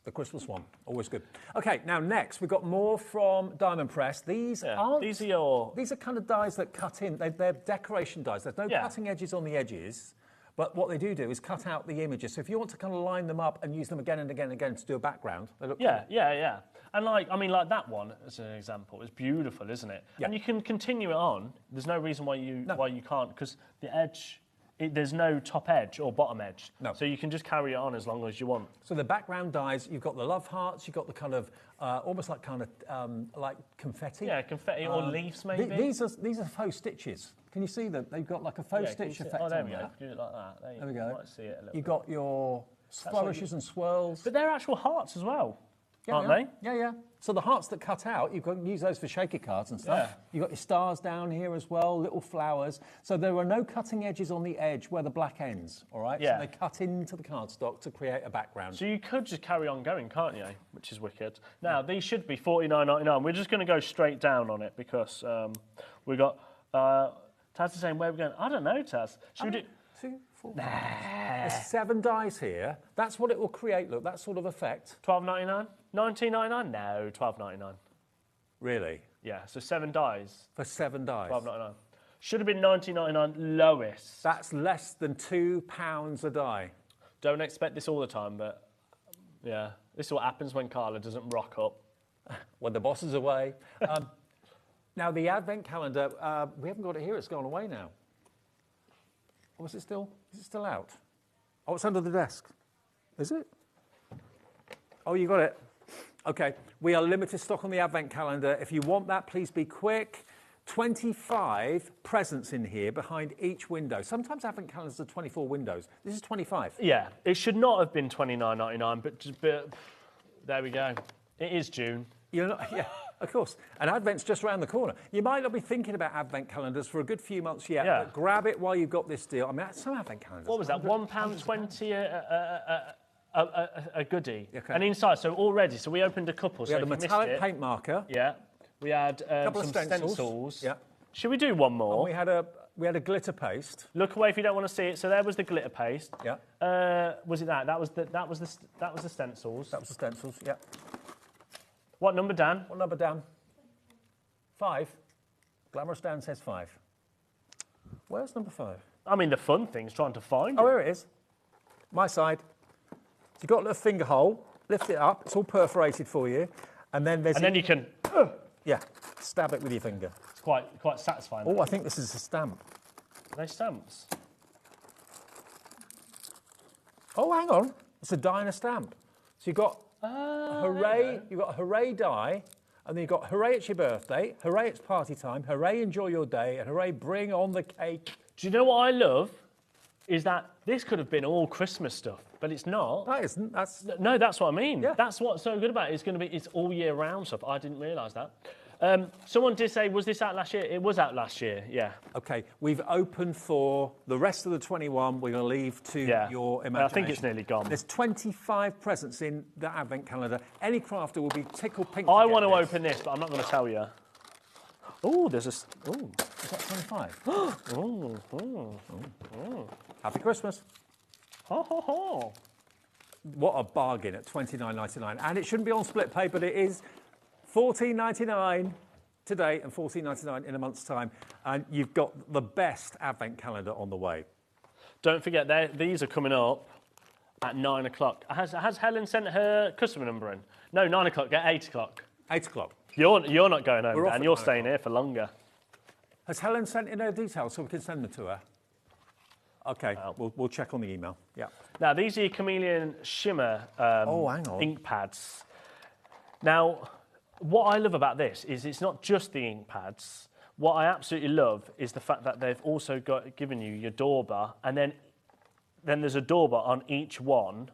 The Christmas one, always good. Okay, now next we've got more from Diamond Press. These aren't. These are kind of dies that cut in. They're decoration dies. There's no cutting edges on the edges. But what they do is cut out the images. So if you want to kind of line them up and use them again and again and again to do a background, they look cool. Yeah. And like that one as an example is beautiful, isn't it? Yeah. And you can continue it on. There's no reason why you can't, because the edge, there's no top edge or bottom edge. No. So you can just carry it on as long as you want. So the background dies, you've got the love hearts, you've got the kind of almost like kind of like confetti. Yeah, confetti or leaves maybe. These are faux stitches. Can you see them? They've got like a faux stitch effect there on we go. there. Do it like that. There we go. Might see it a little You've got your flourishes and swirls. But they're actual hearts as well, aren't they? Yeah. So the hearts that cut out, you can use those for shaker cards and stuff. Yeah. You've got your stars down here as well, little flowers. So there are no cutting edges on the edge where the black ends, all right? Yeah. So they cut into the cardstock to create a background. So you could just carry on going, can't you? Which is wicked. Now, these should be $49.99. We're just going to go straight down on it because we got... Taz is saying, where are we going? I don't know, Taz. Should we do... 2, 4, There's 7 dies here. That's what it will create, look, that sort of effect. $12.99? $19.99? No, $12.99. Really? Yeah, so 7 dies. For 7 dies? $12.99. Should have been $19.99 lowest. That's less than £2 a die. Don't expect this all the time, but yeah. This is what happens when Carla doesn't rock up. When the boss is away. Now, the Advent calendar, we haven't got it here. It's gone away now. Or is it still out? Oh, it's under the desk. Is it? Oh, you got it. Okay. We are limited stock on the Advent calendar. If you want that, please be quick. 25 presents in here behind each window. Sometimes Advent calendars are 24 windows. This is 25. Yeah. It should not have been $29.99, but there we go. It is June. You're not, yeah. Of course. And Advent's just around the corner. You might not be thinking about Advent calendars for a good few months yet, but grab it while you've got this deal. I mean, some Advent calendars. What was that, £1.20 a goodie? Okay. And inside, so already, so we opened a couple. We had a metallic paint marker. Yeah. We had couple some of stencils. Yeah. Should we do one more? And we had a glitter paste. Look away if you don't want to see it. So there was the glitter paste. Yeah. Was it that? That was the stencils. That was the stencils, yeah. What number, Dan? What number, Dan? 5. Glamorous Dan says 5. Where's number 5? I mean, the fun thing's trying to find it. Oh, here it is. My side. So you've got a little finger hole. Lift it up. It's all perforated for you. And then there's... And then you can... Yeah. Stab it with your finger. It's quite satisfying. Oh, I think this is a stamp. Are they stamps? Oh, hang on. It's a die and a stamp. So you've got... hooray, you've got a hooray die, and then you've got hooray it's your birthday, hooray it's party time, hooray enjoy your day, and hooray bring on the cake. Do you know what I love? Is that this could have been all Christmas stuff, but it's not. That isn't. No, that's what I mean. Yeah. That's what's so good about it. It's all year round stuff. I didn't realise that. Someone did say, was this out last year? It was out last year, yeah. Okay, we've opened for the rest of the 21. We're going to leave to your imagination. I think it's nearly gone. There's 25 presents in the Advent calendar. Any crafter will be tickled pink. I want to open this, but I'm not going to tell you. Oh, there's a... Oh, is that 25? oh. Happy Christmas. Ho, ho, ho. What a bargain at $29.99. And it shouldn't be on split pay, but it is $14.99 today and $14.99 in a month's time. And you've got the best advent calendar on the way. Don't forget, these are coming up at 9 o'clock. Has Helen sent her customer number in? No, 9 o'clock, get 8 o'clock. 8 o'clock. You're not going home, We're off Dan. at You're 9 staying o'clock. here for longer. Has Helen sent in her details so we can send them to her? Okay, we'll check on the email. Yeah. Now, these are your Chameleon Shimmer hang on. ink pads. Now, what I love about this is it's not just the ink pads. What I absolutely love is the fact that they've also given you your dauber, and then there's a dauber on each one.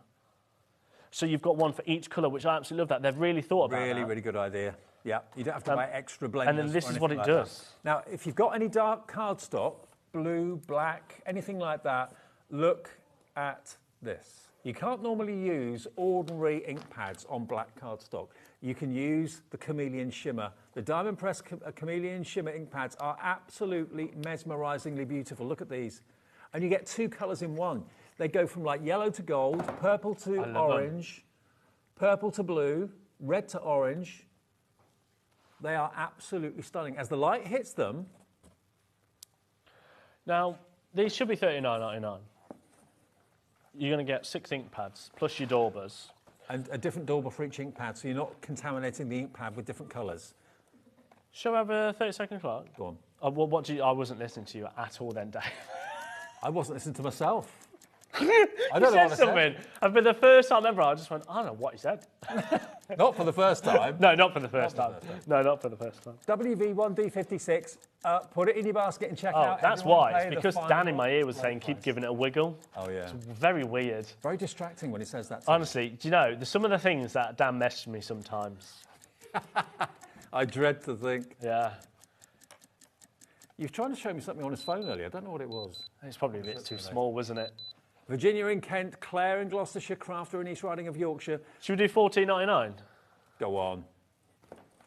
So you've got one for each colour, which I absolutely love that. They've really thought about that. Really good idea. Yeah, you don't have to buy extra blenders. And then this is what it does. Now, if you've got any dark cardstock, blue, black, anything like that, look at this. You can't normally use ordinary ink pads on black cardstock. You can use the Chameleon Shimmer. The Diamond Press Chameleon Shimmer ink pads are absolutely mesmerisingly beautiful. Look at these. And you get 2 colours in one. They go from like yellow to gold, purple to orange, purple to blue, red to orange. They are absolutely stunning. As the light hits them... Now, these should be $39.99. You're going to get 6 ink pads, plus your daubers. And a different dauber for each ink pad, so you're not contaminating the ink pad with different colours. Shall I have a 30-second clock? Go on. Well, I wasn't listening to you at all then, Dave. I wasn't listening to myself. I I don't know what I something. said. And for the first time ever, I just went, I don't know what he said. Not for the first time. No, not for the first time. No, not for the first time. WV1D56, put it in your basket and check out. That's Everyone why. pay It's the because final Dan in my ear was right saying, keep price. giving it a wiggle. Oh, yeah. It's very weird. Very distracting when he says that. Honestly, do you know, some of the things that Dan messaged me sometimes. I dread to think. Yeah. You've tried to show me something on his phone earlier. I don't know what it was. It's probably a bit too small, wasn't it? Virginia in Kent, Claire in Gloucestershire, Crafter in East Riding of Yorkshire. Should we do $14.99? Go on.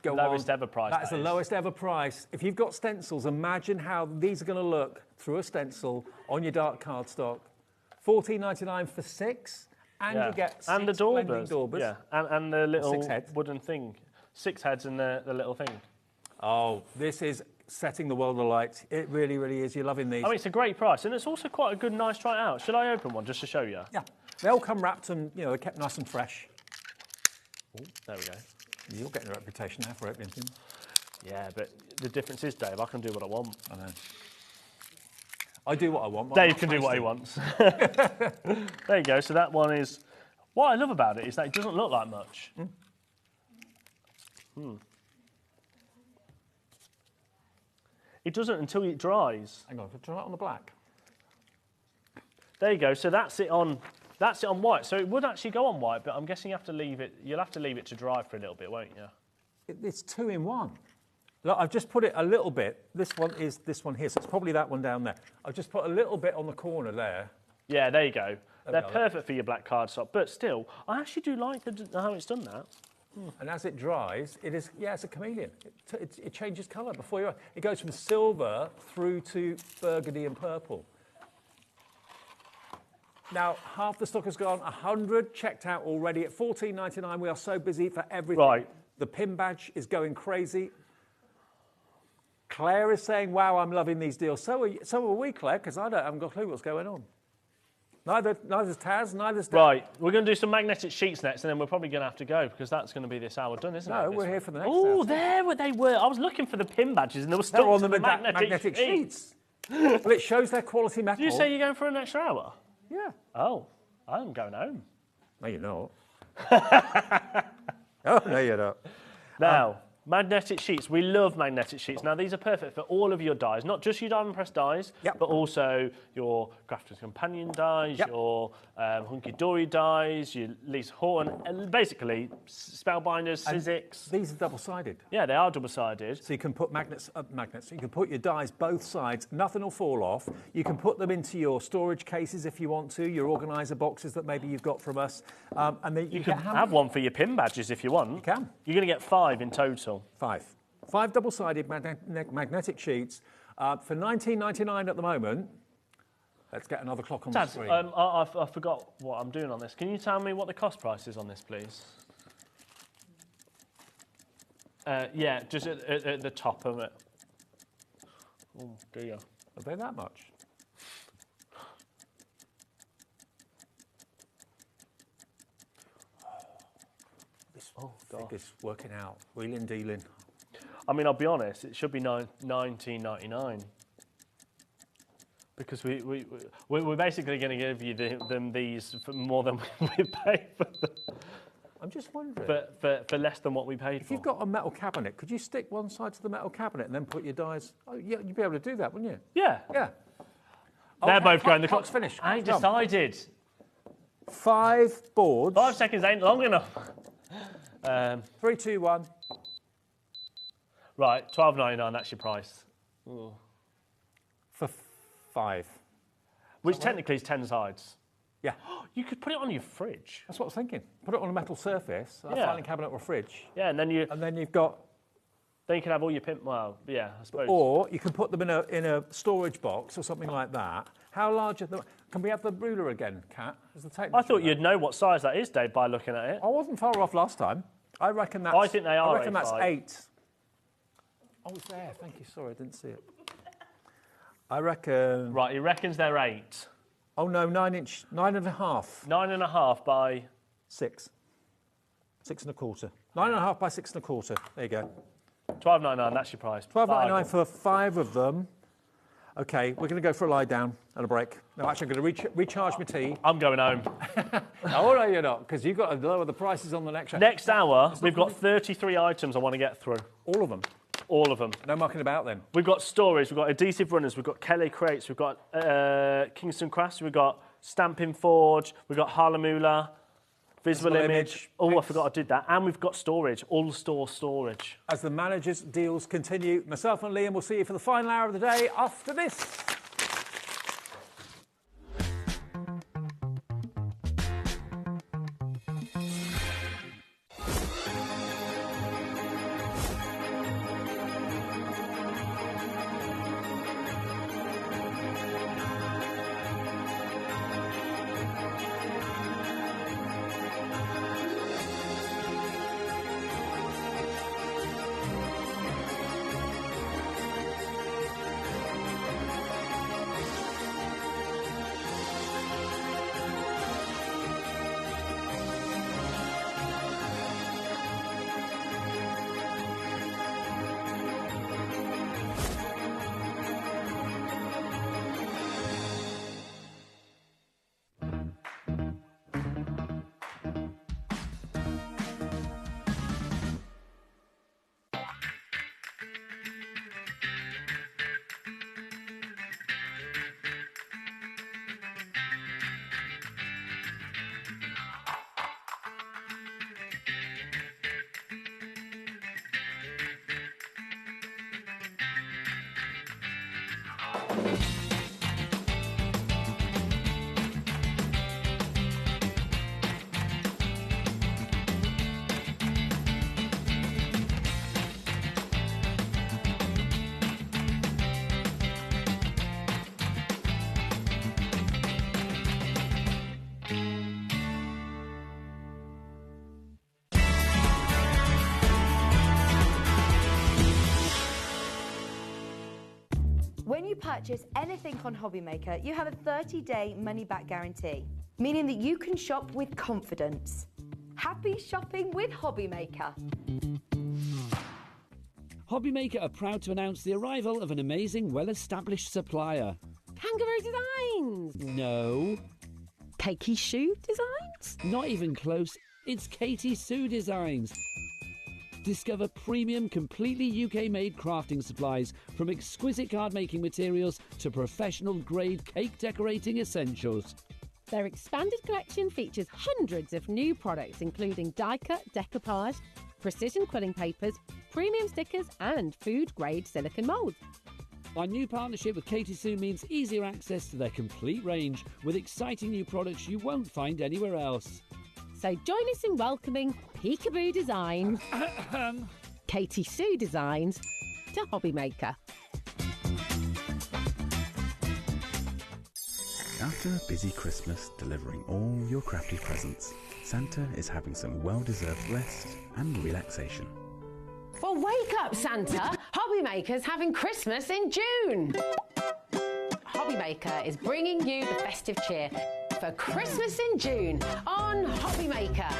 Go lowest on. ever price. That's the lowest ever price. If you've got stencils, imagine how these are going to look through a stencil on your dark cardstock. $14.99 for 6, and you get 6 and the blending daubers. daubers. Yeah, and the little 6 heads. wooden thing. 6 heads and the little thing. Oh, this is setting the world alight. It really, really is. You're loving these. I mean, it's a great price, and it's also quite a good, nice try it out. Should I open one just to show you? Yeah. They all come wrapped and, they're kept nice and fresh. Ooh, there we go. You're getting a reputation now for opening things. Yeah, but the difference is, Dave, I can do what I want. I know. I do what I want. Dave can do what he wants. There you go. So that one is... What I love about it is that it doesn't look like much. It doesn't until it dries. Hang on, try it on the black. There you go. So that's it on white. So it would actually go on white, but I'm guessing you'll have to leave it to dry for a little bit, won't you? It's 2 in 1. Look, I've just put it a little bit. This one is this one here, so it's probably that one down there. I've just put a little bit on the corner there. Yeah, there you go. They're we are. perfect for your black cardstock, but still, I actually do like how it's done that. And as it dries, it's a chameleon. It changes colour before you. It goes from silver through to burgundy and purple. Now, half the stock has gone, 100 checked out already at $14.99. We are so busy for everything. Right. The pin badge is going crazy. Claire is saying, wow, I'm loving these deals. So are we, Claire, because I haven't got a clue what's going on. Neither's Taz, neither's Dan. Right, we're going to do some magnetic sheets next, and then we're probably going to have to go, because that's going to be this hour done, isn't it? No, we're here for the next Oh, hour. there they were. I was looking for the pin badges, and they were still on the magnetic sheets. Well, it shows their quality metal. Did you say you're going for an extra hour? Yeah. Oh, I'm going home. No, you're not. Oh, no, you're not. Now, magnetic sheets. We love magnetic sheets. Now, these are perfect for all of your dies, not just your diamond press dies, but also your Crafter's Companion dies, your Hunky Dory dies, your Lisa Horton, and basically Spellbinders, Sizzix. These are double-sided. Yeah, they are double-sided. So you can put magnets. You can put your dies both sides. Nothing will fall off. You can put them into your storage cases if you want to, your organiser boxes that maybe you've got from us. And then You can have one for your pin badges if you want. You can. You're going to get 5 in total. 5 double-sided magnetic sheets for $19.99 at the moment. Let's get another clock on the Dad, screen. I forgot what I'm doing on this. Can you tell me what the cost price is on this, please? Yeah, just at the top of it. Oh dear. Are they that much? This figure's working out, wheeling dealing. I mean, I'll be honest, it should be $19.99 because we're basically going to give you them these for more than we paid for them. I'm just wondering. For less than what we paid for. If you've got a metal cabinet, could you stick one side to the metal cabinet and then put your dies? Oh, yeah, you'd be able to do that, wouldn't you? Yeah. Yeah. They're both going. The clock's finished. I ain't decided. 5 boards. 5 seconds ain't long enough. 3, 2, 1. Right, $12.99. That's your price. Ooh. For 5. Which technically is 10 sides. Yeah. You could put it on your fridge. That's what I was thinking. Put it on a metal surface, a Yeah. filing cabinet or a fridge. Yeah, and then you've got. Then you can have all your pin. Well, yeah, I suppose. Or you can put them in a storage box or something like that. How large are them? Can we have the ruler again, Kat? Is the tape I thought you'd know what size that is, Dave, by looking at it. I wasn't far off last time. I reckon that's. I think they are. I reckon that's A5. 8. Oh, it's there. Thank you. Sorry, I didn't see it. I reckon. Right, he reckons they're 8. Oh no, 9-inch, 9.5. 9.5 by 6. 6 1/4. 9.5 by 6 1/4. There you go. $12.99. That's your price. $12.99 for 5 of them. Okay, we're going to go for a lie down and a break. No, actually, I'm going to recharge my tea. I'm going home. Oh, no, you're not, because you've got to lower the prices on the next show. Next hour, we've got 33 items I want to get through. All of them? All of them. No mucking about then. We've got storage, we've got adhesive runners, we've got Kelly crates, we've got Kingston Crafts, we've got Stamping Forge, we've got Harlemula, Visible Image. Oh, I forgot I did that. And we've got storage, all store storage. As the managers' deals continue, myself and Liam will see you for the final hour of the day after this. When you purchase anything on HobbyMaker, you have a 30-day money-back guarantee, meaning that you can shop with confidence. Happy shopping with HobbyMaker. HobbyMaker are proud to announce the arrival of an amazing, well-established supplier. Kangaroo Designs! No. Keiki Shoe Designs? Not even close. It's Katie Sue Designs. Discover premium, completely UK-made crafting supplies, from exquisite card-making materials to professional-grade cake decorating essentials. Their expanded collection features hundreds of new products, including die-cut decoupage, precision quilling papers, premium stickers and food-grade silicone moulds. Our new partnership with Katie Sue means easier access to their complete range, with exciting new products you won't find anywhere else. So join us in welcoming Peekaboo Designs, Katie Sue Designs to HobbyMaker. After a busy Christmas delivering all your crafty presents, Santa is having some well-deserved rest and relaxation. Well, wake up, Santa. HobbyMaker's having Christmas in June. HobbyMaker is bringing you the festive cheer for Christmas in June on HobbyMaker.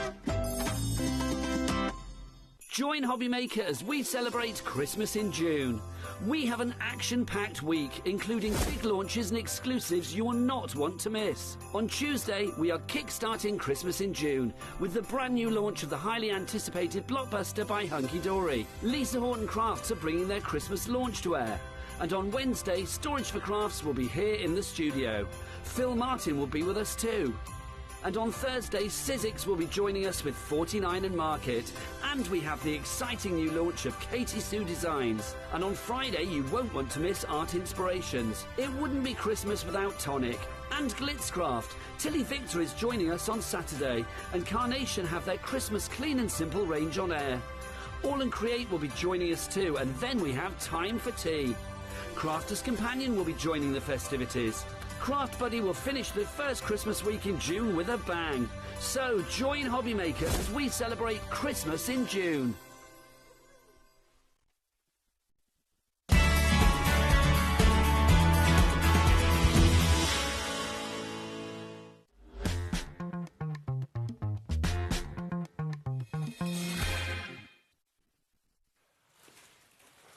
Join HobbyMaker as we celebrate Christmas in June. We have an action-packed week, including big launches and exclusives you will not want to miss. On Tuesday, we are kick-starting Christmas in June with the brand new launch of the highly anticipated blockbuster by Hunky Dory. Lisa Horton Crafts are bringing their Christmas launch to air. And on Wednesday, Storage for Crafts will be here in the studio. Phil Martin will be with us too. And on Thursday, Sizzix will be joining us with 49 and Market. And we have the exciting new launch of Katie Sue Designs. And on Friday, you won't want to miss Art Inspirations. It wouldn't be Christmas without Tonic. And Glitzcraft. Tilly Victor is joining us on Saturday. And Carnation have their Christmas clean and simple range on air. All and Create will be joining us too. And then we have Time for Tea. Crafters Companion will be joining the festivities. Craft Buddy will finish the first Christmas week in June with a bang. So join HobbyMaker as we celebrate Christmas in June.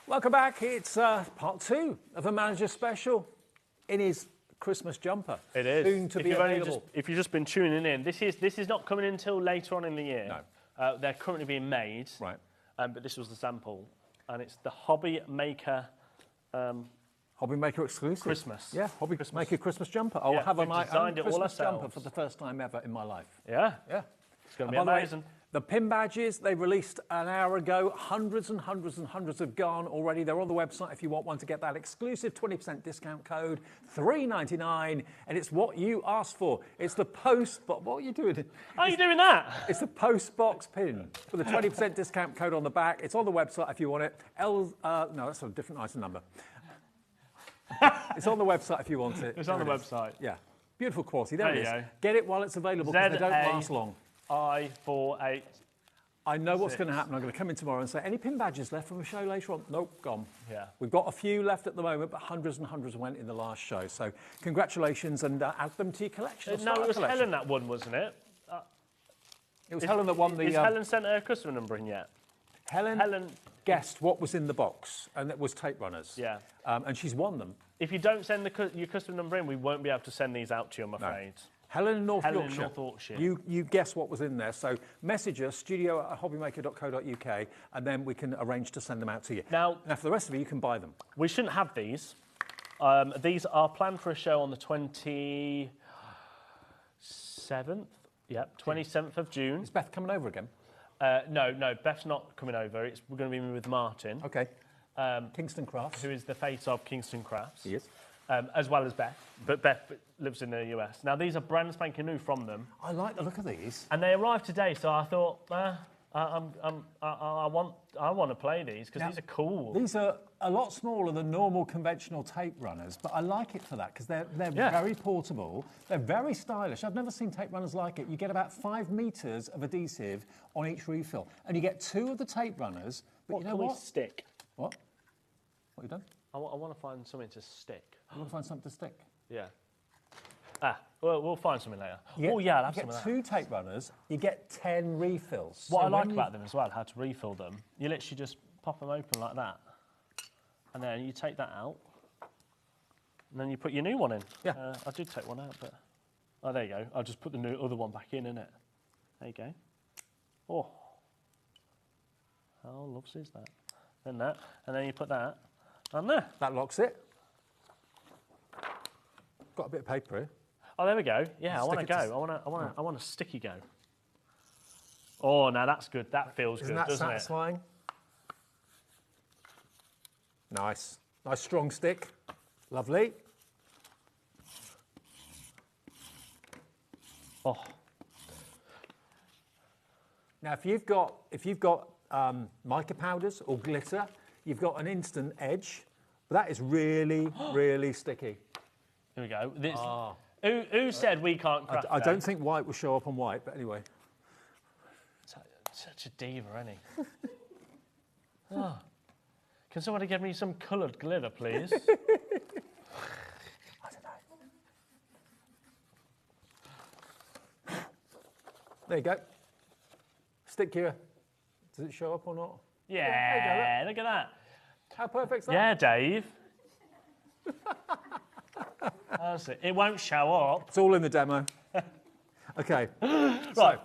Welcome back. It's part 2 of a manager special in his Christmas jumper. It is. Soon to be available. If you've just been tuning in, this is not coming until later on in the year. No. They're currently being made. Right. But this was the sample, and it's the HobbyMaker. HobbyMaker exclusive. Christmas. Yeah, HobbyMaker Christmas jumper. I'll have my own Christmas jumper for the first time ever in my life. Yeah. Yeah. It's going to be amazing. The pin badges, they released an hour ago. Hundreds and hundreds and hundreds have gone already. They're on the website if you want one to get that exclusive 20% discount code, $3.99, and it's what you asked for. It's the post box. What are you doing? How are you doing that? It's the post box pin with a 20% discount code on the back. It's on the website if you want it. No, that's a different item number. It's on the website if you want it. It's on the website. Yeah. Beautiful quality. There it is. Go. Get it while it's available because they don't last long. I48. I know what's going to happen. I'm going to come in tomorrow and say, any pin badges left from the show later on? Nope, gone. Yeah. We've got a few left at the moment, but hundreds and hundreds went in the last show. So congratulations and add them to your collection. No, it was Helen that won, wasn't it? It was Helen that won the... Has Helen sent her customer number in yet? Helen guessed what was in the box, and it was tape runners. Yeah. And she's won them. If you don't send your customer number in, we won't be able to send these out to you, I'm afraid. Helen in North Helen in Yorkshire. North Yorkshire. You guess what was in there. So message us, studio@hobbymaker.co.uk, and then we can arrange to send them out to you. Now for the rest of you can buy them. We shouldn't have these. These are planned for a show on the 27th. Yep, 27th of June. Is Beth coming over again? No, Beth's not coming over. We're going to be with Martin. Okay. Kingston Crafts. Who is the face of Kingston Crafts. He is. As well as Beth. But Beth lives in the US. Now, these are brand spanking new from them. I like the look of these. And they arrived today, so I thought, I want to play these because these are cool. These are a lot smaller than normal conventional tape runners, but I like it for that because they're very portable. They're very stylish. I've never seen tape runners like it. You get about 5 meters of adhesive on each refill, and you get 2 of the tape runners. But you know what? We stick? What? What have you done? I want to find something to stick. You want to find something to stick? Yeah. We'll find something later. I'll have some of that. You get 2 tape runners, you get 10 refills. What I like about them as well, how to refill them, you literally just pop them open like that. And then you take that out. And then you put your new one in. Yeah. I did take one out, but... Oh, there you go. I'll just put the other one back in, innit? There you go. Oh. How lovely is that? Then that. And then you put that on there. That locks it. Got a bit of paper here. Oh, there we go. Yeah, I want to go. I want a sticky go. Oh, now that's good. That feels good, doesn't satisfying? Nice. Nice strong stick. Lovely. Oh. Now, if you've got mica powders or glitter, you've got an instant edge. But that is really, really sticky. Here we go. Who said we can't craft? I don't think white will show up on white, but anyway. Such a diva, isn't he? Oh. Can somebody give me some coloured glitter, please? There you go. Stick here. Does it show up or not? Yeah, look at that. How perfect's that? Yeah, Dave. It won't show up. It's all in the demo. Okay. Right.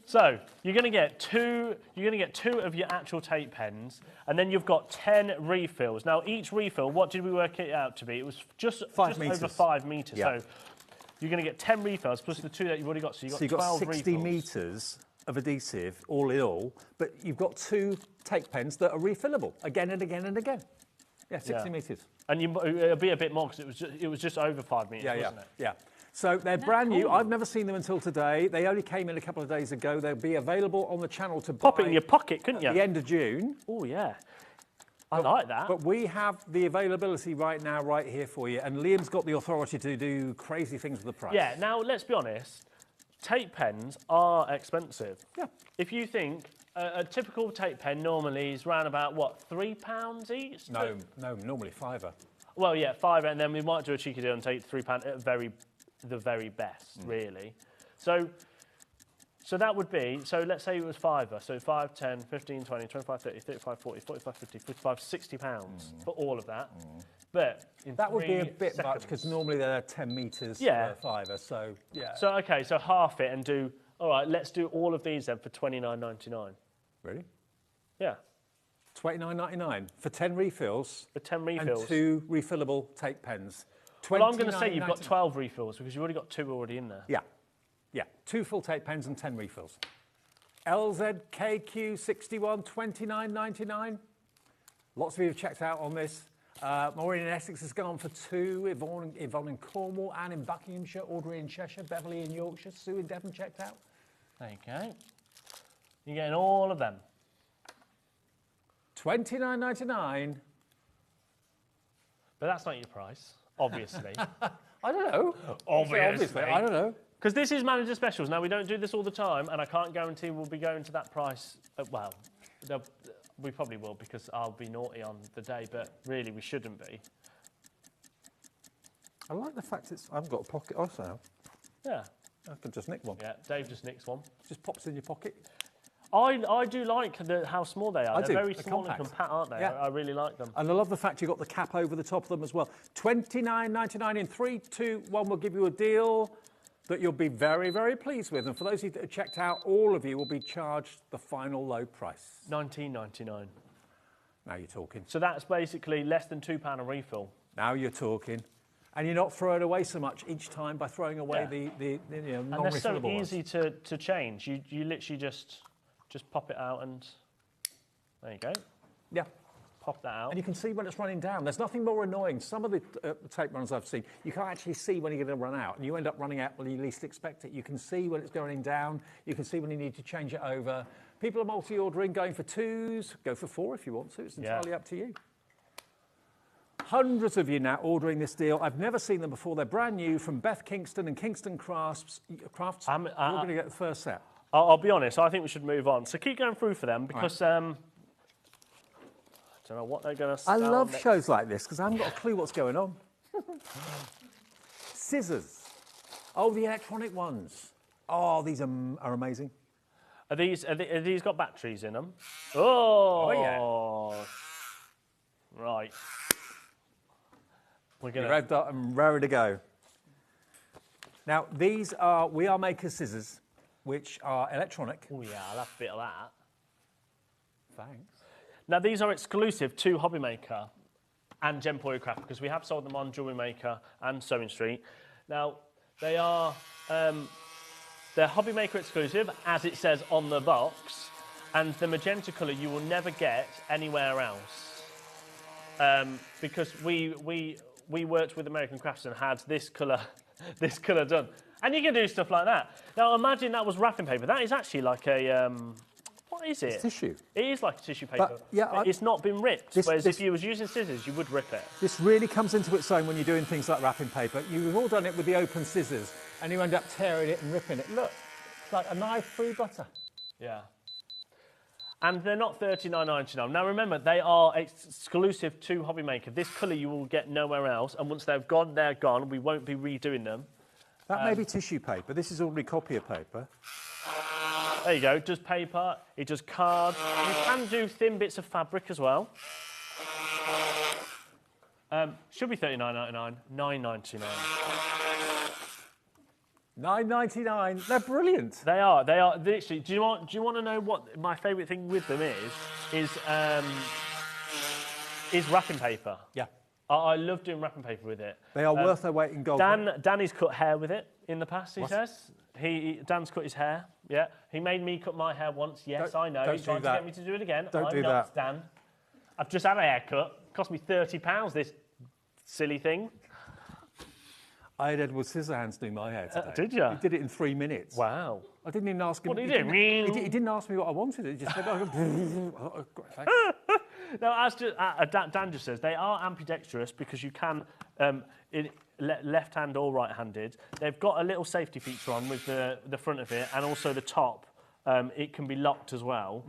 So you're going to get two. You're going to get 2 of your actual tape pens, and then you've got 10 refills. Now each refill, what did we work it out to be? It was just over 5 meters. Yeah. So you're going to get 10 refills plus the 2 that you've already got. So you've got 12 60 refills. meters of adhesive, all in all, but you've got 2 tape pens that are refillable again and again and again. Yeah, 60 meters. And it'll be a bit more because it was just over 5 meters, wasn't it? Yeah. So they're brand new. I've never seen them until today. They only came in a couple of days ago. They'll be available on the channel to pop it in your pocket, couldn't you? At the end of June. Oh yeah, I like that. But we have the availability right now, right here for you. And Liam's got the authority to do crazy things with the price. Yeah. Now let's be honest. Tape pens are expensive. Yeah. If you think a typical tape pen normally is around about what, £3 each? No, normally £5. Well, yeah, £5, and then we might do a cheeky deal and take £3 at the very best, really. So that would be, so let's say it was £5, so 5, 10, 15, 20, 25, 30, 35, 40, 45, 50, 55, £60 for all of that. But that would be a bit much because normally they're 10 meters for a £5, so yeah. So okay, so half it and do. All right, let's do all of these then for £29.99. Really? Yeah. £29.99 for 10 refills. For 10 refills. And 2 refillable tape pens. Well, I'm going to say you've got 12 refills because you've already got 2 already in there. Yeah. 2 full tape pens and 10 refills. LZKQ61 £29.99. Lots of you have checked out on this. Maureen in Essex has gone for 2. Yvonne in Cornwall, Anne in Buckinghamshire, Audrey in Cheshire, Beverly in Yorkshire, Sue in Devon checked out. There you go. You're getting all of them. £29.99. But that's not your price, obviously. I don't know. Obviously. I don't know. Because this is manager specials. Now, we don't do this all the time, and I can't guarantee we'll be going to that price. Well, we probably will because I'll be naughty on the day, but really we shouldn't be. I like the fact I haven't got a pocket also. Yeah. I could just nick one. Yeah, Dave just nicks one. Just pops in your pocket. I do like how small they are. They're very small compact. and compact, aren't they? Yeah. I really like them. And I love the fact you've got the cap over the top of them as well. £29.99 in 3, 2, 1 will give you a deal that you'll be very, very pleased with. And for those of you that have checked out, all of you will be charged the final low price. £19.99. Now you're talking. So that's basically less than £2 a refill. Now you're talking. And you're not throwing away so much each time by throwing away the non-refillable And they're so ones. easy to change. You literally just pop it out and there you go. Yeah. Pop that out. And you can see when it's running down. There's nothing more annoying. Some of the tape runners I've seen, you can't actually see when you're going to run out. And you end up running out when you least expect it. You can see when it's going down. You can see when you need to change it over. People are multi-ordering, going for 2s. Go for 4 if you want to. It's entirely up to you. Hundreds of you now ordering this deal. I've never seen them before. They're brand new from Beth Kingston and Kingston Crafts. You're going to get the first set. I'll be honest, I think we should move on. So keep going through for them because I don't know what they're going to sell. I love shows like this because I haven't got a clue what's going on. Scissors. Oh, the electronic ones. Oh, these are amazing. Are these got batteries in them? Oh, yeah. Right. We're going revved up and raring to go. Now, these are We Are Maker scissors, which are electronic. Oh, yeah, I'll have a bit of that. Thanks. Now, these are exclusive to HobbyMaker and Gemini Craft because we have sold them on Jewelry Maker and Sewing Street. Now, they are they're HobbyMaker exclusive, as it says on the box, and the magenta colour you will never get anywhere else because we worked with American Crafts and had this colour done. And you can do stuff like that. Now, imagine that was wrapping paper. That is actually like a... what is it? It's tissue. It is like tissue paper. But, yeah, it's not been ripped, whereas if you was using scissors, you would rip it. This really comes into its own when you're doing things like wrapping paper. You've all done it with the open scissors, and you end up tearing it and ripping it. Look, it's like a knife through butter. Yeah. And they're not $39.99. Now remember, they are exclusive to HobbyMaker. This colour you will get nowhere else, and once they've gone, they're gone. We won't be redoing them. That may be tissue paper. This is already copier paper. There you go. It does paper. It does cards. You can do thin bits of fabric as well. Should be $39.99. $9.99. $9.99. They're brilliant. They are. They are literally. Do you want to know what my favourite thing with them is wrapping paper. Yeah. I love doing wrapping paper with it. They are worth their weight in gold. Danny's cut hair with it in the past. He says Dan's cut his hair. Yeah. He made me cut my hair once. Yes, I know. He's trying to get me to do it again. I'm not Dan. I've just had a haircut. Cost me £30. This silly thing. I had Edward Scissorhands do my hair today. Did you? He did it in 3 minutes. Wow. I didn't even ask him. What did he do? He didn't ask me what I wanted. He just said, No, as Dan just says, they are ambidextrous because you can, left-hand or right-handed. They've got a little safety feature on with the front of it and also the top. It can be locked as well.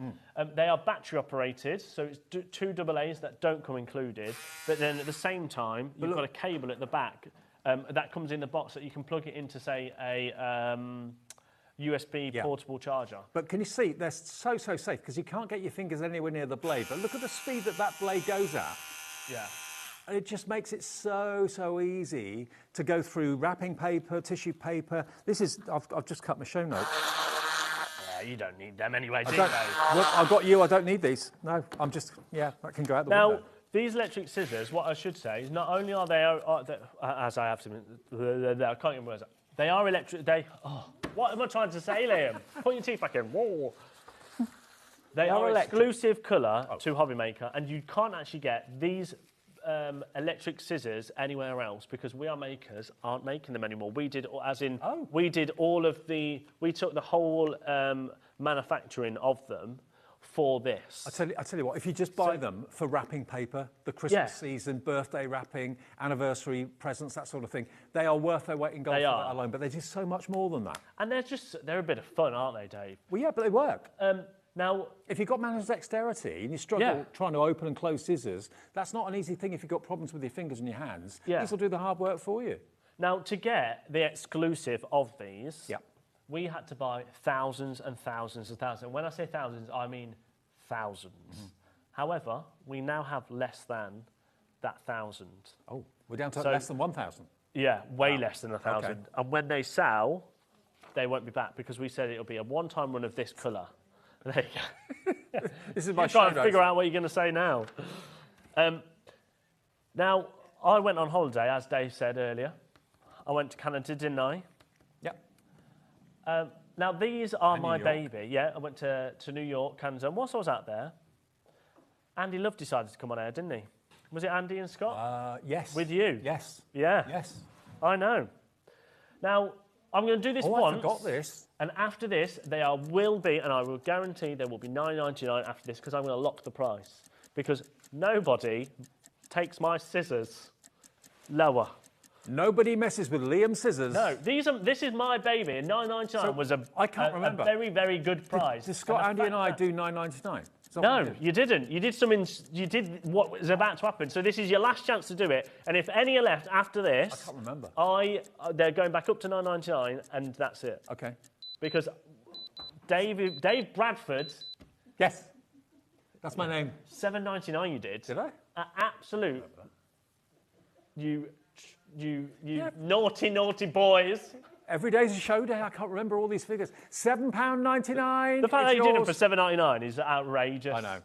They are battery operated, so it's two AA's that don't come included. But then at the same time, you've got a cable at the back that comes in the box that you can plug it into, say, a USB portable charger. But can you see, they're so safe because you can't get your fingers anywhere near the blade. But look at the speed that blade goes at. Yeah. And it just makes it so easy to go through wrapping paper, tissue paper. This is, I've just cut my show notes. Yeah, you don't need them anyway, do you? Well, I've got you, I don't need these. No, I'm just, that can go out the window. Now, these electric scissors, what I should say is not only are they, as I have to, I can't even words. They are electric, what am I trying to say, Liam? Put your teeth back in. Whoa. They are exclusive colour to HobbyMaker, and you can't actually get these electric scissors anywhere else because We Are Makers aren't making them anymore. We did, we did all of we took the whole manufacturing of them for this. I tell you what, if you just buy them for wrapping paper, the Christmas season, birthday wrapping, anniversary presents, that sort of thing, they are worth their weight in gold for that alone, but they're just so much more than that. And they're a bit of fun, aren't they, Dave? Well, yeah, but they work. Now, if you've got manual dexterity and you struggle trying to open and close scissors, that's not an easy thing if you've got problems with your fingers and your hands. These will do the hard work for you. Now, to get the exclusive of these, we had to buy thousands and thousands and thousands. And when I say thousands, I mean thousands. However, we now have less than that 1,000. Oh, we're down to less than 1,000? Yeah, way less than 1,000. Okay. And when they sell, they won't be back because we said it'll be a one-time run of this colour. There you go. This is my trying to figure out what you're going to say now. Now, I went on holiday, as Dave said earlier. I went to Canada, didn't I? Yep. Now, these are my baby. Yeah, I went to New York, Canada. And whilst I was out there, Andy Love decided to come on air, didn't he? Was it Andy and Scott? Yes. With you? Yes. Yeah. Yes. I know. Now, I'm going to do this once. I forgot this. And after this, will be, and I will guarantee there will be $9.99 after this because I'm going to lock the price. Because nobody takes my scissors lower. Nobody messes with Liam's scissors. No, this is my baby. $9.99 was a very, very good price. Did Scott, Andy, and I do $9.99? No, you didn't. You did what was about to happen. So this is your last chance to do it. And if any are left after this, I can't remember. They're going back up to $9.99, and that's it. Okay. Because Dave Bradford. Yes. That's my name. $7.99 you did. Did I? Absolute. You naughty boys. Every day's a show day. I can't remember all these figures. £7.99. The fact that you did it for $7.99 is outrageous. I know.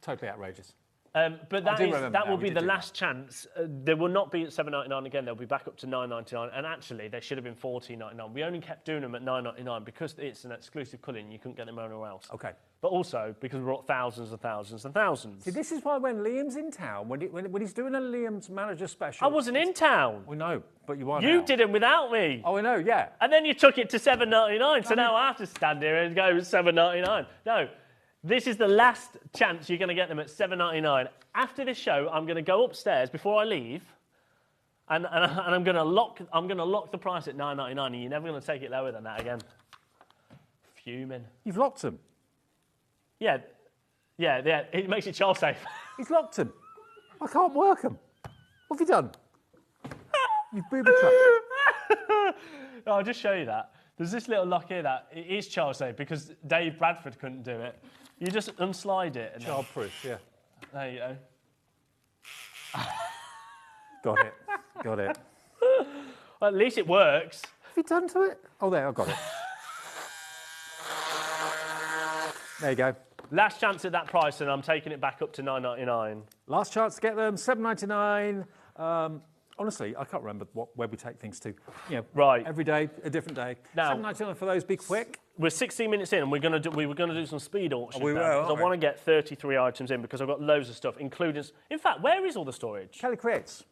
Totally outrageous. But that will be the last chance. There will not be at $7.99 again. They'll be back up to $9.99. And actually, they should have been $14.99. We only kept doing them at $9.99 because it's an exclusive colour and you couldn't get them anywhere else. Okay. But also because we brought thousands and thousands and thousands. See, this is why when Liam's in town, when he's doing a Liam's Manager special... I wasn't in town. We know, but you are You now. did it without me. Oh, I know, yeah. And then you took it to $7.99. So now I have to stand here and go $7.99. No. This is the last chance you're going to get them at $7.99. After this show, I'm going to go upstairs before I leave, and I'm going to lock the price at $9.99, and you're never going to take it lower than that again. Fuming. You've locked them. Yeah, Yeah, yeah, it makes it child safe. He's locked them. I can't work them. What have you done? You've booby-trapped. I'll just show you that. There's this little lock here that it is child safe because Dave Bradford couldn't do it. You just unslide it. And Child-proof, yeah. There you go. Got it. Got it. Well, at least it works. Have you done to it? Oh, there, I've got it. There you go. Last chance at that price, and I'm taking it back up to $9.99. Last chance to get them, $7.99. Honestly, I can't remember where we take things to. You know, right. Every day, a different day. Now, $7.99 for those. Be quick. We're 16 minutes in, and we were going to do some speed auctions. We will. I want to get 33 items in because I've got loads of stuff, including. In fact, where is all the storage? Kelly Creates.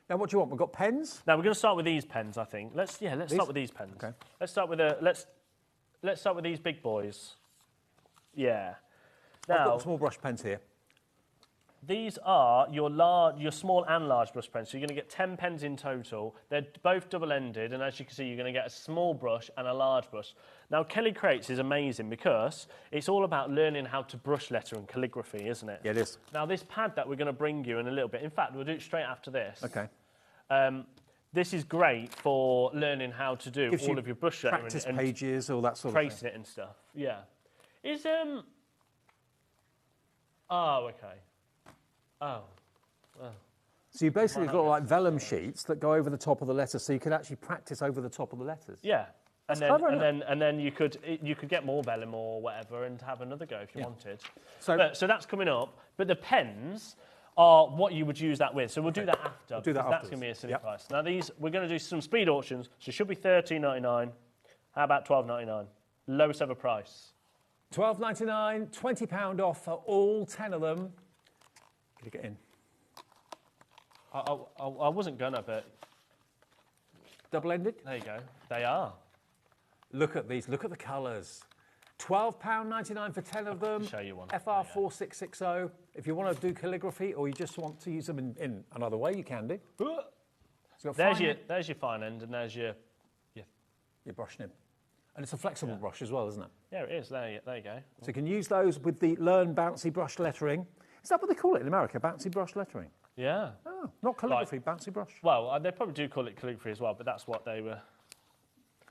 Now, what do you want? We've got pens. Now we're going to start with these pens. I think. Let's start with these pens. Okay. Let's start with let's start with these big boys. Yeah. I've Now, got small brush pens here. these are your small and large brush pens. So you're going to get 10 pens in total. They're both double-ended, and as you can see, you're going to get a small brush and a large brush. Now, Kelly Creates is amazing because it's all about learning how to brush letter and calligraphy, isn't it? Yeah, it is. Now, this pad that we're going to bring you in a little bit, in fact, we'll do it straight after this. Okay. This is great for learning how to do Gives all you of your brush lettering practice and pages, all that sort of thing. tracing it and stuff. Yeah. Is Oh, okay. Oh. Oh. So you basically got like vellum sheets that go over the top of the letters, so you can actually practice over the top of the letters. Yeah. That's And then, clever, and isn't then, and then you could get more vellum or whatever and have another go if you wanted. So- So that's coming up. But the pens are what you would use that with. So we'll do that after. We'll do that because that's afterwards. going to be a silly Yep. price. Now these, we're going to do some speed auctions. So it should be $13.99. How about $12.99? Lowest ever price. £12.99, £20 off for all 10 of them. Can you get in? I wasn't gonna, but double-ended. There you go. They are. Look at these. Look at the colours. £12.99 for 10 of them. Show you one. FR4660. If you want to do calligraphy or you just want to use them in another way, you can do. So There's your fine end, and there's your brush nib. And it's a flexible brush as well, isn't it? Yeah, it is. There you go. So you can use those with the Learn Bouncy Brush Lettering. Is that what they call it in America, bouncy brush lettering? Yeah. Oh, not calligraphy, bouncy brush. Well, they probably do call it calligraphy as well, but that's what they were.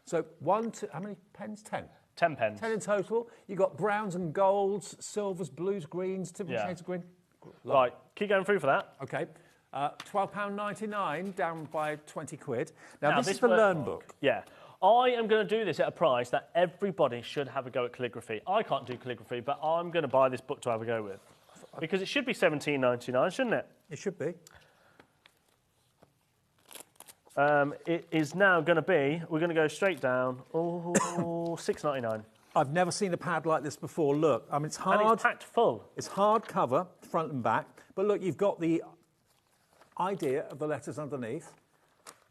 So how many pens? 10. 10 pens. 10 in total. You've got browns and golds, silvers, blues, greens, different shades of green. Right, keep going through for that. Okay. £12.99, down by 20 quid. Now this is the Learn book. Yeah. I am going to do this at a price that everybody should have a go at calligraphy. I can't do calligraphy, but I'm going to buy this book to have a go with. Because it should be $17.99, shouldn't it? It should be. It is now going to be, we're going to go straight down, $6.99. I've never seen a pad like this before. Look, I mean, it's hard. And it's packed full. It's hard cover, front and back. But look, you've got the idea of the letters underneath.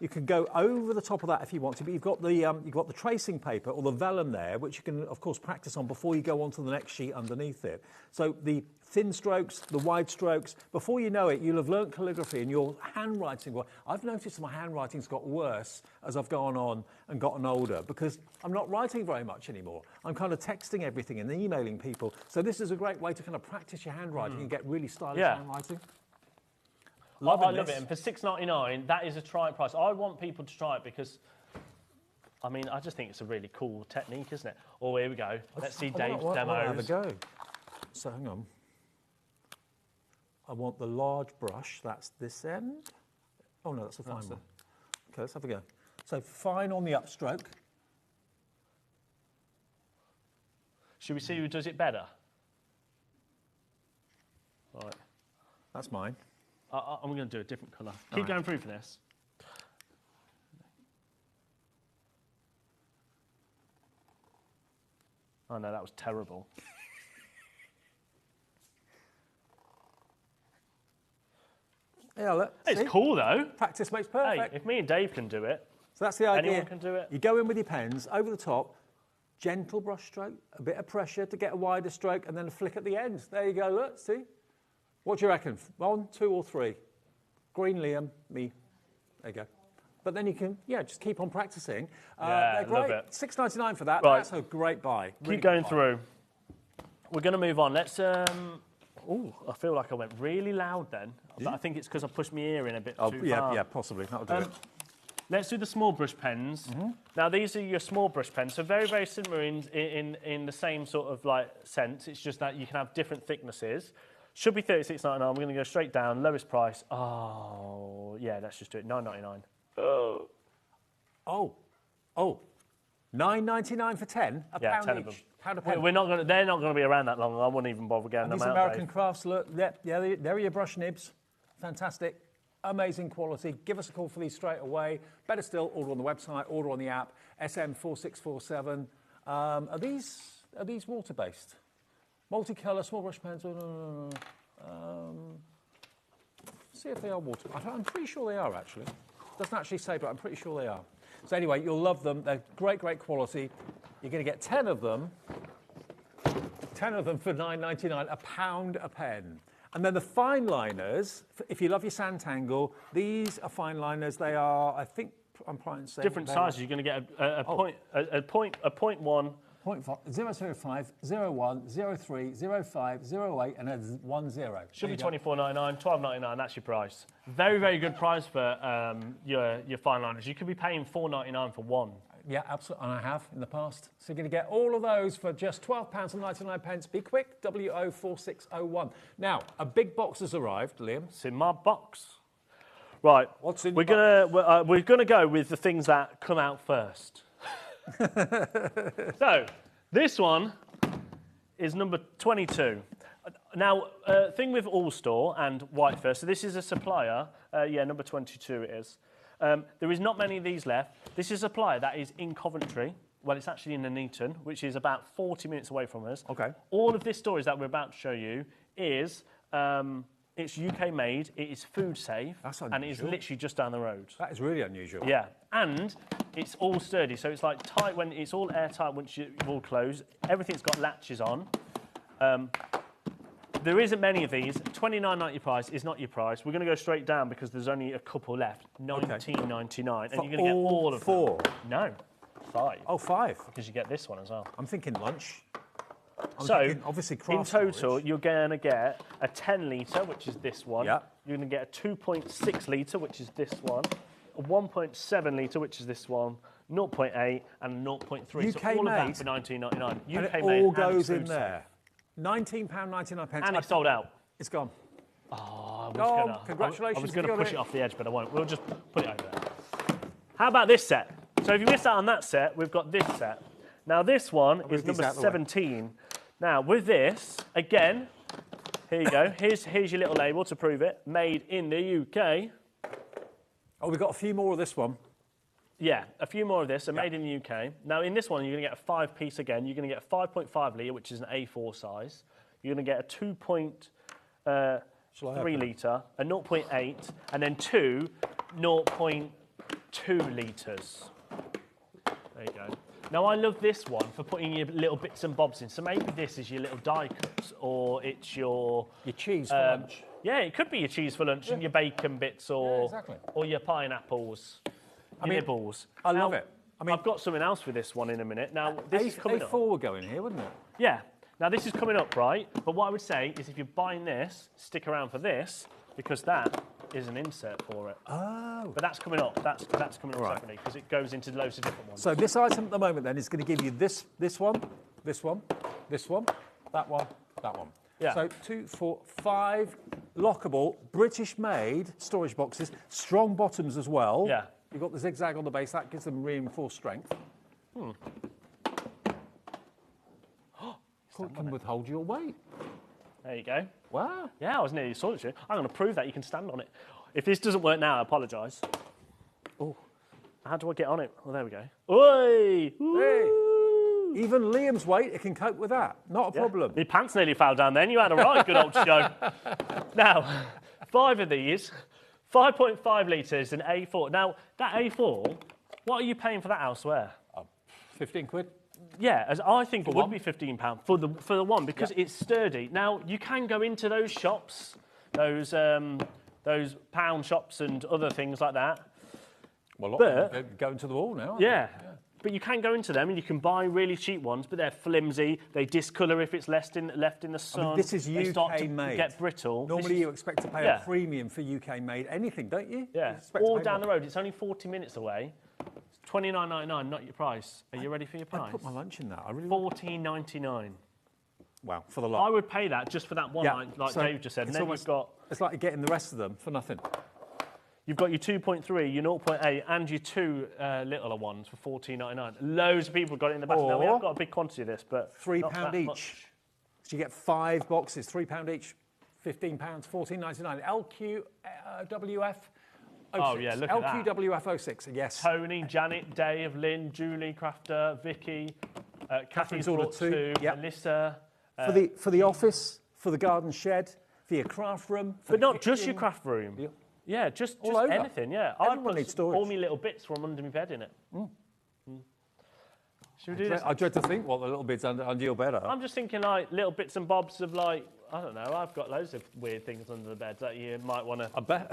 You can go over the top of that if you want to, but you've got the tracing paper or the vellum there, which you can, of course, practice on before you go on to the next sheet underneath it. So the thin strokes, the wide strokes, before you know it, you'll have learnt calligraphy and your handwriting. Well, I've noticed my handwriting's got worse as I've gone on and gotten older because I'm not writing very much anymore. I'm kind of texting everything and emailing people. So this is a great way to kind of practice your handwriting and get really stylish handwriting. I love it, and for $6.99, that is a try it price. I want people to try it because, I mean, I just think it's a really cool technique, isn't it? Oh, here we go. Let's see Dave's demos. Have a go. So hang on. I want the large brush. That's this end. Oh no, that's a fine one. Okay, let's have a go. So fine on the upstroke. Should we see who does it better? Right. That's mine. I'm going to do a different colour. Keep going through for this. Oh no, that was terrible. Yeah, look. It's cool though. Practice makes perfect. Hey, if me and Dave can do it, so that's the idea. Anyone can do it. You go in with your pens over the top, gentle brush stroke, a bit of pressure to get a wider stroke, and then a flick at the end. There you go. Look, see. What do you reckon? 1, 2, or 3? Green, Liam, me. There you go. But then you can, just keep on practicing. Yeah, they're great. love it. $6.99 for that. Right. That's a great buy. Keep going through. we're going to move on. Let's. Oh, I feel like I went really loud then. But I think it's because I pushed my ear in a bit too far. Yeah, possibly. That'll do it. Let's do the small brush pens. Now, these are your small brush pens, so very, very similar in the same sort of like sense. It's just that you can have different thicknesses. Should be $36.99. We're going to go straight down, lowest price. Oh, yeah, let's just do it. $9.99. Oh, $9.99 for 10. A pound 10 each. of them. Pound a pen. They're not going to be around that long. I wouldn't even bother getting them These out. American crafts look. There are your brush nibs. Fantastic. Amazing quality. Give us a call for these straight away. Better still, order on the website, order on the app. SM4647. Are these water-based? Multicolour, small brush pens. See if they are water. I'm pretty sure they are, actually. Doesn't actually say, but I'm pretty sure they are. So anyway, you'll love them. They're great, great quality. You're going to get 10 of them. 10 of them for $9.99, a pound a pen. And then the fine liners, if you love your Sanntangle, these are fine liners. They are, I think, I'm trying to say different sizes. You're going to get a point 1. 0.05, 01, 03, 05, 08, and a 10. Should be $24.99, $12.99. That's your price. Very, very good price for your fine liners. You could be paying $4.99 for one. Yeah, absolutely, and I have in the past. So you're going to get all of those for just £12.99. Be quick, WO4601. Now, a big box has arrived, Liam. It's in my box. Right, what's in? We're gonna go with the things that come out first. So, this one is number 22. Now, thing with All Store and Whitefirst, so this is a supplier. Number 22 it is. There is not many of these left. This is a supplier that is in Coventry. Well, it's actually in Nuneaton, which is about 40 minutes away from us. Okay. All of this storage that we're about to show you is it's UK made, it is food safe, and it is literally just down the road. That is really unusual. Yeah, and it's all sturdy, so it's like tight when it's all airtight once you will close. Everything's got latches on. There isn't many of these. $29.90 price is not your price. We're going to go straight down because there's only a couple left. $19.99, and you're going to get all of four. Them. No, 5. Oh, 5. Because you get this one as well. I'm thinking lunch. Obviously, in total, you're going to get a 10 litre, which is this one. Yeah. You're going to get a 2.6 litre, which is this one. A 1.7 litre, which is this one. 0.8 and 0.3. UK so all made. of that for $19.99. UK and it made all goes and in there. £19.99. And it's sold out. It's gone. Oh, congratulations. I was going to push it off the edge, but I won't. We'll just put it over there. How about this set? So if you missed out on that set, we've got this set. Now this one is number 17. Now with this, again, here you go. Here's your little label to prove it. Made in the UK. Oh, we've got a few more of this one. Yeah, a few more of this are made in the UK. Now, in this one, you're going to get a 5-piece again. You're going to get a 5.5 litre, which is an A4 size. You're going to get a 2.3 litre, a 0.8, and then 2 0.2 litres. There you go. Now, I love this one for putting your little bits and bobs in. So maybe this is your little die cuts, or it's your cheese for lunch. Yeah, it could be your cheese for lunch and your bacon bits, or your pineapples. Nibbles. I love it. I mean, I've got something else with this one in a minute. Now, this is coming up. A4 would go in here, wouldn't it? Yeah. Now, this is coming up, right? But what I would say is if you're buying this, stick around for this, because that is an insert for it. Oh. But that's coming up. That's coming up separately, because it goes into loads of different ones. So this item at the moment, then, is going to give you this one, this one, this one, that one, that one. Yeah. So 2, 4, 5 lockable, British-made storage boxes, strong bottoms as well. Yeah. You've got the zigzag on the base, that gives them reinforced strength. It can withhold your weight. There you go. Wow. Yeah, I was nearly saw it. I'm going to prove that you can stand on it. If this doesn't work now, I apologise. Oh, how do I get on it? Well, there we go. Oi! Hey. Even Liam's weight, it can cope with that. Not a problem. My pants nearly fell down then. You had a right good old show. Now, 5 of these. 5.5 litres in A4. Now, that A4, what are you paying for that elsewhere? 15 quid. Yeah, as I think it would be £15 for the one, because it's sturdy. Now, you can go into those shops, those pound shops and other things like that. Well, a lot of them go into the wall now, aren't yeah. they? But you can go into them and you can buy really cheap ones, but they're flimsy. They discolour if it's left in the sun. I mean, this is They start UK to made. get brittle. Normally you expect to pay Yeah. a premium for UK made anything, don't you? Yeah. You expect to Or pay down more. the road. It's only 40 minutes away. It's $29.99, not your price. Are you ready for your price? I put my lunch in that. I really. $14.99. Wow, for the lot. I would pay that just for that one, like so Dave just said. And it's then almost, you've got it's like getting the rest of them for nothing. You've got your 2.3, your 0.8, and your two littler ones for $14.99. Loads of people got it in the basket. Now, we have got a big quantity of this, but £3 not each. much. So you get 5 boxes, £3 each, £15, $14.99. LQWF 06. Oh, yeah, look at that. LQWF 06, yes. Tony, Janet, Dave, Lynn, Julie, Crafter, Vicky, Catherine's ordered brought two, Yep. Melissa. For the office, for the garden shed, for your craft room. But not just your craft room. Yeah, just over. anything, yeah. Everyone needs storage. All my little bits from under my bed in it. Should we do this? I dread to think what the little bits under your bed are. I'm just thinking like little bits and bobs of like, I don't know, I've got loads of weird things under the bed that you might want to... I bet.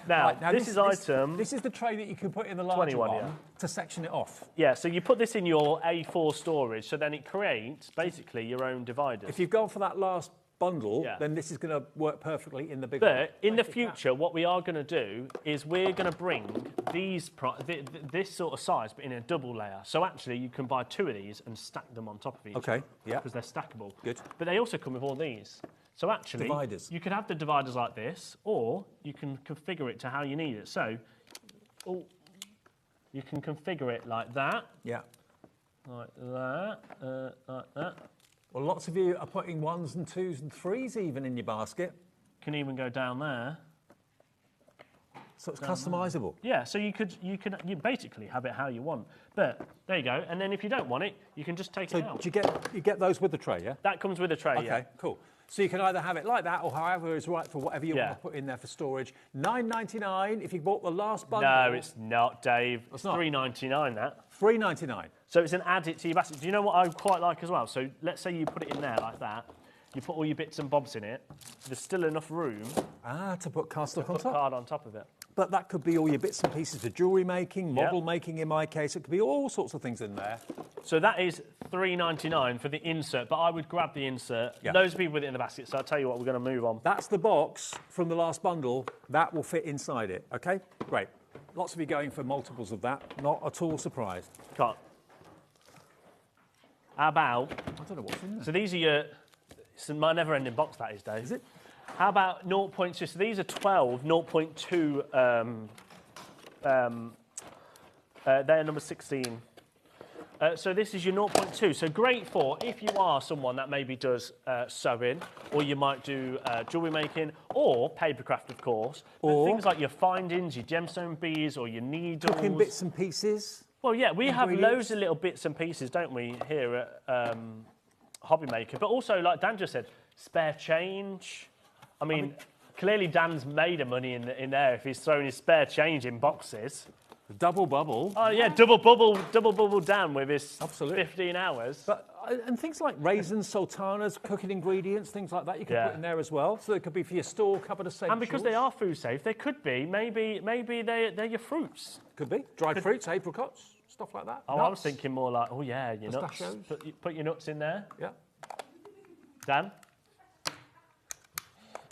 Now, Right, this is item... This is the tray that you can put in the larger 21, one yeah. to section it off. Yeah, so you put this in your A4 storage, so then it creates basically your own dividers. If you've gone for that last bundle, Yeah. then this is going to work perfectly in the big one. But in the future, what we are going to do is we're going to bring these this sort of size, but in a double layer. So actually, you can buy 2 of these and stack them on top of each Okay, other. yeah. Because they're stackable. Good. But they also come with all these. So actually, Dividers. you could have the dividers like this, or you can configure it to how you need it. So, you can configure it like that. Yeah. Like that. Like that. Well, lots of you are putting 1s and 2s and 3s even in your basket. Can even go down there. So it's customisable. Yeah, so you basically have it how you want. But there you go. And then if you don't want it, you can just take So it out. do you get those with the tray, yeah? That comes with a tray, yeah. Okay, cool. So you can either have it like that or however is right for whatever you want to put in there for storage. $9.99 if you bought the last bundle. No, it's not, Dave. It's not. $3.99 that. $3.99. So it's an add it to your basket. Do you know what I quite like as well? So let's say you put it in there like that. You put all your bits and bobs in it. There's still enough room to put cardstock on top. Card on top of it. But that could be all your bits and pieces for jewellery making, model making in my case. It could be all sorts of things in there. So that is $3.99 for the insert, but I would grab the insert. Yeah. Those people with it in the basket, so I'll tell you what, we're going to move on. That's the box from the last bundle. That will fit inside it, OK? Great. Lots of you going for multiples of that. Not at all surprised. Can't. How about... I don't know what's in there. So these are your... It's my never-ending box, that is, Dave. Is it? How about 0.2? So these are 12 0.2. They're number 16. So this is your 0.2. So great for if you are someone that maybe does sewing, or you might do jewellery making, or papercraft, of course. Or things like your findings, your gemstone beads, or your needles. Cooking bits and pieces. Well, yeah, we have loads of little bits and pieces, don't we, here at HobbyMaker. But also, like Dan just said, spare change. I mean, clearly Dan's made of money in there if he's throwing his spare change in boxes. Double bubble. Oh, yeah, double bubble Dan with his 15 hours. But, and things like raisins, sultanas, cooking ingredients, things like that you could put in there as well. So it could be for your store, cupboard essentials. And because they are food safe, they could be, maybe they're your fruits. Could be. Dried fruits, apricots, stuff like that. Oh, nuts. I was thinking more like, oh yeah, your nuts. Put your nuts in there. Yeah. Dan?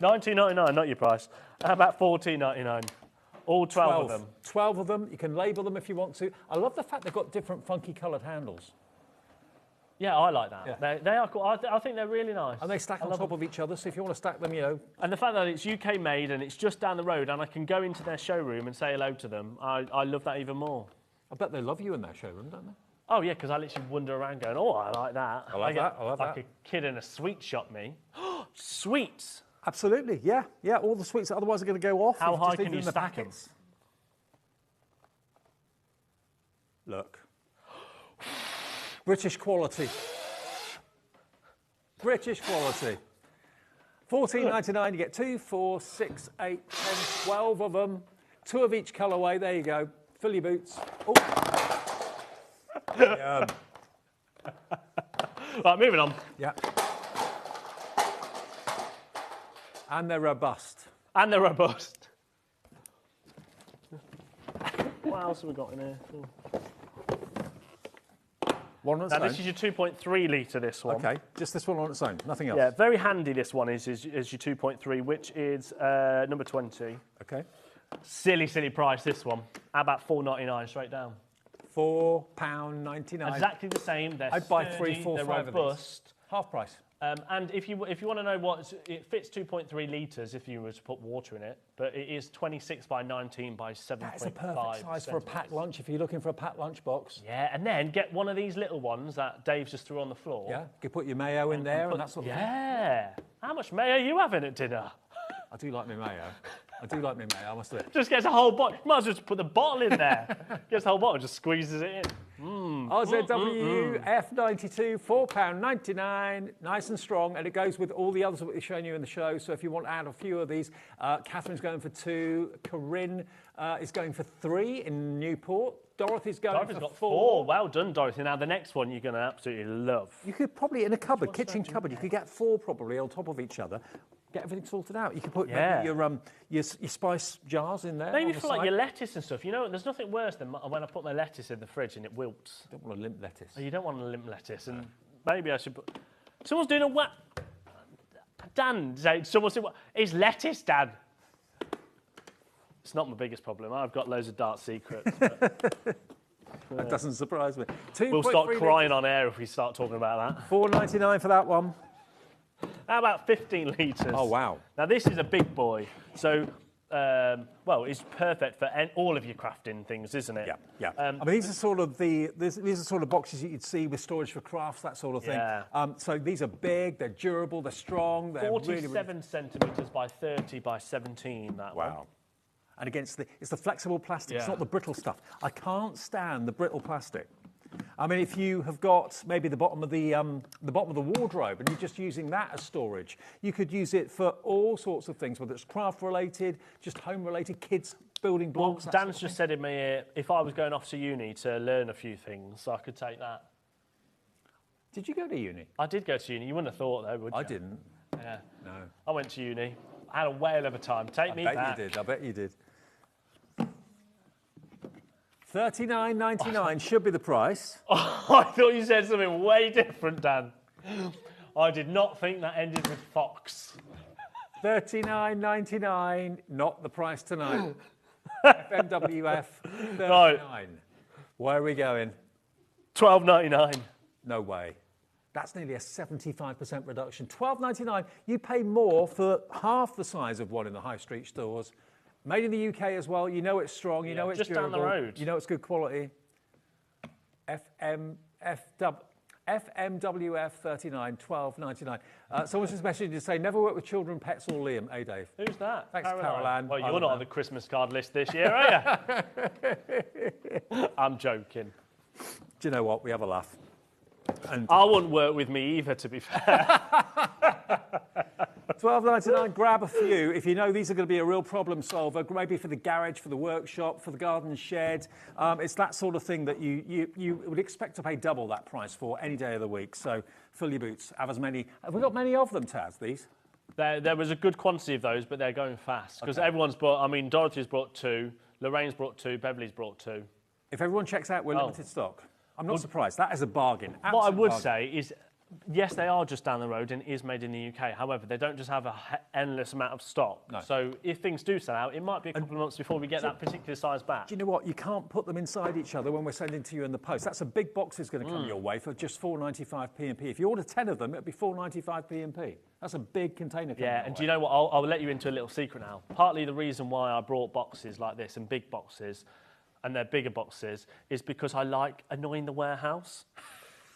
$19.99, not your price. How about $14.99? All 12 of them. 12 of them. You can label them if you want to. I love the fact they've got different funky coloured handles. Yeah, I like that. Yeah. They are cool. I think they're really nice. And they stack on top of each other, so if you want to stack them, you know. And the fact that it's UK made and it's just down the road and I can go into their showroom and say hello to them, I love that even more. I bet they love you in their showroom, don't they? Oh, yeah, because I literally wander around going, oh, I like that. I love that. I love like that. a kid in a sweet shop, me. Sweets! Absolutely, yeah. Yeah, all the sweets otherwise are going to go off. How high can you stack them? Look. British quality. British quality. $14.99, you get 2, 4, 6, 8, 10, 12 of them. 2 of each colourway, there you go. Fill your boots. Oh. Right, moving on. Yeah. And they're robust. And they're robust. What else have we got in here? One on its Now, own. this is your 2.3 litre, this one. Okay, just this one on its own, nothing else. Yeah, very handy this one is your 2.3, which is number 20. Okay. Silly, silly price, this one. How about $4.99 straight down? £4.99. Exactly the same. They're I'd buy sturdy, 3, 4, they're 5 of robust. these. Half price. And if you want to know what, it fits 2.3 litres if you were to put water in it, but it is 26 by 19 by 7.5. That's a perfect size for a packed lunch if you're looking for a packed lunch box. Yeah, and then get one of these little ones that Dave just threw on the floor. Yeah, you can put your mayo in there and that sort of thing. Yeah. How much mayo are you having at dinner? I do like my mayo. I do like my mayo, I must admit. Just gets a whole bottle. Might as well just put the bottle in there. Gets the whole bottle, just squeezes it in. RZW F92, £4.99, nice and strong, and it goes with all the others that we've shown you in the show. So if you want to add a few of these, Catherine's going for 2, Corinne is going for 3 in Newport, Dorothy's going for 4. Well done, Dorothy. Now, the next one you're going to absolutely love. You could probably, in a cupboard, kitchen cupboard, you could get 4 probably on top of each other. Get everything sorted out. You can put maybe your spice jars in there. Maybe for like your lettuce and stuff. You know, there's nothing worse than when I put my lettuce in the fridge and it wilts. You don't want a limp lettuce. Oh, you don't want a limp lettuce. And maybe I should put... Someone's doing a what? Dan, someone's doing what? Is lettuce, Dan? It's not my biggest problem. I've got loads of dark secrets. But, that doesn't surprise me. We'll start crying on air if we start talking about that. $4.99 for that one. How about 15 litres? Oh, wow. Now, this is a big boy. So, well, it's perfect for all of your crafting things, isn't it? Yeah. I mean, these are sort of these are sort of boxes you'd see with storage for crafts, that sort of thing. Yeah. So these are big, they're durable, they're strong. They're 47 centimetres by 30 by 17, that one. Wow. And against it's the flexible plastic, it's Yeah. not the brittle stuff. I can't stand the brittle plastic. I mean, if you have got maybe the bottom of the wardrobe and you're just using that as storage, you could use it for all sorts of things, whether it's craft related, just home related, kids building blocks. Well, Dan's just said in my ear, if I was going off to uni to learn a few things, I could take that. Did you go to uni? I did go to uni. You wouldn't have thought, though, would you? I didn't. Yeah. No. I went to uni. I had a whale of a time. Take me back. I bet you did. $39.99 should be the price. Oh, I thought you said something way different, Dan. I did not think that ended with Fox. $39.99, not the price tonight. FMWF, $39. Right. Where are we going? $12.99. No way. That's nearly a 75% reduction. $12.99, you pay more for half the size of one in the high street stores. Made in the UK as well. You know it's strong. You know it's just durable. down the road. You know it's good quality. FMWF 39, $12.99. Someone's just messaged to say, never work with children, pets, or Liam. Hey, Dave. Who's that? Thanks, Caroline. Well, you're not on the Christmas card list this year, are you? I'm joking. Do you know what? We have a laugh. And I wouldn't work with me either, to be fair. $12.99, grab a few. If you know these are going to be a real problem solver, maybe for the garage, for the workshop, for the garden shed. It's that sort of thing that you would expect to pay double that price for any day of the week. So fill your boots. Have as many. Have we got many of them, Taz, these? There was a good quantity of those, but they're going fast. Because everyone's bought, I mean, Dorothy's brought 2, Lorraine's brought 2, Beverly's brought 2. If everyone checks out, we're limited stock. I'm not surprised. That is a bargain. What I would say is, yes, they are just down the road and is made in the UK. However, they don't just have an endless amount of stock. No. So if things do sell out, it might be a couple of months before we get that particular size back. Do you know what? You can't put them inside each other when we're sending to you in the post. That's a big box is going to come your way for just $4.95 P&P. If you order 10 of them, it'll be $4.95 P&P. That's a big container. Yeah, and do you know what? I'll let you into a little secret now. Partly the reason why I brought boxes like this and big boxes, and they're bigger boxes, is because I like annoying the warehouse.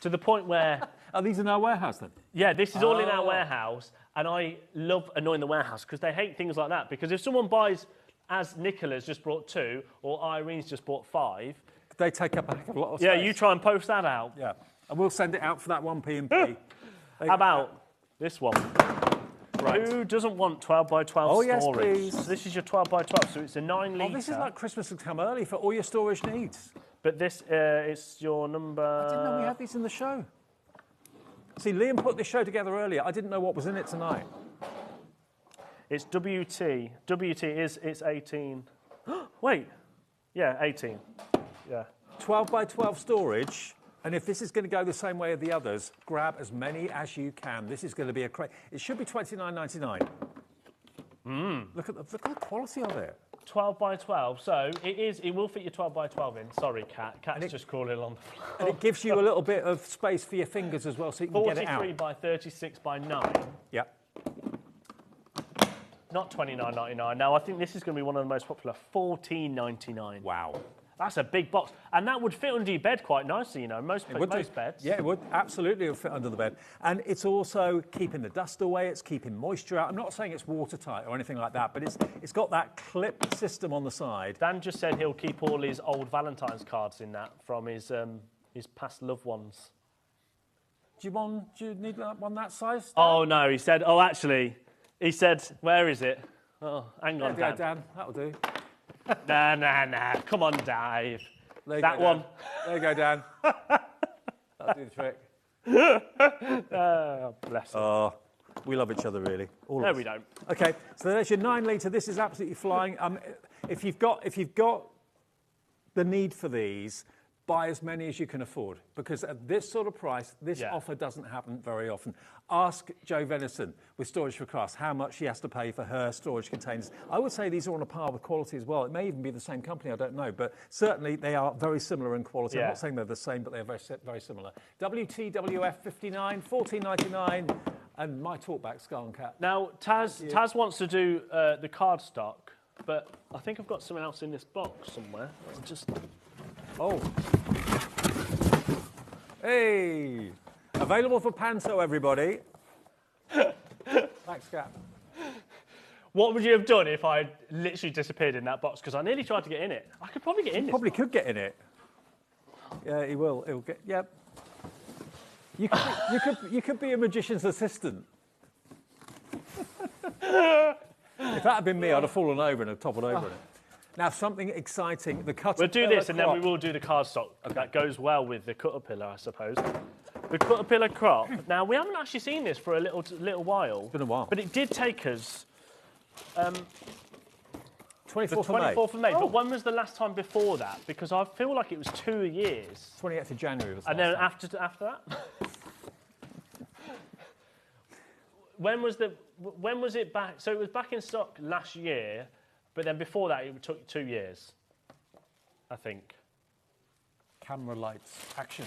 To the point where... Are these in our warehouse then? Yeah, this is all in our warehouse, and I love annoying the warehouse because they hate things like that. Because if someone buys, as Nicola's just brought 2, or Irene's just bought 5... They take up a heck of a lot of space. Yeah, you try and post that out. Yeah, and we'll send it out for that one P&P. How about this one? Right. Who doesn't want 12 by 12 storage? Yes, please. So this is your 12 by 12, so it's a 9 litre. Oh, this is like Christmas has come early for all your storage needs. But this is your number... I didn't know we had these in the show. See, Liam put this show together earlier. I didn't know what was in it tonight. It's WT. WT is, it's 18. Wait. Yeah, 18. Yeah. 12 by 12 storage. And if this is going to go the same way as the others, grab as many as you can. This is going to be a crate. It should be $29.99. Look at the quality of it. 12 by 12. So it will fit your 12 by 12 in. Sorry, Cat. Cat's just crawling along the floor. And it gives you a little bit of space for your fingers as well, so you can get it out. 43 by 36 by 9. Yep. Not $29.99. Now, I think this is going to be one of the most popular. $14.99. Wow. That's a big box. And that would fit under your bed quite nicely, you know, most beds. Yeah, it would. Absolutely, it would fit under the bed. And it's also keeping the dust away. It's keeping moisture out. I'm not saying it's watertight or anything like that, but it's got that clip system on the side. Dan just said he'll keep all his old Valentine's cards in that from his past loved ones. Do you need one that size? Oh, no, he said, where is it? Oh, hang on, Dan. Dan, that'll do. Nah. Come on, Dave. That one. There you go, Dan. That'll do the trick. Bless him. Oh, we love each other, really. No, we don't. Okay, so there's your 9 litre. This is absolutely flying. If you've got the need for these, buy as many as you can afford, because at this sort of price, this offer doesn't happen very often. Ask Jo Venison with Storage for Crafts how much she has to pay for her storage containers. I would say these are on a par with quality as well. It may even be the same company, I don't know, but certainly they are very similar in quality. Yeah. I'm not saying they're the same, but they're very similar. WTWF 59, $14.99, and my talkback, Skull and Cat. Now, Taz wants to do the cardstock, but I think I've got something else in this box somewhere. Oh. Hey! Available for Panto, everybody. Thanks, Cat. What would you have done if I literally disappeared in that box? Because I nearly tried to get in it. I could probably get in it. Probably could get in it. Yeah, he will. He'll get. Yep. You could be a magician's assistant. If that had been me, I'd have fallen over and have toppled over in it. Now, something exciting. The Caterpillar We'll do this, and crop. then we will do the cardstock. Okay. That goes well with the Caterpillar, I suppose. The Caterpillar crop. Now, we haven't actually seen this for a little while. It's been a while. But it did take us... 24th of May. But when was the last time before that? Because I feel like it was 2 years. 28th of January was the And then last time. after that? When was it back? So it was back in stock last year, but then before that it took 2 years, I think. Camera lights, action.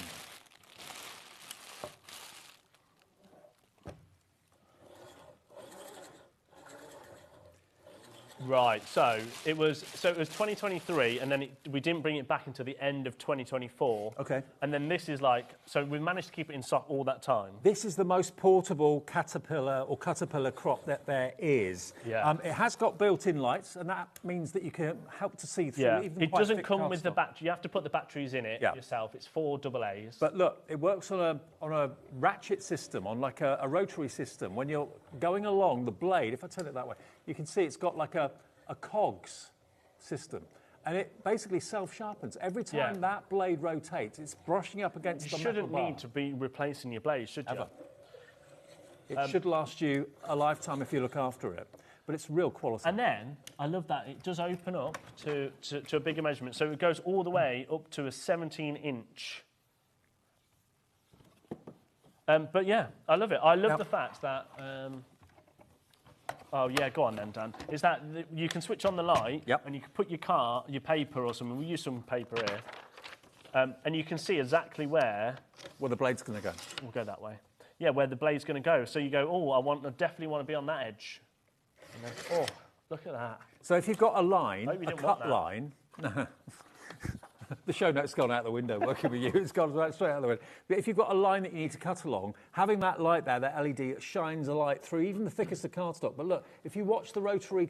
Right, so it was 2023, and then we didn't bring it back until the end of 2024. Okay. And then this is so we managed to keep it in stock all that time. This is the most portable Caterpillar crop that there is. Yeah. It has got built-in lights, and that means that you can help to see through even it quite doesn't thick come with the cardstock. battery. You have to put the batteries in it yourself. It's 4 AA's. But look, it works on a ratchet system, on like a rotary system. When you're going along the blade, if I turn it that way, you can see it's got like a cogs system. And it basically self-sharpens. Every time that blade rotates, it's brushing up against the metal bar. You shouldn't need to be replacing your blade, should you? Ever. It should last you a lifetime if you look after it. But it's real quality. And then, I love that, it does open up to a bigger measurement. So it goes all the way up to a 17-inch. But yeah, I love it. I love the fact that... oh yeah, go on then, Dan. Is that you can switch on the light, and you can put your paper or something. We use some paper here, and you can see exactly where the blade's going to go. We'll go that way. Yeah, where the blade's going to go. So you go, I definitely want to be on that edge. And then, look at that. So if you've got a line, Hope you a didn't want cut that. line. The show note's gone out the window working with you. It's gone straight out the window. But if you've got a line that you need to cut along, having that light there, that LED, shines a light through even the thickest of cardstock. But look, if you watch the rotary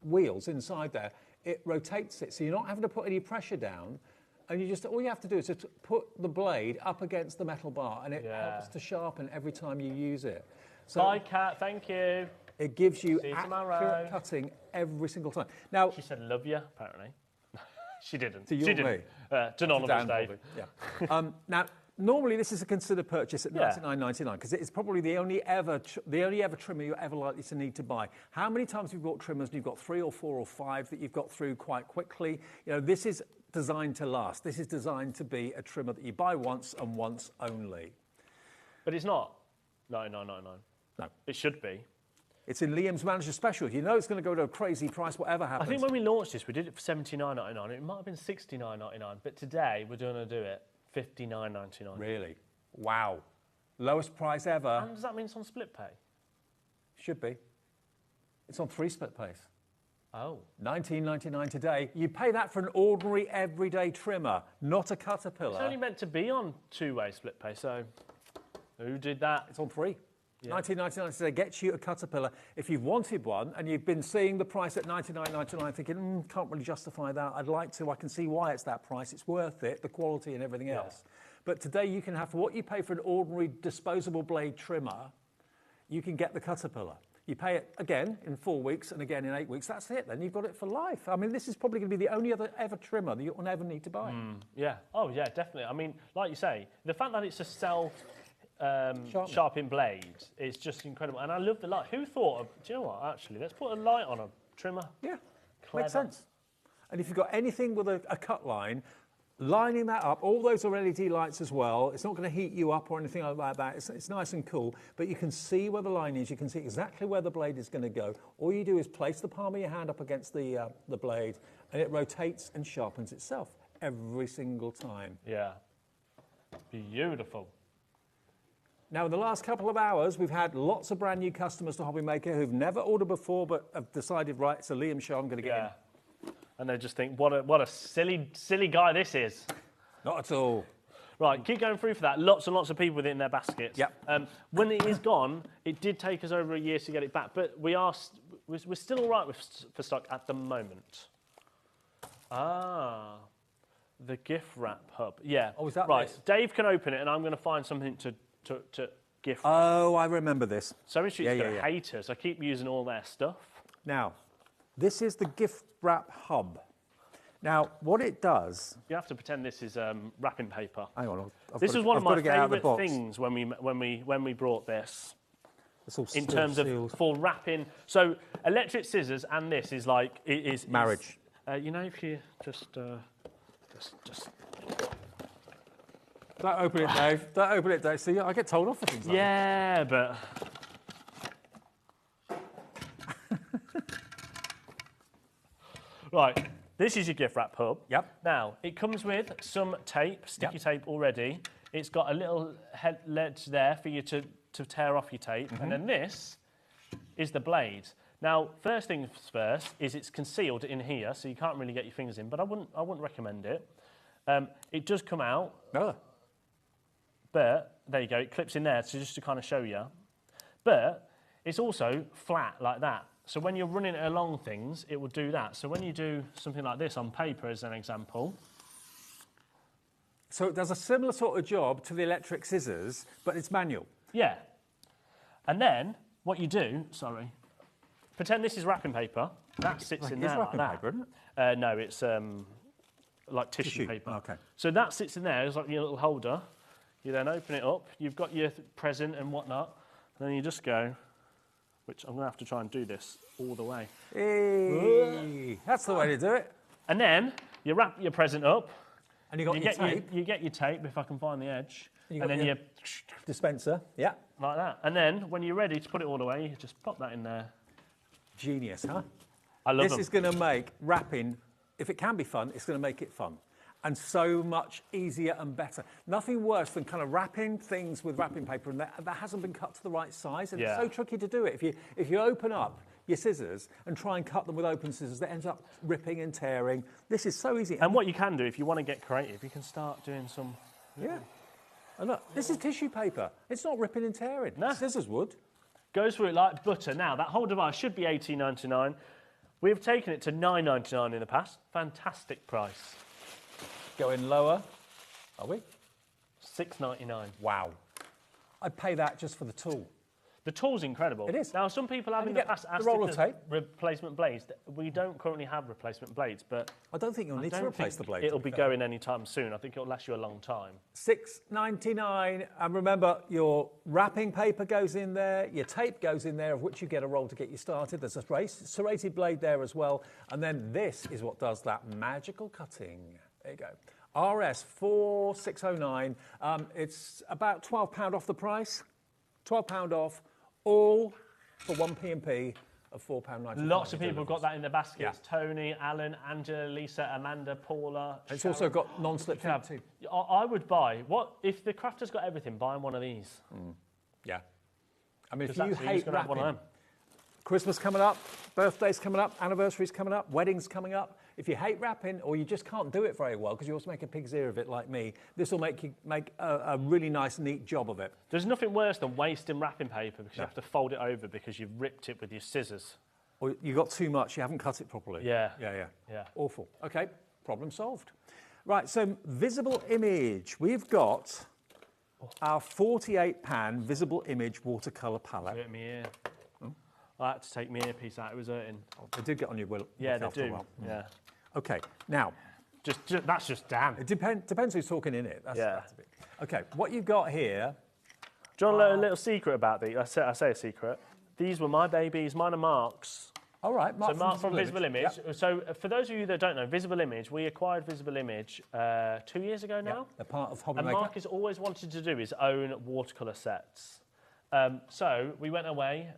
wheels inside there, it rotates it. So you're not having to put any pressure down. And all you have to do is just put the blade up against the metal bar, and it helps to sharpen every time you use it. So bye, Kat. Thank you. It gives you See you accurate tomorrow. cutting every single time. Now she said, "Love you." Apparently, she didn't. To you she and didn't. me. To none of us, Dan, Dave. probably. Yeah. Now, normally this is a considered purchase at $99.99 because it's probably the only ever trimmer you're ever likely to need to buy. How many times have you bought trimmers and you've got 3 or 4 or 5 that you've got through quite quickly? You know, this is designed to last. This is designed to be a trimmer that you buy once and once only. But it's not $99.99. No. It should be. It's in Liam's Manager Special. You know it's going to go to a crazy price, whatever happens. I think when we launched this, we did it for $79.99. It might have been $69.99, but today we're going to do it $59.99. Really? Wow. Lowest price ever. And does that mean it's on split pay? Should be. It's on 3 split pays. Oh. $19.99 today. You pay that for an ordinary everyday trimmer, not a Caterpillar. It's only meant to be on 2-way split pay, so who did that? It's on 3. Yeah. $19.99 today gets you a Caterpillar. If you've wanted one and you've been seeing the price at $99.99 thinking, can't really justify that, I'd like to, I can see why it's that price, it's worth it, the quality and everything else. But today you can have, for what you pay for an ordinary disposable blade trimmer, you can get the Caterpillar. You pay it again in 4 weeks and again in 8 weeks, that's it, then you've got it for life. I mean, this is probably going to be the only other ever trimmer that you'll never need to buy. Yeah, oh yeah, definitely. I mean, like you say, the fact that it's a sharpened blade is just incredible. And I love the light. Who thought of, do you know what, actually, let's put a light on a trimmer. Yeah, Clever. makes sense. And if you've got anything with a cut line, lining that up, all those are LED lights as well. It's not going to heat you up or anything like that. It's nice and cool, but you can see where the line is. You can see exactly where the blade is going to go. All you do is place the palm of your hand up against the blade, and it rotates and sharpens itself every single time. Yeah, beautiful. Now, in the last couple of hours, we've had lots of brand new customers to HobbyMaker who've never ordered before, but have decided, right, it's a Liam show, I'm going to get in. And they just think, what a silly guy this is. Not at all. Right, keep going through for that. Lots and lots of people with it in their baskets. Yep. When it is gone, it did take us over a year to get it back, but we're still all right for stock at the moment. Ah, the gift wrap hub. Yeah. Oh, is that right? this? Dave can open it, and I'm going to find something to gift. Oh, I remember this. Sewing Street's going to hate us. I keep using all their stuff. Now, this is the gift wrap hub. Now, what it does... You have to pretend this is wrapping paper. Hang on. This is one of my favourite things when we brought this. It's all in terms of for wrapping. So electric scissors and this is like it is marriage. You know, if you just. Don't open it, Dave. Don't open it, Dave. See, I get told off for things like that. Yeah, but... Right, this is your gift wrap hub. Yep. Now, it comes with some tape, sticky tape already. It's got a little ledge there for you to tear off your tape. And then this is the blade. Now, first things first is it's concealed in here, so you can't really get your fingers in, but I wouldn't recommend it. It does come out. Oh. But, there you go, it clips in there, so just to kind of show you. But, it's also flat like that. So when you're running it along things, it will do that. So when you do something like this on paper, as an example... So it does a similar sort of job to the electric scissors, but it's manual. Yeah. And then, what you do... Sorry. Pretend this is wrapping paper. That sits in there like that. Paper, isn't it? No, it's like tissue paper. Okay. So that sits in there, it's like your little holder. You then open it up, you've got your present and whatnot, and then you just go, which I'm going to have to try and do this all the way. Hey, that's the way to do it. And then you wrap your present up. And you get your tape. You get your tape, if I can find the edge. And then your dispenser, yeah. Like that. And then, when you're ready to put it all away, you just pop that in there. Genius, huh? I love this is going to make wrapping, if it can be fun, it's going to make it fun. And so much easier and better. Nothing worse than kind of wrapping things with wrapping paper and that hasn't been cut to the right size. And it's so tricky to do it. If you open up your scissors and try and cut them with open scissors, that ends up ripping and tearing. This is so easy. And what you can do, if you want to get creative, you can start doing some... Yeah. And look, this is tissue paper. It's not ripping and tearing. No. Scissors would. Goes through it like butter. Now, that whole device should be $18.99. We've taken it to $9.99 in the past. Fantastic price. Going lower, are we? $6.99. Wow. I'd pay that just for the tool. The tool's incredible. It is. Now, some people have in the past asked roll if of there's tape. replacement blades. We don't currently have replacement blades, but I don't think you'll need to replace the blade. It'll be going anytime soon. I think it'll last you a long time. $6.99, and remember, your wrapping paper goes in there, your tape goes in there, of which you get a roll to get you started. There's a serrated blade there as well, and then this is what does that magical cutting. There you go. RS 4609. It's about £12 off the price. £12 off. All for 1p&p of £4.95. Lots of people have got that in their baskets. Yeah. Tony, Alan, Angela, Lisa, Amanda, Paula. It's also got non-slip tab too. I would buy, if the crafter's got everything, buy one of these. Yeah. I mean, if you hate wrapping, one of them. Christmas coming up, birthdays coming up, anniversaries coming up, weddings coming up. If you hate wrapping or you just can't do it very well because you also make a pig's ear of it like me, this will make you make a really nice, neat job of it. There's nothing worse than wasting wrapping paper because you have to fold it over because you've ripped it with your scissors. Or you got too much, you haven't cut it properly. Yeah. Yeah. Awful. Okay, problem solved. Right, so visible image. We've got our 48-pan visible image watercolour palette. Hurt me ear. I had to take my earpiece out, it was hurting. They did get on your will. Yeah, they do. Yeah. Okay, now. That's just Dan. It depends who's talking in it. That's a bit. Okay, what you've got here. Do you want to learn a little secret about these? I say a secret. These were my babies, mine are Mark's. All right, Mark from Visible Image. Yep. So for those of you that don't know, Visible Image, we acquired Visible Image 2 years ago now. They're part of HobbyMaker. And Mark has always wanted to do his own watercolour sets. So we went away,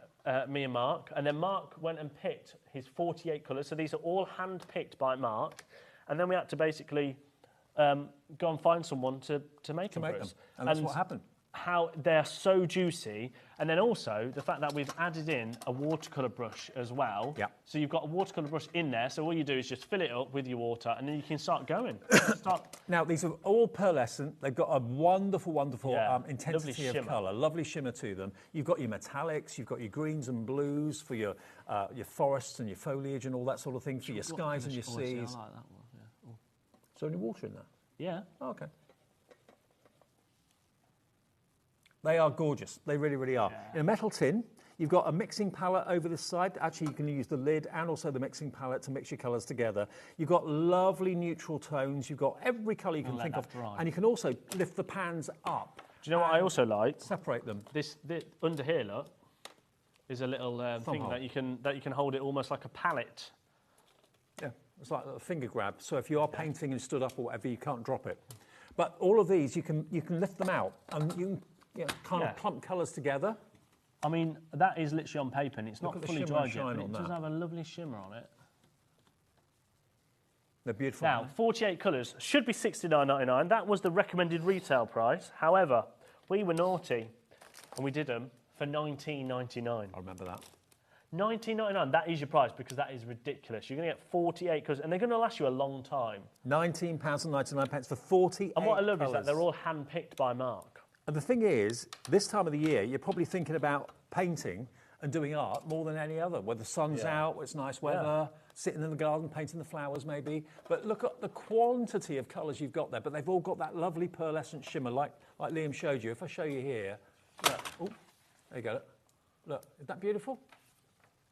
me and Mark, and then Mark went and picked his 48 colours. So these are all hand-picked by Mark. And then we had to basically go and find someone to make them for us. And that's what happened. How they're so juicy, and then also the fact that we've added in a watercolour brush as well. Yeah. So you've got a watercolour brush in there, so all you do is just fill it up with your water, and then you can start going. Now, these are all pearlescent. They've got a wonderful intensity of colour, lovely shimmer to them. You've got your metallics, you've got your greens and blues for your forests and your foliage and all that sort of thing, for your skies and your seas. I like that one. Yeah. Is there any water in that? Yeah. Oh, okay. They are gorgeous. They really, really are. Yeah. In a metal tin, you've got a mixing palette over this side. Actually, you can use the lid and also the mixing palette to mix your colours together. You've got lovely neutral tones. You've got every colour you can think of. And you can also lift the pans up. Do you know what I also like? Separate them. This under here, look, is a little thing that you can hold it almost like a palette. Yeah, it's like a finger grab. So if you are painting and stood up or whatever, you can't drop it. But all of these, you can lift them out and you can kind of clump colours together. I mean, that is literally on paper and it's not fully dried yet, but it does have a lovely shimmer on it. They're beautiful. Now, 48 colours should be $69.99. That was the recommended retail price. However, we were naughty and we did them for $19.99. I remember that. $19.99, that is your price because that is ridiculous. You're going to get 48 colours and they're going to last you a long time. £19.99 for 48 And what I love colours. is that they're all hand-picked by Mark. And the thing is, this time of the year, you're probably thinking about painting and doing art more than any other. When the sun's out, it's nice weather, sitting in the garden, painting the flowers maybe. But look at the quantity of colours you've got there. But they've all got that lovely pearlescent shimmer like Liam showed you. If I show you here, look, oh, there you go. Look, isn't that beautiful?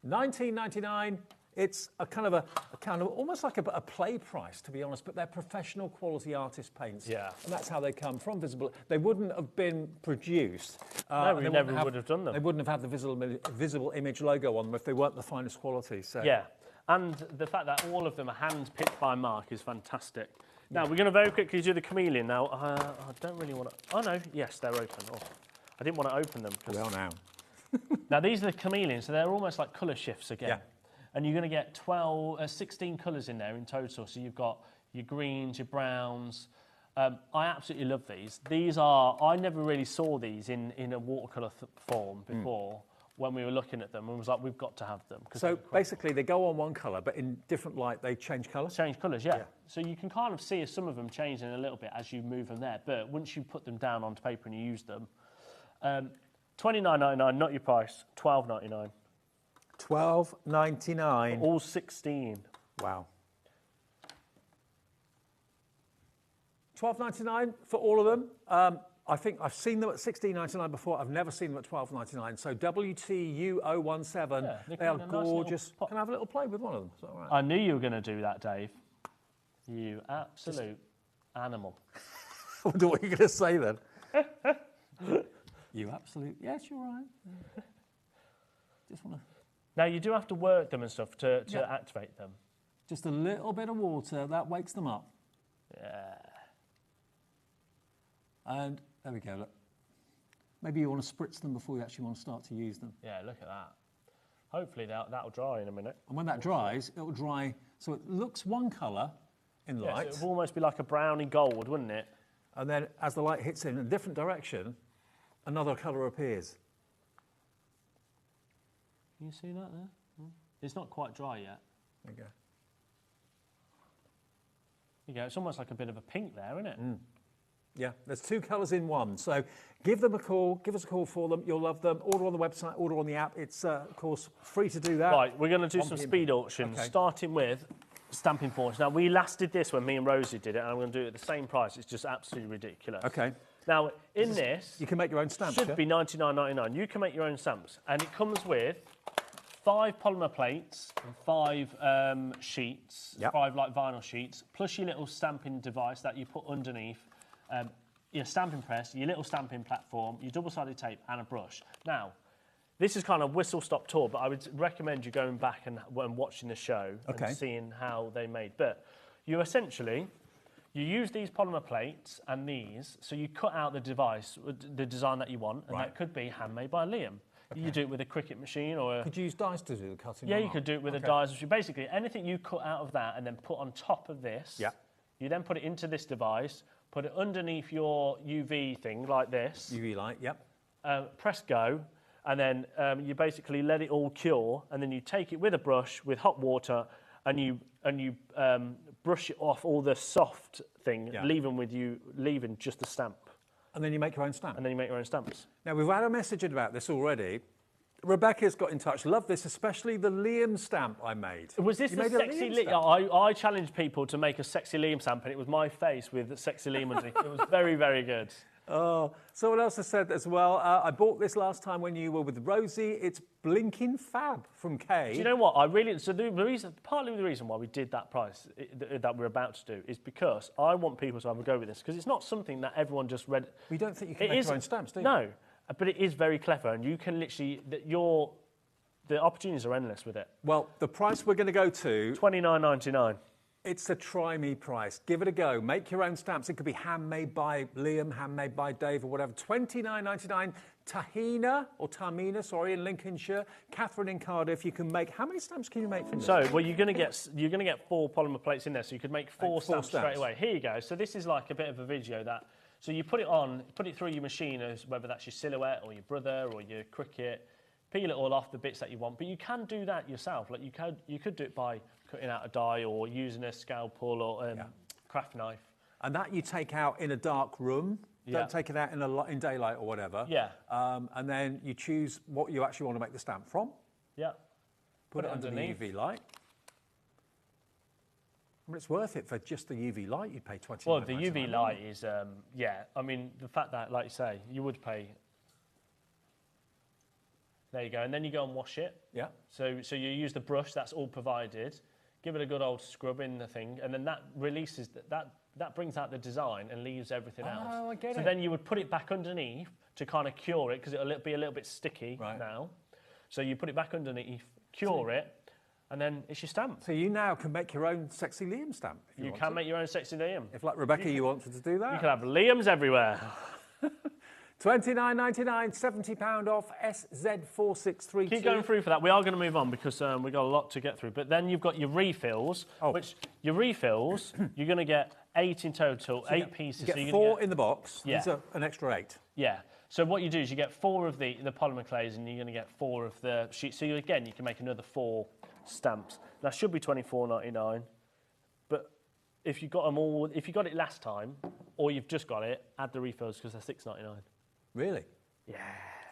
$19.99. It's a kind of almost like a play price, to be honest, but they're professional quality artist paints. Yeah. And that's how they come from Visible. They wouldn't have been produced. No, we never would have done them. They wouldn't have had the Visible Image logo on them if they weren't the finest quality. So. Yeah. And the fact that all of them are hand-picked by Mark is fantastic. Now, we're going to very quickly do the Chameleon now. I don't really want to... Oh, no. Yes, they're open. Oh, I didn't want to open them. We are now. Now, these are the Chameleons, so they're almost like colour shifts again. Yeah. And you're going to get 16 colours in there in total. So you've got your greens, your browns. I absolutely love these. These are... I never really saw these in a watercolour form before when we were looking at them and was like, we've got to have them. So basically they go on one colour, but in different light they change colour? Change colours, yeah. So you can kind of see some of them changing a little bit as you move them there. But once you put them down onto paper and you use them, $29.99, not your price, $12.99. $12.99. All 16. Wow. $12.99 for all of them. I think I've seen them at $16.99 before. I've never seen them at $12.99. So WTU017, they are gorgeous. Can I have a little play with one of them? Is that all right? I knew you were going to do that, Dave. You absolute animal. I wonder what you're going to say then. You absolute... Yes, you're right. Just want to... Now, you do have to work them and stuff to activate them. Just a little bit of water, that wakes them up. Yeah. And there we go, look. Maybe you want to spritz them before you actually want to start to use them. Yeah, look at that. Hopefully that'll dry in a minute. And when that dries, it'll dry so it looks one colour in light. So it would almost be like a browny gold, wouldn't it? And then as the light hits in a different direction, another colour appears. Can you see that there? It's not quite dry yet. There you go. There you go. It's almost like a bit of a pink there, isn't it? Mm. Yeah, there's two colours in one. So give them a call, give us a call for them. You'll love them. Order on the website, order on the app. It's, of course, free to do that. Right, we're going to do some speed auctions, starting with stamping forms. Now, we last did this when me and Rosie did it, and I'm going to do it at the same price. It's just absolutely ridiculous. Okay. Now, in this... You can make your own stamps, should be $99.99. You can make your own stamps. And it comes with 5 polymer plates and 5 sheets, 5 like vinyl sheets, plus your little stamping device that you put underneath, your stamping press, your little stamping platform, your double-sided tape and a brush. Now, this is kind of whistle-stop tour, but I would recommend you going back and watching the show and seeing how they made. But you essentially, you use these polymer plates and these, so you cut out the device, the design that you want, and that could be handmade by Liam. You do it with a Cricut machine or Could you use dies to do the cutting? Yeah, you could do it with a dies machine. Basically, anything you cut out of that and then put on top of this, you then put it into this device, put it underneath your UV thing like this. UV light, press go, and then you basically let it all cure, and then you take it with a brush with hot water, and you brush it off all the soft thing, leaving just the stamp. And then you make your own stamp. And then you make your own stamps. Now, we've had a message about this already. Rebecca's got in touch. Love this, especially the Liam stamp I made. Was this a sexy Liam? I challenged people to make a sexy Liam stamp, and it was my face with sexy Liam underneath. It was very, very good. Oh, someone else has said as well, I bought this last time when you were with Rosie. It's blinking fab from Kay. Do you know what? Partly the reason why we did that price that we're about to do is because I want people to have a go with this, because it's not something that everyone just read. We don't think you can make your own stamps, do you? No, but it is very clever, and you can literally, the opportunities are endless with it. Well, the price we're going to go to... $29.99. It's a try me price. Give it a go. Make your own stamps. It could be handmade by Liam, handmade by Dave, or whatever. $29.99. Tamina, in Lincolnshire. Catherine in Cardiff. You can make. How many stamps can you make from this? So, well, you're going to get 4 polymer plates in there, so you could make 4 stamps straight away. Here you go. So this is like a bit of a video that. So you put it through your machine, whether that's your Silhouette or your Brother or your Cricut. Peel it all off the bits that you want, but you can do that yourself. Like you could do it by cutting out a die or using a scalpel or craft knife. And that you take out in a dark room. Don't take it out in daylight or whatever. Yeah. And then you choose what you actually want to make the stamp from. Yeah. Put it underneath the UV light. I mean, it's worth it for just the UV light. You'd pay $29. Well, the UV light is, I mean, the fact that, like you say, you would pay. There you go, and then you go and wash it. Yeah. So you use the brush that's all provided. Give it a good old scrub in the thing, and then that releases that brings out the design and leaves everything else. Oh, I get it. So then you would put it back underneath to kind of cure it, because it'll be a little bit sticky now. So you put it back underneath, cure it, and then it's your stamp. So you now can make your own sexy Liam stamp. You can make your own sexy Liam. If, like Rebecca, you wanted to do that. You can have Liams everywhere. $29.99, £70 off, SZ463. Keep going through for that. We are going to move on because we've got a lot to get through. But then you've got your refills, which your refills, you're going to get 8 in total, 8 pieces. You get 4 in the box. Yeah. These are an extra 8. Yeah. So what you do is you get 4 of the polymer clays, and you're going to get 4 of the sheets. So again, you can make another 4 stamps. That should be $24.99. But if you got them all, if you got it last time, or you've just got it, add the refills because they're $6.99. Really? Yeah.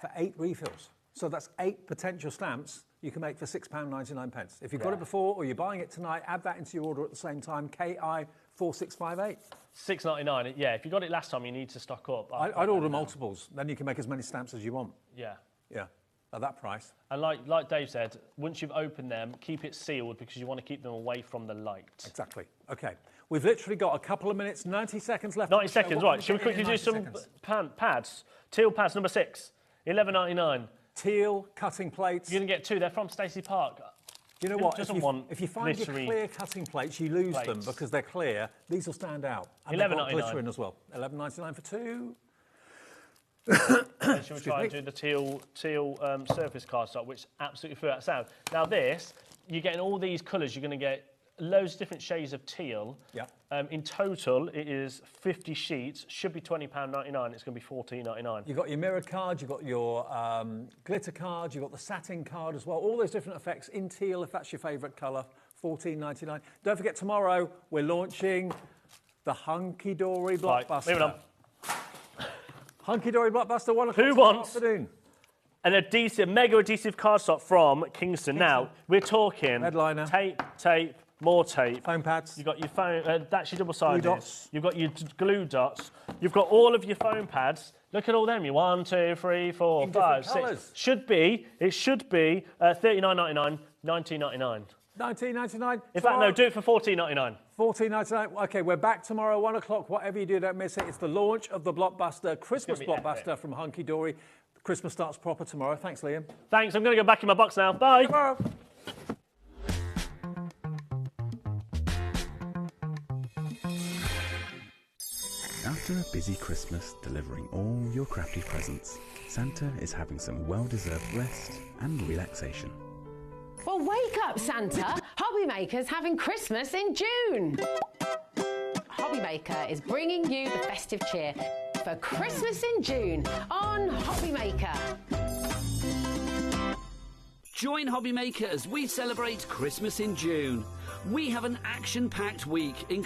For 8 refills? So that's 8 potential stamps you can make for £6.99. If you've got it before or you're buying it tonight, add that into your order at the same time, KI 4658. £6.99. Yeah, if you got it last time, you need to stock up. I'd order multiples. Then you can make as many stamps as you want. Yeah. Yeah, at that price. And like Dave said, once you've opened them, keep it sealed because you want to keep them away from the light. Exactly. Okay. We've literally got a couple of minutes, 90 seconds left. 90 seconds, right. Shall we quickly do some pads? Teal pads, number 6, £11.99. Teal cutting plates. You're going to get 2. They're from Stacey Park. You know what? If you find your glittery clear cutting plates, you lose them because they're clear. These will stand out. And £11.99. glitter in as well. £11.99 for 2. Shall we try and do the teal surface cardstock, which absolutely threw out sound. Now this, you're getting all these colours. You're going to get loads of different shades of teal. Yeah. In total, it is 50 sheets. Should be £20.99. It's going to be £14.99. You've got your mirror card. You've got your glitter card. You've got the satin card as well. All those different effects in teal, if that's your favourite colour. £14.99. Don't forget, tomorrow we're launching the Hunky Dory Blockbuster. Moving on. Hunky Dory Blockbuster, 1 o'clock. Who wants afternoon? An adhesive, mega adhesive cardstock from Kingston? Now, we're talking headliner, tape, more tape. Foam pads. You've got your foam, that's your double-sided. Glue dots. You've got your glue dots. You've got all of your foam pads. Look at all them. Your 1, 2, 3, 4, 5, 6. Colours. It should be £39.99, £19.99. £19.99. In fact, no, do it for £14.99. £14.99. OK, we're back tomorrow, 1 o'clock. Whatever you do, don't miss it. It's the launch of the Blockbuster, Christmas Blockbuster from Hunky Dory. Christmas starts proper tomorrow. Thanks, Liam. Thanks. I'm going to go back in my box now. Bye. Tomorrow. After a busy Christmas delivering all your crafty presents, Santa is having some well-deserved rest and relaxation. Well, wake up, Santa! HobbyMaker's having Christmas in June! HobbyMaker is bringing you the festive cheer for Christmas in June on HobbyMaker. Join HobbyMaker as we celebrate Christmas in June. We have an action-packed week, including